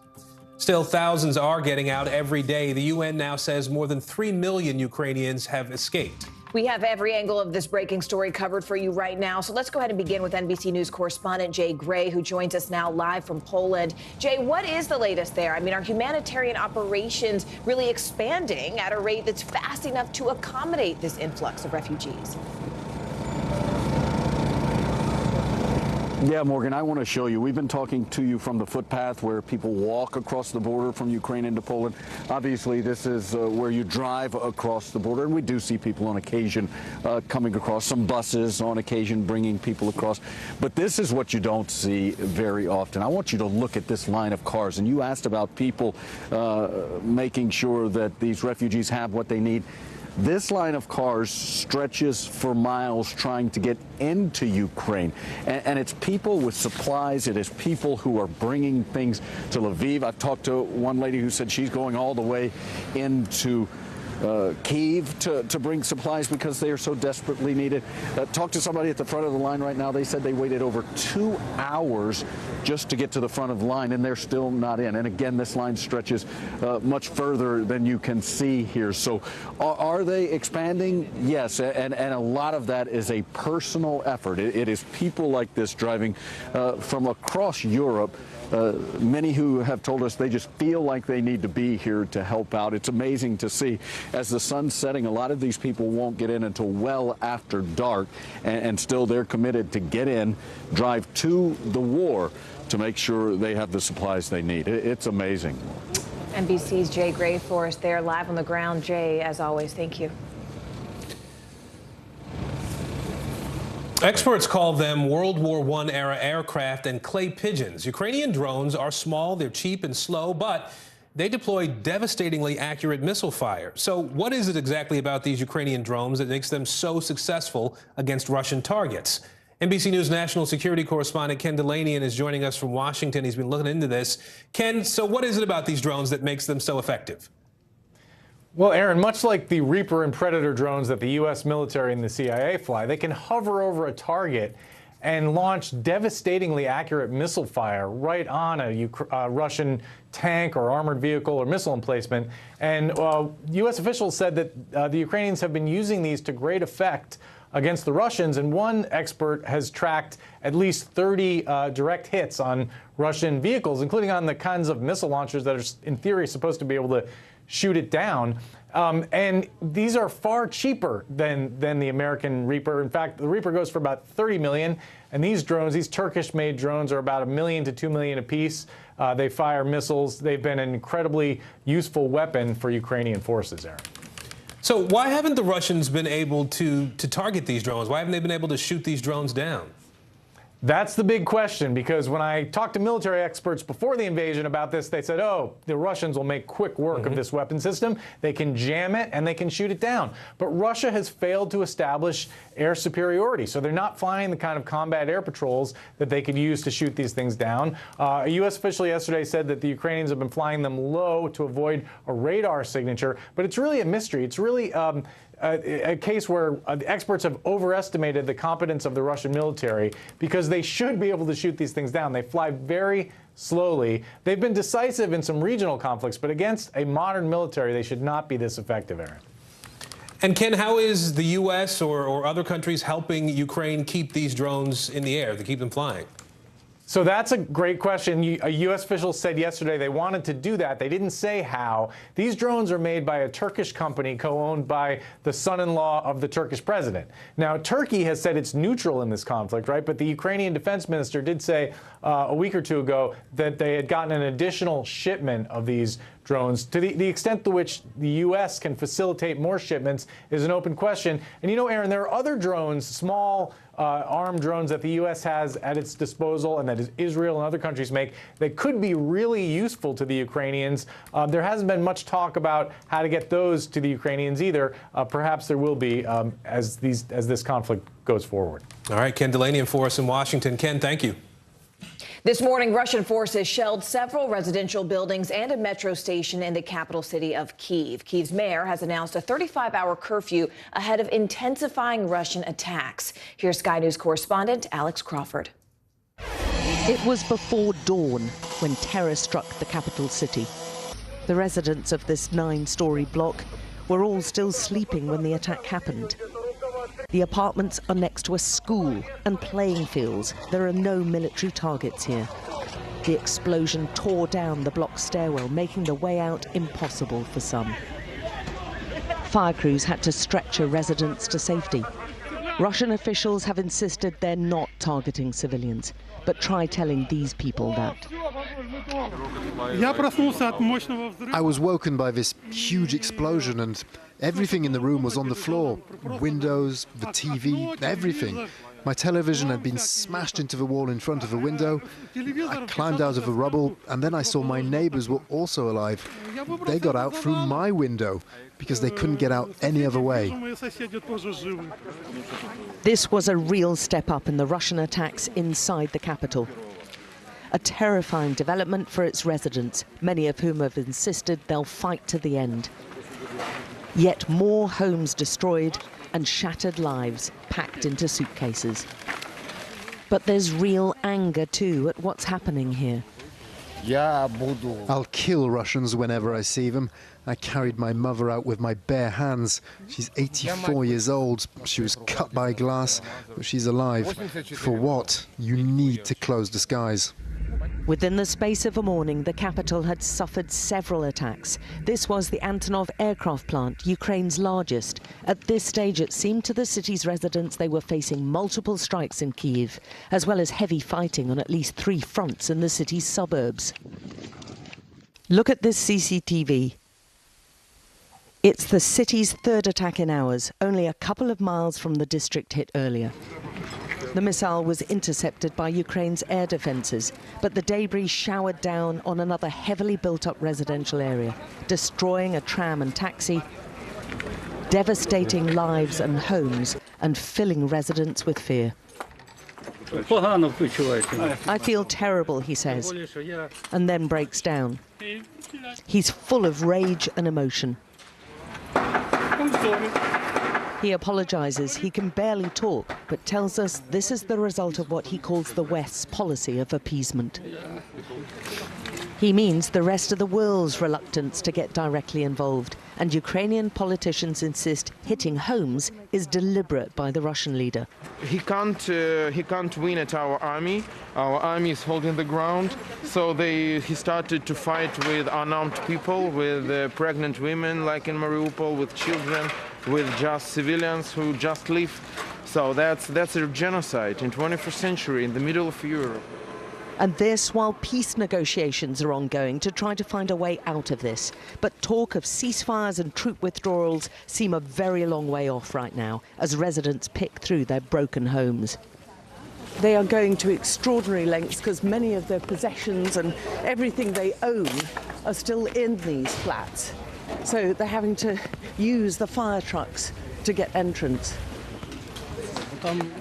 Still, thousands are getting out every day. The UN now says more than 3 million Ukrainians have escaped. We have every angle of this breaking story covered for you right now. So let's go ahead and begin with NBC News correspondent Jay Gray, who joins us now live from Poland. Jay, what is the latest there? I mean, are humanitarian operations really expanding at a rate that's fast enough to accommodate this influx of refugees? Yeah, Morgan, I want to show you. We've been talking to you from the footpath where people walk across the border from Ukraine into Poland. Obviously, this is where you drive across the border, and we do see people on occasion coming across, some buses on occasion bringing people across. But this is what you don't see very often. I want you to look at this line of cars, and you asked about people making sure that these refugees have what they need. This line of cars stretches for miles trying to get into Ukraine. And it's people with supplies. It is people who are bringing things to Lviv. I've talked to one lady who said she's going all the way into Kyiv to bring supplies because they are so desperately needed. Talked to somebody at the front of the line right now. They said they waited over 2 hours just to get to the front of the line, and they're still not in. And again, this line stretches much further than you can see here. So are they expanding? Yes, and a lot of that is a personal effort. It is people like this driving from across Europe. Many who have told us they just feel like they need to be here to help out. It's amazing to see. As the sun's setting, a lot of these people won't get in until well after dark, and still they're committed to get in, drive to the war to make sure they have the supplies they need. It's amazing. NBC's Jay Gray for us there live on the ground. Jay, as always, thank you. Experts call them World War I era aircraft and clay pigeons. Ukrainian drones are small, they're cheap and slow, but they deploy devastatingly accurate missile fire. So what is it exactly about these Ukrainian drones that makes them so successful against Russian targets? NBC News national security correspondent Ken Delaney is joining us from Washington. He's been looking into this. Ken, so what is it about these drones that makes them so effective? Well, Aaron, much like the Reaper and Predator drones that the U.S. military and the CIA fly, they can hover over a target and launch devastatingly accurate missile fire right on a Russian tank or armored vehicle or missile emplacement. And U.S. officials said that the Ukrainians have been using these to great effect against the Russians, and one expert has tracked at least 30 direct hits on Russian vehicles, including on the kinds of missile launchers that are, in theory, supposed to be able to shoot it down. And these are far cheaper than the American Reaper. In fact, the Reaper goes for about $30 million. And these drones, these Turkish-made drones, are about $1 million to $2 million apiece. They fire missiles. They've been an incredibly useful weapon for Ukrainian forces, Aaron. So why haven't the Russians been able to target these drones? Why haven't they been able to shoot these drones down? That's the big question, because when I talked to military experts before the invasion about this, they said, oh, the Russians will make quick work of this weapon system. They can jam it and they can shoot it down. But Russia has failed to establish air superiority, so they're not flying the kind of combat air patrols that they could use to shoot these things down. A U.S. official yesterday said that the Ukrainians have been flying them low to avoid a radar signature, but it's really a mystery. It's really a case where experts have overestimated the competence of the Russian military, because they should be able to shoot these things down. They fly very slowly. They've been decisive in some regional conflicts, but against a modern military, they should not be this effective, Aaron. And Ken, how is the U.S. or other countries helping Ukraine keep these drones in the air, to keep them flying? So that's a great question. A U.S. official said yesterday they wanted to do that. They didn't say how. These drones are made by a Turkish company co-owned by the son-in-law of the Turkish president. Now, Turkey has said it's neutral in this conflict, right? But the Ukrainian defense minister did say a week or two ago that they had gotten an additional shipment of these drones. To the extent to which the U.S. can facilitate more shipments is an open question. And you know, Aaron, there are other drones, small armed drones that the U.S. has at its disposal and that Israel and other countries make that could be really useful to the Ukrainians. There hasn't been much talk about how to get those to the Ukrainians either. Perhaps there will be as this conflict goes forward. All right, Ken Delaney for us in Washington. Ken, thank you. This morning, Russian forces shelled several residential buildings and a metro station in the capital city of Kyiv. Kyiv's mayor has announced a 35-hour curfew ahead of intensifying Russian attacks. Here's Sky News correspondent Alex Crawford. It was before dawn when terror struck the capital city. The residents of this 9-story block were all still sleeping when the attack happened. The apartments are next to a school and playing fields. There are no military targets here. The explosion tore down the block stairwell, making the way out impossible for some. Fire crews had to stretcher residents to safety. Russian officials have insisted they're not targeting civilians, but try telling these people that. I was woken by this huge explosion and everything in the room was on the floor. Windows, the TV, everything. My television had been smashed into the wall in front of the window. I climbed out of the rubble and then I saw my neighbors were also alive. They got out through my window because they couldn't get out any other way. This was a real step up in the Russian attacks inside the capital. A terrifying development for its residents, many of whom have insisted they'll fight to the end. Yet more homes destroyed and shattered lives packed into suitcases. But there's real anger too at what's happening here. I'll kill Russians whenever I see them. I carried my mother out with my bare hands. She's 84 years old. She was cut by glass, but she's alive. For what? You need to close the skies. Within the space of a morning, the capital had suffered several attacks. This was the Antonov aircraft plant, Ukraine's largest. At this stage, it seemed to the city's residents they were facing multiple strikes in Kyiv, as well as heavy fighting on at least 3 fronts in the city's suburbs. Look at this CCTV. It's the city's 3rd attack in hours, only a couple of miles from the district hit earlier. The missile was intercepted by Ukraine's air defences, but the debris showered down on another heavily built-up residential area, destroying a tram and taxi, devastating lives and homes, and filling residents with fear. I feel terrible, he says, and then breaks down. He's full of rage and emotion. He apologises. He can barely talk, but tells us this is the result of what he calls the West's policy of appeasement. He means the rest of the world's reluctance to get directly involved, and Ukrainian politicians insist hitting homes is deliberate by the Russian leader. He can't win at our army. Our army is holding the ground. So he started to fight with unarmed people, with pregnant women, like in Mariupol, with children, with just civilians who just live. So that's a genocide in 21st century in the middle of Europe. And this while peace negotiations are ongoing to try to find a way out of this. But talk of ceasefires and troop withdrawals seem a very long way off right now as residents pick through their broken homes. They are going to extraordinary lengths because many of their possessions and everything they own are still in these flats. So they're having to use the fire trucks to get entrance.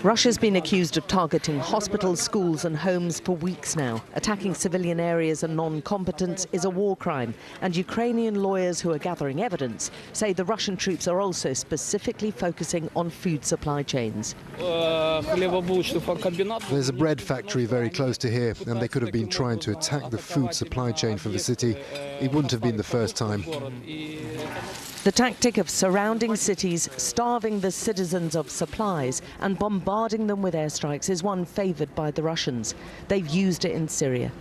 Russia's been accused of targeting hospitals, schools and homes for weeks now. Attacking civilian areas and non-combatants is a war crime, and Ukrainian lawyers who are gathering evidence say the Russian troops are also specifically focusing on food supply chains. There's a bread factory very close to here, and they could have been trying to attack the food supply chain for the city. It wouldn't have been the first time. The tactic of surrounding cities, starving the citizens of supplies and bombarding them with airstrikes is one favoured by the Russians. They've used it in Syria.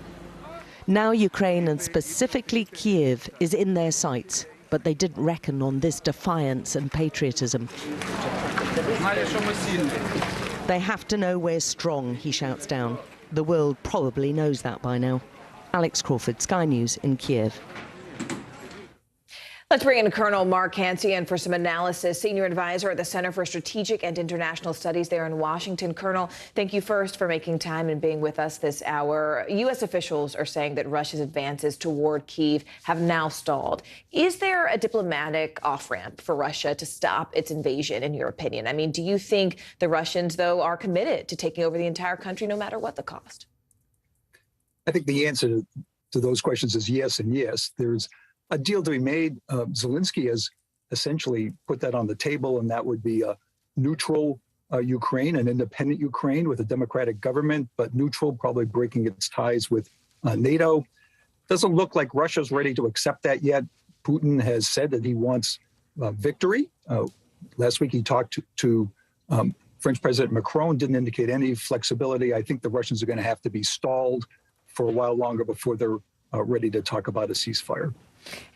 Now Ukraine, and specifically Kiev, is in their sights, but they didn't reckon on this defiance and patriotism. They have to know we're strong, he shouts down. The world probably knows that by now. Alex Crawford, Sky News in Kiev. Let's bring in Colonel Mark Hansian for some analysis, senior advisor at the Center for Strategic and International Studies there in Washington. Colonel, thank you first for making time and being with us this hour. U.S. officials are saying that Russia's advances toward Kyiv have now stalled. Is there a diplomatic off-ramp for Russia to stop its invasion, in your opinion? I mean, do you think the Russians, though, are committed to taking over the entire country no matter what the cost? I think the answer to those questions is yes and yes. There's a deal to be made. Zelensky has essentially put that on the table, and that would be a neutral Ukraine, an independent Ukraine with a democratic government, but neutral, probably breaking its ties with NATO. Doesn't look like Russia's ready to accept that yet. Putin has said that he wants victory. Last week he talked to French President Macron, didn't indicate any flexibility. I think the Russians are going to have to be stalled for a while longer before they're ready to talk about a ceasefire.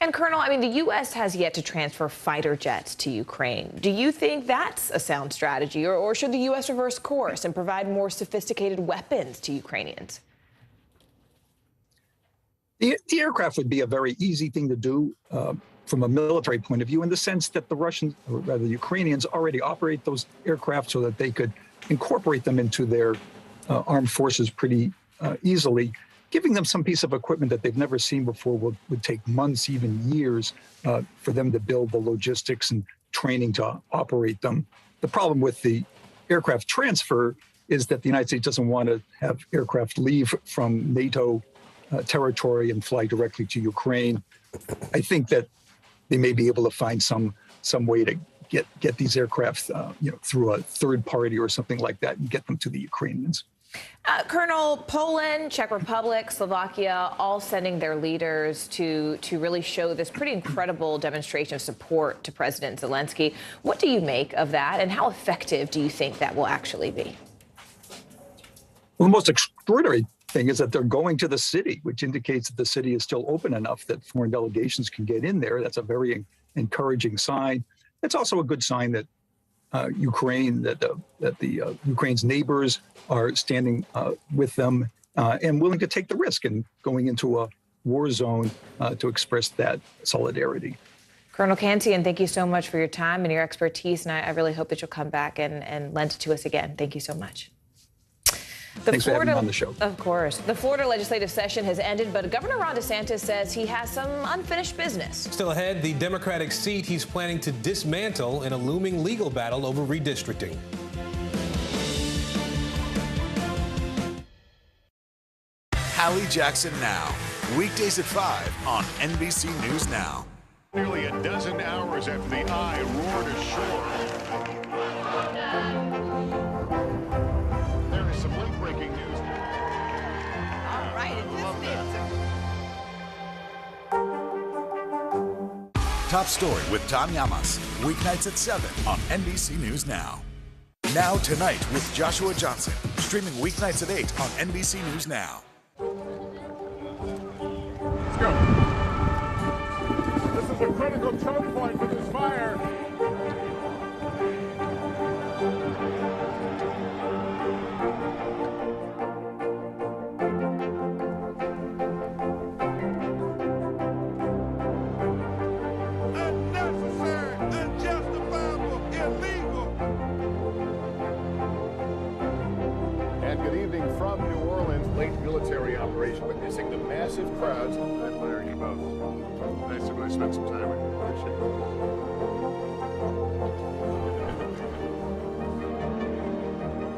And Colonel, I mean, the U.S. has yet to transfer fighter jets to Ukraine. Do you think that's a sound strategy, or should the U.S. reverse course and provide more sophisticated weapons to Ukrainians? The aircraft would be a very easy thing to do from a military point of view, in the sense that the Russians, or rather the Ukrainians, already operate those aircraft so that they could incorporate them into their armed forces pretty easily. Giving them some piece of equipment that they've never seen before would take months, even years, for them to build the logistics and training to operate them. The problem with the aircraft transfer is that the United States doesn't want to have aircraft leave from NATO territory and fly directly to Ukraine. I think that they may be able to find some way to get these aircraft through a third party or something like that and get them to the Ukrainians. Colonel, Poland, Czech Republic, Slovakia, all sending their leaders to really show this pretty incredible demonstration of support to President Zelensky. What do you make of that, and how effective do you think that will actually be? Well, the most extraordinary thing is that they're going to the city, which indicates that the city is still open enough that foreign delegations can get in there. That's a very encouraging sign. It's also a good sign that Ukraine's neighbors are standing with them and willing to take the risk and going into a war zone to express that solidarity. Colonel Hansian, thank you so much for your time and your expertise, and I really hope that you'll come back and lend it to us again. Thank you so much. Thanks for having me on the show. Of course. The Florida legislative session has ended, but Governor Ron DeSantis says he has some unfinished business. Still ahead, the Democratic seat he's planning to dismantle in a looming legal battle over redistricting. Hallie Jackson Now, weekdays at 5 on NBC News Now. Nearly a dozen hours after the eye roared ashore. Top Story with Tom Llamas, weeknights at 7 on NBC News Now. Now Tonight with Joshua Johnson, streaming weeknights at 8 on NBC News Now. Let's go. This is a critical choke point for this fire. From New Orleans, late military operation, witnessing the massive crowds. I admire you both. Nice to really spend some time with you. Appreciate it.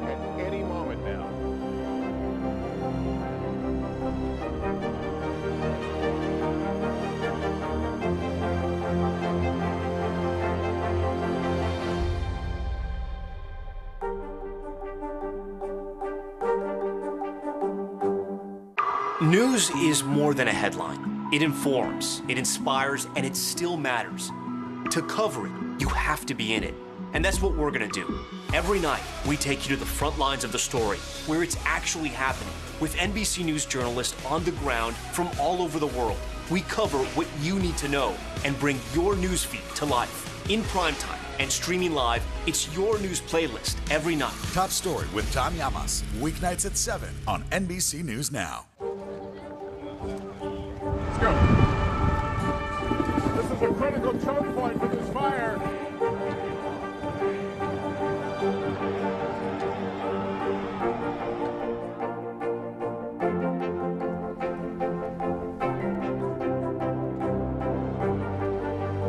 At any moment now. News is more than a headline. It informs, it inspires, and it still matters. To cover it, you have to be in it. And that's what we're gonna do. Every night, we take you to the front lines of the story, where it's actually happening, with NBC News journalists on the ground from all over the world. We cover what you need to know and bring your newsfeed to life. In primetime and streaming live, it's your news playlist every night. Top Story with Tom Llamas, weeknights at 7 on NBC News Now. Let's go. This is a critical choke point for this fire.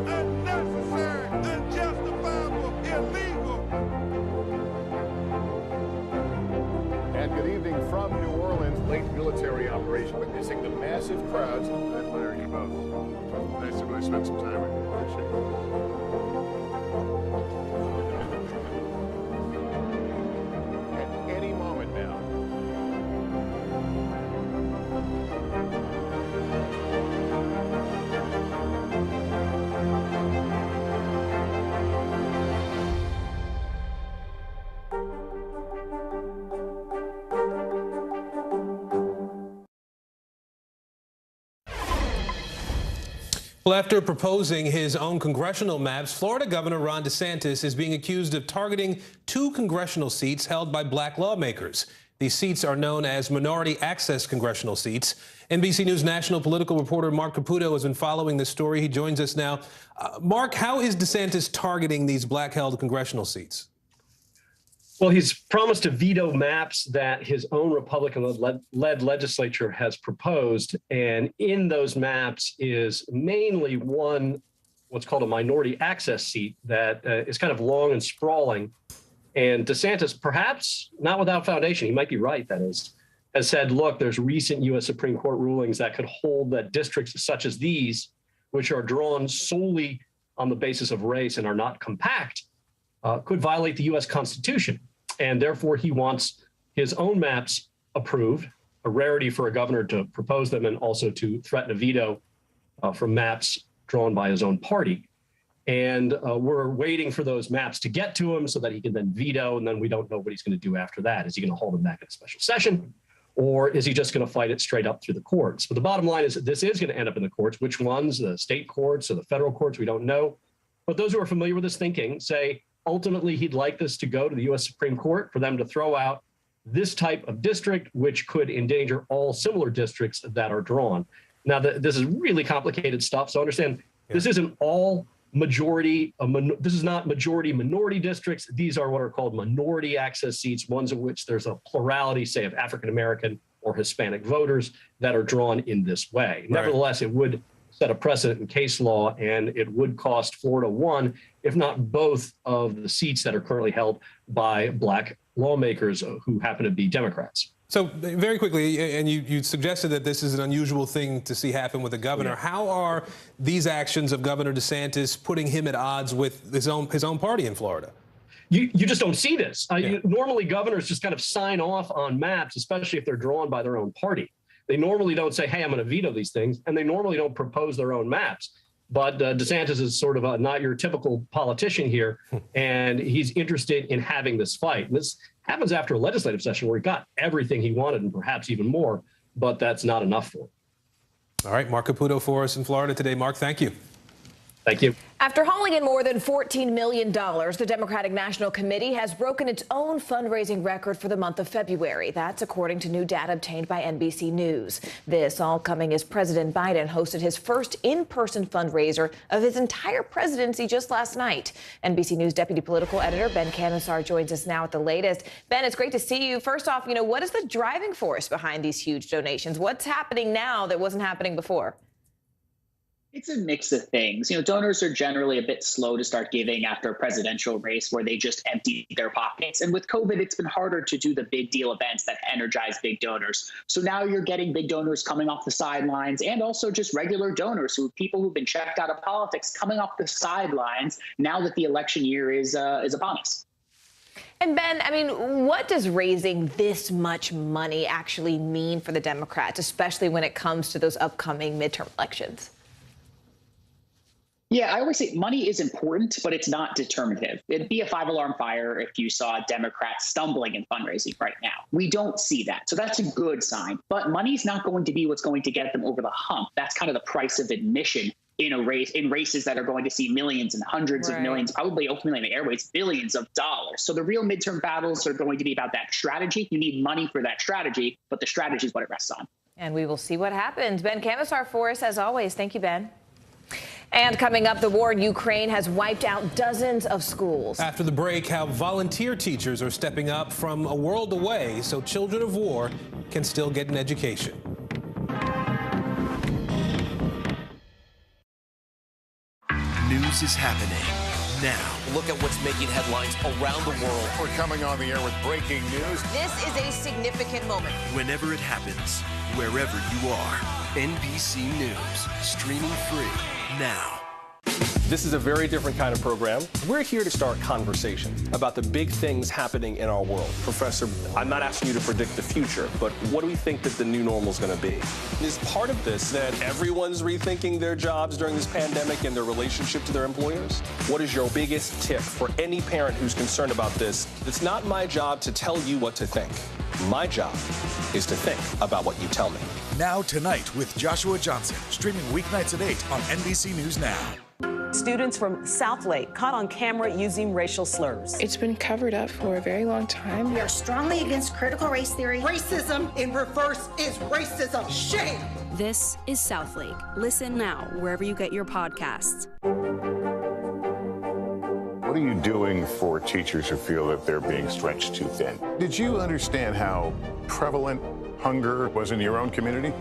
Unnecessary, unjustifiable, illegal. And good evening from New Orleans, late military operation, witnessing the massive crowds. I admire you both. Nice to really spend some time with you. Appreciate it. At any moment now. Well, after proposing his own congressional maps, Florida Governor Ron DeSantis is being accused of targeting 2 congressional seats held by black lawmakers. These seats are known as minority access congressional seats. NBC News national political reporter Mark Caputo has been following this story. He joins us now. Mark, how is DeSantis targeting these black-held congressional seats? Well, he's promised to veto maps that his own Republican-led legislature has proposed. And in those maps is mainly one, what's called a minority access seat that is kind of long and sprawling. And DeSantis, perhaps not without foundation, he might be right, that is, has said, look, there's recent U.S. Supreme Court rulings that could hold that districts such as these, which are drawn solely on the basis of race and are not compact, could violate the U.S. Constitution. And therefore, he wants his own maps approved, a rarity for a governor to propose them and also to threaten a veto from maps drawn by his own party. And we're waiting for those maps to get to him so that he can then veto, and then we don't know what he's going to do after that. Is he going to hold them back in a special session, or is he just going to fight it straight up through the courts? But the bottom line is that this is going to end up in the courts. Which ones, the state courts or the federal courts, we don't know. But those who are familiar with his thinking say, ultimately, he'd like this to go to the U.S. Supreme Court for them to throw out this type of district, which could endanger all similar districts that are drawn. Now, this is really complicated stuff. So understand, this isn't all majority. This is not majority minority districts. These are what are called minority access seats, ones in which there's a plurality, say, of African-American or Hispanic voters that are drawn in this way. Right. Nevertheless, it would set a precedent in case law, and it would cost Florida one, if not both, of the seats that are currently held by black lawmakers who happen to be Democrats. So very quickly, and you suggested that this is an unusual thing to see happen with a governor. Yeah. How are these actions of Governor DeSantis putting him at odds with his own party in Florida? You just don't see this. Normally, governors just kind of sign off on maps, especially if they're drawn by their own party. They normally don't say, hey, I'm going to veto these things, and they normally don't propose their own maps. But DeSantis is sort of not your typical politician here, and he's interested in having this fight. And this happens after a legislative session where he got everything he wanted and perhaps even more, but that's not enough for him. All right, Mark Caputo for us in Florida today. Mark, thank you. Thank you. After hauling in more than $14 million, the Democratic National Committee has broken its own fundraising record for the month of February. That's according to new data obtained by NBC News. This all coming as President Biden hosted his first in-person fundraiser of his entire presidency just last night. NBC News Deputy Political Editor Ben Camisar joins us now with the latest. Ben, it's great to see you. First off, what is the driving force behind these huge donations? What's happening now that wasn't happening before? It's a mix of things. Donors are generally a bit slow to start giving after a presidential race where they just empty their pockets. And with COVID, it's been harder to do the big deal events that energize big donors. So now you're getting big donors coming off the sidelines and also just regular donors, people who've been checked out of politics coming off the sidelines now that the election year is upon us. And Ben, what does raising this much money actually mean for the Democrats, especially when it comes to those upcoming midterm elections? Yeah, I always say money is important, but it's not determinative. It'd be a five-alarm fire if you saw Democrats stumbling in fundraising right now. We don't see that. So that's a good sign. But money's not going to be what's going to get them over the hump. That's kind of the price of admission in races that are going to see millions and hundreds of millions, probably ultimately in the airways, billions of dollars. So the real midterm battles are going to be about that strategy. You need money for that strategy, but the strategy is what it rests on. And we will see what happens. Ben Camisar for us, as always. Thank you, Ben. And coming up, the war in Ukraine has wiped out dozens of schools. After the break, how volunteer teachers are stepping up from a world away so children of war can still get an education. News is happening now. Look at what's making headlines around the world. We're coming on the air with breaking news. This is a significant moment. Whenever it happens, wherever you are, NBC News, streaming free now. This is a very different kind of program. We're here to start conversation about the big things happening in our world. Professor, I'm not asking you to predict the future, but what do we think that the new normal is going to be? Is part of this that everyone's rethinking their jobs during this pandemic and their relationship to their employers? What is your biggest tip for any parent who's concerned about this? It's not my job to tell you what to think. My job is to think about what you tell me. Now Tonight with Joshua Johnson, streaming weeknights at 8 on NBC News Now. Students from Southlake caught on camera using racial slurs. It's been covered up for a very long time. We are strongly against critical race theory. Racism in reverse is racism. Shame! This is Southlake. Listen now wherever you get your podcasts. What are you doing for teachers who feel that they're being stretched too thin? Did you understand how prevalent hunger was in your own community?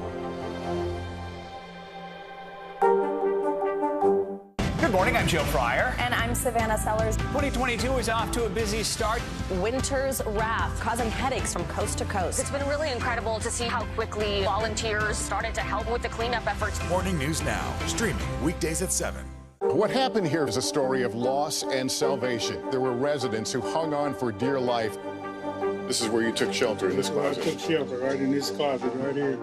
Good morning, I'm Joe Fryer. And I'm Savannah Sellers. 2022 is off to a busy start. Winter's wrath causing headaches from coast to coast. It's been really incredible to see how quickly volunteers started to help with the cleanup efforts. Morning News Now, streaming weekdays at 7. What happened here is a story of loss and salvation. There were residents who hung on for dear life. This is where you took shelter, in this closet. I took shelter right in this closet right here.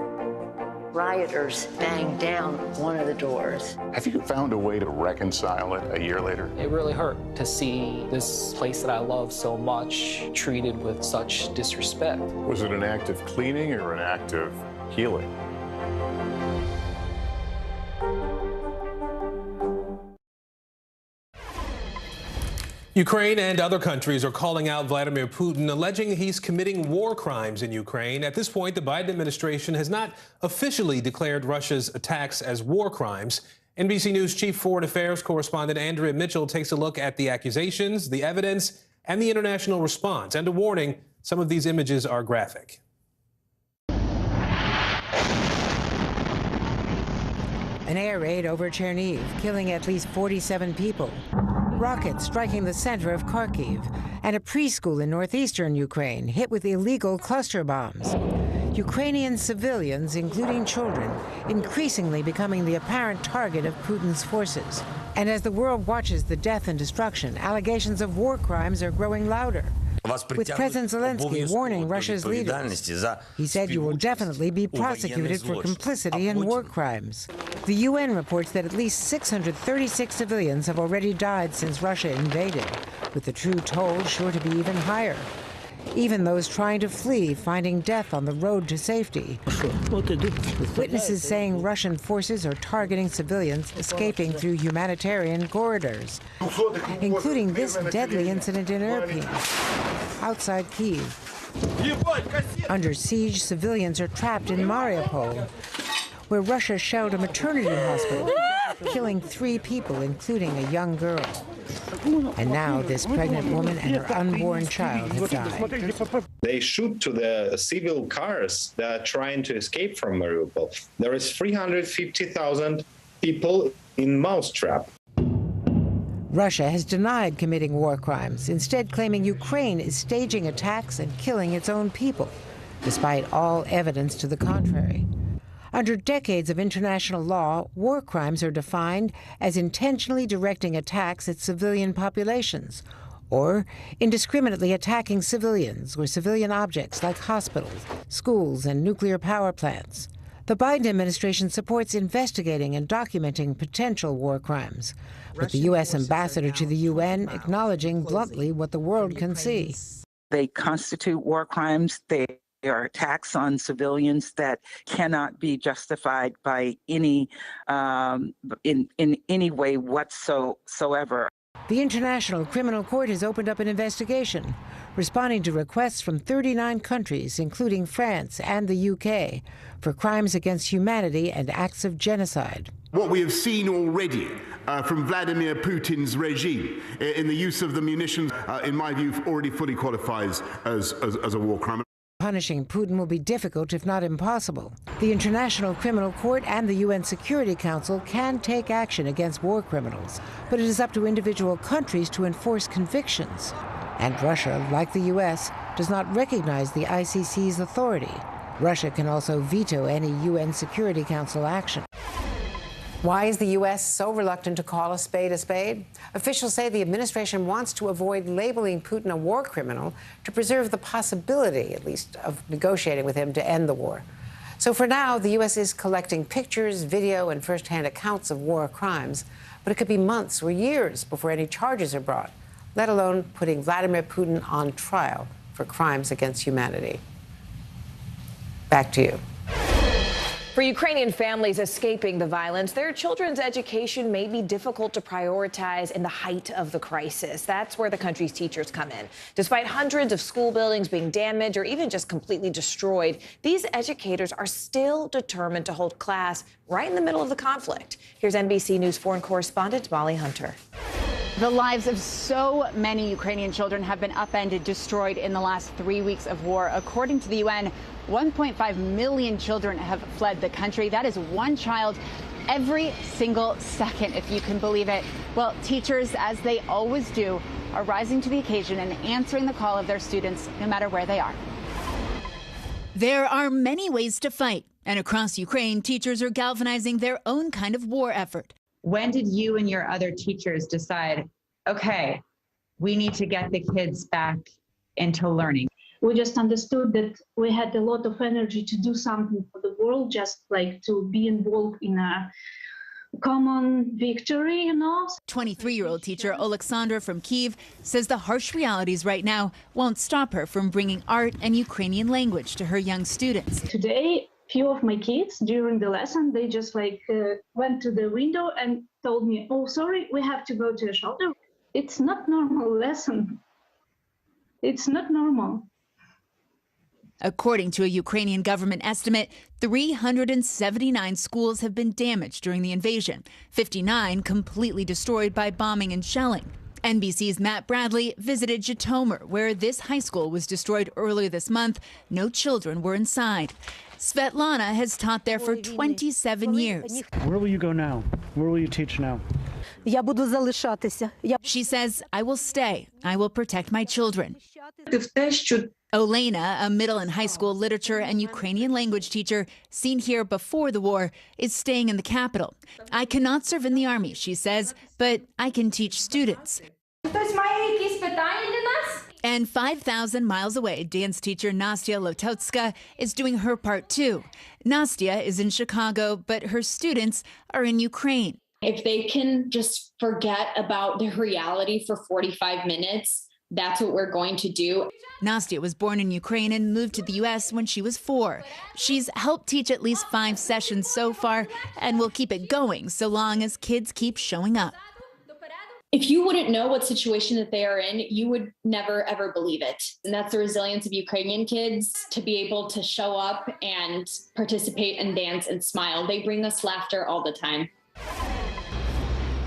Rioters banged down one of the doors. Have you found a way to reconcile it a year later? It really hurt to see this place that I love so much treated with such disrespect. Was it an act of cleaning or an act of healing? Ukraine and other countries are calling out Vladimir Putin, alleging he's committing war crimes in Ukraine. At this point, the Biden administration has not officially declared Russia's attacks as war crimes. NBC News Chief Foreign Affairs correspondent Andrea Mitchell takes a look at the accusations, the evidence, and the international response. And a warning, some of these images are graphic. An air raid over Chernihiv, killing at least 47 people. Rockets striking the center of Kharkiv, and a preschool in northeastern Ukraine hit with illegal cluster bombs. Ukrainian civilians, including children, increasingly becoming the apparent target of Putin's forces. And as the world watches the death and destruction, allegations of war crimes are growing louder. with President Zelensky warning Russia's leaders. He said you will definitely be prosecuted for complicity in war crimes. The UN reports that at least 636 civilians have already died since Russia invaded, with the true toll sure to be even higher. Even those trying to flee finding death on the road to safety. With witnesses saying Russian forces are targeting civilians escaping through humanitarian corridors, including this deadly incident in Irpin, outside Kyiv. Under siege, civilians are trapped in Mariupol, where Russia shelled a maternity hospital, killing 3 people, including a young girl. And now this pregnant woman and her unborn child have died. They shoot to the civil cars that are trying to escape from Mariupol. There is 350,000 people in mousetrap. Russia has denied committing war crimes, instead claiming Ukraine is staging attacks and killing its own people, despite all evidence to the contrary. Under decades of international law, war crimes are defined as intentionally directing attacks at civilian populations, or indiscriminately attacking civilians or civilian objects like hospitals, schools, and nuclear power plants. The Biden administration supports investigating and documenting potential war crimes, with the U.S. ambassador to the UN acknowledging bluntly what the world can see. They constitute war crimes. They are attacks on civilians that cannot be justified by any in any way whatsoever. The International Criminal Court has opened up an investigation, responding to requests from 39 countries, including France and the UK, for crimes against humanity and acts of genocide. What we have seen already from Vladimir Putin's regime in the use of the munitions, in my view, already fully qualifies as a war crime. Punishing Putin will be difficult, if not impossible. The International Criminal Court and the UN Security Council can take action against war criminals, but it is up to individual countries to enforce convictions. And Russia, like the US, does not recognize the ICC's authority. Russia can also veto any UN Security Council action. Why is the U.S. so reluctant to call a spade a spade? Officials say the administration wants to avoid labeling Putin a war criminal to preserve the possibility, at least, of negotiating with him to end the war. So for now, the U.S. is collecting pictures, video, and first-hand accounts of war crimes, but it could be months or years before any charges are brought, let alone putting Vladimir Putin on trial for crimes against humanity. Back to you. For Ukrainian families escaping the violence, their children's education may be difficult to prioritize in the height of the crisis. That's where the country's teachers come in. Despite hundreds of school buildings being damaged or even just completely destroyed, these educators are still determined to hold class right in the middle of the conflict. Here's NBC News foreign correspondent Molly Hunter. The lives of so many Ukrainian children have been upended, destroyed in the last 3 weeks of war. According to the UN, 1.5 million children have fled the country. That is one child every single second, if you can believe it. Well, teachers, as they always do, are rising to the occasion and answering the call of their students, no matter where they are. There are many ways to fight, and across Ukraine, teachers are galvanizing their own kind of war effort. When did you and your other teachers decide, okay, we need to get the kids back into learning? We just understood that we had a lot of energy to do something for the world, just like to be involved in a common victory, you know. 23-year-old teacher Alexandra from Kyiv says the harsh realities right now won't stop her from bringing art and Ukrainian language to her young students. Today, few of my kids during the lesson, they just went to the window and told me, oh, sorry, we have to go to a shelter. It's not normal lesson. It's not normal. According to a Ukrainian government estimate, 379 schools have been damaged during the invasion, 59 completely destroyed by bombing and shelling. NBC's Matt Bradley visited Zhytomyr, where this high school was destroyed earlier this month. No children were inside. Svetlana has taught there for 27 years. Where will you go now? Where will you teach now? She says, I will stay. I will protect my children. Olena, a middle and high school literature and Ukrainian language teacher seen here before the war, is staying in the capital. I cannot serve in the army, she says, but I can teach students. And 5,000 miles away, dance teacher Nastya Lototska is doing her part too. Nastya is in Chicago, but her students are in Ukraine. If they can just forget about the reality for 45 minutes, that's what we're going to do. Nastya was born in Ukraine and moved to the U.S. when she was 4. She's helped teach at least 5 sessions so far and will keep it going so long as kids keep showing up. If you wouldn't know what situation that they are in, you would never, ever believe it. And that's the resilience of Ukrainian kids to be able to show up and participate and dance and smile. They bring us laughter all the time.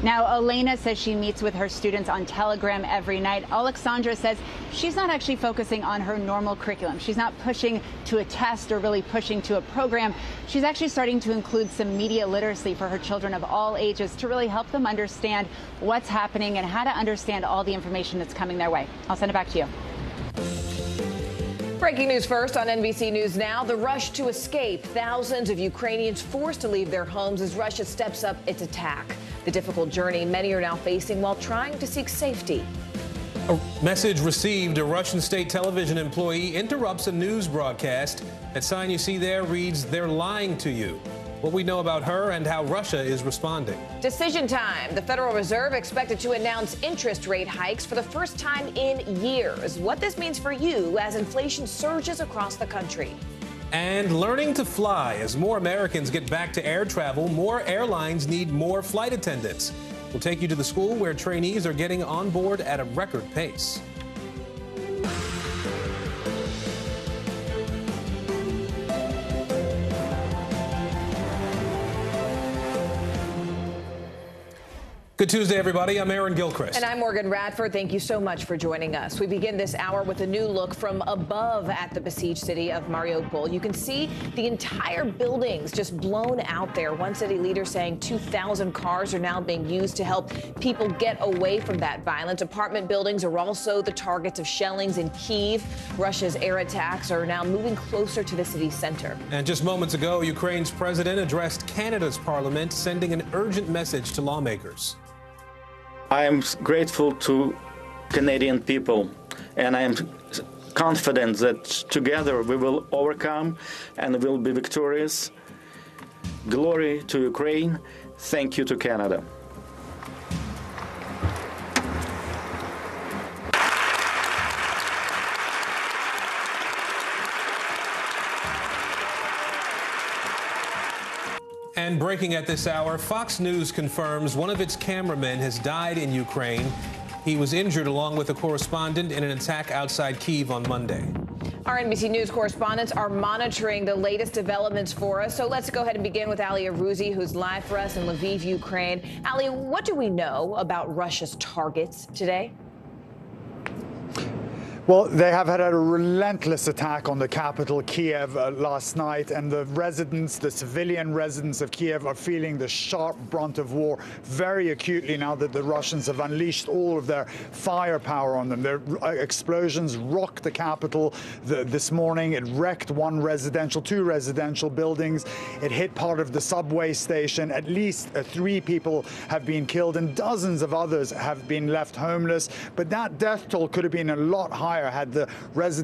Now, Elena says she meets with her students on Telegram every night. Alexandra says she's not actually focusing on her normal curriculum. She's not pushing to a test or really pushing to a program. She's actually starting to include some media literacy for her children of all ages to really help them understand what's happening and how to understand all the information that's coming their way. I'll send it back to you. Breaking news first on NBC News Now. The rush to escape. Thousands of Ukrainians forced to leave their homes as Russia steps up its attack. The difficult journey many are now facing while trying to seek safety. A message received. A Russian state television employee interrupts a news broadcast. That sign you see there reads, "They're lying to you." What we know about her and how Russia is responding. Decision time. The Federal Reserve expected to announce interest rate hikes for the first time in years. What this means for you as inflation surges across the country. And learning to fly. As more Americans get back to air travel, more airlines need more flight attendants. We'll take you to the school where trainees are getting on board at a record pace. Good Tuesday, everybody. I'm Aaron Gilchrist. And I'm Morgan Radford. Thank you so much for joining us. We begin this hour with a new look from above at the besieged city of Mariupol. You can see the entire buildings just blown out there. One city leader saying 2,000 cars are now being used to help people get away from that violence. Apartment buildings are also the targets of shellings in Kyiv. Russia's air attacks are now moving closer to the city's center. And just moments ago, Ukraine's president addressed Canada's parliament, sending an urgent message to lawmakers. I am grateful to Canadian people, and I am confident that together we will overcome and will be victorious. Glory to Ukraine. Thank you to Canada. And breaking at this hour, Fox News confirms one of its cameramen has died in Ukraine. He was injured along with a correspondent in an attack outside Kyiv on Monday. Our NBC News correspondents are monitoring the latest developments for us. So let's go ahead and begin with Ali Arouzi, who's live for us in Lviv, Ukraine. Ali, what do we know about Russia's targets today? Well, they have had a relentless attack on the capital, Kiev, last night, and the residents, the civilian residents of Kiev, are feeling the sharp brunt of war very acutely now that the Russians have unleashed all of their firepower on them. Their explosions rocked the capital this morning. It wrecked two residential buildings. It hit part of the subway station. At least 3 people have been killed, and dozens of others have been left homeless. But that death toll could have been a lot higher had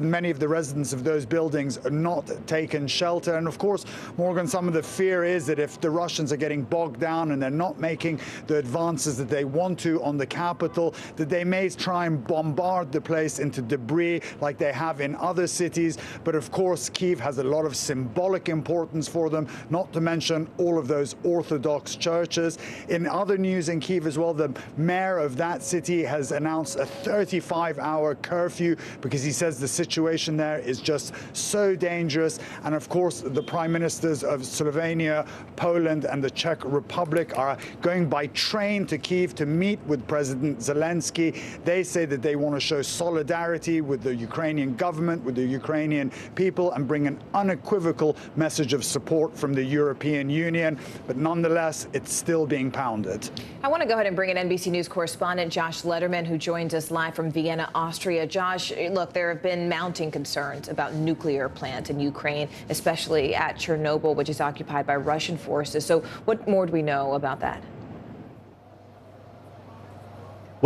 many of the residents of those buildings not taken shelter. And of course, Morgan, some of the fear is that if the Russians are getting bogged down and they're not making the advances that they want to on the capital, that they may try and bombard the place into debris like they have in other cities. But of course, Kyiv has a lot of symbolic importance for them, not to mention all of those Orthodox churches. In other news in Kyiv as well, the mayor of that city has announced a 35-hour curfew because he says the situation there is just so dangerous. And of course, the prime ministers of Slovenia, Poland, and the Czech Republic are going by train to Kyiv to meet with President Zelensky. They say that they want to show solidarity with the Ukrainian government, with the Ukrainian people, and bring an unequivocal message of support from the European Union. But nonetheless, it's still being pounded. I want to go ahead and bring in NBC News correspondent Josh Lederman, who joins us live from Vienna, Austria. Josh, look, there have been mounting concerns about nuclear plants in Ukraine, especially at Chernobyl, which is occupied by Russian forces. So what more do we know about that?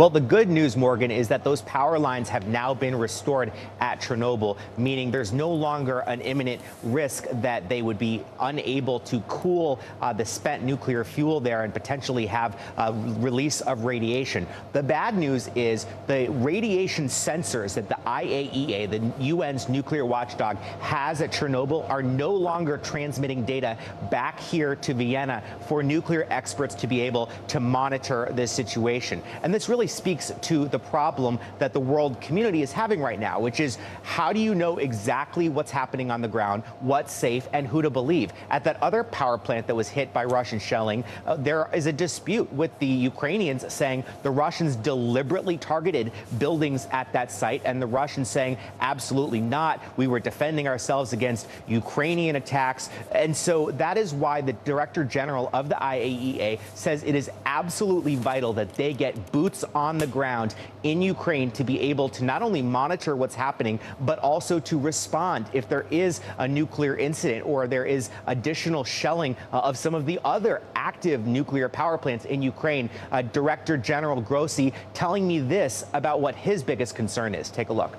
Well, the good news, Morgan, is that those power lines have now been restored at Chernobyl, meaning there's no longer an imminent risk that they would be unable to cool the spent nuclear fuel there and potentially have a release of radiation. The bad news is the radiation sensors that the IAEA, the UN's nuclear watchdog, has at Chernobyl are no longer transmitting data back here to Vienna for nuclear experts to be able to monitor this situation. And this really speaks to the problem that the world community is having right now, which is how do you know exactly what's happening on the ground, what's safe, and who to believe? At that other power plant that was hit by Russian shelling, there is a dispute with the Ukrainians saying the Russians deliberately targeted buildings at that site, and the Russians saying absolutely not. We were defending ourselves against Ukrainian attacks. And so that is why the Director General of the IAEA says it is absolutely vital that they get boots on the ground in Ukraine to be able to not only monitor what's happening, but also to respond if there is a nuclear incident or there is additional shelling of some of the other active nuclear power plants in Ukraine. Director General Grossi telling me this about what his biggest concern is. Take a look.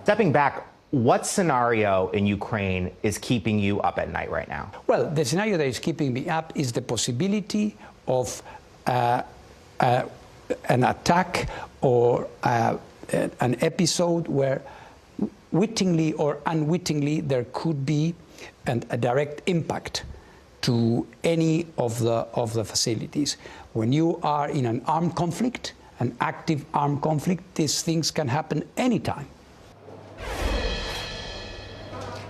Stepping back, what scenario in Ukraine is keeping you up at night right now? Well, the scenario that is keeping me up is the possibility of an attack or an episode where wittingly or unwittingly there could be a direct impact to any of the facilities. When you are in an armed conflict, an active armed conflict, these things can happen anytime.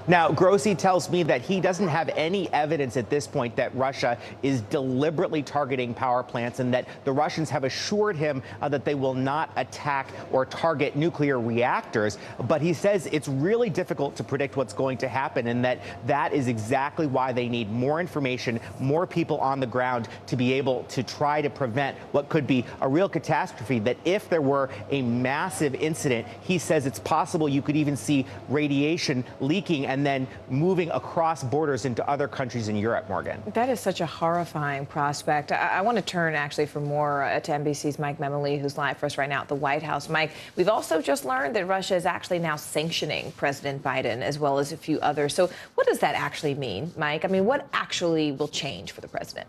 Now, Grossi tells me that he doesn't have any evidence at this point that Russia is deliberately targeting power plants and that the Russians have assured him that they will not attack or target nuclear reactors. But he says it's really difficult to predict what's going to happen and that is exactly why they need more information, more people on the ground to be able to try to prevent what could be a real catastrophe, that if there were a massive incident, he says it's possible you could even see radiation leaking and then moving across borders into other countries in Europe, Morgan. That is such a horrifying prospect. I want to turn actually for more to NBC's Mike Memoli, who's live for us right now at the White House. Mike, we've also just learned that Russia is actually now sanctioning President Biden as well as a few others. So what does that actually mean, Mike? I mean, what actually will change for the president?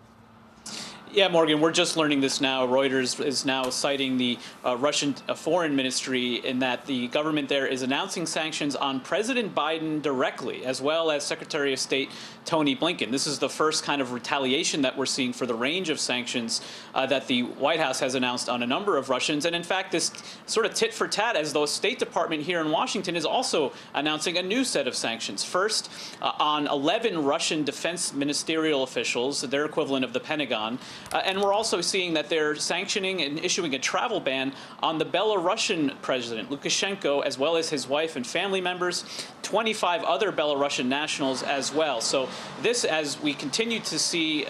Yeah, Morgan, we're just learning this now. Reuters is now citing the Russian Foreign Ministry in that the government there is announcing sanctions on President Biden directly, as well as Secretary of State Tony Blinken. This is the first kind of retaliation that we're seeing for the range of sanctions that the White House has announced on a number of Russians. And in fact, this sort of tit for tat, as though State Department here in Washington is also announcing a new set of sanctions. First, on 11 Russian defense ministerial officials, their equivalent of the Pentagon. And we're also seeing that they're sanctioning and issuing a travel ban on the Belarusian president, Lukashenko, as well as his wife and family members, 25 other Belarusian nationals as well. So this, as we continue to see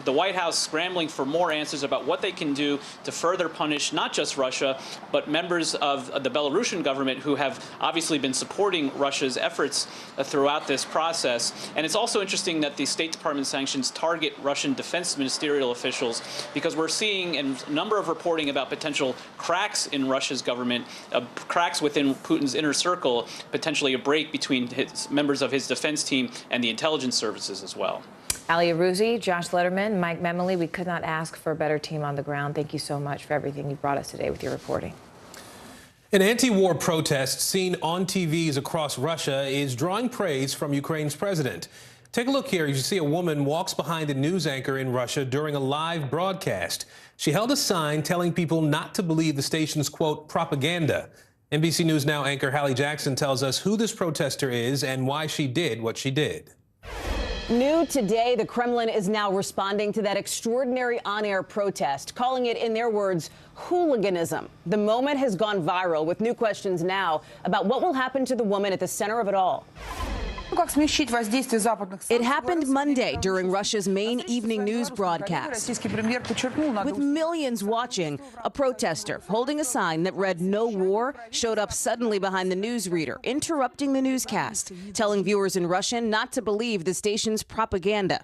the White House scrambling for more answers about what they can do to further punish not just Russia, but members of the Belarusian government who have obviously been supporting Russia's efforts throughout this process. And it's also interesting that the State Department sanctions target Russian defense ministerial officials because we're seeing a number of reporting about potential cracks in Russia's government, cracks within Putin's inner circle, potentially a break between members of his defense team and the intelligence services as well. Ali Arouzi, Josh Letterman, Mike Memoli, we could not ask for a better team on the ground. Thank you so much for everything you brought us today with your reporting. An anti-war protest seen on TVs across Russia is drawing praise from Ukraine's president. Take a look here. You see a woman walks behind a news anchor in Russia during a live broadcast. She held a sign telling people not to believe the station's, quote, propaganda. NBC News Now anchor Hallie Jackson tells us who this protester is and why she did what she did. New today, the Kremlin is now responding to that extraordinary on-air protest, calling it, in their words, hooliganism. The moment has gone viral with new questions now about what will happen to the woman at the center of it all. It happened Monday during Russia's main evening news broadcast. With millions watching, a protester holding a sign that read "No War" showed up suddenly behind the newsreader, interrupting the newscast, telling viewers in Russian not to believe the station's propaganda.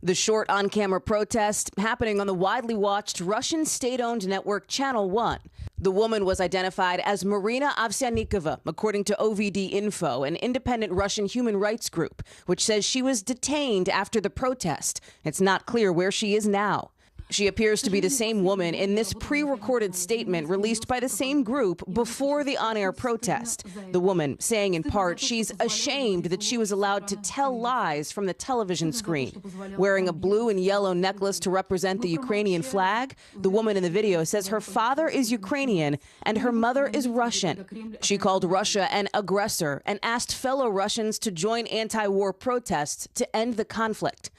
The short on-camera protest happening on the widely watched Russian state-owned network Channel 1. The woman was identified as Marina Ovsyannikova, according to OVD Info, an independent Russian human rights group, which says she was detained after the protest. It's not clear where she is now. She appears to be the same woman in this pre-recorded statement released by the same group before the on-air protest. The woman saying in part she's ashamed that she was allowed to tell lies from the television screen. Wearing a blue and yellow necklace to represent the Ukrainian flag, the woman in the video says her father is Ukrainian and her mother is Russian. She called Russia an aggressor and asked fellow Russians to join anti-war protests to end the conflict.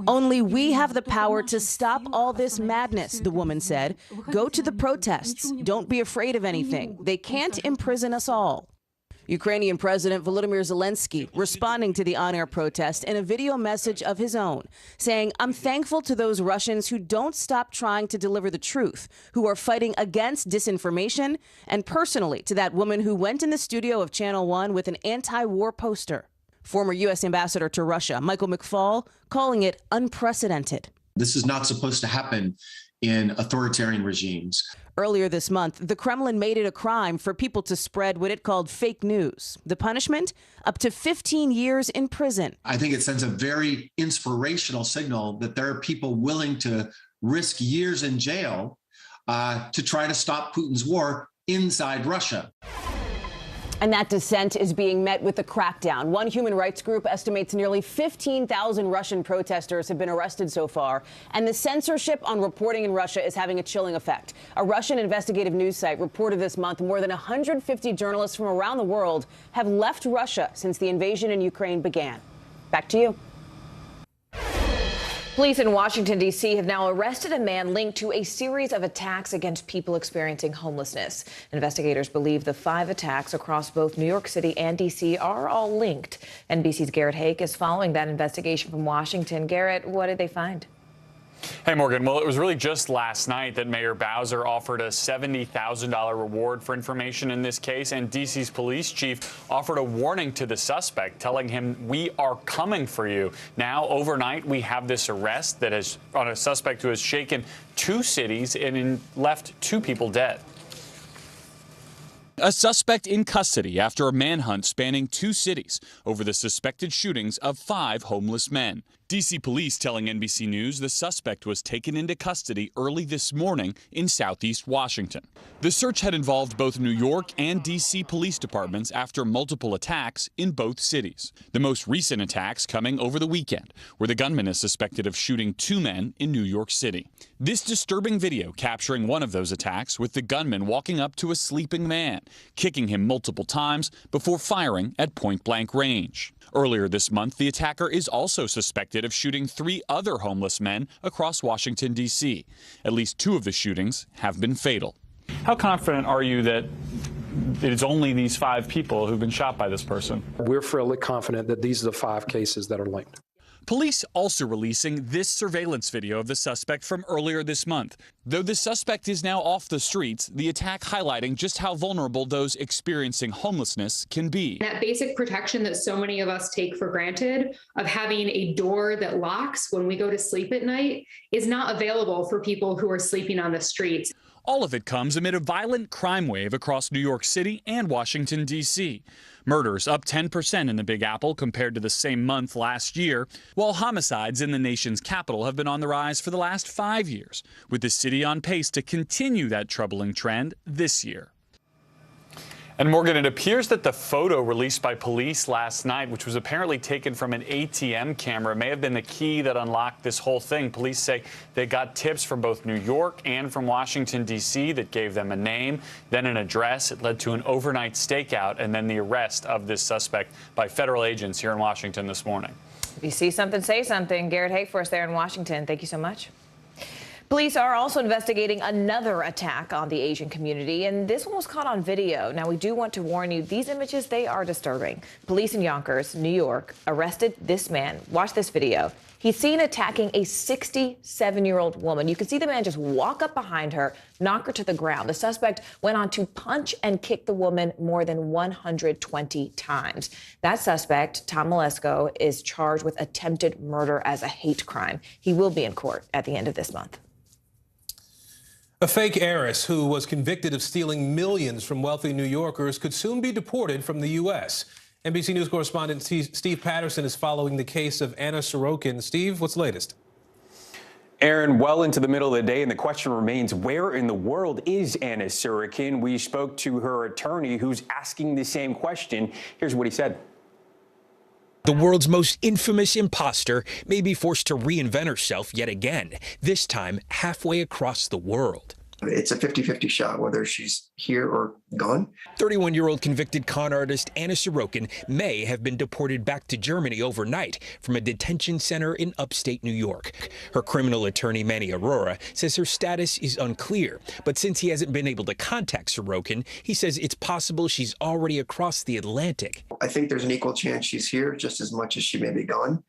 Only we have the power to stop all this madness, the woman said. Go to the protests. Don't be afraid of anything. They can't imprison us all. Ukrainian President Volodymyr Zelensky responding to the on-air protest in a video message of his own, saying, "I'm thankful to those Russians who don't stop trying to deliver the truth, who are fighting against disinformation, and personally to that woman who went in the studio of Channel 1 with an anti-war poster." Former U.S. Ambassador to Russia, Michael McFaul, calling it unprecedented. This is not supposed to happen in authoritarian regimes. Earlier this month, the Kremlin made it a crime for people to spread what it called fake news. The punishment? Up to 15 years in prison. I think it sends a very inspirational signal that there are people willing to risk years in jail to try to stop Putin's war inside Russia. And that dissent is being met with a crackdown. One human rights group estimates nearly 15,000 Russian protesters have been arrested so far. And the censorship on reporting in Russia is having a chilling effect. A Russian investigative news site reported this month more than 150 journalists from around the world have left Russia since the invasion in Ukraine began. Back to you. Police in Washington, D.C. have now arrested a man linked to a series of attacks against people experiencing homelessness. Investigators believe the 5 attacks across both New York City and D.C. are all linked. NBC's Garrett Hake is following that investigation from Washington. Garrett, what did they find? Hey, Morgan. Well, it was really just last night that Mayor Bowser offered a $70,000 reward for information in this case, and D.C.'s police chief offered a warning to the suspect, telling him, "We are coming for you." Now, overnight, we have this arrest that is on a suspect who has shaken 2 cities and left 2 people dead. A suspect in custody after a manhunt spanning 2 cities over the suspected shootings of 5 homeless men. D.C. police telling NBC News the suspect was taken into custody early this morning in southeast Washington. The search had involved both New York and D.C. police departments after multiple attacks in both cities. The most recent attacks coming over the weekend, where the gunman is suspected of shooting 2 men in New York City. This disturbing video capturing one of those attacks with the gunman walking up to a sleeping man, kicking him multiple times before firing at point-blank range. Earlier this month, the attacker is also suspected of shooting 3 other homeless men across Washington, D.C. At least 2 of the shootings have been fatal. How confident are you that it is only these 5 people who've been shot by this person? We're fairly confident that these are the 5 cases that are linked. Police also releasing this surveillance video of the suspect from earlier this month. Though the suspect is now off the streets, the attack highlighting just how vulnerable those experiencing homelessness can be. That basic protection that so many of us take for granted of having a door that locks when we go to sleep at night is not available for people who are sleeping on the streets. All of it comes amid a violent crime wave across New York City and Washington, D.C. Murders up 10% in the Big Apple compared to the same month last year, while homicides in the nation's capital have been on the rise for the last 5 years, with the city on pace to continue that troubling trend this year. And Morgan, it appears that the photo released by police last night, which was apparently taken from an ATM camera, may have been the key that unlocked this whole thing. Police say they got tips from both New York and from Washington, D.C. that gave them a name, then an address. It led to an overnight stakeout and then the arrest of this suspect by federal agents here in Washington this morning. If you see something, say something. Garrett Hake for us there in Washington. Thank you so much. Police are also investigating another attack on the Asian community, and this one was caught on video. Now, we do want to warn you, these images, they are disturbing. Police in Yonkers, New York, arrested this man. Watch this video. He's seen attacking a 67-year-old woman. You can see the man just walk up behind her, knock her to the ground. The suspect went on to punch and kick the woman more than 120 times. That suspect, Tom Malesko, is charged with attempted murder as a hate crime. He will be in court at the end of this month. A fake heiress who was convicted of stealing millions from wealthy New Yorkers could soon be deported from the U.S. NBC News correspondent Steve Patterson is following the case of Anna Sorokin. Steve, what's the latest? Aaron, well into the middle of the day, and the question remains, where in the world is Anna Sorokin? We spoke to her attorney, who's asking the same question. Here's what he said. The world's most infamous imposter may be forced to reinvent herself yet again, this time halfway across the world. It's a 50-50 shot whether she's here or gone. 31-year-old convicted con artist Anna Sorokin may have been deported back to Germany overnight from a detention center in upstate New York. Her criminal attorney, Manny Aurora, says her status is unclear. But since he hasn't been able to contact Sorokin, he says it's possible she's already across the Atlantic. I think there's an equal chance she's here just as much as she may be gone.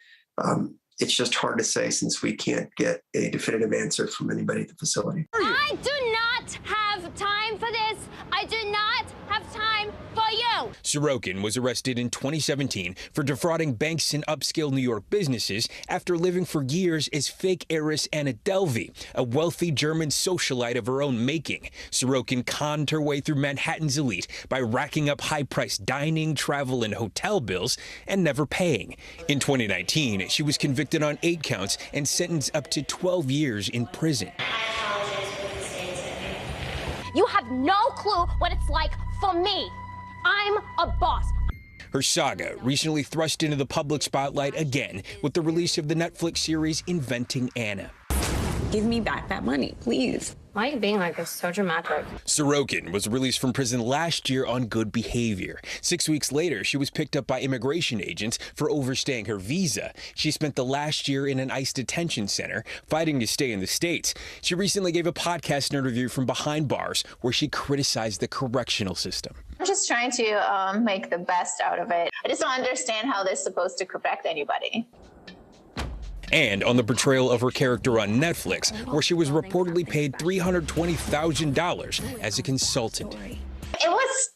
It's just hard to say since we can't get a definitive answer from anybody at the facility. I do not have time for this. I do not have time for you. Sorokin was arrested in 2017 for defrauding banks and upscale New York businesses after living for years as fake heiress Anna Delvey, a wealthy German socialite of her own making. Sorokin conned her way through Manhattan's elite by racking up high-priced dining, travel, and hotel bills and never paying. In 2019, she was convicted on 8 counts and sentenced up to 12 years in prison. You have no clue what it's like for me. I'm a boss. Her saga recently thrust into the public spotlight again with the release of the Netflix series Inventing Anna. Give me back that money, please. Why are you being like this? So dramatic. Sorokin was released from prison last year on good behavior. 6 weeks later, she was picked up by immigration agents for overstaying her visa. She spent the last year in an ICE detention center, fighting to stay in the States. She recently gave a podcast interview from behind bars where she criticized the correctional system. I'm just trying to make the best out of it. I just don't understand how they're supposed to correct anybody. And on the portrayal of her character on Netflix, where she was reportedly paid $320,000 as a consultant. It was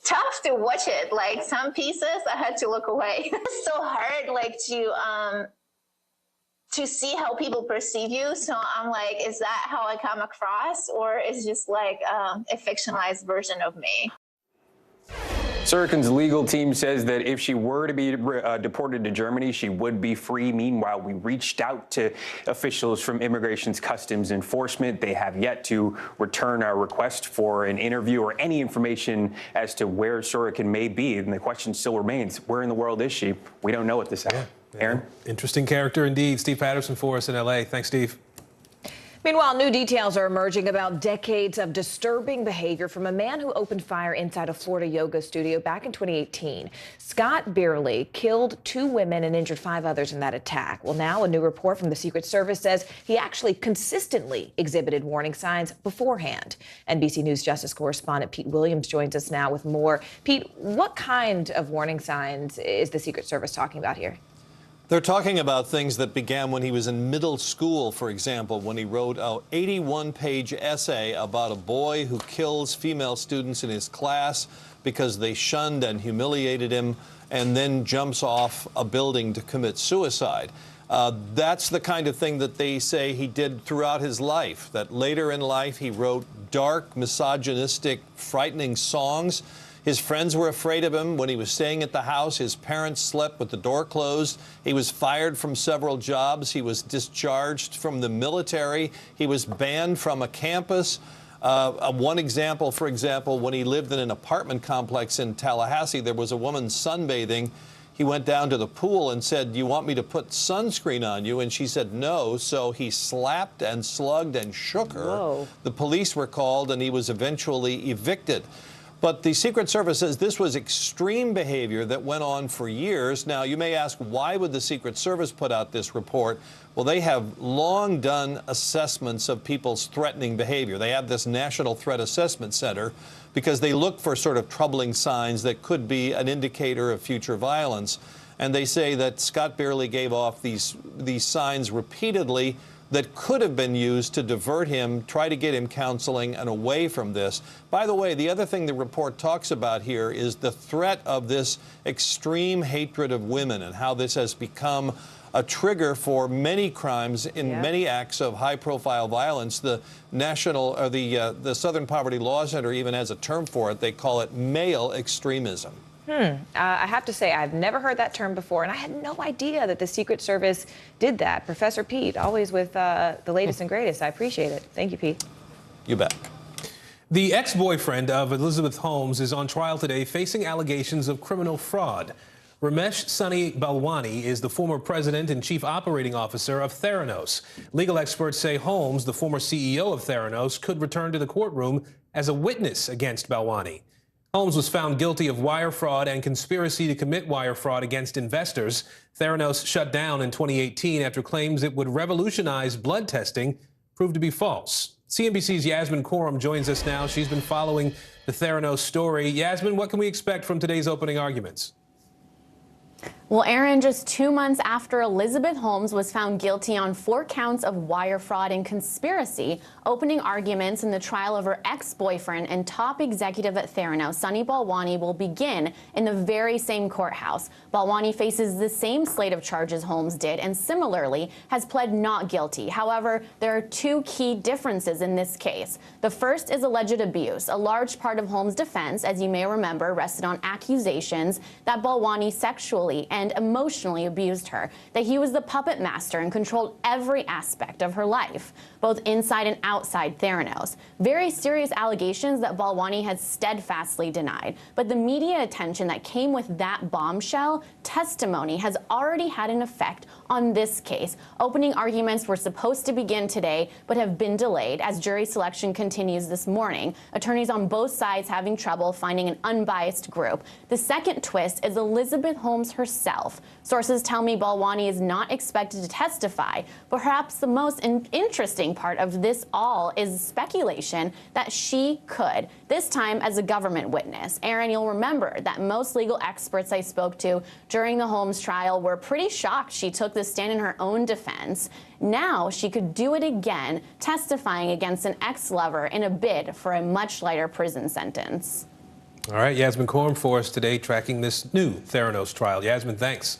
tough to watch it. Like some pieces, I had to look away. It's so hard, like to see how people perceive you. So I'm like, is that how I come across, or is it just like a fictionalized version of me? Sorokin's legal team says that if she were to be deported to Germany, she would be free. Meanwhile, we reached out to officials from Immigration's Customs Enforcement. They have yet to return our request for an interview or any information as to where Sorokin may be. And the question still remains, where in the world is she? We don't know at this hour. Aaron? Interesting character indeed. Steve Patterson for us in L.A. Thanks, Steve. Meanwhile, new details are emerging about decades of disturbing behavior from a man who opened fire inside a Florida yoga studio back in 2018. Scott Beerley killed 2 women and injured 5 others in that attack. Well, now a new report from the Secret Service says he actually consistently exhibited warning signs beforehand. NBC News Justice correspondent Pete Williams joins us now with more. Pete, what kind of warning signs is the Secret Service talking about here? They're talking about things that began when he was in middle school, for example, when he wrote an 81-page essay about a boy who kills female students in his class because they shunned and humiliated him, and then jumps off a building to commit suicide. That's the kind of thing that they say he did throughout his life, that later in life he wrote dark, misogynistic, frightening songs. His friends were afraid of him when he was staying at the house. His parents slept with the door closed. He was fired from several jobs. He was discharged from the military. He was banned from a campus. One example, for example, when he lived in an apartment complex in Tallahassee, there was a woman sunbathing. He went down to the pool and said, "Do you want me to put sunscreen on you?" And she said no, so he slapped and slugged and shook her. Whoa. The police were called and he was eventually evicted. But the Secret Service says this was extreme behavior that went on for years. Now, you may ask, why would the Secret Service put out this report? Well, they have long done assessments of people's threatening behavior. They have this National Threat Assessment Center because they look for sort of troubling signs that could be an indicator of future violence. And they say that Scott barely gave off these signs repeatedly that could have been used to divert him, try to get him counseling and away from this. By the way, the other thing the report talks about here is the threat of this extreme hatred of women and how this has become a trigger for many crimes in many acts of high-profile violence. The National or the Southern Poverty Law Center even has a term for it. They call it male extremism. I have to say, I've never heard that term before, and I had no idea that the Secret Service did that. Professor Pete, always with the latest and greatest. I appreciate it. Thank you, Pete. You bet. The ex-boyfriend of Elizabeth Holmes is on trial today facing allegations of criminal fraud. Ramesh Sunny Balwani is the former president and chief operating officer of Theranos. Legal experts say Holmes, the former CEO of Theranos, could return to the courtroom as a witness against Balwani. Holmes was found guilty of wire fraud and conspiracy to commit wire fraud against investors. Theranos shut down in 2018 after claims it would revolutionize blood testing proved to be false. CNBC's Yasmin Khorram joins us now. She's been following the Theranos story. Yasmin, what can we expect from today's opening arguments? Well, Aaron, just 2 months after Elizabeth Holmes was found guilty on 4 counts of wire fraud and conspiracy, opening arguments in the trial of her ex-boyfriend and top executive at Theranos, Sunny Balwani, will begin in the very same courthouse. Balwani faces the same slate of charges Holmes did and similarly has pled not guilty. However, there are 2 key differences in this case. The first is alleged abuse. A large part of Holmes' defense, as you may remember, rested on accusations that Balwani sexually and emotionally abused her, that he was the puppet master and controlled every aspect of her life, both inside and outside Theranos. Very serious allegations that Balwani has steadfastly denied. But the media attention that came with that bombshell testimony has already had an effect on this case. Opening arguments were supposed to begin today, but have been delayed as jury selection continues this morning. Attorneys on both sides having trouble finding an unbiased group. The second twist is Elizabeth Holmes herself. Sources tell me Balwani is not expected to testify. Perhaps the most interesting part of this all is speculation that she could, this time as a government witness. Aaron, you'll remember that most legal experts I spoke to during the Holmes trial were pretty shocked she took the stand in her own defense. Now she could do it again, testifying against an ex-lover in a bid for a much lighter prison sentence. All right, Yasmin Khorram for us today, tracking this new Theranos trial. Yasmin, thanks.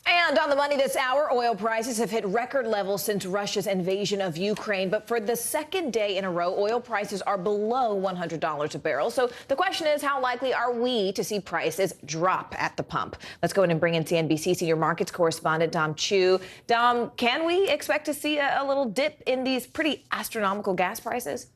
And on the money this hour, oil prices have hit record levels since Russia's invasion of Ukraine. But for the second day in a row, oil prices are below $100 a barrel. So the question is, how likely are we to see prices drop at the pump? Let's go in and bring in CNBC senior markets correspondent Dom Chu. Dom, can we expect to see a little dip in these pretty astronomical gas prices?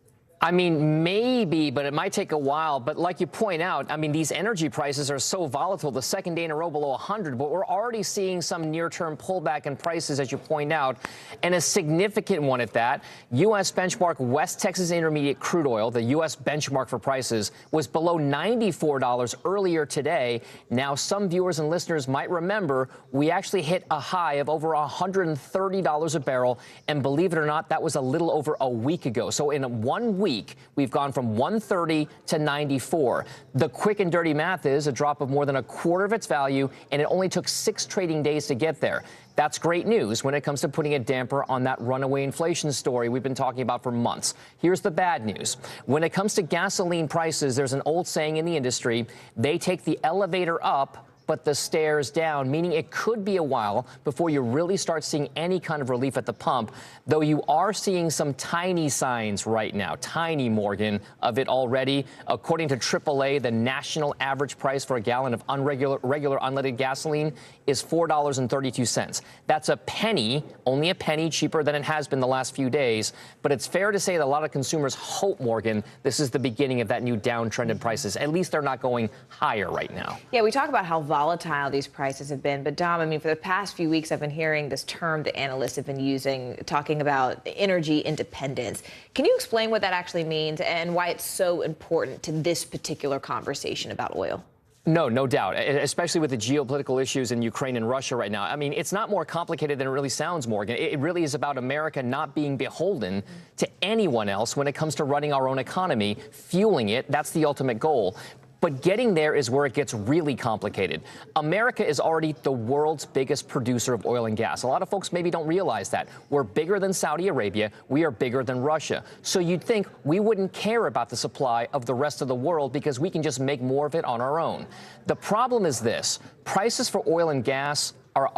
I mean, maybe, but it might take a while. But like you point out, I mean, these energy prices are so volatile, the second day in a row below 100, but we're already seeing some near-term pullback in prices, as you point out, and a significant one at that. U.S. benchmark West Texas Intermediate crude oil, the U.S. benchmark for prices, was below $94 earlier today. Now, some viewers and listeners might remember we actually hit a high of over $130 a barrel, and believe it or not, that was a little over a week ago. So in 1 week, we've gone from 130 to 94. The quick and dirty math is a drop of more than a quarter of its value, and it only took 6 trading days to get there. That's great news when it comes to putting a damper on that runaway inflation story we've been talking about for months. Here's the bad news. When it comes to gasoline prices, there's an old saying in the industry, they take the elevator up, but the stairs down, meaning it could be a while before you really start seeing any kind of relief at the pump, though you are seeing some tiny signs right now, tiny, Morgan, of it already. According to AAA, the national average price for a gallon of regular unleaded gasoline is $4.32. That's a penny, only a penny cheaper than it has been the last few days. But it's fair to say that a lot of consumers hope, Morgan, this is the beginning of that new downtrend in prices. At least they're not going higher right now. Yeah, we talk about how volatile these prices have been. But Dom, I mean, for the past few weeks, I've been hearing this term that analysts have been using, talking about energy independence. Can you explain what that actually means and why it's so important to this particular conversation about oil? No doubt, especially with the geopolitical issues in Ukraine and Russia right now. I mean, it's not more complicated than it really sounds, Morgan. It really is about America not being beholden to anyone else when it comes to running our own economy, fueling it. That's the ultimate goal. But getting there is where it gets really complicated. America is already the world's biggest producer of oil and gas. A lot of folks maybe don't realize that. We're bigger than Saudi Arabia. We are bigger than Russia. So you'd think we wouldn't care about the supply of the rest of the world because we can just make more of it on our own. The problem is this: prices for oil and gas are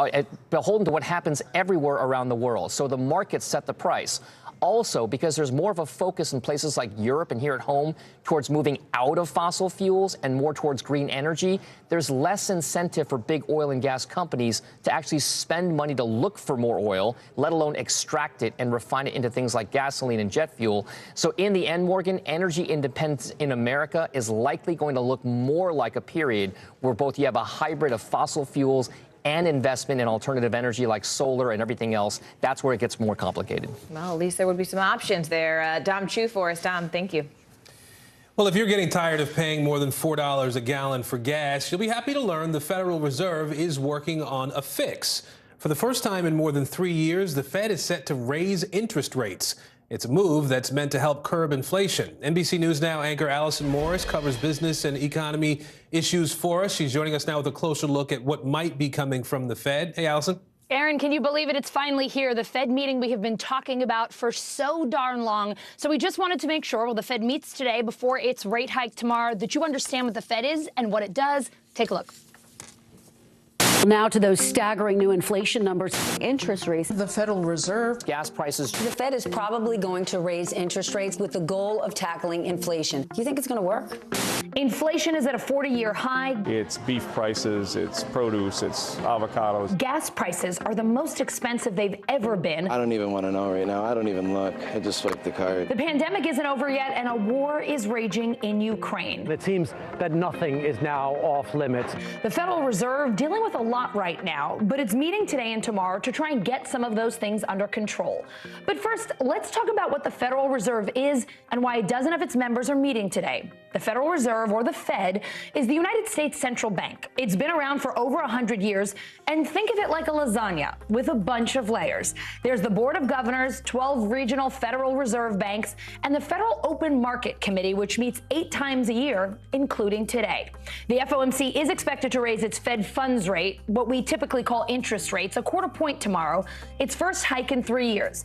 beholden to what happens everywhere around the world. So the markets set the price. Also, because there's more of a focus in places like Europe and here at home towards moving out of fossil fuels and more towards green energy, there's less incentive for big oil and gas companies to actually spend money to look for more oil, let alone extract it and refine it into things like gasoline and jet fuel. So in the end, Morgan, energy independence in America is likely going to look more like a period where both you have a hybrid of fossil fuels and investment in alternative energy like solar and everything else. That's where it gets more complicated. Well, at least there would be some options there. Dom Chu for us. Dom, thank you. Well, if you're getting tired of paying more than $4 a gallon for gas, you'll be happy to learn the Federal Reserve is working on a fix. For the first time in more than 3 years, the Fed is set to raise interest rates. It's a move that's meant to help curb inflation. NBC News Now anchor Allison Morris covers business and economy issues for us. She's joining us now with a closer look at what might be coming from the Fed. Hey, Allison. Aaron, can you believe it? It's finally here. The Fed meeting we have been talking about for so darn long. So we just wanted to make sure, well, the Fed meets today before its rate hike tomorrow, that you understand what the Fed is and what it does. Take a look. Now to those staggering new inflation numbers. Interest rates. The Federal Reserve. Gas prices. The Fed is probably going to raise interest rates with the goal of tackling inflation. Do you think it's going to work? Inflation is at a 40-year high. It's beef prices, it's produce, it's avocados. Gas prices are the most expensive they've ever been. I don't even want to know right now. I don't even look. I just swiped the card. The pandemic isn't over yet, and a war is raging in Ukraine. It seems that nothing is now off limits. The Federal Reserve dealing with a lot right now, but it's meeting today and tomorrow to try and get some of those things under control. But first, let's talk about what the Federal Reserve is and why a dozen of its members are meeting today. The Federal Reserve, or the Fed, is the United States central bank. It's been around for over 100 years, and think of it like a lasagna with a bunch of layers. There's the Board of Governors, 12 regional Federal Reserve banks, and the Federal Open Market Committee, which meets 8 times a year, including today. The FOMC is expected to raise its Fed funds rate, what we typically call interest rates, a quarter point tomorrow, its first hike in 3 years.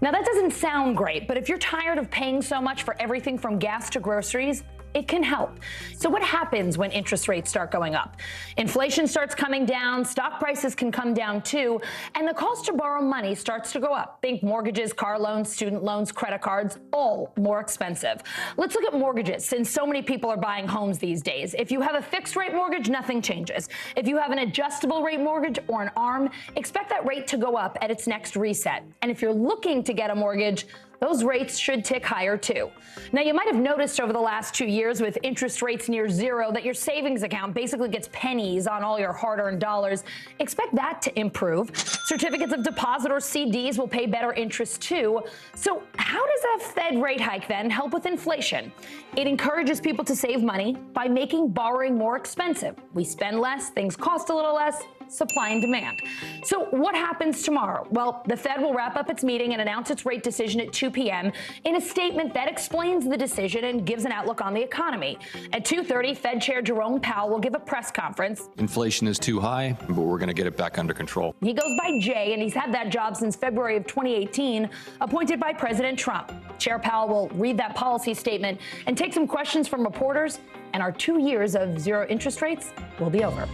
Now, that doesn't sound great, but if you're tired of paying so much for everything from gas to groceries, it can help. So what happens when interest rates start going up? Inflation starts coming down, stock prices can come down too, and the cost to borrow money starts to go up. Think mortgages, car loans, student loans, credit cards, all more expensive. Let's look at mortgages, since so many people are buying homes these days. If you have a fixed rate mortgage, nothing changes. If you have an adjustable rate mortgage or an ARM, expect that rate to go up at its next reset. And if you're looking to get a mortgage, those rates should tick higher too. Now, you might have noticed over the last 2 years with interest rates near zero that your savings account basically gets pennies on all your hard-earned dollars. Expect that to improve. Certificates of deposit or CDs will pay better interest too. So how does that Fed rate hike then help with inflation? It encourages people to save money by making borrowing more expensive. We spend less, things cost a little less. Supply and demand. So what happens tomorrow? Well, the Fed will wrap up its meeting and announce its rate decision at 2 p.m. in a statement that explains the decision and gives an outlook on the economy. At 2:30, Fed Chair Jerome Powell will give a press conference. Inflation is too high, but we're going to get it back under control. He goes by Jay, and he's had that job since February of 2018, appointed by President Trump. Chair Powell will read that policy statement and take some questions from reporters, and our 2 years of zero interest rates will be over.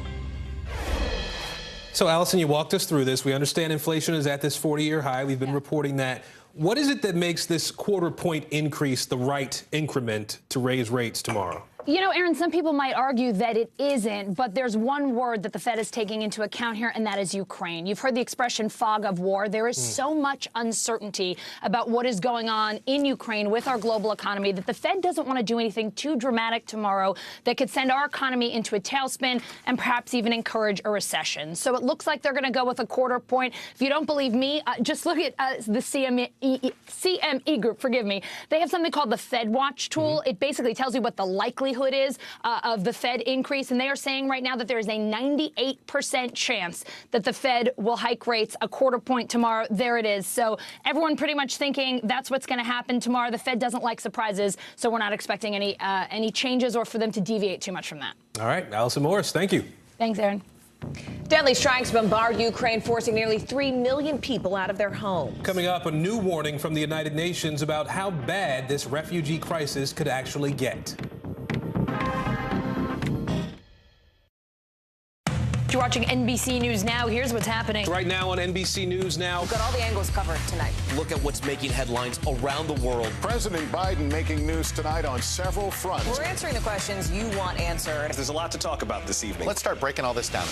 So, Allison, you walked us through this. We understand inflation is at this 40-year high. We've been reporting that. What is it that makes this quarter point increase the right increment to raise rates tomorrow? You know, Aaron, some people might argue that it isn't, but there's one word that the Fed is taking into account here, and that is Ukraine. You've heard the expression fog of war. There is so much uncertainty about what is going on in Ukraine with our global economy that the Fed doesn't want to do anything too dramatic tomorrow that could send our economy into a tailspin and perhaps even encourage a recession. So it looks like they're going to go with a quarter point. If you don't believe me, just look at the CME group, forgive me. They have something called the Fed Watch tool. It basically tells you what the likelihood likelihood is of the Fed increase, and they are saying right now that there is a 98% chance that the Fed will hike rates a quarter point tomorrow. There it is. So everyone pretty much thinking that's what's going to happen tomorrow. The Fed doesn't like surprises, so we're not expecting any changes or for them to deviate too much from that. All right, Allison Morris, thank you. Thanks, Aaron. Deadly strikes bombard Ukraine, forcing nearly 3 million people out of their homes. Coming up, a new warning from the United Nations about how bad this refugee crisis could actually get. You're watching NBC News Now. Here's what's happening. Right now on NBC News Now. We've got all the angles covered tonight. Look at what's making headlines around the world. President Biden making news tonight on several fronts. We're answering the questions you want answered. There's a lot to talk about this evening. Let's start breaking all this down.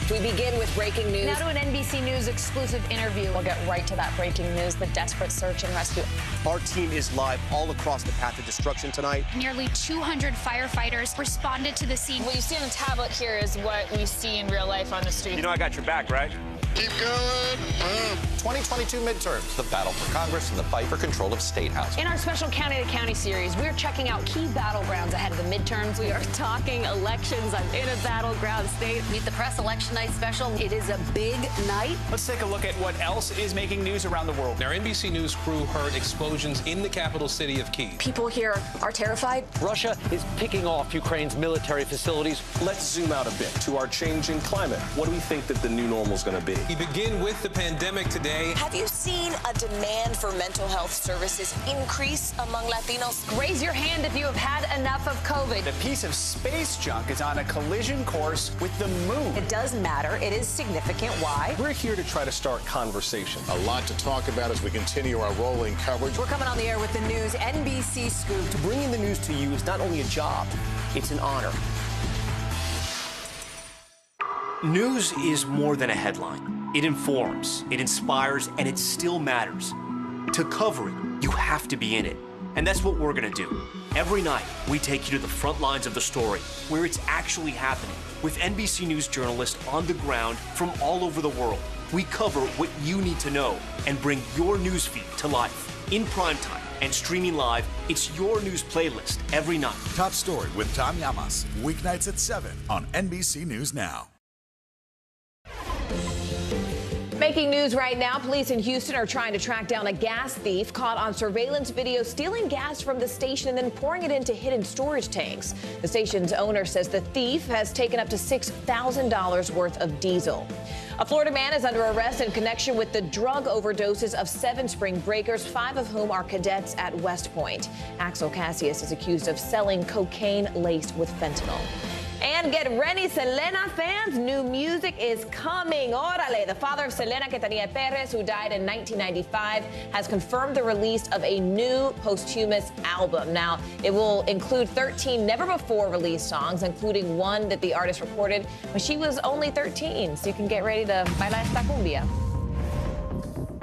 We begin with breaking news. Now to an NBC News exclusive interview. We'll get right to that breaking news, the desperate search and rescue. Our team is live all across the path of destruction tonight. Nearly 200 firefighters responded to the scene. What you see on the tablet here is what we see in real life on the street. You know I got your back, right? Keep going. 2022 midterms, the battle for Congress and the fight for control of state housing. In our special County to County series, we're checking out key battlegrounds ahead of the midterms. We are talking elections. I'm in a battleground state. Meet the Press Election Night special. It is a big night. Let's take a look at what else is making news around the world. Our NBC News crew heard explosions in the capital city of Kyiv. People here are terrified. Russia is picking off Ukraine's military facilities. Let's zoom out a bit to our changing climate. What do we think that the new normal is going to be? We begin with the pandemic today. Have you seen a demand for mental health services increase among Latinos? Raise your hand if you have had enough of COVID. A piece of space junk is on a collision course with the moon. It does matter. It is significant. Why? We're here to try to start conversation. A lot to talk about as we continue our rolling coverage. We're coming on the air with the news NBC Scoop. Bringing the news to you is not only a job, it's an honor. News is more than a headline. It informs, it inspires, and it still matters. To cover it, you have to be in it. And that's what we're gonna do. Every night, we take you to the front lines of the story, where it's actually happening, with NBC News journalists on the ground from all over the world. We cover what you need to know and bring your newsfeed to life. In primetime and streaming live, it's your news playlist every night. Top Story with Tom Llamas, weeknights at 7 on NBC News Now. Making news right now, police in Houston are trying to track down a gas thief caught on surveillance video stealing gas from the station and then pouring it into hidden storage tanks. The station's owner says the thief has taken up to $6,000 worth of diesel. A Florida man is under arrest in connection with the drug overdoses of 7 spring breakers, 5 of whom are cadets at West Point. Axel Cassius is accused of selling cocaine laced with fentanyl. And get ready, Selena fans, new music is coming. Órale, the father of Selena Quintanilla Perez, who died in 1995, has confirmed the release of a new posthumous album. Now, it will include 13 never-before-released songs, including one that the artist recorded when she was only 13. So you can get ready to baila esta cumbia.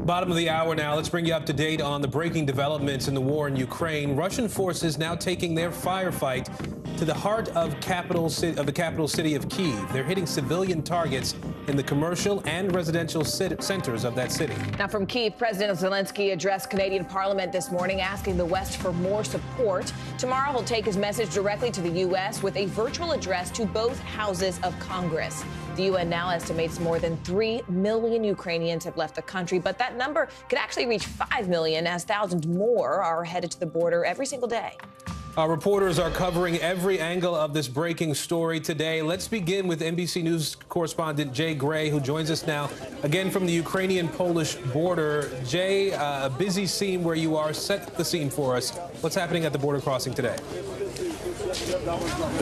Bottom of the hour now. Let's bring you up to date on the breaking developments in the war in Ukraine. Russian forces now taking their firefight to the heart of the capital city of Kyiv. They're hitting civilian targets in the commercial and residential centers of that city. Now from Kyiv, President Zelensky addressed Canadian Parliament this morning, asking the West for more support. Tomorrow, he'll take his message directly to the U.S. with a virtual address to both houses of Congress. The UN now estimates more than 3 million Ukrainians have left the country, but that number could actually reach 5 million as thousands more are headed to the border every single day. Our reporters are covering every angle of this breaking story today. Let's begin with NBC News correspondent Jay Gray, who joins us now again from the Ukrainian-Polish border. Jay, a busy scene where you are. Set the scene for us. What's happening at the border crossing today?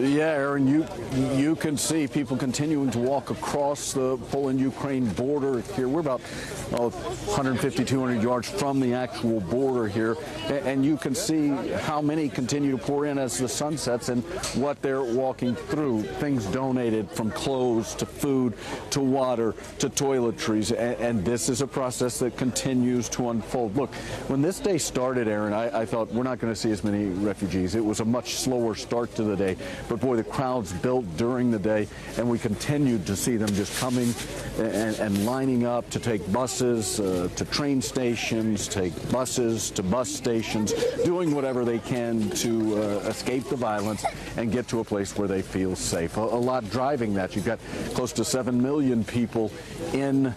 Yeah, Aaron, you can see people continuing to walk across the Poland-Ukraine border here. We're about 150, 200 yards from the actual border here, and you can see how many continue to pour in as the sun sets and what they're walking through. Things donated, from clothes to food to water to toiletries, and this is a process that continues to unfold. Look, when this day started, Aaron, I thought we're not going to see as many refugees. It was a much slower start start to the day. But boy, the crowds built during the day, and we continued to see them just coming and lining up to take buses to train stations, take buses to bus stations, doing whatever they can to escape the violence and get to a place where they feel safe. A lot driving that. You've got close to 7 million people in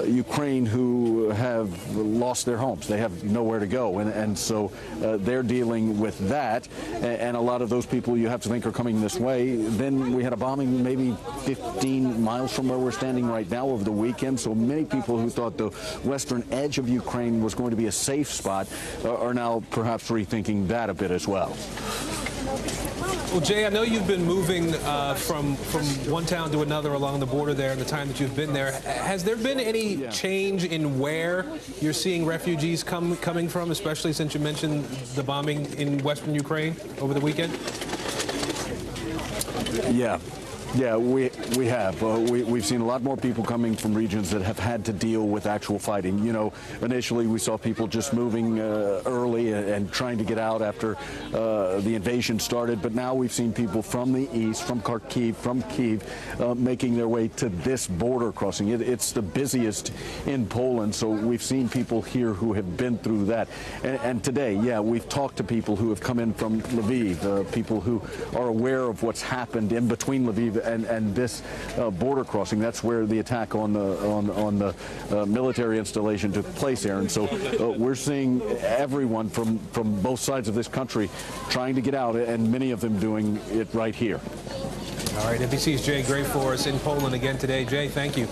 Ukraine who have lost their homes. They have nowhere to go, and so they're dealing with that, and a lot of those people you have to think are coming this way. Then we had a bombing maybe 15 miles from where we're standing right now over the weekend, so many people who thought the western edge of Ukraine was going to be a safe spot are now perhaps rethinking that a bit as well. Well, Jay, I know you've been moving from one town to another along the border there in the time that you've been there. Has there been any change in where you're seeing refugees coming from, especially since you mentioned the bombing in western Ukraine over the weekend? Yeah, we have. We've seen a lot more people coming from regions that have had to deal with actual fighting. You know, initially we saw people just moving early and trying to get out after the invasion started, but now we've seen people from the east, from Kharkiv, from Kyiv, making their way to this border crossing. It's the busiest in Poland, so we've seen people here who have been through that. And today, yeah, we've talked to people who have come in from Lviv, people who are aware of what's happened in between Lviv and this border crossing. That's where the attack on the military installation took place there. And so we're seeing everyone from both sides of this country trying to get out, and many of them doing it right here. All right, NBC's Jay Gray for us in Poland again today. Jay, thank you.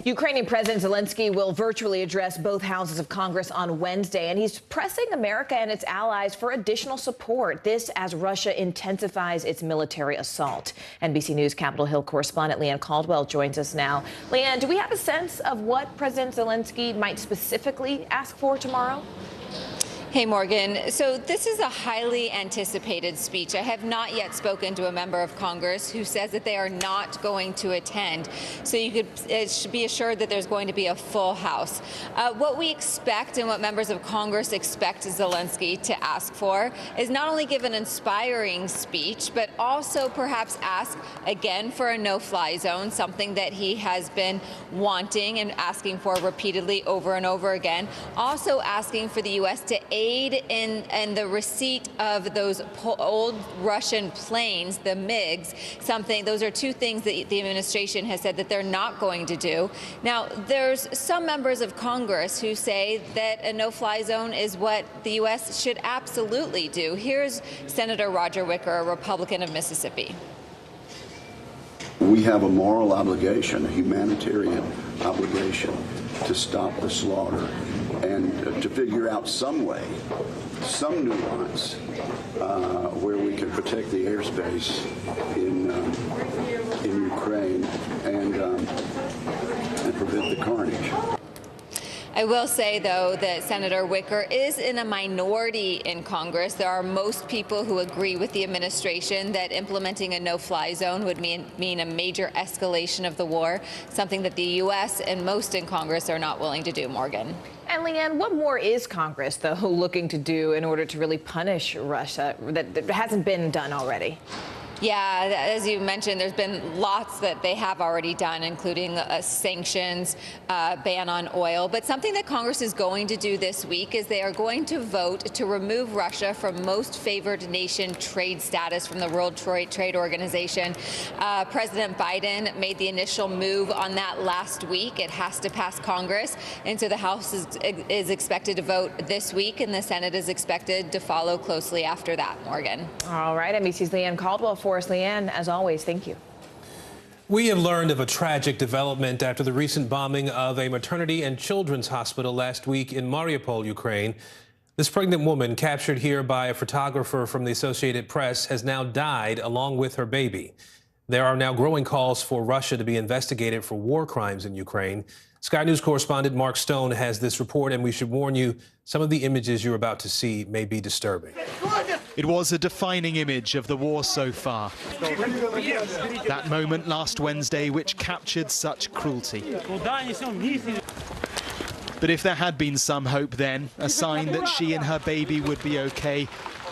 Ukrainian President Zelensky will virtually address both houses of Congress on Wednesday, and he's pressing America and its allies for additional support. This as Russia intensifies its military assault. NBC News Capitol Hill correspondent Leanne Caldwell joins us now. Leanne, do we have a sense of what President Zelensky might specifically ask for tomorrow? Hey, Morgan. So this is a highly anticipated speech. I have not yet spoken to a member of Congress who says that they are not going to attend. So you should be assured that there's going to be a full House. What we expect and what members of Congress expect Zelensky to ask for is not only give an inspiring speech, but also perhaps ask again for a no-fly zone, something that he has been wanting and asking for repeatedly over and over again. Also asking for the U.S. to aid in the receipt of those old Russian planes, the MiGs, those are two things that the administration has said that they're not going to do. Now, there's some members of Congress who say that a no-fly zone is what the U.S. should absolutely do. Here's Senator Roger Wicker, a Republican of Mississippi. We have a moral obligation, a humanitarian obligation to stop the slaughter and to figure out some way, some nuance, where we can protect the airspace in Ukraine and prevent the carnage. I will say, though, that Senator Wicker is in a minority in Congress. There are most people who agree with the administration that implementing a no-fly zone would mean a major escalation of the war, something that the U.S. and most in Congress are not willing to do, Morgan. And Leanne, what more is Congress, though, looking to do in order to really punish Russia that hasn't been done already? Yeah, as you mentioned, there's been lots that they have already done, including sanctions, ban on oil. But something that Congress is going to do this week is they are going to vote to remove Russia from most favored nation trade status from the World Trade Organization. President Biden made the initial move on that last week. It has to pass Congress. And so the House is expected to vote this week, and the Senate is expected to follow closely after that, Morgan. All right, NBC's Leanne Caldwell for us. Leanne, as always, thank you. We have learned of a tragic development after the recent bombing of a maternity and children's hospital last week in Mariupol, Ukraine. This pregnant woman, captured here by a photographer from the Associated Press, has now died along with her baby. There are now growing calls for Russia to be investigated for war crimes in Ukraine. Sky News correspondent Mark Stone has this report, and we should warn you, some of the images you're about to see may be disturbing. It was a defining image of the war so far. That moment last Wednesday which captured such cruelty. But if there had been some hope then, a sign that she and her baby would be okay,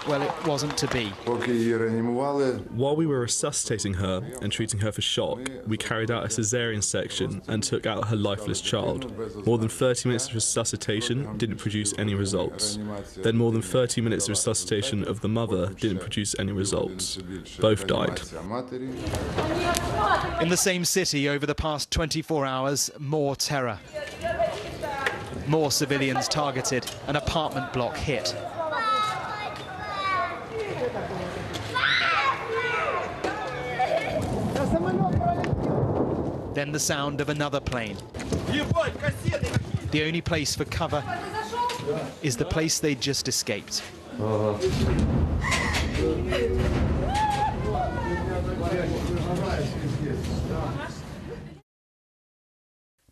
well, it wasn't to be. While we were resuscitating her and treating her for shock, we carried out a cesarean section and took out her lifeless child. More than 30 minutes of resuscitation didn't produce any results. Then more than 30 minutes of resuscitation of the mother didn't produce any results. Both died. In the same city over the past 24 hours, more terror. More civilians targeted, an apartment block hit. Then the sound of another plane. The only place for cover is the place they'd just escaped.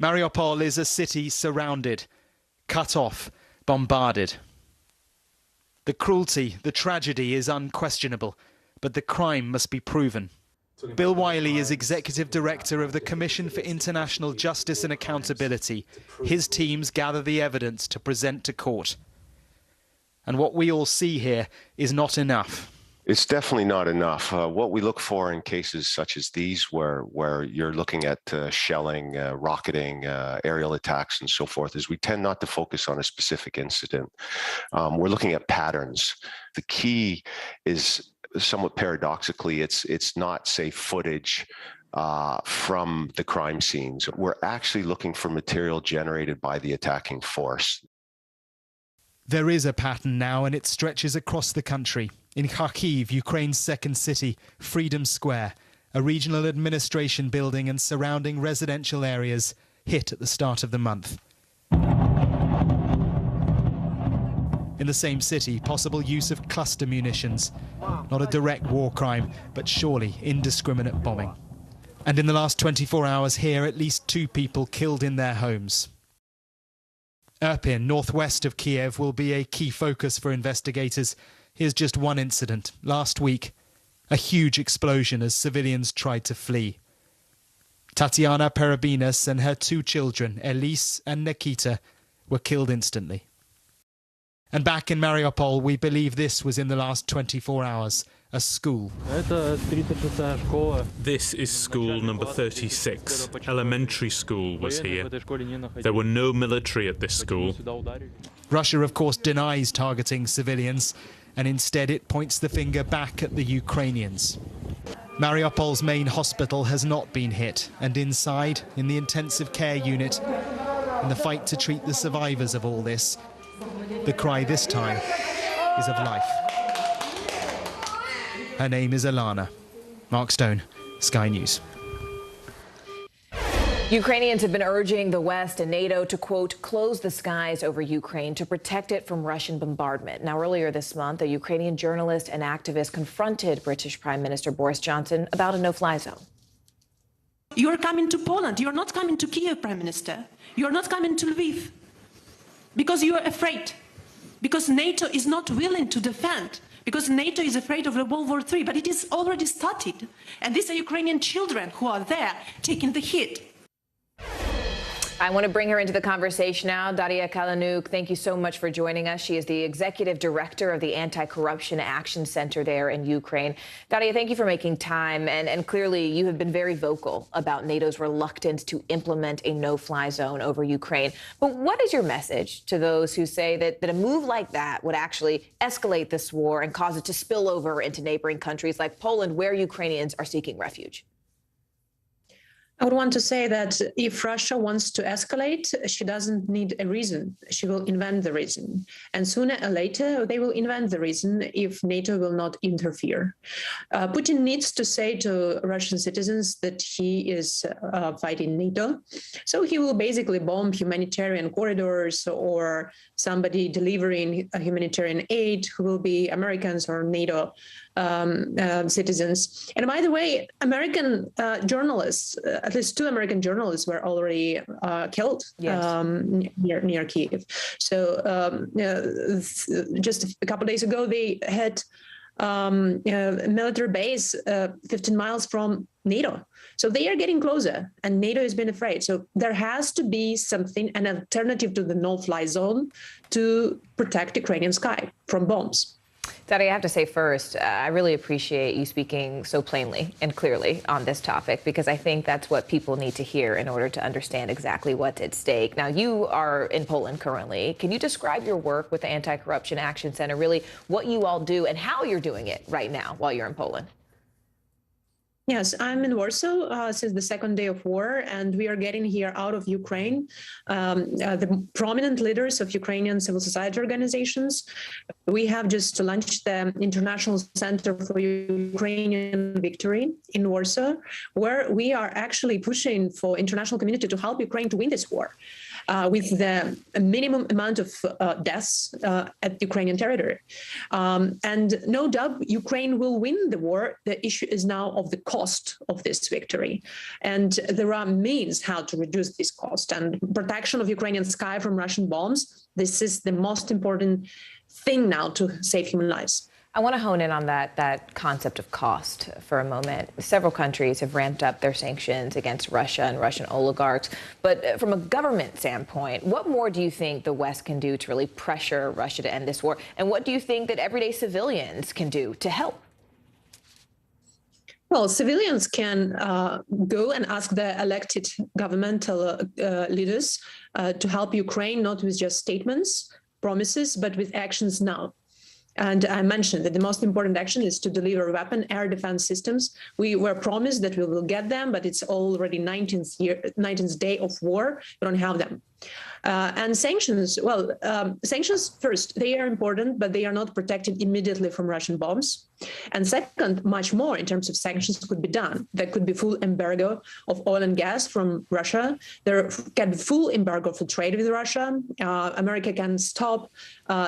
Mariupol is a city surrounded, cut off, bombarded. The cruelty, the tragedy is unquestionable, but the crime must be proven. Bill Wiley is Executive Director of the Commission for International Justice and Accountability. His teams gather the evidence to present to court. And what we all see here is not enough. It's definitely not enough. What we look for in cases such as these, where you're looking at shelling, rocketing, aerial attacks, and so forth, is we tend not to focus on a specific incident. We're looking at patterns. The key is, somewhat paradoxically, it's not, say, footage from the crime scenes. We're actually looking for material generated by the attacking force. There is a pattern now, and it stretches across the country. In Kharkiv, Ukraine's second city, Freedom Square, a regional administration building and surrounding residential areas hit at the start of the month. In the same city, possible use of cluster munitions. Not a direct war crime, but surely indiscriminate bombing. And in the last 24 hours here, at least 2 people killed in their homes. Irpin, northwest of Kiev, will be a key focus for investigators. Here's just one incident. Last week, a huge explosion as civilians tried to flee. Tatiana Perebinas and her 2 children, Elise and Nikita, were killed instantly. And back in Mariupol, we believe this was in the last 24 hours, a school. This is school number 36. Elementary school was here. There were no military at this school. Russia, of course, denies targeting civilians, and instead it points the finger back at the Ukrainians. Mariupol's main hospital has not been hit, and inside, in the intensive care unit, in the fight to treat the survivors of all this, the cry this time is of life. Her name is Alana. Mark Stone, Sky News. Ukrainians have been urging the West and NATO to, quote, close the skies over Ukraine to protect it from Russian bombardment. Now, earlier this month, a Ukrainian journalist and activist confronted British Prime Minister Boris Johnson about a no-fly zone. You're coming to Poland. You're not coming to Kiev, Prime Minister. You're not coming to Lviv because you're afraid, because NATO is not willing to defend, because NATO is afraid of World War III, but it is already started. And these are Ukrainian children who are there taking the hit. I want to bring her into the conversation now. Daria Kalanuk, thank you so much for joining us. She is the executive director of the Anti-Corruption Action Center there in Ukraine. Daria, thank you for making time. And clearly, you have been very vocal about NATO's reluctance to implement a no-fly zone over Ukraine. But what is your message to those who say that a move like that would actually escalate this war and cause it to spill over into neighboring countries like Poland, where Ukrainians are seeking refuge? I would want to say that if Russia wants to escalate, she doesn't need a reason. She will invent the reason. And sooner or later, they will invent the reason if NATO will not interfere. Putin needs to say to Russian citizens that he is fighting NATO. So he will basically bomb humanitarian corridors or somebody delivering humanitarian aid who will be Americans or NATO citizens. And by the way, American journalists, at least 2 American journalists were already killed near Kiev. So just a couple of days ago, they had a military base 15 miles from NATO. So they are getting closer, and NATO has been afraid. So there has to be something, an alternative to the no-fly zone to protect Ukrainian sky from bombs. Daddy, I have to say first, I really appreciate you speaking so plainly and clearly on this topic, because I think that's what people need to hear in order to understand exactly what's at stake. Now, you are in Poland currently. Can you describe your work with the Anti-Corruption Action Center, really what you all do and how you're doing it right now while you're in Poland? Yes, I'm in Warsaw since the second day of war, and we are getting here out of Ukraine. The prominent leaders of Ukrainian civil society organizations. We have just launched the International Center for Ukrainian Victory in Warsaw, where we are actually pushing for international community to help Ukraine to win this war. With the minimum amount of deaths at Ukrainian territory. And no doubt Ukraine will win the war. The issue is now of the cost of this victory. And there are means how to reduce this cost, and protection of Ukrainian sky from Russian bombs. This is the most important thing now to save human lives. I want to hone in on that concept of cost for a moment. Several countries have ramped up their sanctions against Russia and Russian oligarchs. But from a government standpoint, what more do you think the West can do to really pressure Russia to end this war? And what do you think that everyday civilians can do to help? Well, civilians can go and ask the elected governmental leaders to help Ukraine, not with just statements, promises, but with actions now. And I mentioned that the most important action is to deliver weapon air defense systems. We were promised that we will get them, but it's already 19th day of war. We don't have them. And sanctions, well, sanctions first, they are important, but they are not protected immediately from Russian bombs. And second, much more in terms of sanctions could be done. There could be full embargo of oil and gas from Russia. There can be full embargo for trade with Russia. America can stop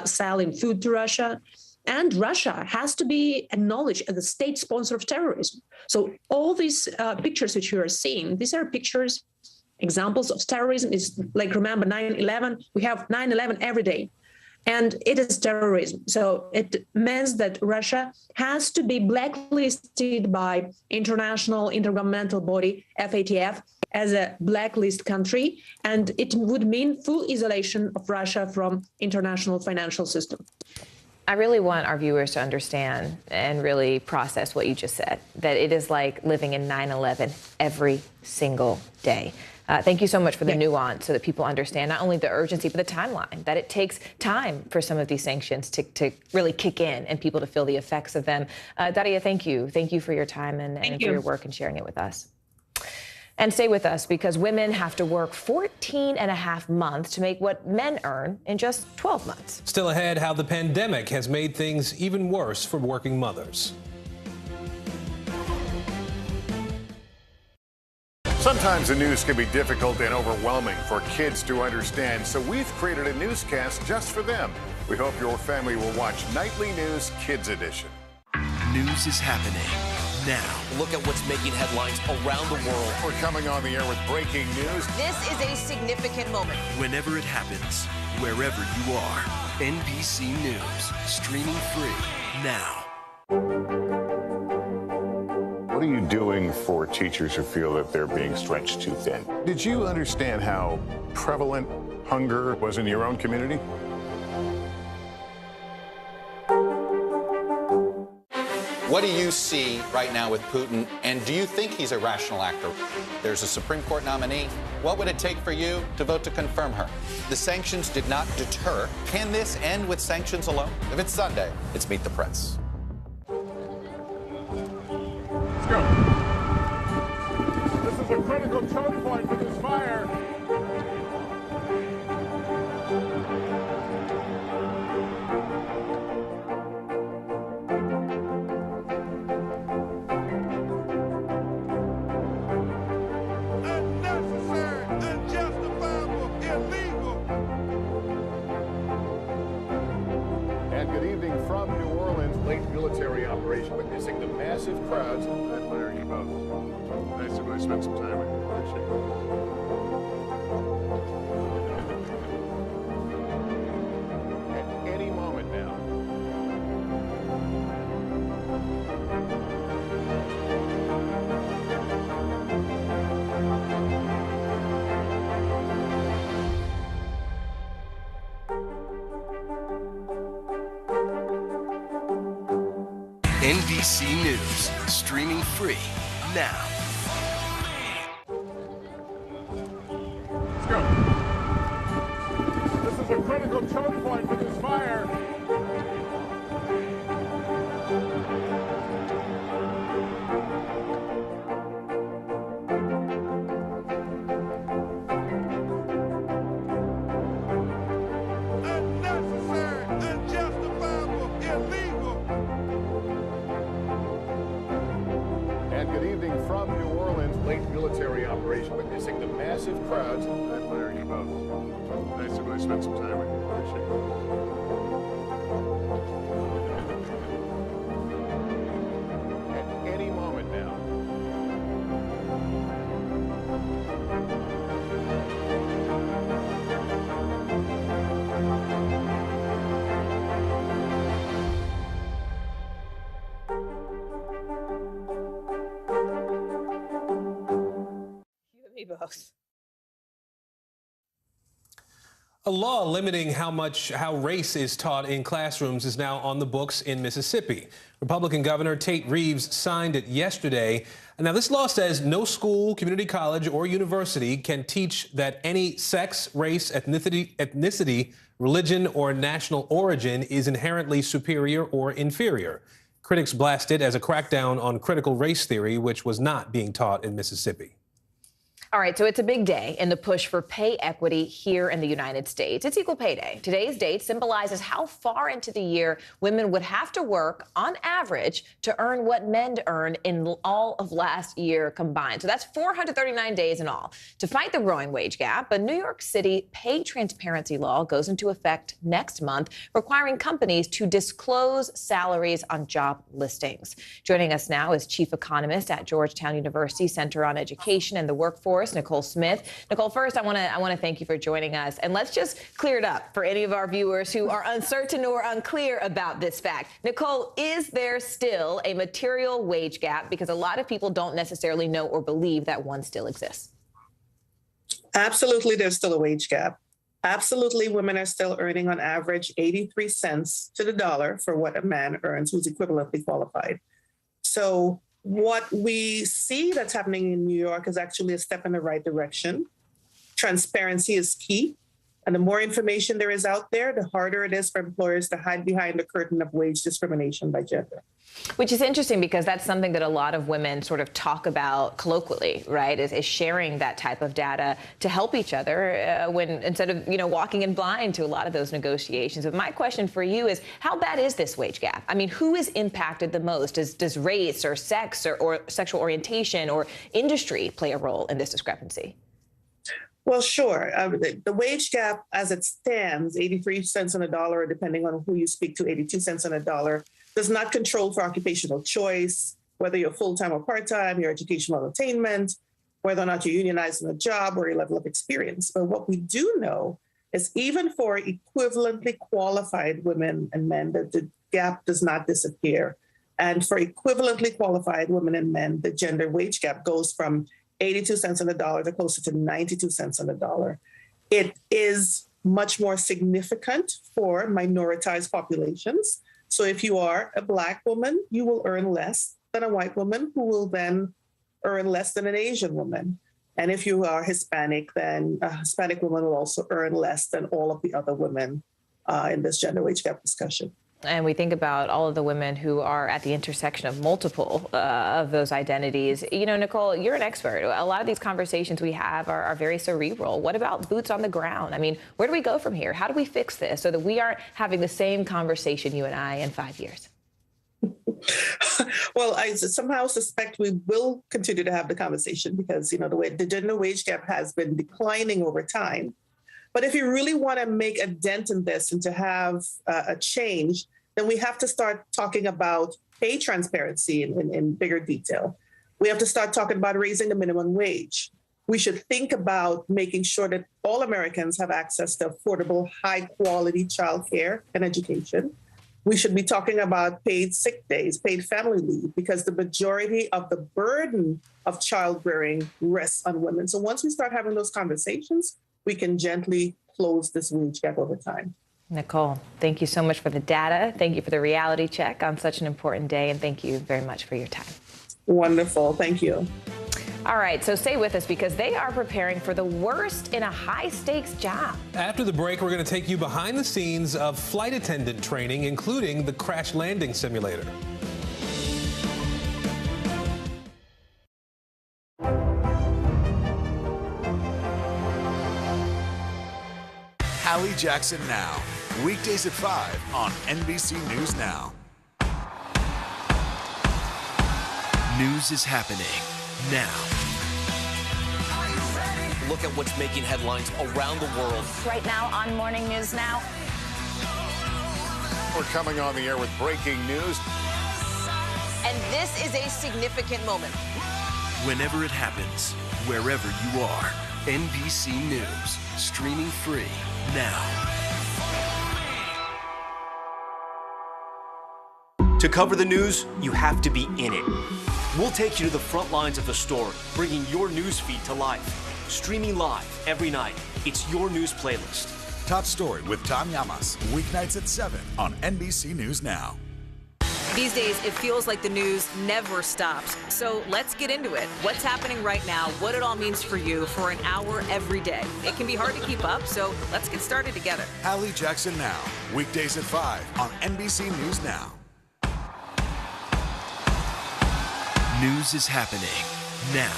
selling food to Russia. And Russia has to be acknowledged as a state sponsor of terrorism. So all these pictures which you are seeing, these are pictures, examples of terrorism. Is like, remember 9/11, we have 9/11 every day. And it is terrorism. So it means that Russia has to be blacklisted by international intergovernmental body, FATF, as a blacklist country. And it would mean full isolation of Russia from international financial system. I really want our viewers to understand and really process what you just said, that it is like living in 9/11 every single day. Thank you so much for the nuance so that people understand not only the urgency, but the timeline, that it takes time for some of these sanctions to really kick in and people to feel the effects of them. Daria, thank you. Thank you for your time and for your work and sharing it with us. And stay with us, because women have to work 14 and a half months to make what men earn in just 12 months. Still ahead, how the pandemic has made things even worse for working mothers. Sometimes the news can be difficult and overwhelming for kids to understand, so we've created a newscast just for them. We hope your family will watch Nightly News Kids Edition. News is happening now. Look at what's making headlines around the world. We're coming on the air with breaking news. This is a significant moment. Whenever it happens, wherever you are, NBC News, streaming free now. What are you doing for teachers who feel that they're being stretched too thin? Did you understand how prevalent hunger was in your own community? What do you see right now with Putin, and do you think he's a rational actor? There's a Supreme Court nominee. What would it take for you to vote to confirm her? The sanctions did not deter. Can this end with sanctions alone? If it's Sunday, it's Meet the Press. Let's go. This is a critical choke point for this fire. Military operation, witnessing the massive crowds. I admire you both. Nice to really spend some time with you. Appreciate it. At any moment now. NBC News, streaming free now. Let's go. This is a critical choke point for this fire. And good evening from New Orleans. Late military operation witnessing the massive crowds. I admire you both. Nice to really spend some time with you. Appreciate it. At any moment now. Me both. A law limiting how race is taught in classrooms is now on the books in Mississippi. Republican Governor Tate Reeves signed it yesterday. And now this law says no school, community college, or university can teach that any sex, race, ethnicity, religion, or national origin is inherently superior or inferior. Critics blast it as a crackdown on critical race theory, which was not being taught in Mississippi. All right, so it's a big day in the push for pay equity here in the United States. It's Equal Pay Day. Today's date symbolizes how far into the year women would have to work on average to earn what men earn in all of last year combined. So that's 439 days in all. To fight the growing wage gap, a New York City pay transparency law goes into effect next month, requiring companies to disclose salaries on job listings. Joining us now is chief economist at Georgetown University Center on Education and the Workforce, Nicole Smith. Nicole, first, I want to thank you for joining us. And let's just clear it up for any of our viewers who are uncertain or unclear about this fact. Nicole, is there still a material wage gap? Because a lot of people don't necessarily know or believe that one still exists. Absolutely, there's still a wage gap. Absolutely, women are still earning on average 83 cents to the dollar for what a man earns who's equivalently qualified. So what we see that's happening in New York is actually a step in the right direction. Transparency is key. And the more information there is out there, the harder it is for employers to hide behind the curtain of wage discrimination by gender. Which is interesting because that's something that a lot of women sort of talk about colloquially, right, is sharing that type of data to help each other when instead of, walking in blind to a lot of those negotiations. But my question for you is, how bad is this wage gap? I mean, who is impacted the most? Does race or sex or sexual orientation or industry play a role in this discrepancy? Well, sure. The wage gap as it stands, 83 cents on a dollar, depending on who you speak to, 82 cents on a dollar, does not control for occupational choice, whether you're full-time or part-time, your educational attainment, whether or not you're unionized in a job or your level of experience. But what we do know is even for equivalently qualified women and men, that the gap does not disappear. And for equivalently qualified women and men, the gender wage gap goes from 82 cents on the dollar to closer to 92 cents on the dollar. It is much more significant for minoritized populations. So if you are a Black woman, you will earn less than a white woman, who will then earn less than an Asian woman. And if you are Hispanic, then a Hispanic woman will also earn less than all of the other women in this gender wage gap discussion. And we think about all of the women who are at the intersection of multiple of those identities. Nicole, you're an expert. A lot of these conversations we have are very cerebral. What about boots on the ground? I mean, where do we go from here? How do we fix this so that we aren't having the same conversation, you and I, in 5 years? Well, I somehow suspect we will continue to have the conversation because, the gender wage gap has been declining over time. But if you really want to make a dent in this and to have a change, then we have to start talking about pay transparency in bigger detail. We have to start talking about raising the minimum wage. We should think about making sure that all Americans have access to affordable, high-quality childcare and education. We should be talking about paid sick days, paid family leave, because the majority of the burden of childbearing rests on women. So once we start having those conversations, we can gently close this wage gap over time. Nicole, thank you so much for the data. Thank you for the reality check on such an important day. And thank you very much for your time. Wonderful. Thank you. All right, so stay with us because they are preparing for the worst in a high-stakes job. After the break, we're going to take you behind the scenes of flight attendant training, including the crash landing simulator. Hallie Jackson Now, weekdays at 5 on NBC News Now. News is happening now. Look at what's making headlines around the world. Right now on Morning News Now. We're coming on the air with breaking news. And this is a significant moment. Whenever it happens, wherever you are, NBC News, streaming free now. To cover the news, you have to be in it. We'll take you to the front lines of the story, bringing your news feed to life. Streaming live every night. It's your news playlist. Top Story with Tom Llamas, weeknights at 7 on NBC News Now. These days, it feels like the news never stops. So let's get into it. What's happening right now, what it all means for you for an hour every day. It can be hard to keep up, so let's get started together. Hallie Jackson Now, weekdays at 5 on NBC News Now. News is happening now.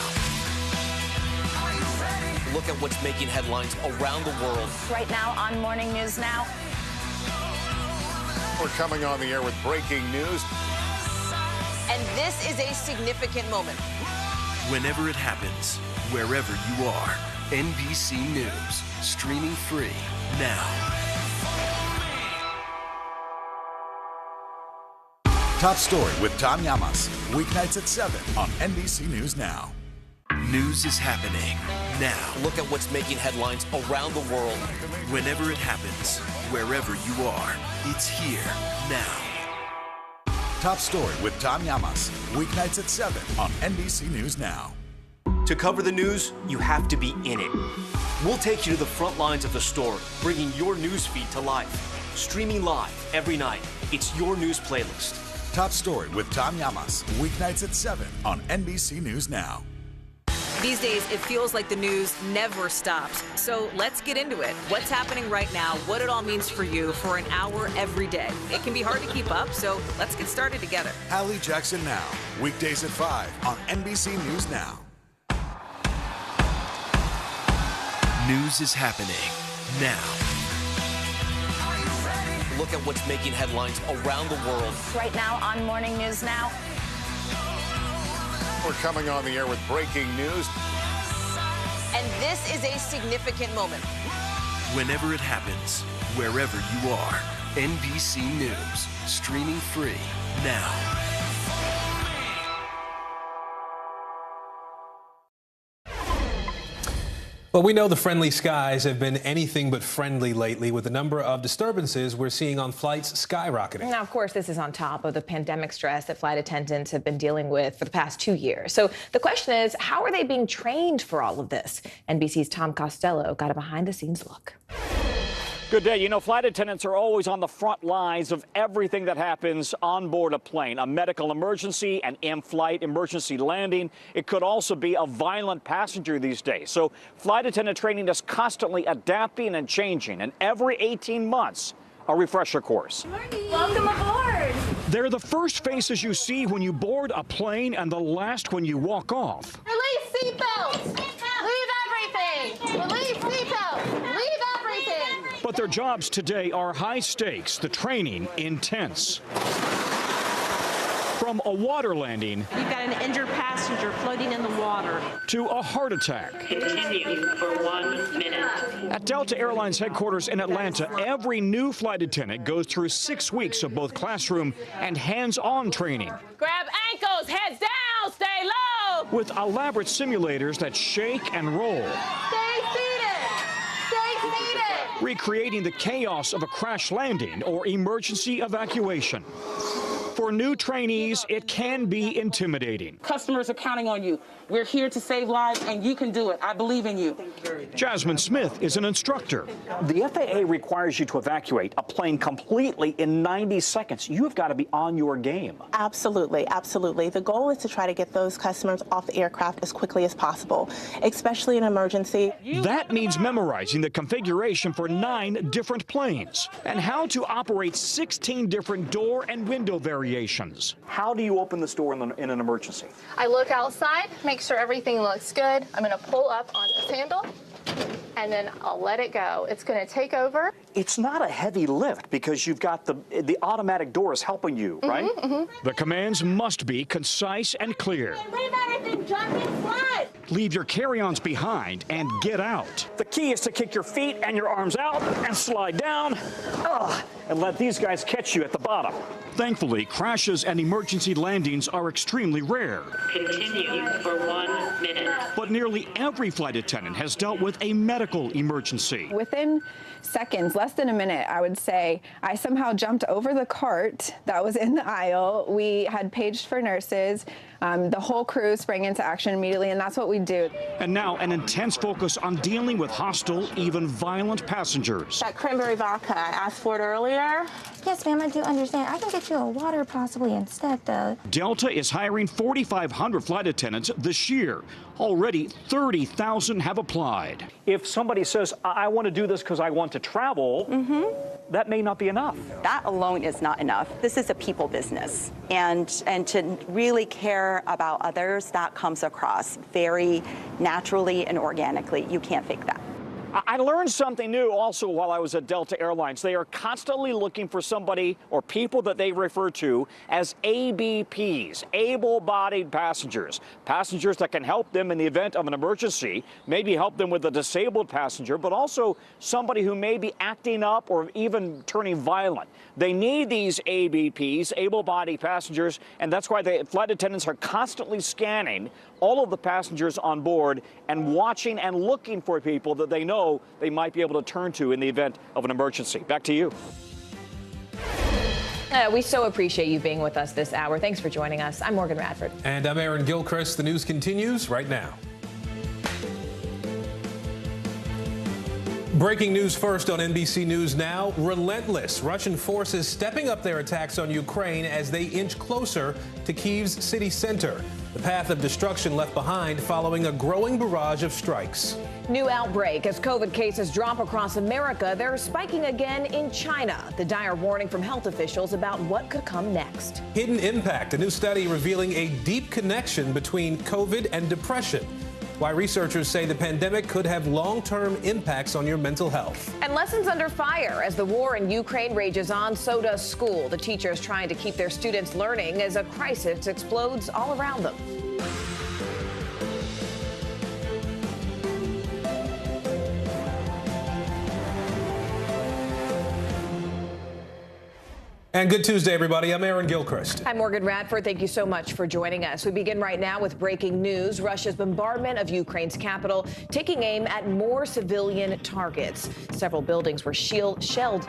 Look at what's making headlines around the world. Right now on Morning News Now. We're coming on the air with breaking news. And this is a significant moment. Whenever it happens, wherever you are, NBC News, streaming free now. Top Story with Tom Llamas, weeknights at 7 on NBC News Now. News is happening now. Look at what's making headlines around the world. Whenever it happens, wherever you are, it's here now. Top Story with Tom Llamas, weeknights at 7 on NBC News Now. To cover the news, you have to be in it. We'll take you to the front lines of the story, bringing your news feed to life. Streaming live every night. It's your news playlist. Top Story with Tom Llamas, weeknights at 7 on NBC News Now. These days, it feels like the news never stops. So let's get into it. What's happening right now, what it all means for you for an hour every day. It can be hard to keep up, so let's get started together. Hallie Jackson Now, weekdays at 5 on NBC News Now. News is happening now. Look at what's making headlines around the world. Right now on Morning News Now. We're coming on the air with breaking news. And this is a significant moment. Whenever it happens, wherever you are, NBC News, streaming free now. Well, we know the friendly skies have been anything but friendly lately, with the number of disturbances we're seeing on flights skyrocketing. Now, of course, this is on top of the pandemic stress that flight attendants have been dealing with for the past 2 years. So the question is, how are they being trained for all of this? NBC's Tom Costello got a behind-the-scenes look. Good day. You know, flight attendants are always on the front lines of everything that happens on board a plane. A medical emergency, an in-flight emergency landing. It could also be a violent passenger these days. So flight attendant training is constantly adapting and changing. And every 18 months, a refresher course. Welcome aboard. They're the first faces you see when you board a plane and the last when you walk off. Release seatbelts. Leave everything. Release seatbelts. Leave everything. But their jobs today are high stakes, the training intense. From a water landing We've got an injured passenger floating in the water. to a heart attack. Continue for 1 minute. At Delta Airlines headquarters in Atlanta, every new flight attendant goes through 6 weeks of both classroom and hands-on training. Grab ankles, heads down, stay low. With elaborate simulators that shake and roll, Stay seated. Stay seated. recreating the chaos of a crash landing or emergency evacuation. For new trainees, it can be intimidating. Customers are counting on you. We're here to save lives, and you can do it. I believe in you. Jasmine Smith is an instructor. The FAA requires you to evacuate a plane completely in 90 seconds. You've got to be on your game. Absolutely, absolutely. The goal is to try to get those customers off the aircraft as quickly as possible, especially in an emergency. That means memorizing the configuration for 9 different planes and how to operate 16 different door and window variations. How do you open this door in an emergency? I look outside, make sure everything looks good. I'm going to pull up on this handle, and then I'll let it go. It's going to take over. It's not a heavy lift because you've got the automatic doors helping you, right? The commands must be concise and clear. Leave everything, jump and slide. Leave your carry-ons behind and get out. The key is to kick your feet and your arms out and slide down. And let these guys catch you at the bottom. Thankfully, crashes and emergency landings are extremely rare. Continue for 1 minute. But nearly every flight attendant has dealt with a medical emergency. Within seconds, less than a minute, I would say, I somehow jumped over the cart that was in the aisle. We had paged for nurses. The whole crew sprang into action immediately, and that's what we do. And now an intense focus on dealing with hostile, even violent passengers. That cranberry vodka, I asked for it earlier. Yes, ma'am, I do understand. I can get you a water possibly instead, though. Delta is hiring 4,500 flight attendants this year. Already 30,000 have applied. If somebody says, I want to do this because I want to travel, that may not be enough. That alone is not enough. This is a people business. And to really care about others, that comes across very naturally and organically. You can't fake that. I learned something new also while I was at Delta Airlines. They are constantly looking for somebody or people that they refer to as ABPs, able-bodied passengers. Passengers that can help them in the event of an emergency, maybe help them with a disabled passenger, but also somebody who may be acting up or even turning violent. They need these ABPs, able-bodied passengers, and that's why the flight attendants are constantly scanning all of the passengers on board and watching and looking for people that they know they might be able to turn to in the event of an emergency. Back to you. We so appreciate you being with us this hour. Thanks for joining us. I'm Morgan Radford. And I'm Aaron Gilchrist. The news continues right now. Breaking news first on NBC News Now. Relentless Russian forces stepping up their attacks on Ukraine as they inch closer to Kyiv's city center. The path of destruction left behind following a growing barrage of strikes. New outbreak as COVID cases drop across America. They're spiking again in China. The dire warning from health officials about what could come next. Hidden impact, a new study revealing a deep connection between COVID and depression. Why researchers say the pandemic could have long-term impacts on your mental health. And lessons under fire as the war in Ukraine rages on, so does school. The teachers trying to keep their students learning as a crisis explodes all around them. And good Tuesday, everybody. I'm Aaron Gilchrist. I'm Morgan Radford. Thank you so much for joining us. We begin right now with breaking news. Russia's bombardment of Ukraine's capital taking aim at more civilian targets. Several buildings were shelled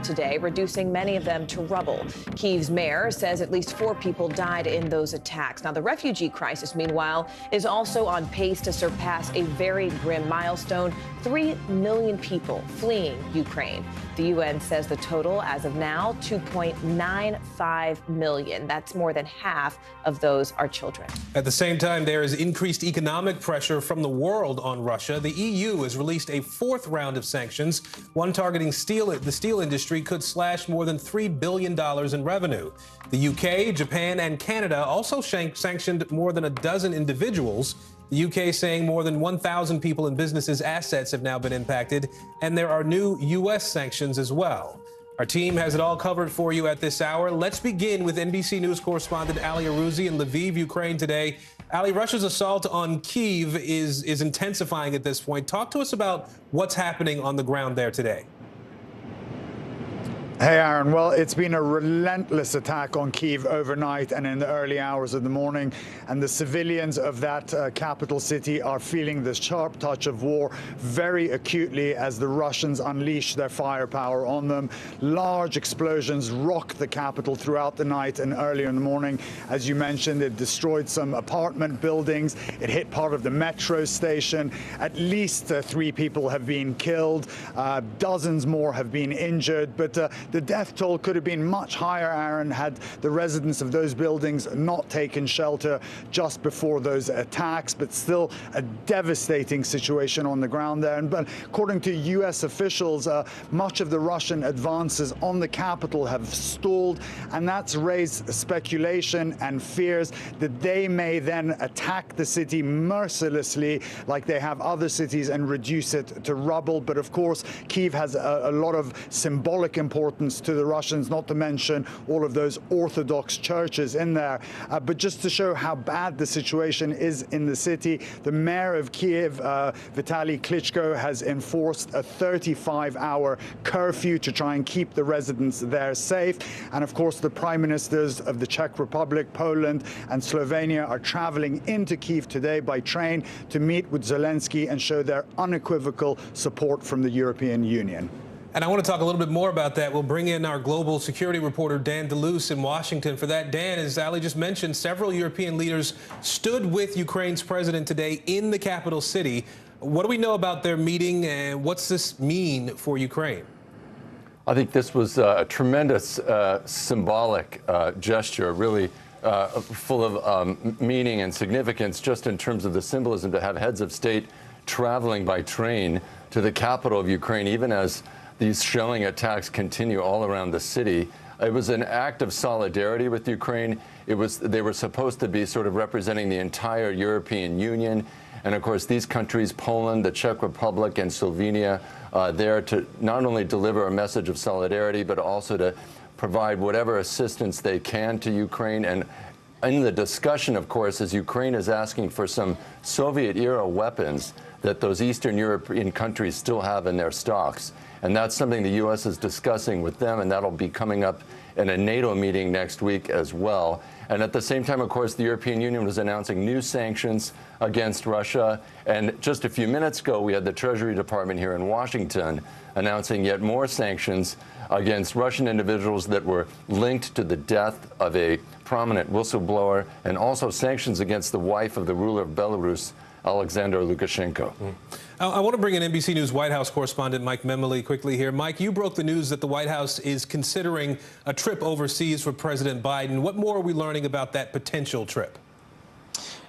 today, reducing many of them to rubble. Kyiv's mayor says at least 4 people died in those attacks. Now, the refugee crisis, meanwhile, is also on pace to surpass a very grim milestone: 3 million people fleeing Ukraine. The UN says the total, as of now, 2.95 million. That's more than half of those are children. At the same time, there is increased economic pressure from the world on Russia. The EU has released a 4th round of sanctions, one targeting the steel industry could slash more than $3 billion in revenue. The UK, Japan, and Canada also sanctioned more than a dozen individuals. The UK saying more than 1,000 people and businesses' assets have now been impacted, and there are new U.S. sanctions as well. Our team has it all covered for you at this hour. Let's begin with NBC News correspondent Ali Arouzi in Lviv, Ukraine today. Ali, Russia's assault on Kyiv is intensifying at this point. Talk to us about what's happening on the ground there today. Hey, Aaron. Well, it's been a relentless attack on Kyiv overnight and in the early hours of the morning. And the civilians of that capital city are feeling the sharp touch of war very acutely as the Russians unleash their firepower on them. Large explosions rocked the capital throughout the night and early in the morning. As you mentioned, it destroyed some apartment buildings. It hit part of the metro station. At least 3 people have been killed. Dozens more have been injured. But the death toll could have been much higher, Aaron, had the residents of those buildings not taken shelter just before those attacks. But still a devastating situation on the ground there. But according to U.S. officials, much of the Russian advances on the capital have stalled, and that's raised speculation and fears that they may then attack the city mercilessly like they have other cities and reduce it to rubble. But of course, Kyiv has a lot of symbolic importance to the Russians, not to mention all of those Orthodox churches in there. But just to show how bad the situation is in the city, the mayor of Kyiv, Vitaly Klitschko, has enforced a 35-hour curfew to try and keep the residents there safe. And of course, the prime ministers of the Czech Republic, Poland, and Slovenia are traveling into Kyiv today by train to meet with Zelensky and show their unequivocal support from the European Union. And I want to talk a little bit more about that. We'll bring in our global security reporter, Dan DeLuce, in Washington. For that, Dan, as Ali just mentioned, several European leaders stood with Ukraine's president today in the capital city. What do we know about their meeting, and what's this mean for Ukraine? I think this was a tremendous symbolic gesture, really full of meaning and significance, just in terms of the symbolism to have heads of state traveling by train to the capital of Ukraine, even as these shelling attacks continue all around the city. It was an act of solidarity with Ukraine. They were supposed to be sort of representing the entire European Union. And of course, these countries, Poland, the Czech Republic, and Slovenia, there to not only deliver a message of solidarity, but also to provide whatever assistance they can to Ukraine. And in the discussion, of course, as Ukraine is asking for some Soviet-era weapons that those Eastern European countries still have in their stocks. And that's something the U.S. is discussing with them, and that'll be coming up in a NATO meeting next week as well. And at the same time, of course, the European Union was announcing new sanctions against Russia. And just a few minutes ago, we had the Treasury Department here in Washington announcing yet more sanctions against Russian individuals that were linked to the death of a prominent whistleblower, and also sanctions against the wife of the ruler of Belarus, Alexander Lukashenko. I want to bring in NBC News White House correspondent Mike Memoli quickly here. Mike, you broke the news that the White House is considering a trip overseas for President Biden. What more are we learning about that potential trip?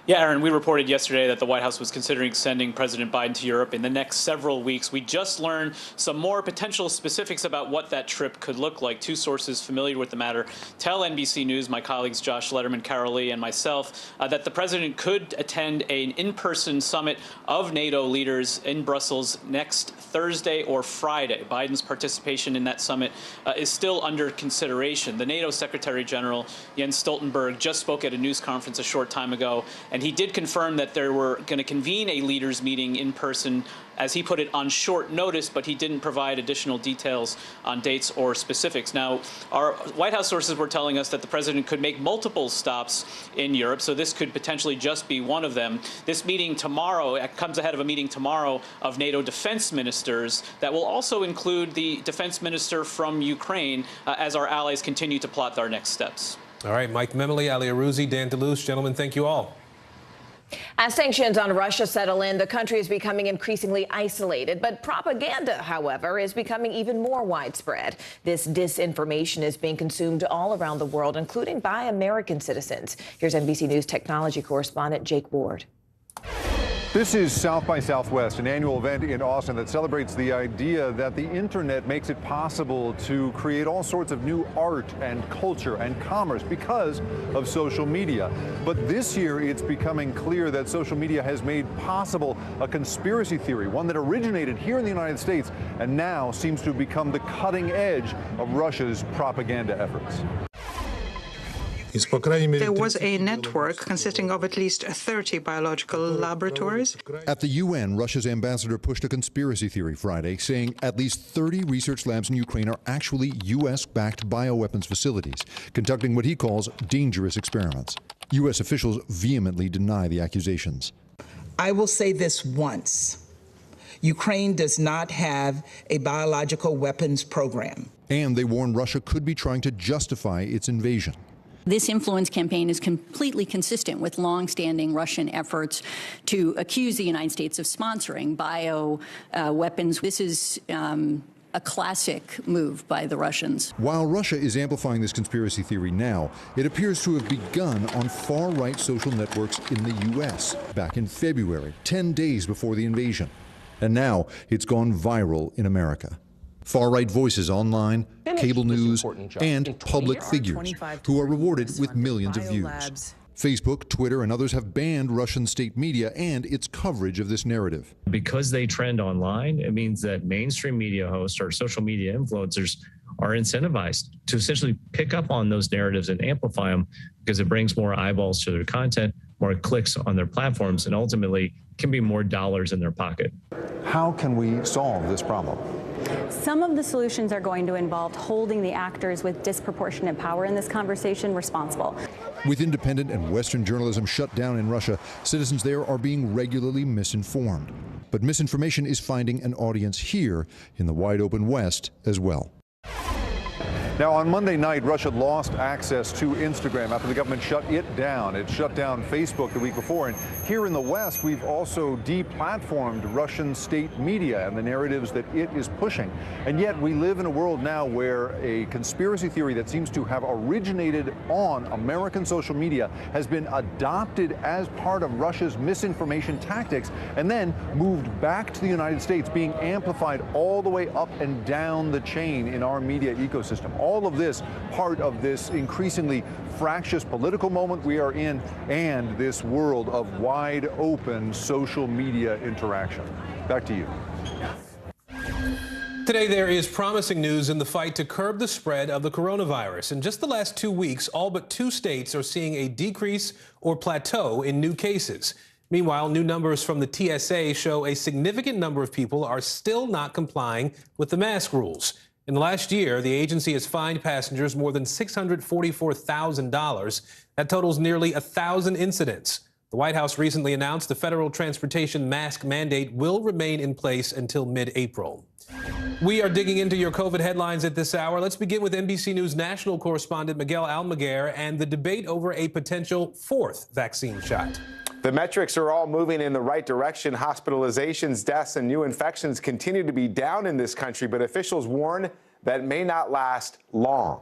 Yeah, Aaron, we reported yesterday that the White House was considering sending President Biden to Europe in the next several weeks. We just learned some more potential specifics about what that trip could look like. 2 sources familiar with the matter tell NBC News, my colleagues Josh Letterman, Carol Lee, and myself, that the president could attend an in-person summit of NATO leaders in Brussels next Thursday or Friday. Biden's participation in that summit is still under consideration. The NATO Secretary General, Jens Stoltenberg, just spoke at a news conference a short time ago, and he did confirm that they were going to convene a leaders meeting in person, as he put it, on short notice, but he didn't provide additional details on dates or specifics. Now, our White House sources were telling us that the president could make multiple stops in Europe, so this could potentially just be one of them. This meeting tomorrow comes ahead of a meeting tomorrow of NATO defense ministers that will also include the defense minister from Ukraine as our allies continue to plot their next steps. All right, Mike Memoli, Ali Arouzi, Dan DeLuce, gentlemen, thank you all. As sanctions on Russia settle in, the country is becoming increasingly isolated. But propaganda, however, is becoming even more widespread. This disinformation is being consumed all around the world, including by American citizens. Here's NBC News technology correspondent Jake Ward. This is South by Southwest, an annual event in Austin that celebrates the idea that the internet makes it possible to create all sorts of new art and culture and commerce because of social media. But this year, it's becoming clear that social media has made possible a conspiracy theory, one that originated here in the United States and now seems to have become the cutting edge of Russia's propaganda efforts. There was a network consisting of at least 30 biological laboratories. At the UN, Russia's ambassador pushed a conspiracy theory Friday, saying at least 30 research labs in Ukraine are actually U.S.-backed bioweapons facilities, conducting what he calls dangerous experiments. U.S. officials vehemently deny the accusations. I will say this once. Ukraine does not have a biological weapons program. And they warn Russia could be trying to justify its invasion. This influence campaign is completely consistent with long-standing Russian efforts to accuse the United States of sponsoring weapons. This is a classic move by the Russians. While Russia is amplifying this conspiracy theory now, it appears to have begun on far-right social networks in the U.S. back in February, 10 days before the invasion. And now it's gone viral in America. Far-right voices online, cable news, and public figures who are rewarded with millions of views. Facebook, Twitter, and others have banned Russian state media and its coverage of this narrative. Because they trend online, it means that mainstream media hosts or social media influencers are incentivized to essentially pick up on those narratives and amplify them because it brings more eyeballs to their content, more clicks on their platforms, and ultimately can be more dollars in their pocket. How can we solve this problem? Some of the solutions are going to involve holding the actors with disproportionate power in this conversation responsible. With independent and Western journalism shut down in Russia, citizens there are being regularly misinformed. But misinformation is finding an audience here in the wide open West as well. Now, on Monday night, Russia lost access to Instagram after the government shut it down. It shut down Facebook the week before. And here in the West, we've also deplatformed Russian state media and the narratives that it is pushing. And yet we live in a world now where a conspiracy theory that seems to have originated on American social media has been adopted as part of Russia's misinformation tactics and then moved back to the United States, being amplified all the way up and down the chain in our media ecosystem. All of this part of this increasingly fractious political moment we are in and this world of wide open social media interaction. Back to you. Today, there is promising news in the fight to curb the spread of the coronavirus. In just the last 2 weeks, all but 2 states are seeing a decrease or plateau in new cases. Meanwhile, new numbers from the TSA show a significant number of people are still not complying with the mask rules. In the last year, the agency has fined passengers more than $644,000. That totals nearly 1,000 incidents. The White House recently announced the federal transportation mask mandate will remain in place until mid-April. We are digging into your COVID headlines at this hour. Let's begin with NBC News national correspondent Miguel Almaguer and the debate over a potential 4th vaccine shot. The metrics are all moving in the right direction. Hospitalizations, deaths, and new infections continue to be down in this country, but officials warn that it may not last long.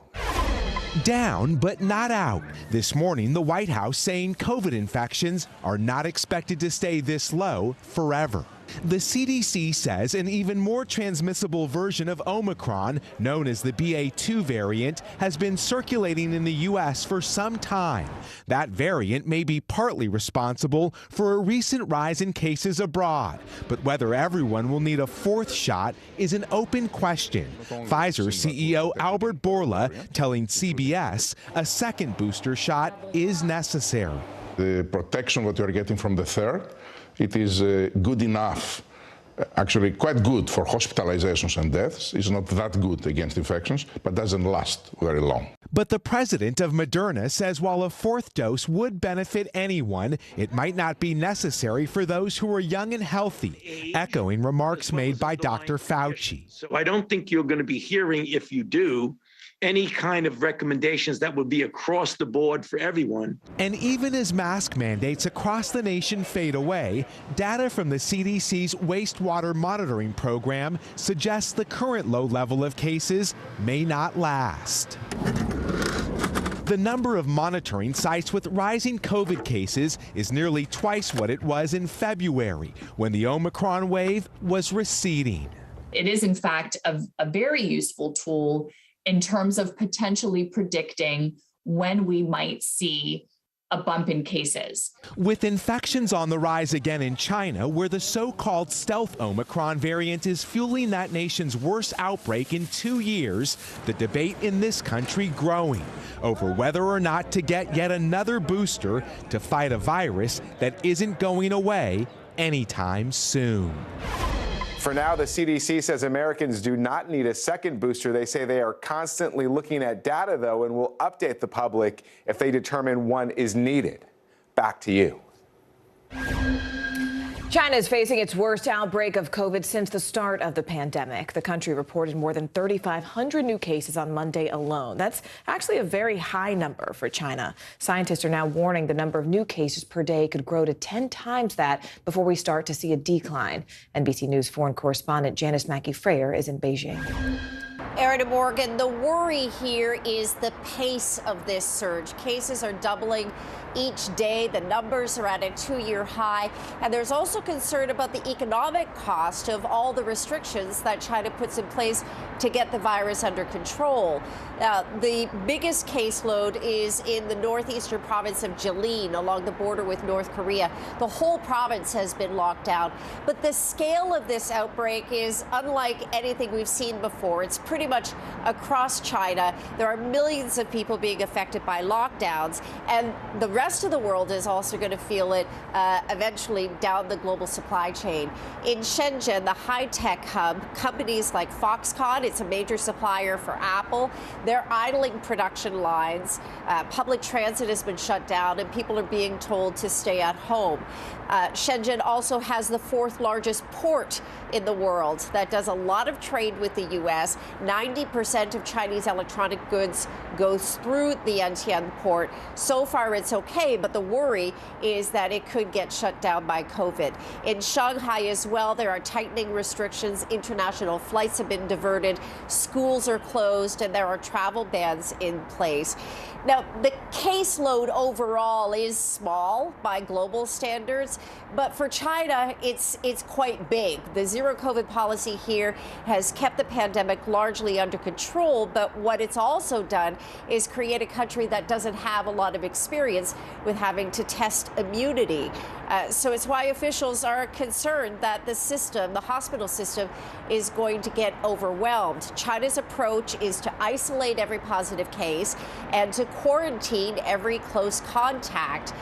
Down, but not out. This morning, the White House saying COVID infections are not expected to stay this low forever. The CDC says an even more transmissible version of Omicron, known as the BA2 variant, has been circulating in the U.S. for some time. That variant may be partly responsible for a recent rise in cases abroad. But whether everyone will need a 4th shot is an open question. Pfizer CEO Albert Bourla telling CBS a 2nd booster shot is necessary. The protection that you are getting from the 3rd, it is good enough, actually quite good for hospitalizations and deaths. It's not that good against infections, but doesn't last very long. But the president of Moderna says while a 4th dose would benefit anyone, it might not be necessary for those who are young and healthy, echoing remarks made by Dr. Fauci. So I don't think you're going to be hearing, if you do, any kind of recommendations that would be across the board for everyone. And even as mask mandates across the nation fade away, data from the CDC's wastewater monitoring program suggests the current low level of cases may not last. The number of monitoring sites with rising COVID cases is nearly twice what it was in February, when the Omicron wave was receding. It is, in fact, a very useful tool in terms of potentially predicting when we might see a bump in cases. With infections on the rise again in China, where the so-called stealth Omicron variant is fueling that nation's worst outbreak in 2 years, the debate in this country growing over whether or not to get yet another booster to fight a virus that isn't going away anytime soon. For now, the CDC says Americans do not need a second booster. They say they are constantly looking at data, though, and will update the public if they determine one is needed. Back to you. China is facing its worst outbreak of COVID since the start of the pandemic. The country reported more than 3,500 new cases on Monday alone. That's actually a very high number for China. Scientists are now warning the number of new cases per day could grow to 10 times that before we start to see a decline. NBC News foreign correspondent Janice Mackey-Freyer is in Beijing. Aaron and Morgan, the worry here is the pace of this surge. Cases are doubling each day. The numbers are at a 2-year high. And there's also concern about the economic cost of all the restrictions that China puts in place to get the virus under control. The biggest caseload is in the northeastern province of Jilin, along the border with North Korea. The whole province has been locked down. But the scale of this outbreak is unlike anything we've seen before. It's pretty much across China. There are millions of people being affected by lockdowns, and the rest of the world is also going to feel it eventually down the global supply chain. In Shenzhen, the high-tech hub, companies like Foxconn, it's a major supplier for Apple, they're idling production lines. Public transit has been shut down, and people are being told to stay at home. Shenzhen also has the 4th largest port in the world that does a lot of trade with the U.S. 90% of Chinese electronic goods goes through the Yantian port. So far, it's okay, but the worry is that it could get shut down by COVID. In Shanghai as well, there are tightening restrictions. International flights have been diverted. Schools are closed, and there are travel bans in place. Now, the caseload overall is small by global standards, but for China, it's quite big. The zero COVID policy here has kept the pandemic largely under control, but what it's also done is create a country that doesn't have a lot of experience with having to test immunity. So it's why officials are concerned that the system, the hospital system, is going to get overwhelmed. China's approach is to isolate every positive case and to quarantine every close contact.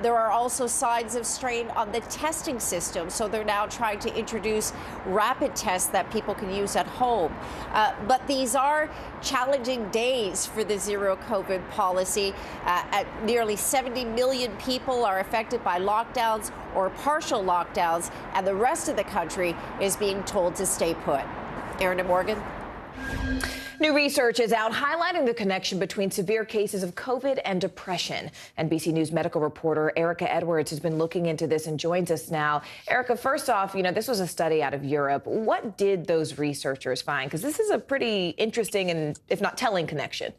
There are also signs of strain on the testing system, so they're now trying to introduce rapid tests that people can use at home. But these are challenging days for the zero COVID policy. Nearly 70 million people are affected by lockdowns or partial lockdowns, and the rest of the country is being told to stay put. Aaron and Morgan. New research is out highlighting the connection between severe cases of COVID and depression. NBC News medical reporter Erica Edwards has been looking into this and joins us now. Erica, first off, this was a study out of Europe. What did those researchers find? Because this is a pretty interesting and, if not telling, connection.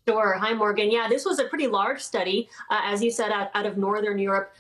Sure. Hi, Morgan. Yeah, this was a pretty large study, as you said, out of Northern Europe,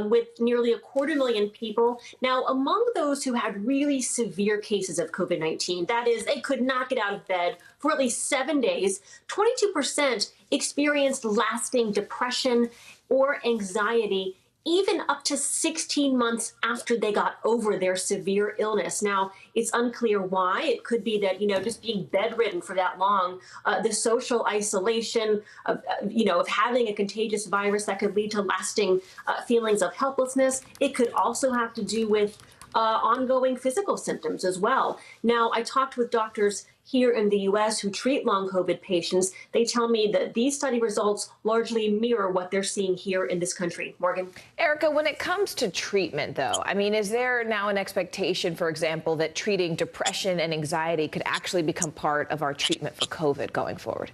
with nearly 250,000 people. Now, among those who had really severe cases of COVID-19, that is, they could not get out of bed for at least 7 days, 22% experienced lasting depression or anxiety, even up to 16 months after they got over their severe illness. Now, it's unclear why. It could be that, just being bedridden for that long, the social isolation of having a contagious virus that could lead to lasting feelings of helplessness. It could also have to do with ongoing physical symptoms as well. Now, I talked with doctors here in the U.S. who treat long COVID patients. They tell me that these study results largely mirror what they're seeing here in this country. Morgan? Erica, when it comes to treatment, though, is there now an expectation, for example, that treating depression and anxiety could actually become part of our treatment for COVID going forward?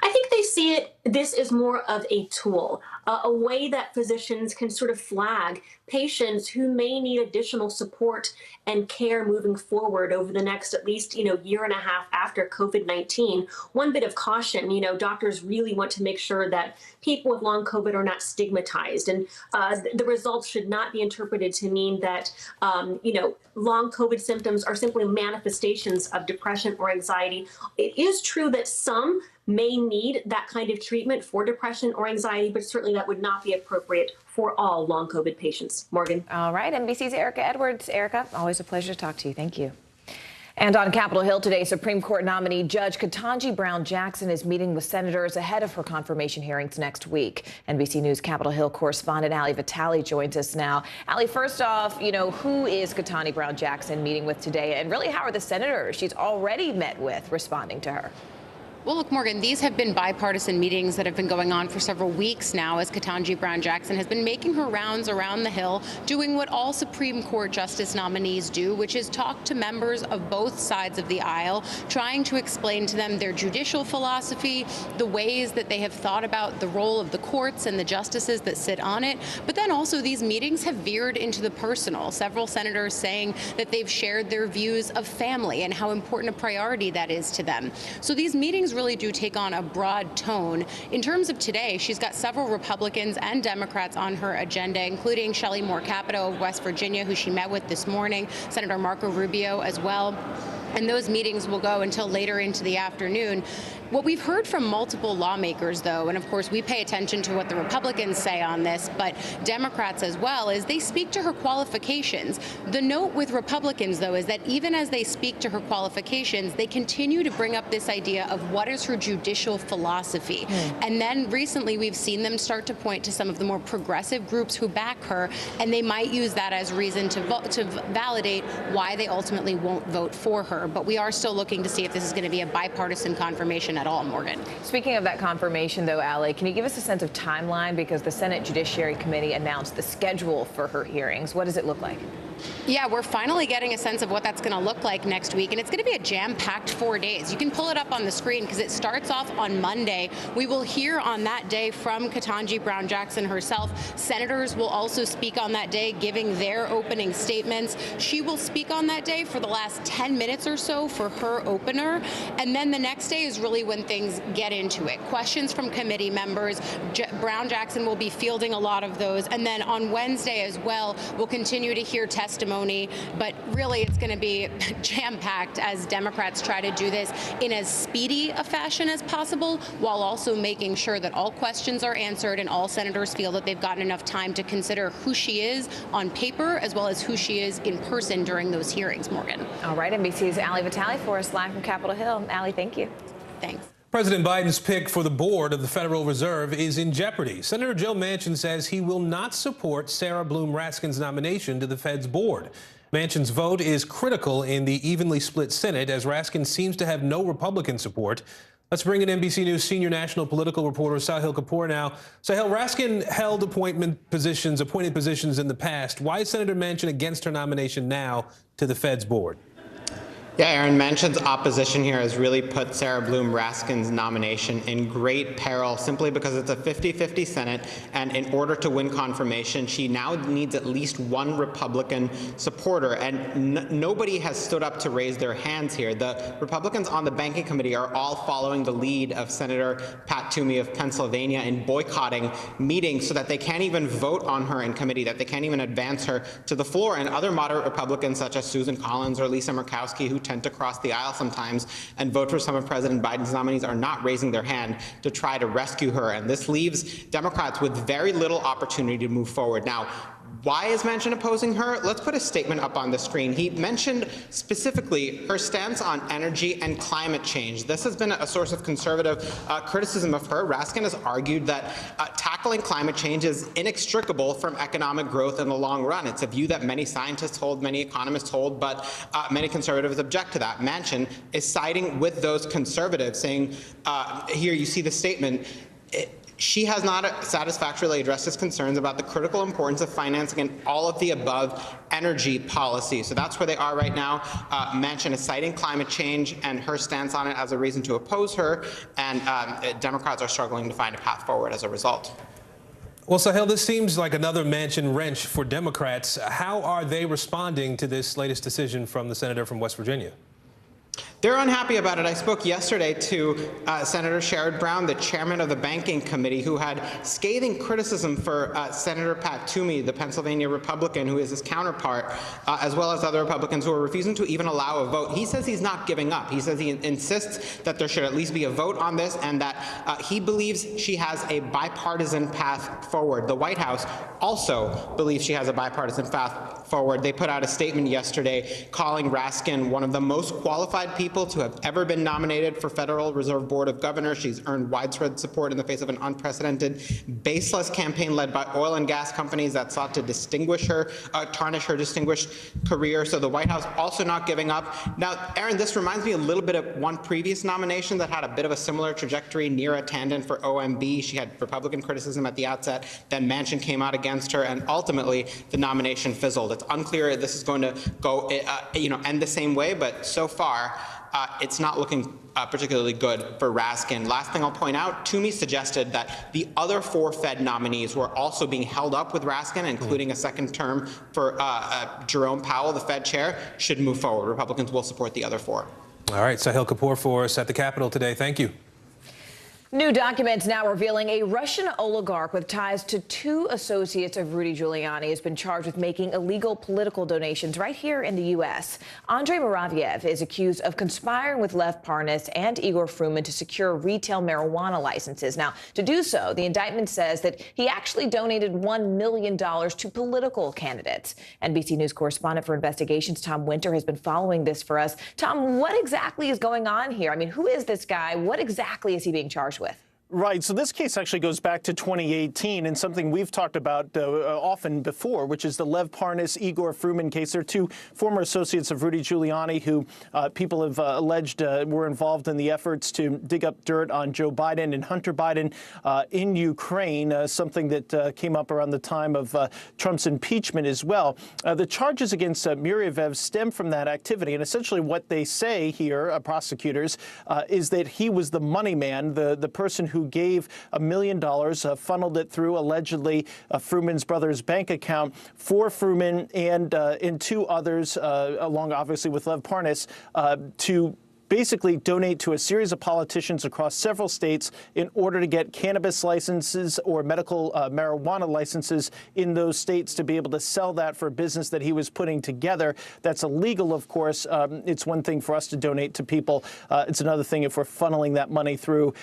I think they see this is more of a tool, a way that physicians can sort of flag patients who may need additional support and care moving forward over the next at least, year and a half after COVID-19. One bit of caution, doctors really want to make sure that people with long COVID are not stigmatized. And the results should not be interpreted to mean that, long COVID symptoms are simply manifestations of depression or anxiety. It is true that some may need that kind of treatment for depression or anxiety, but certainly that would not be appropriate for all long COVID patients. Morgan. All right, NBC's Erica Edwards. Erica, always a pleasure to talk to you. Thank you. And on Capitol Hill today, Supreme Court nominee Judge Ketanji Brown Jackson is meeting with senators ahead of her confirmation hearings next week. NBC News Capitol Hill correspondent Ali Vitale joins us now. Ali, first off, who is Ketanji Brown Jackson meeting with today? And really, how are the senators she's already met with responding to her? Well, look, Morgan, these have been bipartisan meetings that have been going on for several weeks now as Ketanji Brown Jackson has been making her rounds around the Hill, doing what all Supreme Court justice nominees do, which is talk to members of both sides of the aisle, trying to explain to them their judicial philosophy, the ways that they have thought about the role of the courts and the justices that sit on it. But then also these meetings have veered into the personal. Several senators saying that they've shared their views of family and how important a priority that is to them. So these meetings really do take on a broad tone. In terms of today, she's got several Republicans and Democrats on her agenda, including Shelley Moore Capito of West Virginia, who she met with this morning, Senator Marco Rubio as well. And those meetings will go until later into the afternoon. What we've heard from multiple lawmakers, though, and of course we pay attention to what the Republicans say on this, but Democrats as well, is they speak to her qualifications. The note with Republicans, though, is that even as they speak to her qualifications, they continue to bring up this idea of what is her judicial philosophy. And then recently we've seen them start to point to some of the more progressive groups who back her, and they might use that as reason to validate why they ultimately won't vote for her. But we are still looking to see if this is going to be a bipartisan confirmation at all, Morgan. Speaking of that confirmation, though, Ali, can you give us a sense of timeline? Because the Senate Judiciary Committee announced the schedule for her hearings. What does it look like? Yeah, we're finally getting a sense of what that's going to look like next week, and it's going to be a jam-packed 4 days. You can pull it up on the screen because it starts off on Monday. We will hear on that day from Ketanji Brown Jackson herself. Senators will also speak on that day, giving their opening statements. She will speak on that day for the last 10 minutes or so for her opener, and then the next day is really when things get into it. Questions from committee members. Brown Jackson will be fielding a lot of those, and then on Wednesday as well, we'll continue to hear testimony, but really it's going to be jam-packed as Democrats try to do this in as speedy a fashion as possible, while also making sure that all questions are answered and all senators feel that they've gotten enough time to consider who she is on paper as well as who she is in person during those hearings, Morgan. All right, NBC's Ali Vitale for us live from Capitol Hill. Ali, thank you. Thanks. President Biden's pick for the board of the Federal Reserve is in jeopardy. Senator Joe Manchin says he will not support Sarah Bloom Raskin's nomination to the Fed's board. Manchin's vote is critical in the evenly split Senate, as Raskin seems to have no Republican support. Let's bring in NBC News senior national political reporter Sahil Kapoor now. Sahil, Raskin held appointed positions in the past. Why is Senator Manchin against her nomination now to the Fed's board? Yeah, Aaron, Manchin's opposition here has really put Sarah Bloom Raskin's nomination in great peril simply because it's a 50-50 Senate, and in order to win confirmation, she now needs at least one Republican supporter, and nobody has stood up to raise their hands here. The Republicans on the Banking Committee are all following the lead of Senator Pat Toomey of Pennsylvania in boycotting meetings so that they can't even vote on her in committee, that they can't even advance her to the floor, and other moderate Republicans such as Susan Collins or Lisa Murkowski, who tend to cross the aisle sometimes and vote for some of President Biden's nominees, are not raising their hand to try to rescue her. And this leaves Democrats with very little opportunity to move forward. Now, why is Manchin opposing her? Let's put a statement up on the screen. He mentioned specifically her stance on energy and climate change. This has been a source of conservative criticism of her. Raskin has argued that tackling climate change is inextricable from economic growth in the long run. It's a view that many scientists hold, many economists hold, but many conservatives object to that. Manchin is siding with those conservatives, saying, here you see the statement, she has not satisfactorily addressed his concerns about the critical importance of financing and all of the above energy policy. So that's where they are right now. Manchin is citing climate change and her stance on it as a reason to oppose her, and Democrats are struggling to find a path forward as a result. Well, Sahil, this seems like another Manchin wrench for Democrats. How are they responding to this latest decision from the senator from West Virginia? They're unhappy about it. I spoke yesterday to Senator Sherrod Brown, the chairman of the Banking Committee, who had scathing criticism for Senator Pat Toomey, the Pennsylvania Republican, who is his counterpart, as well as other Republicans who are refusing to even allow a vote. He says he's not giving up. He says he insists that there should at least be a vote on this, and that he believes she has a bipartisan path forward. The White House also believes she has a bipartisan path forward. They put out a statement yesterday calling Raskin one of the most qualified people to have ever been nominated for Federal Reserve Board of Governors. She's earned widespread support in the face of an unprecedented, baseless campaign led by oil and gas companies that sought to distinguish her, tarnish her distinguished career. So the White House also not giving up. Now, Aaron, this reminds me a little bit of one previous nomination that had a bit of a similar trajectory, Neera Tanden for OMB. She had Republican criticism at the outset. Then Manchin came out against her, and ultimately the nomination fizzled. It's unclear if this is going to go, end the same way, but so far, it's not looking particularly good for Raskin. Last thing I'll point out, Toomey suggested that the other 4 Fed nominees were also being held up with Raskin, including a second term for Jerome Powell, the Fed chair, should move forward. Republicans will support the other 4. All right, Sahil Kapoor for us at the Capitol today. Thank you. New documents now revealing a Russian oligarch with ties to 2 associates of Rudy Giuliani has been charged with making illegal political donations right here in the U.S. Andrei Muravyev is accused of conspiring with Lev Parnas and Igor Fruman to secure retail marijuana licenses. Now, to do so, the indictment says that he actually donated $1 million to political candidates. NBC News correspondent for investigations Tom Winter has been following this for us. Tom, what exactly is going on here? I mean, who is this guy? What exactly is he being charged with? Right. So this case actually goes back to 2018 and something we've talked about often before, which is the Lev Parnas, Igor Fruman case. They're 2 former associates of Rudy Giuliani who people have alleged were involved in the efforts to dig up dirt on Joe Biden and Hunter Biden in Ukraine, something that came up around the time of Trump's impeachment as well. The charges against Muravyev stem from that activity. And essentially what they say here, prosecutors, is that he was the money man, the person who gave $1 million, funneled it through allegedly Fruman's brother's bank account for Fruman and 2 others, along obviously with Lev Parnas, to basically donate to a series of politicians across several states in order to get cannabis licenses or medical marijuana licenses in those states to be able to sell that for a business that he was putting together. That's illegal, of course. It's one thing for us to donate to people. It's another thing if we're funneling that money through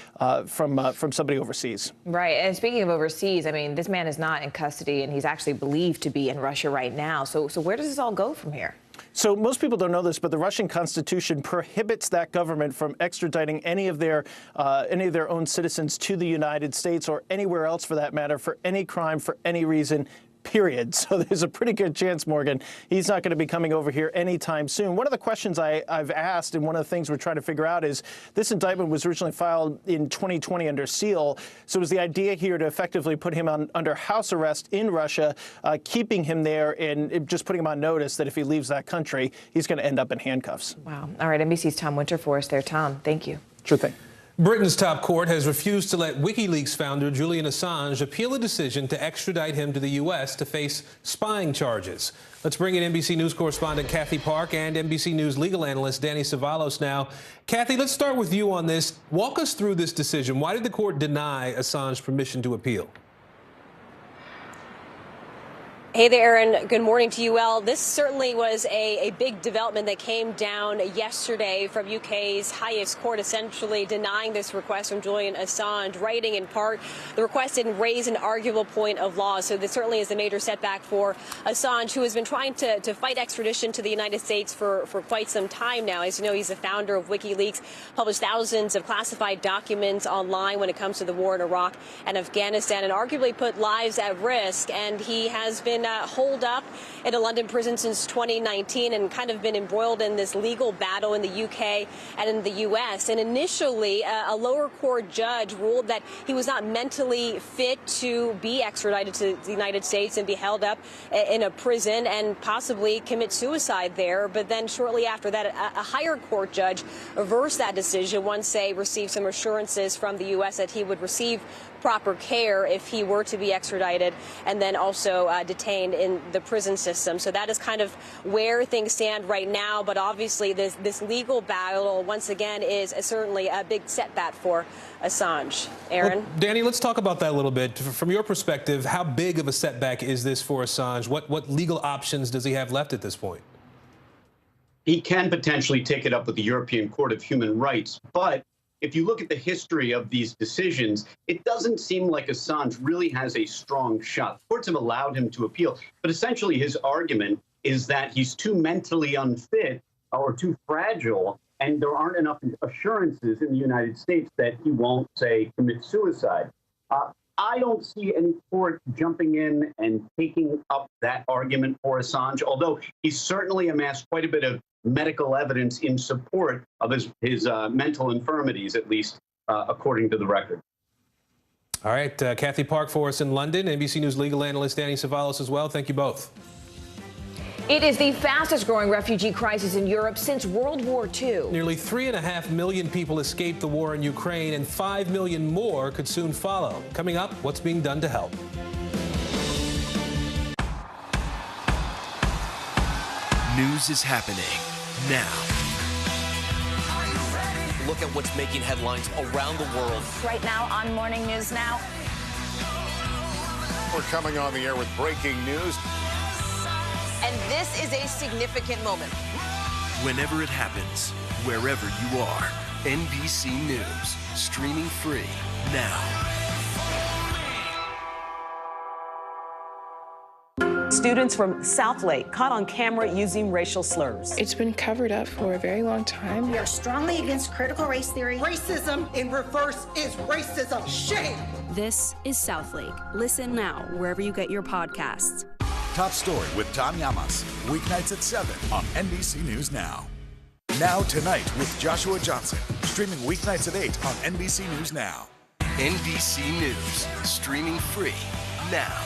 from somebody overseas. Right. And speaking of overseas, I mean, this man is not in custody, and he's actually believed to be in Russia right now. So where does this all go from here? So most people don't know this, but the Russian Constitution prohibits that government from extraditing any of their own citizens to the United States or anywhere else for that matter for any crime, for any reason. Period. So there's a pretty good chance, Morgan, he's not going to be coming over here anytime soon. One of the questions I've asked, and one of the things we're trying to figure out, is this indictment was originally filed in 2020 under seal. So was the idea here to effectively put him under house arrest in Russia, keeping him there and just putting him on notice that if he leaves that country, he's going to end up in handcuffs. Wow. All right. NBC's Tom Winter for us there. Tom, thank you. Sure thing. Britain's top court has refused to let WikiLeaks founder Julian Assange appeal a decision to extradite him to the U.S. to face spying charges. Let's bring in NBC News correspondent Kathy Park and NBC News legal analyst Danny Savalos now. Kathy, let's start with you on this. Walk us through this decision. Why did the court deny Assange permission to appeal? Hey there, Aaron. Good morning to you. Well, this certainly was a big development that came down yesterday from UK's highest court, essentially denying this request from Julian Assange, writing in part the request didn't raise an arguable point of law. So this certainly is a major setback for Assange, who has been trying to fight extradition to the United States for quite some time now. As you know, he's the founder of WikiLeaks, published thousands of classified documents online when it comes to the war in Iraq and Afghanistan, and arguably put lives at risk. And he has been holed up in a London prison since 2019 and kind of been embroiled in this legal battle in the UK and in the US. And initially, a lower court judge ruled that he was not mentally fit to be extradited to the United States and be held up in a prison and possibly commit suicide there. But then shortly after that, a higher court judge reversed that decision once they received some assurances from the US that he would receive proper care if he were to be extradited, and then also detained detained in the prison system. So that is kind of where things stand right now. But obviously, this legal battle, once again, is certainly a big setback for Assange. Aaron? Well, Danny, let's talk about that a little bit. From your perspective, how big of a setback is this for Assange? What legal options does he have left at this point? He can potentially take it up with the European Court of Human Rights, but if you look at the history of these decisions, it doesn't seem like Assange really has a strong shot. Courts have allowed him to appeal, but essentially his argument is that he's too mentally unfit or too fragile, and there aren't enough assurances in the United States that he won't, say, commit suicide. I don't see any court jumping in and taking up that argument for Assange, although he's certainly amassed quite a bit of medical evidence in support of his mental infirmities, at least according to the record. All right, Kathy Park for us in London, NBC News legal analyst Danny Savalos as well. Thank you both. It is the fastest growing refugee crisis in Europe since World War II. Nearly 3.5 million people escaped the war in Ukraine, and 5 million more could soon follow. Coming up, what's being done to help? News is happening now. Look at what's making headlines around the world. Right now on Morning News Now. We're coming on the air with breaking news. And this is a significant moment. Whenever it happens, wherever you are, NBC News, streaming free now. Students from Southlake caught on camera using racial slurs. It's been covered up for a very long time. We are strongly against critical race theory. Racism in reverse is racism. Shame. This is Southlake. Listen now wherever you get your podcasts. Top Story with Tom Llamas, weeknights at 7 on NBC News Now. Now Tonight with Joshua Johnson, streaming weeknights at 8 on NBC News Now. NBC News, streaming free now.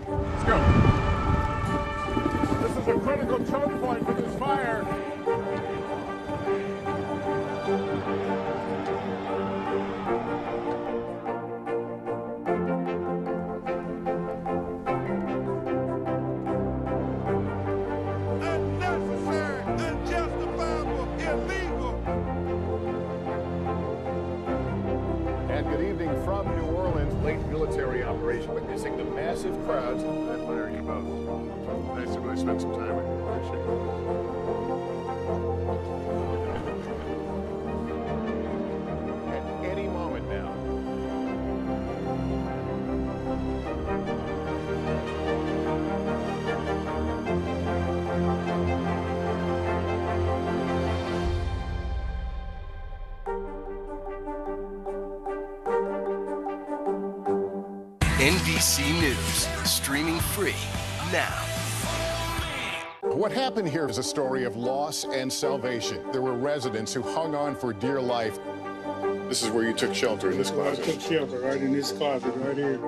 Let's go. This is a critical choke point for this fire. Military operation witnessing the massive crowds. I admire you both. Nice to really spend some time with you. Appreciate it. At any moment now. NBC News, streaming free now. What happened here is a story of loss and salvation. There were residents who hung on for dear life. This is where you took shelter, in this closet. I took shelter right in this closet right here.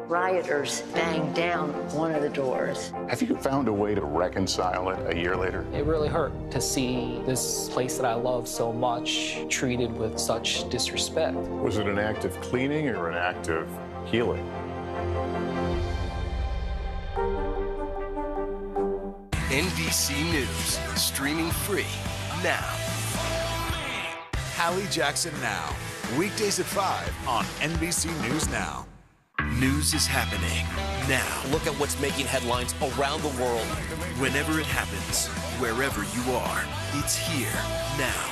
Rioters banged down one of the doors. Have you found a way to reconcile it a year later? It really hurt to see this place that I love so much treated with such disrespect. Was it an act of cleaning or an act of healing? NBC News, streaming free now. Hallie Jackson Now, weekdays at 5 on NBC News Now. News is happening now. Look at what's making headlines around the world. Whenever it happens, wherever you are, it's here now.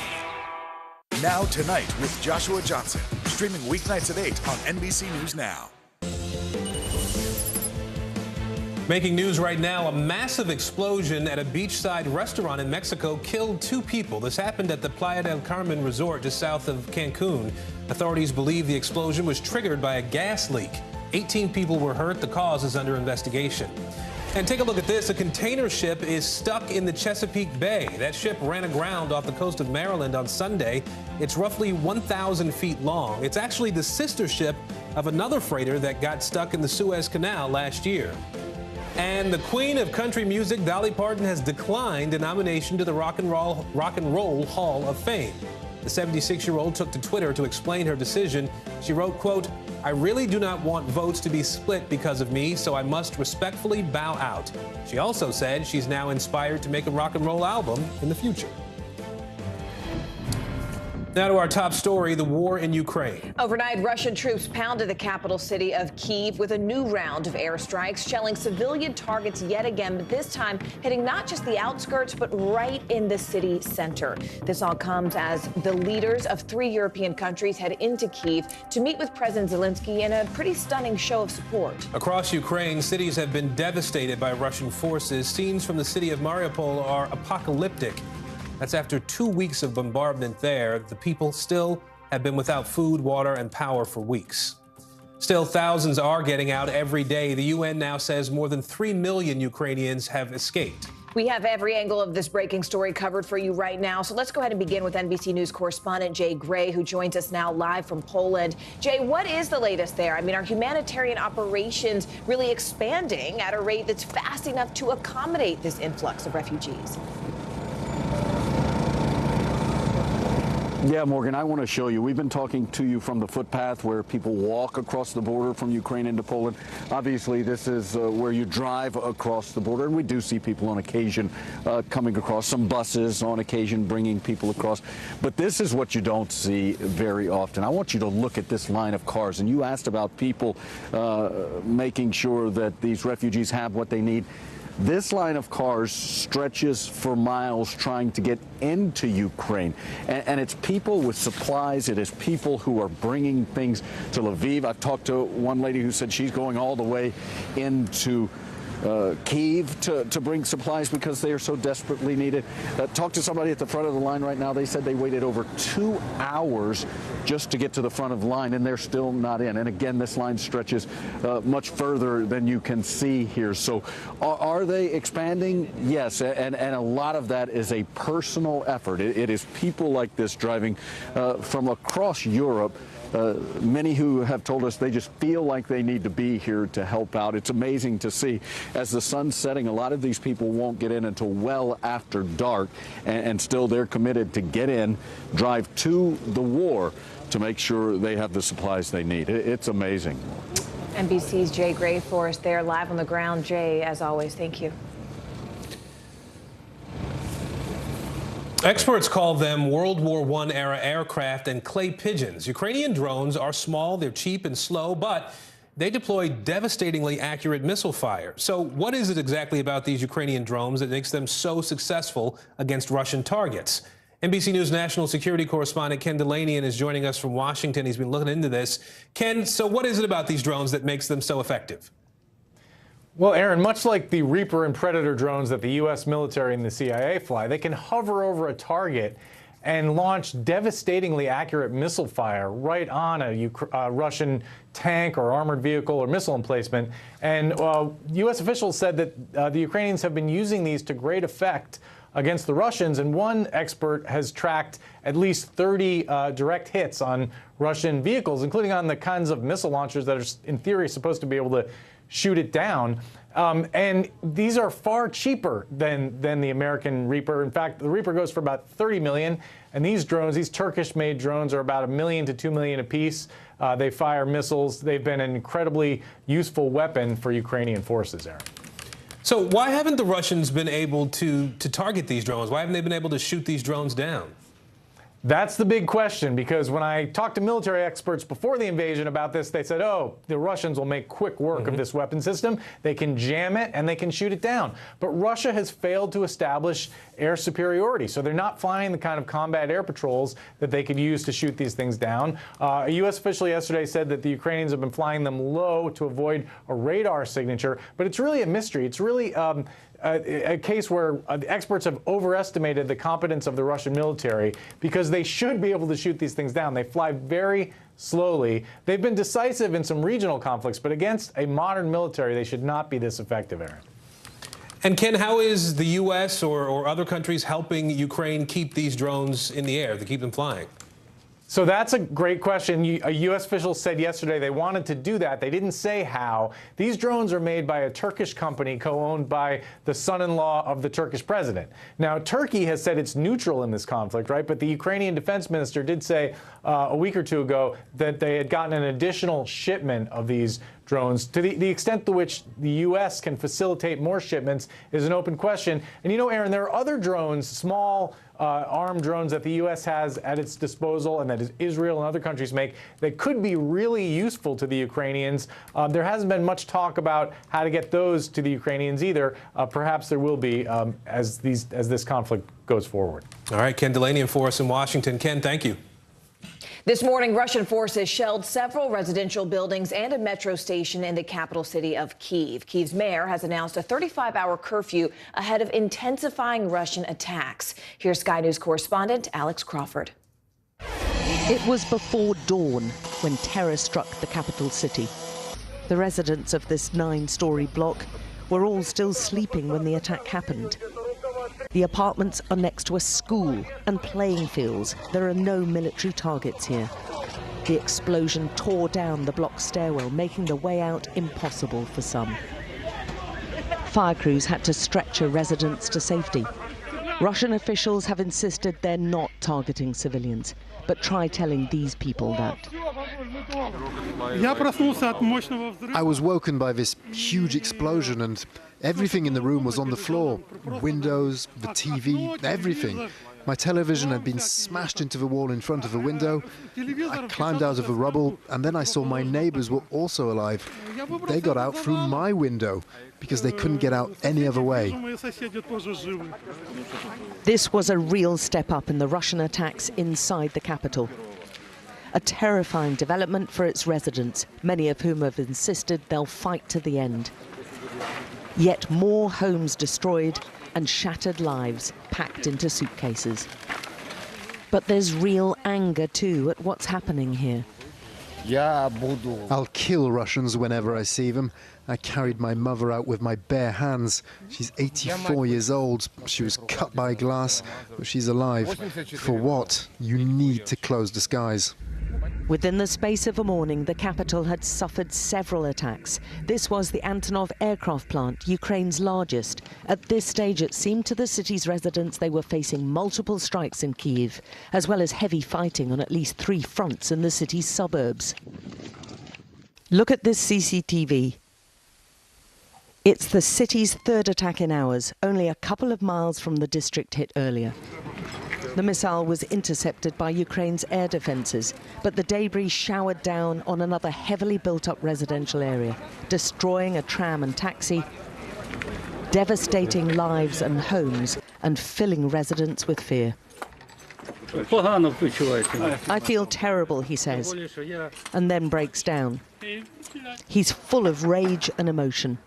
Now Tonight with Joshua Johnson, streaming weeknights at 8 on NBC News Now. Making news right now, a massive explosion at a beachside restaurant in Mexico killed 2 people. This happened at the Playa del Carmen resort just south of Cancun. Authorities believe the explosion was triggered by a gas leak. 18 people were hurt. The cause is under investigation. And take a look at this. A container ship is stuck in the Chesapeake Bay. That ship ran aground off the coast of Maryland on Sunday. It's roughly 1,000 feet long. It's actually the sister ship of another freighter that got stuck in the Suez Canal last year. And the queen of country music, Dolly Parton, has declined a nomination to the Rock and Roll Hall of Fame. The 76-year-old took to Twitter to explain her decision. She wrote, quote, I really do not want votes to be split because of me, so I must respectfully bow out. She also said she's now inspired to make a rock and roll album in the future. Now to our top story, the war in Ukraine. Overnight, Russian troops pounded the capital city of Kyiv with a new round of airstrikes, shelling civilian targets yet again, but this time hitting not just the outskirts, but right in the city center. This all comes as the leaders of 3 European countries head into Kyiv to meet with President Zelensky in a pretty stunning show of support. Across Ukraine, cities have been devastated by Russian forces. Scenes from the city of Mariupol are apocalyptic. That's after 2 weeks of bombardment there. The people still have been without food, water, and power for weeks. Still, thousands are getting out every day. The UN now says more than 3 million Ukrainians have escaped. We have every angle of this breaking story covered for you right now. So let's go ahead and begin with NBC News correspondent Jay Gray, who joins us now live from Poland. Jay, what is the latest there? I mean, are humanitarian operations really expanding at a rate that's fast enough to accommodate this influx of refugees? Yeah, Morgan, I want to show you. We've been talking to you from the footpath where people walk across the border from Ukraine into Poland. Obviously, this is where you drive across the border, and we do see people on occasion coming across, some buses on occasion bringing people across. But this is what you don't see very often. I want you to look at this line of cars, and you asked about people making sure that these refugees have what they need. This line of cars stretches for miles trying to get into Ukraine. And it's people with supplies. It is people who are bringing things to Lviv. I've talked to one lady who said she's going all the way into Kyiv to bring supplies because they are so desperately needed. Talked to somebody at the front of the line right now. They said they waited over 2 hours just to get to the front of the line, and they're still not in. And again, this line stretches much further than you can see here. So are they expanding? Yes, and a lot of that is a personal effort. It is people like this driving from across Europe. Many who have told us they just feel like they need to be here to help out. It's amazing to see. As the sun's setting, a lot of these people won't get in until well after dark, and still they're committed to get in, drive to the war to make sure they have the supplies they need. It's amazing. NBC's Jay Gray for us there live on the ground. Jay, as always, thank you. Experts call them World War I-era aircraft and clay pigeons. Ukrainian drones are small, they're cheap and slow, but they deploy devastatingly accurate missile fire. So what is it exactly about these Ukrainian drones that makes them so successful against Russian targets? NBC News national security correspondent Ken Delaney is joining us from Washington. He's been looking into this. Ken, so what is it about these drones that makes them so effective? Well, Aaron, much like the Reaper and Predator drones that the U.S. military and the CIA fly, they can hover over a target and launch devastatingly accurate missile fire right on a Russian tank or armored vehicle or missile emplacement. And U.S. officials said that the Ukrainians have been using these to great effect against the Russians, and one expert has tracked at least 30 direct hits on Russian vehicles, including on the kinds of missile launchers that are, in theory, supposed to be able to shoot it down. And these are far cheaper than the American Reaper. In fact, the Reaper goes for about $30 million, and these drones, these Turkish-made drones, are about $1 million to $2 million apiece. They fire missiles. They've been an incredibly useful weapon for Ukrainian forces, Aaron. So why haven't the Russians been able to target these drones? Why haven't they been able to shoot these drones down? That's the big question, because when I talked to military experts before the invasion about this, they said, oh, the Russians will make quick work of this weapon system. They can jam it and they can shoot it down. But Russia has failed to establish air superiority, so they're not flying the kind of combat air patrols that they could use to shoot these things down. A U.S. official yesterday said that the Ukrainians have been flying them low to avoid a radar signature, but it's really a mystery. It's really a case where the experts have overestimated the competence of the Russian military, because they should be able to shoot these things down. They fly very slowly. They've been decisive in some regional conflicts, but against a modern military, they should not be this effective, Aaron. And Ken, how is the U.S. or other countries helping Ukraine keep these drones in the air, to keep them flying? So that's a great question. A U.S. official said yesterday they wanted to do that. They didn't say how. These drones are made by a Turkish company co-owned by the son-in-law of the Turkish president. Now, Turkey has said it's neutral in this conflict, right? But the Ukrainian defense minister did say a week or two ago that they had gotten an additional shipment of these drones. To the extent to which the U.S. can facilitate more shipments is an open question. And you know, Aaron, there are other drones, small armed drones that the U.S. has at its disposal and that Israel and other countries make that could be really useful to the Ukrainians. There hasn't been much talk about how to get those to the Ukrainians either. Perhaps there will be as this conflict goes forward. All right, Ken Delaney in for us in Washington. Ken, thank you. This morning, Russian forces shelled several residential buildings and a metro station in the capital city of Kyiv. Kyiv's mayor has announced a 35-hour curfew ahead of intensifying Russian attacks. Here's Sky News correspondent Alex Crawford. It was before dawn when terror struck the capital city. The residents of this 9-story block were all still sleeping when the attack happened. The apartments are next to a school and playing fields. There are no military targets here. The explosion tore down the block's stairwell, making the way out impossible for some. Fire crews had to stretcher residents to safety. Russian officials have insisted they're not targeting civilians, but try telling these people that. I was woken by this huge explosion and everything in the room was on the floor. Windows, the TV, everything. My television had been smashed into the wall in front of the window. I climbed out of the rubble and then I saw my neighbors were also alive. They got out through my window because they couldn't get out any other way. This was a real step up in the Russian attacks inside the capital. A terrifying development for its residents, many of whom have insisted they'll fight to the end. Yet more homes destroyed and shattered lives packed into suitcases. But there's real anger too at what's happening here. I'll kill Russians whenever I see them. I carried my mother out with my bare hands. She's 84 years old. She was cut by glass, but she's alive. For what? You need to close the skies. Within the space of a morning, the capital had suffered several attacks. This was the Antonov aircraft plant, Ukraine's largest. At this stage, it seemed to the city's residents they were facing multiple strikes in Kyiv, as well as heavy fighting on at least 3 fronts in the city's suburbs. Look at this CCTV. It's the city's 3rd attack in hours, only a couple of miles from the district hit earlier. The missile was intercepted by Ukraine's air defences, but the debris showered down on another heavily built-up residential area, destroying a tram and taxi, devastating lives and homes, and filling residents with fear. I feel terrible, he says, and then breaks down. He's full of rage and emotion.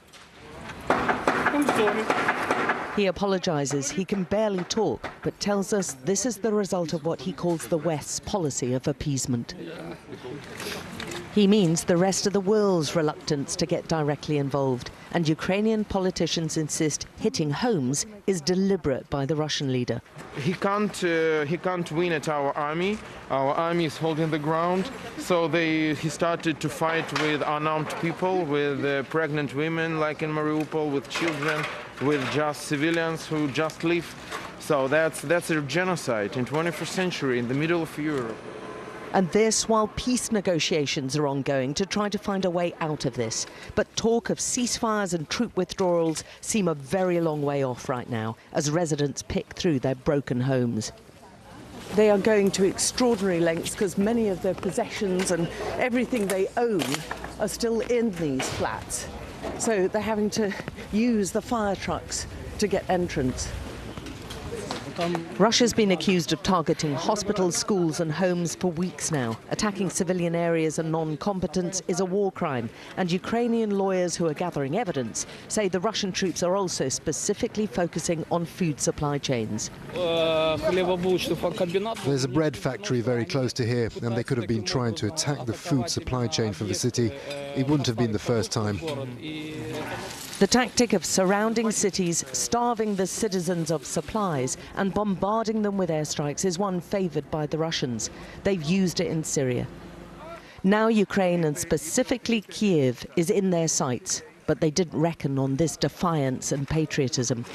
He apologizes. He can barely talk, but tells us this is the result of what he calls the West's policy of appeasement. He means the rest of the world's reluctance to get directly involved, and Ukrainian politicians insist hitting homes is deliberate by the Russian leader. He can't win at our army. Our army is holding the ground, so he started to fight with unarmed people, with pregnant women like in Mariupol, with children, with just civilians who just live. So that's a genocide in 21st century in the middle of Europe. And this while peace negotiations are ongoing to try to find a way out of this. But talk of ceasefires and troop withdrawals seem a very long way off right now as residents pick through their broken homes. They are going to extraordinary lengths because many of their possessions and everything they own are still in these flats. So they're having to use the fire trucks to get entrance. Russia's been accused of targeting hospitals, schools and homes for weeks now. Attacking civilian areas and non-combatants is a war crime, and Ukrainian lawyers who are gathering evidence say the Russian troops are also specifically focusing on food supply chains. There's a bread factory very close to here, and they could have been trying to attack the food supply chain for the city. It wouldn't have been the first time. The tactic of surrounding cities, starving the citizens of supplies and bombarding them with airstrikes is one favoured by the Russians. They've used it in Syria. Now Ukraine, and specifically Kiev, is in their sights, but they didn't reckon on this defiance and patriotism.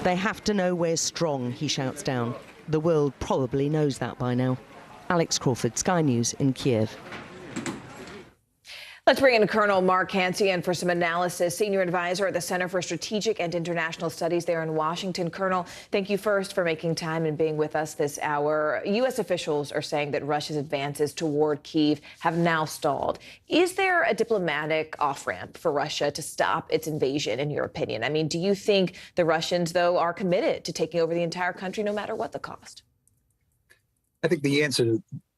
They have to know we're strong, he shouts down. The world probably knows that by now. Alex Crawford, Sky News in Kiev. Let's bring in Colonel Mark Hansian for some analysis, senior advisor at the Center for Strategic and International Studies there in Washington. Colonel, thank you first for making time and being with us this hour. U.S. officials are saying that Russia's advances toward Kyiv have now stalled. Is there a diplomatic off-ramp for Russia to stop its invasion, in your opinion? I mean, do you think the Russians, though, are committed to taking over the entire country no matter what the cost? I think the answer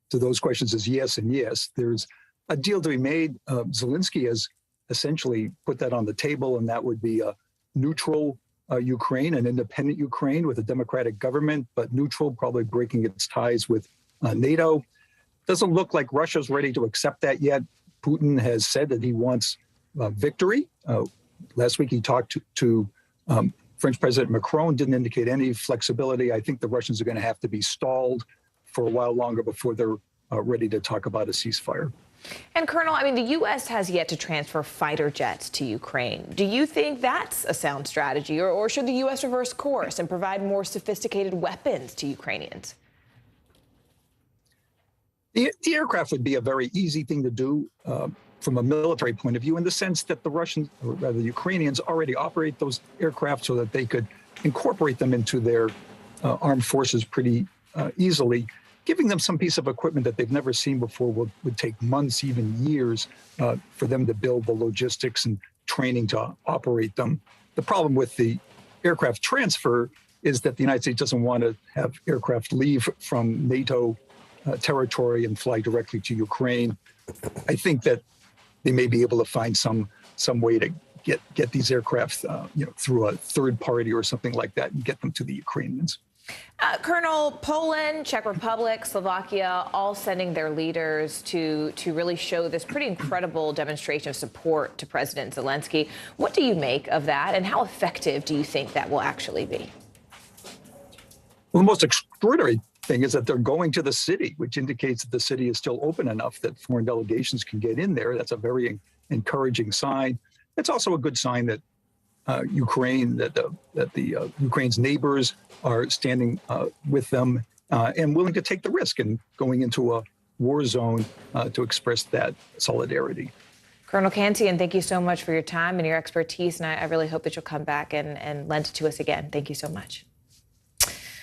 to those questions is yes and yes. There's a deal to be made. Zelensky has essentially put that on the table, and that would be a neutral Ukraine, an independent Ukraine with a democratic government, but neutral, probably breaking its ties with NATO. Doesn't look like Russia's ready to accept that yet. Putin has said that he wants victory. Last week he talked to French President Macron, didn't indicate any flexibility. I think the Russians are going to have to be stalled for a while longer before they're ready to talk about a ceasefire. And Colonel, I mean, the U.S. has yet to transfer fighter jets to Ukraine. Do you think that's a sound strategy, or should the U.S. reverse course and provide more sophisticated weapons to Ukrainians? The aircraft would be a very easy thing to do from a military point of view, in the sense that the Russians, or rather the Ukrainians, already operate those aircraft so that they could incorporate them into their armed forces pretty easily. Giving them some piece of equipment that they've never seen before would take months, even years, for them to build the logistics and training to operate them. The problem with the aircraft transfer is that the United States doesn't want to have aircraft leave from NATO territory and fly directly to Ukraine. I think that they may be able to find some way to get these aircraft through a third party or something like that and get them to the Ukrainians. Colonel, Poland, Czech Republic, Slovakia, all sending their leaders to really show this pretty incredible demonstration of support to President Zelensky. What do you make of that, and how effective do you think that will actually be? Well, the most extraordinary thing is that they're going to the city, which indicates that the city is still open enough that foreign delegations can get in there. That's a very encouraging sign. It's also a good sign that Ukraine's neighbors are standing with them and willing to take the risk and going into a war zone to express that solidarity. Colonel Hansian, thank you so much for your time and your expertise, and I really hope that you'll come back and lend it to us again. Thank you so much.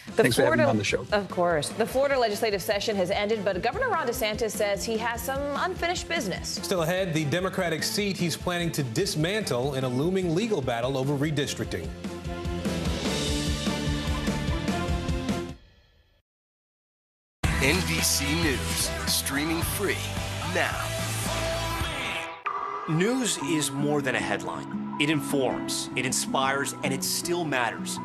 Thanks for having me on the show. Of course. The Florida legislative session has ended, but Governor Ron DeSantis says he has some unfinished business. Still ahead, the Democratic seat he's planning to dismantle in a looming legal battle over redistricting. NBC News, streaming free now. News is more than a headline. It informs, it inspires, and it still matters.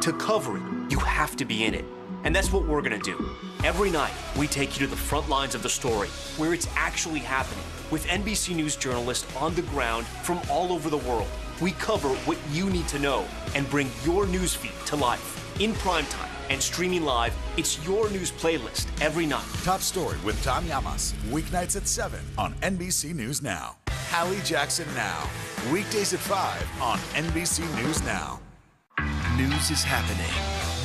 To cover it, you have to be in it. And that's what we're gonna do. Every night, we take you to the front lines of the story, where it's actually happening, with NBC News journalists on the ground from all over the world. We cover what you need to know and bring your newsfeed to life. In primetime and streaming live, it's your news playlist every night. Top Story with Tom Llamas, weeknights at 7 on NBC News Now. Hallie Jackson Now, weekdays at 5 on NBC News Now. News is happening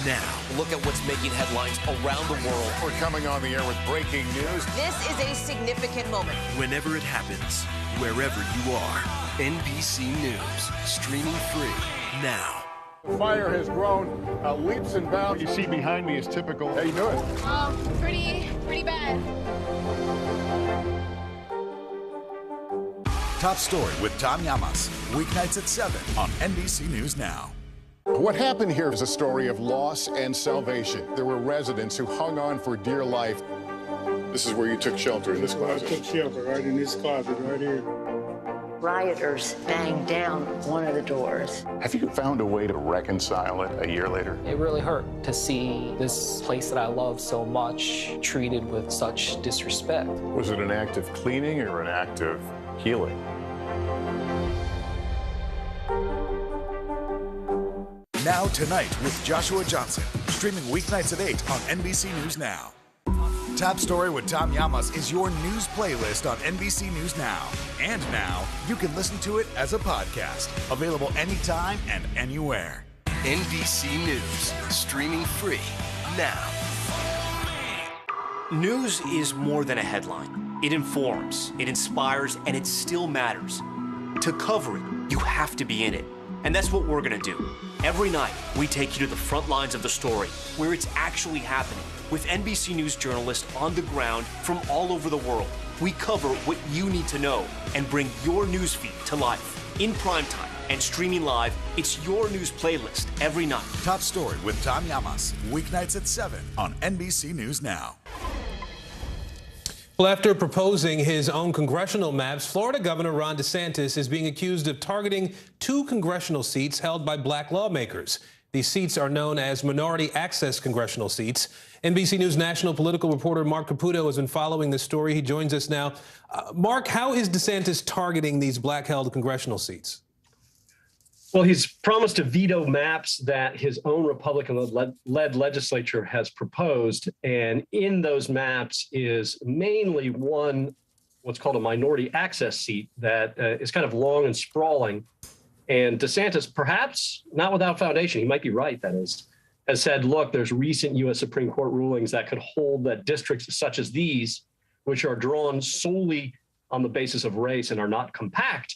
now. Look at what's making headlines around the world. We're coming on the air with breaking news. This is a significant moment. Whenever it happens, wherever you are. NBC News, streaming free now. The fire has grown leaps and bounds. What you see behind me is typical. How you doing? Pretty bad. Top Story with Tom Llamas, weeknights at 7 on NBC News Now. What happened here is a story of loss and salvation. There were residents who hung on for dear life. This is where you took shelter, in this closet. I took shelter right in this closet right here. Rioters banged down one of the doors. Have you found a way to reconcile it a year later? It really hurt to see this place that I love so much treated with such disrespect. Was it an act of cleaning or an act of healing? Now Tonight with Joshua Johnson, streaming weeknights at 8 on NBC News Now. Top Story with Tom Llamas is your news playlist on NBC News Now. And now, you can listen to it as a podcast, available anytime and anywhere. NBC News, streaming free now. News is more than a headline. It informs, it inspires, and it still matters. To cover it, you have to be in it. And that's what we're going to do. Every night, we take you to the front lines of the story, where it's actually happening, with NBC News journalists on the ground from all over the world. We cover what you need to know and bring your newsfeed to life. In primetime and streaming live, it's your news playlist every night. Top Story with Tom Llamas, weeknights at 7 on NBC News Now. Well, after proposing his own congressional maps, Florida Governor Ron DeSantis is being accused of targeting 2 congressional seats held by black lawmakers. These seats are known as minority access congressional seats. NBC News national political reporter Mark Caputo has been following this story. He joins us now. Mark, how is DeSantis targeting these black-held congressional seats? Well, he's promised to veto maps that his own Republican-led legislature has proposed. And in those maps is mainly one, what's called a minority access seat that is kind of long and sprawling. And DeSantis, perhaps not without foundation, he might be right, that is, has said, look, there's recent U.S. Supreme Court rulings that could hold that districts such as these, which are drawn solely on the basis of race and are not compact,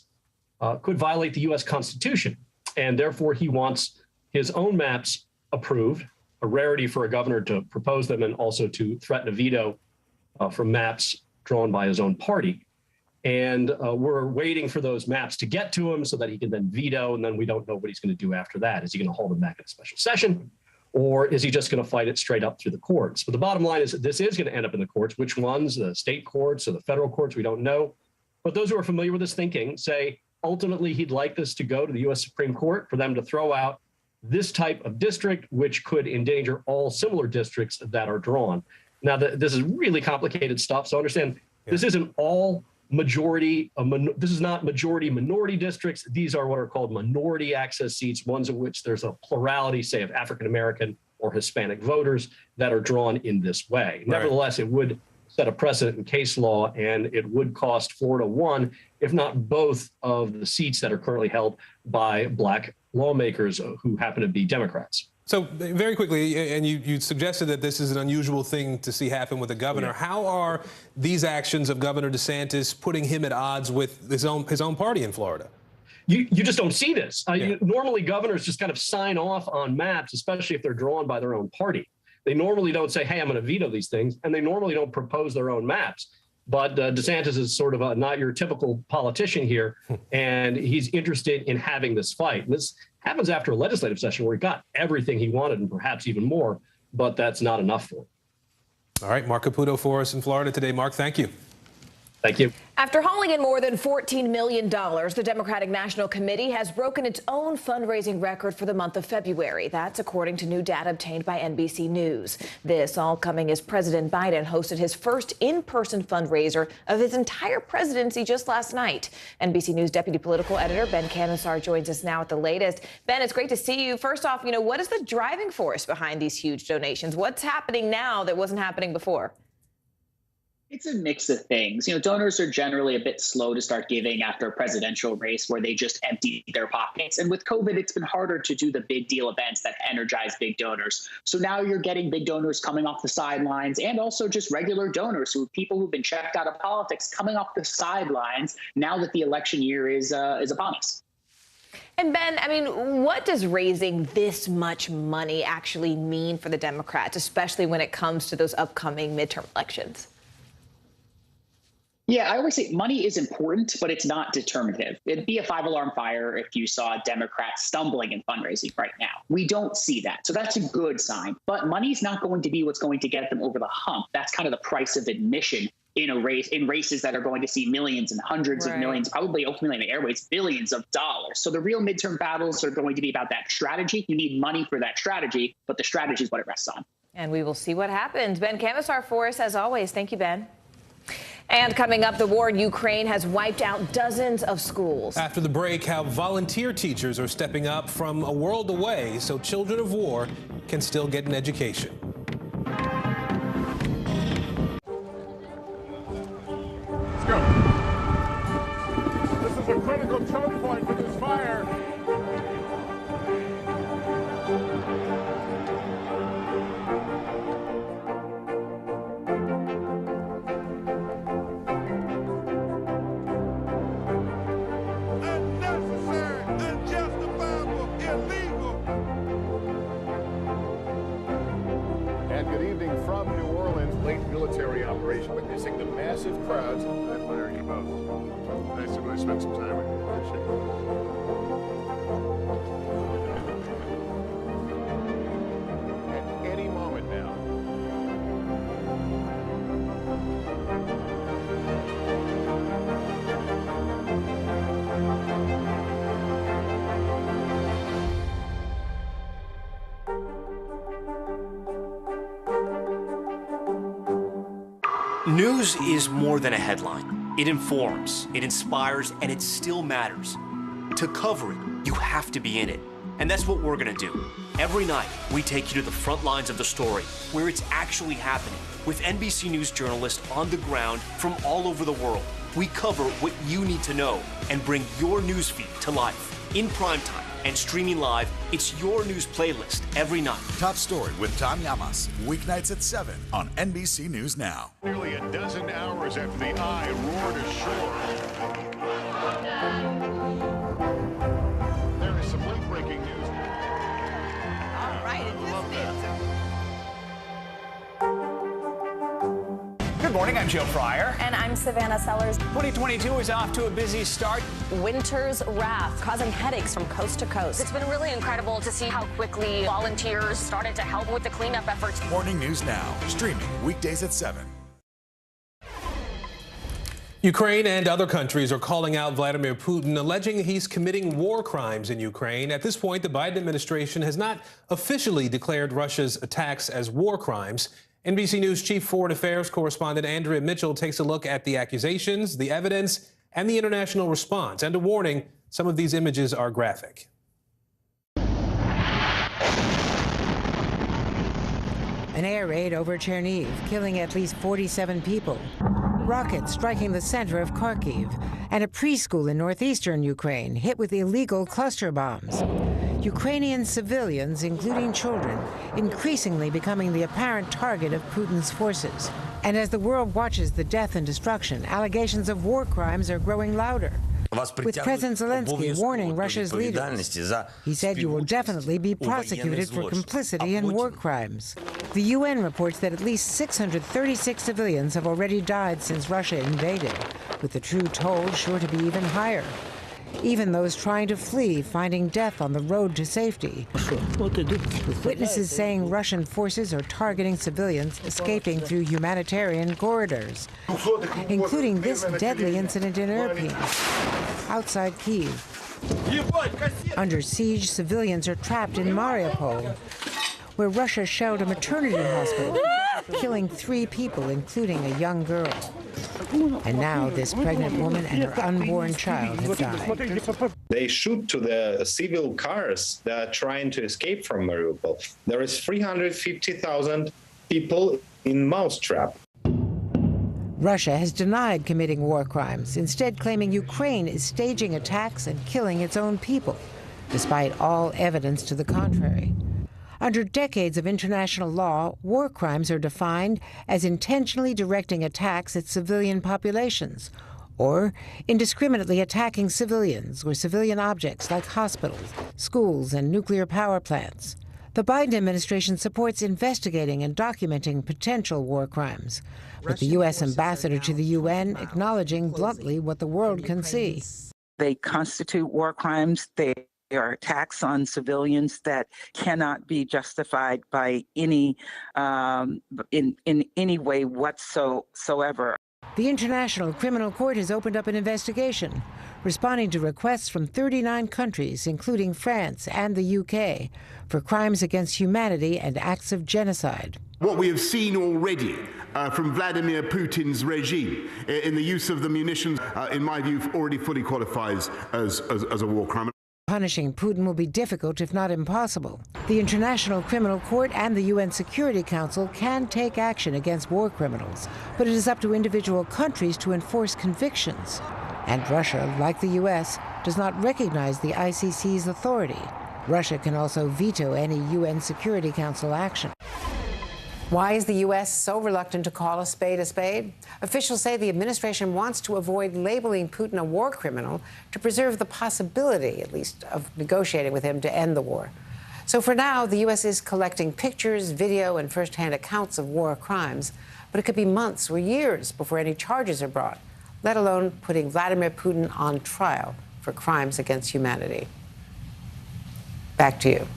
could violate the U.S. Constitution. And therefore, he wants his own maps approved, a rarity for a governor to propose them and also to threaten a veto from maps drawn by his own party. And we're waiting for those maps to get to him so that he can then veto, and then we don't know what he's going to do after that. Is he going to hold them back in a special session, or is he just going to fight it straight up through the courts? But the bottom line is that this is going to end up in the courts. Which ones, the state courts or the federal courts, we don't know. But those who are familiar with his thinking say, ultimately, he'd like this to go to the U.S. Supreme Court for them to throw out this type of district, which could endanger all similar districts that are drawn. Now, this is really complicated stuff. So understand, this isn't all majority. This is not majority minority districts. These are what are called minority access seats, ones in which there's a plurality, say, of African-American or Hispanic voters that are drawn in this way. Right. Nevertheless, it would set a precedent in case law, and it would cost Florida one, if not both, of the seats that are currently held by black lawmakers who happen to be Democrats. So very quickly, and you suggested that this is an unusual thing to see happen with a governor. Yeah. How are these actions of Governor DeSantis putting him at odds with his own party in Florida? You just don't see this. Normally, governors just kind of sign off on maps, especially if they're drawn by their own party. They normally don't say, hey, I'm going to veto these things, and they normally don't propose their own maps. But DeSantis is sort of not your typical politician here, and he's interested in having this fight. And this happens after a legislative session where he got everything he wanted and perhaps even more, but that's not enough for him. All right, Mark Caputo for us in Florida today. Mark, thank you. Thank you. After hauling in more than $14 million, the Democratic National Committee has broken its own fundraising record for the month of February. That's according to new data obtained by NBC News. This all coming as President Biden hosted his first in-person fundraiser of his entire presidency just last night. NBC News deputy political editor Ben Camisar joins us now at the latest. Ben, it's great to see you. First off, what is the driving force behind these huge donations? What's happening now that wasn't happening before? It's a mix of things. Donors are generally a bit slow to start giving after a presidential race where they just empty their pockets. And with COVID, it's been harder to do the big deal events that energize big donors. So now you're getting big donors coming off the sidelines, and also just regular donors, people who've been checked out of politics coming off the sidelines now that the election year is upon us. And Ben, what does raising this much money actually mean for the Democrats, especially when it comes to those upcoming midterm elections? Yeah, I always say money is important, but it's not determinative. It'd be a 5-alarm fire if you saw Democrats stumbling in fundraising right now. We don't see that. So that's a good sign. But money's not going to be what's going to get them over the hump. That's kind of the price of admission in a race, in races that are going to see millions and hundreds of millions, probably ultimately in the airways, billions of dollars. So the real midterm battles are going to be about that strategy. You need money for that strategy, but the strategy is what it rests on. And we will see what happens. Ben Camisar for us, as always. Thank you, Ben. And coming up, the war in Ukraine has wiped out dozens of schools. After the break, how volunteer teachers are stepping up from a world away so children of war can still get an education. Let's go. This is a critical choke point for this fire. From New Orleans, late military operation, witnessing the massive crowds. I admire you both. Nice to really spend some time with you. Appreciate it. At any moment now. News is more than a headline. It informs, it inspires, and it still matters. To cover it, you have to be in it. And that's what we're gonna do. Every night, we take you to the front lines of the story, where it's actually happening, with NBC News journalists on the ground from all over the world. We cover what you need to know and bring your newsfeed to life. In primetime and streaming live, it's your news playlist every night. Top Story with Tom Llamas, weeknights at 7 on NBC News Now. Nearly a dozen hours after the eye roared ashore. There is some late-breaking news. All right, Good morning, I'm Joe Fryer. And I'm Savannah Sellers. 2022 is off to a busy start. Winter's wrath causing headaches from coast to coast. It's been really incredible to see how quickly volunteers started to help with the cleanup efforts. Morning News Now, streaming weekdays at 7. Ukraine and other countries are calling out Vladimir Putin, alleging he's committing war crimes in Ukraine. At this point, the Biden administration has not officially declared Russia's attacks as war crimes. NBC News chief foreign affairs correspondent Andrea Mitchell takes a look at the accusations, the evidence, and the international response. And a warning, some of these images are graphic. An air raid over Chernihiv, killing at least 47 people. Rockets striking the center of Kharkiv. And a preschool in northeastern Ukraine hit with illegal cluster bombs. Ukrainian civilians, including children, increasingly becoming the apparent target of Putin's forces. And as the world watches the death and destruction, allegations of war crimes are growing louder. With President Zelensky warning Russia's leaders, he said you will definitely be prosecuted for complicity in war crimes. The UN reports that at least 636 civilians have already died since Russia invaded, with the true toll sure to be even higher. Even those trying to flee finding death on the road to safety. With witnesses saying Russian forces are targeting civilians escaping through humanitarian corridors, including this deadly incident in Irpin, outside Kyiv. Under siege, civilians are trapped in Mariupol, where Russia shelled a maternity hospital, killing 3 people, including a young girl. And now this pregnant woman and her unborn child have died. They shoot to the civil cars that are trying to escape from Mariupol. There is 350,000 people in mousetrap. Russia has denied committing war crimes, instead claiming Ukraine is staging attacks and killing its own people, despite all evidence to the contrary. Under decades of international law, war crimes are defined as intentionally directing attacks at civilian populations, or indiscriminately attacking civilians or civilian objects like hospitals, schools, and nuclear power plants. The Biden administration supports investigating and documenting potential war crimes, with the U.S. ambassador to the UN acknowledging bluntly what the world can see. They constitute war crimes. They are attacks on civilians that cannot be justified by any in any way whatsoever. The International Criminal Court has opened up an investigation, responding to requests from 39 countries, including France and the UK, for crimes against humanity and acts of genocide. What we have seen already from Vladimir Putin's regime in the use of the munitions, in my view, already fully qualifies as a war crime. Punishing Putin will be difficult, if not impossible. The International Criminal Court and the UN Security Council can take action against war criminals, but it is up to individual countries to enforce convictions. And Russia, like the US, does not recognize the ICC's authority. Russia can also veto any UN Security Council action. Why is the U.S. so reluctant to call a spade a spade? Officials say the administration wants to avoid labeling Putin a war criminal to preserve the possibility, at least, of negotiating with him to end the war. So for now, the U.S. is collecting pictures, video, and first-hand accounts of war crimes. But it could be months or years before any charges are brought, let alone putting Vladimir Putin on trial for crimes against humanity. Back to you.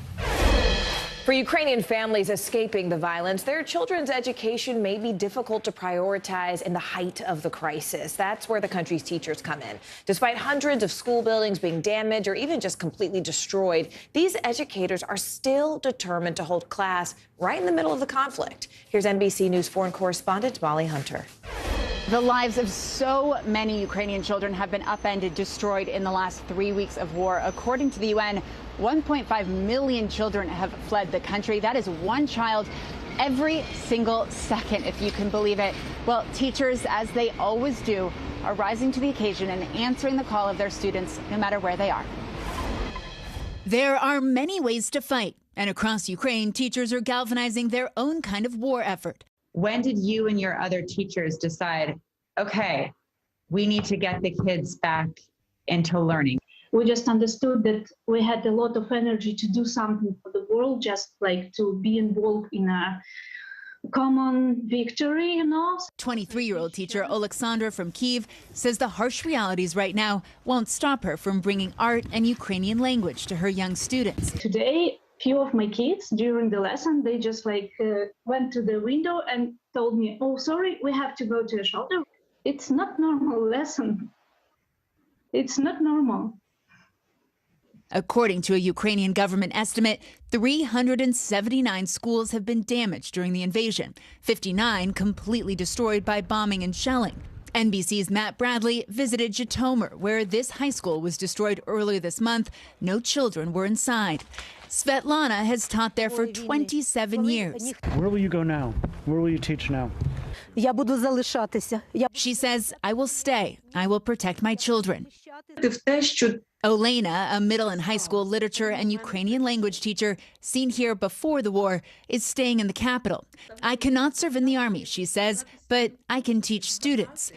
For Ukrainian families escaping the violence, their children's education may be difficult to prioritize in the height of the crisis. That's where the country's teachers come in. Despite hundreds of school buildings being damaged or even just completely destroyed, these educators are still determined to hold class right in the middle of the conflict. Here's NBC News foreign correspondent Molly Hunter. The lives of so many Ukrainian children have been upended, destroyed in the last 3 weeks of war. According to the UN, 1.5 million children have fled the country. That is one child every single second, if you can believe it. Well, teachers, as they always do, are rising to the occasion and answering the call of their students, no matter where they are. There are many ways to fight, and across Ukraine, teachers are galvanizing their own kind of war effort. When did you and your other teachers decide, okay, we need to get the kids back into learning? We just understood that we had a lot of energy to do something for the world, just like to be involved in a common victory, you know. 23-year-old teacher Alexandra from Kyiv says the harsh realities right now won't stop her from bringing art and Ukrainian language to her young students. Today, few of my kids during the lesson, they just went to the window and told me, oh, sorry, we have to go to a shelter. It's not normal lesson. It's not normal. According to a Ukrainian government estimate, 379 schools have been damaged during the invasion, 59 completely destroyed by bombing and shelling. NBC's Matt Bradley visited Zhytomyr, where this high school was destroyed earlier this month. No children were inside. Svetlana has taught there for 27 years. Where will you go now? Where will you teach now? She says, I will stay. I will protect my children. Olena, a middle and high school literature and Ukrainian language teacher seen here before the war, is staying in the capital. I cannot serve in the army, she says, but I can teach students.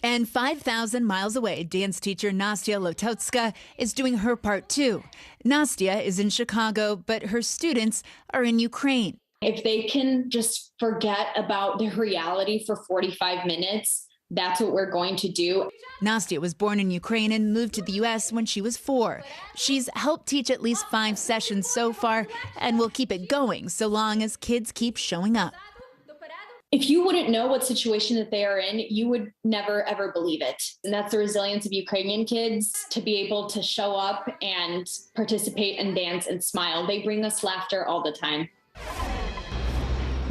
And 5,000 miles away, dance teacher Nastya Lototska is doing her part too. Nastya is in Chicago, but her students are in Ukraine. If they can just forget about their reality for 45 minutes, that's what we're going to do. Nastya was born in Ukraine and moved to the U.S. when she was 4. She's helped teach at least 5 sessions so far and will keep it going so long as kids keep showing up. If you wouldn't know what situation that they are in, you would never, ever believe it. And that's the resilience of Ukrainian kids, to be able to show up and participate and dance and smile. They bring us laughter all the time.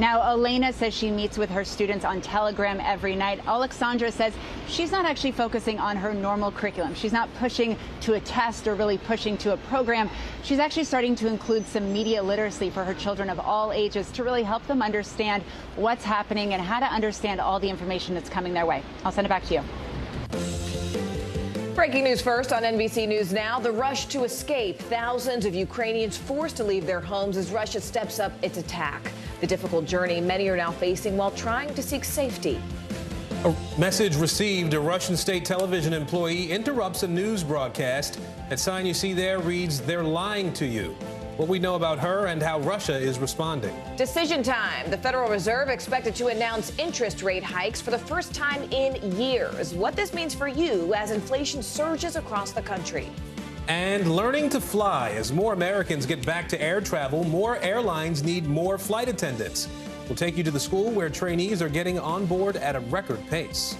Now, Elena says she meets with her students on Telegram every night. Alexandra says she's not actually focusing on her normal curriculum. She's not pushing to a test or really pushing to a program. She's actually starting to include some media literacy for her children of all ages to really help them understand what's happening and how to understand all the information that's coming their way. I'll send it back to you. Breaking news first on NBC News Now. The rush to escape. Thousands of Ukrainians forced to leave their homes as Russia steps up its attack. The difficult journey many are now facing while trying to seek safety. A message received. A Russian state television employee interrupts a news broadcast. That sign you see there reads, "They're lying to you." What we know about her and how Russia is responding. Decision time. The Federal Reserve expected to announce interest rate hikes for the first time in years. What this means for you as inflation surges across the country. And learning to fly. As more Americans get back to air travel, more airlines need more flight attendants. We'll take you to the school where trainees are getting on board at a record pace.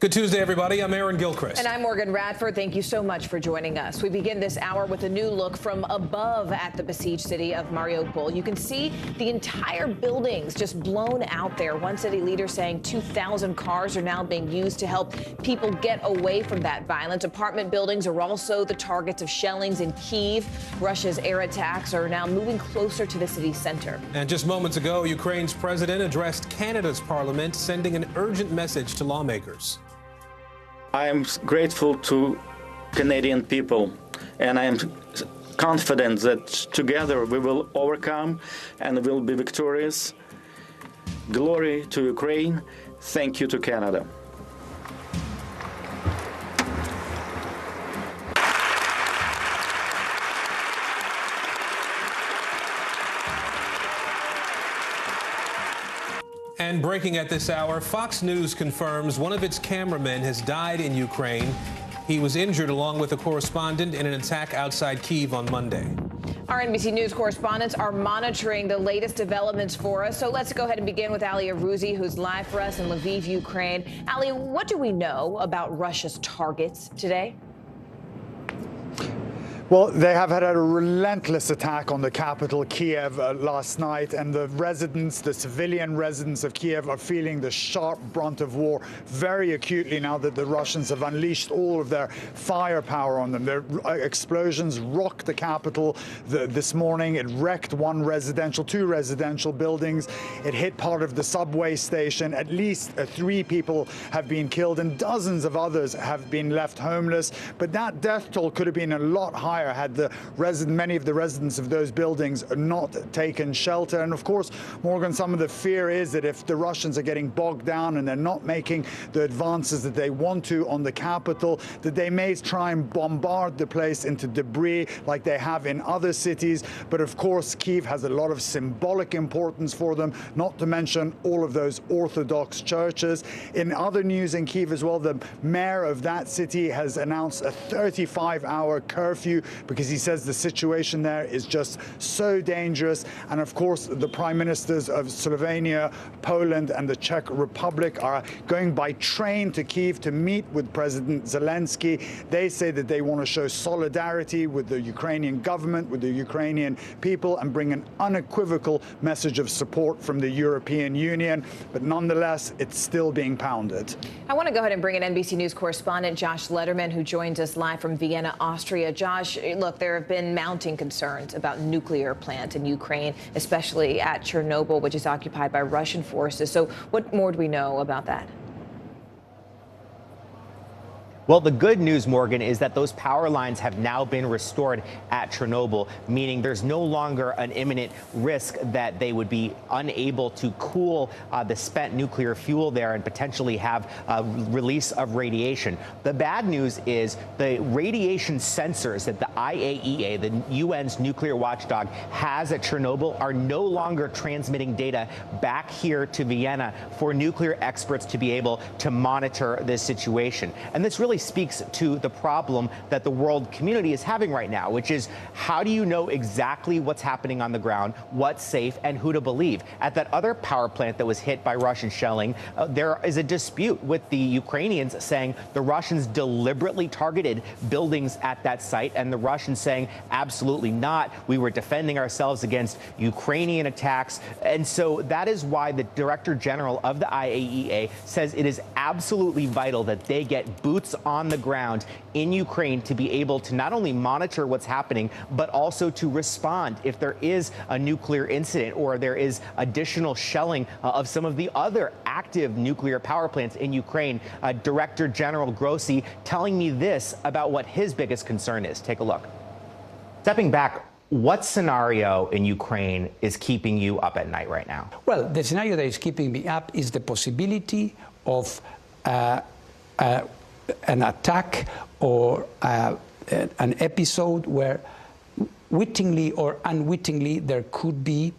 Good Tuesday, everybody. I'm Aaron Gilchrist. And I'm Morgan Radford. Thank you so much for joining us. We begin this hour with a new look from above at the besieged city of Mariupol. You can see the entire buildings just blown out there. One city leader saying 2,000 cars are now being used to help people get away from that violence. Apartment buildings are also the targets of shellings in Kyiv. Russia's air attacks are now moving closer to the city center. And just moments ago, Ukraine's president addressed Canada's parliament, sending an urgent message to lawmakers. I am grateful to Canadian people, and I am confident that together we will overcome and will be victorious. Glory to Ukraine. Thank you to Canada. And breaking at this hour, Fox News confirms one of its cameramen has died in Ukraine. He was injured along with a correspondent in an attack outside Kyiv on Monday. Our NBC News correspondents are monitoring the latest developments for us. So let's go ahead and begin with Ali Arouzi, who's live for us in Lviv, Ukraine. Ali, what do we know about Russia's targets today? Well, they have had a relentless attack on the capital, Kiev, last night, and the residents, the civilian residents of Kiev, are feeling the sharp brunt of war very acutely now that the Russians have unleashed all of their firepower on them. Their explosions rocked the capital this morning. It wrecked two residential buildings. It hit part of the subway station. At least 3 people have been killed, and dozens of others have been left homeless. But that death toll could have been a lot higher had many of the residents of those buildings not taken shelter. And of course, Morgan, some of the fear is that if the Russians are getting bogged down and they're not making the advances that they want to on the capital, that they may try and bombard the place into debris like they have in other cities. But of course, Kyiv has a lot of symbolic importance for them, not to mention all of those Orthodox churches. In other news in Kyiv as well, the mayor of that city has announced a 35-hour curfew because he says the situation there is just so dangerous. And of course, the prime ministers of Slovenia, Poland, and the Czech Republic are going by train to Kyiv to meet with President Zelensky. They say that they want to show solidarity with the Ukrainian government, with the Ukrainian people, and bring an unequivocal message of support from the European Union. But nonetheless, it's still being pounded. I want to go ahead and bring in NBC News correspondent Josh Lederman, who joins us live from Vienna, Austria. Josh, look, there have been mounting concerns about nuclear plants in Ukraine, especially at Chernobyl, which is occupied by Russian forces. So what more do we know about that? Well, the good news, Morgan, is that those power lines have now been restored at Chernobyl, meaning there's no longer an imminent risk that they would be unable to cool the spent nuclear fuel there and potentially have a release of radiation. The bad news is the radiation sensors that the IAEA, the UN's nuclear watchdog, has at Chernobyl are no longer transmitting data back here to Vienna for nuclear experts to be able to monitor this situation. And this really speaks to the problem that the world community is having right now, which is how do you know exactly what's happening on the ground, what's safe, and who to believe? At that other power plant that was hit by Russian shelling, there is a dispute with the Ukrainians saying the Russians deliberately targeted buildings at that site, and the Russians saying absolutely not. We were defending ourselves against Ukrainian attacks. And so that is why the Director General of the IAEA says it is absolutely vital that they get boots on the ground in Ukraine to be able to not only monitor what's happening, but also to respond if there is a nuclear incident or there is additional shelling of some of the other active nuclear power plants in Ukraine. Director General Grossi telling me this about what his biggest concern is. Take a look. Stepping back, what scenario in Ukraine is keeping you up at night right now? Well, the scenario that is keeping me up is the possibility of an attack or an episode where wittingly or unwittingly there could be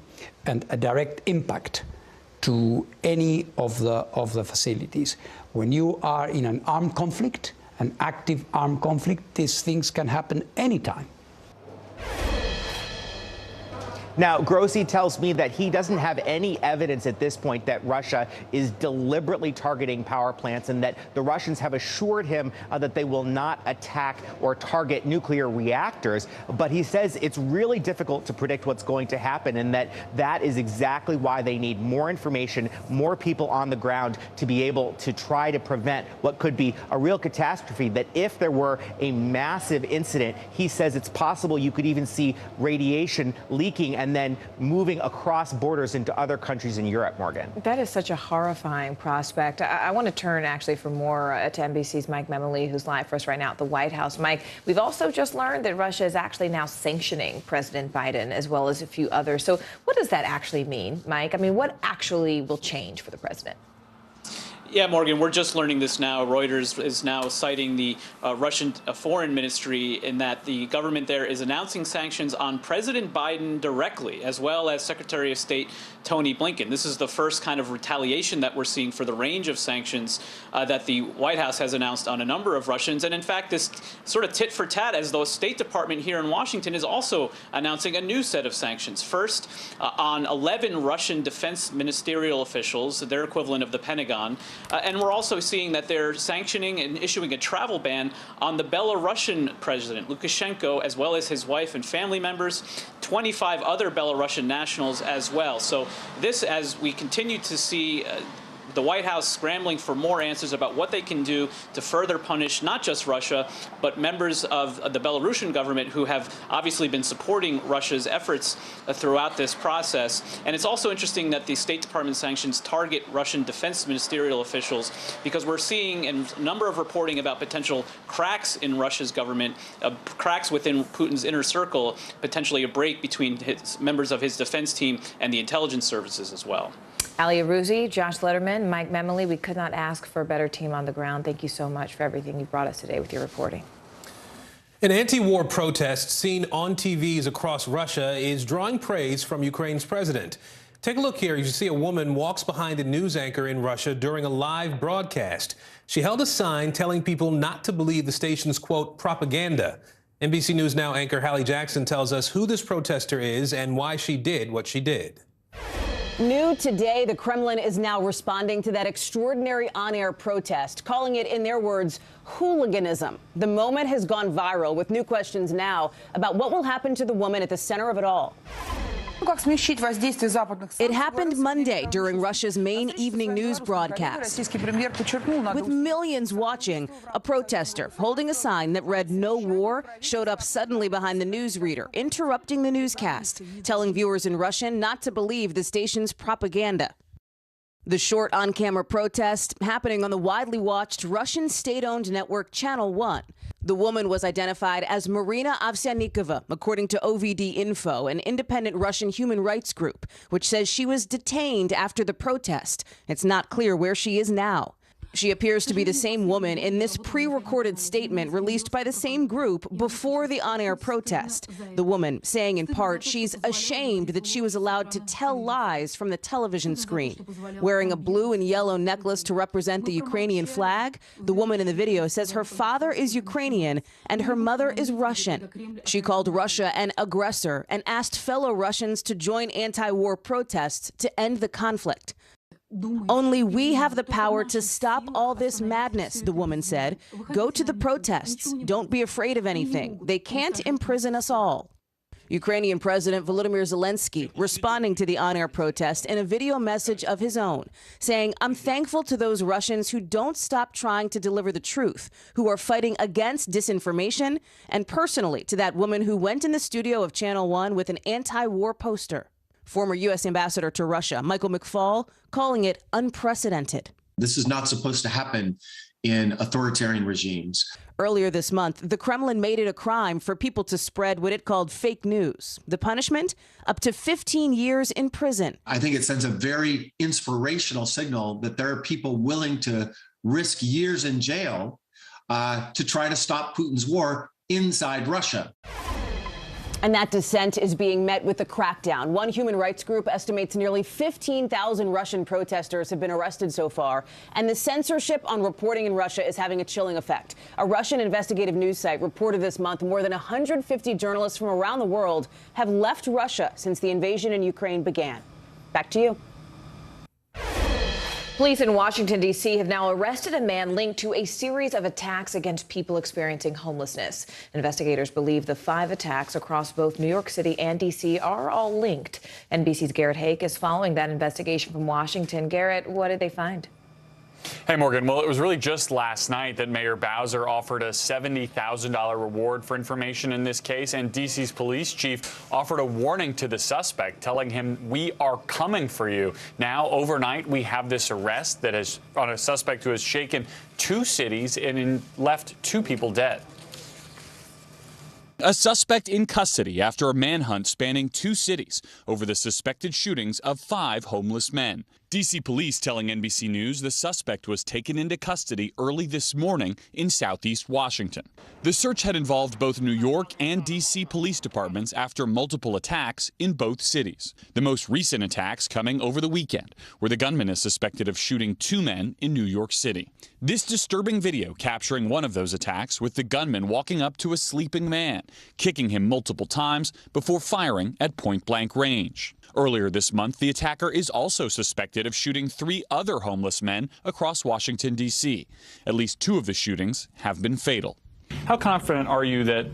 a direct impact to any of the facilities. When you are in an armed conflict, an active armed conflict, these things can happen anytime. Now, Grossi tells me that he doesn't have any evidence at this point that Russia is deliberately targeting power plants and that the Russians have assured him that they will not attack or target nuclear reactors. But he says it's really difficult to predict what's going to happen and that is exactly why they need more information, more people on the ground to be able to try to prevent what could be a real catastrophe, that if there were a massive incident, he says it's possible you could even see radiation leaking and then moving across borders into other countries in Europe, Morgan. That is such a horrifying prospect. I want to turn actually for more to NBC's Mike Memoli, who's live for us right now at the White House. Mike, we've also just learned that Russia is actually now sanctioning President Biden as well as a few others. So what does that actually mean, Mike? I mean, what actually will change for the president? Yeah, Morgan, we're just learning this now. Reuters is now citing the Russian Foreign Ministry in that the government there is announcing sanctions on President Biden directly, as well as Secretary of State Tony Blinken. This is the first kind of retaliation that we're seeing for the range of sanctions that the White House has announced on a number of Russians. And in fact, this sort of tit for tat, as the State Department here in Washington is also announcing a new set of sanctions. First, on 11 Russian defense ministerial officials, their equivalent of the Pentagon. And we're also seeing that they're sanctioning and issuing a travel ban on the Belarusian president, Lukashenko, as well as his wife and family members, 25 other Belarusian nationals as well. So this, as we continue to see the White House scrambling for more answers about what they can do to further punish not just Russia, but members of the Belarusian government who have obviously been supporting Russia's efforts throughout this process. And it's also interesting that the State Department sanctions target Russian defense ministerial officials because we're seeing a number of reporting about potential cracks in Russia's government, cracks within Putin's inner circle, potentially a break between members of his defense team and the intelligence services as well. Ali Arouzi, Josh Letterman, Mike Memoli, we could not ask for a better team on the ground. Thank you so much for everything you brought us today with your reporting. An anti-war protest seen on TVs across Russia is drawing praise from Ukraine's president. Take a look here. You see a woman walks behind a news anchor in Russia during a live broadcast. She held a sign telling people not to believe the station's, quote, propaganda. NBC News Now anchor Hallie Jackson tells us who this protester is and why she did what she did. New today, the Kremlin is now responding to that extraordinary on-air protest, calling it, in their words, hooliganism. The moment has gone viral with new questions now about what will happen to the woman at the center of it all. It happened Monday during Russia's main evening news broadcast. With millions watching, a protester holding a sign that read "No War" showed up suddenly behind the newsreader, interrupting the newscast, telling viewers in Russian not to believe the station's propaganda. The short on-camera protest happening on the widely watched Russian state-owned network Channel 1. The woman was identified as Marina Ovsyannikova, according to OVD Info, an independent Russian human rights group, which says she was detained after the protest. It's not clear where she is now. She appears to be the same woman in this pre-recorded statement released by the same group before the on-air protest. The woman saying in part she's ashamed that she was allowed to tell lies from the television screen. Wearing a blue and yellow necklace to represent the Ukrainian flag, the woman in the video says her father is Ukrainian and her mother is Russian. She called Russia an aggressor and asked fellow Russians to join anti-war protests to end the conflict. Only we have the power to stop all this madness, the woman said. Go to the protests. Don't be afraid of anything. They can't imprison us all. Ukrainian President Volodymyr Zelensky responding to the on-air protest in a video message of his own, saying, "I'm thankful to those Russians who don't stop trying to deliver the truth, who are fighting against disinformation, and personally to that woman who went in the studio of Channel 1 with an anti-war poster." Former U.S. Ambassador to Russia, Michael McFaul, calling it unprecedented. This is not supposed to happen in authoritarian regimes. Earlier this month, the Kremlin made it a crime for people to spread what it called fake news. The punishment? Up to 15 years in prison. I think it sends a very inspirational signal that there are people willing to risk years in jail to try to stop Putin's war inside Russia. And that dissent is being met with a crackdown. One human rights group estimates nearly 15,000 Russian protesters have been arrested so far. And the censorship on reporting in Russia is having a chilling effect. A Russian investigative news site reported this month more than 150 journalists from around the world have left Russia since the invasion in Ukraine began. Back to you. Police in Washington, D.C. have now arrested a man linked to a series of attacks against people experiencing homelessness. Investigators believe the 5 attacks across both New York City and D.C. are all linked. NBC's Garrett Hake is following that investigation from Washington. Garrett, what did they find? Hey, Morgan. Well, it was really just last night that Mayor Bowser offered a $70,000 reward for information in this case, and D.C.'s police chief offered a warning to the suspect, telling him, "We are coming for you." Now, overnight, we have this arrest that is on a suspect who has shaken 2 cities and left 2 people dead. A suspect in custody after a manhunt spanning 2 cities over the suspected shootings of 5 homeless men. D.C. police telling NBC News the suspect was taken into custody early this morning in southeast Washington. The search had involved both New York and D.C. police departments after multiple attacks in both cities. The most recent attacks coming over the weekend, where the gunman is suspected of shooting 2 men in New York City. This disturbing video capturing one of those attacks with the gunman walking up to a sleeping man, kicking him multiple times before firing at point-blank range. Earlier this month, the attacker is also suspected of shooting 3 other homeless men across Washington, D.C. At least 2 of the shootings have been fatal. How confident are you that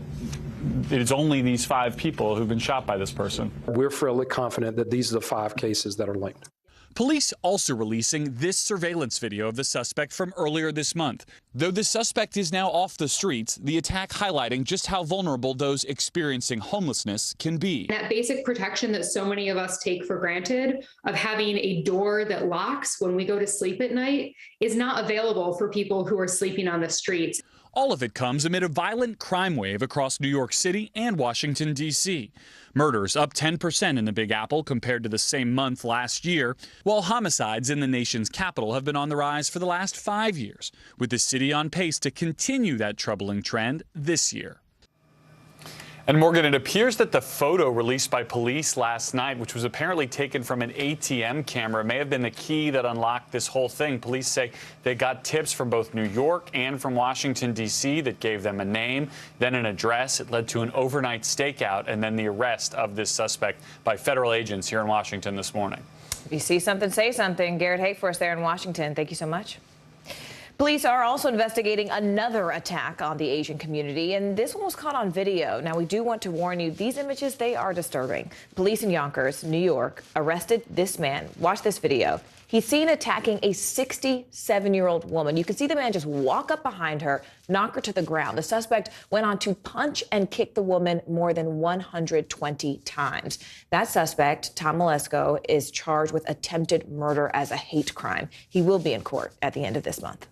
it's only these 5 people who've been shot by this person? We're fairly confident that these are the 5 cases that are linked. Police also releasing this surveillance video of the suspect from earlier this month. Though the suspect is now off the streets, the attack highlighting just how vulnerable those experiencing homelessness can be. That basic protection that so many of us take for granted of having a door that locks when we go to sleep at night is not available for people who are sleeping on the streets. All of it comes amid a violent crime wave across New York City and Washington, D.C. Murders up 10% in the Big Apple compared to the same month last year, while homicides in the nation's capital have been on the rise for the last 5 years, with the city on pace to continue that troubling trend this year. And Morgan, it appears that the photo released by police last night, which was apparently taken from an ATM camera, may have been the key that unlocked this whole thing. Police say they got tips from both New York and from Washington, D.C. that gave them a name, then an address. It led to an overnight stakeout and then the arrest of this suspect by federal agents here in Washington this morning. If you see something, say something. Garrett Hake for us there in Washington. Thank you so much. Police are also investigating another attack on the Asian community, and this one was caught on video. Now, we do want to warn you, these images, they are disturbing. Police in Yonkers, New York, arrested this man. Watch this video. He's seen attacking a 67-year-old woman. You can see the man just walk up behind her, knock her to the ground. The suspect went on to punch and kick the woman more than 120 times. That suspect, Tom Malesko, is charged with attempted murder as a hate crime. He will be in court at the end of this month.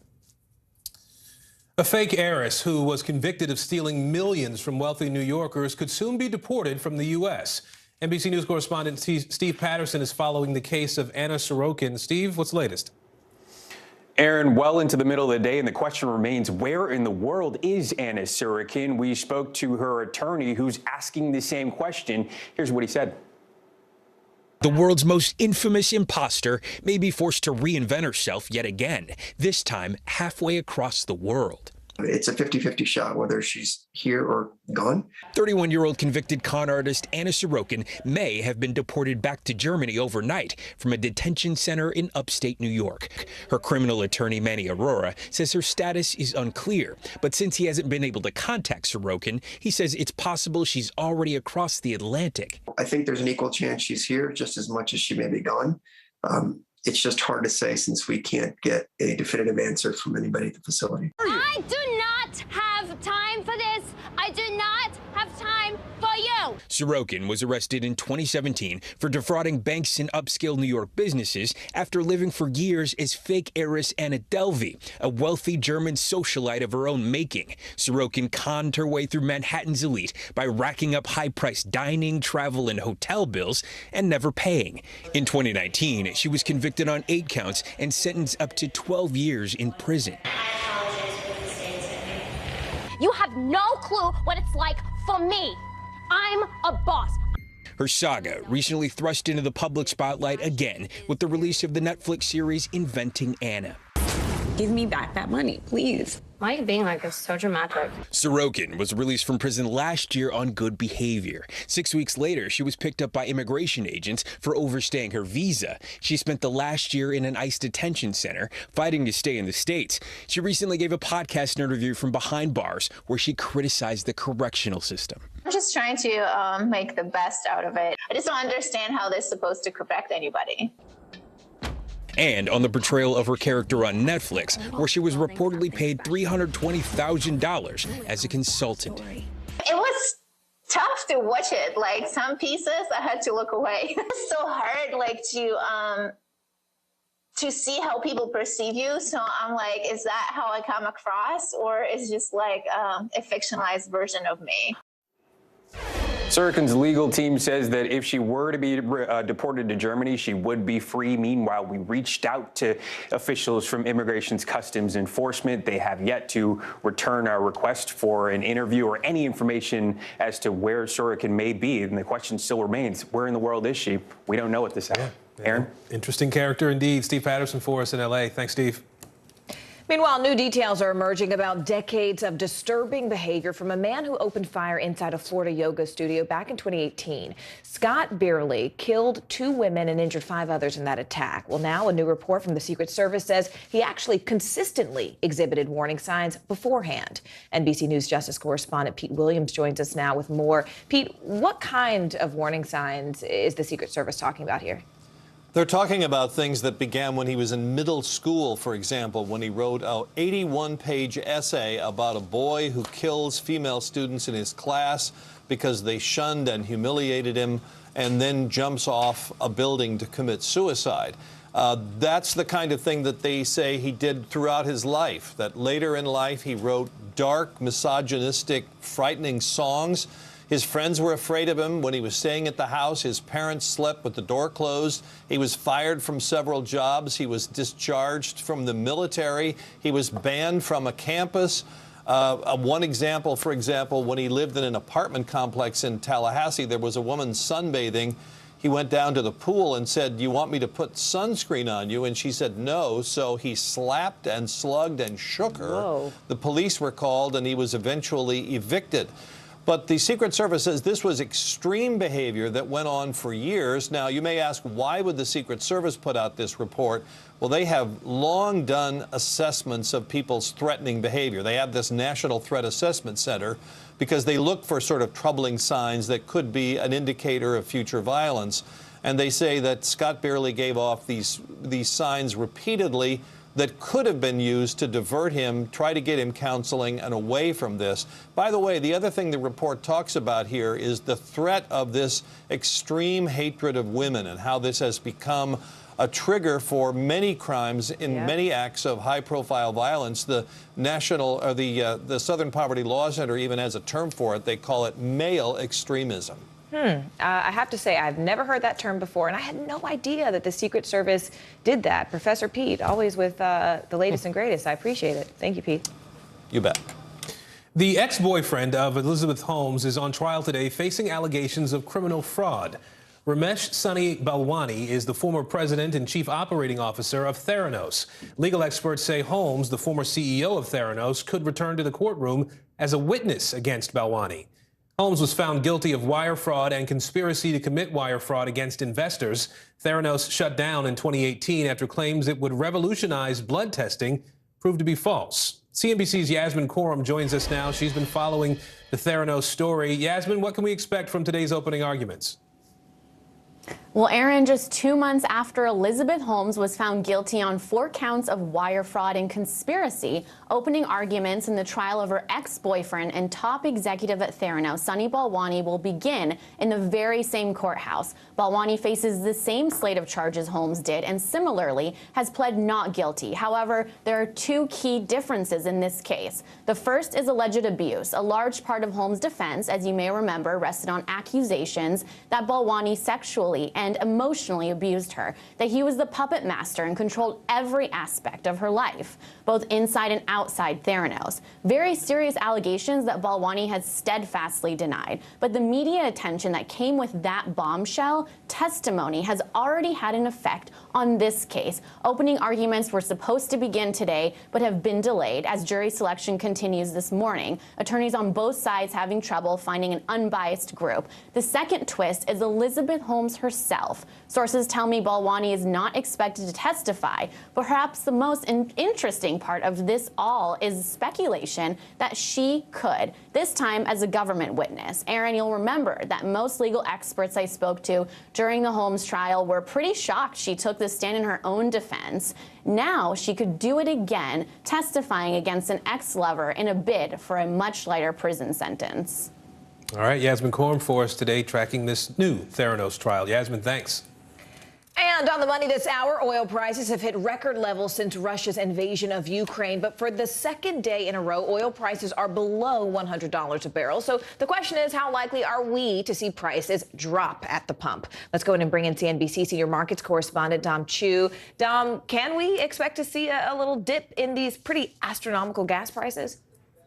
A fake heiress who was convicted of stealing millions from wealthy New Yorkers could soon be deported from the U.S. NBC News correspondent Steve Patterson is following the case of Anna Sorokin. Steve, what's the latest? Aaron, well into the middle of the day, and the question remains, where in the world is Anna Sorokin? We spoke to her attorney, who's asking the same question. Here's what he said. The world's most infamous imposter may be forced to reinvent herself yet again, this time halfway across the world. It's a 50-50 shot whether she's here or gone. 31-year-old convicted con artist Anna Sorokin may have been deported back to Germany overnight from a detention center in upstate New York. Her criminal attorney, Manny Aurora, says her status is unclear. But since he hasn't been able to contact Sorokin, he says it's possible she's already across the Atlantic. I think there's an equal chance she's here just as much as she may be gone. It's just hard to say since we can't get a definitive answer from anybody at the facility. I do not have time for this. I do not have time for you. Sorokin was arrested in 2017 for defrauding banks and upscale New York businesses after living for years as fake heiress Anna Delvey, a wealthy German socialite of her own making. Sorokin conned her way through Manhattan's elite by racking up high-priced dining, travel, and hotel bills and never paying. In 2019, she was convicted on 8 counts and sentenced up to 12 years in prison. You have no clue what it's like for me. I'm a boss. Her saga recently thrust into the public spotlight again with the release of the Netflix series Inventing Anna. Give me back that money, please. Why are you being like this? So dramatic. Sorokin was released from prison last year on good behavior. 6 weeks later, she was picked up by immigration agents for overstaying her visa. She spent the last year in an ICE detention center, fighting to stay in the States. She recently gave a podcast interview from behind bars where she criticized the correctional system. I'm just trying to make the best out of it. I just don't understand how this is supposed to correct anybody. And on the portrayal of her character on Netflix, where she was reportedly paid $320,000 as a consultant. It was tough to watch it. Like some pieces, I had to look away. It's so hard, like to see how people perceive you. So I'm like, is that how I come across, or is it just like a fictionalized version of me? Sorokin's legal team says that if she were to be deported to Germany, she would be free. Meanwhile, we reached out to officials from Immigration's Customs Enforcement. They have yet to return our request for an interview or any information as to where Sorokin may be. And the question still remains, where in the world is she? We don't know at this hour. Aaron? Interesting character indeed. Steve Patterson for us in L.A. Thanks, Steve. Meanwhile, new details are emerging about decades of disturbing behavior from a man who opened fire inside a Florida yoga studio back in 2018. Scott Beerley killed 2 women and injured 5 others in that attack. Well, now a new report from the Secret Service says he actually consistently exhibited warning signs beforehand. NBC News Justice correspondent Pete Williams joins us now with more. Pete, what kind of warning signs is the Secret Service talking about here? They're talking about things that began when he was in middle school, for example, when he wrote an 81-page essay about a boy who kills female students in his class because they shunned and humiliated him, and then jumps off a building to commit suicide. That's the kind of thing that they say he did throughout his life, that later in life he wrote dark, misogynistic, frightening songs. His friends were afraid of him when he was staying at the house. His parents slept with the door closed. He was fired from several jobs. He was discharged from the military. He was banned from a campus. One example, for example, when he lived in an apartment complex in Tallahassee, there was a woman sunbathing. He went down to the pool and said, "You want me to put sunscreen on you?" And she said no. So he slapped and slugged and shook her. Whoa. The police were called and he was eventually evicted. But the Secret Service says this was extreme behavior that went on for years. Now, you may ask, why would the Secret Service put out this report? Well, they have long done assessments of people's threatening behavior. They have this National Threat Assessment Center because they look for sort of troubling signs that could be an indicator of future violence. And they say that Scott Beerley gave off these signs repeatedly that could have been used to divert him, try to get him counseling and away from this. By the way, the other thing the report talks about here is the threat of this extreme hatred of women and how this has become a trigger for many crimes in many acts of high-profile violence. The the Southern Poverty Law Center even has a term for it. They call it male extremism. I have to say, I've never heard that term before, and I had no idea that the Secret Service did that. Professor Pete, always with the latest and greatest. I appreciate it. Thank you, Pete. You bet. The ex-boyfriend of Elizabeth Holmes is on trial today facing allegations of criminal fraud. Ramesh Sunny Balwani is the former president and chief operating officer of Theranos. Legal experts say Holmes, the former CEO of Theranos, could return to the courtroom as a witness against Balwani. Holmes was found guilty of wire fraud and conspiracy to commit wire fraud against investors. Theranos shut down in 2018 after claims it would revolutionize blood testing proved to be false. CNBC's Yasmin Khorram joins us now. She's been following the Theranos story. Yasmin, what can we expect from today's opening arguments? Well, Aaron, just 2 months after Elizabeth Holmes was found guilty on 4 counts of wire fraud and conspiracy, opening arguments in the trial of her ex-boyfriend and top executive at Theranos, Sunny Balwani, will begin in the very same courthouse. Balwani faces the same slate of charges Holmes did and similarly has pled not guilty. However, there are 2 key differences in this case. The first is alleged abuse. A large part of Holmes' defense, as you may remember, rested on accusations that Balwani sexually and emotionally abused her, that he was the puppet master and controlled every aspect of her life, both inside and outside Theranos. Very serious allegations that Balwani has steadfastly denied. But the media attention that came with that bombshell testimony has already had an effect on this case. Opening arguments were supposed to begin today, but have been delayed as jury selection continues this morning. Attorneys on both sides having trouble finding an unbiased group. The second twist is Elizabeth Holmes herself. Sources tell me Balwani is not expected to testify, but perhaps the most interesting part of this all is speculation that she could, this time as a government witness. Aaron, you'll remember that most legal experts I spoke to during the Holmes trial were pretty shocked she took the stand in her own defense. Now she could do it again, testifying against an ex-lover in a bid for a much lighter prison sentence. All right, Yasmin Korm for us today, tracking this new Theranos trial. Yasmin, thanks. And on the money this hour, oil prices have hit record levels since Russia's invasion of Ukraine. But for the second day in a row, oil prices are below $100 a barrel. So the question is, how likely are we to see prices drop at the pump? Let's go ahead and bring in CNBC senior markets correspondent Dom Chu. Dom, can we expect to see a little dip in these pretty astronomical gas prices?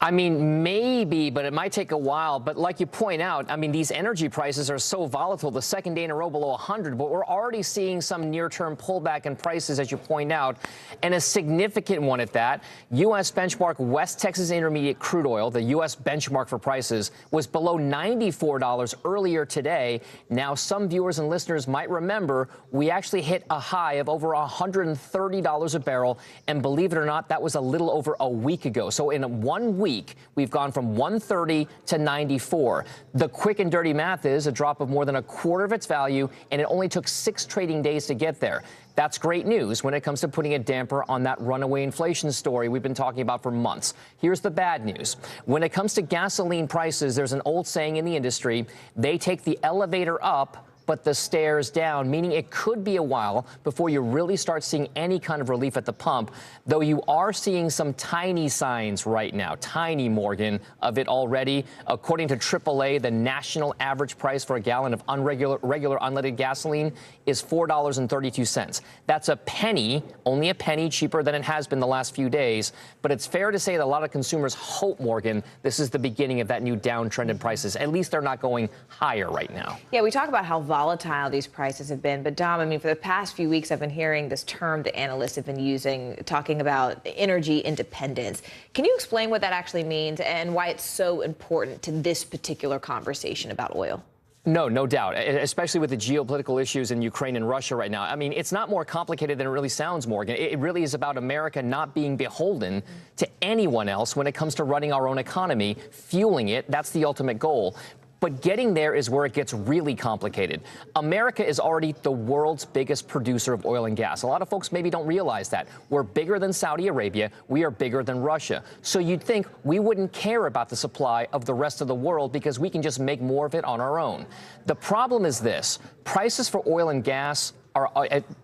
I mean, maybe, but it might take a while. But like you point out, I mean, these energy prices are so volatile, the second day in a row below 100, but we're already seeing some near-term pullback in prices, as you point out, and a significant one at that. U.S. benchmark West Texas Intermediate crude oil, the U.S. benchmark for prices, was below $94 earlier today. Now, some viewers and listeners might remember we actually hit a high of over $130 a barrel, and believe it or not, that was a little over a week ago. So in 1 week, we've gone from 130 to 94. The quick and dirty math is a drop of more than a quarter of its value, and it only took 6 trading days to get there. That's great news when it comes to putting a damper on that runaway inflation story we've been talking about for months. Here's the bad news. When it comes to gasoline prices, there's an old saying in the industry, they take the elevator up, but the stairs down, meaning it could be a while before you really start seeing any kind of relief at the pump, though you are seeing some tiny signs right now, tiny, Morgan, of it already. According to AAA, the national average price for a gallon of regular unleaded gasoline is $4.32. That's a penny, only a penny cheaper than it has been the last few days. But it's fair to say that a lot of consumers hope, Morgan, this is the beginning of that new downtrend in prices. At least they're not going higher right now. Yeah, we talk about how volatile these prices have been. But Dom, I mean, for the past few weeks, I've been hearing this term that analysts have been using, talking about energy independence. Can you explain what that actually means and why it's so important to this particular conversation about oil? No doubt, especially with the geopolitical issues in Ukraine and Russia right now. I mean, it's not more complicated than it really sounds, Morgan. It really is about America not being beholden to anyone else when it comes to running our own economy, fueling it. That's the ultimate goal. But getting there is where it gets really complicated. America is already the world's biggest producer of oil and gas. A lot of folks maybe don't realize that. We're bigger than Saudi Arabia. We are bigger than Russia. So you'd think we wouldn't care about the supply of the rest of the world because we can just make more of it on our own. The problem is this. Prices for oil and gas are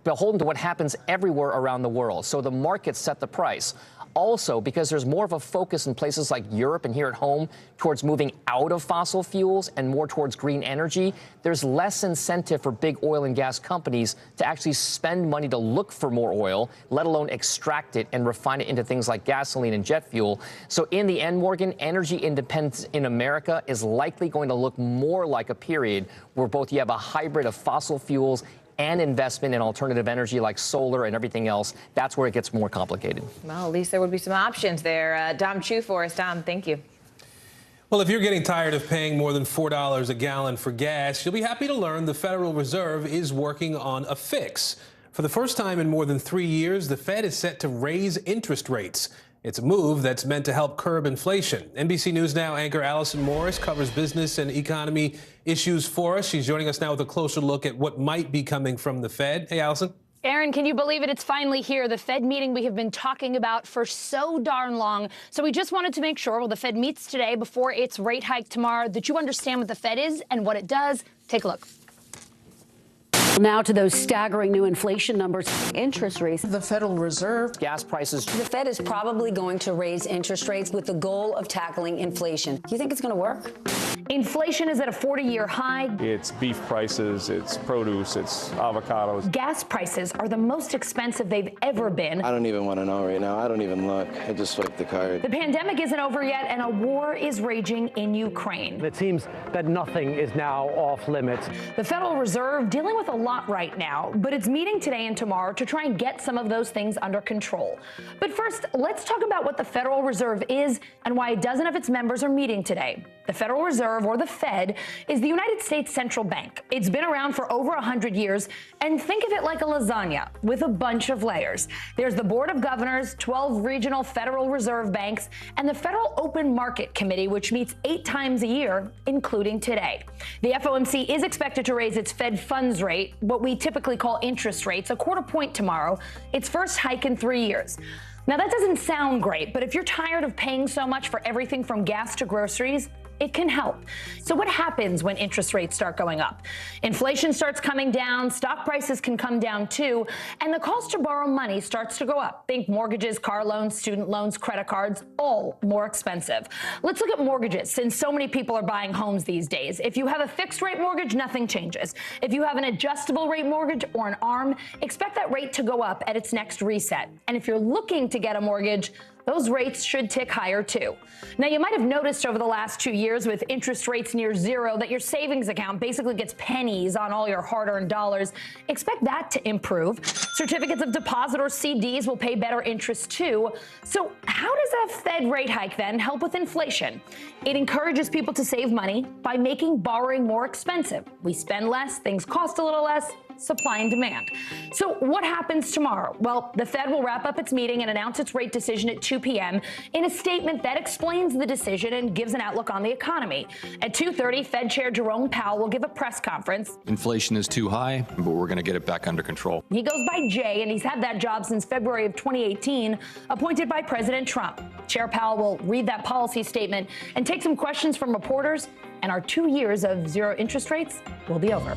beholden to what happens everywhere around the world. So the markets set the price. Also, because there's more of a focus in places like Europe and here at home towards moving out of fossil fuels and more towards green energy, there's less incentive for big oil and gas companies to actually spend money to look for more oil, let alone extract it and refine it into things like gasoline and jet fuel. So in the end, Morgan, energy independence in America is likely going to look more like a period where both you have a hybrid of fossil fuels and investment in alternative energy like solar and everything else. That's where it gets more complicated. Well, at least there would be some options there. Dom Chu for us. Dom, thank you. Well, if you're getting tired of paying more than $4 a gallon for gas, you'll be happy to learn the Federal Reserve is working on a fix. For the first time in more than 3 years, the Fed is set to raise interest rates. It's a move that's meant to help curb inflation. NBC News Now anchor Allison Morris covers business and economy issues for us. She's joining us now with a closer look at what might be coming from the Fed. Hey, Allison. Aaron, can you believe it? It's finally here, the Fed meeting we have been talking about for so darn long. So we just wanted to make sure, well, the Fed meets today before its rate hike tomorrow, that you understand what the Fed is and what it does. Take a look. Now to those staggering new inflation numbers. Interest rates. The Federal Reserve. Gas prices. The Fed is probably going to raise interest rates with the goal of tackling inflation. Do you think it's going to work? Inflation is at a 40-year high. It's beef prices, it's produce, it's avocados. Gas prices are the most expensive they've ever been. I don't even want to know right now. I don't even look. I just swipe the card. The pandemic isn't over yet, and a war is raging in Ukraine. It seems that nothing is now off limits. The Federal Reserve dealing with a lot right now, but it's meeting today and tomorrow to try and get some of those things under control. But first, let's talk about what the Federal Reserve is and why a dozen of its members are meeting today. The Federal Reserve, or the Fed, is the United States central bank. It's been around for over 100 years, and think of it like a lasagna with a bunch of layers. There's the Board of Governors, 12 regional Federal Reserve banks, and the Federal Open Market Committee, which meets 8 times a year, including today. The FOMC is expected to raise its Fed funds rate, what we typically call interest rates, a quarter point tomorrow, its first hike in 3 years. Now, that doesn't sound great, but if you're tired of paying so much for everything from gas to groceries, it can help. So what happens when interest rates start going up? Inflation starts coming down, stock prices can come down too, and the cost to borrow money starts to go up. Think mortgages, car loans, student loans, credit cards, all more expensive. Let's look at mortgages, since so many people are buying homes these days. If you have a fixed rate mortgage, nothing changes. If you have an adjustable rate mortgage or an ARM, expect that rate to go up at its next reset. And if you're looking to get a mortgage, those rates should tick higher too. Now, you might have noticed over the last 2 years with interest rates near zero that your savings account basically gets pennies on all your hard-earned dollars. Expect that to improve. Certificates of deposit or CDs will pay better interest too. So how does that Fed rate hike then help with inflation? It encourages people to save money by making borrowing more expensive. We spend less, things cost a little less, supply and demand. So what happens tomorrow? Well, the Fed will wrap up its meeting and announce its rate decision at 2 p.m. in a statement that explains the decision and gives an outlook on the economy. At 2:30, Fed Chair Jerome Powell will give a press conference. Inflation is too high, but we're going to get it back under control. He goes by Jay, and he's had that job since February of 2018, appointed by President Trump. Chair Powell will read that policy statement and take some questions from reporters, and our 2 years of zero interest rates will be over.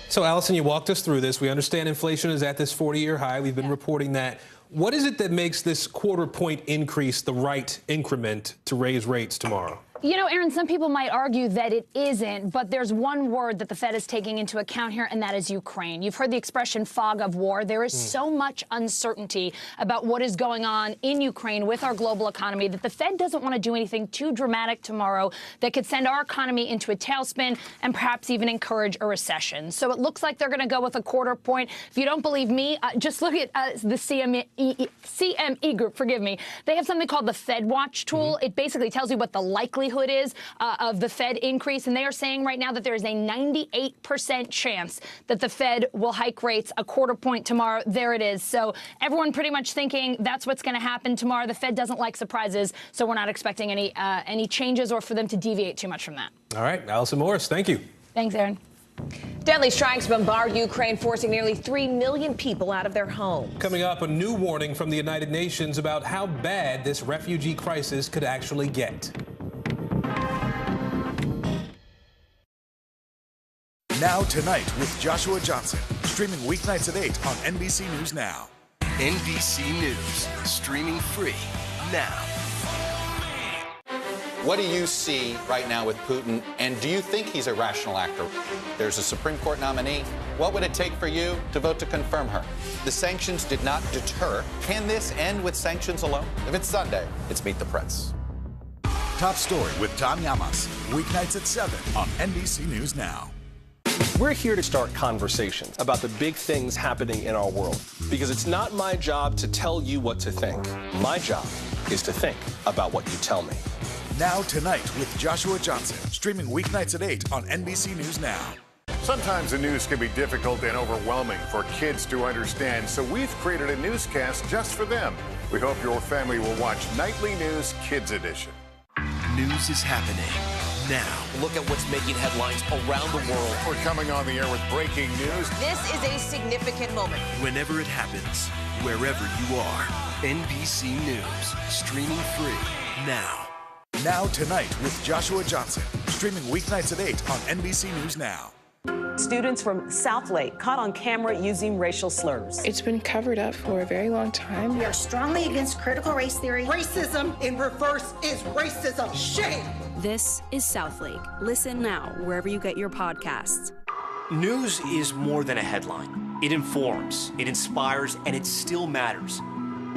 So, Allison, you walked us through this. We understand inflation is at this 40-year high. We've been reporting that. What is it that makes this quarter point increase the right increment to raise rates tomorrow? You know, Aaron, some people might argue that it isn't, but there's one word that the Fed is taking into account here, and that is Ukraine. You've heard the expression fog of war. There is so much uncertainty about what is going on in Ukraine with our global economy that the Fed doesn't want to do anything too dramatic tomorrow that could send our economy into a tailspin and perhaps even encourage a recession. So it looks like they're going to go with a quarter point. If you don't believe me, just look at the CME group, forgive me. They have something called the Fed Watch tool. It basically tells you what the likelihood is of the Fed increase, and they are saying right now that there is a 98% chance that the Fed will hike rates a quarter point tomorrow. There it is. So everyone pretty much thinking that's what's going to happen tomorrow. The Fed doesn't like surprises, so we're not expecting any changes or for them to deviate too much from that. All right, Allison Morris, thank you. Thanks, Aaron. Deadly strikes bombard Ukraine, forcing nearly 3 million people out of their homes. Coming up, a new warning from the United Nations about how bad this refugee crisis could actually get. Now Tonight with Joshua Johnson, streaming weeknights at 8 on NBC News Now. NBC News, streaming free now. What do you see right now with Putin, and do you think he's a rational actor? There's a Supreme Court nominee. What would it take for you to vote to confirm her? The sanctions did not deter. Can this end with sanctions alone? If it's Sunday, it's Meet the Press. Top Story with Tom Llamas, weeknights at 7 on NBC News Now. We're here to start conversations about the big things happening in our world, because it's not my job to tell you what to think. My job is to think about what you tell me. Now Tonight with Joshua Johnson, streaming weeknights at 8 on NBC News Now. Sometimes the news can be difficult and overwhelming for kids to understand, so we've created a newscast just for them. We hope your family will watch Nightly News Kids Edition. News is happening now. Look at what's making headlines around the world. We're coming on the air with breaking news. This is a significant moment. Whenever it happens, wherever you are, NBC News, streaming free now. Now Tonight with Joshua Johnson, streaming weeknights at 8 on NBC News Now. Students from Southlake caught on camera using racial slurs. It's been covered up for a very long time. We are strongly against critical race theory. Racism in reverse is racism. Shame! This is Southlake. Listen now wherever you get your podcasts. News is more than a headline. It informs, it inspires, and it still matters.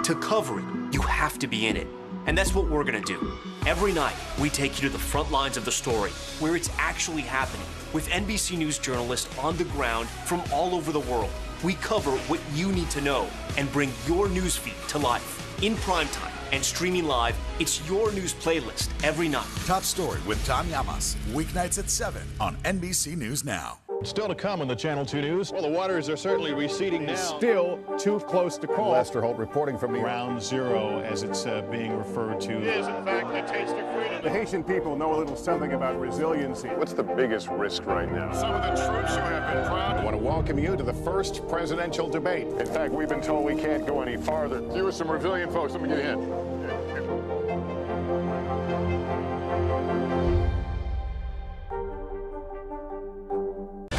To cover it, you have to be in it. And that's what we're going to do. Every night, we take you to the front lines of the story, where it's actually happening, with NBC News journalists on the ground from all over the world. We cover what you need to know and bring your newsfeed to life. In primetime and streaming live, it's your news playlist every night. Top Story with Tom Llamas, weeknights at 7 on NBC News Now. Still to come on the Channel 2 News. Well, the waters are certainly receding now. Still too close to call. Lester Holt reporting from New York. Ground zero, as it's being referred to. It is, in fact, the taste of freedom. The Haitian people know a little something about resiliency. What's the biggest risk right now? Some of the troops who have been proud. I want to welcome you to the first presidential debate. In fact, we've been told we can't go any farther. You are some resilient folks. Let me get in.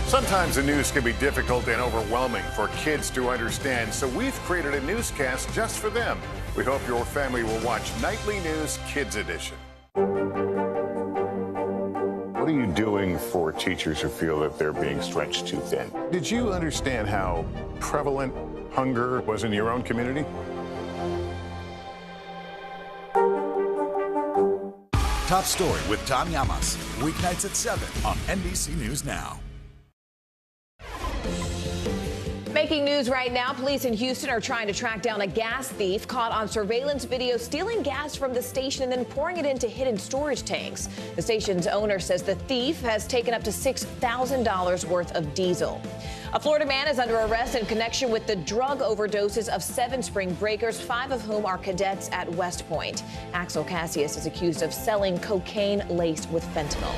Sometimes the news can be difficult and overwhelming for kids to understand, so we've created a newscast just for them. We hope your family will watch Nightly News Kids Edition. What are you doing for teachers who feel that they're being stretched too thin? Did you understand how prevalent hunger was in your own community? Top Story with Tom Llamas, weeknights at 7 on NBC News Now. Making news right now, police in Houston are trying to track down a gas thief caught on surveillance video stealing gas from the station and then pouring it into hidden storage tanks. The station's owner says the thief has taken up to $6,000 worth of diesel. A Florida man is under arrest in connection with the drug overdoses of 7 spring breakers, 5 of whom are cadets at West Point. Axel Cassius is accused of selling cocaine laced with fentanyl.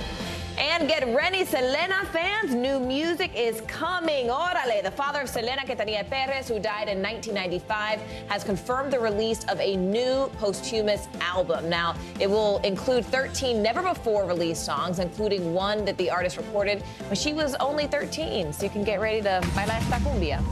And get ready, Selena fans, new music is coming. Órale, the father of Selena Quintanilla Perez, who died in 1995, has confirmed the release of a new posthumous album. Now, it will include 13 never-before-released songs, including one that the artist recorded when she was only 13. So you can get ready to bailar esta cumbia.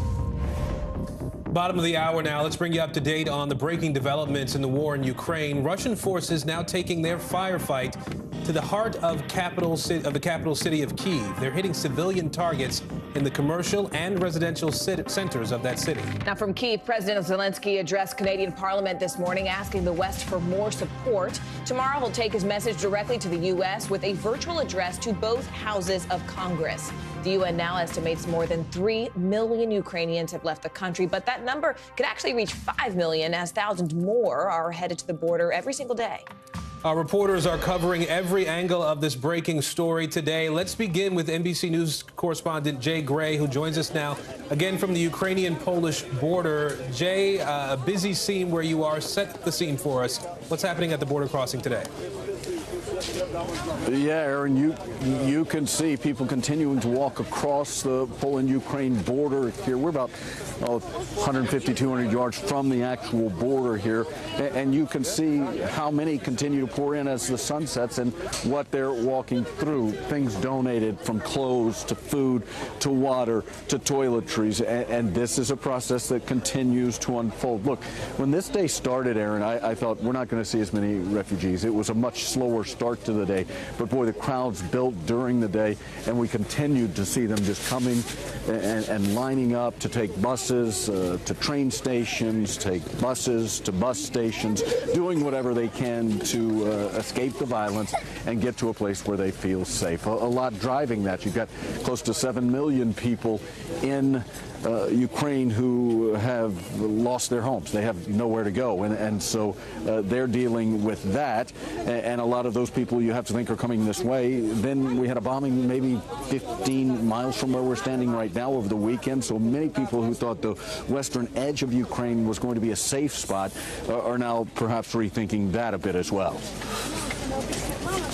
Bottom of the hour now. Let's bring you up to date on the breaking developments in the war in Ukraine. Russian forces now taking their firefight to the heart of the capital city of Kyiv. They're hitting civilian targets in the commercial and residential centers of that city. Now from Kyiv, President Zelensky addressed Canadian Parliament this morning asking the West for more support. Tomorrow he'll take his message directly to the U.S. with a virtual address to both houses of Congress. The UN now estimates more than 3 million Ukrainians have left the country, but that number could actually reach 5 million as thousands more are headed to the border every single day. Our reporters are covering every angle of this breaking story today. Let's begin with NBC News correspondent Jay Gray, who joins us now, again from the Ukrainian-Polish border. Jay, a busy scene where you are. Set the scene for us. What's happening at the border crossing today? Yeah, Aaron, you can see people continuing to walk across the Poland-Ukraine border here. We're about 150, 200 yards from the actual border here, and you can see how many continue to pour in as the sun sets and what they're walking through. Things donated, from clothes to food to water to toiletries, and this is a process that continues to unfold. Look, when this day started, Aaron, I thought we're not going to see as many refugees. It was a much slower start to the day, but boy, the crowds built during the day, and we continued to see them just coming and lining up to take buses to train stations, take buses to bus stations, doing whatever they can to escape the violence and get to a place where they feel safe. A lot driving that. You've got close to 7 million people in Ukraine who have lost their homes. They have nowhere to go, and so they're dealing with that, and a lot of those people you have to think are coming this way. Then we had a bombing maybe 15 miles from where we're standing right now over the weekend, so many people who thought the western edge of Ukraine was going to be a safe spot are now perhaps rethinking that a bit as well.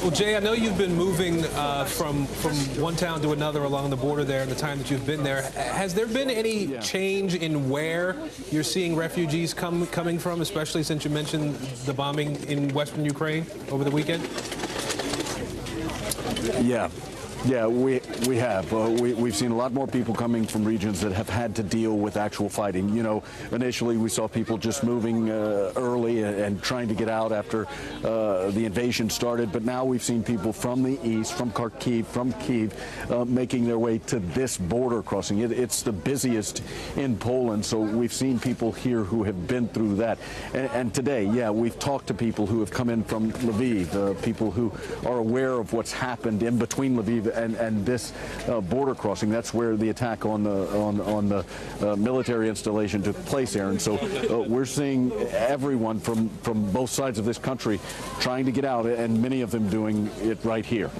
Well, Jay, I know you've been moving from one town to another along the border there in the time that you've been there. Has there been any change in where you're seeing refugees coming from, especially since you mentioned the bombing in western Ukraine over the weekend? Yeah. Yeah, we have. We've seen a lot more people coming from regions that have had to deal with actual fighting. You know, initially we saw people just moving early and trying to get out after the invasion started, but now we've seen people from the east, from Kharkiv, from Kyiv, making their way to this border crossing. It's the busiest in Poland, so we've seen people here who have been through that. And today, yeah, we've talked to people who have come in from Lviv, people who are aware of what's happened in between Lviv and this border crossing. That's where the attack on the military installation took place there. And so we're seeing everyone from both sides of this country trying to get out, and many of them doing it right here.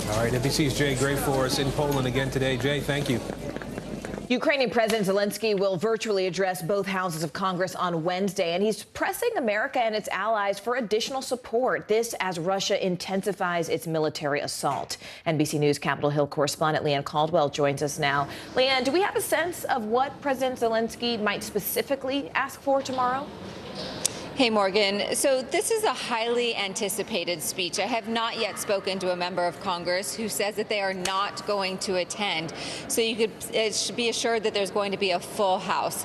All right, NBC's Jay Gray for us in Poland again today. Jay, thank you. Ukrainian President Zelensky will virtually address both houses of Congress on Wednesday, and he's pressing America and its allies for additional support. This as Russia intensifies its military assault. NBC News Capitol Hill correspondent Leanne Caldwell joins us now. Leanne, do we have a sense of what President Zelensky might specifically ask for tomorrow? Hey, Morgan. So this is a highly anticipated speech. I have not yet spoken to a member of Congress who says that they are not going to attend. So you could be assured that there's going to be a full House.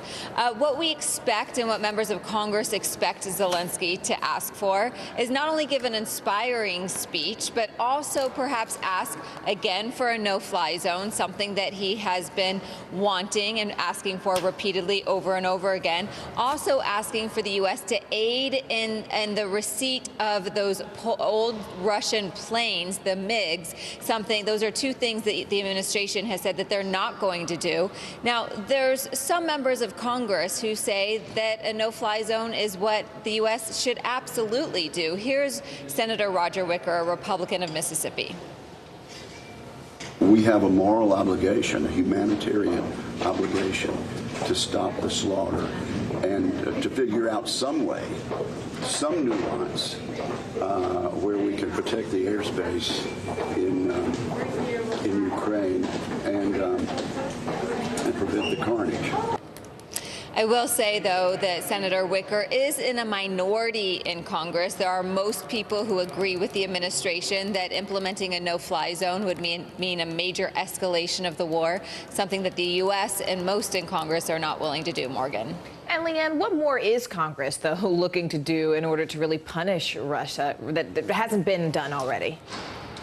What we expect and what members of Congress expect Zelensky to ask for is not only give an inspiring speech, but also perhaps ask again for a no-fly zone, something that he has been wanting and asking for repeatedly over and over again. Also asking for the U.S. to aid in the receipt of those old Russian planes, the MiGs, those are two things that the administration has said that they're not going to do. Now, there's some members of Congress who say that a no-fly zone is what the U.S. should absolutely do. Here's Senator Roger Wicker, a Republican of Mississippi. We have a moral obligation, a humanitarian obligation to stop the slaughter and to figure out some way, some nuance, where we can protect the airspace in Ukraine and prevent the carnage. I will say, though, that Senator Wicker is in a minority in Congress. There are most people who agree with the administration that implementing a no-fly zone would mean a major escalation of the war, something that the U.S. and most in Congress are not willing to do, Morgan. And Leanne, what more is Congress, though, looking to do in order to really punish Russia that hasn't been done already?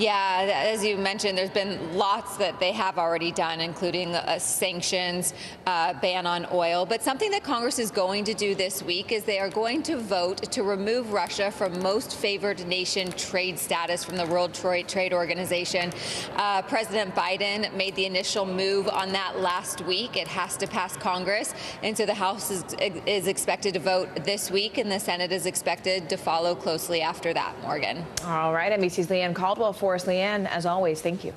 Yeah, as you mentioned, there's been lots that they have already done, including sanctions, ban on oil. But something that Congress is going to do this week is they are going to vote to remove Russia from most favored nation trade status from the World Trade Organization. President Biden made the initial move on that last week. It has to pass Congress. And so the House is expected to vote this week, and the Senate is expected to follow closely after that, Morgan. All right, NBC's Leanne Caldwell for us. Leanne, as always, thank you.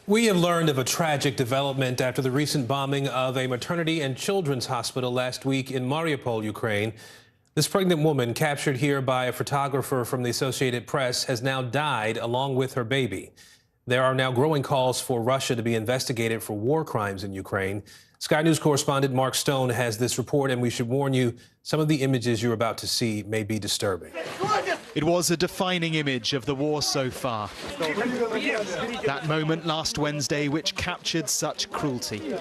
We have learned of a tragic development after the recent bombing of a maternity and children's hospital last week in Mariupol, Ukraine. This pregnant woman, captured here by a photographer from the Associated Press, has now died along with her baby. There are now growing calls for Russia to be investigated for war crimes in Ukraine. Sky News correspondent Mark Stone has this report, and we should warn you, some of the images you're about to see may be disturbing. It was a defining image of the war so far. That moment last Wednesday which captured such cruelty.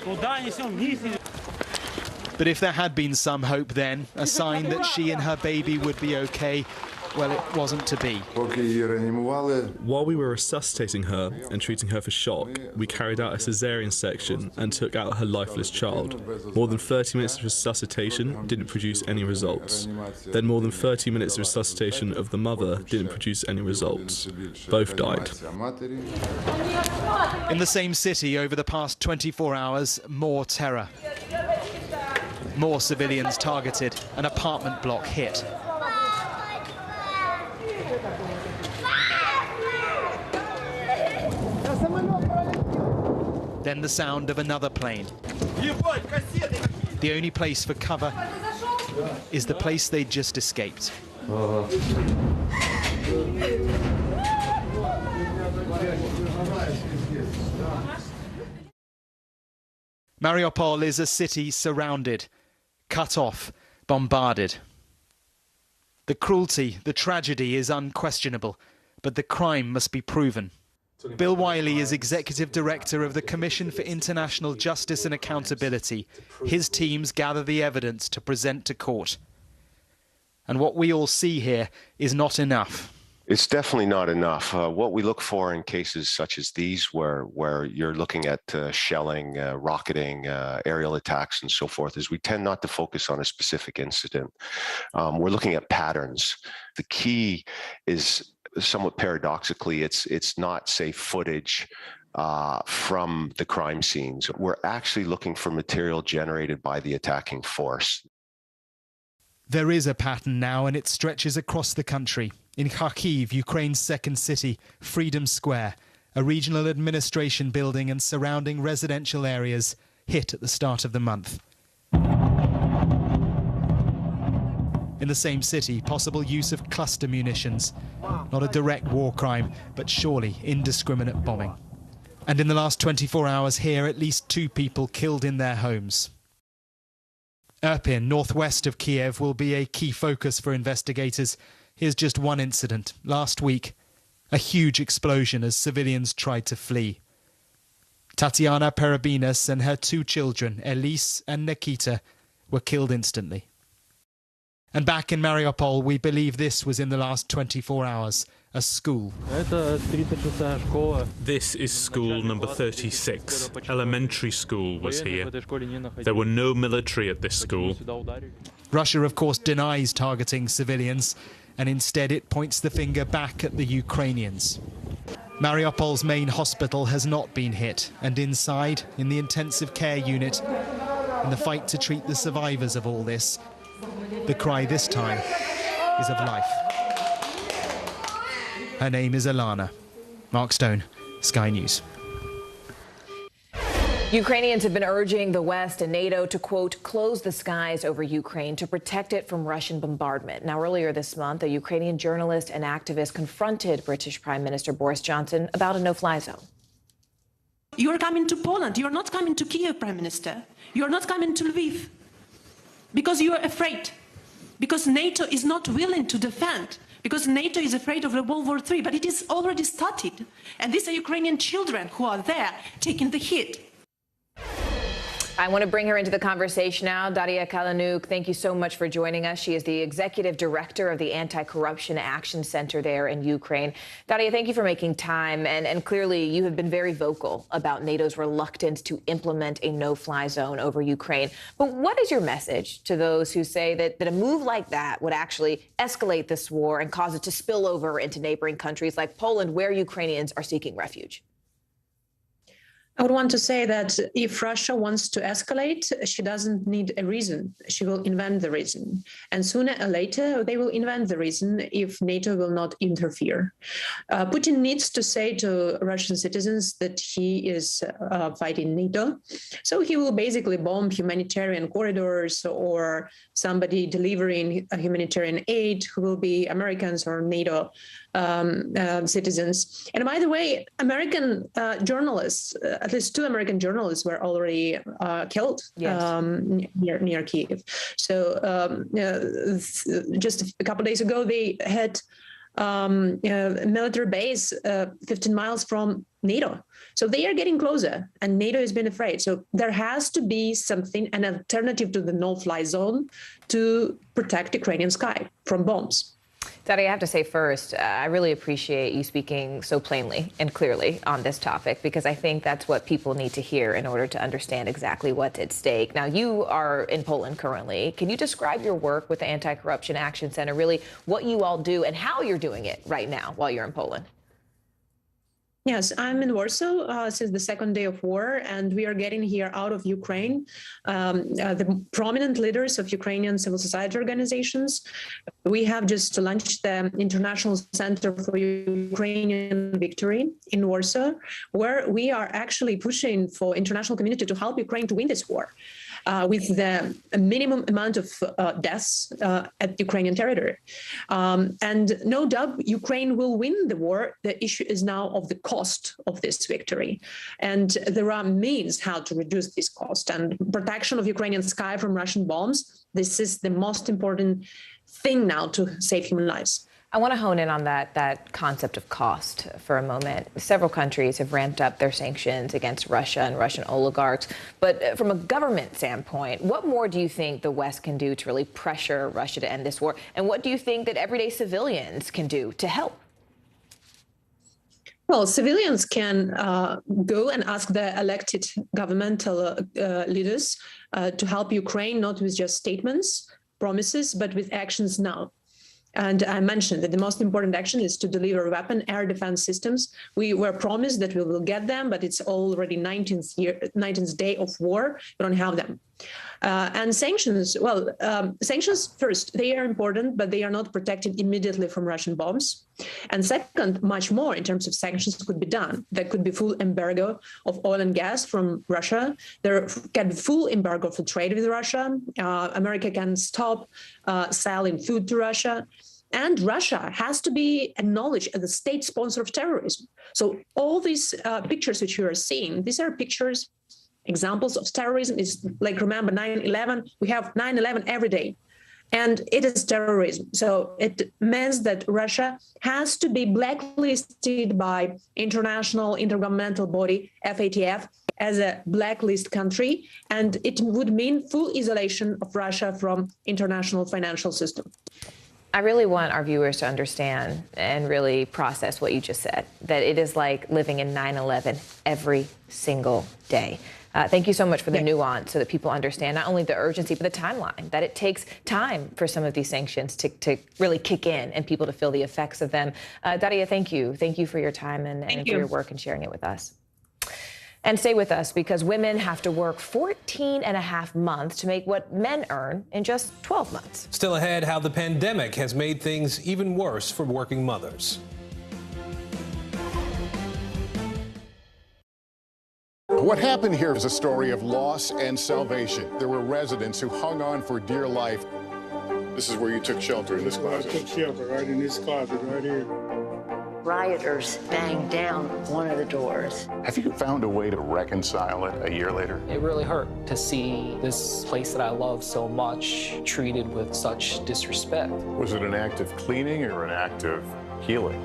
But if there had been some hope then, a sign that she and her baby would be okay, well, it wasn't to be. While we were resuscitating her and treating her for shock, we carried out a cesarean section and took out her lifeless child. More than 30 minutes of resuscitation didn't produce any results. Then more than 30 minutes of resuscitation of the mother didn't produce any results. Both died. In the same city over the past 24 hours, more terror. More civilians targeted, an apartment block hit. Then the sound of another plane. The only place for cover is the place they'd just escaped. Mariupol is a city surrounded, cut off, bombarded. The cruelty, the tragedy is unquestionable, but the crime must be proven. Bill Wiley is Executive Director of the Commission for International Justice and Accountability. His teams gather the evidence to present to court. And what we all see here is not enough. It's definitely not enough. What we look for in cases such as these, where you're looking at shelling, rocketing, aerial attacks, and so forth, is we tend not to focus on a specific incident. We're looking at patterns. The key is, somewhat paradoxically, it's not, say, footage from the crime scenes. We're actually looking for material generated by the attacking force. There is a pattern now, and it stretches across the country. In Kharkiv, Ukraine's second city, Freedom Square, a regional administration building and surrounding residential areas hit at the start of the month. In the same city, possible use of cluster munitions. Not a direct war crime, but surely indiscriminate bombing. And in the last 24 hours here, at least 2 people killed in their homes. Irpin, northwest of Kiev, will be a key focus for investigators. Here's just one incident. Last week, a huge explosion as civilians tried to flee. Tatiana Perebinas and her 2 children, Elise and Nikita, were killed instantly. And back in Mariupol, we believe this was in the last 24 hours, a school. This is school number 36. Elementary school was here. There were no military at this school. Russia, of course, denies targeting civilians, and instead it points the finger back at the Ukrainians. Mariupol's main hospital has not been hit, and inside, in the intensive care unit, in the fight to treat the survivors of all this, the cry this time is of life. Her name is Alana. Mark Stone, Sky News. Ukrainians have been urging the West and NATO to, quote, close the skies over Ukraine to protect it from Russian bombardment. Now, earlier this month, a Ukrainian journalist and activist confronted British Prime Minister Boris Johnson about a no-fly zone. You're coming to Poland. You're not coming to Kiev, Prime Minister. You're not coming to Lviv because you're afraid, because NATO is not willing to defend, because NATO is afraid of World War III, but it is already started. And these are Ukrainian children who are there taking the hit. I want to bring her into the conversation now. Daria Kalanuk, thank you so much for joining us. She is the executive director of the Anti-Corruption Action Center there in Ukraine. Daria, thank you for making time. And clearly, you have been very vocal about NATO's reluctance to implement a no-fly zone over Ukraine. But what is your message to those who say that a move like that would actually escalate this war and cause it to spill over into neighboring countries like Poland, where Ukrainians are seeking refuge? I would want to say that if Russia wants to escalate, she doesn't need a reason. She will invent the reason. And sooner or later, they will invent the reason if NATO will not interfere. Putin needs to say to Russian citizens that he is fighting NATO. So he will basically bomb humanitarian corridors or somebody delivering humanitarian aid who will be Americans or NATO citizens. And by the way, American journalists, at least 2 American journalists were already killed near Kyiv. So just a couple of days ago, they had a military base 15 miles from NATO. So they are getting closer, and NATO has been afraid. So there has to be something, an alternative to the no-fly zone to protect Ukrainian sky from bombs. Daria, I have to say first, I really appreciate you speaking so plainly and clearly on this topic, because I think that's what people need to hear in order to understand exactly what's at stake. Now, you are in Poland currently. Can you describe your work with the Anti-Corruption Action Center, really what you all do and how you're doing it right now while you're in Poland? Yes, I'm in Warsaw since the second day of war, and we are getting here out of Ukraine. The prominent leaders of Ukrainian civil society organizations. We have just launched the International Center for Ukrainian Victory in Warsaw, where we are actually pushing for international community to help Ukraine to win this war. With the minimum amount of deaths at Ukrainian territory. And no doubt Ukraine will win the war. The issue is now of the cost of this victory. And there are means how to reduce this cost. And protection of Ukrainian sky from Russian bombs, this is the most important thing now to save human lives. I want to hone in on that concept of cost for a moment. Several countries have ramped up their sanctions against Russia and Russian oligarchs. But from a government standpoint, what more do you think the West can do to really pressure Russia to end this war? And what do you think that everyday civilians can do to help? Well, civilians can go and ask the elected governmental leaders to help Ukraine, not with just statements, promises, but with actions now. And I mentioned that the most important action is to deliver air defense systems. We were promised that we will get them, but it's already 19th day of war. We don't have them. And sanctions, well, sanctions first, they are important, but they are not protected immediately from Russian bombs. And second, much more in terms of sanctions could be done. There could be full embargo of oil and gas from Russia. There can be full embargo for trade with Russia. America can stop selling food to Russia. And Russia has to be acknowledged as a state sponsor of terrorism. So all these pictures which you are seeing, these are pictures, examples of terrorism. Is like, remember 9/11, we have 9/11 every day. And it is terrorism. So it means that Russia has to be blacklisted by international intergovernmental body, FATF, as a blacklist country. And it would mean full isolation of Russia from international financial system. I really want our viewers to understand and really process what you just said, that it is like living in 9/11 every single day. Thank you so much for the nuance so that people understand not only the urgency, but the timeline, that it takes time for some of these sanctions to really kick in and people to feel the effects of them. Daria, thank you. Thank you for your time and for your work and sharing it with us. And stay with us, because women have to work 14 and a half months to make what men earn in just 12 months. Still ahead, how the pandemic has made things even worse for working mothers. What happened here is a story of loss and salvation. There were residents who hung on for dear life. This is where you took shelter, in this closet. I took shelter right in this closet right here. Rioters banged down one of the doors. Have you found a way to reconcile it a year later? It really hurt to see this place that I love so much treated with such disrespect. Was it an act of cleaning or an act of healing?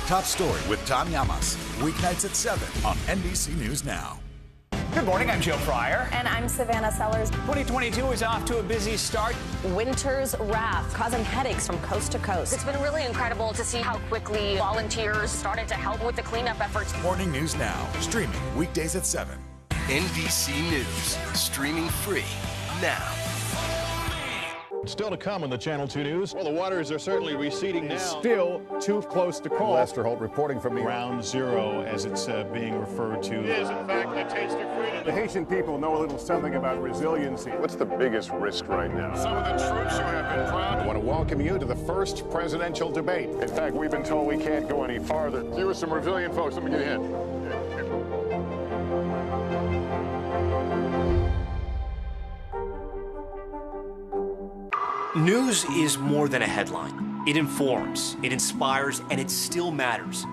Top Story with Tom Llamas, weeknights at 7 on NBC News Now. Good morning, I'm Joe Fryer. And I'm Savannah Sellers. 2022 is off to a busy start. Winter's wrath causing headaches from coast to coast. It's been really incredible to see how quickly volunteers started to help with the cleanup efforts. Morning News Now, streaming weekdays at 7. NBC News, streaming free now. Still to come on the Channel 2 News. Well, the waters are certainly receding now. Still too close to call. Lester Holt reporting from Ground Zero, as it's being referred to. It is, in fact, the taste of freedom. The Haitian people know a little something about resiliency. What's the biggest risk right now? Some of the troops who have been proud. I want to welcome you to the first presidential debate. In fact, we've been told we can't go any farther. Here are some resilient folks. Let me get a hint. News is more than a headline. It informs, it inspires, and it still matters.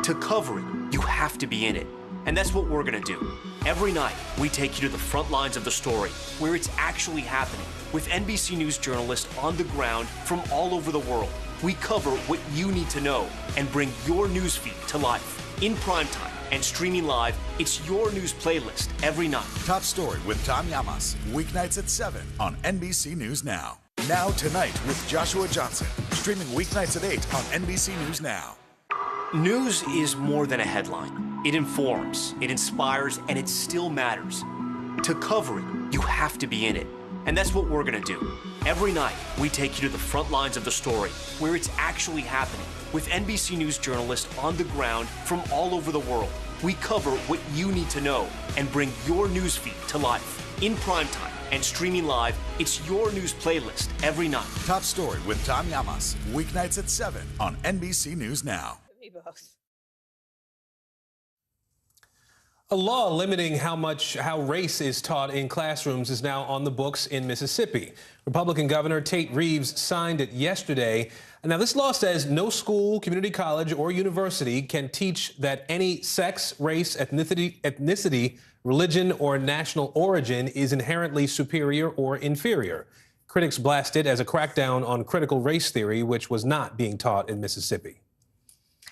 To cover it, you have to be in it. And that's what we're gonna do. Every night, we take you to the front lines of the story, where it's actually happening, with NBC News journalists on the ground from all over the world. We cover what you need to know and bring your newsfeed to life. In primetime and streaming live, it's your news playlist every night. Top Story with Tom Llamas, weeknights at 7 on NBC News Now. Now Tonight with Joshua Johnson, streaming weeknights at 8 on NBC News Now. News is more than a headline. It informs, it inspires, and it still matters. To cover it, you have to be in it. And that's what we're gonna do. Every night, we take you to the front lines of the story, where it's actually happening, with NBC News journalists on the ground from all over the world. We cover what you need to know and bring your newsfeed to life. In primetime and streaming live, it's your news playlist every night. Top Story with Tom Llamas, weeknights at 7 on NBC News Now. A law limiting how race is taught in classrooms is now on the books in Mississippi. Republican Governor Tate Reeves signed it yesterday. Now, this law says no school, community college, or university can teach that any sex, race, ethnicity, religion or national origin is inherently superior or inferior. Critics blast it as a crackdown on critical race theory, which was not being taught in Mississippi.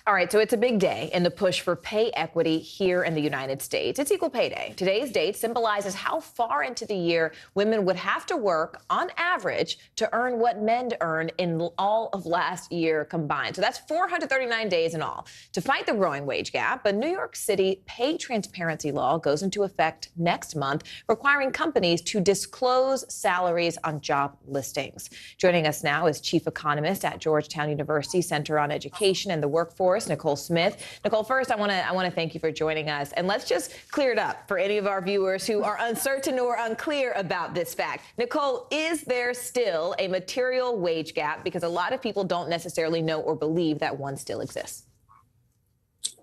All right, so it's a big day in the push for pay equity here in the United States. It's Equal Pay Day. Today's date symbolizes how far into the year women would have to work, on average, to earn what men earned in all of last year combined. So that's 439 days in all. To fight the growing wage gap, a New York City pay transparency law goes into effect next month, requiring companies to disclose salaries on job listings. Joining us now is Chief Economist at Georgetown University Center on Education and the Workforce, Nicole Smith. Nicole, first, I want to thank you for joining us. And let's just clear it up for any of our viewers who are uncertain or unclear about this fact. Nicole, is there still a material wage gap? Because a lot of people don't necessarily know or believe that one still exists.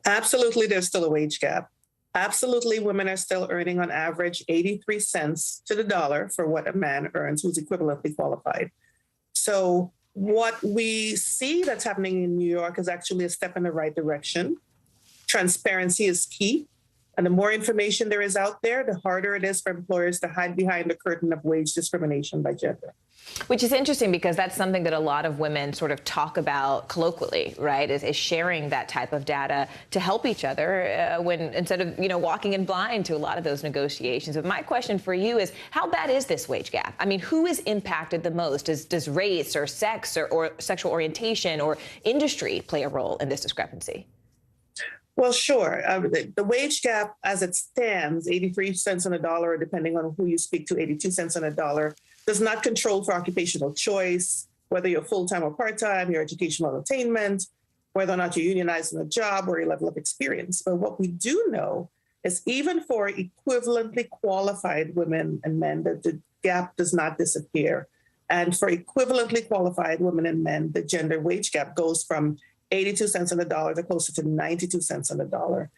Absolutely, there's still a wage gap. Absolutely, women are still earning on average 83 cents to the dollar for what a man earns who's equivalently qualified. So what we see that's happening in New York is actually a step in the right direction. Transparency is key. And the more information there is out there, the harder it is for employers to hide behind the curtain of wage discrimination by gender. Which is interesting because that's something that a lot of women sort of talk about colloquially, right, is sharing that type of data to help each other when instead of, walking in blind to a lot of those negotiations. But my question for you is, how bad is this wage gap? I mean, who is impacted the most? Does race or sex or sexual orientation or industry play a role in this discrepancy? Well, sure. The wage gap as it stands, 83 cents on a dollar, or depending on who you speak to, 82 cents on a dollar, does not control for occupational choice, whether you're full-time or part-time, your educational attainment, whether or not you're unionized in a job or your level of experience. But what we do know is even for equivalently qualified women and men, that the gap does not disappear. And for equivalently qualified women and men, the gender wage gap goes from 82 cents on the dollar to closer to 92 cents on the dollar.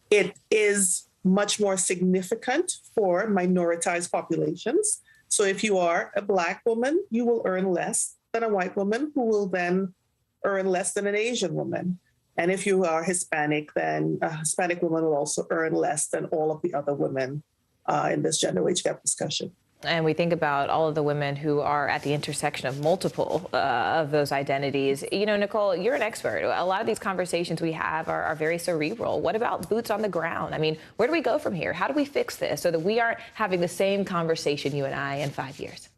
It is much more significant for minoritized populations. So if you are a Black woman, you will earn less than a white woman, who will then earn less than an Asian woman. And if you are Hispanic, then a Hispanic woman will also earn less than all of the other women in this gender wage gap discussion. And we think about all of the women who are at the intersection of multiple of those identities. Nicole, you're an expert. A lot of these conversations we have are very cerebral. What about boots on the ground? I mean, where do we go from here? How do we fix this so that we aren't having the same conversation, you and I, in 5 years?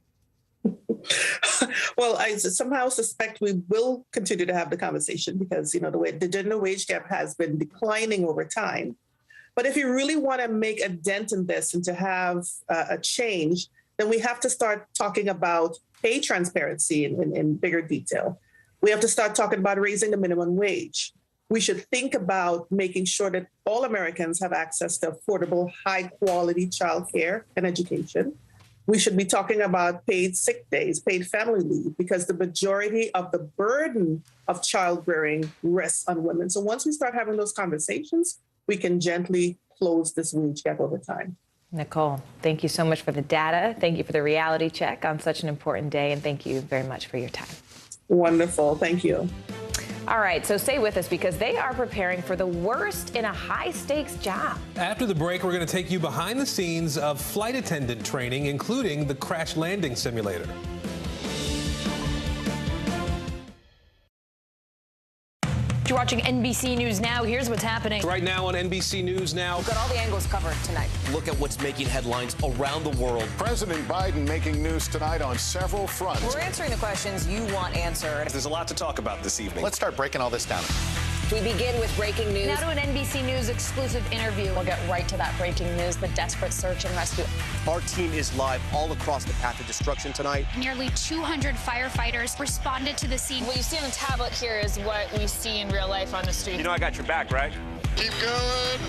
Well, I somehow suspect we will continue to have the conversation because, the gender wage gap has been declining over time. But if you really want to make a dent in this and to have a change, then we have to start talking about pay transparency in bigger detail. We have to start talking about raising the minimum wage. We should think about making sure that all Americans have access to affordable, high-quality childcare and education. We should be talking about paid sick days, paid family leave, because the majority of the burden of childbearing rests on women. So once we start having those conversations, we can gently close this wage gap over time. Nicole, thank you so much for the data. Thank you for the reality check on such an important day. And thank you very much for your time. Wonderful. Thank you. All right, so stay with us because they are preparing for the worst in a high-stakes job. After the break, we're going to take you behind the scenes of flight attendant training, including the crash landing simulator. You're watching NBC News Now. Here's what's happening. Right now on NBC News Now. We've got all the angles covered tonight. Look at what's making headlines around the world. President Biden making news tonight on several fronts. We're answering the questions you want answered. There's a lot to talk about this evening. Let's start breaking all this down. We begin with breaking news. Now to an NBC News exclusive interview. We'll get right to that breaking news, the desperate search and rescue. Our team is live all across the path of destruction tonight. Nearly 200 firefighters responded to the scene. What you see on the tablet here is what we see in real life on the street. You know I got your back, right? Keep going.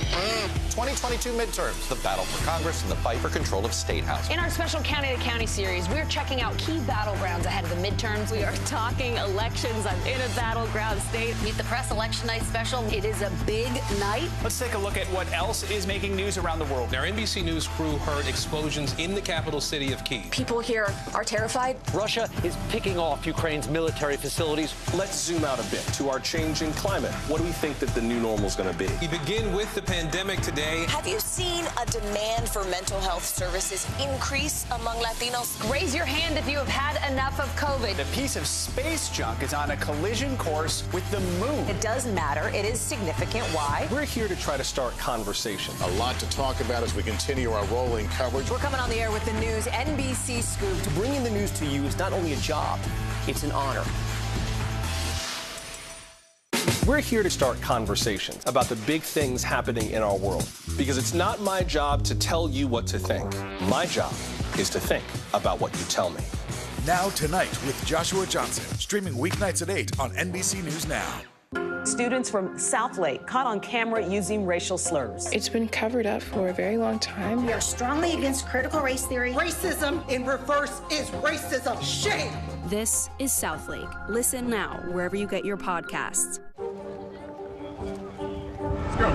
2022 midterms, the battle for Congress and the fight for control of State House. In our special County to County series, we're checking out key battlegrounds ahead of the midterms. We are talking elections. I'm in a battleground state. Meet the Press Election Night special. It is a big night. Let's take a look at what else is making news around the world. Our NBC News crew heard explosions in the capital city of Kyiv. People here are terrified. Russia is picking off Ukraine's military facilities. Let's zoom out a bit to our changing climate. What do we think that the new normal is going to be? We begin with the pandemic today. Have you seen a demand for mental health services increase among Latinos? Raise your hand if you have had enough of COVID. A piece of space junk is on a collision course with the moon. It does matter. It is significant. Why? We're here to try to start conversation. A lot to talk about as we continue our rolling coverage. We're coming on the air with the news NBC Scoop. Bringing the news to you is not only a job, it's an honor. We're here to start conversations about the big things happening in our world. Because it's not my job to tell you what to think. My job is to think about what you tell me. Now Tonight with Joshua Johnson, streaming weeknights at 8 on NBC News Now. Students from Southlake caught on camera using racial slurs. It's been covered up for a very long time. We are strongly against critical race theory. Racism in reverse is racism. Shame! This is Southlake. Listen now wherever you get your podcasts. Let's go.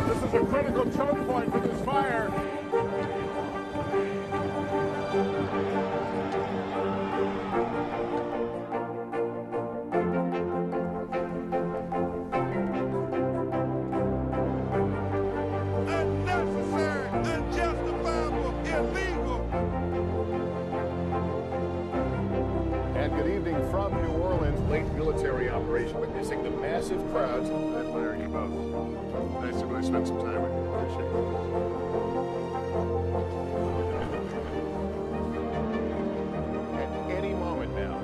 This is a critical choke point for this fire. Unnecessary, unjustifiable, illegal. And good evening from New Orleans. Late military operation witnessing the massive crowds. I admire you both. Nice to really spend some time with you. Appreciate it. At any moment now.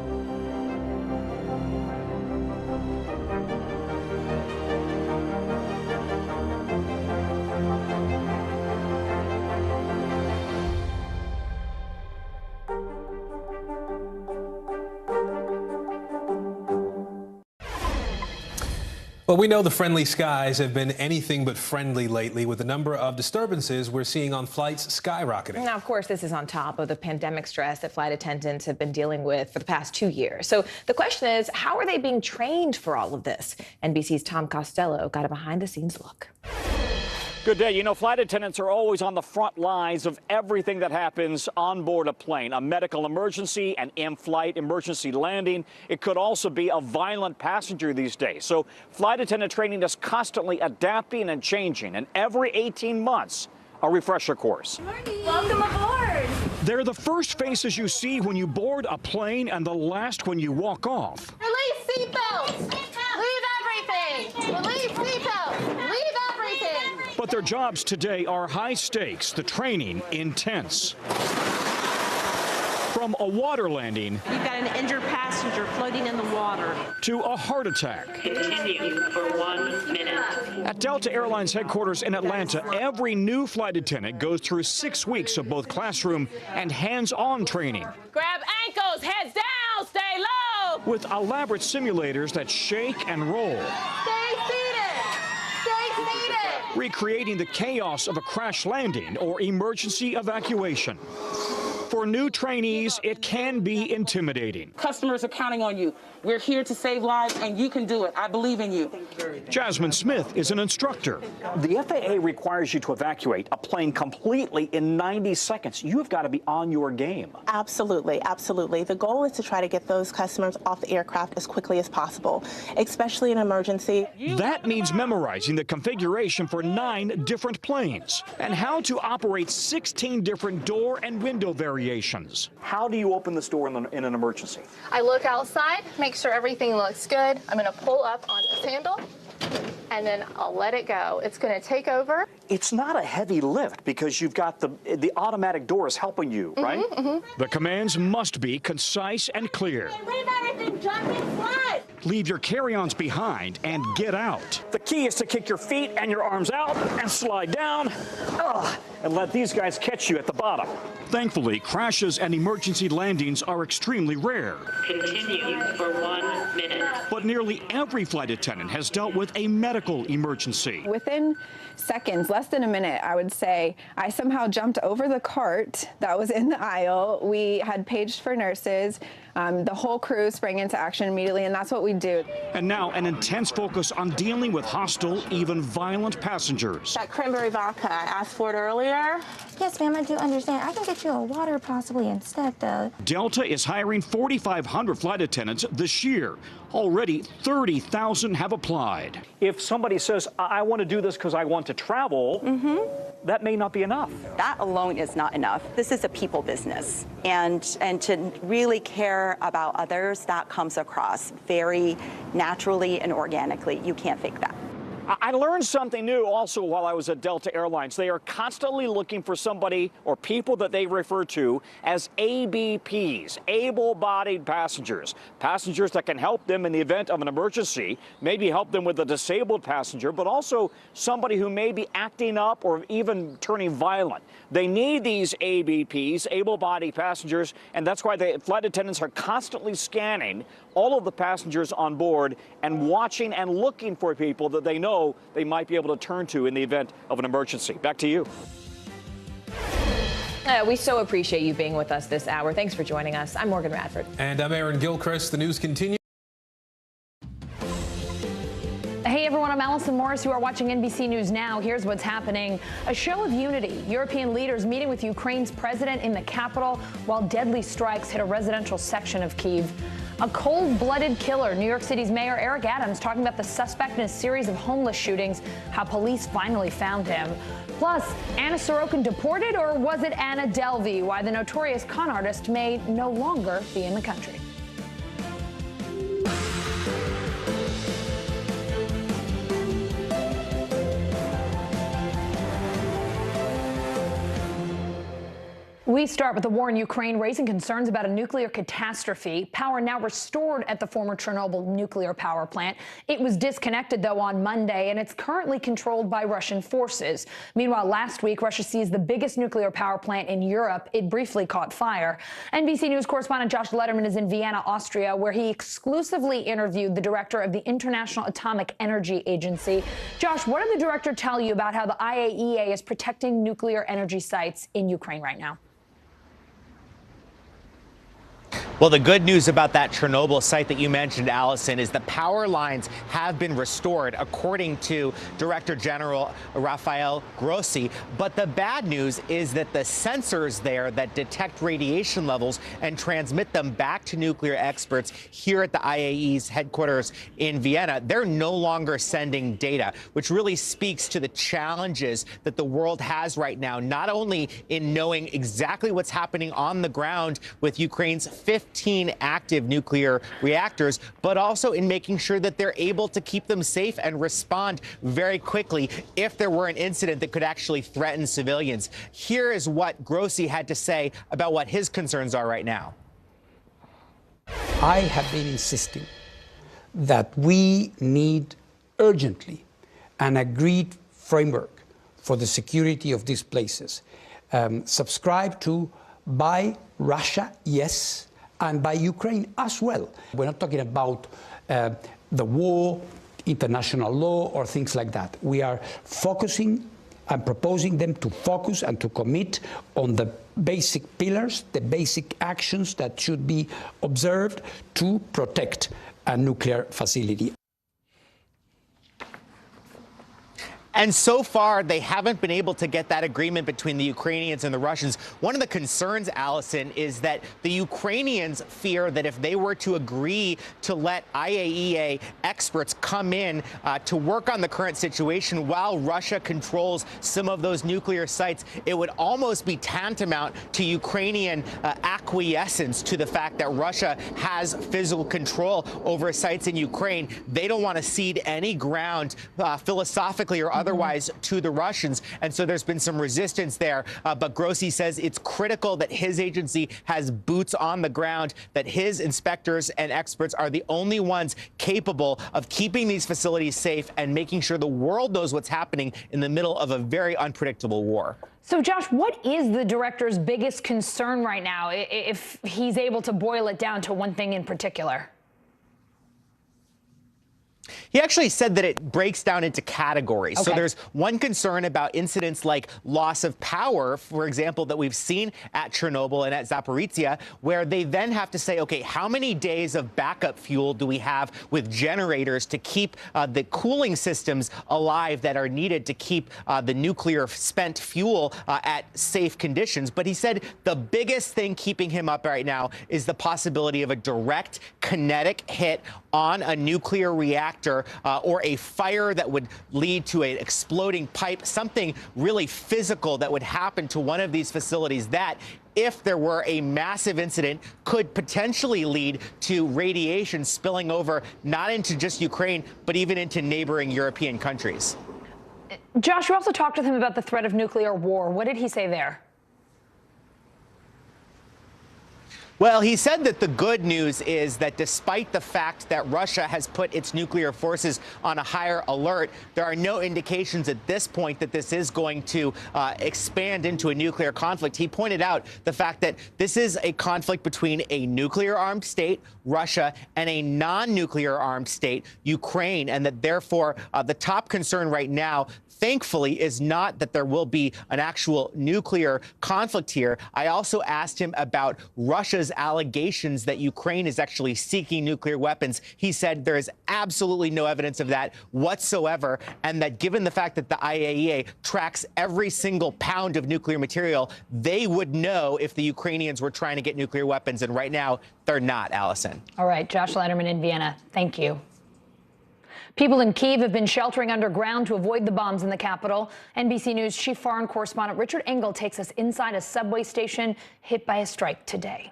Well, we know the friendly skies have been anything but friendly lately, with the number of disturbances we're seeing on flights skyrocketing. Now, of course, this is on top of the pandemic stress that flight attendants have been dealing with for the past 2 years. So the question is, how are they being trained for all of this? NBC's Tom Costello got a behind-the-scenes look. Good day. You know, flight attendants are always on the front lines of everything that happens on board a plane. A medical emergency, an in-flight emergency landing. It could also be a violent passenger these days. So flight attendant training is constantly adapting and changing. And every 18 months, a refresher course. Welcome aboard. They're the first faces you see when you board a plane and the last when you walk off. Release seatbelts. Leave everything. Release seatbelts. Leave everything. But their jobs today are high stakes, the training intense. From a water landing We've got an injured passenger floating in the water. to a heart attack. Continue for 1 minute. At Delta Airlines headquarters in Atlanta, every new flight attendant goes through 6 weeks of both classroom and hands-on training. Grab ankles, heads down, stay low. With elaborate simulators that shake and roll, Stay seated. Stay seated. recreating the chaos of a crash landing or emergency evacuation. For new trainees, it can be intimidating. Customers are counting on you. We're here to save lives, and you can do it. I believe in you. Jasmine Smith is an instructor. The FAA requires you to evacuate a plane completely in 90 seconds. You have got to be on your game. Absolutely, absolutely. The goal is to try to get those customers off the aircraft as quickly as possible, especially in emergency. That means memorizing the configuration for 9 different planes and how to operate 16 different door and window variations. How do you open this door in an emergency? I look outside, make sure everything looks good. I'm going to pull up on this handle, and then I'll let it go. It's going to take over. It's not a heavy lift because you've got the automatic doors helping you, right? The commands must be concise and clear. Leave everything, jump in front. Leave your carry-ons behind and get out. The key is to kick your feet and your arms out and slide down. And let these guys catch you at the bottom. Thankfully, crashes and emergency landings are extremely rare. Continue for 1 minute. But nearly every flight attendant has dealt with a medical emergency. Within seconds, less than a minute, I would say, I somehow jumped over the cart that was in the aisle. We had paged for nurses. The whole crew sprang into action immediately, and that's what we do. And now an intense focus on dealing with hostile, even violent passengers. That cranberry vodka, I asked for it earlier. Yes, ma'am, I do understand. I can get you a water possibly instead, though. Delta is hiring 4,500 flight attendants this year. Already 30,000 have applied. If somebody says, I want to do this because I want to travel, that may not be enough. That alone is not enough. This is a people business. And to really care about others, that comes across very naturally and organically. You can't fake that. I learned something new also while I was at Delta Airlines. They are constantly looking for somebody or people that they refer to as ABPs, able-bodied passengers, passengers that can help them in the event of an emergency, maybe help them with a disabled passenger, but also somebody who may be acting up or even turning violent. They need these ABPs, able-bodied passengers, and that's why the flight attendants are constantly scanning all of the passengers on board and watching and looking for people that they know they might be able to turn to in the event of an emergency. Back to you. We so appreciate you being with us this hour. Thanks for joining us. I'm Morgan Radford. And I'm Aaron Gilchrist. The news continues. Hey everyone, I'm Allison Morris. You are watching NBC News Now. Here's what's happening. A show of unity. European leaders meeting with Ukraine's president in the capital while deadly strikes hit a residential section of Kyiv. A cold-blooded killer. New York City's Mayor Eric Adams talking about the suspect in a series of homeless shootings, how police finally found him. Plus, Anna Sorokin deported, or was it Anna Delvey? Why the notorious con artist may no longer be in the country. We start with the war in Ukraine raising concerns about a nuclear catastrophe. Power now restored at the former Chernobyl nuclear power plant. It was disconnected, though, on Monday, and it's currently controlled by Russian forces. Meanwhile, last week, Russia seized the biggest nuclear power plant in Europe. It briefly caught fire. NBC News correspondent Josh Letterman is in Vienna, Austria, where he exclusively interviewed the director of the International Atomic Energy Agency. Josh, what did the director tell you about how the IAEA is protecting nuclear energy sites in Ukraine right now? Well, the good news about that Chernobyl site that you mentioned, Allison, is the power lines have been restored, according to Director General Rafael Grossi. But the bad news is that the sensors there that detect radiation levels and transmit them back to nuclear experts here at the IAEA's headquarters in Vienna, they're no longer sending data, which really speaks to the challenges that the world has right now, not only in knowing exactly what's happening on the ground with Ukraine's 15 active nuclear reactors, but also in making sure that they're able to keep them safe and respond very quickly if there were an incident that could actually threaten civilians. Here is what Grossi had to say about what his concerns are right now. I have been insisting that we need urgently an agreed framework for the security of these places, subscribed to by Russia, yes, and by Ukraine as well. We're not talking about the war, international law, or things like that. We are focusing and proposing them to focus and to commit on the basic pillars, the basic actions that should be observed to protect a nuclear facility. And so far, they haven't been able to get that agreement between the Ukrainians and the Russians. One of the concerns, Allison, is that the Ukrainians fear that if they were to agree to let IAEA experts come in to work on the current situation while Russia controls some of those nuclear sites, it would almost be tantamount to Ukrainian acquiescence to the fact that Russia has physical control over sites in Ukraine. They don't want to cede any ground philosophically or otherwise to the Russians. And so there's been some resistance there. But Grossi says it's critical that his agency has boots on the ground, that his inspectors and experts are the only ones capable of keeping these facilities safe and making sure the world knows what's happening in the middle of a very unpredictable war. So, Josh, what is the director's biggest concern right now, if he's able to boil it down to one thing in particular? He actually said that it breaks down into categories. Okay. So there's one concern about incidents like loss of power, for example, that we've seen at Chernobyl and at Zaporizhia, where they then have to say, OK, how many days of backup fuel do we have with generators to keep the cooling systems alive that are needed to keep the nuclear spent fuel at safe conditions? But he said the biggest thing keeping him up right now is the possibility of a direct kinetic hit on a nuclear reactor or a fire that would lead to an exploding pipe, something really physical that would happen to one of these facilities that, if there were a massive incident, could potentially lead to radiation spilling over not into just Ukraine, but even into neighboring European countries. Josh, you also talked with him about the threat of nuclear war. What did he say there? Well, he said that the good news is that despite the fact that Russia has put its nuclear forces on a higher alert, there are no indications at this point that this is going to expand into a nuclear conflict. He pointed out the fact that this is a conflict between a nuclear-armed state, Russia, and a non-nuclear armed state, Ukraine, and that therefore the top concern right now, thankfully, is not that there will be an actual nuclear conflict here. I also asked him about Russia's allegations that Ukraine is actually seeking nuclear weapons. He said there is absolutely no evidence of that whatsoever, and that given the fact that the IAEA tracks every single pound of nuclear material, they would know if the Ukrainians were trying to get nuclear weapons, and right now they're not, Allison. All right, Josh Lederman in Vienna. Thank you. People in Kyiv have been sheltering underground to avoid the bombs in the capital. NBC News chief foreign correspondent Richard Engel takes us inside a subway station hit by a strike today.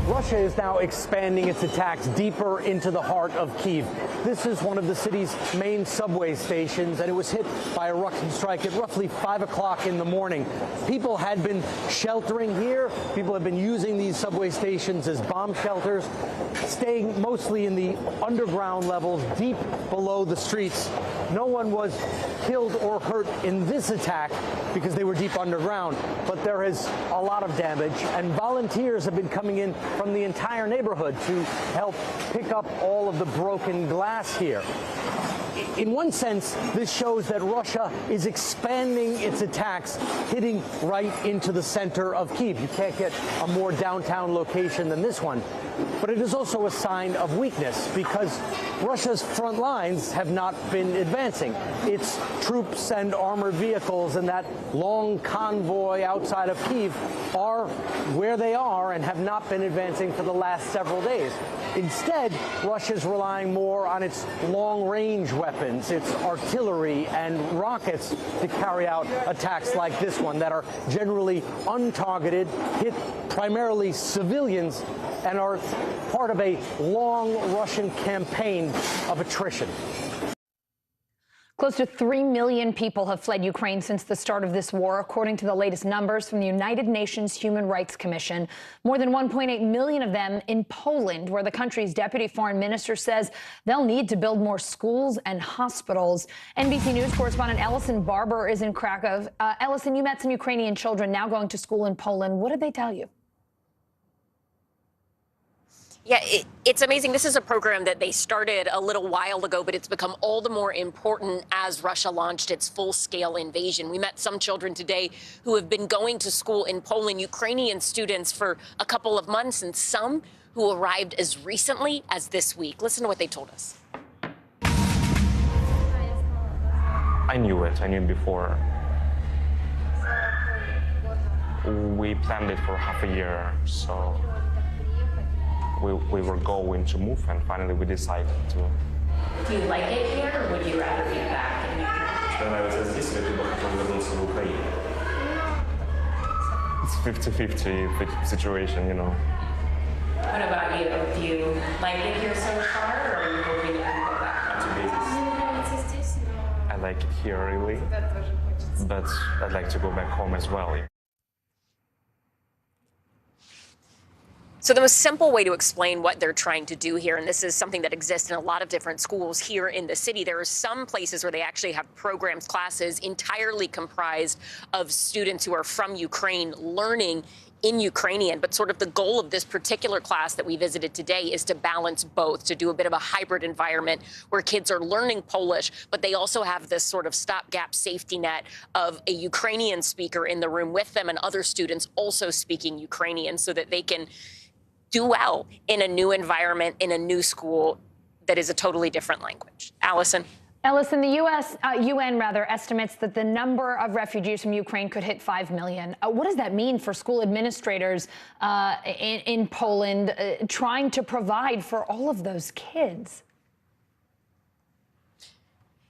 Russia is now expanding its attacks deeper into the heart of Kyiv. This is one of the city's main subway stations, and it was hit by a Russian strike at roughly 5 o'clock in the morning. People had been sheltering here. People have been using these subway stations as bomb shelters, staying mostly in the underground levels, deep below the streets. No one was killed or hurt in this attack because they were deep underground, but there is a lot of damage, and volunteers have been coming in from the entire neighborhood to help pick up all of the broken glass here. In one sense, this shows that Russia is expanding its attacks, hitting right into the center of Kyiv. You can't get a more downtown location than this one. But it is also a sign of weakness because Russia's front lines have not been advancing. Its troops and armored vehicles and that long convoy outside of Kyiv are where they are and have not been advancing for the last several days. Instead, Russia's relying more on its long-range weapons, its artillery and rockets to carry out attacks like this one that are generally untargeted, hit primarily civilians, and are part of a long Russian campaign of attrition. Close to 3 million people have fled Ukraine since the start of this war, according to the latest numbers from the United Nations Human Rights Commission. More than 1.8 million of them in Poland, where the country's deputy foreign minister says they'll need to build more schools and hospitals. NBC News correspondent Ellison Barber is in Krakow. Ellison, you met some Ukrainian children now going to school in Poland. What did they tell you? Yeah, it's amazing. This is a program that they started a little while ago, but it's become all the more important as Russia launched its full-scale invasion. We met some children today who have been going to school in Poland, Ukrainian students for a couple of months, and some who arrived as recently as this week. Listen to what they told us. I knew it. I knew it before. We planned it for half a year, so we were going to move, and finally we decided to. Do you like it here, or would you rather be back in Ukraine? It's 50-50 situation, you know. What about you? Do you like it here so far, or are you hoping you can go back? I like it here really, but I'd like to go back home as well. So the most simple way to explain what they're trying to do here, and this is something that exists in a lot of different schools here in the city, there are some places where they actually have programs, classes entirely comprised of students who are from Ukraine learning in Ukrainian, but sort of the goal of this particular class that we visited today is to balance both, to do a bit of a hybrid environment where kids are learning Polish, but they also have this sort of stopgap safety net of a Ukrainian speaker in the room with them and other students also speaking Ukrainian so that they can do well in a new environment, in a new school that is a totally different language. Allison. Ellison, the UN estimates that the number of refugees from Ukraine could hit 5 million. What does that mean for school administrators in Poland trying to provide for all of those kids?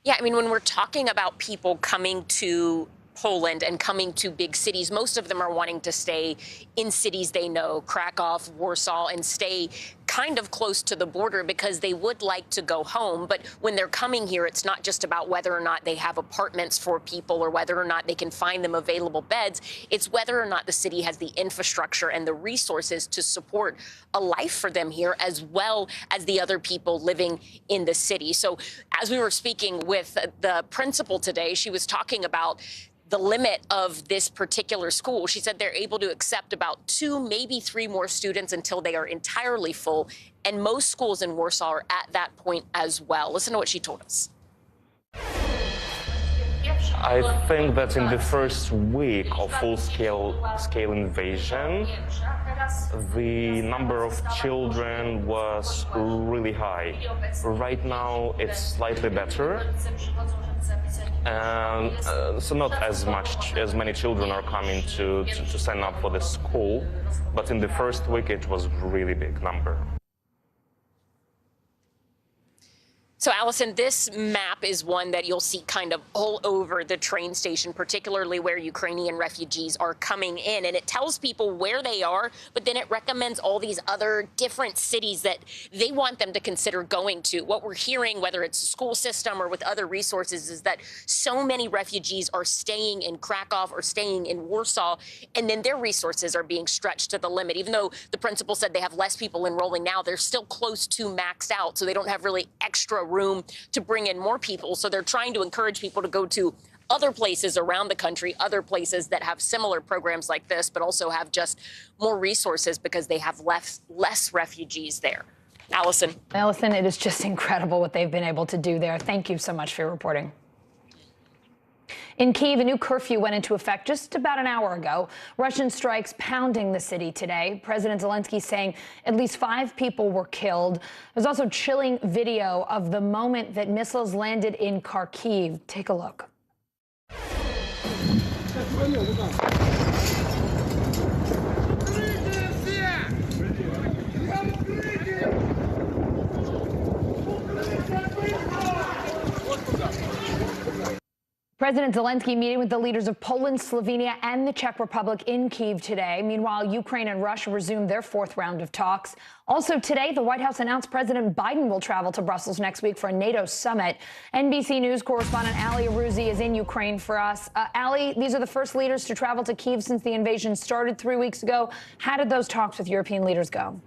Yeah, I mean, when we're talking about people coming to Poland and coming to big cities, most of them are wanting to stay in cities they know, Krakow, Warsaw, and stay kind of close to the border because they would like to go home. But when they're coming here, it's not just about whether or not they have apartments for people or whether or not they can find them available beds. It's whether or not the city has the infrastructure and the resources to support a life for them here, as well as the other people living in the city. So as we were speaking with the principal today, she was talking about the limit of this particular school. She said they're able to accept about 2, maybe 3 more students until they are entirely full. And most schools in Warsaw are at that point as well. Listen to what she told us. I think that in the first week of full-scale invasion, the number of children was really high. Right now, it's slightly better. So not as many children are coming to sign up for the school, but in the first week it was a really big number. So, Allison, this map is one that you'll see kind of all over the train station, particularly where Ukrainian refugees are coming in. And it tells people where they are, but then it recommends all these other different cities that they want them to consider going to. What we're hearing, whether it's the school system or with other resources, is that so many refugees are staying in Krakow or staying in Warsaw, and then their resources are being stretched to the limit. Even though the principal said they have less people enrolling now, they're still close to maxed out, so they don't have really extra room to bring in more people. So they're trying to encourage people to go to other places around the country, other places that have similar programs like this, but also have just more resources because they have less refugees there. Allison. Allison, it is just incredible what they've been able to do there. Thank you so much for your reporting. In Kyiv, a new curfew went into effect just about an hour ago. Russian strikes pounding the city today. President Zelensky saying at least 5 people were killed. There's also chilling video of the moment that missiles landed in Kharkiv. Take a look. President Zelensky meeting with the leaders of Poland, Slovenia, and the Czech Republic in Kyiv today. Meanwhile, Ukraine and Russia resumed their 4th round of talks. Also today, the White House announced President Biden will travel to Brussels next week for a NATO summit. NBC News correspondent Ali Arouzi is in Ukraine for us. Ali, these are the first leaders to travel to Kyiv since the invasion started 3 weeks ago. How did those talks with European leaders go?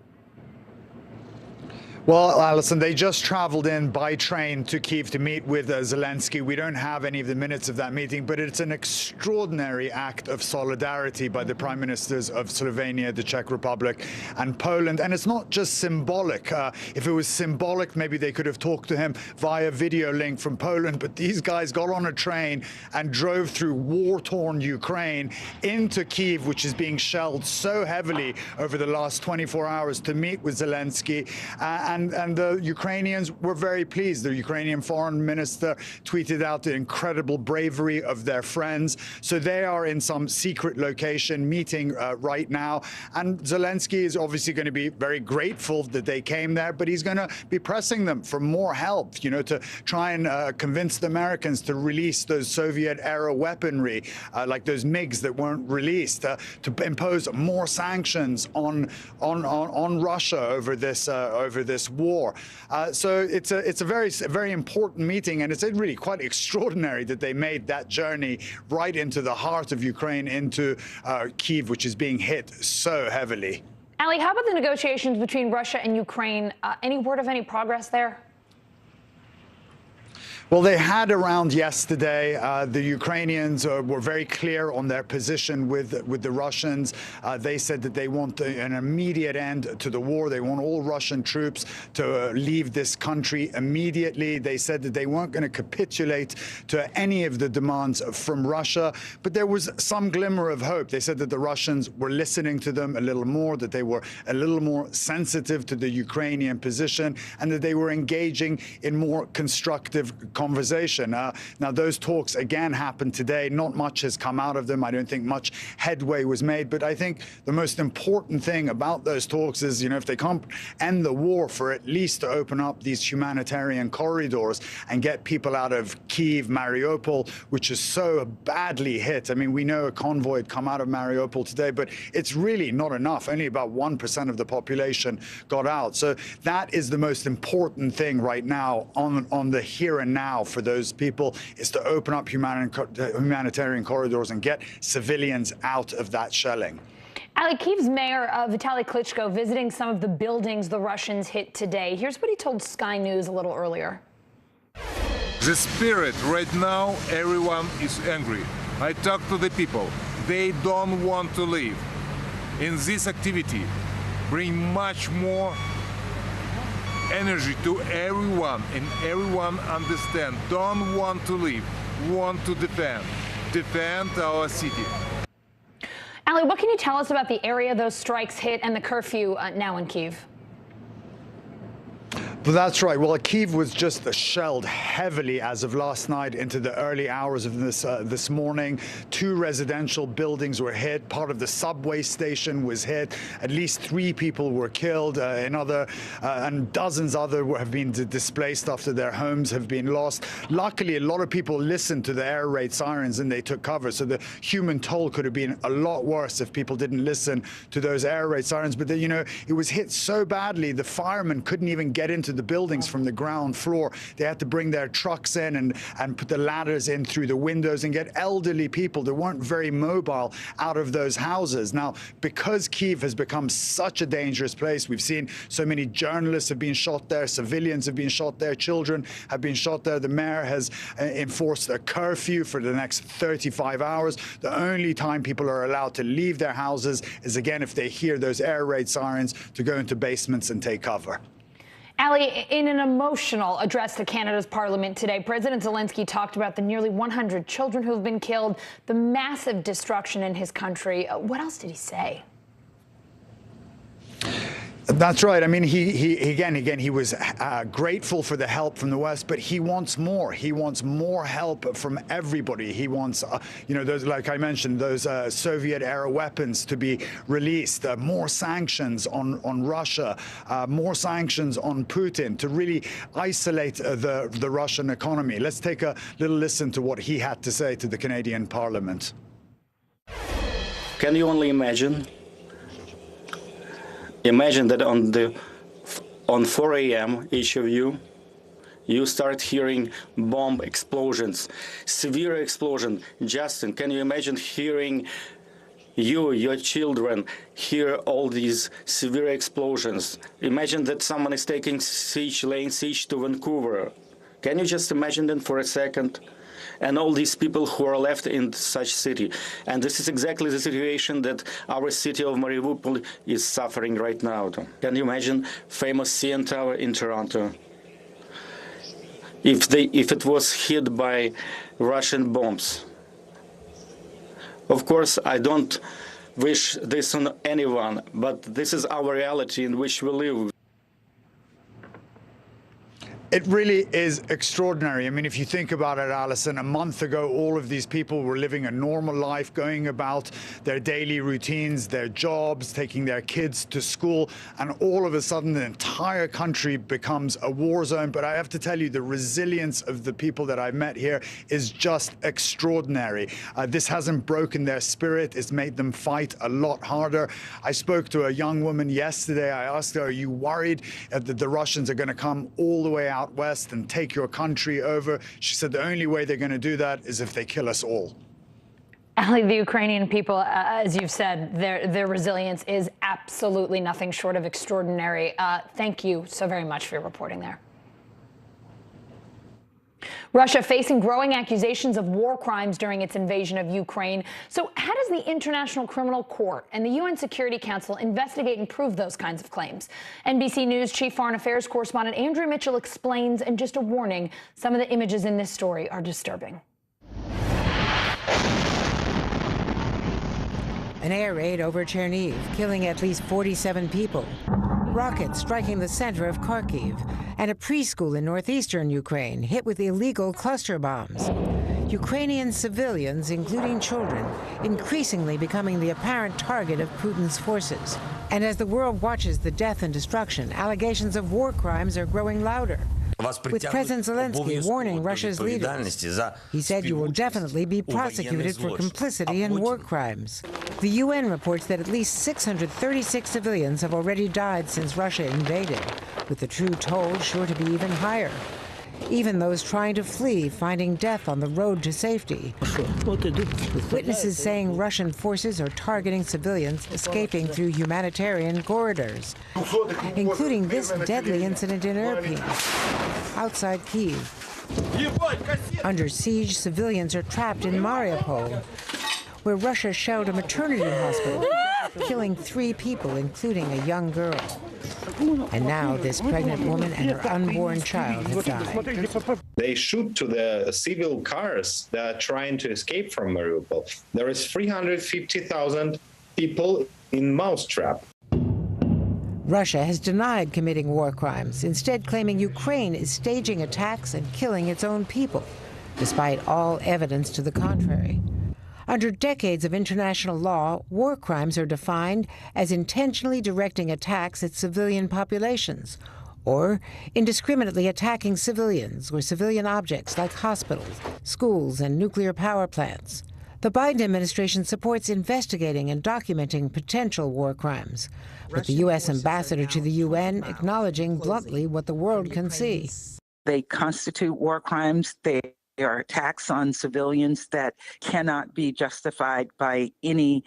Well, Alison, they just traveled in by train to Kyiv to meet with Zelensky. We don't have any of the minutes of that meeting, but it's an extraordinary act of solidarity by the prime ministers of Slovenia, the Czech Republic, and Poland. And it's not just symbolic. If it was symbolic, maybe they could have talked to him via video link from Poland. But these guys got on a train and drove through war-torn Ukraine into Kyiv, which is being shelled so heavily over the last 24 hours, to meet with Zelensky. And the Ukrainians were very pleased. The Ukrainian foreign minister tweeted out the incredible bravery of their friends. So they are in some secret location meeting right now. And Zelensky is obviously going to be very grateful that they came there, but he's going to be pressing them for more help, you know, to try and convince the Americans to release those Soviet-era weaponry, like those MiGs that weren't released, to impose more sanctions on Russia over this war. So it's a very important meeting, and it's really quite extraordinary that they made that journey right into the heart of Ukraine, into Kyiv, which is being hit so heavily. Ali, how about the negotiations between Russia and Ukraine? Any word of any progress there? Well, they had around yesterday. The Ukrainians were very clear on their position with the Russians. They said that they want an immediate end to the war. They want all Russian troops to leave this country immediately. They said that they weren't going to capitulate to any of the demands from Russia. But there was some glimmer of hope. They said that the Russians were listening to them a little more, that they were a little more sensitive to the Ukrainian position, and that they were engaging in more constructive conversation. Now, those talks again happened today. Not much has come out of them. I don't think much headway was made. But I think the most important thing about those talks is, if they can't end the war, for at least to open up these humanitarian corridors and get people out of Kyiv, Mariupol, which is so badly hit. I mean, we know a convoy had come out of Mariupol today, but it's really not enough. Only about 1% of the population got out. So that is the most important thing right now on the here and now for those people, is to open up humanitarian corridors and get civilians out of that shelling. Ali, Kyiv's mayor Vitaly Klitschko visiting some of the buildings the Russians hit today. Here's what he told Sky News a little earlier. The spirit right now, everyone is angry. I talk to the people. They don't want to leave. In this activity, bring much more energy to everyone, and everyone understand, don't want to leave, want to defend our city. Ali, what can you tell us about the area those strikes hit and the curfew now in Kyiv? Well, that's right. Well, Kyiv was just shelled heavily as of last night into the early hours of this morning. 2 residential buildings were hit. Part of the subway station was hit. At least 3 people were killed. And dozens other have been displaced after their homes have been lost. Luckily, a lot of people listened to the air raid sirens and they took cover. So the human toll could have been a lot worse if people didn't listen to those air raid sirens. But it was hit so badly, the firemen couldn't even get into the buildings from the ground floor. They had to bring their trucks in and put the ladders in through the windows and get elderly people that weren't very mobile out of those houses. Now, because Kyiv has become such a dangerous place, we've seen so many journalists have been shot there, civilians have been shot there, children have been shot there. The mayor has enforced a curfew for the next 35 hours. The only time people are allowed to leave their houses is, again, if they hear those air raid sirens, to go into basements and take cover. Ali, in an emotional address to Canada's Parliament today, President Zelensky talked about the nearly 100 children who have been killed, the massive destruction in his country. What else did he say? That's right. I mean, he was grateful for the help from the West, but he wants more. He wants more help from everybody. He wants, those, like I mentioned, those Soviet-era weapons to be released, more sanctions on Russia, more sanctions on Putin to really isolate the Russian economy. Let's take a little listen to what he had to say to the Canadian Parliament. Can you only imagine? Imagine that on 4 a.m., each of you start hearing bomb explosions, severe explosion. Justin, can you imagine hearing your children hear all these severe explosions? Imagine that someone is laying siege to Vancouver. Can you just imagine that for a second? And all these people who are left in such city. And this is exactly the situation that our city of Mariupol is suffering right now. Can you imagine famous CN Tower in Toronto? If it was hit by Russian bombs. Of course, I don't wish this on anyone, but this is our reality in which we live. It really is extraordinary. I mean, if you think about it, Alison, a month ago, all of these people were living a normal life, going about their daily routines, their jobs, taking their kids to school, and all of a sudden the entire country becomes a war zone. But I have to tell you, the resilience of the people that I've met here is just extraordinary. This hasn't broken their spirit. It's made them fight a lot harder. I spoke to a young woman yesterday. I asked her, are you worried that the Russians are going to come all the way out west and take your country over? She said the only way they're going to do that is if they kill us all. Ali, the Ukrainian people, as you've said, their resilience is absolutely nothing short of extraordinary. Thank you so very much for your reporting there. Russia facing growing accusations of war crimes during its invasion of Ukraine. So how does the International Criminal Court and the UN Security Council investigate and prove those kinds of claims? NBC News Chief Foreign Affairs correspondent Andrew Mitchell explains, and just a warning, some of the images in this story are disturbing. An air raid over Chernihiv, killing at least 47 people. Rockets striking the center of Kharkiv, and a preschool in northeastern Ukraine hit with illegal cluster bombs. Ukrainian civilians, including children, increasingly becoming the apparent target of Putin's forces. And as the world watches the death and destruction, allegations of war crimes are growing louder. With President Zelensky warning Russia's leaders, he said you will definitely be prosecuted for complicity in war crimes. The UN reports that at least 636 civilians have already died since Russia invaded, with the true toll sure to be even higher. Even those trying to flee finding death on the road to safety. Witnesses saying Russian forces are targeting civilians escaping through humanitarian corridors, including this deadly incident in Irpin, outside Kyiv. Under siege, civilians are trapped in Mariupol, where Russia shelled a maternity hospital, killing 3 people, including a young girl. And now this pregnant woman and her unborn child have died. They shoot to the civil cars that are trying to escape from Mariupol. There is 350,000 people in mousetrap. Russia has denied committing war crimes, instead claiming Ukraine is staging attacks and killing its own people, despite all evidence to the contrary. Under decades of international law, war crimes are defined as intentionally directing attacks at civilian populations, or indiscriminately attacking civilians or civilian objects like hospitals, schools, and nuclear power plants. The Biden administration supports investigating and documenting potential war crimes, with the U.S. ambassador to the UN acknowledging bluntly what the world can see. They constitute war crimes. They are attacks on civilians that cannot be justified by any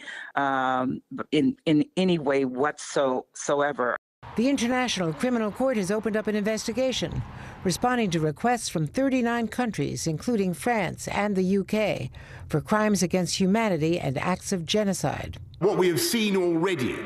in any way whatsoever. The International Criminal Court has opened up an investigation, responding to requests from 39 countries, including France and the UK, for crimes against humanity and acts of genocide. What we have seen already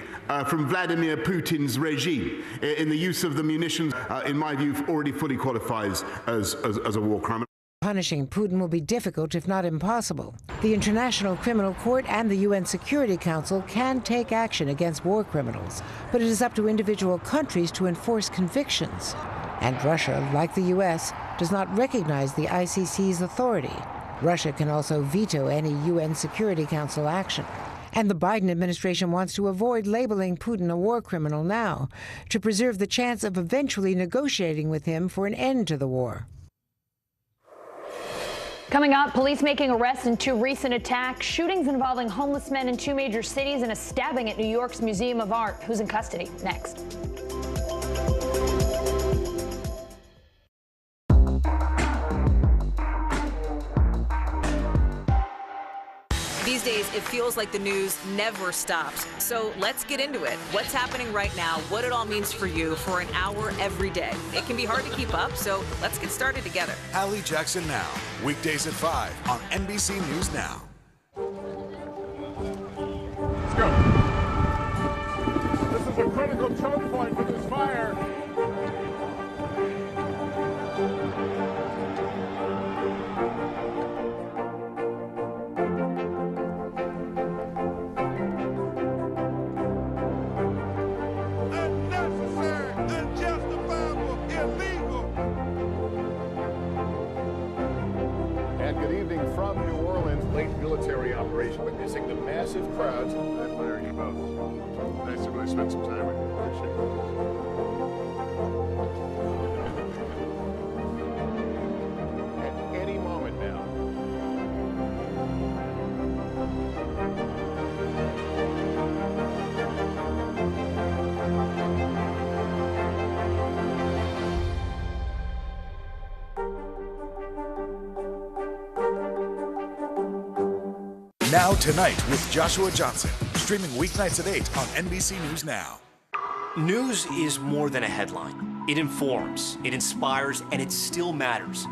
from Vladimir Putin's regime in the use of the munitions, in my view, already fully qualifies as a war crime. Punishing Putin will be difficult, if not impossible. The International Criminal Court and the UN Security Council can take action against war criminals, but it is up to individual countries to enforce convictions. And Russia, like the US, does not recognize the ICC's authority. Russia can also veto any UN Security Council action. And the Biden administration wants to avoid labeling Putin a war criminal now, to preserve the chance of eventually negotiating with him for an end to the war. Coming up, police making arrests in 2 recent attacks, shootings involving homeless men in 2 major cities, and a stabbing at New York's Museum of Art. Who's in custody? Next. These days, it feels like the news never stops. So let's get into it. What's happening right now, what it all means for you for an hour every day. It can be hard to keep up, so let's get started together. Hallie Jackson Now, weekdays at 5 on NBC News Now. Let's go. This is a critical choke point for this fire. From New Orleans, late military operation, witnessing the massive crowds. I admire you both. Nice to really spend some time with you. Appreciate it. At any moment now. Now Tonight with Joshua Johnson, streaming weeknights at 8 on NBC News Now. News is more than a headline. It informs, it inspires, and it still matters.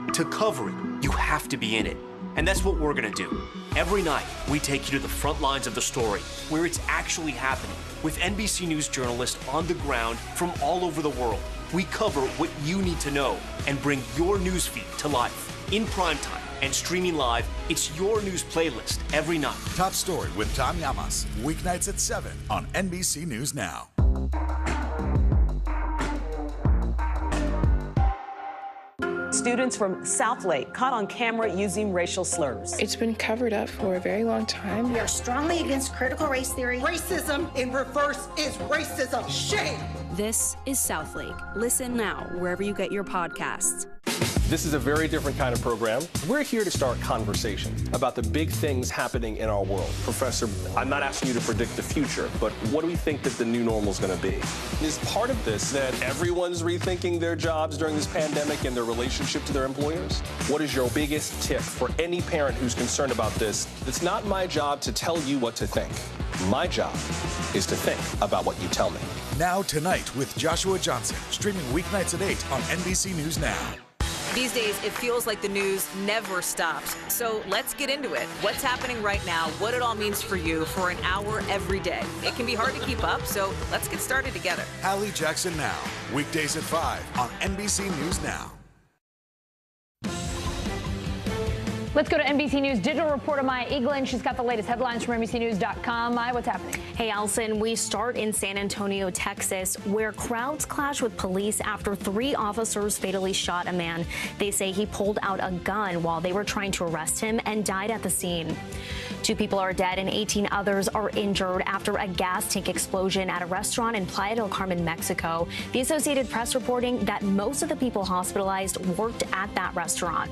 To cover it, you have to be in it. And that's what we're going to do. Every night, we take you to the front lines of the story, where it's actually happening, with NBC News journalists on the ground from all over the world. We cover what you need to know and bring your newsfeed to life. In primetime and streaming live, it's your news playlist every night. Top Story with Tom Llamas, weeknights at 7 on NBC News Now. Students from Southlake caught on camera using racial slurs. It's been covered up for a very long time. We are strongly against critical race theory. Racism in reverse is racism. Shame! This is Southlake. Listen now wherever you get your podcasts. This is a very different kind of program. We're here to start conversation about the big things happening in our world. Professor, I'm not asking you to predict the future, but what do we think that the new normal is going to be? Is part of this that everyone's rethinking their jobs during this pandemic and their relationship to their employers? What is your biggest tip for any parent who's concerned about this? It's not my job to tell you what to think. My job is to think about what you tell me. Now Tonight with Joshua Johnson, streaming weeknights at 8 on NBC News Now. These days, it feels like the news never stops. So let's get into it. What's happening right now, what it all means for you for an hour every day. It can be hard to keep up, so let's get started together. Hallie Jackson Now, weekdays at 5 on NBC News Now. Let's go to NBC News Digital reporter Maya Eaglin. She's got the latest headlines from NBCNews.com. Maya, what's happening? Hey, Allison, we start in San Antonio, Texas, where crowds clash with police after 3 officers fatally shot a man. They say he pulled out a gun while they were trying to arrest him and died at the scene. 2 people are dead and 18 others are injured after a gas tank explosion at a restaurant in Playa del Carmen, Mexico. The Associated Press reporting that most of the people hospitalized worked at that restaurant.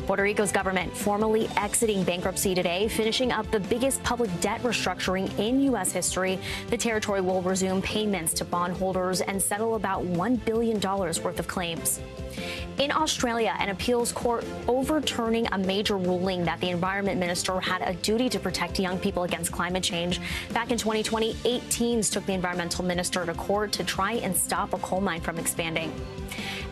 Puerto Rico's government formally exiting bankruptcy today, finishing up the biggest public debt restructuring in U.S. history. The territory will resume payments to bondholders and settle about $1 billion worth of claims. In Australia, an appeals court overturning a major ruling that the environment minister had a duty to protect young people against climate change. Back in 2020, 8 teens took the environmental minister to court to try and stop a coal mine from expanding.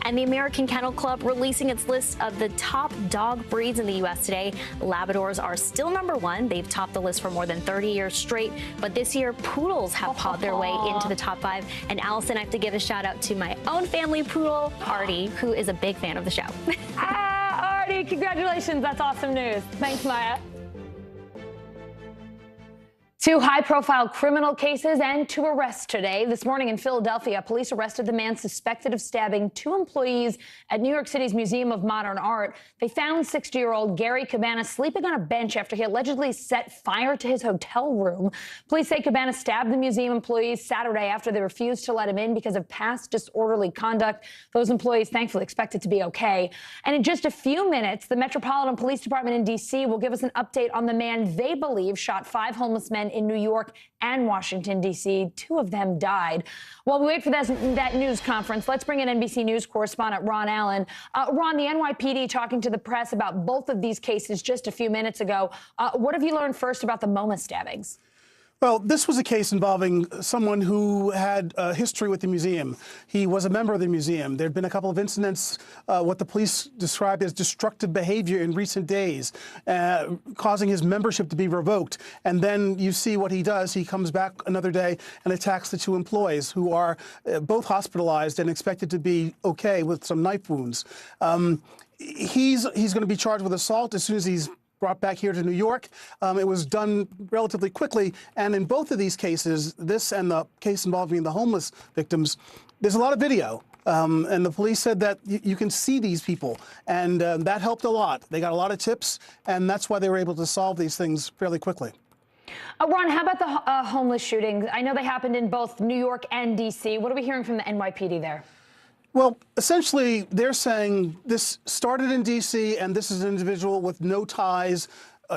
And the American Kennel Club releasing its list of the top dog breeds in the U.S. today. Labradors are still number 1. They've topped the list for more than 30 years straight. But this year, poodles have pawed their way into the top 5. And Allison, I have to give a shout out to my own family poodle, Artie, who is a big fan of the show. Artie, congratulations. That's awesome news. Thanks, Maya. 2 high-profile criminal cases and 2 arrests today. This morning in Philadelphia, police arrested the man suspected of stabbing 2 employees at New York City's Museum of Modern Art. They found 60-year-old Gary Cabana sleeping on a bench after he allegedly set fire to his hotel room. Police say Cabana stabbed the museum employees Saturday after they refused to let him in because of past disorderly conduct. Those employees thankfully expected to be okay. And in just a few minutes, the Metropolitan Police Department in D.C. will give us an update on the man they believe shot 5 homeless men in New York and Washington, D.C. 2 of them died. While we wait for that news conference, let's bring in NBC News correspondent Ron Allen. Ron, the NYPD talking to the press about both of these cases just a few minutes ago. What have you learned first about the MoMA stabbings? Well, this was a case involving someone who had a history with the museum. He was a member of the museum. There had been a couple of incidents, what the police described as destructive behavior in recent days, causing his membership to be revoked. And then you see what he does. He comes back another day and attacks the 2 employees who are both hospitalized and expected to be okay with some knife wounds. He's going to be charged with assault as soon as he's brought back here to New York. It was done relatively quickly. And in both of these cases, this and the case involving the homeless victims, there's a lot of video. And the police said that you can see these people. And that helped a lot. They got a lot of tips. And that's why they were able to solve these things fairly quickly. Ron, how about the homeless shootings? I know they happened in both New York and D.C. What are we hearing from the NYPD there? Well, essentially, they're saying this started in D.C., and this is an individual with no ties,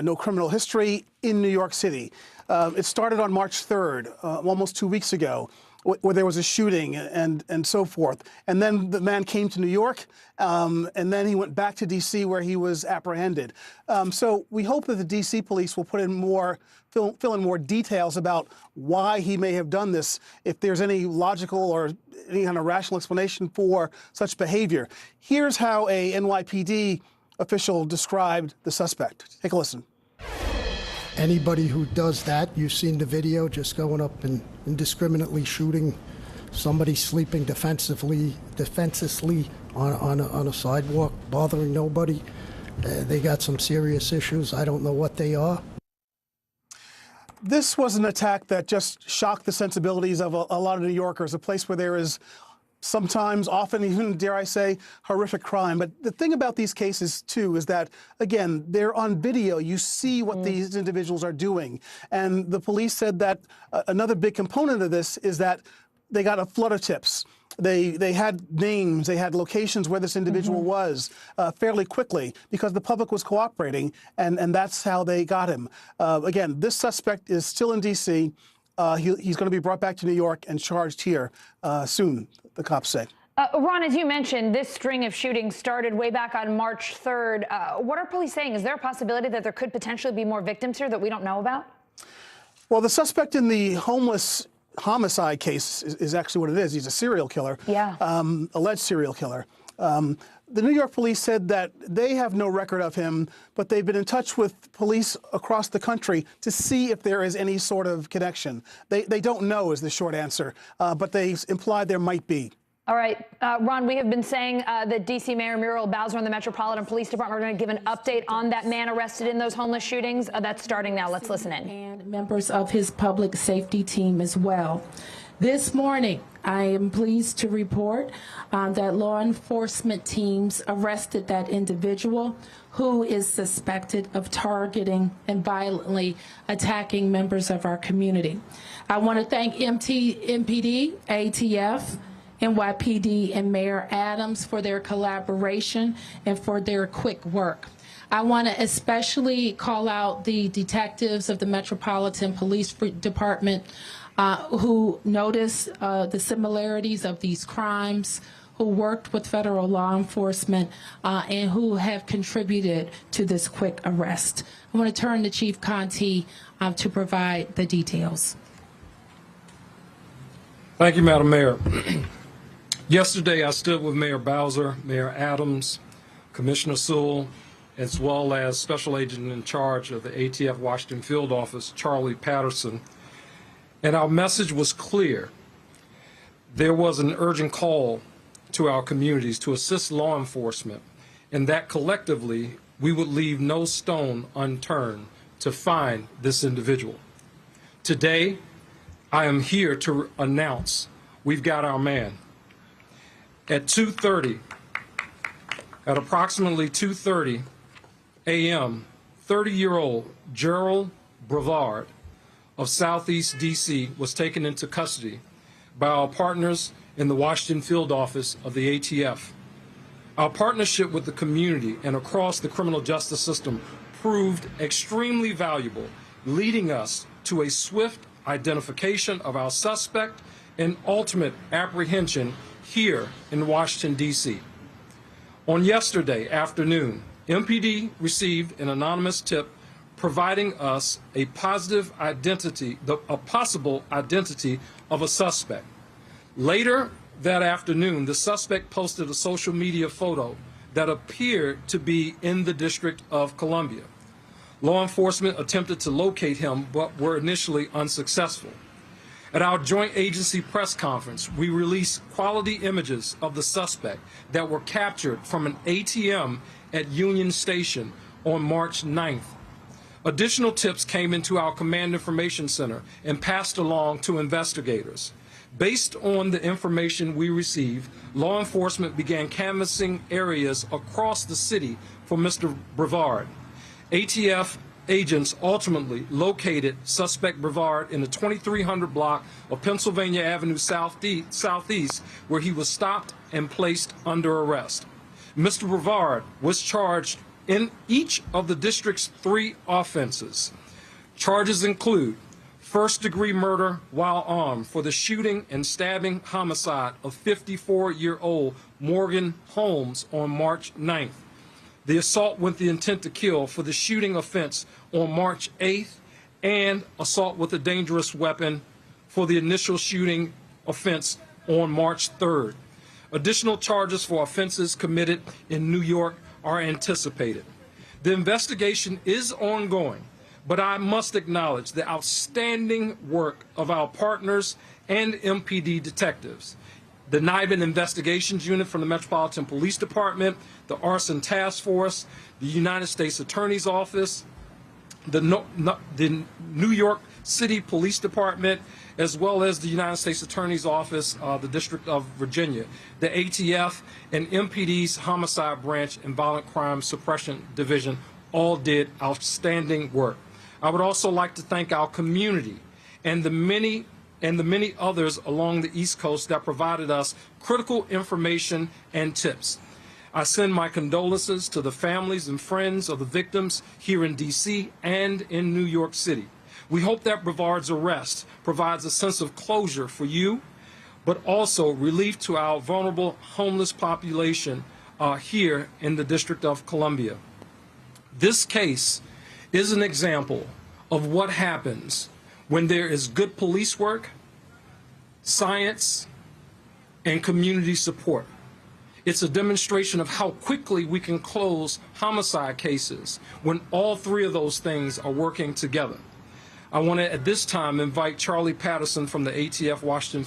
no criminal history in New York City. It started on March 3rd, almost 2 weeks ago. where there was a shooting and so forth. And then the man came to New York, and then he went back to D.C. where he was apprehended. So we hope that the D.C. police will put in fill in more details about why he may have done this, if there's any logical or any kind of rational explanation for such behavior. Here's how a NYPD official described the suspect. Take a listen. Anybody who does that, you've seen the video, just going up and indiscriminately shooting somebody sleeping defensively on a sidewalk, bothering nobody. They got some serious issues. I don't know what they are. This was an attack that just shocked the sensibilities of a lot of New Yorkers, a place where there is sometimes, often, even, dare I say, horrific crime. But the thing about these cases, too, is that, again, they're on video. You see what these individuals are doing. And the police said that another big component of this is that they got a flood of tips. They had names, they had locations where this individual was fairly quickly because the public was cooperating, and that's how they got him. Again, this suspect is still in D.C. He's going to be brought back to New York and charged here soon, the cops say. Ron, as you mentioned, this string of shootings started way back on March 3rd. What are police saying? Is there a possibility that there could potentially be more victims here that we don't know about? Well, the suspect in the homeless homicide case is actually what it is. He's a serial killer, alleged serial killer. The New York police said that they have no record of him, but they've been in touch with police across the country to see if there is any sort of connection. They don't know is the short answer, but they implied there might be. All right, Ron, we have been saying that D.C. Mayor Muriel Bowser and the Metropolitan Police Department are going to give an update on that man arrested in those homeless shootings. That's starting now. Let's listen in. And members of his public safety team as well. This morning, I am pleased to report that law enforcement teams arrested that individual who is suspected of targeting and violently attacking members of our community. I want to thank MPD, ATF, NYPD, and Mayor Adams for their collaboration and for their quick work. I want to especially call out the detectives of the Metropolitan Police Department who noticed the similarities of these crimes, who worked with federal law enforcement, and who have contributed to this quick arrest. I want to turn to Chief Conti to provide the details. Thank you, Madam Mayor. Yesterday, I stood with Mayor Bowser, Mayor Adams, Commissioner Sewell, as well as Special Agent in charge of the ATF Washington Field Office, Charlie Patterson, and our message was clear. There was an urgent call to our communities to assist law enforcement, and that collectively we would leave no stone unturned to find this individual. Today, I am here to announce we've got our man. At 2:30, at approximately 2:30 a.m., 30-year-old Gerald Brevard of Southeast D.C. was taken into custody by our partners in the Washington Field Office of the ATF. Our partnership with the community and across the criminal justice system proved extremely valuable, leading us to a swift identification of our suspect and ultimate apprehension here in Washington, D.C. On yesterday afternoon, MPD received an anonymous tip providing us a possible identity of a suspect. Later that afternoon, the suspect posted a social media photo that appeared to be in the District of Columbia. Law enforcement attempted to locate him, but were initially unsuccessful. At our joint agency press conference, we released quality images of the suspect that were captured from an ATM at Union Station on March 9th. Additional tips came into our Command Information Center and passed along to investigators. Based on the information we received, law enforcement began canvassing areas across the city for Mr. Brevard. ATF agents ultimately located suspect Brevard in the 2300 block of Pennsylvania Avenue Southeast, where he was stopped and placed under arrest. Mr. Brevard was charged in each of the district's 3 offenses. Charges include first-degree murder while armed for the shooting and stabbing homicide of 54-year-old Morgan Holmes on March 9th. The assault with the intent to kill for the shooting offense on March 8th, and assault with a dangerous weapon for the initial shooting offense on March 3rd. Additional charges for offenses committed in New York are anticipated. The investigation is ongoing, but I must acknowledge the outstanding work of our partners and MPD detectives. The NIBIN Investigations Unit from the Metropolitan Police Department, the Arson Task Force, the United States Attorney's Office, the New York City Police Department, as well as the United States Attorney's Office, the District of Virginia, the ATF, and MPD's Homicide Branch and Violent Crime Suppression Division all did outstanding work. I would also like to thank our community and the many others along the East Coast that provided us critical information and tips. I send my condolences to the families and friends of the victims here in D.C. and in New York City. We hope that Brevard's arrest provides a sense of closure for you, but also relief to our vulnerable homeless population here in the District of Columbia. This case is an example of what happens when there is good police work, science, and community support. It's a demonstration of how quickly we can close homicide cases when all three of those things are working together. I want to, at this time, invite Charlie Patterson from the ATF Washington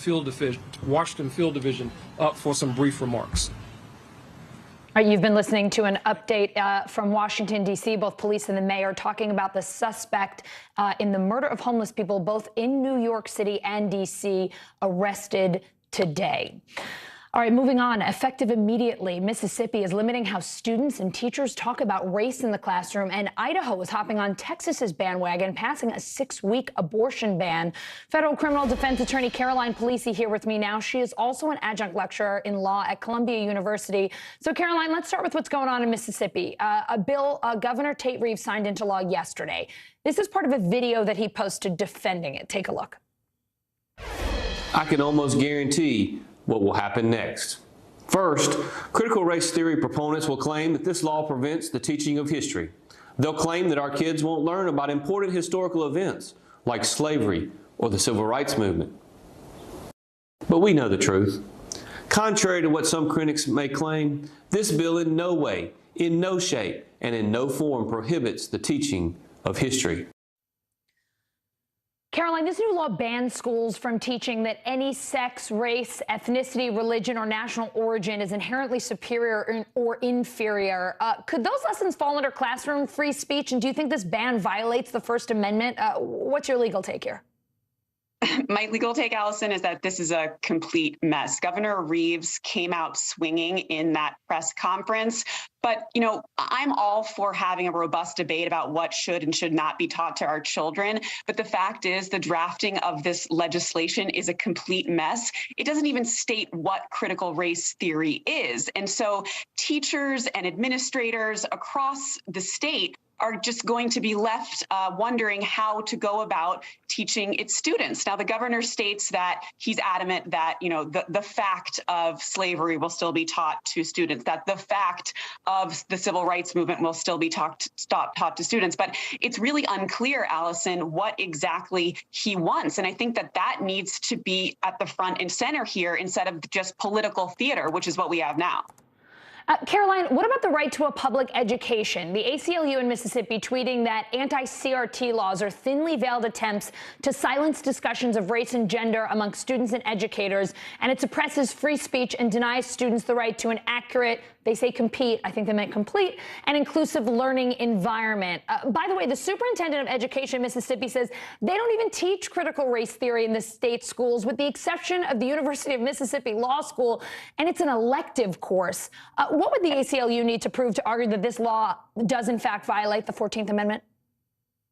Field Division up for some brief remarks. All right, you've been listening to an update from Washington, D.C. Both police and the mayor talking about the suspect in the murder of homeless people, both in New York City and D.C., arrested today. All right, moving on. Effective immediately, Mississippi is limiting how students and teachers talk about race in the classroom, and Idaho is hopping on Texas's bandwagon, passing a 6-week abortion ban. Federal criminal defense attorney Caroline Polisi here with me now. She is also an adjunct lecturer in law at Columbia University. So, Caroline, let's start with what's going on in Mississippi. A bill Governor Tate Reeves signed into law yesterday. This is part of a video that he posted defending it. Take a look. I can almost guarantee what will happen next. First, critical race theory proponents will claim that this law prevents the teaching of history. They'll claim that our kids won't learn about important historical events like slavery or the civil rights movement. But we know the truth. Contrary to what some critics may claim, this bill in no way, in no shape, and in no form prohibits the teaching of history. Caroline, this new law bans schools from teaching that any sex, race, ethnicity, religion, or national origin is inherently superior or inferior. Could those lessons fall under classroom free speech? And do you think this ban violates the First Amendment? What's your legal take here? My legal take, Allison, is that this is a complete mess. Governor Reeves came out swinging in that press conference. But, you know, I'm all for having a robust debate about what should and should not be taught to our children. But the fact is the drafting of this legislation is a complete mess. It doesn't even state what critical race theory is. And so teachers and administrators across the state are just going to be left wondering how to go about teaching its students. Now, the governor states that he's adamant that, you know, the fact of slavery will still be taught to students, that the fact of the civil rights movement will still be taught to students. But it's really unclear, Allison, what exactly he wants. And I think that that needs to be at the front and center here instead of just political theater, which is what we have now. Caroline, what about the right to a public education? The ACLU in Mississippi tweeting that anti-CRT laws are thinly veiled attempts to silence discussions of race and gender among students and educators, and it suppresses free speech and denies students the right to an accurate, they say compete, I think they meant complete, and inclusive learning environment. By the way, the superintendent of education in Mississippi says they don't even teach critical race theory in the state schools, with the exception of the University of Mississippi Law School, and it's an elective course. What would the ACLU need to prove to argue that this law does in fact violate the 14th Amendment?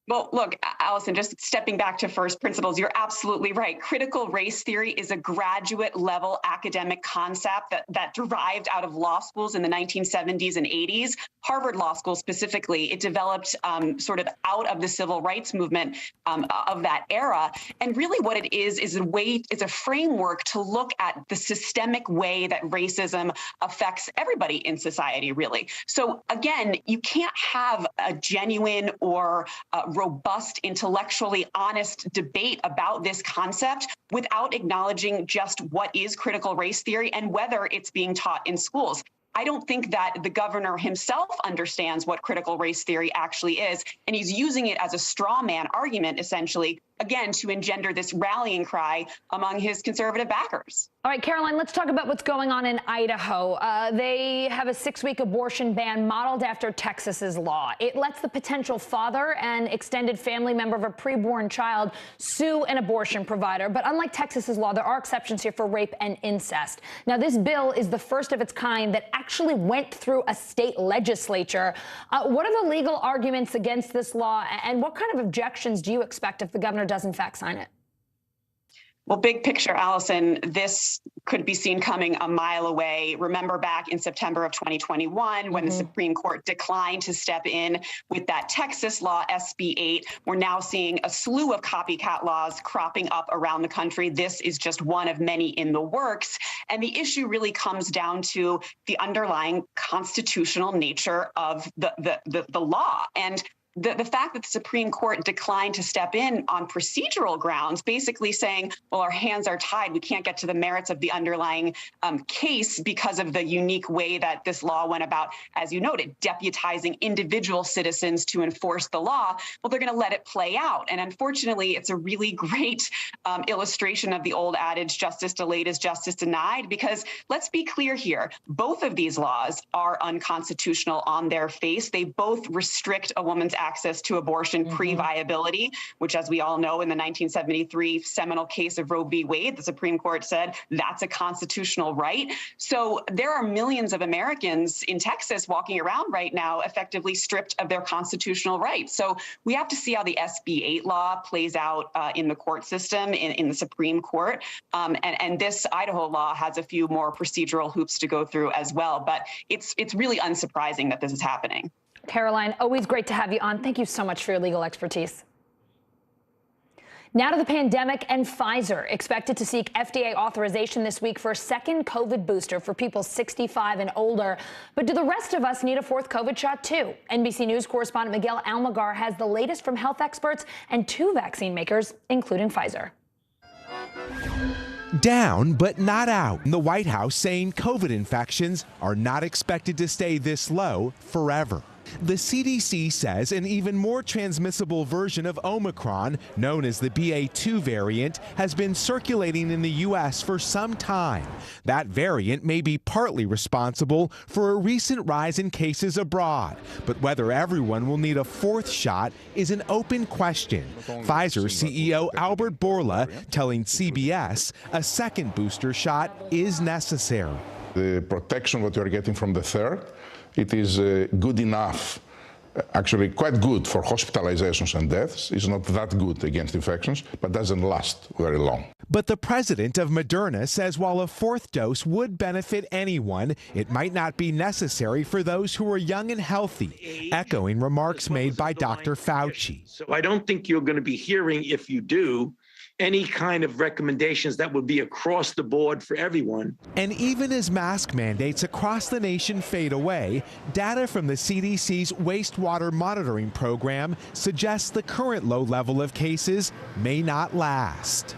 Well, look, Allison, just stepping back to first principles, you're absolutely right. Critical race theory is a graduate level academic concept that derived out of law schools in the 1970s and 80s. Harvard Law School specifically, it developed sort of out of the civil rights movement of that era. And really what it is a framework to look at the systemic way that racism affects everybody in society, really. So again, you can't have a genuine or robust, intellectually honest debate about this concept without acknowledging just what is critical race theory and whether it's being taught in schools. I don't think that the governor himself understands what critical race theory actually is, and he's using it as a straw man argument, essentially, again, to engender this rallying cry among his conservative backers. All right, Caroline, let's talk about what's going on in Idaho. They have a 6-week abortion ban modeled after Texas's law. It lets the potential father and extended family member of a preborn child sue an abortion provider. But unlike Texas's law, there are exceptions here for rape and incest. Now, this bill is the first of its kind that actually went through a state legislature. What are the legal arguments against this law, and what kind of objections do you expect if the governor does in fact sign it? Well, big picture, Allison, this could be seen coming a mile away. Remember back in September of 2021, when the Supreme Court declined to step in with that Texas law, SB 8. We're now seeing a slew of copycat laws cropping up around the country. This is just one of many in the works. And the issue really comes down to the underlying constitutional nature of the law. And the fact that the Supreme Court declined to step in on procedural grounds, basically saying, well, our hands are tied, we can't get to the merits of the underlying case because of the unique way that this law went about, as you noted, deputizing individual citizens to enforce the law. Well, they're going to let it play out. And unfortunately, it's a really great illustration of the old adage, justice delayed is justice denied, because let's be clear here, both of these laws are unconstitutional on their face. They both restrict a woman's access to abortion pre-viability, which, as we all know, in the 1973 seminal case of Roe v. Wade, the Supreme Court said that's a constitutional right. So there are millions of Americans in Texas walking around right now effectively stripped of their constitutional rights. So we have to see how the SB 8 law plays out in the court system, in the Supreme Court. And this Idaho law has a few more procedural hoops to go through as well. But it's really unsurprising that this is happening. Caroline, always great to have you on. Thank you so much for your legal expertise. Now to the pandemic and Pfizer, expected to seek FDA authorization this week for a second COVID booster for people 65 and older. But do the rest of us need a fourth COVID shot too? NBC News correspondent Miguel Almagar has the latest from health experts and 2 vaccine makers, including Pfizer. Down, but not out. The White House saying COVID infections are not expected to stay this low forever. The CDC says an even more transmissible version of Omicron, known as the BA2 variant, has been circulating in the U.S. for some time. That variant may be partly responsible for a recent rise in cases abroad, but whether everyone will need a fourth shot is an open question. Pfizer CEO Albert Bourla telling CBS a second booster shot is necessary. The protection that you're getting from the third, it is good enough, actually quite good for hospitalizations and deaths. It's not that good against infections, but doesn't last very long. But the president of Moderna says while a fourth dose would benefit anyone, it might not be necessary for those who are young and healthy, echoing remarks made by Dr. Fauci. So I don't think you're going to be hearing, if you do, any kind of recommendations that would be across the board for everyone. And even as mask mandates across the nation fade away, data from the CDC's wastewater monitoring program suggests the current low level of cases may not last.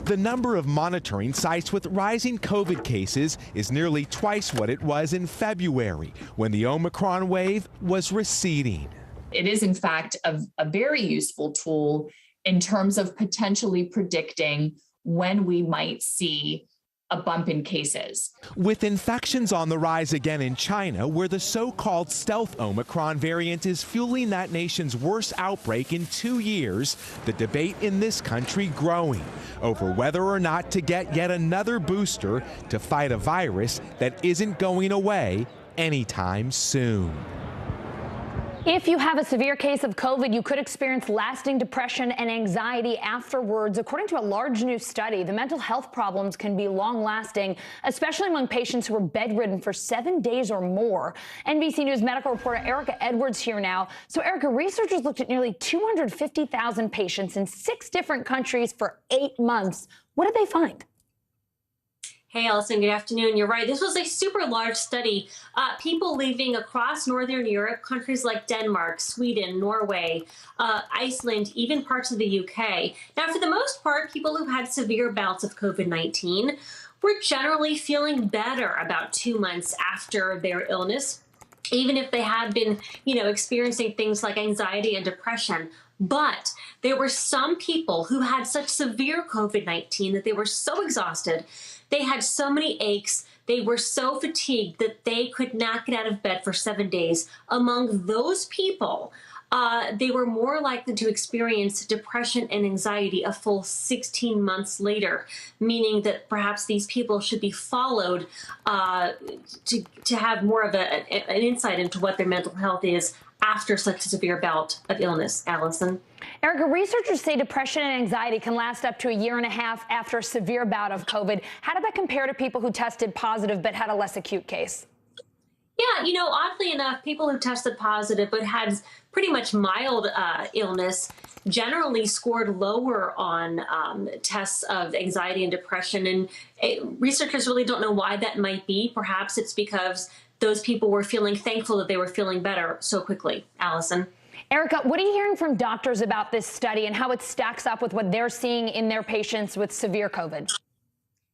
The number of monitoring sites with rising COVID cases is nearly twice what it was in February, when the Omicron wave was receding. It is, in fact, a very useful tool in terms of potentially predicting when we might see a bump in cases. With infections on the rise again in China, where the so-called stealth Omicron variant is fueling that nation's worst outbreak in 2 years, the debate in this country growing over whether or not to get yet another booster to fight a virus that isn't going away anytime soon. If you have a severe case of COVID, you could experience lasting depression and anxiety afterwards. According to a large new study, the mental health problems can be long-lasting, especially among patients who are bedridden for 7 days or more. NBC News medical reporter Erica Edwards here now. So, Erica, researchers looked at nearly 250,000 patients in 6 different countries for 8 months. What did they find? Hey, Allison, good afternoon. You're right. This was a super large study. People living across Northern Europe, countries like Denmark, Sweden, Norway, Iceland, even parts of the UK. Now, for the most part, people who had severe bouts of COVID-19 were generally feeling better about 2 months after their illness, even if they had been, experiencing things like anxiety and depression. But there were some people who had such severe COVID-19 that they were so exhausted, they had so many aches, they were so fatigued that they could not get out of bed for 7 days. Among those people, they were more likely to experience depression and anxiety a full 16 months later, meaning that perhaps these people should be followed to have more of an insight into what their mental health is after such a severe bout of illness. Allison? Erica, researchers say depression and anxiety can last up to 1.5 years after a severe bout of COVID. How did that compare to people who tested positive but had a less acute case? Yeah, oddly enough, people who tested positive but had pretty much mild illness generally scored lower on tests of anxiety and depression. And researchers really don't know why that might be. Perhaps it's because those people were feeling thankful that they were feeling better so quickly. Allison? Erica, what are you hearing from doctors about this study and how it stacks up with what they're seeing in their patients with severe COVID?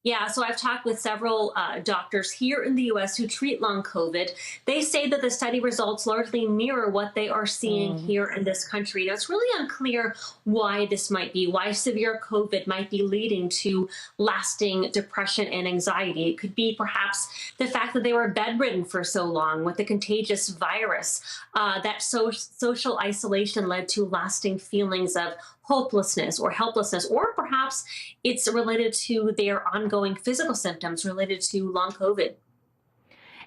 Yeah, so I've talked with several doctors here in the U.S. who treat long COVID. They say that the study results largely mirror what they are seeing here in this country. Now, it's really unclear why this might be, why severe COVID might be leading to lasting depression and anxiety. It could be perhaps the fact that they were bedridden for so long with the contagious virus. That social isolation led to lasting feelings of hopelessness or helplessness, or perhaps it's related to their ongoing physical symptoms related to long COVID.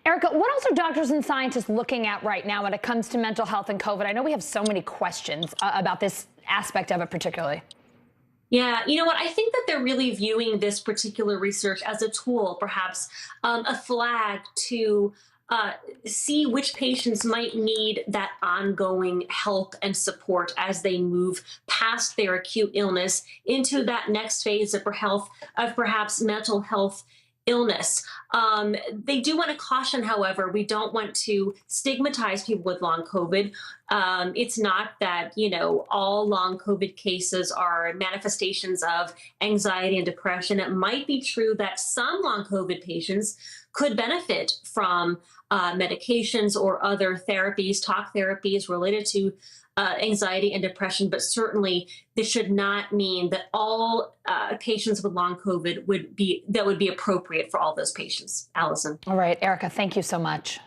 Erica, what else are doctors and scientists looking at right now when it comes to mental health and COVID? I know we have so many questions about this aspect of it particularly. Yeah, you know what? I think that they're really viewing this particular research as a tool, perhaps a flag to see which patients might need that ongoing help and support as they move past their acute illness into that next phase of perhaps mental health illness. They do want to caution, however, we don't want to stigmatize people with long COVID. It's not that, all long COVID cases are manifestations of anxiety and depression. It might be true that some long COVID patients could benefit from medications or other therapies, talk therapies related to anxiety and depression, but certainly this should not mean that all patients with long COVID would be appropriate for all those patients. Allison. All right, Erica, thank you so much.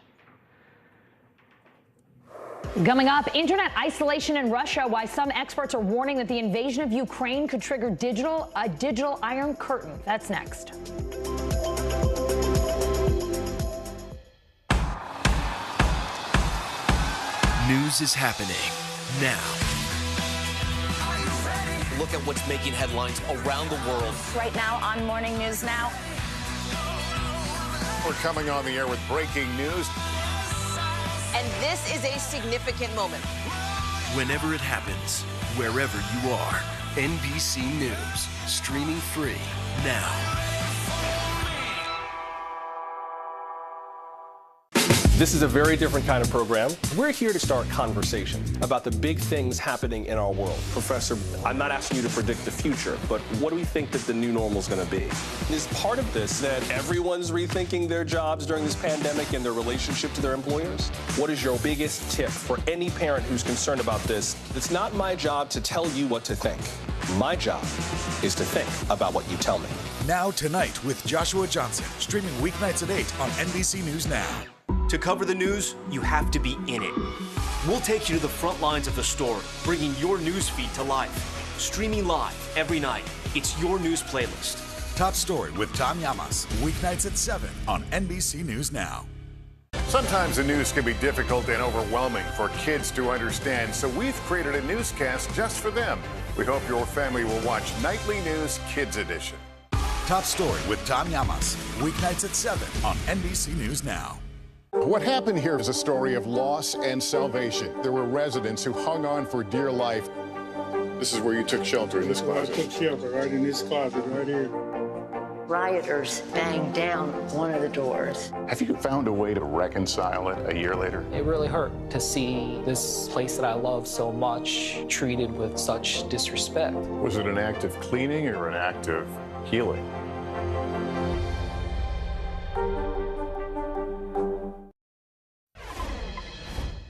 Coming up, internet isolation in Russia, why some experts are warning that the invasion of Ukraine could trigger a digital Iron Curtain. That's next. News is happening now. Look at what's making headlines around the world. Right now on Morning News Now. We're coming on the air with breaking news. And this is a significant moment. Whenever it happens, wherever you are, NBC News, streaming free now. This is a very different kind of program. We're here to start conversation about the big things happening in our world. Professor, I'm not asking you to predict the future, but what do we think that the new normal is going to be? Is part of this that everyone's rethinking their jobs during this pandemic and their relationship to their employers? What is your biggest tip for any parent who's concerned about this? It's not my job to tell you what to think. My job is to think about what you tell me. Now Tonight with Joshua Johnson, streaming weeknights at 8 on NBC News Now. To cover the news, you have to be in it. We'll take you to the front lines of the story, bringing your news feed to life. Streaming live every night. It's your news playlist. Top Story with Tom Llamas, weeknights at 7 on NBC News Now. Sometimes the news can be difficult and overwhelming for kids to understand, so we've created a newscast just for them. We hope your family will watch Nightly News Kids Edition. Top Story with Tom Llamas, weeknights at 7 on NBC News Now. What happened here is a story of loss and salvation. There were residents who hung on for dear life. This is where you took shelter, in this closet. I took shelter right in this closet right here. Rioters banged down one of the doors. Have you found a way to reconcile it a year later? It really hurt to see this place that I love so much treated with such disrespect. Was it an act of cleaning or an act of healing?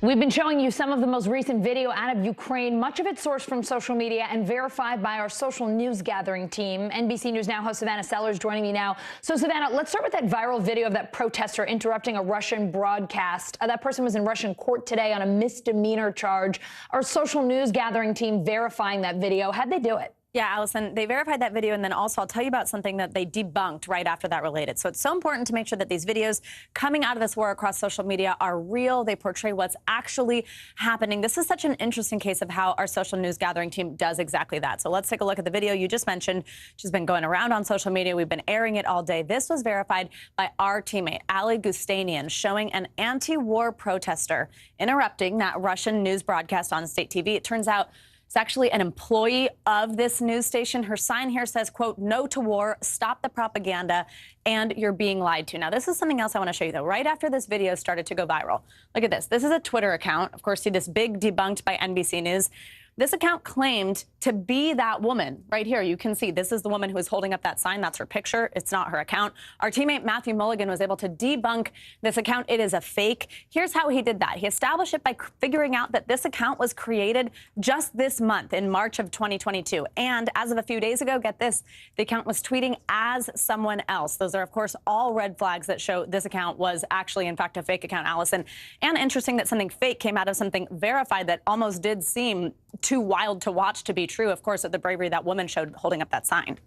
We've been showing you some of the most recent video out of Ukraine, much of it sourced from social media and verified by our social news gathering team. NBC News Now host Savannah Sellers joining me now. So, Savannah, let's start with that viral video of that protester interrupting a Russian broadcast. That person was in Russian court today on a misdemeanor charge. Our social news gathering team verifying that video. How'd they do it? Yeah, Allison, they verified that video, and then also I'll tell you about something that they debunked right after that related. So it's so important to make sure that these videos coming out of this war across social media are real. They portray what's actually happening. This is such an interesting case of how our social news gathering team does exactly that. So let's take a look at the video you just mentioned, which has been going around on social media. We've been airing it all day. This was verified by our teammate, Ali Gustanian, showing an anti-war protester interrupting that Russian news broadcast on state TV. It turns out it's actually an employee of this news station. Her sign here says, quote, "No to war, stop the propaganda, and you're being lied to." Now, this is something else I want to show you, though. Right after this video started to go viral, look at this. This is a Twitter account. Of course, see this big debunked by NBC News. This account claimed to be that woman right here. You can see this is the woman who is holding up that sign. That's her picture. It's not her account. Our teammate Matthew Mulligan was able to debunk this account. It is a fake. Here's how he did that. He established it by figuring out that this account was created just this month in March of 2022. And as of a few days ago, get this, the account was tweeting as someone else. Those are, of course, all red flags that show this account was actually, in fact, a fake account, Allison. And interesting that something fake came out of something verified that almost did seem too wild to watch to be true, of course, of the bravery that woman showed holding up that sign.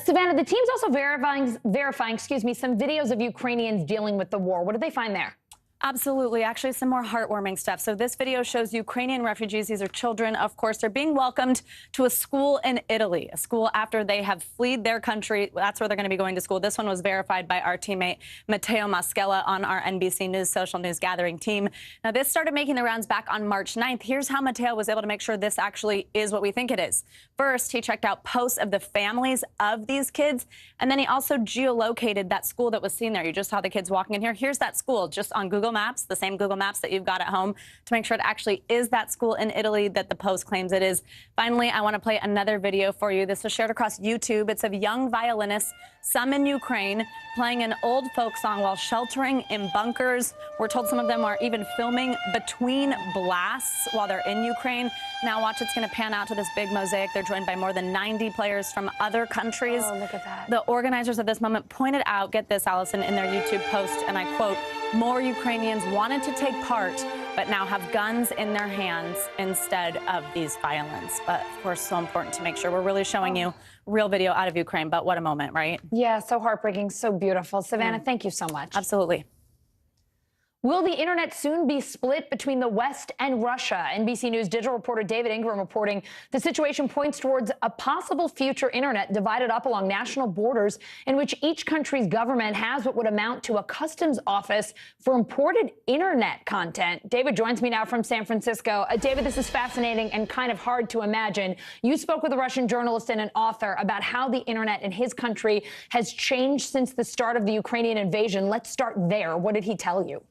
Savannah, the team's also verifying, some videos of Ukrainians dealing with the war. What did they find there? Absolutely. Actually, some more heartwarming stuff. So this video shows Ukrainian refugees. These are children, of course. They're being welcomed to a school in Italy, a school after they have fled their country. That's where they're going to be going to school. This one was verified by our teammate Matteo Maschella on our NBC News social news gathering team. Now, this started making the rounds back on March 9th. Here's how Matteo was able to make sure this actually is what we think it is. First, he checked out posts of the families of these kids, and then he also geolocated that school that was seen there. You just saw the kids walking in here. Here's that school just on Google Maps, the same Google Maps that you've got at home, to make sure it actually is that school in Italy that the Post claims it is. Finally, I want to play another video for you. This was shared across YouTube. It's of young violinists, some in Ukraine, playing an old folk song while sheltering in bunkers. We're told some of them are even filming between blasts while they're in Ukraine. Now watch, it's going to pan out to this big mosaic. They're joined by more than 90 players from other countries. Oh, look at that. The organizers of this moment pointed out, get this, Allison, in their YouTube post, and I quote, "More Ukrainians wanted to take part, but now have guns in their hands instead of these violence." But of course, so important to make sure we're really showing you real video out of Ukraine. But what a moment, right? Yeah, so heartbreaking, so beautiful. Savannah, thank you so much. Absolutely. Will the internet soon be split between the West and Russia? NBC News Digital reporter David Ingram reporting the situation points towards a possible future internet divided up along national borders in which each country's government has what would amount to a customs office for imported internet content. David joins me now from San Francisco. David, this is fascinating and kind of hard to imagine. You spoke with a Russian journalist and an author about how the internet in his country has changed since the start of the Ukrainian invasion. Let's start there. What did he tell you?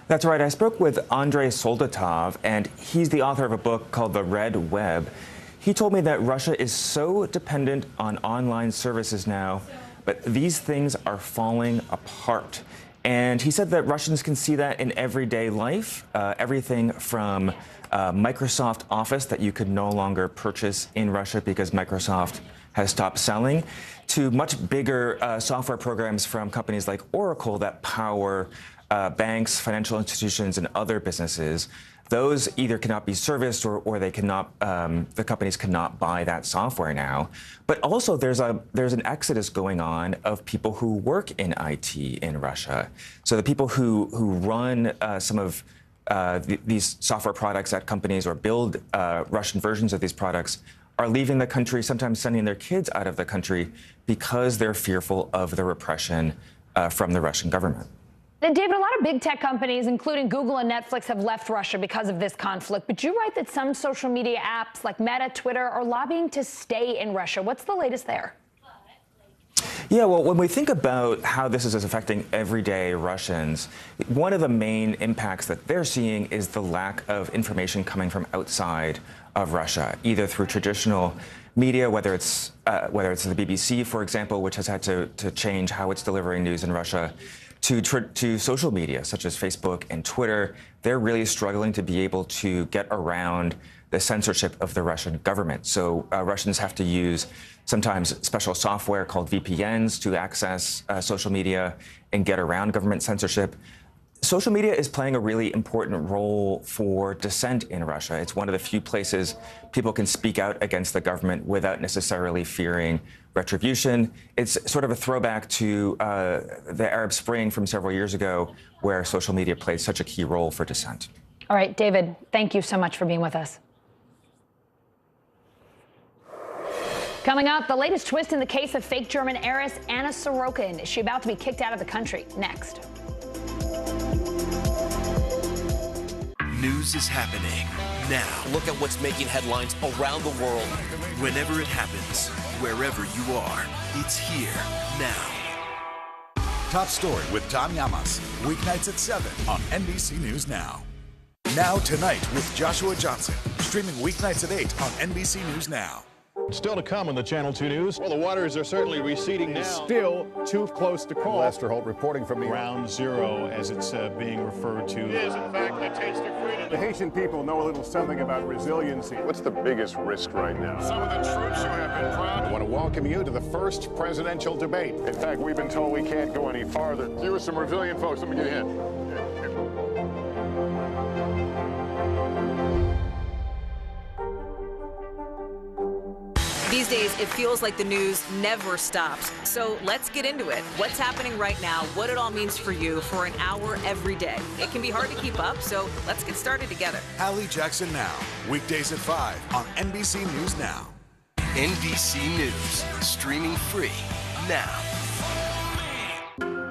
That's right. I spoke with Andrei Soldatov, and he's the author of a book called The Red Web. He told me that Russia is so dependent on online services now, but these things are falling apart. And he said that Russians can see that in everyday life, everything from Microsoft Office that you could no longer purchase in Russia because Microsoft has stopped selling, to much bigger software programs from companies like Oracle that power banks, financial institutions, and other businesses. those either cannot be serviced or they cannot, the companies cannot buy that software now. But also there's an exodus going on of people who work in IT in Russia. So the people who run some of these software products at companies or build Russian versions of these products are leaving the country, sometimes sending their kids out of the country because they're fearful of the repression from the Russian government. David, a lot of big tech companies, including Google and Netflix, have left Russia because of this conflict. But you write that some social media apps like Meta, Twitter, are lobbying to stay in Russia. What's the latest there? Yeah, well, when we think about how this is affecting everyday Russians, one of the main impacts that they're seeing is the lack of information coming from outside of Russia, either through traditional media, whether it's the BBC, for example, which has had to change how it's delivering news in Russia, to social media such as Facebook and Twitter. They're really struggling to be able to get around the censorship of the Russian government. So Russians have to use sometimes special software called VPNs to access social media and get around government censorship. Social media is playing a really important role for dissent in Russia. It's one of the few places people can speak out against the government without necessarily fearing retribution. It's sort of a throwback to the Arab Spring from several years ago, where social media played such a key role for dissent. All right, David, thank you so much for being with us. Coming up, the latest twist in the case of fake German heiress Anna Sorokin. Is she about to be kicked out of the country? Next. News is happening now. Look at what's making headlines around the world. Whenever it happens, wherever you are, it's here now. Top Story with Tom Llamas. Weeknights at 7 on NBC News Now. Now Tonight with Joshua Johnson. Streaming weeknights at 8 on NBC News Now. Still to come on the Channel 2 News. Well, the waters are certainly receding now. Still too close to call. Lester Holt reporting from the Ground Zero, as it's being referred to. It is, in fact, a taste of freedom. The Haitian people know a little something about resiliency. What's the biggest risk right now? Some of the troops who have been proud. I want to welcome you to the first presidential debate. In fact, we've been told we can't go any farther. You with some resilient folks, let me get in. These days, it feels like the news never stops. So let's get into it. What's happening right now, what it all means for you for an hour every day. It can be hard to keep up, so let's get started together. Hallie Jackson Now, weekdays at 5 on NBC News Now. NBC News, streaming free now.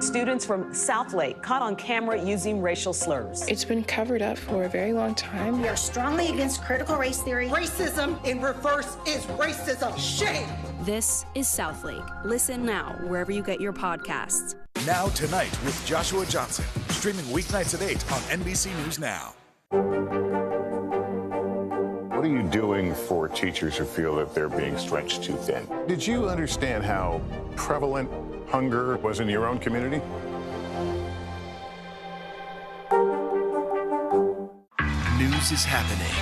Students from Southlake caught on camera using racial slurs. It's been covered up for a very long time. We are strongly against critical race theory. Racism in reverse is racism. Shame! This is Southlake. Listen now wherever you get your podcasts. Now Tonight with Joshua Johnson. Streaming weeknights at 8 on NBC News Now. What are you doing for teachers who feel that they're being stretched too thin? Did you understand how prevalent hunger was in your own community? News is happening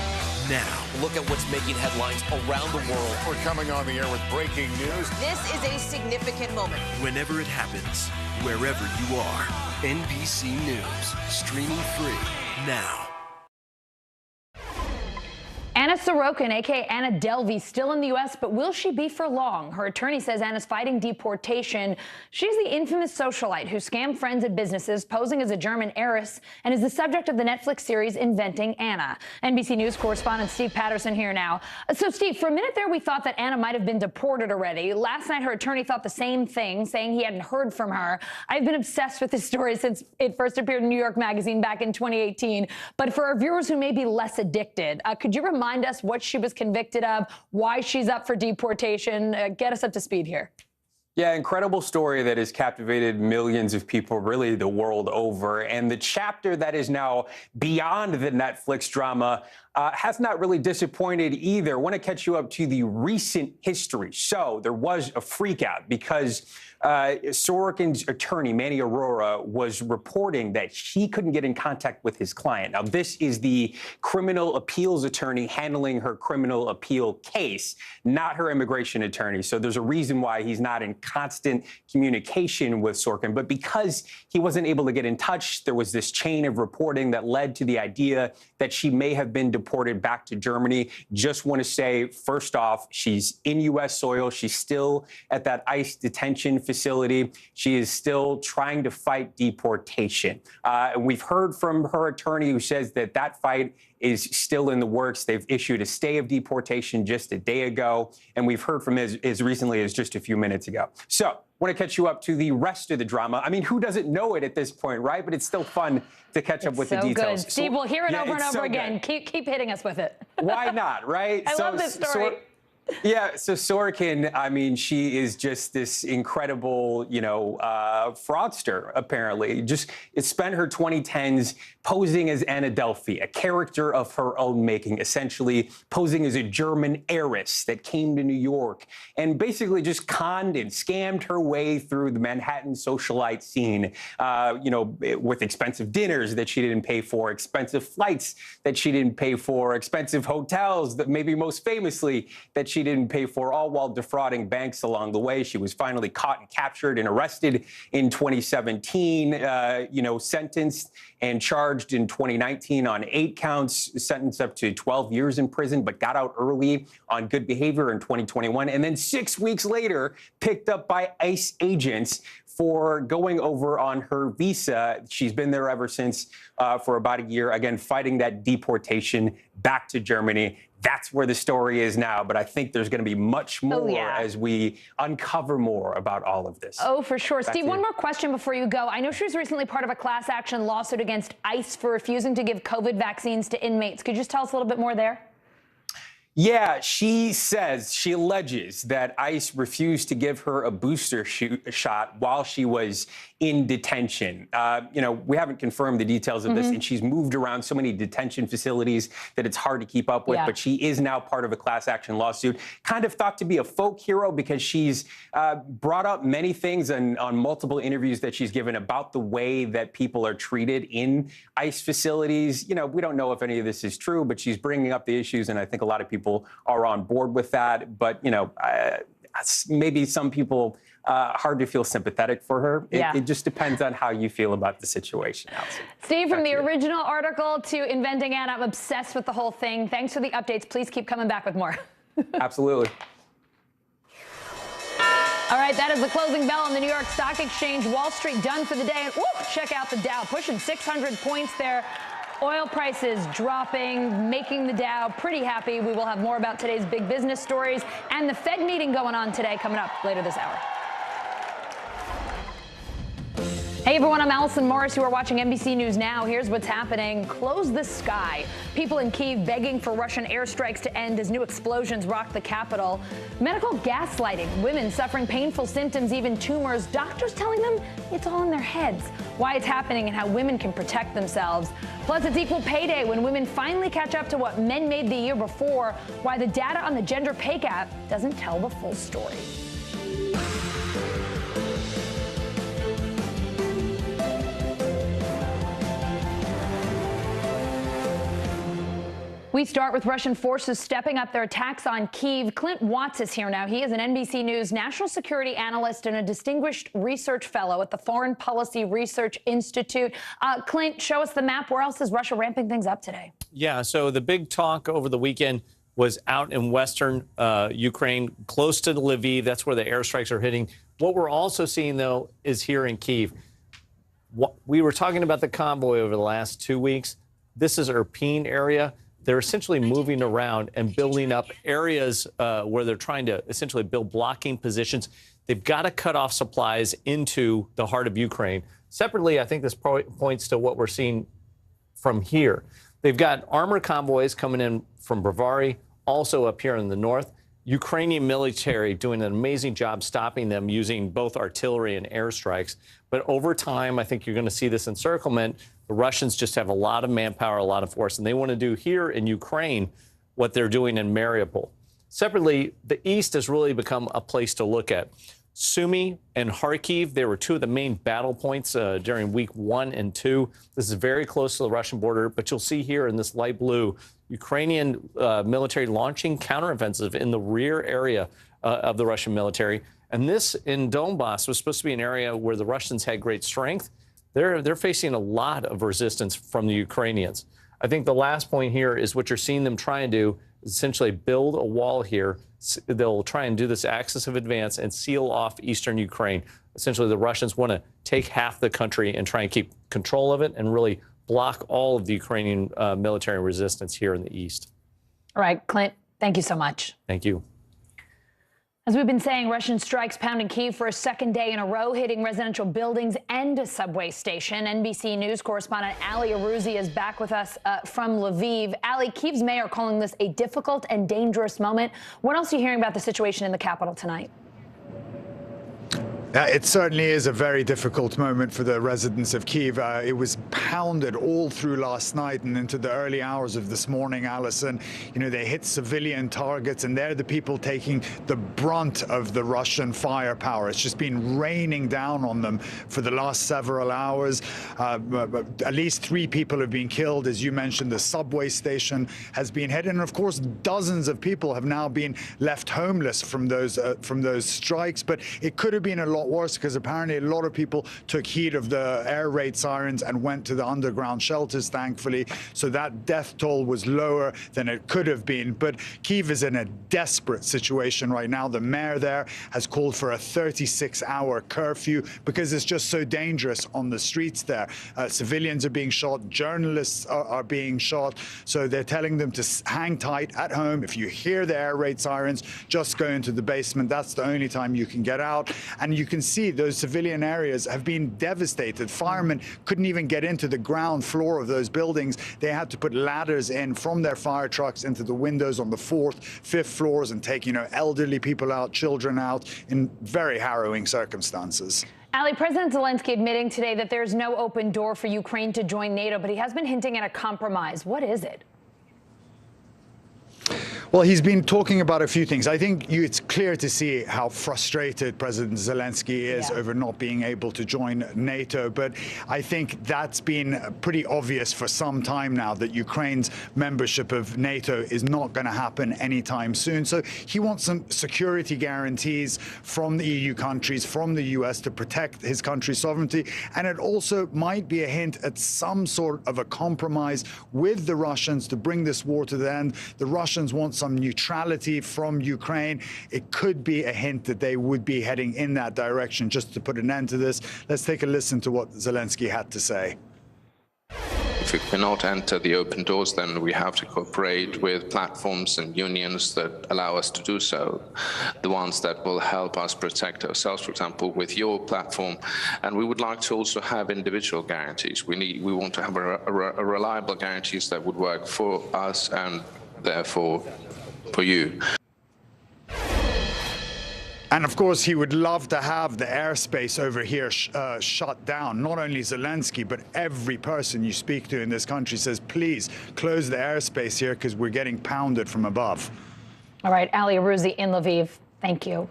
now. Look at what's making headlines around the world. We're coming on the air with breaking news. This is a significant moment. Whenever it happens, wherever you are, NBC News, streaming free now. Anna Sorokin, a.k.a. Anna Delvey, still in the U.S., but will she be for long? Her attorney says Anna's fighting deportation. She's the infamous socialite who scammed friends and businesses, posing as a German heiress, and is the subject of the Netflix series Inventing Anna. NBC News correspondent Steve Patterson here now. So, Steve, for a minute there, we thought that Anna might have been deported already. Last night, her attorney thought the same thing, saying he hadn't heard from her. I've been obsessed with this story since it first appeared in New York Magazine back in 2018. But for our viewers who may be less addicted, could you remind us what she was convicted of, why she's up for deportation? Get us up to speed here. Yeah, incredible story that has captivated millions of people, really the world over. And the chapter that is now beyond the Netflix drama, has not really disappointed either. I want to catch you up to the recent history. So there was a freakout because Sorokin's attorney, Manny Aurora, was reporting that he couldn't get in contact with his client. Now, this is the criminal appeals attorney handling her criminal appeal case, not her immigration attorney. So there's a reason why he's not in constant communication with Sorokin. But because he wasn't able to get in touch, there was this chain of reporting that led to the idea that she may have been deported back to Germany. Just want to say, first off, she's in U.S. soil. She's still at that ICE detention facility. She is still trying to fight deportation. We've heard from her attorney who says that that fight is still in the works. They've issued a stay of deportation just a day ago, and we've heard from as recently as just a few minutes ago. So, want to catch you up to the rest of the drama. I mean, who doesn't know it at this point, right? But it's still fun to catch up with the details. Good. Steve, we'll hear it over and over again. Keep hitting us with it. Why not, right? I love this story. So Sorokin, I mean, she is just this incredible, fraudster, apparently. Just spent her 2010s posing as Anna Delphi, a character of her own making, essentially posing as a German heiress that came to New York and basically just conned and scammed her way through the Manhattan socialite scene, with expensive dinners that she didn't pay for, expensive flights that she didn't pay for, expensive hotels that maybe most famously that she didn't pay for, all while defrauding banks along the way. She was finally caught and captured and arrested in 2017, sentenced and charged in 2019 on 8 counts, sentenced up to 12 years in prison, but got out early on good behavior in 2021. And then 6 weeks later, picked up by ICE agents for going over on her visa. She's been there ever since for about a year, again, fighting that deportation back to Germany. That's where the story is now, but I think there's going to be much more as we uncover more about all of this. Oh, for sure. Steve, one more question before you go. I know she was recently part of a class action lawsuit against ICE for refusing to give COVID vaccines to inmates. Could you just tell us a little bit more there? Yeah, she alleges that ICE refused to give her a booster shot while she was in detention. We haven't confirmed the details of this, and she's moved around so many detention facilities that it's hard to keep up with, but she is now part of a class action lawsuit, kind of thought to be a folk hero because she's brought up many things on multiple interviews that she's given about the way that people are treated in ICE facilities. We don't know if any of this is true, but she's bringing up the issues, and I think a lot of people are on board with that. But, maybe some people hard to feel sympathetic for her. It just depends on how you feel about the situation, Allison. Steve, from the original article to Inventing Anna, I'm obsessed with the whole thing. Thanks for the updates. Please keep coming back with more. Absolutely. All right, that is the closing bell on the New York Stock Exchange. Wall Street done for the day. And check out the Dow, pushing 600 points there. Oil prices dropping, making the Dow pretty happy. We will have more about today's big business stories and the Fed meeting going on today coming up later this hour. Hey everyone, I'm Allison Morris. You are watching NBC News Now. Here's what's happening. Close the sky. People in Kyiv begging for Russian airstrikes to end as new explosions rock the capital. Medical gaslighting. Women suffering painful symptoms, even tumors. Doctors telling them it's all in their heads. Why it's happening and how women can protect themselves. Plus, it's equal pay day when women finally catch up to what men made the year before. Why the data on the gender pay gap doesn't tell the full story. We start with Russian forces stepping up their attacks on Kyiv. Clint Watts is here now. He is an NBC News national security analyst and a distinguished research fellow at the Foreign Policy Research Institute. Clint, show us the map. Where else is Russia ramping things up today? Yeah, so the big talk over the weekend was out in western Ukraine, close to Lviv. That's where the airstrikes are hitting. What we're also seeing, though, is here in Kyiv. We were talking about the convoy over the last 2 weeks. This is Irpin area. They're essentially moving around and building up areas where they're trying to essentially build blocking positions. They've got to cut off supplies into the heart of Ukraine. Separately, I think this points to what we're seeing from here. They've got armored convoys coming in from Bravary, also up here in the north. Ukrainian military doing an amazing job stopping them using both artillery and airstrikes. But over time, I think you're going to see this encirclement The Russians just have a lot of manpower, a lot of force, and they want to do here in Ukraine what they're doing in Mariupol. Separately, the East has really become a place to look at. Sumy and Kharkiv, they were two of the main battle points during week 1 and 2. This is very close to the Russian border, but you'll see here in this light blue, Ukrainian military launching counteroffensive in the rear area of the Russian military. And this in Donbass was supposed to be an area where the Russians had great strength. They're facing a lot of resistance from the Ukrainians. I think the last point here is what you're seeing them try and do is essentially build a wall here. They'll try and do this axis of advance and seal off eastern Ukraine. Essentially, the Russians want to take half the country and try and keep control of it and really block all of the Ukrainian military resistance here in the east. All right, Clint, thank you so much. Thank you. As we've been saying, Russian strikes pounding Kyiv for a second day in a row, hitting residential buildings and a subway station. NBC News correspondent Ali Arouzi is back with us from Lviv. Ali, Kyiv's mayor calling this a difficult and dangerous moment. What else are you hearing about the situation in the capital tonight? It certainly is a very difficult moment for the residents of Kyiv. It was pounded all through last night and into the early hours of this morning, Alison. You know, they hit civilian targets, and they're the people taking the brunt of the Russian firepower. It's just been raining down on them for the last several hours. At least 3 people have been killed. As you mentioned, the subway station has been hit. And of course, dozens of people have now been left homeless from those strikes. But it could have been a lot worse, because apparently a lot of people took heed of the air raid sirens and went to the underground shelters, thankfully. So that death toll was lower than it could have been. But Kyiv is in a desperate situation right now. The mayor there has called for a 36-hour curfew because it's just so dangerous on the streets there. Civilians are being shot, journalists are being shot. So they're telling them to hang tight at home. If you hear the air raid sirens, just go into the basement. That's the only time you can get out. And you can see those civilian areas have been devastated. Firemen couldn't even get into the ground floor of those buildings. They had to put ladders in from their fire trucks into the windows on the 4th, 5th floors and take, elderly people out, children out in very harrowing circumstances. Ali, President Zelensky admitting today that there's no open door for Ukraine to join NATO, but he has been hinting at a compromise. What is it? Well, he's been talking about a few things. I think it's clear to see how frustrated President Zelensky is over not being able to join NATO. But I think that's been pretty obvious for some time now, that Ukraine's membership of NATO is not going to happen anytime soon. So he wants some security guarantees from the EU countries, from the US, to protect his country's sovereignty. And it also might be a hint at some sort of a compromise with the Russians to bring this war to the end. The Russians want some neutrality from Ukraine. It could be a hint that they would be heading in that direction just to put an end to this. Let's take a listen to what Zelensky had to say. If we cannot enter the open doors, then we have to cooperate with platforms and unions that allow us to do so. The ones that will help us protect ourselves, for example, with your platform. And we would like to also have individual guarantees. We want to have a reliable guarantees that would work for us and therefore for you. And of course, he would love to have the airspace over here shut down. Not only Zelensky, but every person you speak to in this country says, please close the airspace here because we're getting pounded from above. All right, Ali Arouzi in Lviv. Thank you.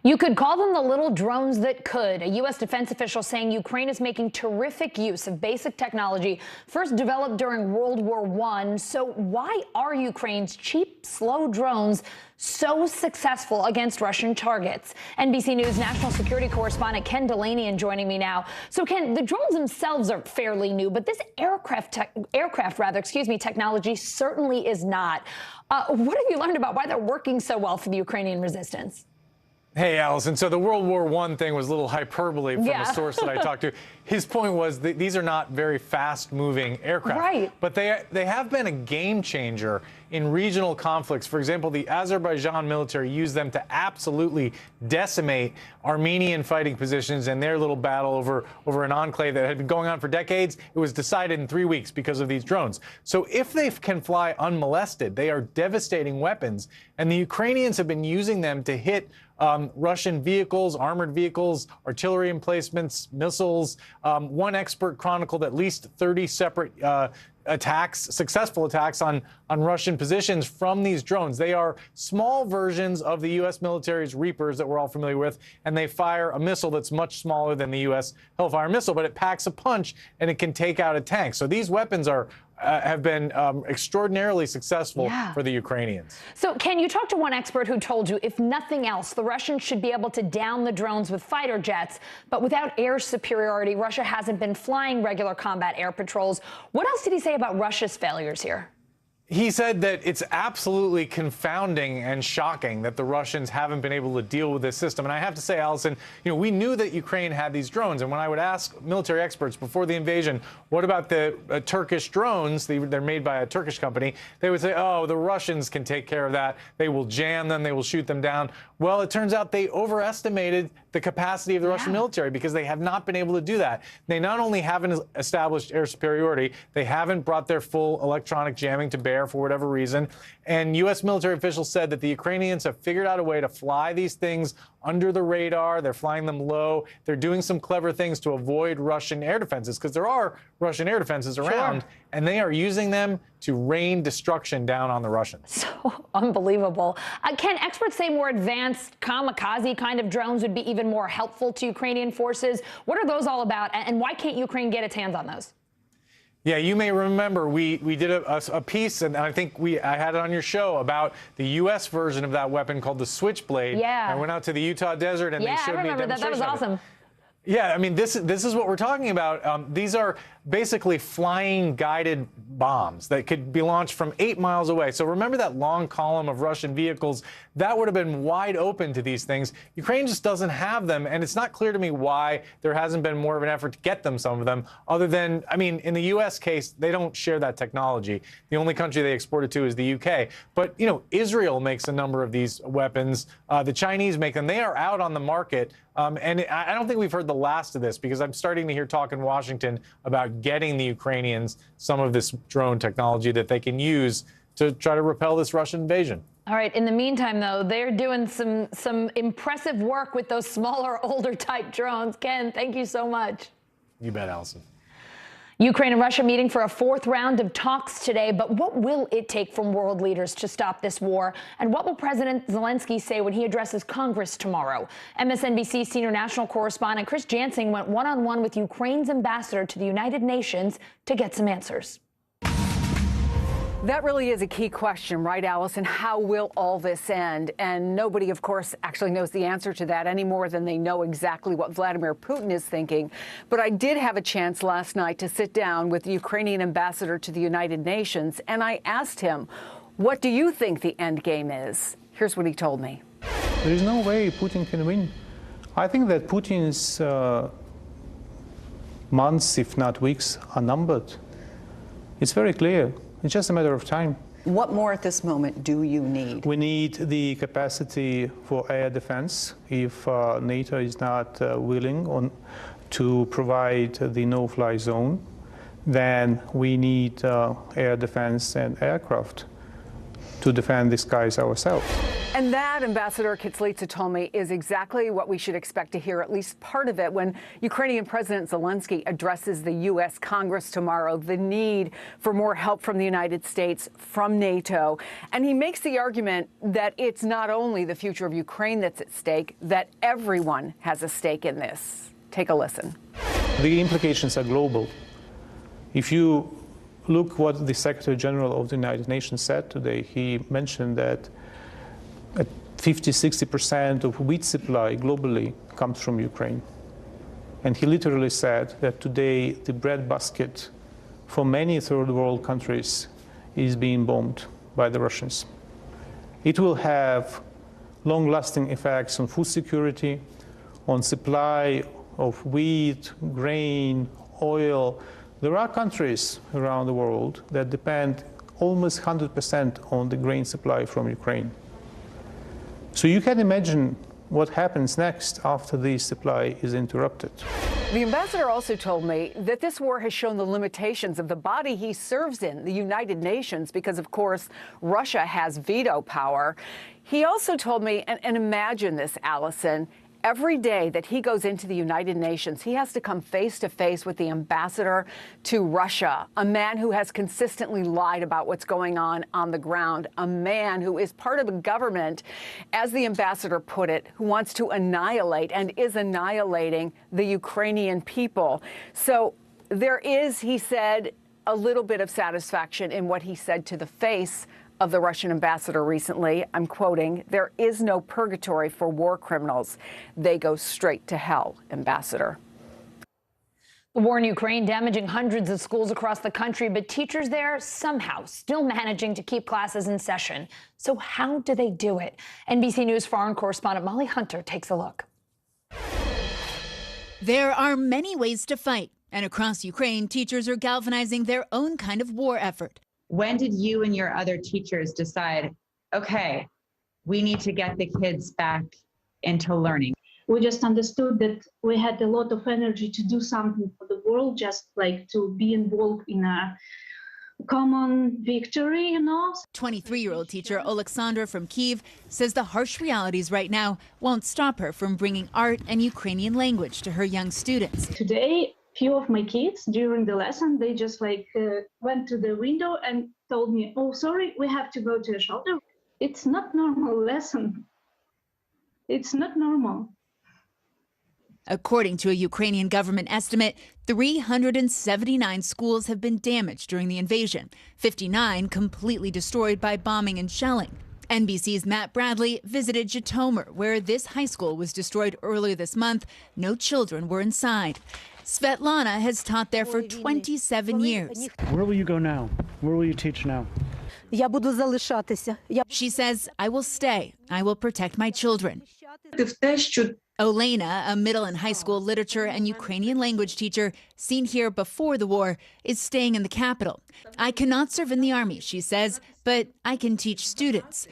You could call them the little drones that could. A U.S. defense official saying Ukraine is making terrific use of basic technology first developed during World War I. So why are Ukraine's cheap, slow drones so successful against Russian targets? NBC News national security correspondent Ken Delaney joining me now. So Ken, the drones themselves are fairly new, but this aircraft technology certainly is not. What have you learned about why they're working so well for the Ukrainian resistance? Hey, Allison. So the World War I thing was a little hyperbole from a source that I talked to. His point was that these are not very fast-moving aircraft. Right. But they have been a game changer in regional conflicts. For example, the Azerbaijan military used them to absolutely decimate Armenian fighting positions in their little battle over an enclave that had been going on for decades. It was decided in 3 weeks because of these drones. So if they can fly unmolested, they are devastating weapons, and the Ukrainians have been using them to hit Russian vehicles, armored vehicles, artillery emplacements, missiles. One expert chronicled at least 30 separate attacks, successful attacks on Russian positions from these drones. They are small versions of the U.S. military's Reapers that we're all familiar with, and they fire a missile that's much smaller than the U.S. Hellfire missile, but it packs a punch and it can take out a tank. So these weapons have been extraordinarily successful for the Ukrainians. So, Ken, you talked to one expert who told you, if nothing else, the Russians should be able to down the drones with fighter jets, but without air superiority, Russia hasn't been flying regular combat air patrols. What else did he say about Russia's failures here? He said that it's absolutely confounding and shocking that the Russians haven't been able to deal with this system. And I have to say, Allison, we knew that Ukraine had these drones. And when I would ask military experts before the invasion, what about the Turkish drones? They're made by a Turkish company. They would say, oh, the Russians can take care of that. They will jam them. They will shoot them down. Well, it turns out they overestimated the capacity of the Russian military because they have not been able to do that. They not only haven't established air superiority, they haven't brought their full electronic jamming to bear for whatever reason. And U.S. military officials said that the Ukrainians have figured out a way to fly these things under the radar. They're flying them low. They're doing some clever things to avoid Russian air defenses, because there are Russian air defenses around, and they are using them to rain destruction down on the Russians. So unbelievable. Ken, experts say more advanced kamikaze kind of drones would be even more helpful to Ukrainian forces. What are those all about, and why can't Ukraine get its hands on those? Yeah, you may remember we did a piece, and I think I had it on your show, about the U.S. version of that weapon called the Switchblade. Yeah. I went out to the Utah desert, and they showed me a demonstration. That was awesome. Yeah, I mean, this is what we're talking about. These are basically flying guided bombs that could be launched from 8 miles away. So remember that long column of Russian vehicles? That would have been wide open to these things. Ukraine just doesn't have them, and it's not clear to me why there hasn't been more of an effort to get them, some of them, other than, I mean, in the U.S. case, they don't share that technology. The only country they export it to is the U.K. But, Israel makes a number of these weapons. The Chinese make them. They are out on the market. And I don't think we've heard the last of this, because I'm starting to hear talk in Washington about getting the Ukrainians some of this drone technology that they can use to try to repel this Russian invasion. All right. In the meantime, though, they're doing some impressive work with those smaller, older type drones. Ken, thank you so much. You bet, Allison. Ukraine and Russia meeting for a fourth round of talks today, but what will it take from world leaders to stop this war? And what will President Zelensky say when he addresses Congress tomorrow? MSNBC senior national correspondent Chris Jansing went one-on-one with Ukraine's ambassador to the United Nations to get some answers. That really is a key question, right, Allison? How will all this end? And nobody, of course, actually knows the answer to that any more than they know exactly what Vladimir Putin is thinking. But I did have a chance last night to sit down with the Ukrainian ambassador to the United Nations, and I asked him, what do you think the end game is? Here's what he told me. There is no way Putin can win. I think that Putin's months, if not weeks, are numbered. It's very clear. It's just a matter of time. What more at this moment do you need? We need the capacity for air defense. If NATO is not willing to provide the no-fly zone, then we need air defense and aircraft to defend the skies ourselves. And that, Ambassador Kислitsa told me, is exactly what we should expect to hear, at least part of it, when Ukrainian President Zelensky addresses the U.S. Congress tomorrow, the need for more help from the United States, from NATO. And he makes the argument that it's not only the future of Ukraine that's at stake, that everyone has a stake in this. Take a listen. The implications are global. If you look what the Secretary General of the United Nations said today, he mentioned that 50–60% of wheat supply globally comes from Ukraine. And he literally said that today the breadbasket for many third world countries is being bombed by the Russians. It will have long-lasting effects on food security, on supply of wheat, grain, oil. There are countries around the world that depend almost 100% on the grain supply from Ukraine. So you can imagine what happens next after the supply is interrupted. The ambassador also told me that this war has shown the limitations of the body he serves in, the United Nations, because, of course, Russia has veto power. He also told me, and imagine this, Allison, every day that he goes into the United Nations, he has to come face to face with the ambassador to Russia, a man who has consistently lied about what's going on the ground, a man who is part of a government, as the ambassador put it, who wants to annihilate and is annihilating the Ukrainian people. So there is, he said, a little bit of satisfaction in what he said to the face of the Russian ambassador recently. I'm quoting, "There is no purgatory for war criminals. They go straight to hell, Ambassador." The war in Ukraine damaging hundreds of schools across the country, but teachers there somehow still managing to keep classes in session. So how do they do it? NBC News foreign correspondent Molly Hunter takes a look. There are many ways to fight, and across Ukraine, teachers are galvanizing their own kind of war effort. When did you and your other teachers decide, okay, we need to get the kids back into learning? We just understood that we had a lot of energy to do something for the world, just like to be involved in a common victory, you know. 23-year-old teacher Oleksandra from Kyiv says the harsh realities right now won't stop her from bringing art and Ukrainian language to her young students. Today, few of my kids during the lesson, they just went to the window and told me, "Oh, sorry, we have to go to a shelter." It's not normal lesson. It's not normal. According to a Ukrainian government estimate, 379 schools have been damaged during the invasion, 59 completely destroyed by bombing and shelling. NBC's Matt Bradley visited Zhytomyr, where this high school was destroyed earlier this month. No children were inside. Svetlana has taught there for 27 years. Where will you go now? Where will you teach now? She says, "I will stay. I will protect my children." Olena, a middle and high school literature and Ukrainian language teacher seen here before the war, is staying in the capital. "I cannot serve in the army," she says, "but I can teach students."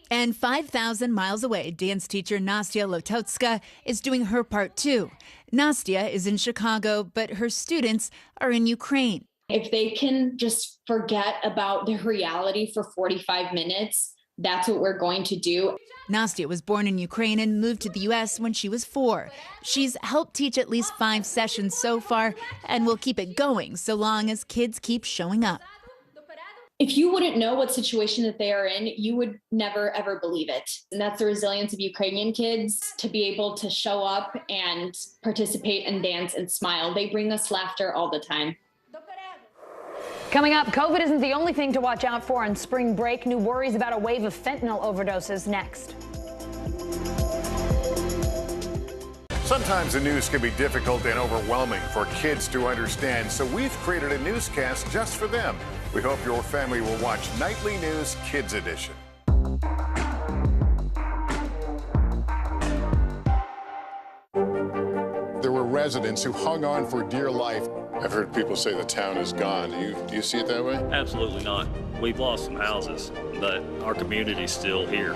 And 5,000 miles away, dance teacher Nastya Lototska is doing her part too. Nastya is in Chicago, but her students are in Ukraine. If they can just forget about their reality for 45 minutes, that's what we're going to do. Nastya was born in Ukraine and moved to the U.S. when she was 4. She's helped teach at least 5 sessions so far and will keep it going so long as kids keep showing up. If you wouldn't know what situation that they are in, you would never, ever believe it. And that's the resilience of Ukrainian kids, to be able to show up and participate and dance and smile. They bring us laughter all the time. Coming up, COVID isn't the only thing to watch out for on spring break. New worries about a wave of fentanyl overdoses next. Sometimes the news can be difficult and overwhelming for kids to understand, so we've created a newscast just for them. We hope your family will watch Nightly News Kids Edition. There were residents who hung on for dear life. I've heard people say the town is gone. Do you see it that way? Absolutely not. We've lost some houses, but our community's still here.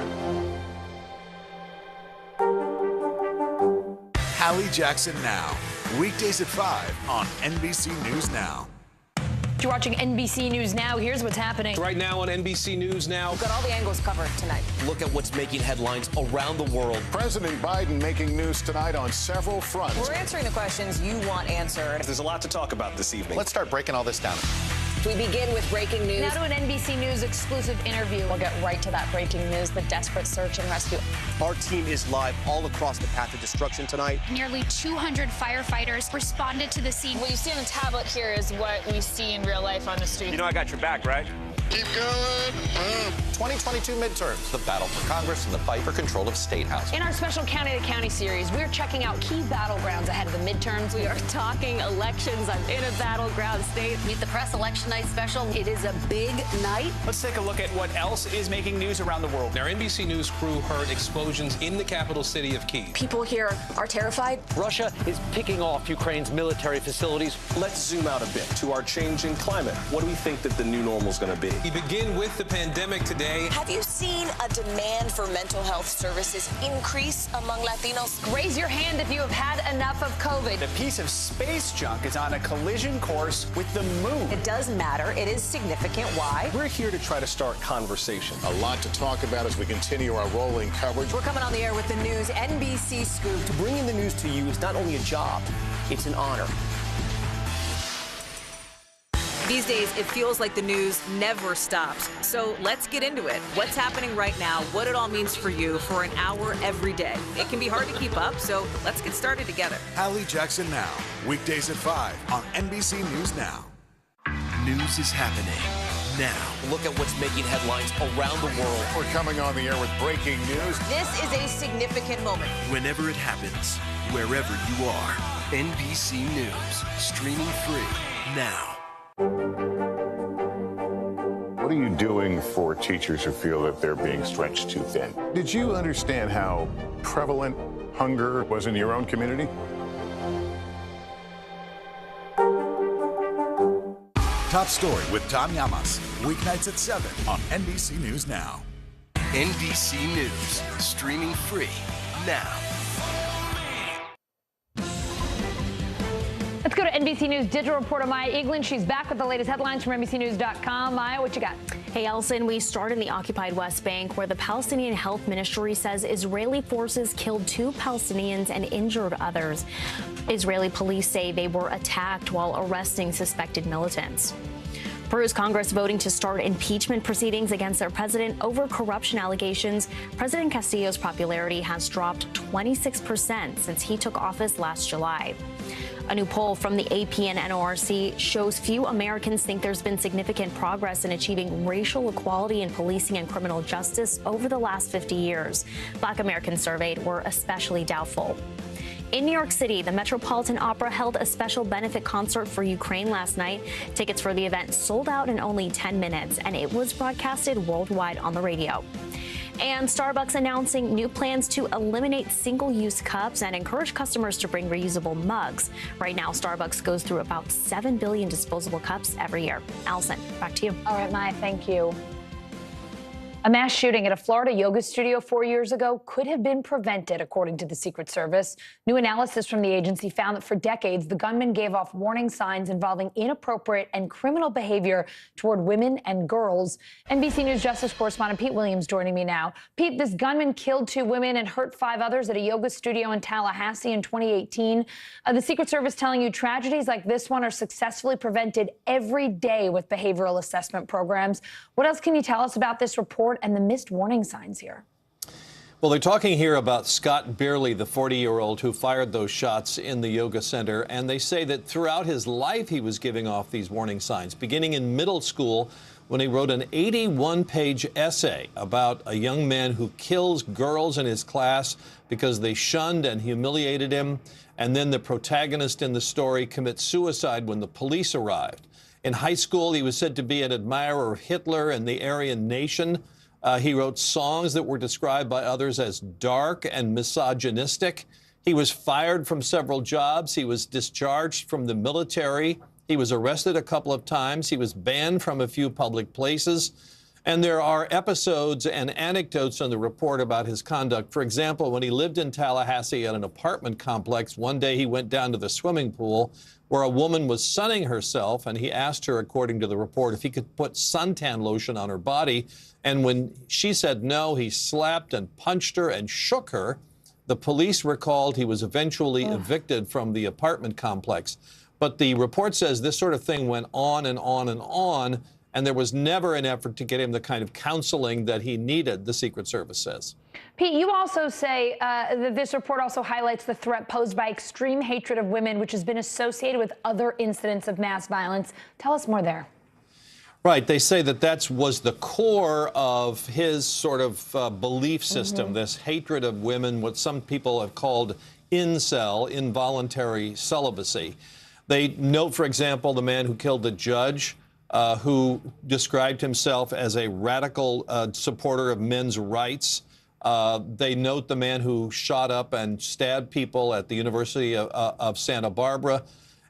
Hallie Jackson Now, weekdays at 5 on NBC News Now. You're watching NBC News Now. Here's what's happening. Right now on NBC News Now. We've got all the angles covered tonight. Look at what's making headlines around the world. President Biden making news tonight on several fronts. We're answering the questions you want answered. There's a lot to talk about this evening. Let's start breaking all this down. We begin with breaking news. Now to an NBC News exclusive interview. We'll get right to that breaking news, the desperate search and rescue. Our team is live all across the path of destruction tonight. Nearly 200 firefighters responded to the scene. What you see on the tablet here is what we see in real life on the street. You know I got your back, right? Keep going. 2022 midterms, the battle for Congress and the fight for control of state housing. In our special County to County series, we're checking out key battlegrounds ahead of the midterms. We are talking elections. I'm in a battleground state. Meet the Press Election Night special. It is a big night. Let's take a look at what else is making news around the world. Our NBC News crew heard explosions in the capital city of Kyiv. People here are terrified. Russia is picking off Ukraine's military facilities. Let's zoom out a bit to our changing climate. What do we think that the new normal is going to be? We begin with the pandemic today. Have you seen a demand for mental health services increase among Latinos? Raise your hand if you have had enough of COVID. A piece of space junk is on a collision course with the moon. It does matter. It is significant. Why? We're here to try to start conversation. A lot to talk about as we continue our rolling coverage. We're coming on the air with the news NBC Scoop. Bringing the news to you is not only a job, it's an honor. These days, it feels like the news never stops. So let's get into it. What's happening right now, what it all means for you for an hour every day. It can be hard to keep up, so let's get started together. Hallie Jackson Now, weekdays at 5 on NBC News Now. News is happening now. Look at what's making headlines around the world. We're coming on the air with breaking news. This is a significant moment. Whenever it happens, wherever you are, NBC News, streaming free now. What are you doing for teachers who feel that they're being stretched too thin? Did you understand how prevalent hunger was in your own community? Top Story with Tom Llamas, weeknights at 7 on NBC News Now. NBC News, streaming free now. Let's go to NBC News Digital reporter Maya Eaglin. She's back with the latest headlines from NBCNews.com. Maya, what you got? Hey, Ellison, we start in the occupied West Bank, where the Palestinian Health Ministry says Israeli forces killed 2 Palestinians and injured others. Israeli police say they were attacked while arresting suspected militants. Peru's Congress voting to start impeachment proceedings against their president over corruption allegations. President Castillo's popularity has dropped 26% since he took office last July. A new poll from the AP and NORC shows few Americans think there's been significant progress in achieving racial equality in policing and criminal justice over the last 50 years. Black Americans surveyed were especially doubtful. In New York City, the Metropolitan Opera held a special benefit concert for Ukraine last night. Tickets for the event sold out in only 10 minutes, and it was broadcasted worldwide on the radio. And Starbucks announcing new plans to eliminate single-use cups and encourage customers to bring reusable mugs. Right now, Starbucks goes through about 7 billion disposable cups every year. Allison, back to you. All right, Maya, thank you. A mass shooting at a Florida yoga studio 4 years ago could have been prevented, according to the Secret Service. New analysis from the agency found that for decades, the gunman gave off warning signs involving inappropriate and criminal behavior toward women and girls. NBC News Justice correspondent Pete Williams joining me now. Pete, this gunman killed 2 women and hurt 5 others at a yoga studio in Tallahassee in 2018. The Secret Service telling you tragedies like this one are successfully prevented every day with behavioral assessment programs. What else can you tell us about this report and the missed warning signs here? Well, they're talking here about Scott Beerley, the 40-year-old who fired those shots in the yoga center. And they say that throughout his life, he was giving off these warning signs, beginning in middle school when he wrote an 81-page essay about a young man who kills girls in his class because they shunned and humiliated him. And then the protagonist in the story commits suicide when the police arrived. In high school, he was said to be an admirer of Hitler and the Aryan nation. He wrote songs that were described by others as dark and misogynistic. He was fired from several jobs. He was discharged from the military. He was arrested a couple of times. He was banned from a few public places. And there are episodes and anecdotes in the report about his conduct. For example, when he lived in Tallahassee at an apartment complex, one day he went down to the swimming pool where a woman was sunning herself, and he asked her, according to the report, if he could put suntan lotion on her body. And when she said no, he slapped and punched her and shook her. The police recalled he was eventually evicted from the apartment complex. But the report says this sort of thing went on and on and on, and there was never an effort to get him the kind of counseling that he needed, the Secret Service says. Pete, you also say that this report also highlights the threat posed by extreme hatred of women, which has been associated with other incidents of mass violence. Tell us more there. Right. They say that was the core of his sort of belief system, this hatred of women, what some people have called incel, involuntary celibacy. They note, for example, the man who killed the judge, who described himself as a radical supporter of men's rights. They note the man who shot up and stabbed people at the University of Santa Barbara.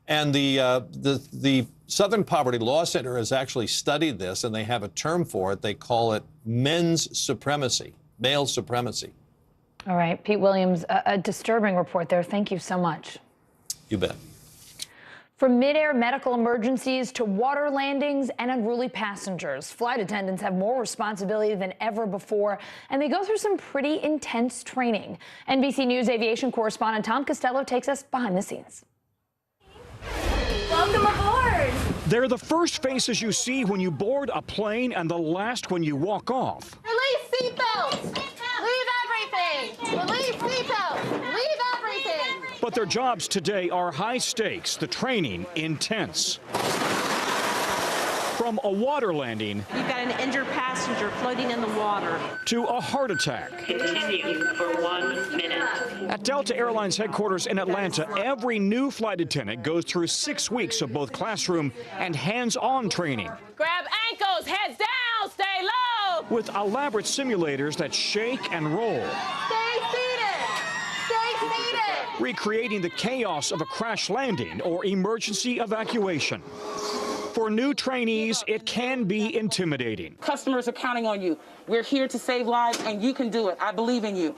And the Southern Poverty Law Center has actually studied this, and they have a term for it. They call it men's supremacy, male supremacy. All right, Pete Williams, a disturbing report there. Thank you so much. You bet. From mid-air medical emergencies to water landings and unruly passengers, flight attendants have more responsibility than ever before, and they go through some pretty intense training. NBC News aviation correspondent Tom Costello takes us behind the scenes. Welcome aboard! They're the first faces you see when you board a plane and the last when you walk off. Release seatbelts! Leave everything! Release seatbelts! Leave everything! But their jobs today are high stakes, the training intense. From a water landing You've got an injured passenger floating in the water. to a heart attack. Continue for 1 minute. At Delta Airlines headquarters in Atlanta, every new flight attendant goes through 6 weeks of both classroom and hands-on training. Grab ankles, heads down, stay low. With elaborate simulators that shake and roll, Stay seated. Stay seated. recreating the chaos of a crash landing or emergency evacuation. For new trainees, it can be intimidating. Customers are counting on you. We're here to save lives, and you can do it. I believe in you.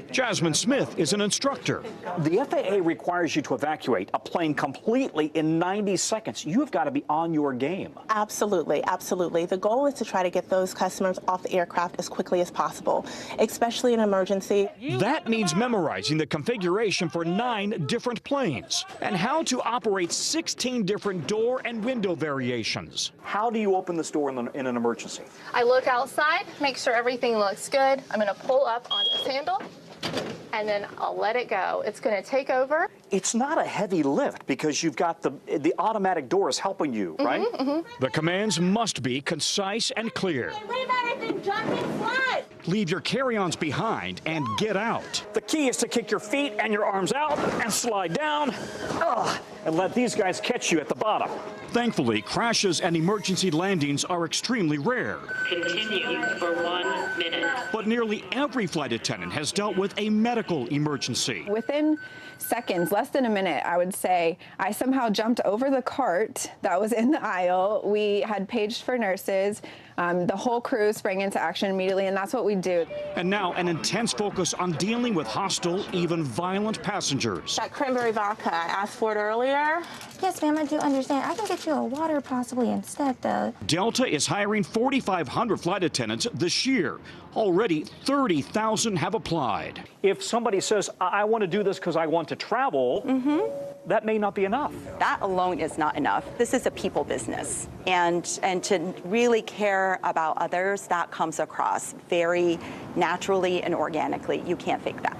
Jasmine Smith is an instructor. The FAA requires you to evacuate a plane completely in 90 seconds. You've got to be on your game. Absolutely, absolutely. The goal is to try to get those customers off the aircraft as quickly as possible, especially in an emergency. That means memorizing the configuration for 9 different planes and how to operate 16 different door and window variations. How do you open this door in an emergency? I look outside, make sure everything looks good. I'm going to pull up on this handle, and then I'll let it go. It's going to take over. It's not a heavy lift because you've got the automatic doors helping you, right? The commands must be concise and clear. Leave everything, jump and slide. Leave your carry-ons behind and get out. The key is to kick your feet and your arms out and slide down, and let these guys catch you at the bottom. Thankfully, crashes and emergency landings are extremely rare. Continue for 1 minute. But nearly every flight attendant has dealt with a medical emergency. Within seconds, less than a minute, I would say, I somehow jumped over the cart that was in the aisle. We had paged for nurses. The whole crew sprang into action immediately, and that's what we do. And now an intense focus on dealing with hostile, even violent passengers. That cranberry vodka, I asked for it earlier. Yes, ma'am, I do understand. I can get you a water possibly instead, though. Delta is hiring 4,500 flight attendants this year. Already 30,000 have applied. If somebody says, I want to do this because I want to travel, that may not be enough. That alone is not enough. This is a people business. And to really care about others, that comes across very naturally and organically. You can't fake that.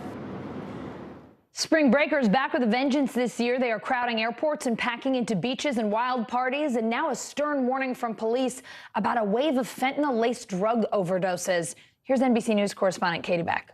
Spring breakers back with a vengeance this year. They are crowding airports and packing into beaches and wild parties. And now a stern warning from police about a wave of fentanyl-laced drug overdoses. Here's NBC News correspondent Katie Beck.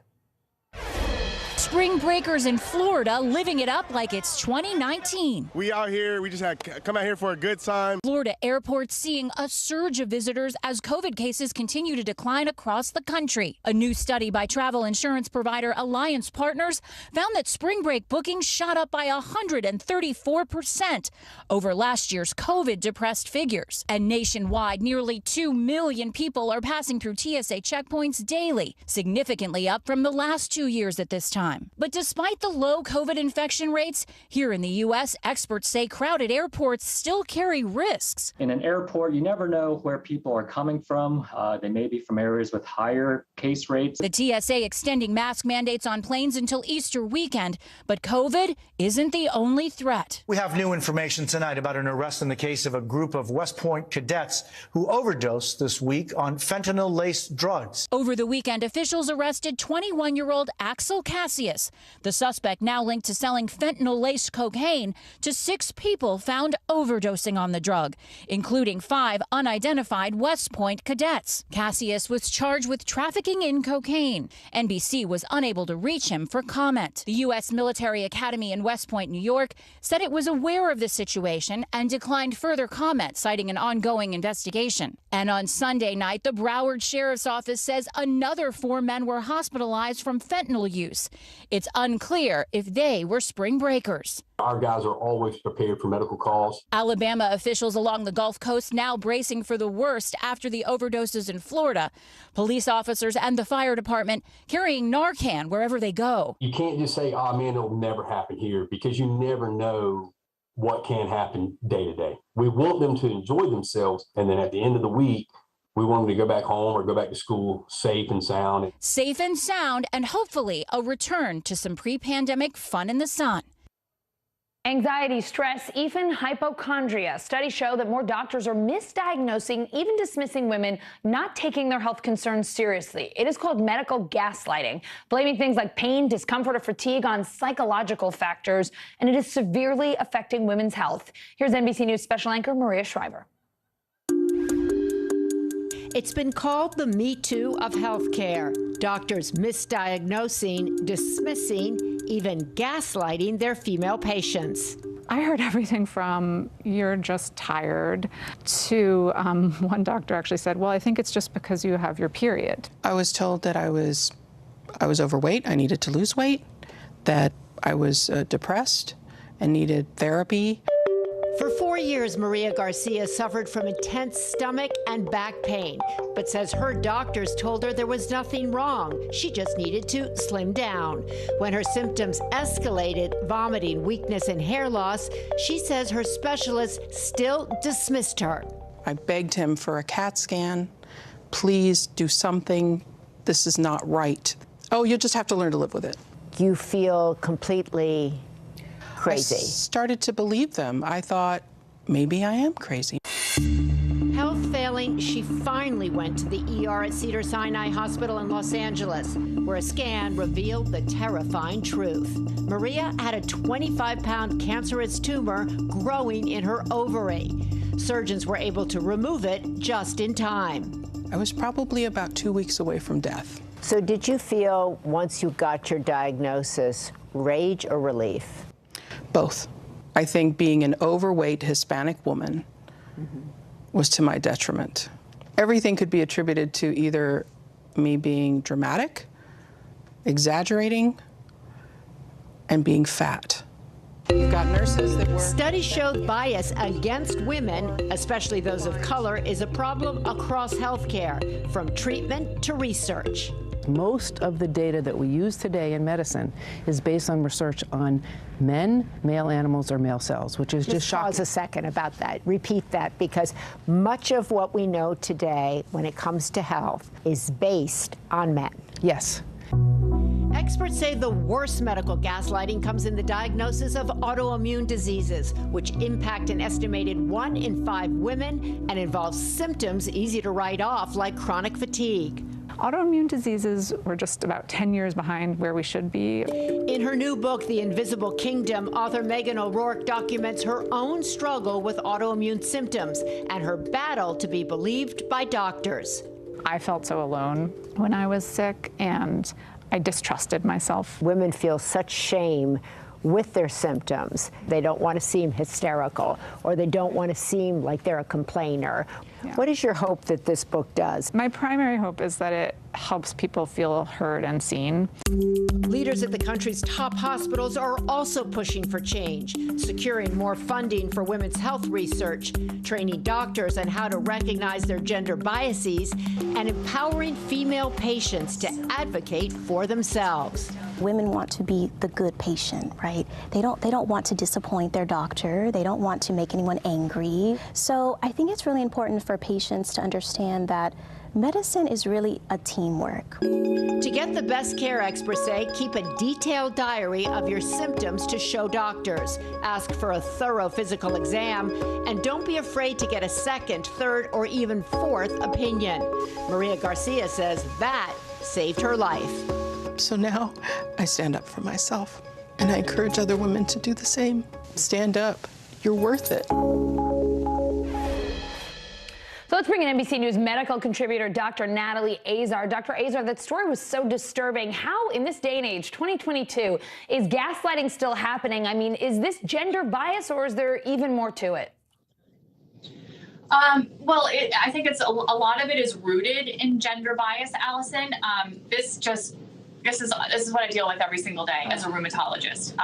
Spring breakers in Florida living it up like it's 2019. We out here, we just had come out here for a good time. Florida airports seeing a surge of visitors as COVID cases continue to decline across the country. A new study by travel insurance provider Alliance Partners found that spring break bookings shot up by 134% over last year's COVID-depressed figures. And nationwide, nearly 2 million people are passing through TSA checkpoints daily, significantly up from the last 2 years at this time. But despite the low COVID infection rates, here in the U.S., experts say crowded airports still carry risks. In an airport, you never know where people are coming from. They may be from areas with higher case rates. The TSA extending mask mandates on planes until Easter weekend, but COVID isn't the only threat. We have new information tonight about an arrest in the case of a group of West Point cadets who overdosed this week on fentanyl-laced drugs. Over the weekend, officials arrested 21-year-old Axel Cassian Cassius, the suspect now linked to selling fentanyl-laced cocaine to 6 people found overdosing on the drug, including 5 unidentified West Point cadets. Cassius was charged with trafficking in cocaine. NBC was unable to reach him for comment. The U.S. Military Academy in West Point, New York, said it was aware of the situation and declined further comment, citing an ongoing investigation. And on Sunday night, the Broward Sheriff's Office says another 4 men were hospitalized from fentanyl use. It's unclear if they were spring breakers. Our guys are always prepared for medical calls. Alabama officials along the Gulf Coast now bracing for the worst after the overdoses in Florida. Police officers and the fire department carrying Narcan wherever they go. You can't just say, oh man, it'll never happen here, because you never know what can happen day to day. We want them to enjoy themselves, and then at the end of the week, we want them to go back home or go back to school safe and sound. Safe and sound, and hopefully a return to some pre-pandemic fun in the sun. Anxiety, stress, even hypochondria. Studies show that more doctors are misdiagnosing, even dismissing women not taking their health concerns seriously. It is called medical gaslighting, blaming things like pain, discomfort, or fatigue on psychological factors, and it is severely affecting women's health. Here's NBC News special anchor Maria Shriver. It's been called the Me Too of healthcare. Doctors misdiagnosing, dismissing, even gaslighting their female patients. I heard everything from "you're just tired" to one doctor actually said, "Well, I think it's just because you have your period." I was told that I was overweight, I needed to lose weight, that I was depressed and needed therapy. For 4 years, Maria Garcia suffered from intense stomach and back pain, but says her doctors told her there was nothing wrong. She just needed to slim down. When her symptoms escalated, vomiting, weakness, and hair loss, she says her specialist still dismissed her. I begged him for a CAT scan. Please do something. This is not right. Oh, you'll just have to learn to live with it. You feel completely crazy. I started to believe them. I thought, maybe I am crazy. Health failing, she finally went to the ER at Cedars-Sinai Hospital in Los Angeles, where a scan revealed the terrifying truth. Maria had a 25-pound cancerous tumor growing in her ovary. Surgeons were able to remove it just in time. I was probably about 2 weeks away from death. So did you feel, once you got your diagnosis, rage or relief? Both. I think being an overweight Hispanic woman was to my detriment. Everything could be attributed to either me being dramatic, exaggerating, and being fat. You've got nurses that were... Studies showed bias against women, especially those of color, is a problem across healthcare, from treatment to research. Most of the data that we use today in medicine is based on research on men, male animals, or male cells, which is just shocking. Pause a second about that. Repeat that, because much of what we know today when it comes to health is based on men. Yes. Experts say the worst medical gaslighting comes in the diagnosis of autoimmune diseases, which impact an estimated 1 in 5 women and involve symptoms easy to write off, like chronic fatigue. Autoimmune diseases were just about 10 years behind where we should be. In her new book, The Invisible Kingdom, author Megan O'Rourke documents her own struggle with autoimmune symptoms and her battle to be believed by doctors. I felt so alone when I was sick, and I distrusted myself. Women feel such shame with their symptoms. They don't want to seem hysterical, or they don't want to seem like they're a complainer. Yeah. What is your hope that this book does? My primary hope is that it helps people feel heard and seen. Leaders at the country's top hospitals are also pushing for change, securing more funding for women's health research, training doctors on how to recognize their gender biases, and empowering female patients to advocate for themselves. Women want to be the good patient, right? They don't want to disappoint their doctor. They don't want to make anyone angry. So I think it's really important for patients to understand that medicine is really a teamwork. To get the best care, experts say, keep a detailed diary of your symptoms to show doctors. Ask for a thorough physical exam, and don't be afraid to get a second, third, or even fourth opinion. Maria Garcia says that saved her life. So now I stand up for myself, and I encourage other women to do the same. Stand up. You're worth it. So let's bring in NBC News medical contributor Dr. Natalie Azar. Dr. Azar, that story was so disturbing. How, in this day and age, 2022, is gaslighting still happening? I mean, is this gender bias, or is there even more to it? Well, I think it's a lot of it is rooted in gender bias, Allison. This is what I deal with every single day as a rheumatologist.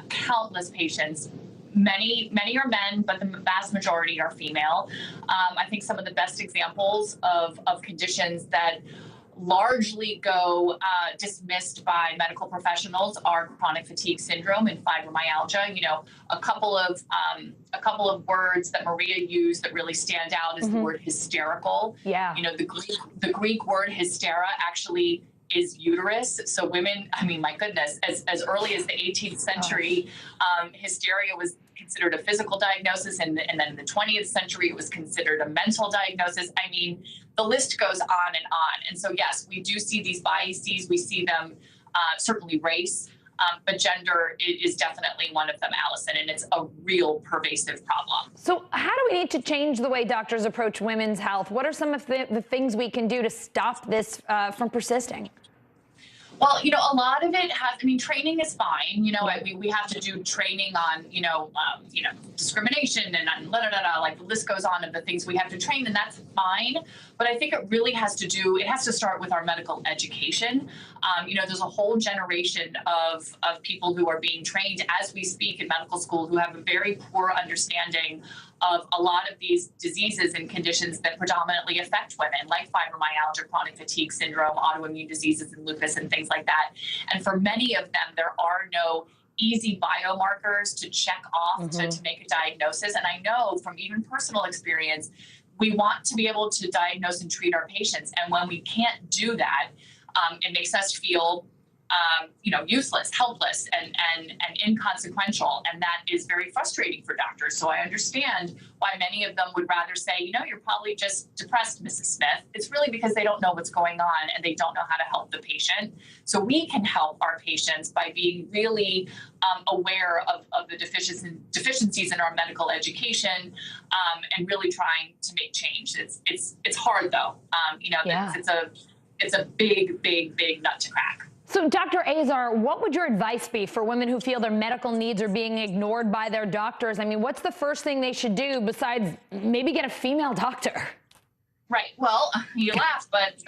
Countless patients. Many are men, but the vast majority are female. I think some of the best examples of conditions that largely go dismissed by medical professionals are chronic fatigue syndrome and fibromyalgia. You know, a couple of words that Maria used that really stand out is the word hysterical. Yeah. You know, the Greek word hystera actually is uterus. So women, I mean, my goodness, as early as the 18th century, hysteria was considered a physical diagnosis, and then in the 20th century, it was considered a mental diagnosis. I mean, the list goes on and on. And so, yes, we do see these biases. We see them, certainly race, but gender is definitely one of them, Allison, and it's a real pervasive problem. So how do we need to change the way doctors approach women's health? What are some of the things we can do to stop this from persisting? Well, you know, a lot of it has, I mean, training is fine. You know, we have to do training on, discrimination and on like the list goes on of the things we have to train, and that's fine. But I think it really has to start with our medical education. There's a whole generation of people who are being trained as we speak in medical school who have a very poor understanding of a lot of these diseases and conditions that predominantly affect women, like fibromyalgia, chronic fatigue syndrome, autoimmune diseases, and lupus, and things like that. And for many of them, there are no easy biomarkers to check off to make a diagnosis. And I know from even personal experience, we want to be able to diagnose and treat our patients. And when we can't do that, it makes us feel useless, helpless, and inconsequential. And that is very frustrating for doctors. So I understand why many of them would rather say, you're probably just depressed, Mrs. Smith. It's really because they don't know what's going on and they don't know how to help the patient. So we can help our patients by being really aware of the deficiencies in our medical education and really trying to make change. It's hard though. It's a big nut to crack. So, Dr. Azar, what would your advice be for women who feel their medical needs are being ignored by their doctors? I mean, what's the first thing they should do besides maybe get a female doctor? Right. Well, you laugh, but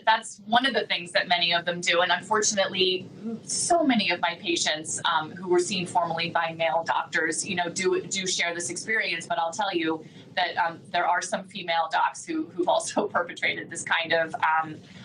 that's one of the things that many of them do. And unfortunately, so many of my patients who were seen formerly by male doctors, do share this experience. But I'll tell you that there are some female docs who've also perpetrated this kind of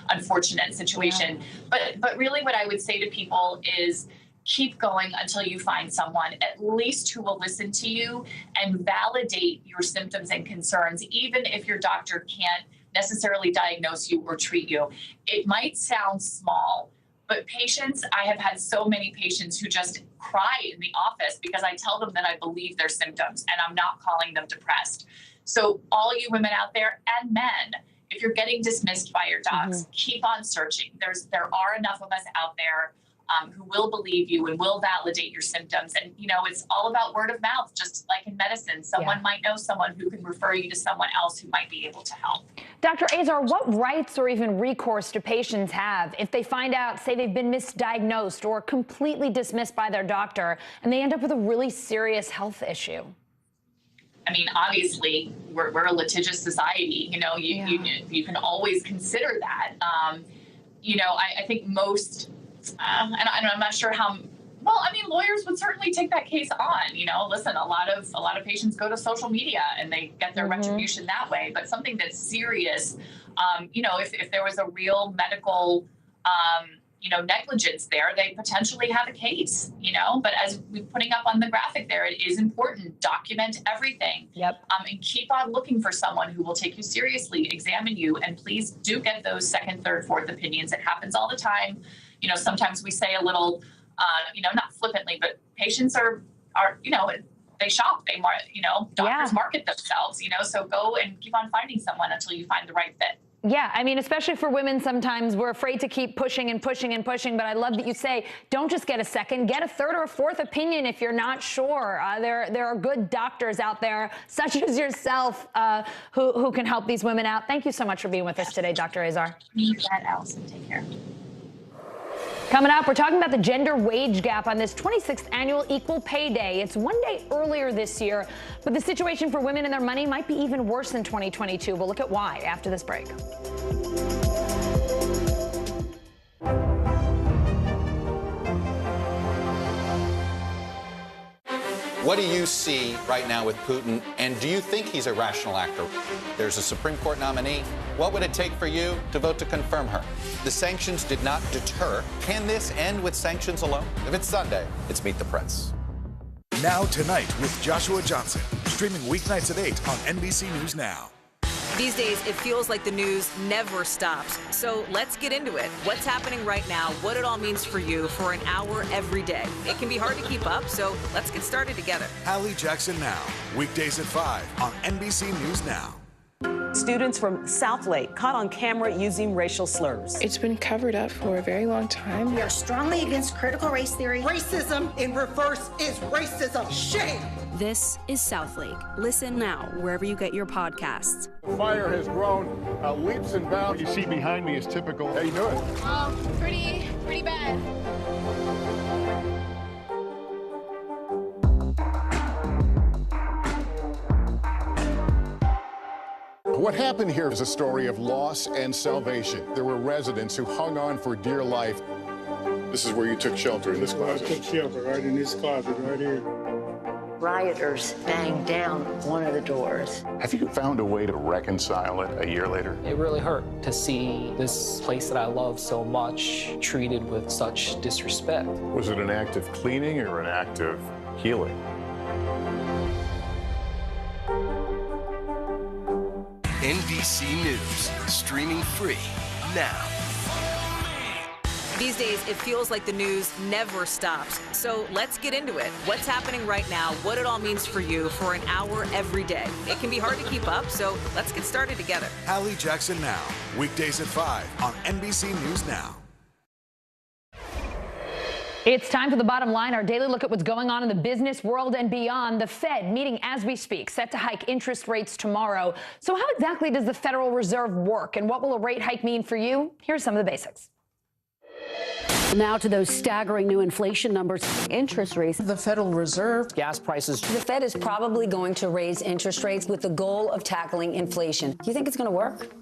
unfortunate situation. Yeah. But really what I would say to people is keep going until you find someone at least who will listen to you and validate your symptoms and concerns, even if your doctor can't necessarily diagnose you or treat you. It might sound small, but I have had so many patients who just cry in the office because I tell them that I believe their symptoms and I'm not calling them depressed. So all you women out there and men, if you're getting dismissed by your docs, keep on searching. There are enough of us out there who will believe you and will validate your symptoms. And, it's all about word of mouth, just like in medicine. Someone might know someone who can refer you to someone else who might be able to help. Dr. Azar, what rights or even recourse do patients have if they find out, say, they've been misdiagnosed or completely dismissed by their doctor and they end up with a really serious health issue? I mean, obviously, we're a litigious society. You can always consider that. I think most, and I'm not sure how. Well, I mean, lawyers would certainly take that case on. Listen, a lot of patients go to social media and they get their retribution that way. But something that's serious, if there was a real medical, negligence there, they potentially have a case, but as we're putting up on the graphic there, it is important. Document everything. Yep. And keep on looking for someone who will take you seriously, examine you, and please do get those second, third, fourth opinions. It happens all the time. Sometimes we say a little, not flippantly, but patients are they shop, doctors market themselves, so go and keep on finding someone until you find the right fit. Yeah, I mean, especially for women, sometimes we're afraid to keep pushing and pushing and pushing, but I love that you say, don't just get a second, get a third or a fourth opinion if you're not sure. There are good doctors out there, such as yourself, who can help these women out. Thank you so much for being with us today, Dr. Azar. You bet, Allison. Take care. Coming up, we're talking about the gender wage gap on this 26th annual Equal Pay Day. It's one day earlier this year, but the situation for women and their money might be even worse in 2022. We'll look at why after this break. What do you see right now with Putin, and do you think he's a rational actor? There's a Supreme Court nominee. What would it take for you to vote to confirm her? The sanctions did not deter. Can this end with sanctions alone? If it's Sunday, it's Meet the Press. Now Tonight with Joshua Johnson, streaming weeknights at 8 on NBC News Now. These days, it feels like the news never stops. So let's get into it. What's happening right now, what it all means for you for an hour every day. It can be hard to keep up, so let's get started together. Hallie Jackson Now, weekdays at 5 on NBC News Now. Students from Southlake caught on camera using racial slurs. It's been covered up for a very long time. We are strongly against critical race theory. Racism in reverse is racism. Shame! This is Southlake. Listen now wherever you get your podcasts. The fire has grown leaps and bounds. What you see behind me is typical. How you doing? Pretty bad. What happened here is a story of loss and salvation. There were residents who hung on for dear life. This is where you took shelter, in this closet. I took shelter right in this closet right here. Rioters banged down one of the doors. Have you found a way to reconcile it a year later? It really hurt to see this place that I love so much treated with such disrespect. Was it an act of cleaning or an act of healing? NBC News, streaming free now. These days, it feels like the news never stops. So let's get into it. What's happening right now, what it all means for you for an hour every day. It can be hard to keep up, so let's get started together. Hallie Jackson Now, weekdays at 5 on NBC News Now. It's time for The Bottom Line, our daily look at what's going on in the business world and beyond. The Fed meeting as we speak, set to hike interest rates tomorrow. So how exactly does the Federal Reserve work, and what will a rate hike mean for you? Here's some of the basics. Now to those staggering new inflation numbers. Interest rates. The Federal Reserve. Gas prices. The Fed is probably going to raise interest rates with the goal of tackling inflation. Do you think it's going to work?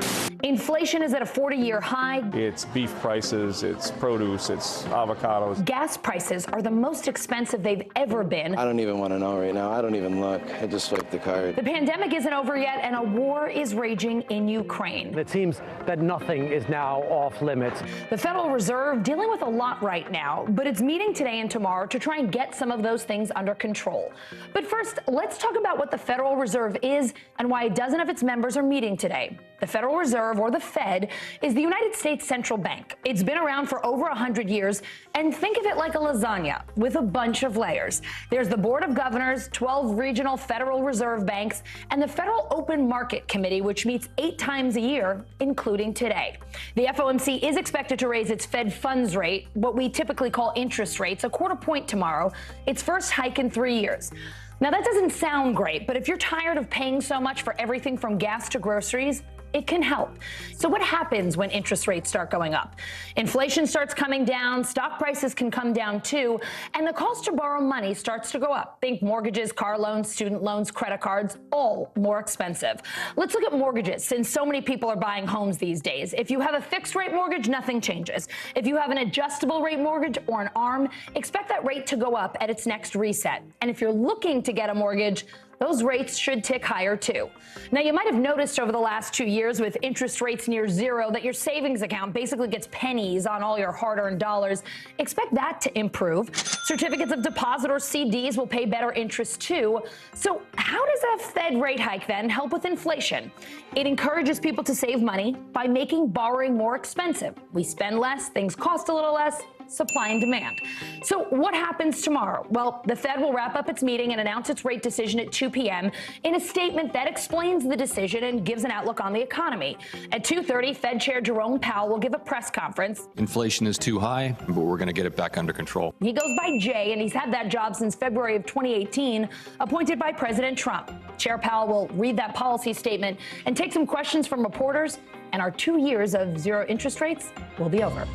Inflation is at a 40-year high. It's beef prices, it's produce, it's avocados. Gas prices are the most expensive they've ever been. I don't even want to know right now. I don't even look. I just swiped the card. The pandemic isn't over yet, and a war is raging in Ukraine. It seems that nothing is now off limits. The Federal Reserve dealing with a lot right now, but it's meeting today and tomorrow to try and get some of those things under control. But first, let's talk about what the Federal Reserve is and why a dozen of its members are meeting today. The Federal Reserve, or the Fed, is the United States central bank. It's been around for over 100 years, and think of it like a lasagna with a bunch of layers. There's the Board of Governors, 12 regional Federal Reserve banks, and the Federal Open Market Committee, which meets 8 times a year, including today. The FOMC is expected to raise its Fed funds rate, what we typically call interest rates, a quarter point tomorrow, its first hike in 3 years. Now, that doesn't sound great, but if you're tired of paying so much for everything from gas to groceries, it can help. So what happens when interest rates start going up? Inflation starts coming down, stock prices can come down too, and the cost to borrow money starts to go up. Think mortgages, car loans, student loans, credit cards, all more expensive. Let's look at mortgages, since so many people are buying homes these days. If you have a fixed rate mortgage, nothing changes. If you have an adjustable rate mortgage or an ARM, expect that rate to go up at its next reset. And if you're looking to get a mortgage, those rates should tick higher too. Now, you might have noticed over the last 2 years with interest rates near zero that your savings account basically gets pennies on all your hard-earned dollars. Expect that to improve. Certificates of deposit or CDs will pay better interest too. So how does a Fed rate hike then help with inflation? It encourages people to save money by making borrowing more expensive. We spend less, things cost a little less, supply and demand. So what happens tomorrow? Well, the Fed will wrap up its meeting and announce its rate decision at 2 p.m. in a statement that explains the decision and gives an outlook on the economy. At 2:30, Fed Chair Jerome Powell will give a press conference. Inflation is too high, but we're going to get it back under control. He goes by Jay, and he's had that job since February of 2018, appointed by President Trump. Chair Powell will read that policy statement and take some questions from reporters, and our 2 years of zero interest rates will be over.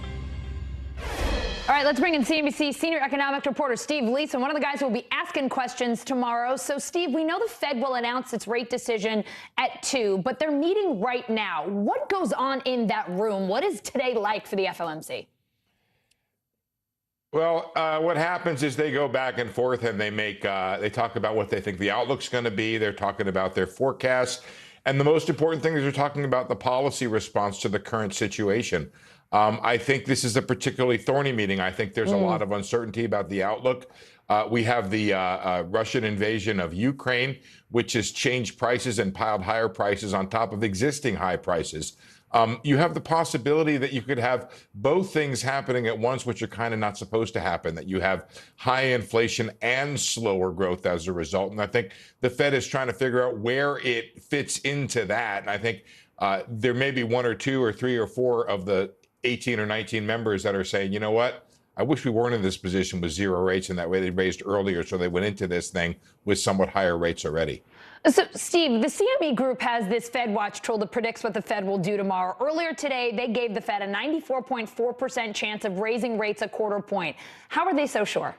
All right, let's bring in CNBC senior economic reporter Steve Leeson, one of the guys who will be asking questions tomorrow. So, Steve, we know the Fed will announce its rate decision at 2, but they're meeting right now. What goes on in that room? What is today like for the FOMC? Well, what happens is they go back and forth and they talk about what they think the outlook's going to be. They're talking about their forecasts. And the most important thing is they're talking about the policy response to the current situation. I think this is a particularly thorny meeting. I think there's a lot of uncertainty about the outlook. We have the Russian invasion of Ukraine, which has changed prices and piled higher prices on top of existing high prices. You have the possibility that you could have both things happening at once, which are kind of not supposed to happen, that you have high inflation and slower growth as a result. And I think the Fed is trying to figure out where it fits into that. And I think there may be 1 or 2 or 3 or 4 of the 18 or 19 members that are saying, you know what, I wish we weren't in this position with zero rates, and that way they raised earlier so they went into this thing with somewhat higher rates already. So, Steve, the CME Group has this Fed Watch tool that predicts what the Fed will do tomorrow. Earlier today, they gave the Fed a 94.4% chance of raising rates a quarter point. How are they so sure?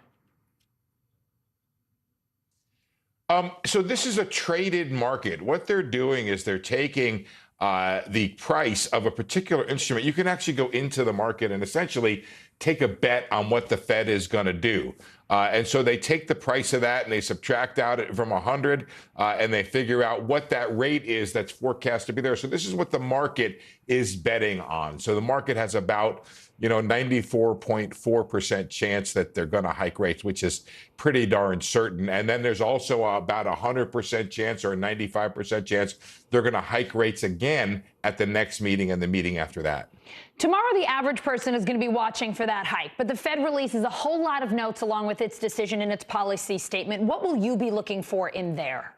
So this is a traded market. What they're doing is they're taking the price of a particular instrument. You can actually go into the market and essentially take a bet on what the Fed is going to do. And so they take the price of that and they subtract out it from 100 and they figure out what that rate is that's forecast to be there. So this is what the market is betting on. So the market has about 94.4% chance that they're going to hike rates, which is pretty darn certain. And then there's also about 100% chance or a 95% chance they're going to hike rates again at the next meeting and the meeting after that. Tomorrow, the average person is going to be watching for that hike, but the Fed releases a whole lot of notes along with its decision and its policy statement. What will you be looking for in there?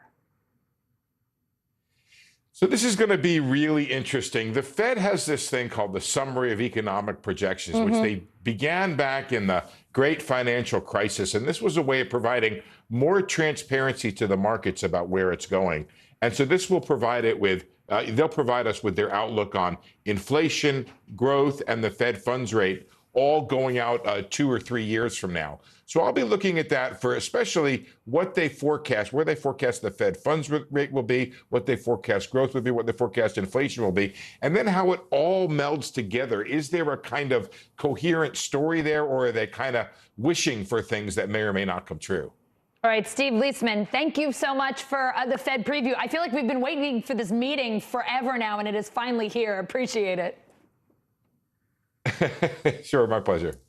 So this is going to be really interesting. The Fed has this thing called the Summary of Economic Projections, which they began back in the Great Financial Crisis. And this was a way of providing more transparency to the markets about where it's going. And so this will provide it with, they'll provide us with their outlook on inflation, growth, and the Fed funds rate, all going out 2 or 3 years from now. So I'll be looking at that for especially what they forecast, where they forecast the Fed funds rate will be, what they forecast growth will be, what they forecast inflation will be, and then how it all melds together. Is there a kind of coherent story there, or are they kind of wishing for things that may or may not come true? All right, Steve Leeson, thank you so much for the Fed preview. I feel like we've been waiting for this meeting forever now, and it is finally here. Appreciate it. Sure, my pleasure.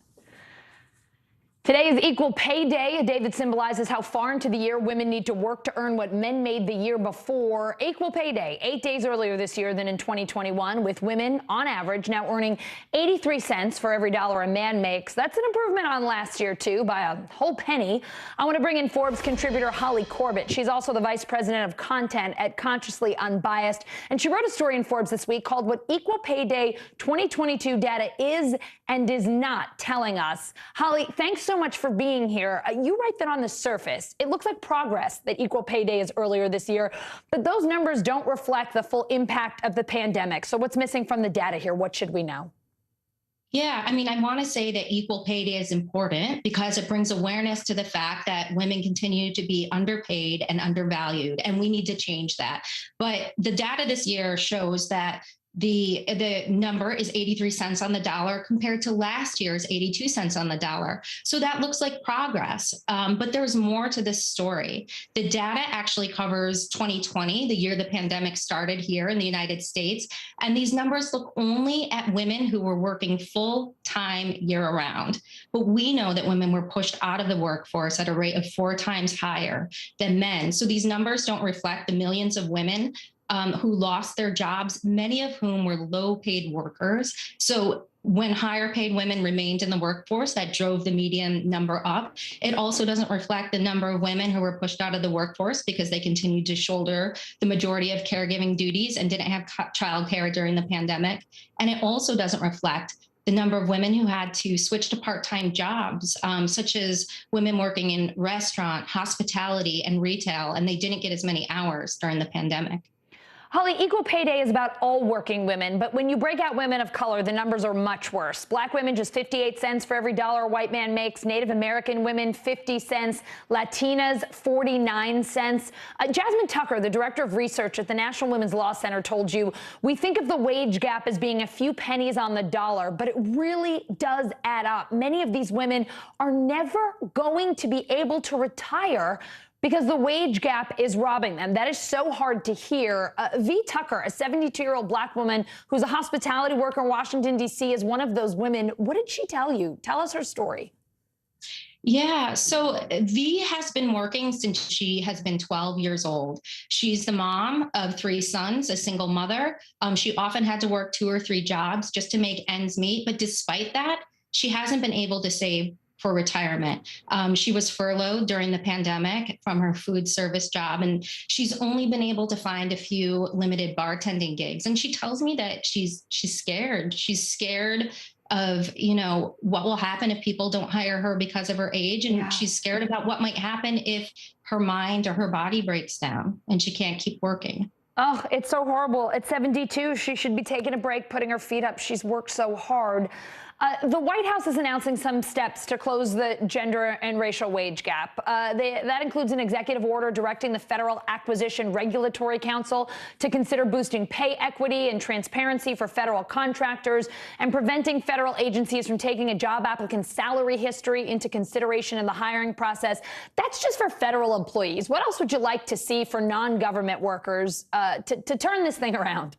Today is Equal Pay Day, a day that symbolizes how far into the year women need to work to earn what men made the year before. Equal Pay Day, 8 days earlier this year than in 2021, with women, on average, now earning 83 cents for every dollar a man makes. That's an improvement on last year, too, by a whole penny. I want to bring in Forbes contributor Holly Corbett. She's also the vice president of content at Consciously Unbiased, and she wrote a story in Forbes this week called What Equal Pay Day 2022 Data Is and Is Not Telling Us. Holly, thanks so much for being here. You write that on the surface, it looks like progress that Equal Pay Day is earlier this year, but those numbers don't reflect the full impact of the pandemic. So what's missing from the data here? What should we know? Yeah, I mean, I want to say that Equal Pay Day is important because it brings awareness to the fact that women continue to be underpaid and undervalued, and we need to change that. But the data this year shows that the number is 83 cents on the dollar compared to last year's 82 cents on the dollar. So that looks like progress, but there's more to this story. The data actually covers 2020, the year the pandemic started here in the United States. And these numbers look only at women who were working full-time year-round. But we know that women were pushed out of the workforce at a rate of 4 times higher than men. So these numbers don't reflect the millions of women who lost their jobs, many of whom were low-paid workers. So when higher paid women remained in the workforce, that drove the median number up. It also doesn't reflect the number of women who were pushed out of the workforce because they continued to shoulder the majority of caregiving duties and didn't have childcare during the pandemic. And it also doesn't reflect the number of women who had to switch to part-time jobs, such as women working in restaurant, hospitality, and retail, and they didn't get as many hours during the pandemic. Holly, equal pay day is about all working women, but when you break out women of color, the numbers are much worse. Black women just 58 cents for every dollar a white man makes. Native American women, 50 cents. Latinas, 49 cents. Jasmine Tucker, the director of research at the National Women's Law Center, told you, we think of the wage gap as being a few pennies on the dollar, but it really does add up. Many of these women are never going to be able to retire because the wage gap is robbing them. That is so hard to hear. V. Tucker, a 72-year-old black woman who's a hospitality worker in Washington, D.C., is one of those women. What did she tell you? Tell us her story. Yeah, so V has been working since she has been 12 years old. She's the mom of 3 sons, a single mother. She often had to work 2 or 3 jobs just to make ends meet. But despite that, she hasn't been able to save for retirement. She was furloughed during the pandemic from her food service job, and she's only been able to find a few limited bartending gigs. And she tells me that she's scared. She's scared of, what will happen if people don't hire her because of her age. And she's scared about what might happen if her mind or her body breaks down and she can't keep working. Oh, it's so horrible. At 72, she should be taking a break, putting her feet up. She's worked so hard. The White House is announcing some steps to close the gender and racial wage gap. That includes an executive order directing the Federal Acquisition Regulatory Council to consider boosting pay equity and transparency for federal contractors and preventing federal agencies from taking a job applicant's salary history into consideration in the hiring process. That's just for federal employees. What else would you like to see for non-government workers to turn this thing around?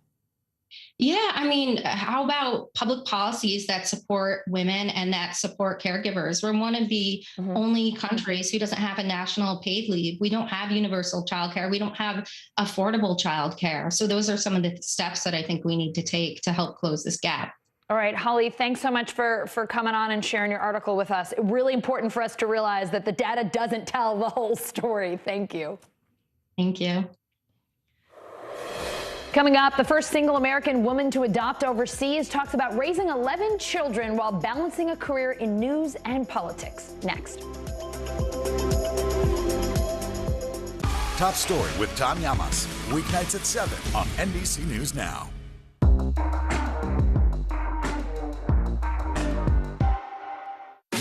Yeah, I mean, how about public policies that support women and that support caregivers? We're one of the only countries who doesn't have a national paid leave. We don't have universal childcare. We don't have affordable childcare. So those are some of the steps that I think we need to take to help close this gap. All right, Holly, thanks so much for coming on and sharing your article with us. Really important for us to realize that the data doesn't tell the whole story. Thank you. Thank you. Coming up, the first single American woman to adopt overseas talks about raising 11 children while balancing a career in news and politics. Next. Top Story with Tom Llamas, weeknights at 7 on NBC News Now.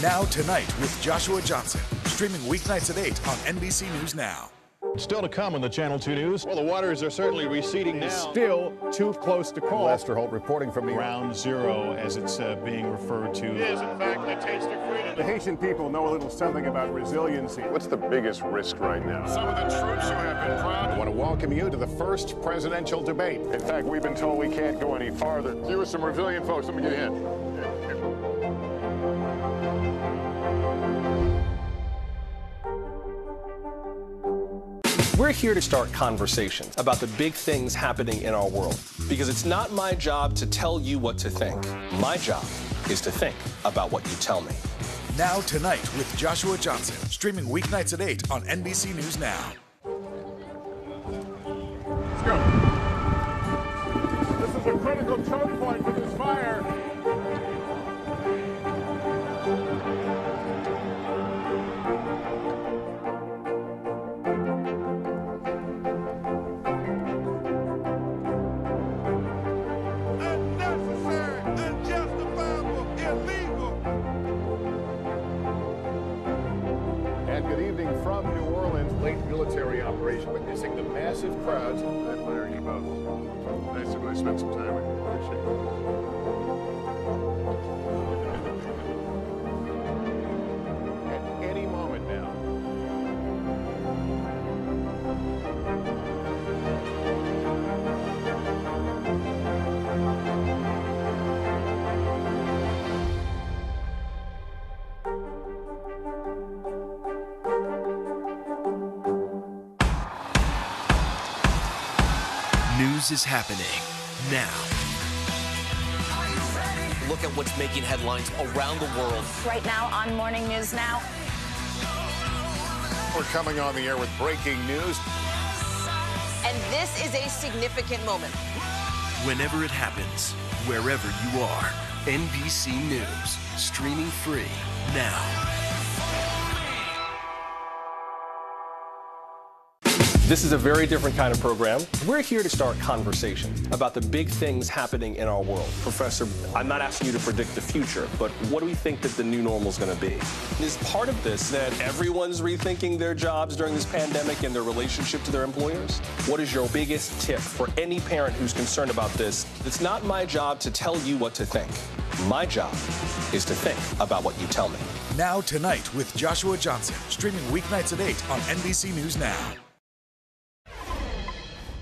Now Tonight with Joshua Johnson, streaming weeknights at 8 on NBC News Now. Still to come on the Channel 2 News. Well, the waters are certainly receding now. Still too close to call. Lester Holt reporting from the Ground Zero, as it's being referred to. It is, in fact, the taste of freedom. The Haitian people know a little something about resiliency. What's the biggest risk right now? Some of the troops who have been proud. I want to welcome you to the first presidential debate. In fact, we've been told we can't go any farther. You with some resilient folks, let me get a hint. We're here to start conversations about the big things happening in our world, because it's not my job to tell you what to think. My job is to think about what you tell me. Now Tonight with Joshua Johnson, streaming weeknights at 8 on NBC News Now. Let's go. This is a critical choke point for this fire. Military operation, witnessing the massive crowds. I admire you both. Nice to really spend some time with you. Appreciate it. At any moment now. news is happening now. Look at what's making headlines around the world. Right now on Morning News Now. We're coming on the air with breaking news. And this is a significant moment. Whenever it happens, wherever you are, NBC News, streaming free now. This is a very different kind of program. We're here to start conversation about the big things happening in our world. Professor, I'm not asking you to predict the future, but what do we think that the new normal is going to be? Is part of this that everyone's rethinking their jobs during this pandemic and their relationship to their employers? What is your biggest tip for any parent who's concerned about this? It's not my job to tell you what to think. My job is to think about what you tell me. Now Tonight with Joshua Johnson, streaming weeknights at 8 on NBC News Now.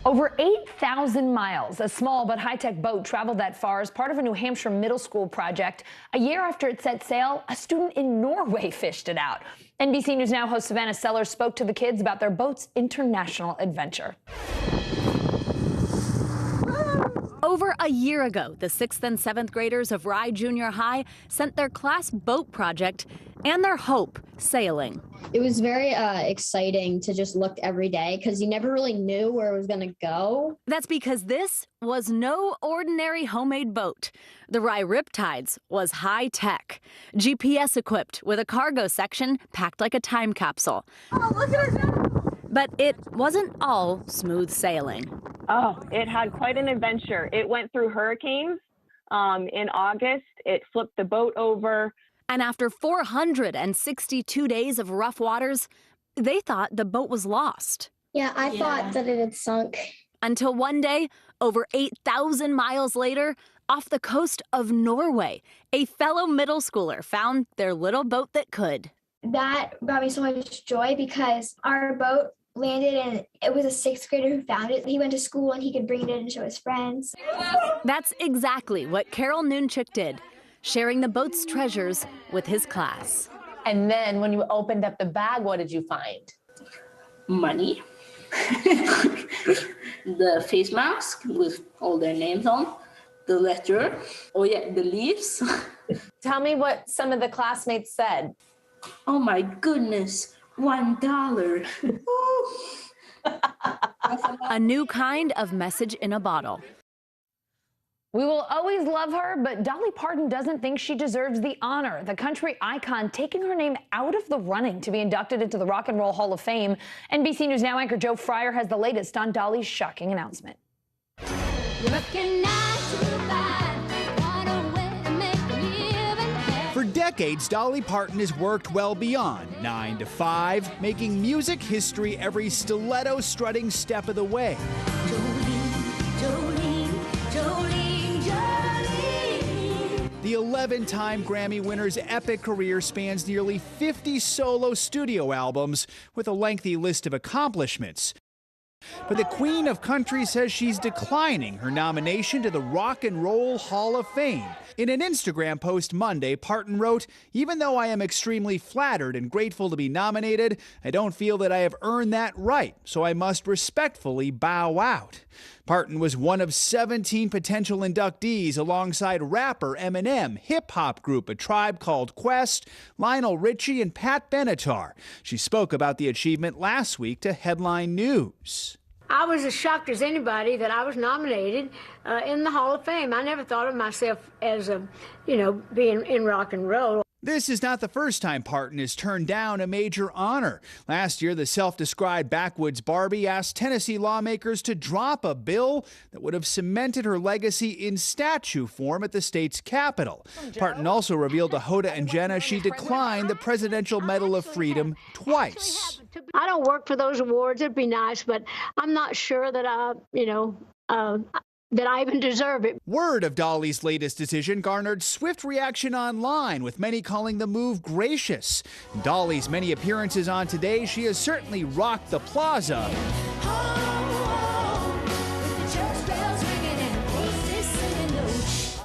Over 8,000 miles, a small but high-tech boat traveled that far as part of a New Hampshire middle school project. A year after it set sail, a student in Norway fished it out. NBC News Now host Savannah Sellers spoke to the kids about their boat's international adventure. Over a year ago, the 6th and 7th graders of Rye Junior High sent their class boat project and their hope sailing. It was very exciting to just look every day because you never really knew where it was going to go. That's because this was no ordinary homemade boat. The Rye Riptides was high tech, GPS equipped with a cargo section packed like a time capsule. Oh, look at her now. But it wasn't all smooth sailing. Oh, it had quite an adventure. It went through hurricanes. In August, it flipped the boat over. And after 462 days of rough waters, they thought the boat was lost. Yeah, I thought that it had sunk. Until one day, over 8,000 miles later, off the coast of Norway, a fellow middle schooler found their little boat that could. That brought me so much joy because our boat landed and it was a 6th grader who found it. He went to school and he could bring it in and show his friends. That's exactly what Carol Noonchick did, sharing the boat's treasures with his class. And then when you opened up the bag, what did you find? Money. The face mask with all their names on. The letter. Oh yeah, the leaves. Tell me what some of the classmates said. Oh my goodness, $1. A new kind of message in a bottle. We will always love her, but Dolly Parton doesn't think she deserves the honor. The country icon taking her name out of the running to be inducted into the Rock and Roll Hall of Fame. NBC News Now anchor Joe Fryer has the latest on Dolly's shocking announcement. For decades, Dolly Parton has worked well beyond 9 to 5, making music history every stiletto-strutting step of the way. The 11-time Grammy winner's epic career spans nearly 50 solo studio albums with a lengthy list of accomplishments. But the Queen of Country says she's declining her nomination to the Rock and Roll Hall of Fame. In an Instagram post Monday, Parton wrote, "Even though I am extremely flattered and grateful to be nominated, I don't feel that I have earned that right, so I must respectfully bow out." Parton was one of 17 potential inductees alongside rapper Eminem, hip-hop group A Tribe Called Quest, Lionel Richie, and Pat Benatar. She spoke about the achievement last week to Headline News. I was as shocked as anybody that I was nominated in the Hall of Fame. I never thought of myself as, being in rock and roll. This is not the first time Parton has turned down a major honor. Last year, the self-described backwoods Barbie asked Tennessee lawmakers to drop a bill that would have cemented her legacy in statue form at the state's capitol. Parton also revealed to Hoda and Jenna she declined the Presidential Medal of Freedom twice. I don't work for those awards. It'd be nice, but I'm not sure that that I even deserve it. Word of Dolly's latest decision garnered swift reaction online, with many calling the move gracious. In Dolly's many appearances on Today, she has certainly rocked the plaza.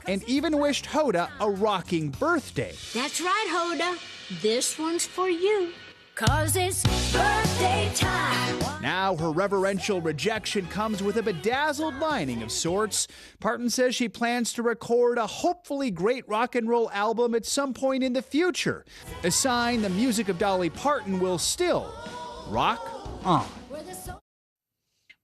And even wished Hoda a rocking birthday. That's right, Hoda. This one's for you. 'cause it's birthday time. Now her reverential rejection comes with a bedazzled lining of sorts. Parton says she plans to record a hopefully great rock and roll album at some point in the future, a sign the music of Dolly Parton will still rock on.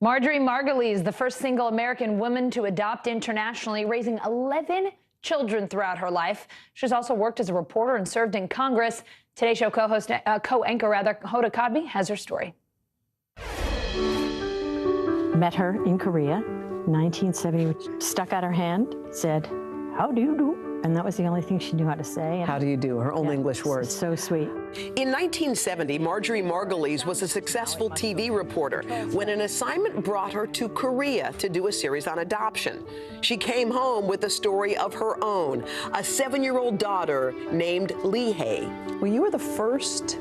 Marjorie Margulies, the first single American woman to adopt internationally, raising 11 children throughout her life. She's also worked as a reporter and served in Congress. Today's Show co-anchor Hoda Kotb has her story. Met her in Korea, 1970, stuck out her hand, said, "How do you do?" And that was the only thing she knew how to say. How do you do? Her own English words. So sweet. In 1970, Marjorie Margulies was a successful TV reporter when an assignment brought her to Korea to do a series on adoption. She came home with a story of her own, a 7-year-old daughter named Lee Hae. Well, you were the first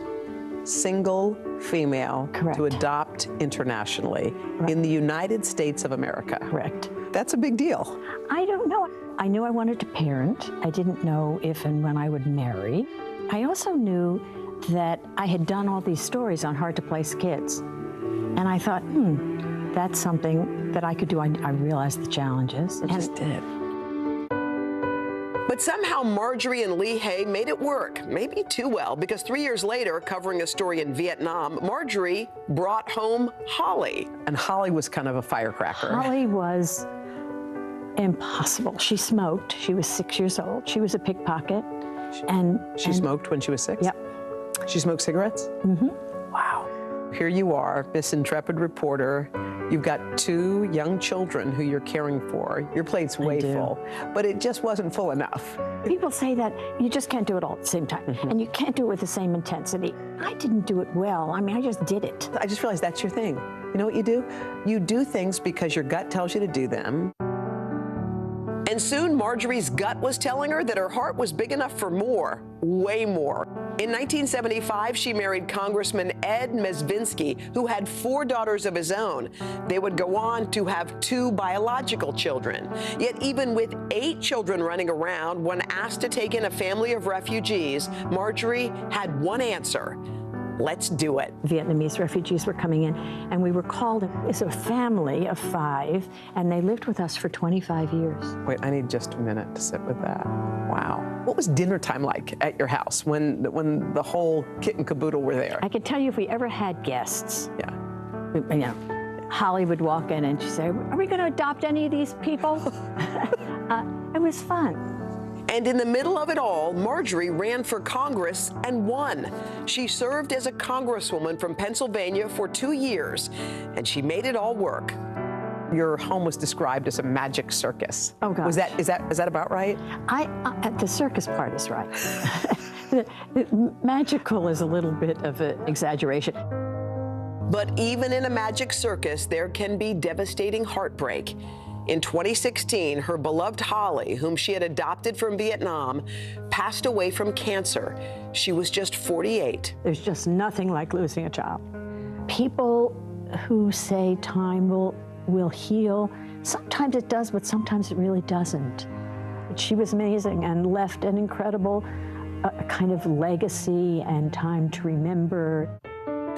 single female to adopt internationally in the United States of America. Correct. That's a big deal. I don't know. I knew I wanted to parent. I didn't know if and when I would marry. I also knew that I had done all these stories on hard-to-place kids. And I thought, that's something that I could do. I realized the challenges. You just did. But somehow Marjorie and Lee Hae made it work, maybe too well, because 3 years later, covering a story in Vietnam, Marjorie brought home Holly. And Holly was kind of a firecracker. Holly was impossible. She smoked. She was 6 years old. She was a pickpocket. She smoked when she was 6? Yep. She smoked cigarettes? Mm-hmm. Wow. Here you are, this intrepid reporter. You've got 2 young children who you're caring for. Your plate's way full, but it just wasn't full enough. People say that you just can't do it all at the same time, and you can't do it with the same intensity. I didn't do it well. I mean, I just did it. I just realized that's your thing. You know what you do? You do things because your gut tells you to do them. And soon Marjorie's gut was telling her that her heart was big enough for more, way more. In 1975, she married Congressman Ed Mezvinsky, who had 4 daughters of his own. They would go on to have 2 biological children. Yet even with 8 children running around, when asked to take in a family of refugees, Marjorie had one answer: let's do it. Vietnamese refugees were coming in, and we were called as a family of 5, and they lived with us for 25 years. Wait, I need just a minute to sit with that. Wow. What was dinner time like at your house when the whole kit and caboodle were there? I can tell you if we ever had guests. Yeah. You know, Holly would walk in and she'd say, "Are we going to adopt any of these people?" It was fun. And in the middle of it all, Marjorie ran for Congress and won. She served as a congresswoman from Pennsylvania for 2 years, and she made it all work. Your home was described as a magic circus. Oh, gosh. Is that about right? The circus part is right. Magical is a little bit of an exaggeration. But even in a magic circus, there can be devastating heartbreak. In 2016, her beloved Holly, whom she had adopted from Vietnam, passed away from cancer. She was just 48. There's just nothing like losing a child. People who say time will heal, sometimes it does, but sometimes it really doesn't. She was amazing and left an incredible kind of legacy and time to remember.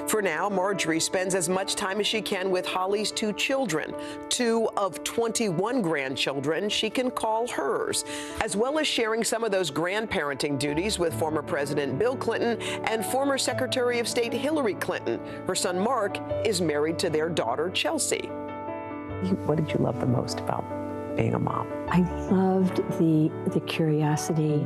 For now, Marjorie spends as much time as she can with Holly's 2 children, 2 of 21 grandchildren she can call hers, as well as sharing some of those grandparenting duties with former President Bill Clinton and former Secretary of State Hillary Clinton. Her son Mark is married to their daughter Chelsea. What did you love the most about being a mom? I loved the curiosity,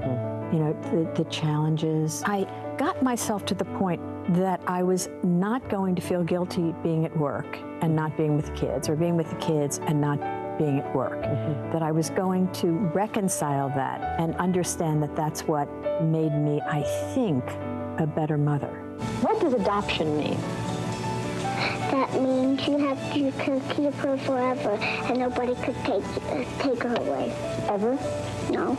you know, the challenges. I got myself to the point that I was not going to feel guilty being at work and not being with kids, or being with the kids and not being at work. That I was going to reconcile that and understand that that's what made me, I think, a better mother. What does adoption mean? That means you can keep her forever and nobody could take her away. Ever? No.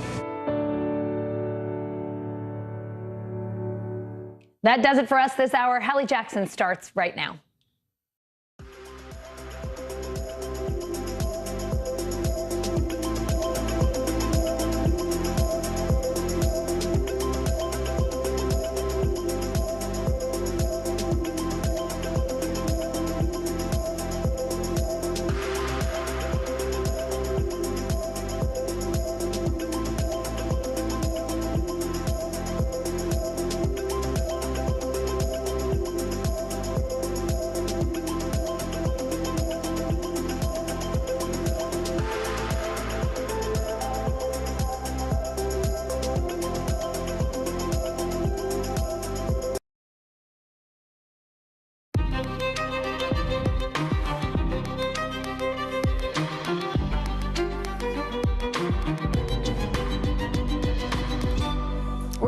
That does it for us this hour. Hallie Jackson starts right now.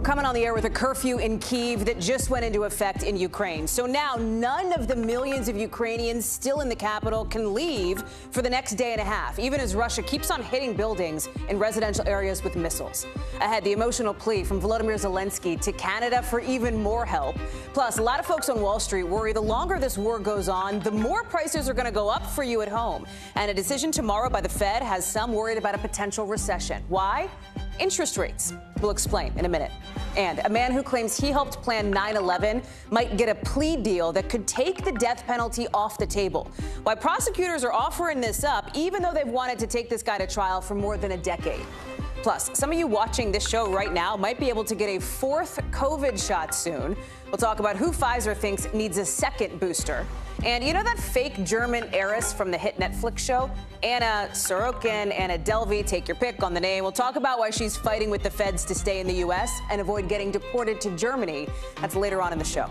coming on the air with a curfew in Kyiv that just went into effect in Ukraine. So now none of the millions of Ukrainians still in the capital can leave for the next day and a half, even as Russia keeps on hitting buildings in residential areas with missiles. Ahead, the emotional plea from Volodymyr Zelensky to Canada for even more help. Plus, a lot of folks on Wall Street worry the longer this war goes on, the more prices are going to go up for you at home. And a decision tomorrow by the Fed has some worried about a potential recession. Why? Interest rates. We'll explain in a minute. And a man who claims he helped plan 9/11 might get a plea deal that could take the death penalty off the table. Why prosecutors are offering this up, even though they've wanted to take this guy to trial for more than a decade. Plus, some of you watching this show right now might be able to get a fourth COVID shot soon. We'll talk about who Pfizer thinks needs a second booster. And you know that fake German heiress from the hit Netflix show? Anna Sorokin, Anna Delvey, take your pick on the name. We'll talk about why she's fighting with the feds to stay in the U.S. and avoid getting deported to Germany. That's later on in the show.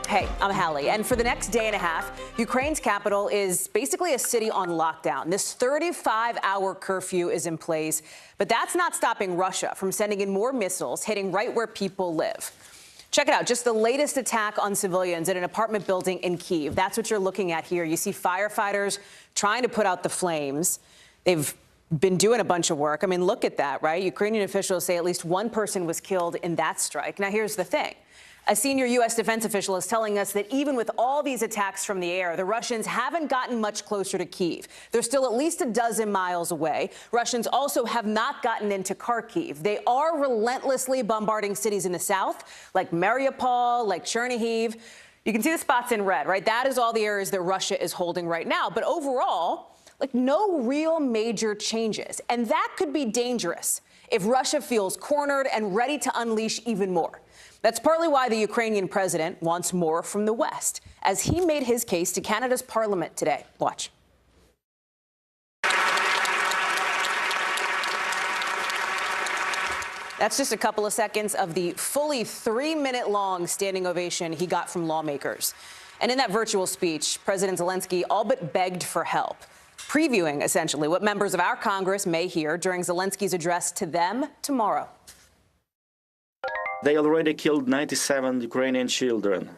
Hey, I'm Hallie, and for the next day and a half, Ukraine's capital is basically a city on lockdown. This 35-hour curfew is in place, but that's not stopping Russia from sending in more missiles, hitting right where people live. Check it out, just the latest attack on civilians at an apartment building in Kyiv. That's what you're looking at here. You see firefighters trying to put out the flames. They've been doing a bunch of work. I mean, look at that, right? Ukrainian officials say at least one person was killed in that strike. Now, here's the thing. A senior U.S. defense official is telling us that even with all these attacks from the air, the Russians haven't gotten much closer to Kyiv. They're still at least a dozen miles away. Russians also have not gotten into Kharkiv. They are relentlessly bombarding cities in the south, like Mariupol, like Chernihiv. You can see the spots in red, right? That is all the areas that Russia is holding right now. But overall, like no real major changes. And that could be dangerous if Russia feels cornered and ready to unleash even more. That's partly why the Ukrainian president wants more from the West, as he made his case to Canada's parliament today. Watch. That's just a couple of seconds of the fully 3-minute-long standing ovation he got from lawmakers. And in that virtual speech, President Zelensky all but begged for help, previewing essentially what members of our Congress may hear during Zelensky's address to them tomorrow. They already killed 97 Ukrainian children.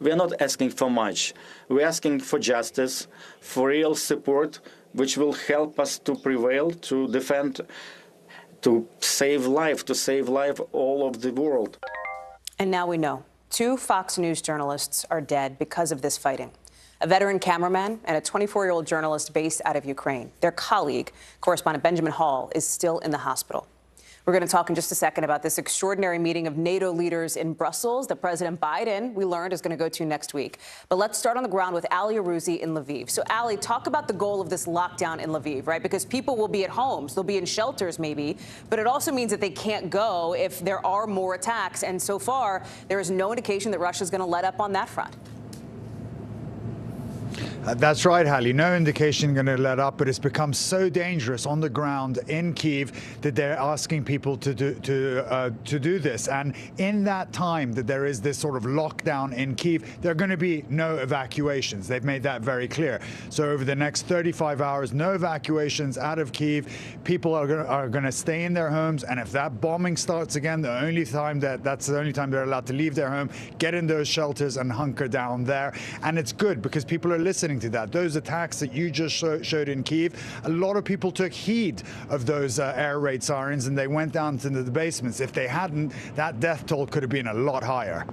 We are not asking for much. We're asking for justice, for real support, which will help us to prevail, to defend, to save life all of the world. And now we know 2 Fox News journalists are dead because of this fighting. A veteran cameraman and a 24-year-old journalist based out of Ukraine. Their colleague, correspondent Benjamin Hall, is still in the hospital. We're going to talk in just a second about this extraordinary meeting of NATO leaders in Brussels that President Biden, we learned, is going to go to next week. But let's start on the ground with Ali Arouzi in Lviv. So, Ali, talk about the goal of this lockdown in Lviv, right? Because people will be at homes, they'll be in shelters maybe, but it also means that they can't go if there are more attacks. And so far, there is no indication that Russia is going to let up on that front. That's right, Hallie. No indication going to let up, but it's become so dangerous on the ground in Kyiv that they're asking people to do this. And in that time that there is this sort of lockdown in Kyiv, there are going to be no evacuations. They've made that very clear. So over the next 35 hours, no evacuations out of Kyiv. People are going to stay in their homes, and if that bombing starts again, that's the only time they're allowed to leave their home, get in those shelters and hunker down there. And it's good because people are listening to that. Those attacks that you just showed in Kyiv, a lot of people took heed of those air raid sirens and they went down to the basements. If they hadn't, that death toll could have been a lot higher.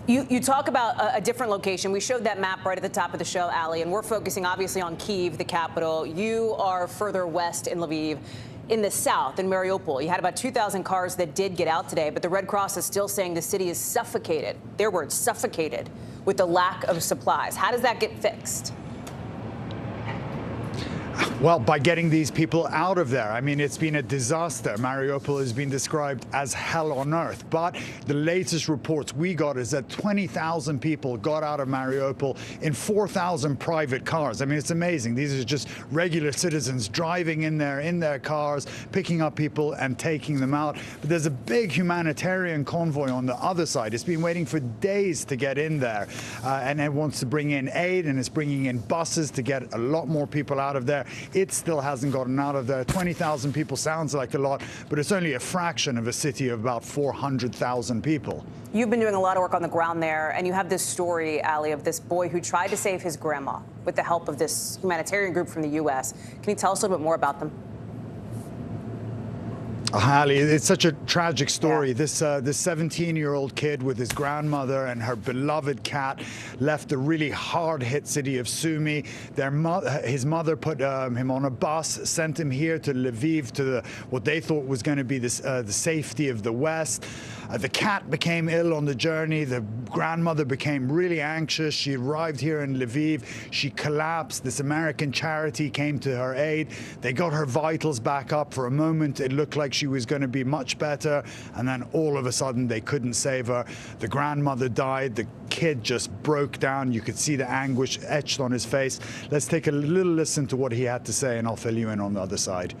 You talk about a different location. We showed that map right at the top of the show, Ali, and we're focusing obviously on Kyiv, the capital. You are further west in Lviv. In the south, in Mariupol, you had about 2,000 cars that did get out today, but the Red Cross is still saying the city is suffocated, their words, suffocated, with the lack of supplies. How does that get fixed? Well, by getting these people out of there. I mean, it's been a disaster. Mariupol has been described as hell on earth. But the latest reports we got is that 20,000 people got out of Mariupol in 4,000 private cars. I mean, it's amazing. These are just regular citizens driving in there in their cars, picking up people and taking them out. But there's a big humanitarian convoy on the other side. It's been waiting for days to get in there. And it wants to bring in aid, and it's bringing in buses to get a lot more people out of there. it still hasn't gotten out of there. 20,000 people sounds like a lot, but it's only a fraction of a city of about 400,000 people. You've been doing a lot of work on the ground there, and you have this story, Ali, of this boy who tried to save his grandma with the help of this humanitarian group from the U.S. Can you tell us a little bit more about them? Ali, it's such a tragic story. This 17-year-old kid with his grandmother and her beloved cat left the really hard-hit city of Sumy. His mother put him on a bus, sent him here to Lviv, to what they thought was going to be the safety of the West. The cat became ill on the journey. The grandmother became really anxious. She arrived here in Lviv. She collapsed. This American charity came to her aid. They got her vitals back up. For a moment, it looked like she was going to be much better. And then all of a sudden, they couldn't save her. The grandmother died. The kid just broke down. You could see the anguish etched on his face. Let's take a little listen to what he had to say, and I'll fill you in on the other side.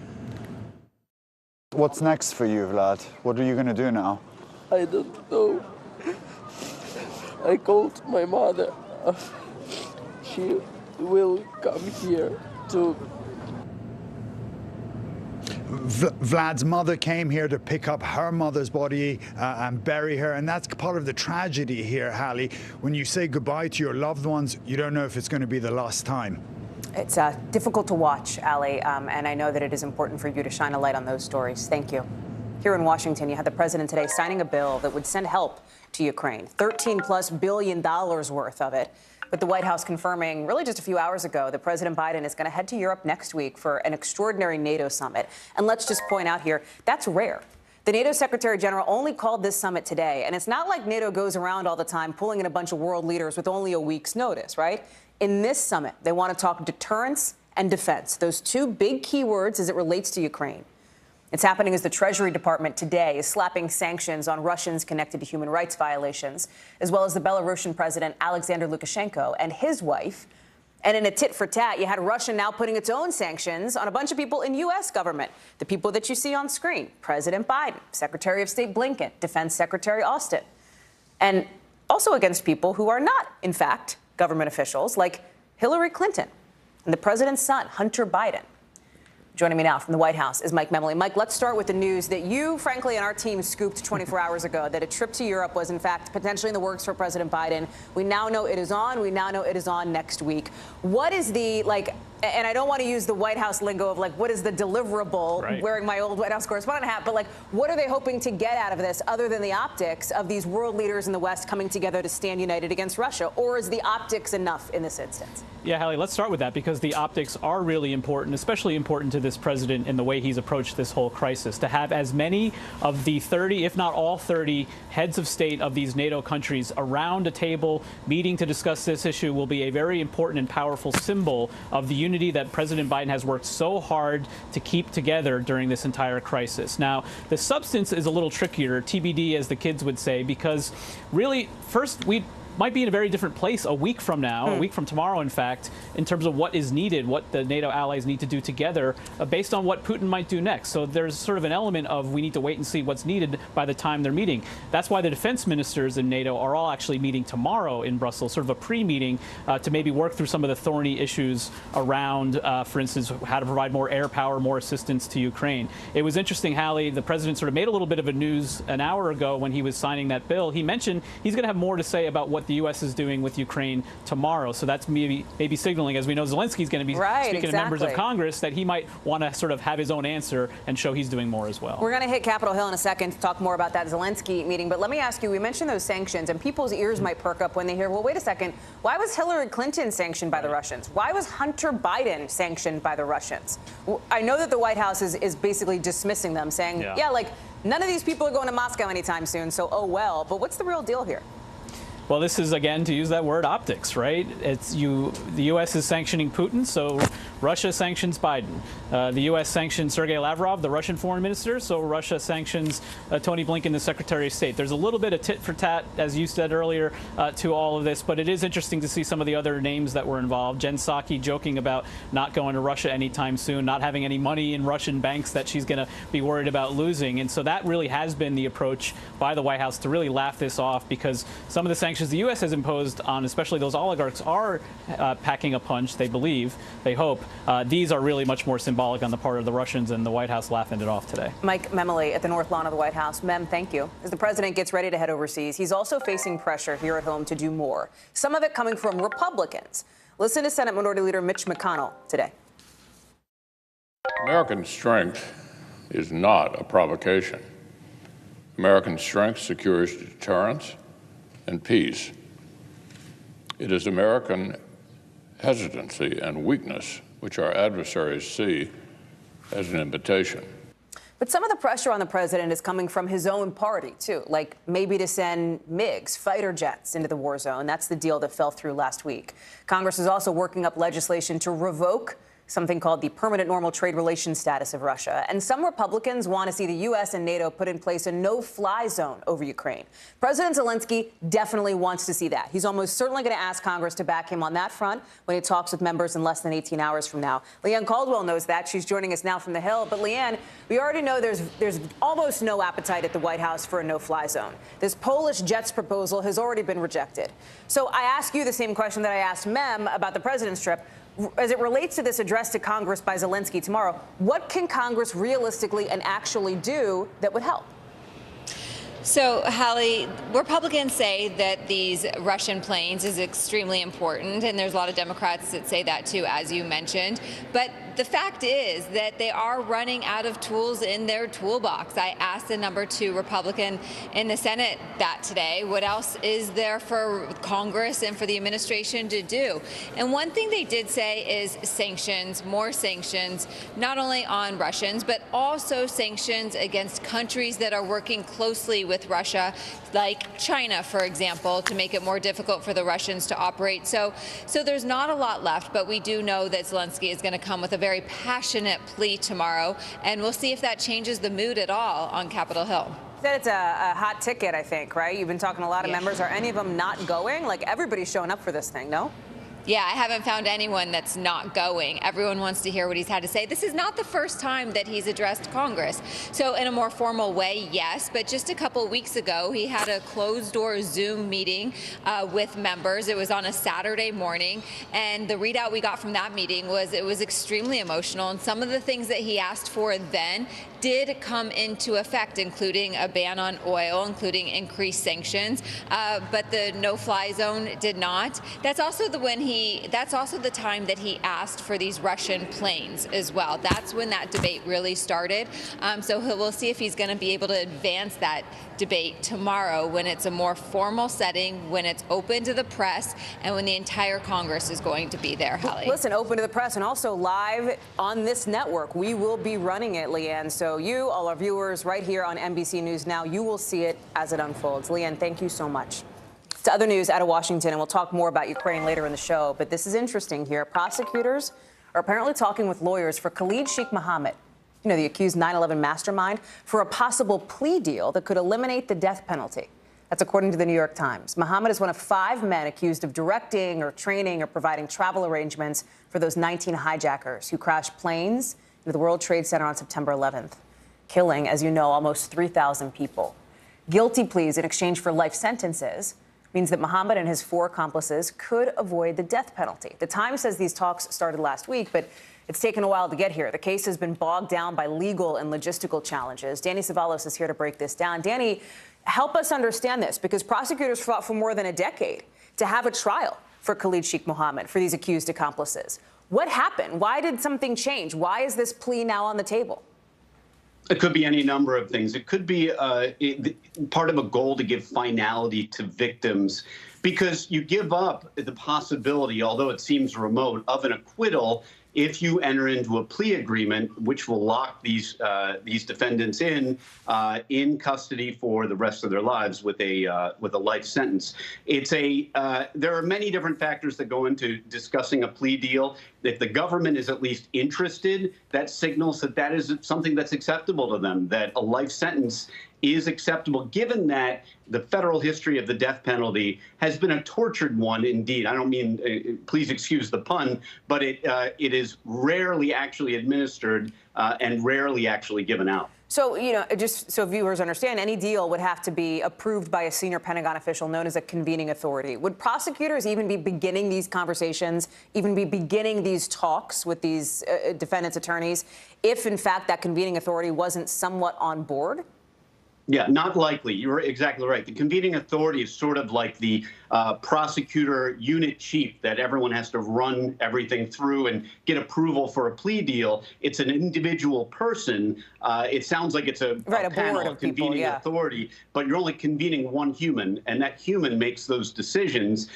What's next for you, Vlad? What are you going to do now? I don't know. I called my mother. She will come here to... Vlad's mother came here to pick up her mother's body and bury her, and that's part of the tragedy here, Hallie. When you say goodbye to your loved ones, you don't know if it's going to be the last time. It's difficult to watch, Ali, and I know that it is important for you to shine a light on those stories. Thank you. Here in Washington, you had the president today signing a bill that would send help to Ukraine, $13+ billion worth of it. But the White House confirming really just a few hours ago that President Biden is going to head to Europe next week for an extraordinary NATO summit. And let's just point out here, that's rare. The NATO Secretary General only called this summit today. And it's not like NATO goes around all the time pulling in a bunch of world leaders with only a week's notice, right? In this summit, they want to talk deterrence and defense, those two big keywords as it relates to Ukraine. It's happening as the Treasury Department today is slapping sanctions on Russians connected to human rights violations, as well as the Belarusian president Alexander Lukashenko and his wife. And in a tit for tat, you had Russia now putting its own sanctions on a bunch of people in U.S. government, the people that you see on screen, President Biden, Secretary of State Blinken, Defense Secretary Austin, and also against people who are not, in fact, government officials like Hillary Clinton and the president's son, Hunter Biden. Joining me now from the White House is Mike Memoli. Mike, let's start with the news that you, frankly, and our team scooped 24 hours ago, that a trip to Europe was, in fact, potentially in the works for President Biden. We now know it is on. We now know it is on next week. What is the, and I don't want to use the White House lingo of, what is the deliverable, right, wearing my old White House correspondent hat, but, what are they hoping to get out of this other than the optics of these world leaders in the West coming together to stand united against Russia? Or is the optics enough in this instance? Yeah, Hallie, let's start with that, because the optics are really important, especially important to this president in the way he's approached this whole crisis. To have as many of the 30, if not all 30, heads of state of these NATO countries around a table meeting to discuss this issue will be a very important and powerful symbol of the unity that President Biden has worked so hard to keep together during this entire crisis. Now, the substance is a little trickier, TBD, as the kids would say, because really, first, we might be in a very different place a week from now, a week from tomorrow, in fact, in terms of what is needed, what the NATO allies need to do together based on what Putin might do next. So there's sort of an element of we need to wait and see what's needed by the time they're meeting. That's why the defense ministers in NATO are all actually meeting tomorrow in Brussels, sort of a pre-meeting to maybe work through some of the thorny issues around, for instance, how to provide more air power, more assistance to Ukraine. It was interesting, Hallie, the president sort of made a little bit of a news an hour ago when he was signing that bill. He mentioned he's going to have more to say about what the U.S. is doing with Ukraine tomorrow. So that's maybe signaling, as we know, Zelensky's going to be speaking to members of Congress, that he might want to sort of have his own answer and show he's doing more as well. We're going to hit Capitol Hill in a second to talk more about that Zelensky meeting. But let me ask you, we mentioned those sanctions, and people's ears might perk up when they hear, well, wait a second, why was Hillary Clinton sanctioned by the Russians? Why was Hunter Biden sanctioned by the Russians? I know that the White House is basically dismissing them, saying, yeah, none of these people are going to Moscow anytime soon, so oh well. But what's the real deal here? Well, this is, again, to use that word, optics, right? The U.S. is sanctioning Putin, so Russia sanctions Biden. The U.S. sanctions Sergei Lavrov, the Russian foreign minister, so Russia sanctions Tony Blinken, the Secretary of State. There's a little bit of tit for tat, as you said earlier, to all of this, but it is interesting to see some of the other names that were involved. Jen Psaki joking about not going to Russia anytime soon, not having any money in Russian banks that she's going to be worried about losing. And so that really has been the approach by the White House to really laugh this off, because some of the sanctions the U.S. has imposed on especially those oligarchs are packing a punch, they believe, they hope, these are really much more symbolic on the part of the Russians, and the White House laughing it off today. Mike Memoli at the North Lawn of the White House. Mem, thank you. As the president gets ready to head overseas, he's also facing pressure here at home to do more, some of it coming from Republicans. Listen to Senate Minority Leader Mitch McConnell today. American strength is not a provocation. American strength secures deterrence and peace. It is American hesitancy and weakness which our adversaries see as an invitation. But some of the pressure on the president is coming from his own party, too, like maybe to send MiGs, fighter jets, into the war zone. That's the deal that fell through last week. Congress is also working up legislation to revoke something called the permanent normal trade relations status of Russia. And some Republicans want to see the U.S. and NATO put in place a no-fly zone over Ukraine. President Zelensky definitely wants to see that. He's almost certainly going to ask Congress to back him on that front when he talks with members in less than 18 hours from now. Leanne Caldwell knows that. She's joining us now from the Hill. But Leanne, we already know there's almost no appetite at the White House for a no-fly zone. This Polish jets proposal has already been rejected. So I ask you the same question that I asked Mem about the president's trip. As it relates to this address to Congress by Zelensky tomorrow, what can Congress realistically and actually do that would help? So, Hallie, Republicans say that these Russian planes is extremely important, and there's a lot of Democrats that say that too, as you mentioned. But the fact is that they are running out of tools in their toolbox. I asked the number 2 Republican in the Senate that today. What else is there for Congress and for the administration to do? And one thing they did say is sanctions, more sanctions, not only on Russians, but also sanctions against countries that are working closely with Russia, like China, for example, to make it more difficult for the Russians to operate. So there's not a lot left, but we do know that Zelensky is going to come with a very passionate plea tomorrow, and we'll see if that changes the mood at all on Capitol Hill. That it's a hot ticket, I think, right? You've been talking to a lot of members. Are any of them not going? Like, everybody's showing up for this thing, no? Yeah, I haven't found anyone that's not going. Everyone wants to hear what he's had to say. This is not the first time that he's addressed Congress. So in a more formal way, yes, but just a couple weeks ago, he had a closed-door Zoom meeting with members. It was on a Saturday morning, and the readout we got from that meeting was it was extremely emotional, and some of the things that he asked for then did come into effect, including a ban on oil, including increased sanctions, but the no-fly zone did not. That's also the time that he asked for these Russian planes as well. That's when that debate really started. So we'll see if he's going to be able to advance that debate tomorrow when it's a more formal setting, when it's open to the press, and when the entire Congress is going to be there, Hallie. Listen, open to the press and also live on this network. We will be running it, Leanne. So you, all our viewers right here on NBC News Now, you will see it as it unfolds. Leanne, thank you so much. To other news out of Washington, and we'll talk more about Ukraine later in the show, but this is interesting here. Prosecutors are apparently talking with lawyers for Khalid Sheikh Mohammed, you know, the accused 9/11 mastermind, for a possible plea deal that could eliminate the death penalty. That's according to the New York Times. Mohammed is one of 5 men accused of directing or training or providing travel arrangements for those 19 hijackers who crashed planes into the World Trade Center on September 11th, killing, as you know, almost 3,000 people. Guilty pleas in exchange for life sentences means that Mohammed and his 4 accomplices could avoid the death penalty. The Times says these talks started last week, but it's taken a while to get here. The case has been bogged down by legal and logistical challenges. Danny Savalos is here to break this down. Danny, help us understand this, because prosecutors fought for more than a decade to have a trial for Khalid Sheikh Mohammed, for these accused accomplices. What happened? Why did something change? Why is this plea now on the table? It could be any number of things. It could be part of a goal to give finality to victims, because you give up the possibility, although it seems remote, of an acquittal if you enter into a plea agreement, which will lock these defendants in custody for the rest of their lives with a life sentence. There are many different factors that go into discussing a plea deal. If the government is at least interested, that signals that that is something that's acceptable to them, that a life sentence is acceptable, given that the federal history of the death penalty has been a tortured one indeed. I don't mean, please excuse the pun, but it is rarely actually administered and rarely actually given out. So, just so viewers understand, any deal would have to be approved by a senior Pentagon official known as a convening authority. Would prosecutors even be beginning these conversations, even be beginning these talks with these defendants' attorneys, if, in fact, that convening authority wasn't somewhat on board? Yeah, not likely. You're exactly right. The convening authority is sort of like the prosecutor unit chief that everyone has to run everything through and get approval for a plea deal. It's an individual person. It sounds like it's a panel of convening authority, but you're only convening one human, and that human makes those decisions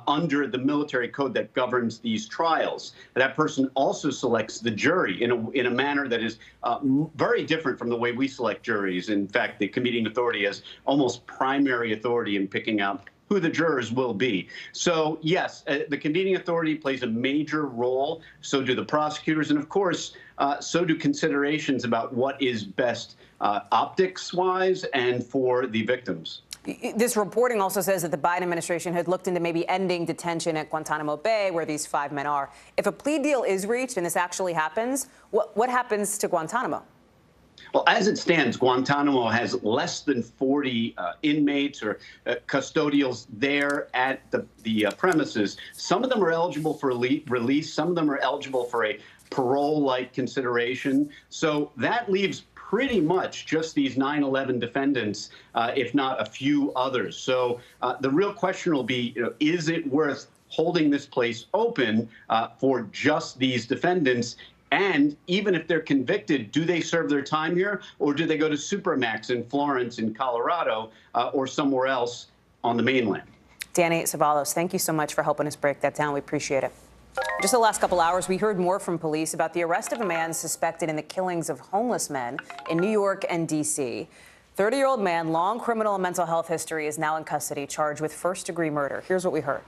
under the military code that governs these trials. That person also selects the jury in a manner that is very different from the way we select juries. In fact, the convening authority has almost primary authority in picking out who the jurors will be. So, yes, the convening authority plays a major role. So do the prosecutors. And, of course, so do considerations about what is best optics-wise and for the victims. This reporting also says that the Biden administration had looked into maybe ending detention at Guantanamo Bay, where these 5 men are. If a plea deal is reached and this actually happens, what happens to Guantanamo? Well, as it stands, Guantanamo has less than 40 inmates or custodials there at the premises. Some of them are eligible for release. Some of them are eligible for a parole-like consideration. So that leaves pretty much just these 9/11 defendants, if not a few others. So the real question will be, is it worth holding this place open for just these defendants? And even if they're convicted, do they serve their time here, or do they go to Supermax in Florence, in Colorado, or somewhere else on the mainland? Danny Savalos, thank you so much for helping us break that down. We appreciate it. Just the last couple hours, we heard more from police about the arrest of a man suspected in the killings of homeless men in New York and D.C. 30-year-old man, long criminal and mental health history, is now in custody, charged with first-degree murder. Here's what we heard.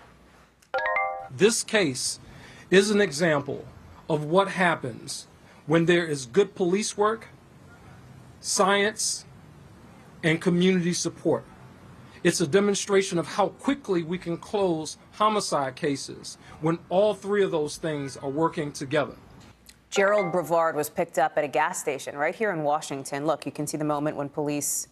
This case is an example of what happens when there is good police work, science, and community support. It's a demonstration of how quickly we can close homicide cases when all three of those things are working together. Gerald Brevard was picked up at a gas station right here in Washington. Look, you can see the moment when police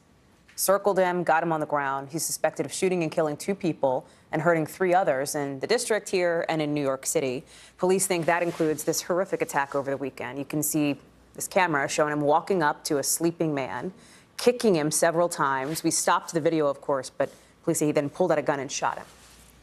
circled him, got him on the ground. He's suspected of shooting and killing 2 people and hurting 3 others in the district here and in New York City. Police think that includes this horrific attack over the weekend. You can see this camera showing him walking up to a sleeping man, kicking him several times. We stopped the video, of course, but police say he then pulled out a gun and shot him.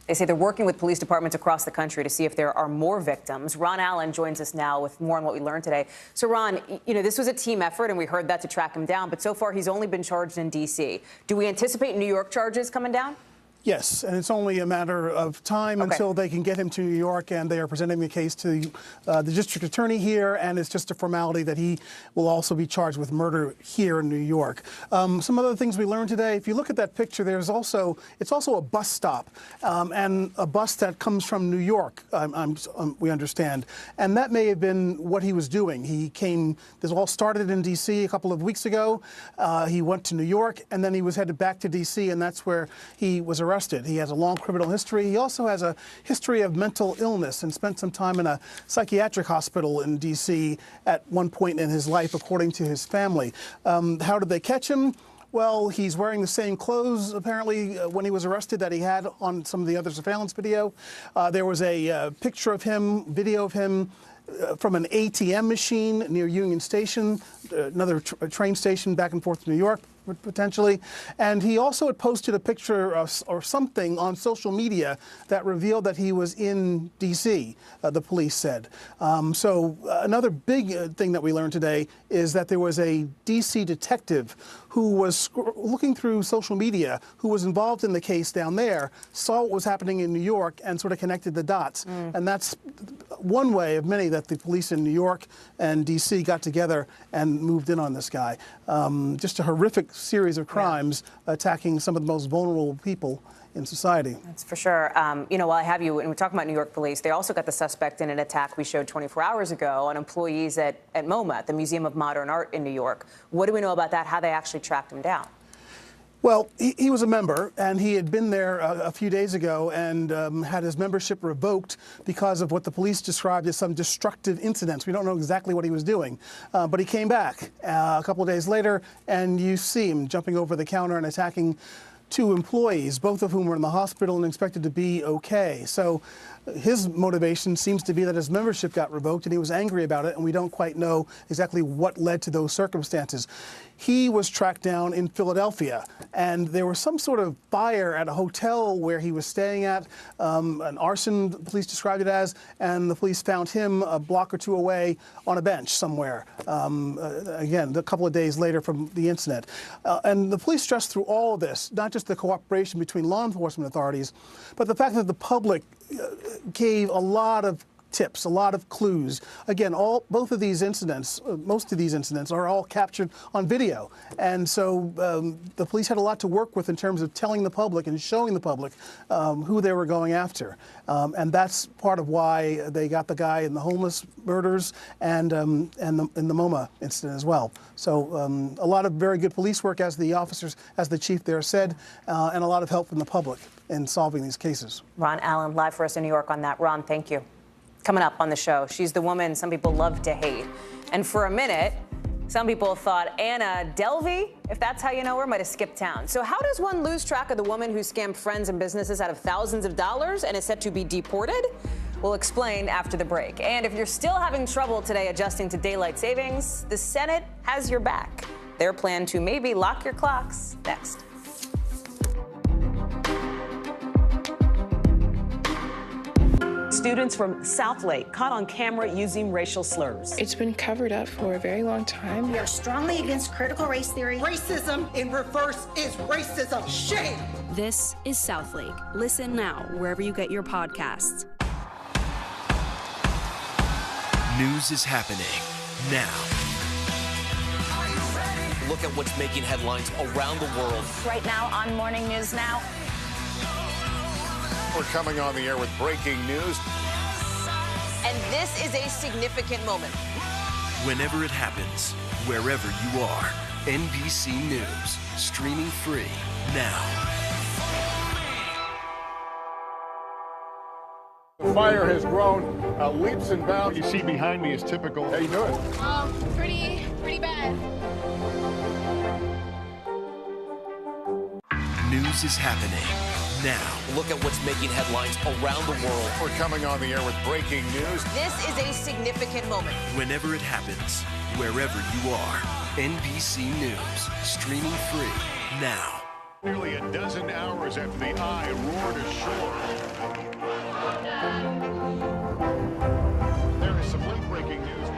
They say they're working with police departments across the country to see if there are more victims. Ron Allen joins us now with more on what we learned today. So, Ron, this was a team effort, and we heard that to track him down. But so far, he's only been charged in D.C. Do we anticipate New York charges coming down? Yes, and it's only a matter of time until they can get him to New York, and they are presenting the case to the district attorney here, and it's just a formality that he will also be charged with murder here in New York. Some other things we learned today, if you look at that picture, it's also a bus stop, and a bus that comes from New York, we understand, and that may have been what he was doing. This all started in D.C. a couple of weeks ago. He went to New York, and then he was headed back to D.C., and that's where he was arrested. He has a long criminal history. He also has a history of mental illness and spent some time in a psychiatric hospital in D.C. at one point in his life, according to his family. How did they catch him? Well, he's wearing the same clothes, apparently, when he was arrested that he had on some of the other surveillance video. There was a video of him from an ATM machine near Union Station, another train station back and forth to New York, potentially. And he also had posted a picture or something on social media that revealed that he was in D.C., the police said. So another big thing that we learned today is that there was a D.C. detective who was looking through social media, who was involved in the case down there, saw what was happening in New York and sort of connected the dots. And that's one way of many that the police in New York and D.C. got together and moved in on this guy. Just a horrific series of crimes attacking some of the most vulnerable people in society. That's for sure. While I have you, and we're talking about New York police, they also got the suspect in an attack we showed 24 hours ago on employees at MoMA, the Museum of Modern Art in New York. What do we know about that, how they actually tracked him down? Well, he was a member, and he had been there a few days ago and had his membership revoked because of what the police described as some destructive incidents. We don't know exactly what he was doing, but he came back a couple of days later, and you see him jumping over the counter and attacking 2 employees, both of whom were in the hospital and expected to be okay. So his motivation seems to be that his membership got revoked, and he was angry about it, and we don't quite know exactly what led to those circumstances. He was tracked down in Philadelphia, and there was some sort of fire at a hotel where he was staying at, an arson, the police described it as, and the police found him a block or 2 away on a bench somewhere, again, a couple of days later from the incident. And the police stressed through all of this, not just the cooperation between law enforcement authorities, but the fact that the public gave a lot of tips, a lot of clues. Again, both of these incidents, most of these incidents are all captured on video. And so the police had a lot to work with in terms of telling the public and showing the public who they were going after. And that's part of why they got the guy in the homeless murders and in the MoMA incident as well. So a lot of very good police work, as the officers, as the chief there said, and a lot of help from the public in solving these cases. Ron Allen, live for us in New York on that. Ron, thank you. Coming up on the show, she's the woman some people love to hate. And for a minute, some people thought Anna Delvey, if that's how you know her, might have skipped town. So how does one lose track of the woman who scammed friends and businesses out of thousands of dollars and is set to be deported? We'll explain after the break. And if you're still having trouble today adjusting to daylight savings, the Senate has your back. Their plan to maybe lock your clocks next. Students from Southlake caught on camera using racial slurs. It's been covered up for a very long time. We are strongly against critical race theory. Racism in reverse is racism. Shame! This is Southlake. Listen now wherever you get your podcasts. News is happening now. Look at what's making headlines around the world. Right now on Morning News Now. We're coming on the air with breaking news. And this is a significant moment. Whenever it happens, wherever you are, NBC News, streaming free now. The fire has grown leaps and bounds. You see behind me is typical. How you doing? Pretty bad. News is happening now. Look at what's making headlines around the world. We're coming on the air with breaking news. This is a significant moment. Whenever it happens, wherever you are, NBC News, streaming free now. Nearly a dozen hours after the eye roared ashore. There is some late breaking news.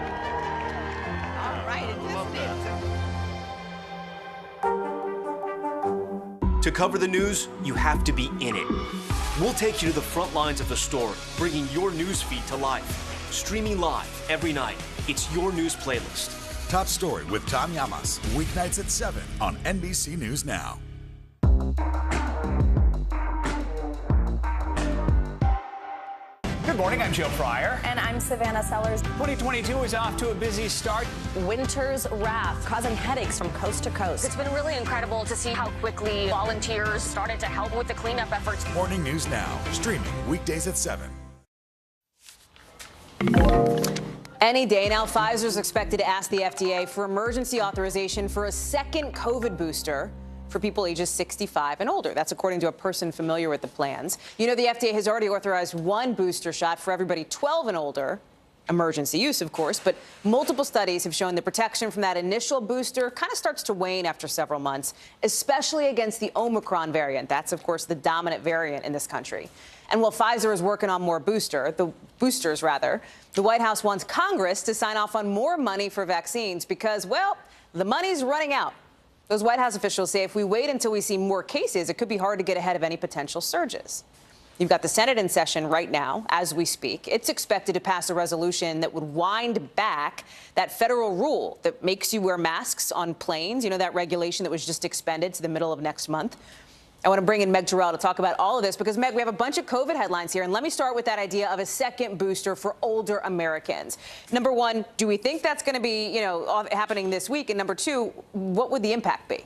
All right, To cover the news, you have to be in it. We'll take you to the front lines of the story, bringing your news feed to life. Streaming live every night. It's your news playlist. Top Story with Tom Llamas, weeknights at 7 on NBC News Now. Good morning, I'm Joe Pryor. And I'm Savannah Sellers. 2022 is off to a busy start. Winter's wrath causing headaches from coast to coast. It's been really incredible to see how quickly volunteers started to help with the cleanup efforts. Morning News Now, streaming weekdays at 7. Any day now, Pfizer's expected to ask the FDA for emergency authorization for a second COVID booster for people ages 65 and older. That's according to a person familiar with the plans. You know, the FDA has already authorized one booster shot for everybody 12 and older. Emergency use, of course, but multiple studies have shown the protection from that initial booster kind of starts to wane after several months, especially against the Omicron variant. That's, of course, the dominant variant in this country. And while Pfizer is working on more boosters, the White House wants Congress to sign off on more money for vaccines because, well, the money's running out. Those White House officials say if we wait until we see more cases, it could be hard to get ahead of any potential surges. You've got the Senate in session right now as we speak. It's expected to pass a resolution that would wind back that federal rule that makes you wear masks on planes. You know, that regulation that was just expended to the middle of next month. I want to bring in Meg Terrell to talk about all of this because, Meg, we have a bunch of COVID headlines here. And let me start with that idea of a second booster for older Americans. Number one, do we think that's going to be, happening this week? And number two, what would the impact be?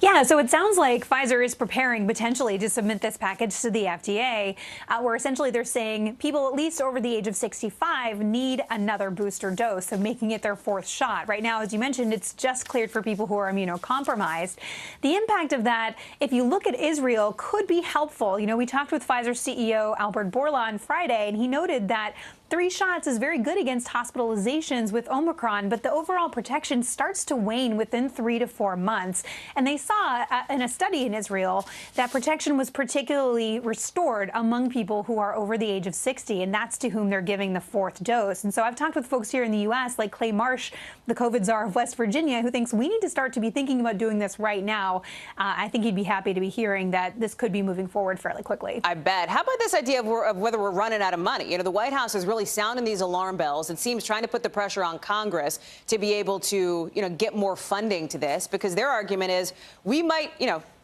Yeah, so it sounds like Pfizer is preparing potentially to submit this package to the FDA, where essentially they're saying people at least over the age of 65 need another booster dose, so making it their fourth shot. Right now, as you mentioned, it's just cleared for people who are immunocompromised. The impact of that, if you look at Israel, could be helpful. You know, we talked with Pfizer CEO Albert Bourla on Friday, and he noted that 3 shots is very good against hospitalizations with Omicron, but the overall protection starts to wane within 3 to 4 months. And they saw in a study in Israel that protection was particularly restored among people who are over the age of 60, and that's to whom they're giving the 4th dose. And so I've talked with folks here in the U.S., like Clay Marsh, the COVID czar of West Virginia, who thinks we need to start to be thinking about doing this right now. I think he'd be happy to be hearing that this could be moving forward fairly quickly. I bet. How about this idea of whether we're running out of money? You know, the White House is really sounding these alarm bells. It seems trying to put the pressure on Congress to be able to, get more funding to this, because their argument is we might,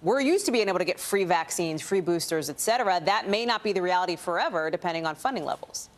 we're used to being able to get free vaccines, free boosters, et cetera. That may not be the reality forever, depending on funding levels.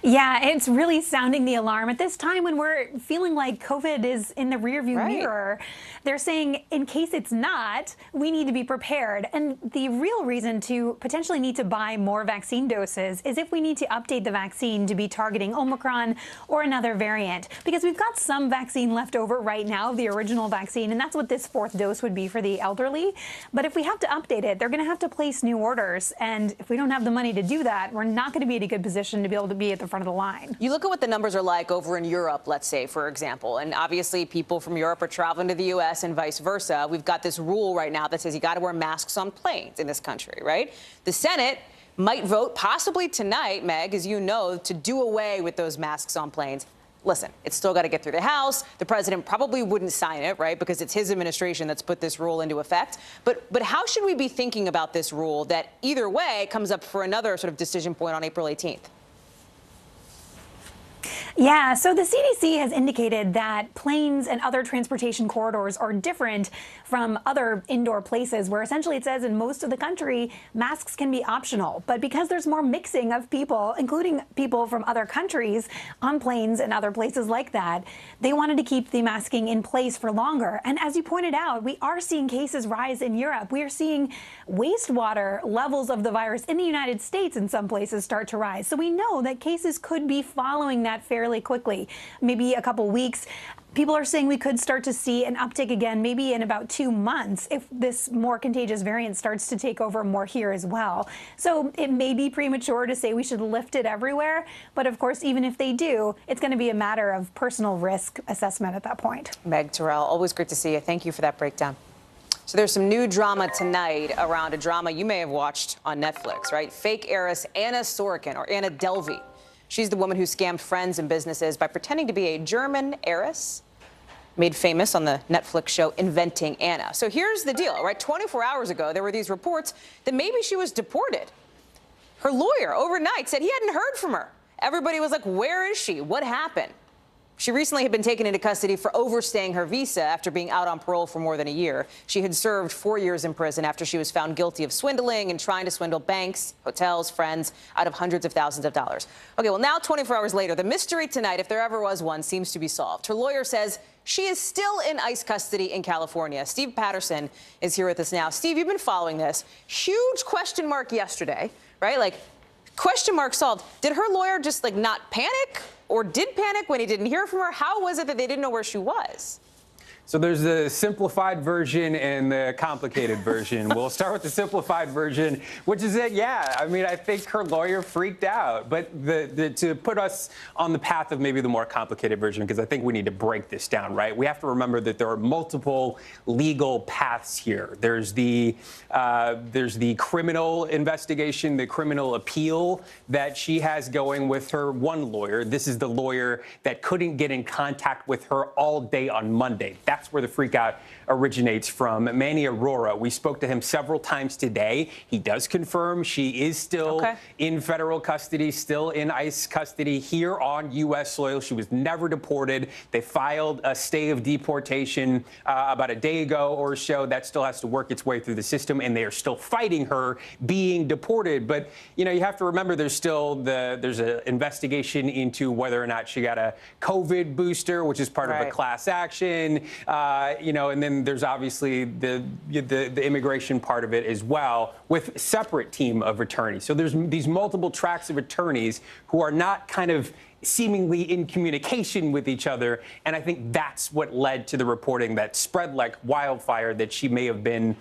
Yeah, it's really sounding the alarm at this time when we're feeling like COVID is in the rearview mirror. They're saying in case it's not, we need to be prepared. And the real reason to potentially need to buy more vaccine doses is if we need to update the vaccine to be targeting Omicron or another variant, because we've got some vaccine left over right now, the original vaccine, and that's what this 4th dose would be for the elderly. But if we have to update it, they're going to have to place new orders. And if we don't have the money to do that, we're not going to be in a good position to be able to be at the front of the line. You look at what the numbers are like over in Europe, let's say, for example, and obviously people from Europe are traveling to the U.S. and vice versa. We've got this rule right now that says you got to wear masks on planes in this country, right? The Senate might vote possibly tonight, Meg, as you know, to do away with those masks on planes. Listen, it's still got to get through the House. The president probably wouldn't sign it, right, because it's his administration that's put this rule into effect. But how should we be thinking about this rule that either way comes up for another sort of decision point on April 18th? Yeah, so the CDC has indicated that planes and other transportation corridors are different from other indoor places, where essentially it says in most of the country, masks can be optional. But because there's more mixing of people, including people from other countries on planes and other places like that, they wanted to keep the masking in place for longer. And as you pointed out, we are seeing cases rise in Europe. We are seeing wastewater levels of the virus in the United States in some places start to rise. So we know that cases could be following that fairly quickly, maybe a couple weeks. People are saying we could start to see an uptick again, maybe in about 2 months, if this more contagious variant starts to take over more here as well. So it may be premature to say we should lift it everywhere. But of course, even if they do, it's going to be a matter of personal risk assessment at that point. Meg Terrell, always great to see you. Thank you for that breakdown. So there's some new drama tonight around a drama you may have watched on Netflix, right? Fake heiress Anna Sorokin, or Anna Delvey. She's the woman who scammed friends and businesses by pretending to be a German heiress, made famous on the Netflix show Inventing Anna. So here's the deal, right? 24 hours ago, there were these reports that maybe she was deported. Her lawyer overnight said he hadn't heard from her. Everybody was like, where is she? What happened? She recently had been taken into custody for overstaying her visa after being out on parole for more than a year. She had served 4 years in prison after she was found guilty of swindling and trying to swindle banks, hotels, friends out of hundreds of thousands of dollars. Okay, well, now 24 hours later, the mystery tonight, if there ever was one, seems to be solved. Her lawyer says she is still in ICE custody in California. Steve Patterson is here with us now. Steve, you've been following this. Huge question mark yesterday, right? Like, question mark solved. Did her lawyer just not panic, or did panic when he didn't hear from her? How was it that they didn't know where she was? So there's the simplified version and the complicated version. We'll start with the simplified version, which is that, I think her lawyer freaked out. But to put us on the path of maybe the more complicated version, because I think we need to break this down, right? We have to remember that there are multiple legal paths here. There's the criminal investigation, the criminal appeal that she has going with her one lawyer. This is the lawyer that couldn't get in contact with her all day on Monday. That's where the freakout originates from. Manny Aurora, we spoke to him several times today. He does confirm she is still in federal custody, still in ICE custody here on U.S. soil. She was never deported. They filed a stay of deportation about a day ago or so. That still has to work its way through the system, and they are still fighting her being deported. But, you have to remember there's an investigation into whether or not she got a COVID booster, which is part of a class action. And then there's obviously the immigration part of it as well, with a separate team of attorneys. So there's these multiple tracks of attorneys who are not kind of seemingly in communication with each other. And I think that's what led to the reporting that spread like wildfire that she may have been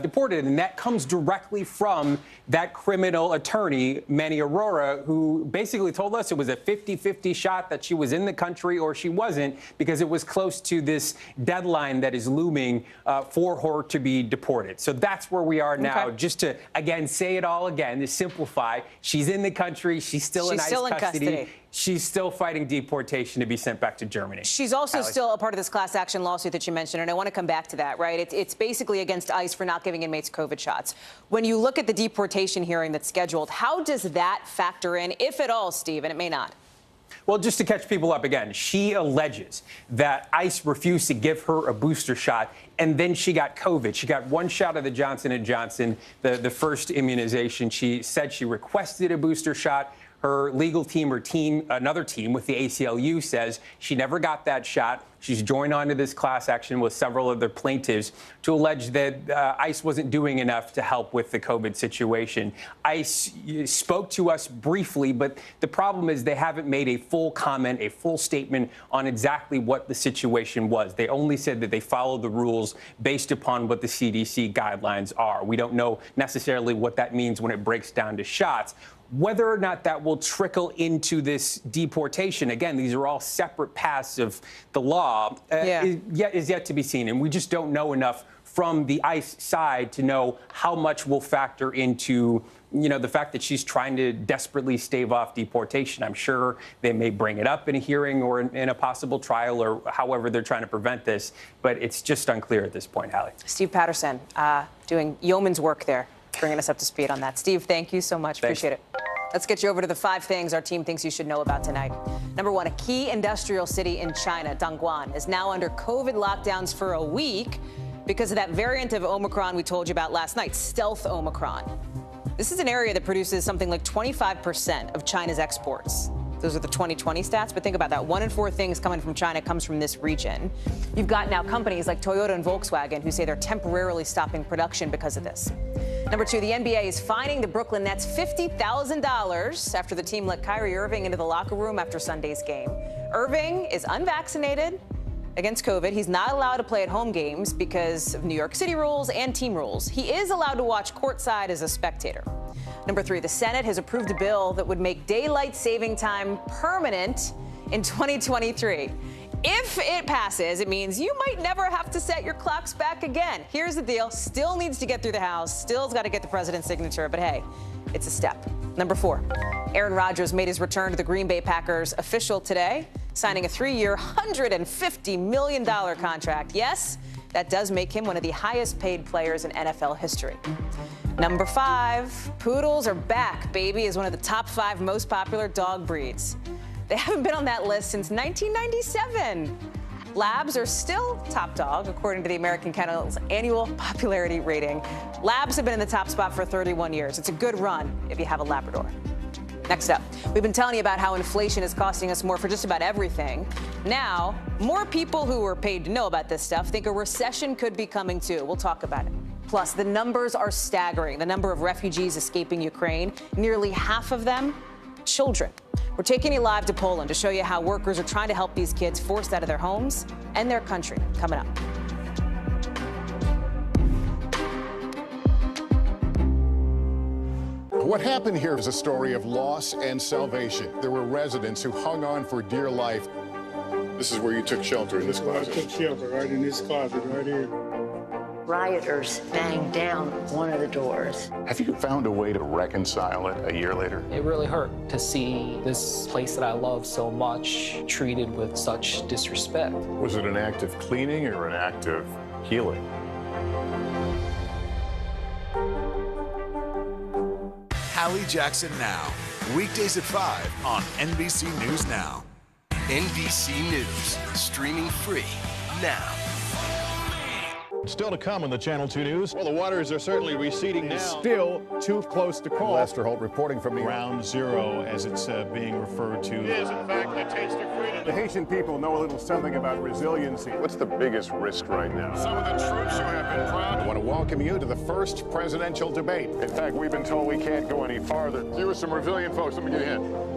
deported. And that comes directly from that criminal attorney, Manny Aurora, who basically told us it was a 50-50 shot that she was in the country or she wasn't, because it was close to this deadline that is looming for her to be deported. So that's where we are now. Okay. Just to, again, say it all again, to simplify, she's in the country. She's still in ICE custody. She's still fighting deportation to be sent back to Germany. She's also still a part of this class action lawsuit that you mentioned, and I want to come back to that, right? It's basically against ICE for not giving inmates COVID shots. When you look at the deportation hearing that's scheduled, how does that factor in, if at all, Steve, and it may not? Well, just to catch people up again, she alleges that ICE refused to give her a booster shot, and then she got COVID. She got one shot of the Johnson & Johnson, the first immunization. She said she requested a booster shot. Her legal team or another team with the ACLU says she never got that shot. She's joined onto this class action with several other plaintiffs to allege that ICE wasn't doing enough to help with the COVID situation. ICE spoke to us briefly, but the problem is they haven't made a full comment, a full statement on exactly what the situation was. They only said that they followed the rules based upon what the CDC guidelines are. We don't know necessarily what that means when it breaks down to shots. Whether or not that will trickle into this deportation, again, these are all separate paths of the law, is yet to be seen. And we just don't know enough from the ICE side to know how much will factor into, the fact that she's trying to desperately stave off deportation. I'm sure they may bring it up in a hearing or in a possible trial or however they're trying to prevent this. But it's just unclear at this point, Hallie. Steve Patterson, doing yeoman's work there, bringing us up to speed on that. Steve, thank you so much. Appreciate it. Let's get you over to the 5 things our team thinks you should know about tonight. Number 1, a key industrial city in China, Dongguan, is now under COVID lockdowns for a week because of that variant of Omicron we told you about last night, stealth Omicron. This is an area that produces something like 25% of China's exports. Those are the 2020 stats, but think about that. 1 in 4 things coming from China comes from this region. You've got now companies like Toyota and Volkswagen who say they're temporarily stopping production because of this. Number 2, the NBA is fining the Brooklyn Nets $50,000 after the team let Kyrie Irving into the locker room after Sunday's game. Irving is unvaccinated against COVID. He's not allowed to play at home games because of New York City rules and team rules. He is allowed to watch courtside as a spectator. Number 3, the Senate has approved a bill that would make daylight saving time permanent in 2023. If it passes, it means you might never have to set your clocks back again. Here's the deal. Still needs to get through the House. Still's got to get the president's signature. But hey, it's a step. Number 4, Aaron Rodgers made his return to the Green Bay Packers official today, signing a 3-year, $150 million contract. Yes, that does make him one of the highest paid players in NFL history. Number 5, poodles are back, baby, is one of the top 5 most popular dog breeds. They haven't been on that list since 1997. Labs are still top dog, according to the American Kennel's annual popularity rating. Labs have been in the top spot for 31 years. It's a good run if you have a Labrador. Next up, we've been telling you about how inflation is costing us more for just about everything. Now, more people who are paid to know about this stuff think a recession could be coming too. We'll talk about it. Plus, the numbers are staggering. The number of refugees escaping Ukraine, nearly half of them children. We're taking you live to Poland to show you how workers are trying to help these kids forced out of their homes and their country. Coming up. What happened here is a story of loss and salvation. There were residents who hung on for dear life. This is where you took shelter, in this closet. I took shelter right in this closet right here. Rioters banged down one of the doors. Have you found a way to reconcile it a year later? It really hurt to see this place that I love so much treated with such disrespect. Was it an act of cleaning or an act of healing? Hallie Jackson Now, weekdays at 5 on NBC News Now. NBC News, streaming free now. Still to come on the Channel 2 News. Well, the waters are certainly receding now. Still too close to call. Lester Holt reporting from Ground Zero, as it's being referred to. It is, in fact, a taste of freedom. The Haitian people know a little something about resiliency. What's the biggest risk right now? Some of the troops who have been proud. I want to welcome you to the first presidential debate. In fact, we've been told we can't go any farther. You with some resilient folks, let me get a hint.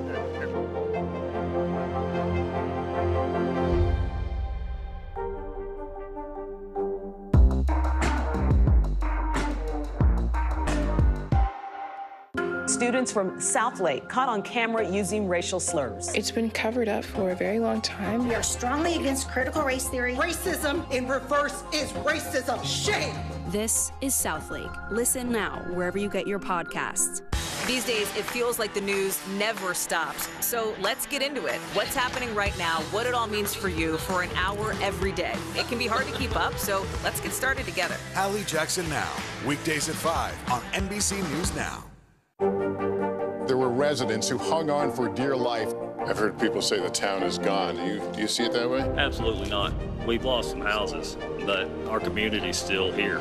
Students from Southlake caught on camera using racial slurs. It's been covered up for a very long time. We are strongly against critical race theory. Racism in reverse is racism. Shame! This is Southlake. Listen now wherever you get your podcasts. These days, it feels like the news never stops. So let's get into it. What's happening right now, what it all means for you for an hour every day. It can be hard to keep up, so let's get started together. Hallie Jackson Now, weekdays at 5 on NBC News Now. There were residents who hung on for dear life. I've heard people say the town is gone. Do you see it that way? Absolutely not. We've lost some houses, but our community's still here.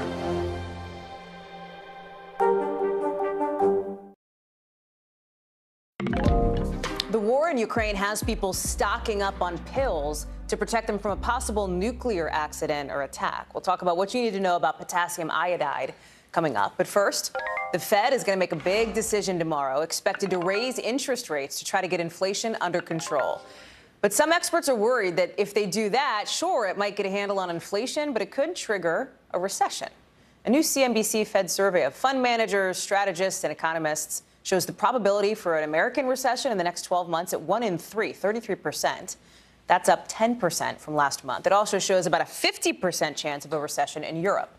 The war in Ukraine has people stocking up on pills to protect them from a possible nuclear accident or attack. We'll talk about what you need to know about potassium iodide coming up. But first, the Fed is going to make a big decision tomorrow, expected to raise interest rates to try to get inflation under control. But some experts are worried that if they do that, sure, it might get a handle on inflation, but it could trigger a recession. A new CNBC Fed survey of fund managers, strategists, and economists shows the probability for an American recession in the next 12 months at 1 in 3, 33%. That's up 10% from last month. It also shows about a 50% chance of a recession in Europe.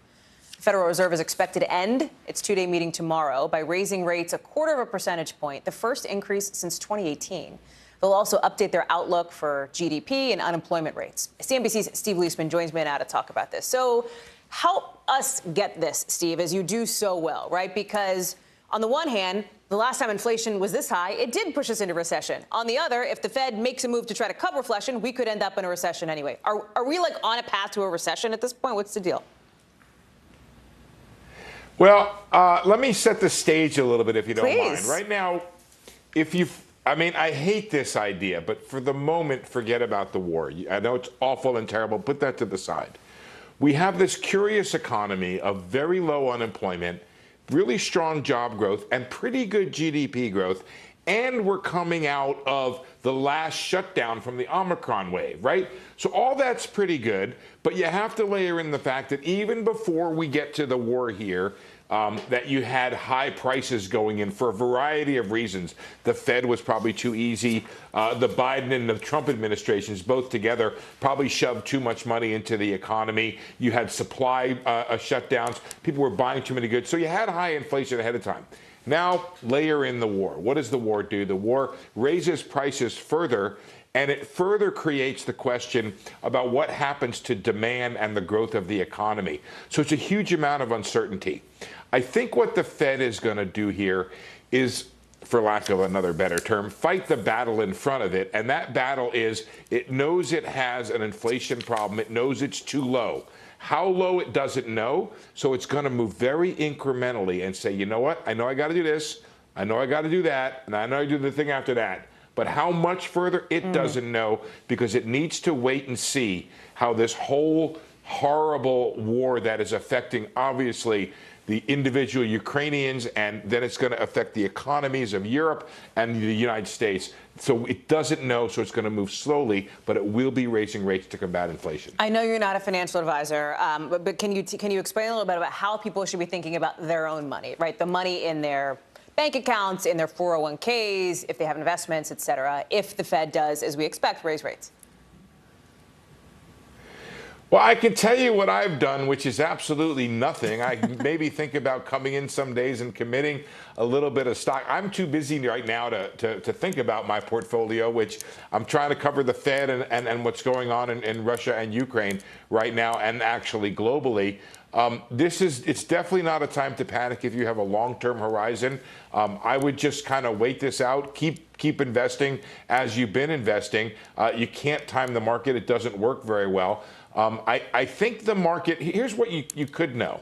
The Federal Reserve is expected to end its two-day meeting tomorrow by raising rates 1/4 percentage point, the first increase since 2018. They'll also update their outlook for GDP and unemployment rates. CNBC's Steve Leisman joins me now to talk about this. So help us get this, Steve, as you do so well, right? Because on the one hand, the last time inflation was this high, it did push us into recession. On the other, if the Fed makes a move to try to cut inflation, we could end up in a recession anyway. Are we like on a path to a recession at this point? What's the deal? Well, let me set the stage a little bit, if you don't mind. Please. Right now, I hate this idea, but for the moment, forget about the war. I know it's awful and terrible. Put that to the side. We have this curious economy of very low unemployment, really strong job growth, and pretty good GDP growth. And we're coming out of the last shutdown from the Omicron wave, right? So all that's pretty good, but you have to layer in the fact that even before we get to the war here, that you had high prices going in for a variety of reasons. The Fed was probably too easy. The Biden and the Trump administrations both together probably shoved too much money into the economy. You had supply shutdowns. People were buying too many goods. So you had high inflation ahead of time. Now, layer in the war. What does the war do? The war raises prices further, and it further creates the question about what happens to demand and the growth of the economy. So it's a huge amount of uncertainty. I think what the Fed is going to do here is, for lack of another better term, fight the battle in front of it. And that battle is it knows it has an inflation problem. It knows it's too low. How low it doesn't know. So it's going to move very incrementally and say, you know what? I know I got to do this. I know I got to do that. And I know I do the thing after that. But how much further, it doesn't know, because it needs to wait and see how this whole horrible war that is affecting, obviously, the individual Ukrainians, and then it's going to affect the economies of Europe and the United States. So it doesn't know, so it's going to move slowly, but it will be raising rates to combat inflation. I know you're not a financial advisor, but can you explain a little bit about how people should be thinking about their own money, right? The money in their bank accounts, in their 401ks, if they have investments, et cetera, if the Fed does, as we expect, raise rates? Well, I can tell you what I've done, which is absolutely nothing. I maybe think about coming in some days and committing a little bit of stock. I'm too busy right now to think about my portfolio, which I'm trying to cover the Fed and what's going on in Russia and Ukraine right now, and actually globally. It's definitely not a time to panic if you have a long-term horizon. I would just kind of wait this out, keep investing as you've been investing. You can't time the market. It doesn't work very well. I think the market, here's what you could know,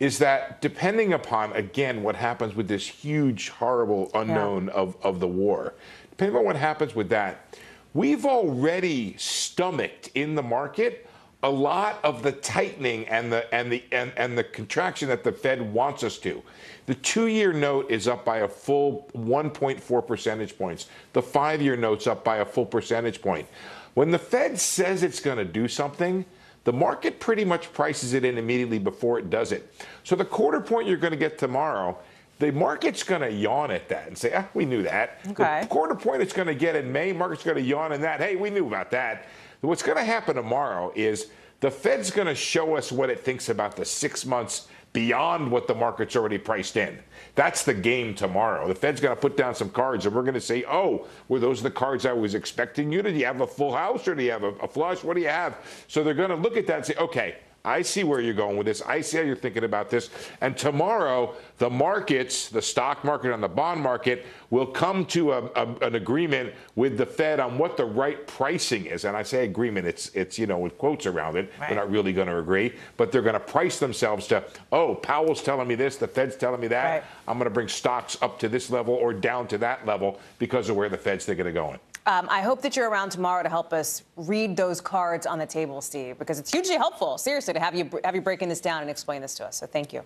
is that depending upon, again, what happens with this huge, horrible unknown of the war, depending on what happens with that, we've already stomached in the market a lot of the tightening and the contraction that the Fed wants us to. The 2-year note is up by a full 1.4 percentage points. The 5-year note's up by a full percentage point. When the Fed says it's going to do something, the market pretty much prices it in immediately before it does it. So the quarter point you're going to get tomorrow, the market's going to yawn at that and say, we knew that. Okay. The quarter point it's going to get in May, market's going to yawn in that. Hey, we knew about that. What's going to happen tomorrow is the Fed's going to show us what it thinks about the 6 months beyond what the market's already priced in. That's the game tomorrow. The Fed's going to put down some cards, and we're going to say, oh, were those the cards I was expecting you to? Do you have a full house, or do you have a flush? What do you have? So they're going to look at that and say, okay, I see where you're going with this. I see how you're thinking about this. And tomorrow, the markets, the stock market and the bond market, will come to an agreement with the Fed on what the right pricing is. And I say agreement, it's with quotes around it. Right. They're not really going to agree, but they're going to price themselves to, oh, Powell's telling me this, the Fed's telling me that. Right. I'm going to bring stocks up to this level or down to that level because of where the Fed's thinking of going. I hope that you're around tomorrow to help us read those cards on the table, Steve, because it's hugely helpful, seriously, to have you breaking this down and explain this to us. So thank you.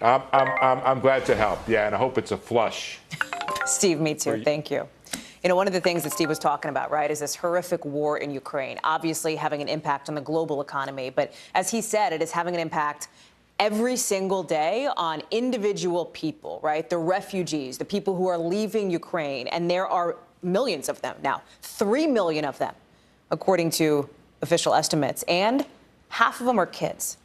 I'm glad to help. Yeah, and I hope it's a flush. Steve, me too. Thank you. You know, one of the things that Steve was talking about, right, is this horrific war in Ukraine, obviously having an impact on the global economy. But as he said, it is having an impact every single day on individual people, right? The refugees, the people who are leaving Ukraine. And there are millions of them now, 3 million of them, according to official estimates. And half of them are kids.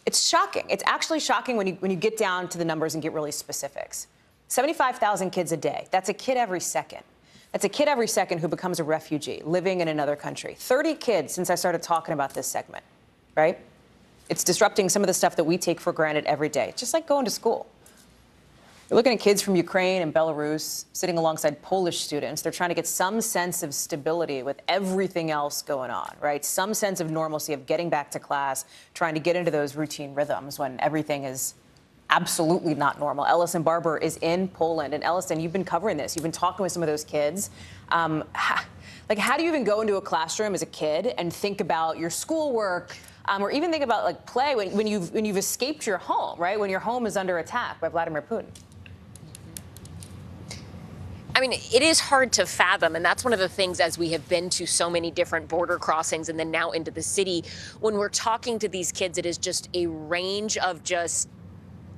It's shocking. It's actually shocking when you get down to the numbers and get really specifics. 75,000 kids a day. That's a kid every second. That's a kid every second who becomes a refugee living in another country. 30 kids since I started talking about this segment, right? It's disrupting some of the stuff that we take for granted every day. It's just like going to school. You're looking at kids from Ukraine and Belarus sitting alongside Polish students. They're trying to get some sense of stability with everything else going on, right? Some sense of normalcy of getting back to class, trying to get into those routine rhythms when everything is absolutely not normal. Ellison Barber is in Poland. And Ellison, you've been covering this. You've been talking with some of those kids. How do you even go into a classroom as a kid and think about your schoolwork, or even think about like play when you've escaped your home, right? When your home is under attack by Vladimir Putin? I mean, it is hard to fathom, and that's one of the things as we have been to so many different border crossings and then now into the city. When we're talking to these kids, it is just a range of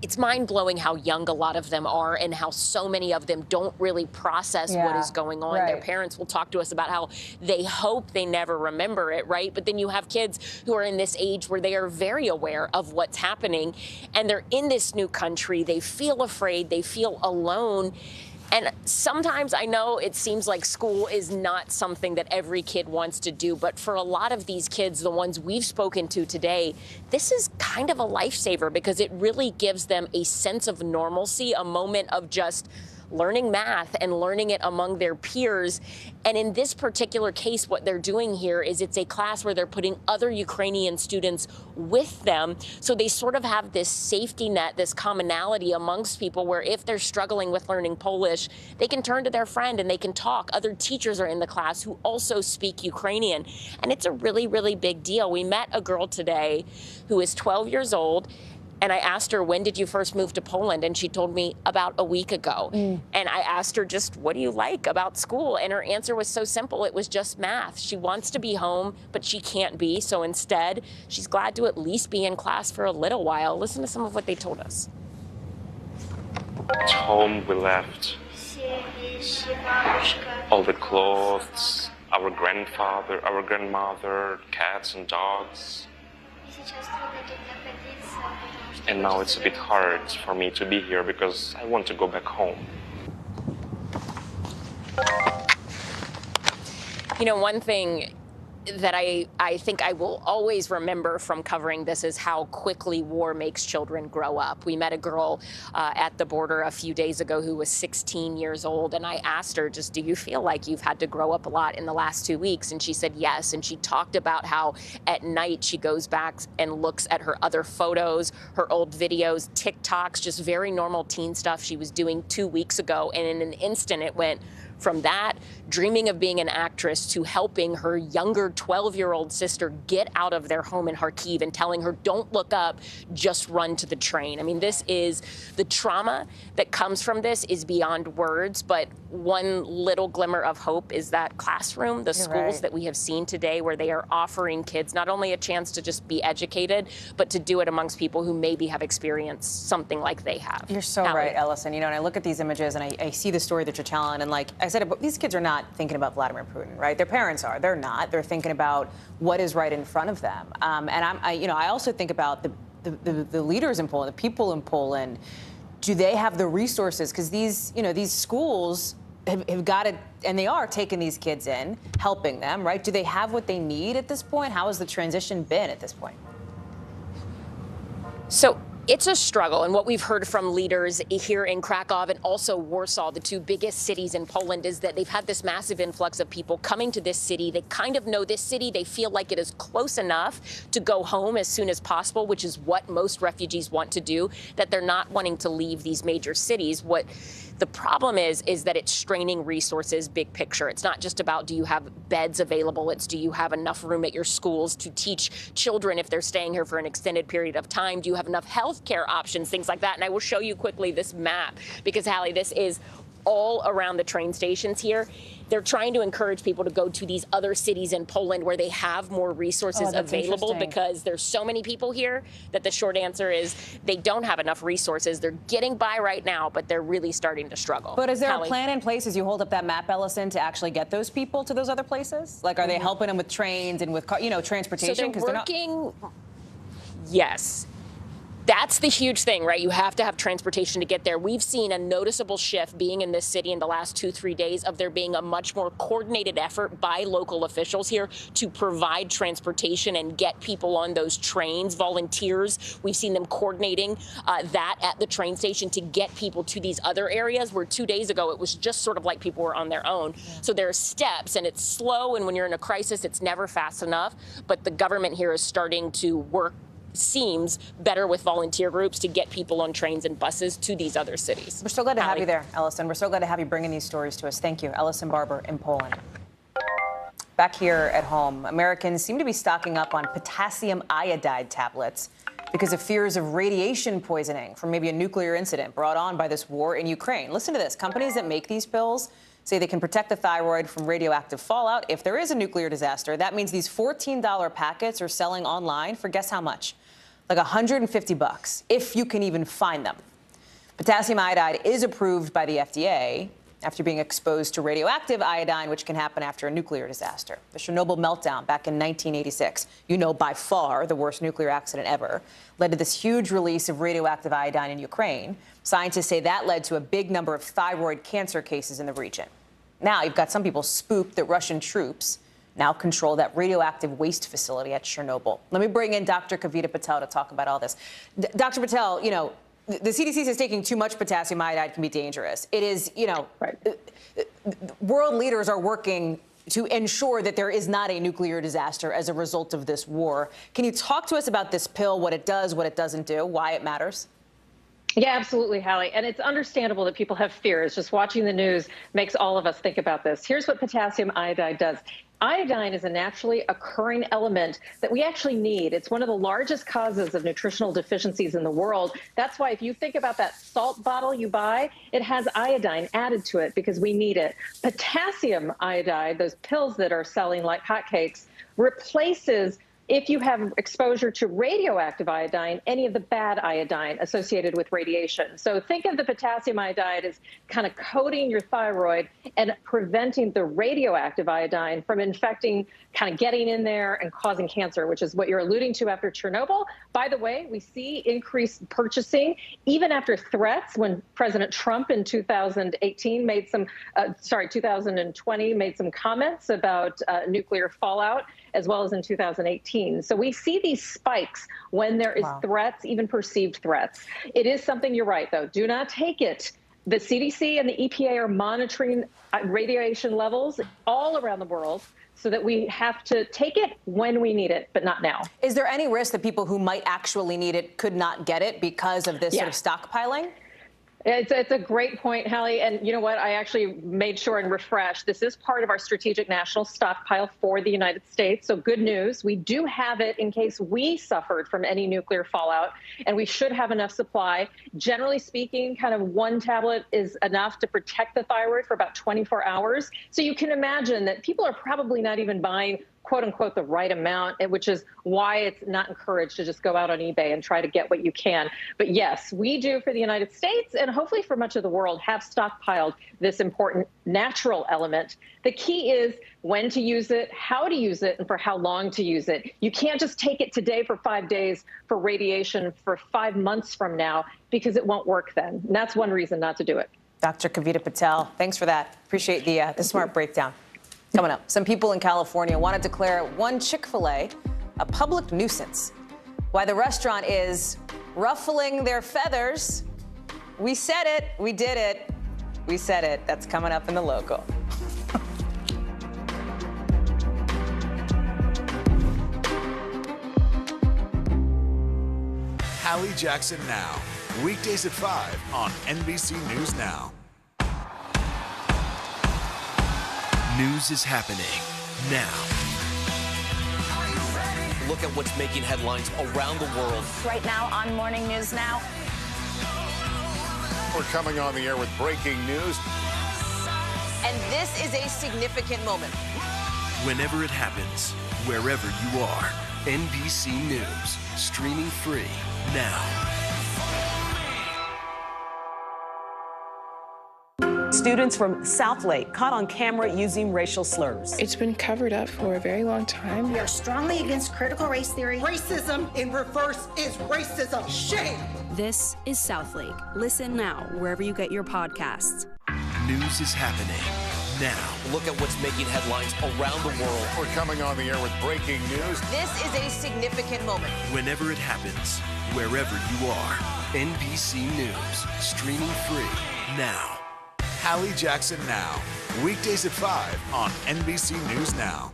it's mind-blowing how young a lot of them are and how so many of them don't really process what is going on. Right. Their parents will talk to us about how they hope they never remember it, right? But then you have kids who are in this age where they are very aware of what's happening, and they're in this new country. They feel afraid. They feel alone. And sometimes I know it seems like school is not something that every kid wants to do, but for a lot of these kids, the ones we've spoken to today, this is kind of a lifesaver because it really gives them a sense of normalcy, a moment of just learning math and learning it among their peers. And in this particular case, what they're doing here is it's a class where they're putting other Ukrainian students with them. So they sort of have this safety net, this commonality amongst people where if they're struggling with learning Polish, they can turn to their friend and they can talk. Other teachers are in the class who also speak Ukrainian. And it's a really, really big deal. We met a girl today who is 12 years old. And I asked her, when did you first move to Poland? And she told me about a week ago. And I asked her just, what do you like about school? And her answer was so simple. It was just math. She wants to be home, but she can't be. So instead, she's glad to at least be in class for a little while. Listen to some of what they told us. At home, we left all the clothes, our grandfather, our grandmother, cats and dogs. And now it's a bit hard for me to be here because I want to go back home. You know, one thing that I think I will always remember from covering this is how quickly war makes children grow up. We met a girl at the border a few days ago who was 16 years old, and I asked her, just, do you feel like you've had to grow up a lot in the last 2 weeks? And she said yes, and she talked about how at night she goes back and looks at her other photos, her old videos, TikToks, just very normal teen stuff she was doing 2 weeks ago, and in an instant it went from that, dreaming of being an actress, to helping her younger 12-year-old sister get out of their home in Kharkiv and telling her, don't look up, just run to the train. I mean, this is the trauma that comes from this is beyond words, but one little glimmer of hope is that classroom, the schools that we have seen today, where they are offering kids not only a chance to just be educated, but to do it amongst people who maybe have experienced something like they have. You're so right, Ellison. You know, and I look at these images and I see the story that you're telling, and like I said, these kids are not thinking about Vladimir Putin, right? Their parents are. They're not. They're thinking about what is right in front of them. And I also think about the leaders in Poland, the people in Poland. Do they have the resources? Because these schools have got to, and they are taking these kids in, helping them, right? Do they have what they need at this point? How has the transition been at this point? So it's a struggle, and what we've heard from leaders here in Krakow and also Warsaw, the two biggest cities in Poland, is that they've had this massive influx of people coming to this city. They kind of know this city. They feel like it is close enough to go home as soon as possible, which is what most refugees want to do, that they're not wanting to leave these major cities. What the problem is that it's straining resources, big picture. It's not just about, do you have beds available? It's, do you have enough room at your schools to teach children if they're staying here for an extended period of time? Do you have enough health care options, things like that? And I will show you quickly this map, because, Hallie, this is all around the train stations here. They're trying to encourage people to go to these other cities in Poland where they have more resources available, because there's so many people here that the short answer is they don't have enough resources. They're getting by right now, but they're really starting to struggle. But is there a plan in place, as you hold up that map, Ellison, to actually get those people to those other places? Like, are they helping them with trains and with, transportation? So they're working, yes. That's the huge thing, right? You have to have transportation to get there. We've seen a noticeable shift being in this city in the last 2-3 days of there being a much more coordinated effort by local officials here to provide transportation and get people on those trains. Volunteers, we've seen them coordinating that at the train station to get people to these other areas where 2 days ago it was just sort of like people were on their own. Yeah. So there are steps, and it's slow, and when you're in a crisis, it's never fast enough. But the government here is starting to work, seems better, with volunteer groups to get people on trains and buses to these other cities. We're so glad to have you there, Ellison. We're so glad to have you bringing these stories to us. Thank you. Ellison Barber in Poland. Back here at home, Americans seem to be stocking up on potassium iodide tablets because of fears of radiation poisoning from maybe a nuclear incident brought on by this war in Ukraine. Listen to this. Companies that make these pills say they can protect the thyroid from radioactive fallout if there is a nuclear disaster. That means these $14 packets are selling online for, guess how much? Like $150, if you can even find them. Potassium iodide is approved by the FDA after being exposed to radioactive iodine, which can happen after a nuclear disaster. The Chernobyl meltdown back in 1986, by far the worst nuclear accident ever, led to this huge release of radioactive iodine in Ukraine. Scientists say that led to a big number of thyroid cancer cases in the region. Now you've got some people spooked that Russian troops now control that radioactive waste facility at Chernobyl. Let me bring in Dr. Kavita Patel to talk about all this. Dr. Patel, the CDC says taking too much potassium iodide can be dangerous. It is, world leaders are working to ensure that there is not a nuclear disaster as a result of this war. Can you talk to us about this pill, what it does, what it doesn't do, why it matters? Yeah, absolutely, Hallie. And it's understandable that people have fears. Just watching the news makes all of us think about this. Here's what potassium iodide does. Iodine is a naturally occurring element that we actually need. It's one of the largest causes of nutritional deficiencies in the world. That's why if you think about that salt bottle you buy, it has iodine added to it because we need it. Potassium iodide, those pills that are selling like hotcakes, replaces if you have exposure to radioactive iodine, any of the bad iodine associated with radiation. So think of the potassium iodide as kind of coating your thyroid and preventing the radioactive iodine from infecting, kind of getting in there and causing cancer, which is what you're alluding to after Chernobyl. By the way, we see increased purchasing even after threats when President Trump in 2020 made some comments about nuclear fallout, as well as in 2018. So we see these spikes when there is threats, even perceived threats. It is something, you're right, though. Do not take it. The CDC and the EPA are monitoring radiation levels all around the world so that we have to take it when we need it, but not now. Is there any risk that people who might actually need it could not get it because of this sort of stockpiling? It's a great point, Hallie. And you know what? I actually made sure and refreshed. This is part of our strategic national stockpile for the United States. So good news. We do have it in case we suffered from any nuclear fallout, and we should have enough supply. Generally speaking, kind of one tablet is enough to protect the thyroid for about 24 hours. So you can imagine that people are probably not even buying quote unquote the right amount, which is why it's not encouraged to just go out on eBay and try to get what you can. But yes, we do for the United States and hopefully for much of the world have stockpiled this important natural element. The key is when to use it, how to use it, and for how long to use it. You can't just take it today for 5 days for radiation for 5 months from now because it won't work then. And that's one reason not to do it. Dr. Kavita Patel, thanks for that. Appreciate the smart breakdown. Coming up, some people in California want to declare one Chick-fil-A a public nuisance. Why the restaurant is ruffling their feathers. We said it. We did it. We said it. That's coming up in the local. Hallie Jackson Now. Weekdays at 5 on NBC News Now. News is happening now. Look at what's making headlines around the world. Right now on Morning News Now. We're coming on the air with breaking news. And this is a significant moment. Whenever it happens, wherever you are, NBC News, streaming free now. Students from Southlake caught on camera using racial slurs. It's been covered up for a very long time. We are strongly against critical race theory. Racism in reverse is racism. Shame! This is Southlake. Listen now wherever you get your podcasts. News is happening now. Look at what's making headlines around the world. We're coming on the air with breaking news. This is a significant moment. Whenever it happens, wherever you are, NBC News, streaming free now. Hallie Jackson Now. Weekdays at 5 on NBC News Now.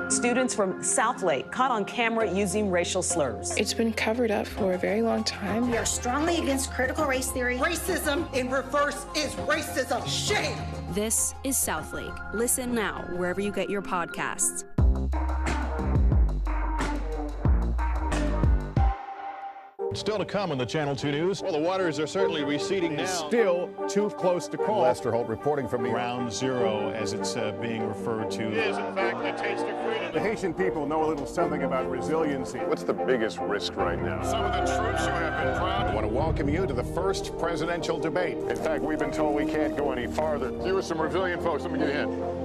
Students from Southlake caught on camera using racial slurs. It's been covered up for a very long time. We are strongly against critical race theory. Racism in reverse is racism. Shame! This is Southlake. Listen now wherever you get your podcasts. Still to come on the Channel 2 News. Well, the waters are certainly receding now. Still too close to call. Lester Holt reporting from Ground Zero, as it's being referred to. It is, in fact, the taste of freedom. The Haitian people know a little something about resiliency. What's the biggest risk right now? Some of the troops who have been proud. I want to welcome you to the first presidential debate. In fact, we've been told we can't go any farther. You with some resilient folks, let me get in.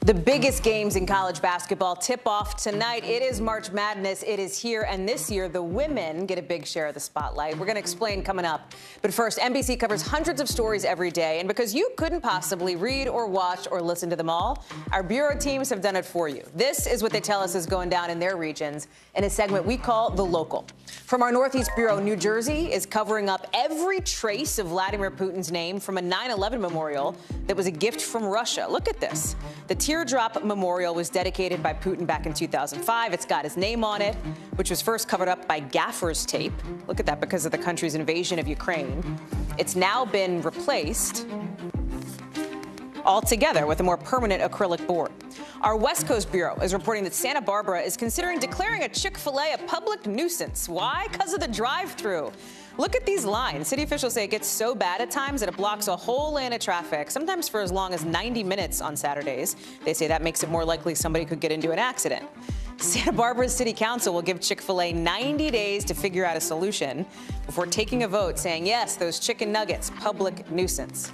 The biggest games in college basketball tip off tonight. It is March Madness. It is here. And this year, the women get a big share of the spotlight. We're going to explain coming up. But first, NBC covers hundreds of stories every day. And because you couldn't possibly read or watch or listen to them all, our bureau teams have done it for you. This is what they tell us is going down in their regions in a segment we call The Local. From our Northeast Bureau, New Jersey is covering up every trace of Vladimir Putin's name from a 9/11 memorial that was a gift from Russia. Look at this. The Teardrop Memorial was dedicated by Putin back in 2005. It's got his name on it, which was first covered up by gaffer's tape. Look at that, because of the country's invasion of Ukraine. It's now been replaced altogether with a more permanent acrylic board. Our West Coast Bureau is reporting that Santa Barbara is considering declaring a Chick-fil-A a public nuisance. Why? Because of the drive-thru. Look at these lines. City officials say it gets so bad at times that it blocks a whole lane of traffic, sometimes for as long as 90 minutes on Saturdays. They say that makes it more likely somebody could get into an accident. Santa Barbara's City Council will give Chick-fil-A 90 days to figure out a solution before taking a vote saying, yes, those chicken nuggets, public nuisance.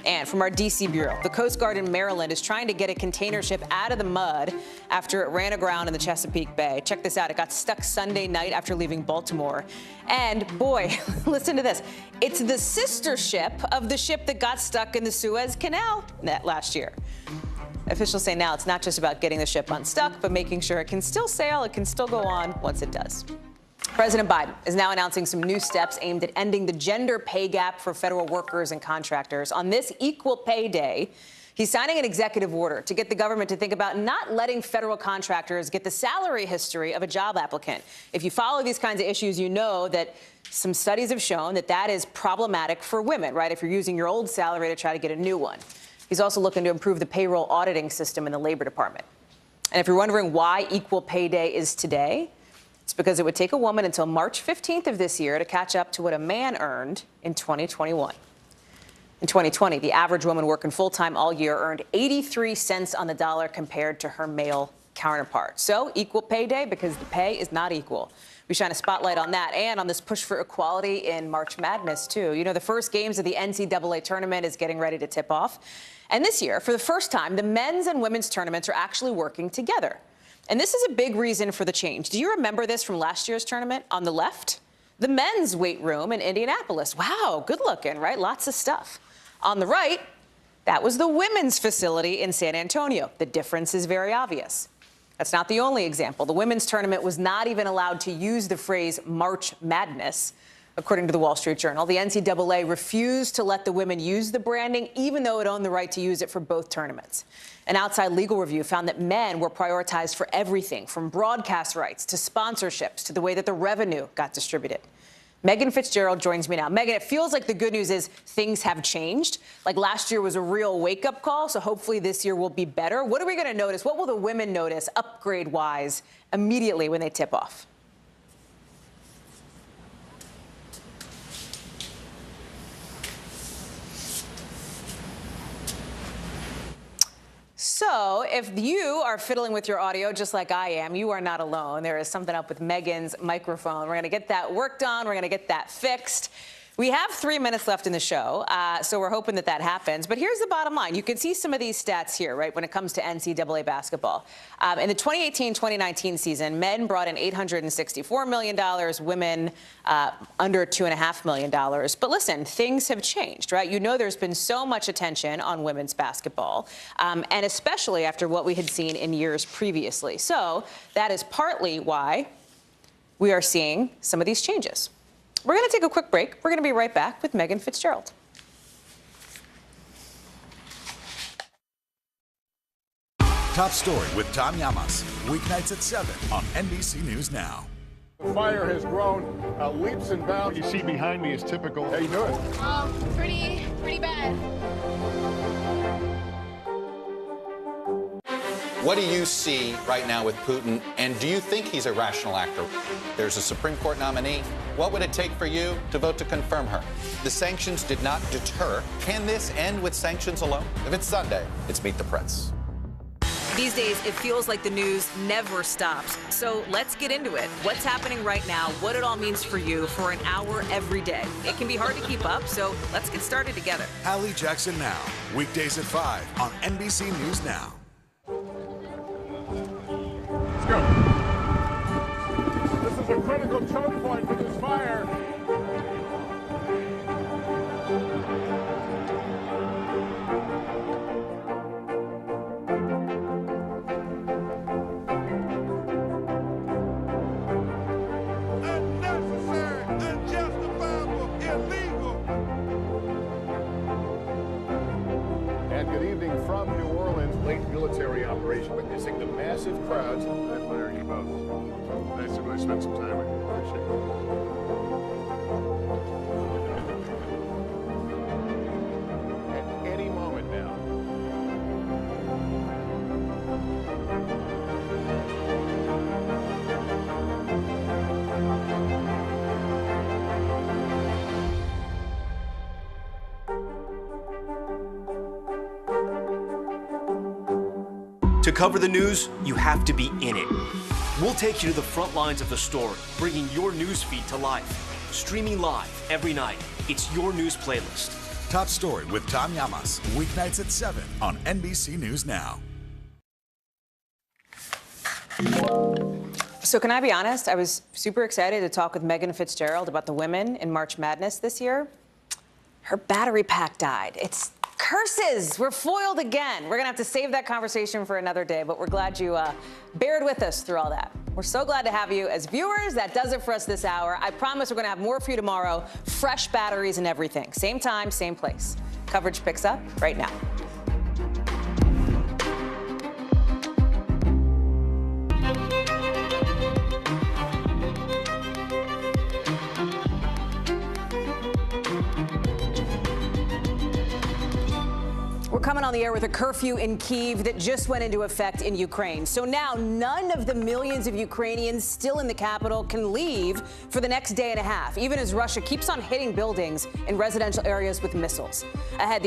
And from our D.C. Bureau, the Coast Guard in Maryland is trying to get a container ship out of the mud after it ran aground in the Chesapeake Bay. Check this out. It got stuck Sunday night after leaving Baltimore. And boy, listen to this. It's the sister ship of the ship that got stuck in the Suez Canal last year. Officials say now it's not just about getting the ship unstuck, but making sure it can still sail, it can still go on once it does. President Biden is now announcing some new steps aimed at ending the gender pay gap for federal workers and contractors. On this Equal Pay Day, he's signing an executive order to get the government to think about not letting federal contractors get the salary history of a job applicant. If you follow these kinds of issues, you know that some studies have shown that that is problematic for women, right? If you're using your old salary to try to get a new one. He's also looking to improve the payroll auditing system in the Labor Department. And if you're wondering why Equal Pay Day is today, it's because it would take a woman until March 15th of this year to catch up to what a man earned in 2021. In 2020, the average woman working full-time all year earned 83 cents on the dollar compared to her male counterpart. So Equal Pay Day because the pay is not equal. We shine a spotlight on that and on this push for equality in March Madness, too. You know, the first games of the NCAA tournament is getting ready to tip off. And this year, for the first time, the men's and women's tournaments are actually working together. And this is a big reason for the change. Do you remember this from last year's tournament? On the left, the men's weight room in Indianapolis. Wow, good looking, right? Lots of stuff. On the right, that was the women's facility in San Antonio. The difference is very obvious. That's not the only example. The women's tournament was not even allowed to use the phrase March Madness. According to the Wall Street Journal, the NCAA refused to let the women use the branding, even though it owned the right to use it for both tournaments. An outside legal review found that men were prioritized for everything from broadcast rights to sponsorships to the way that the revenue got distributed. Megan Fitzgerald joins me now. Megan, it feels like the good news is things have changed. Like last year was a real wake-up call, so hopefully this year will be better. What are we going to notice? What will the women notice upgrade-wise immediately when they tip off? So if you are fiddling with your audio just like I am, you are not alone. There is something up with Megan's microphone. We're going to get that worked on. We're going to get that fixed. We have 3 minutes left in the show, so we're hoping that that happens. But here's the bottom line. You can see some of these stats here, right, when it comes to NCAA basketball. In the 2018-2019 season, men brought in $864 million, women under $2.5 million. But listen, things have changed, right? You know there's been so much attention on women's basketball, and especially after what we had seen in years previously. So that is partly why we are seeing some of these changes. We're going to take a quick break. We're going to be right back with Megan Fitzgerald. Top Story with Tom Llamas, weeknights at 7 on NBC News Now. The fire has grown leaps and bounds. What you see behind me is typical. How you doing? Pretty bad. What do you see right now with Putin, and do you think he's a rational actor? There's a Supreme Court nominee. What would it take for you to vote to confirm her? The sanctions did not deter. Can this end with sanctions alone? If it's Sunday, it's Meet the Press. These days, it feels like the news never stops. So let's get into it. What's happening right now, what it all means for you for an hour every day. It can be hard to keep up, so let's get started together. Hallie Jackson Now, weekdays at 5 on NBC News Now. Let's go. This is a critical choke point for this fire. Unnecessary, unjustifiable, illegal. And good evening from New Orleans. Late military operation witnessing the massive crowds. I admire you both. Nice to really spend some time with you. Appreciate it. At any moment now. To cover the news, you have to be in it. We'll take you to the front lines of the story, bringing your news feed to life. Streaming live every night. It's your news playlist. Top Story with Tom Llamas, weeknights at 7 on NBC News Now. So can I be honest? I was super excited to talk with Megan Fitzgerald about the women in March Madness this year. Her battery pack died. It's curses. We're foiled again. We're going to have to save that conversation for another day, but we're glad you bared with us through all that. We're so glad to have you as viewers. That does it for us this hour. I promise we're going to have more for you tomorrow. Fresh batteries and everything. Same time, same place. Coverage picks up right now. We're coming on the air with a curfew in Kyiv that just went into effect in Ukraine. So now none of the millions of Ukrainians still in the capital can leave for the next day and a half, even as Russia keeps on hitting buildings in residential areas with missiles. Ahead,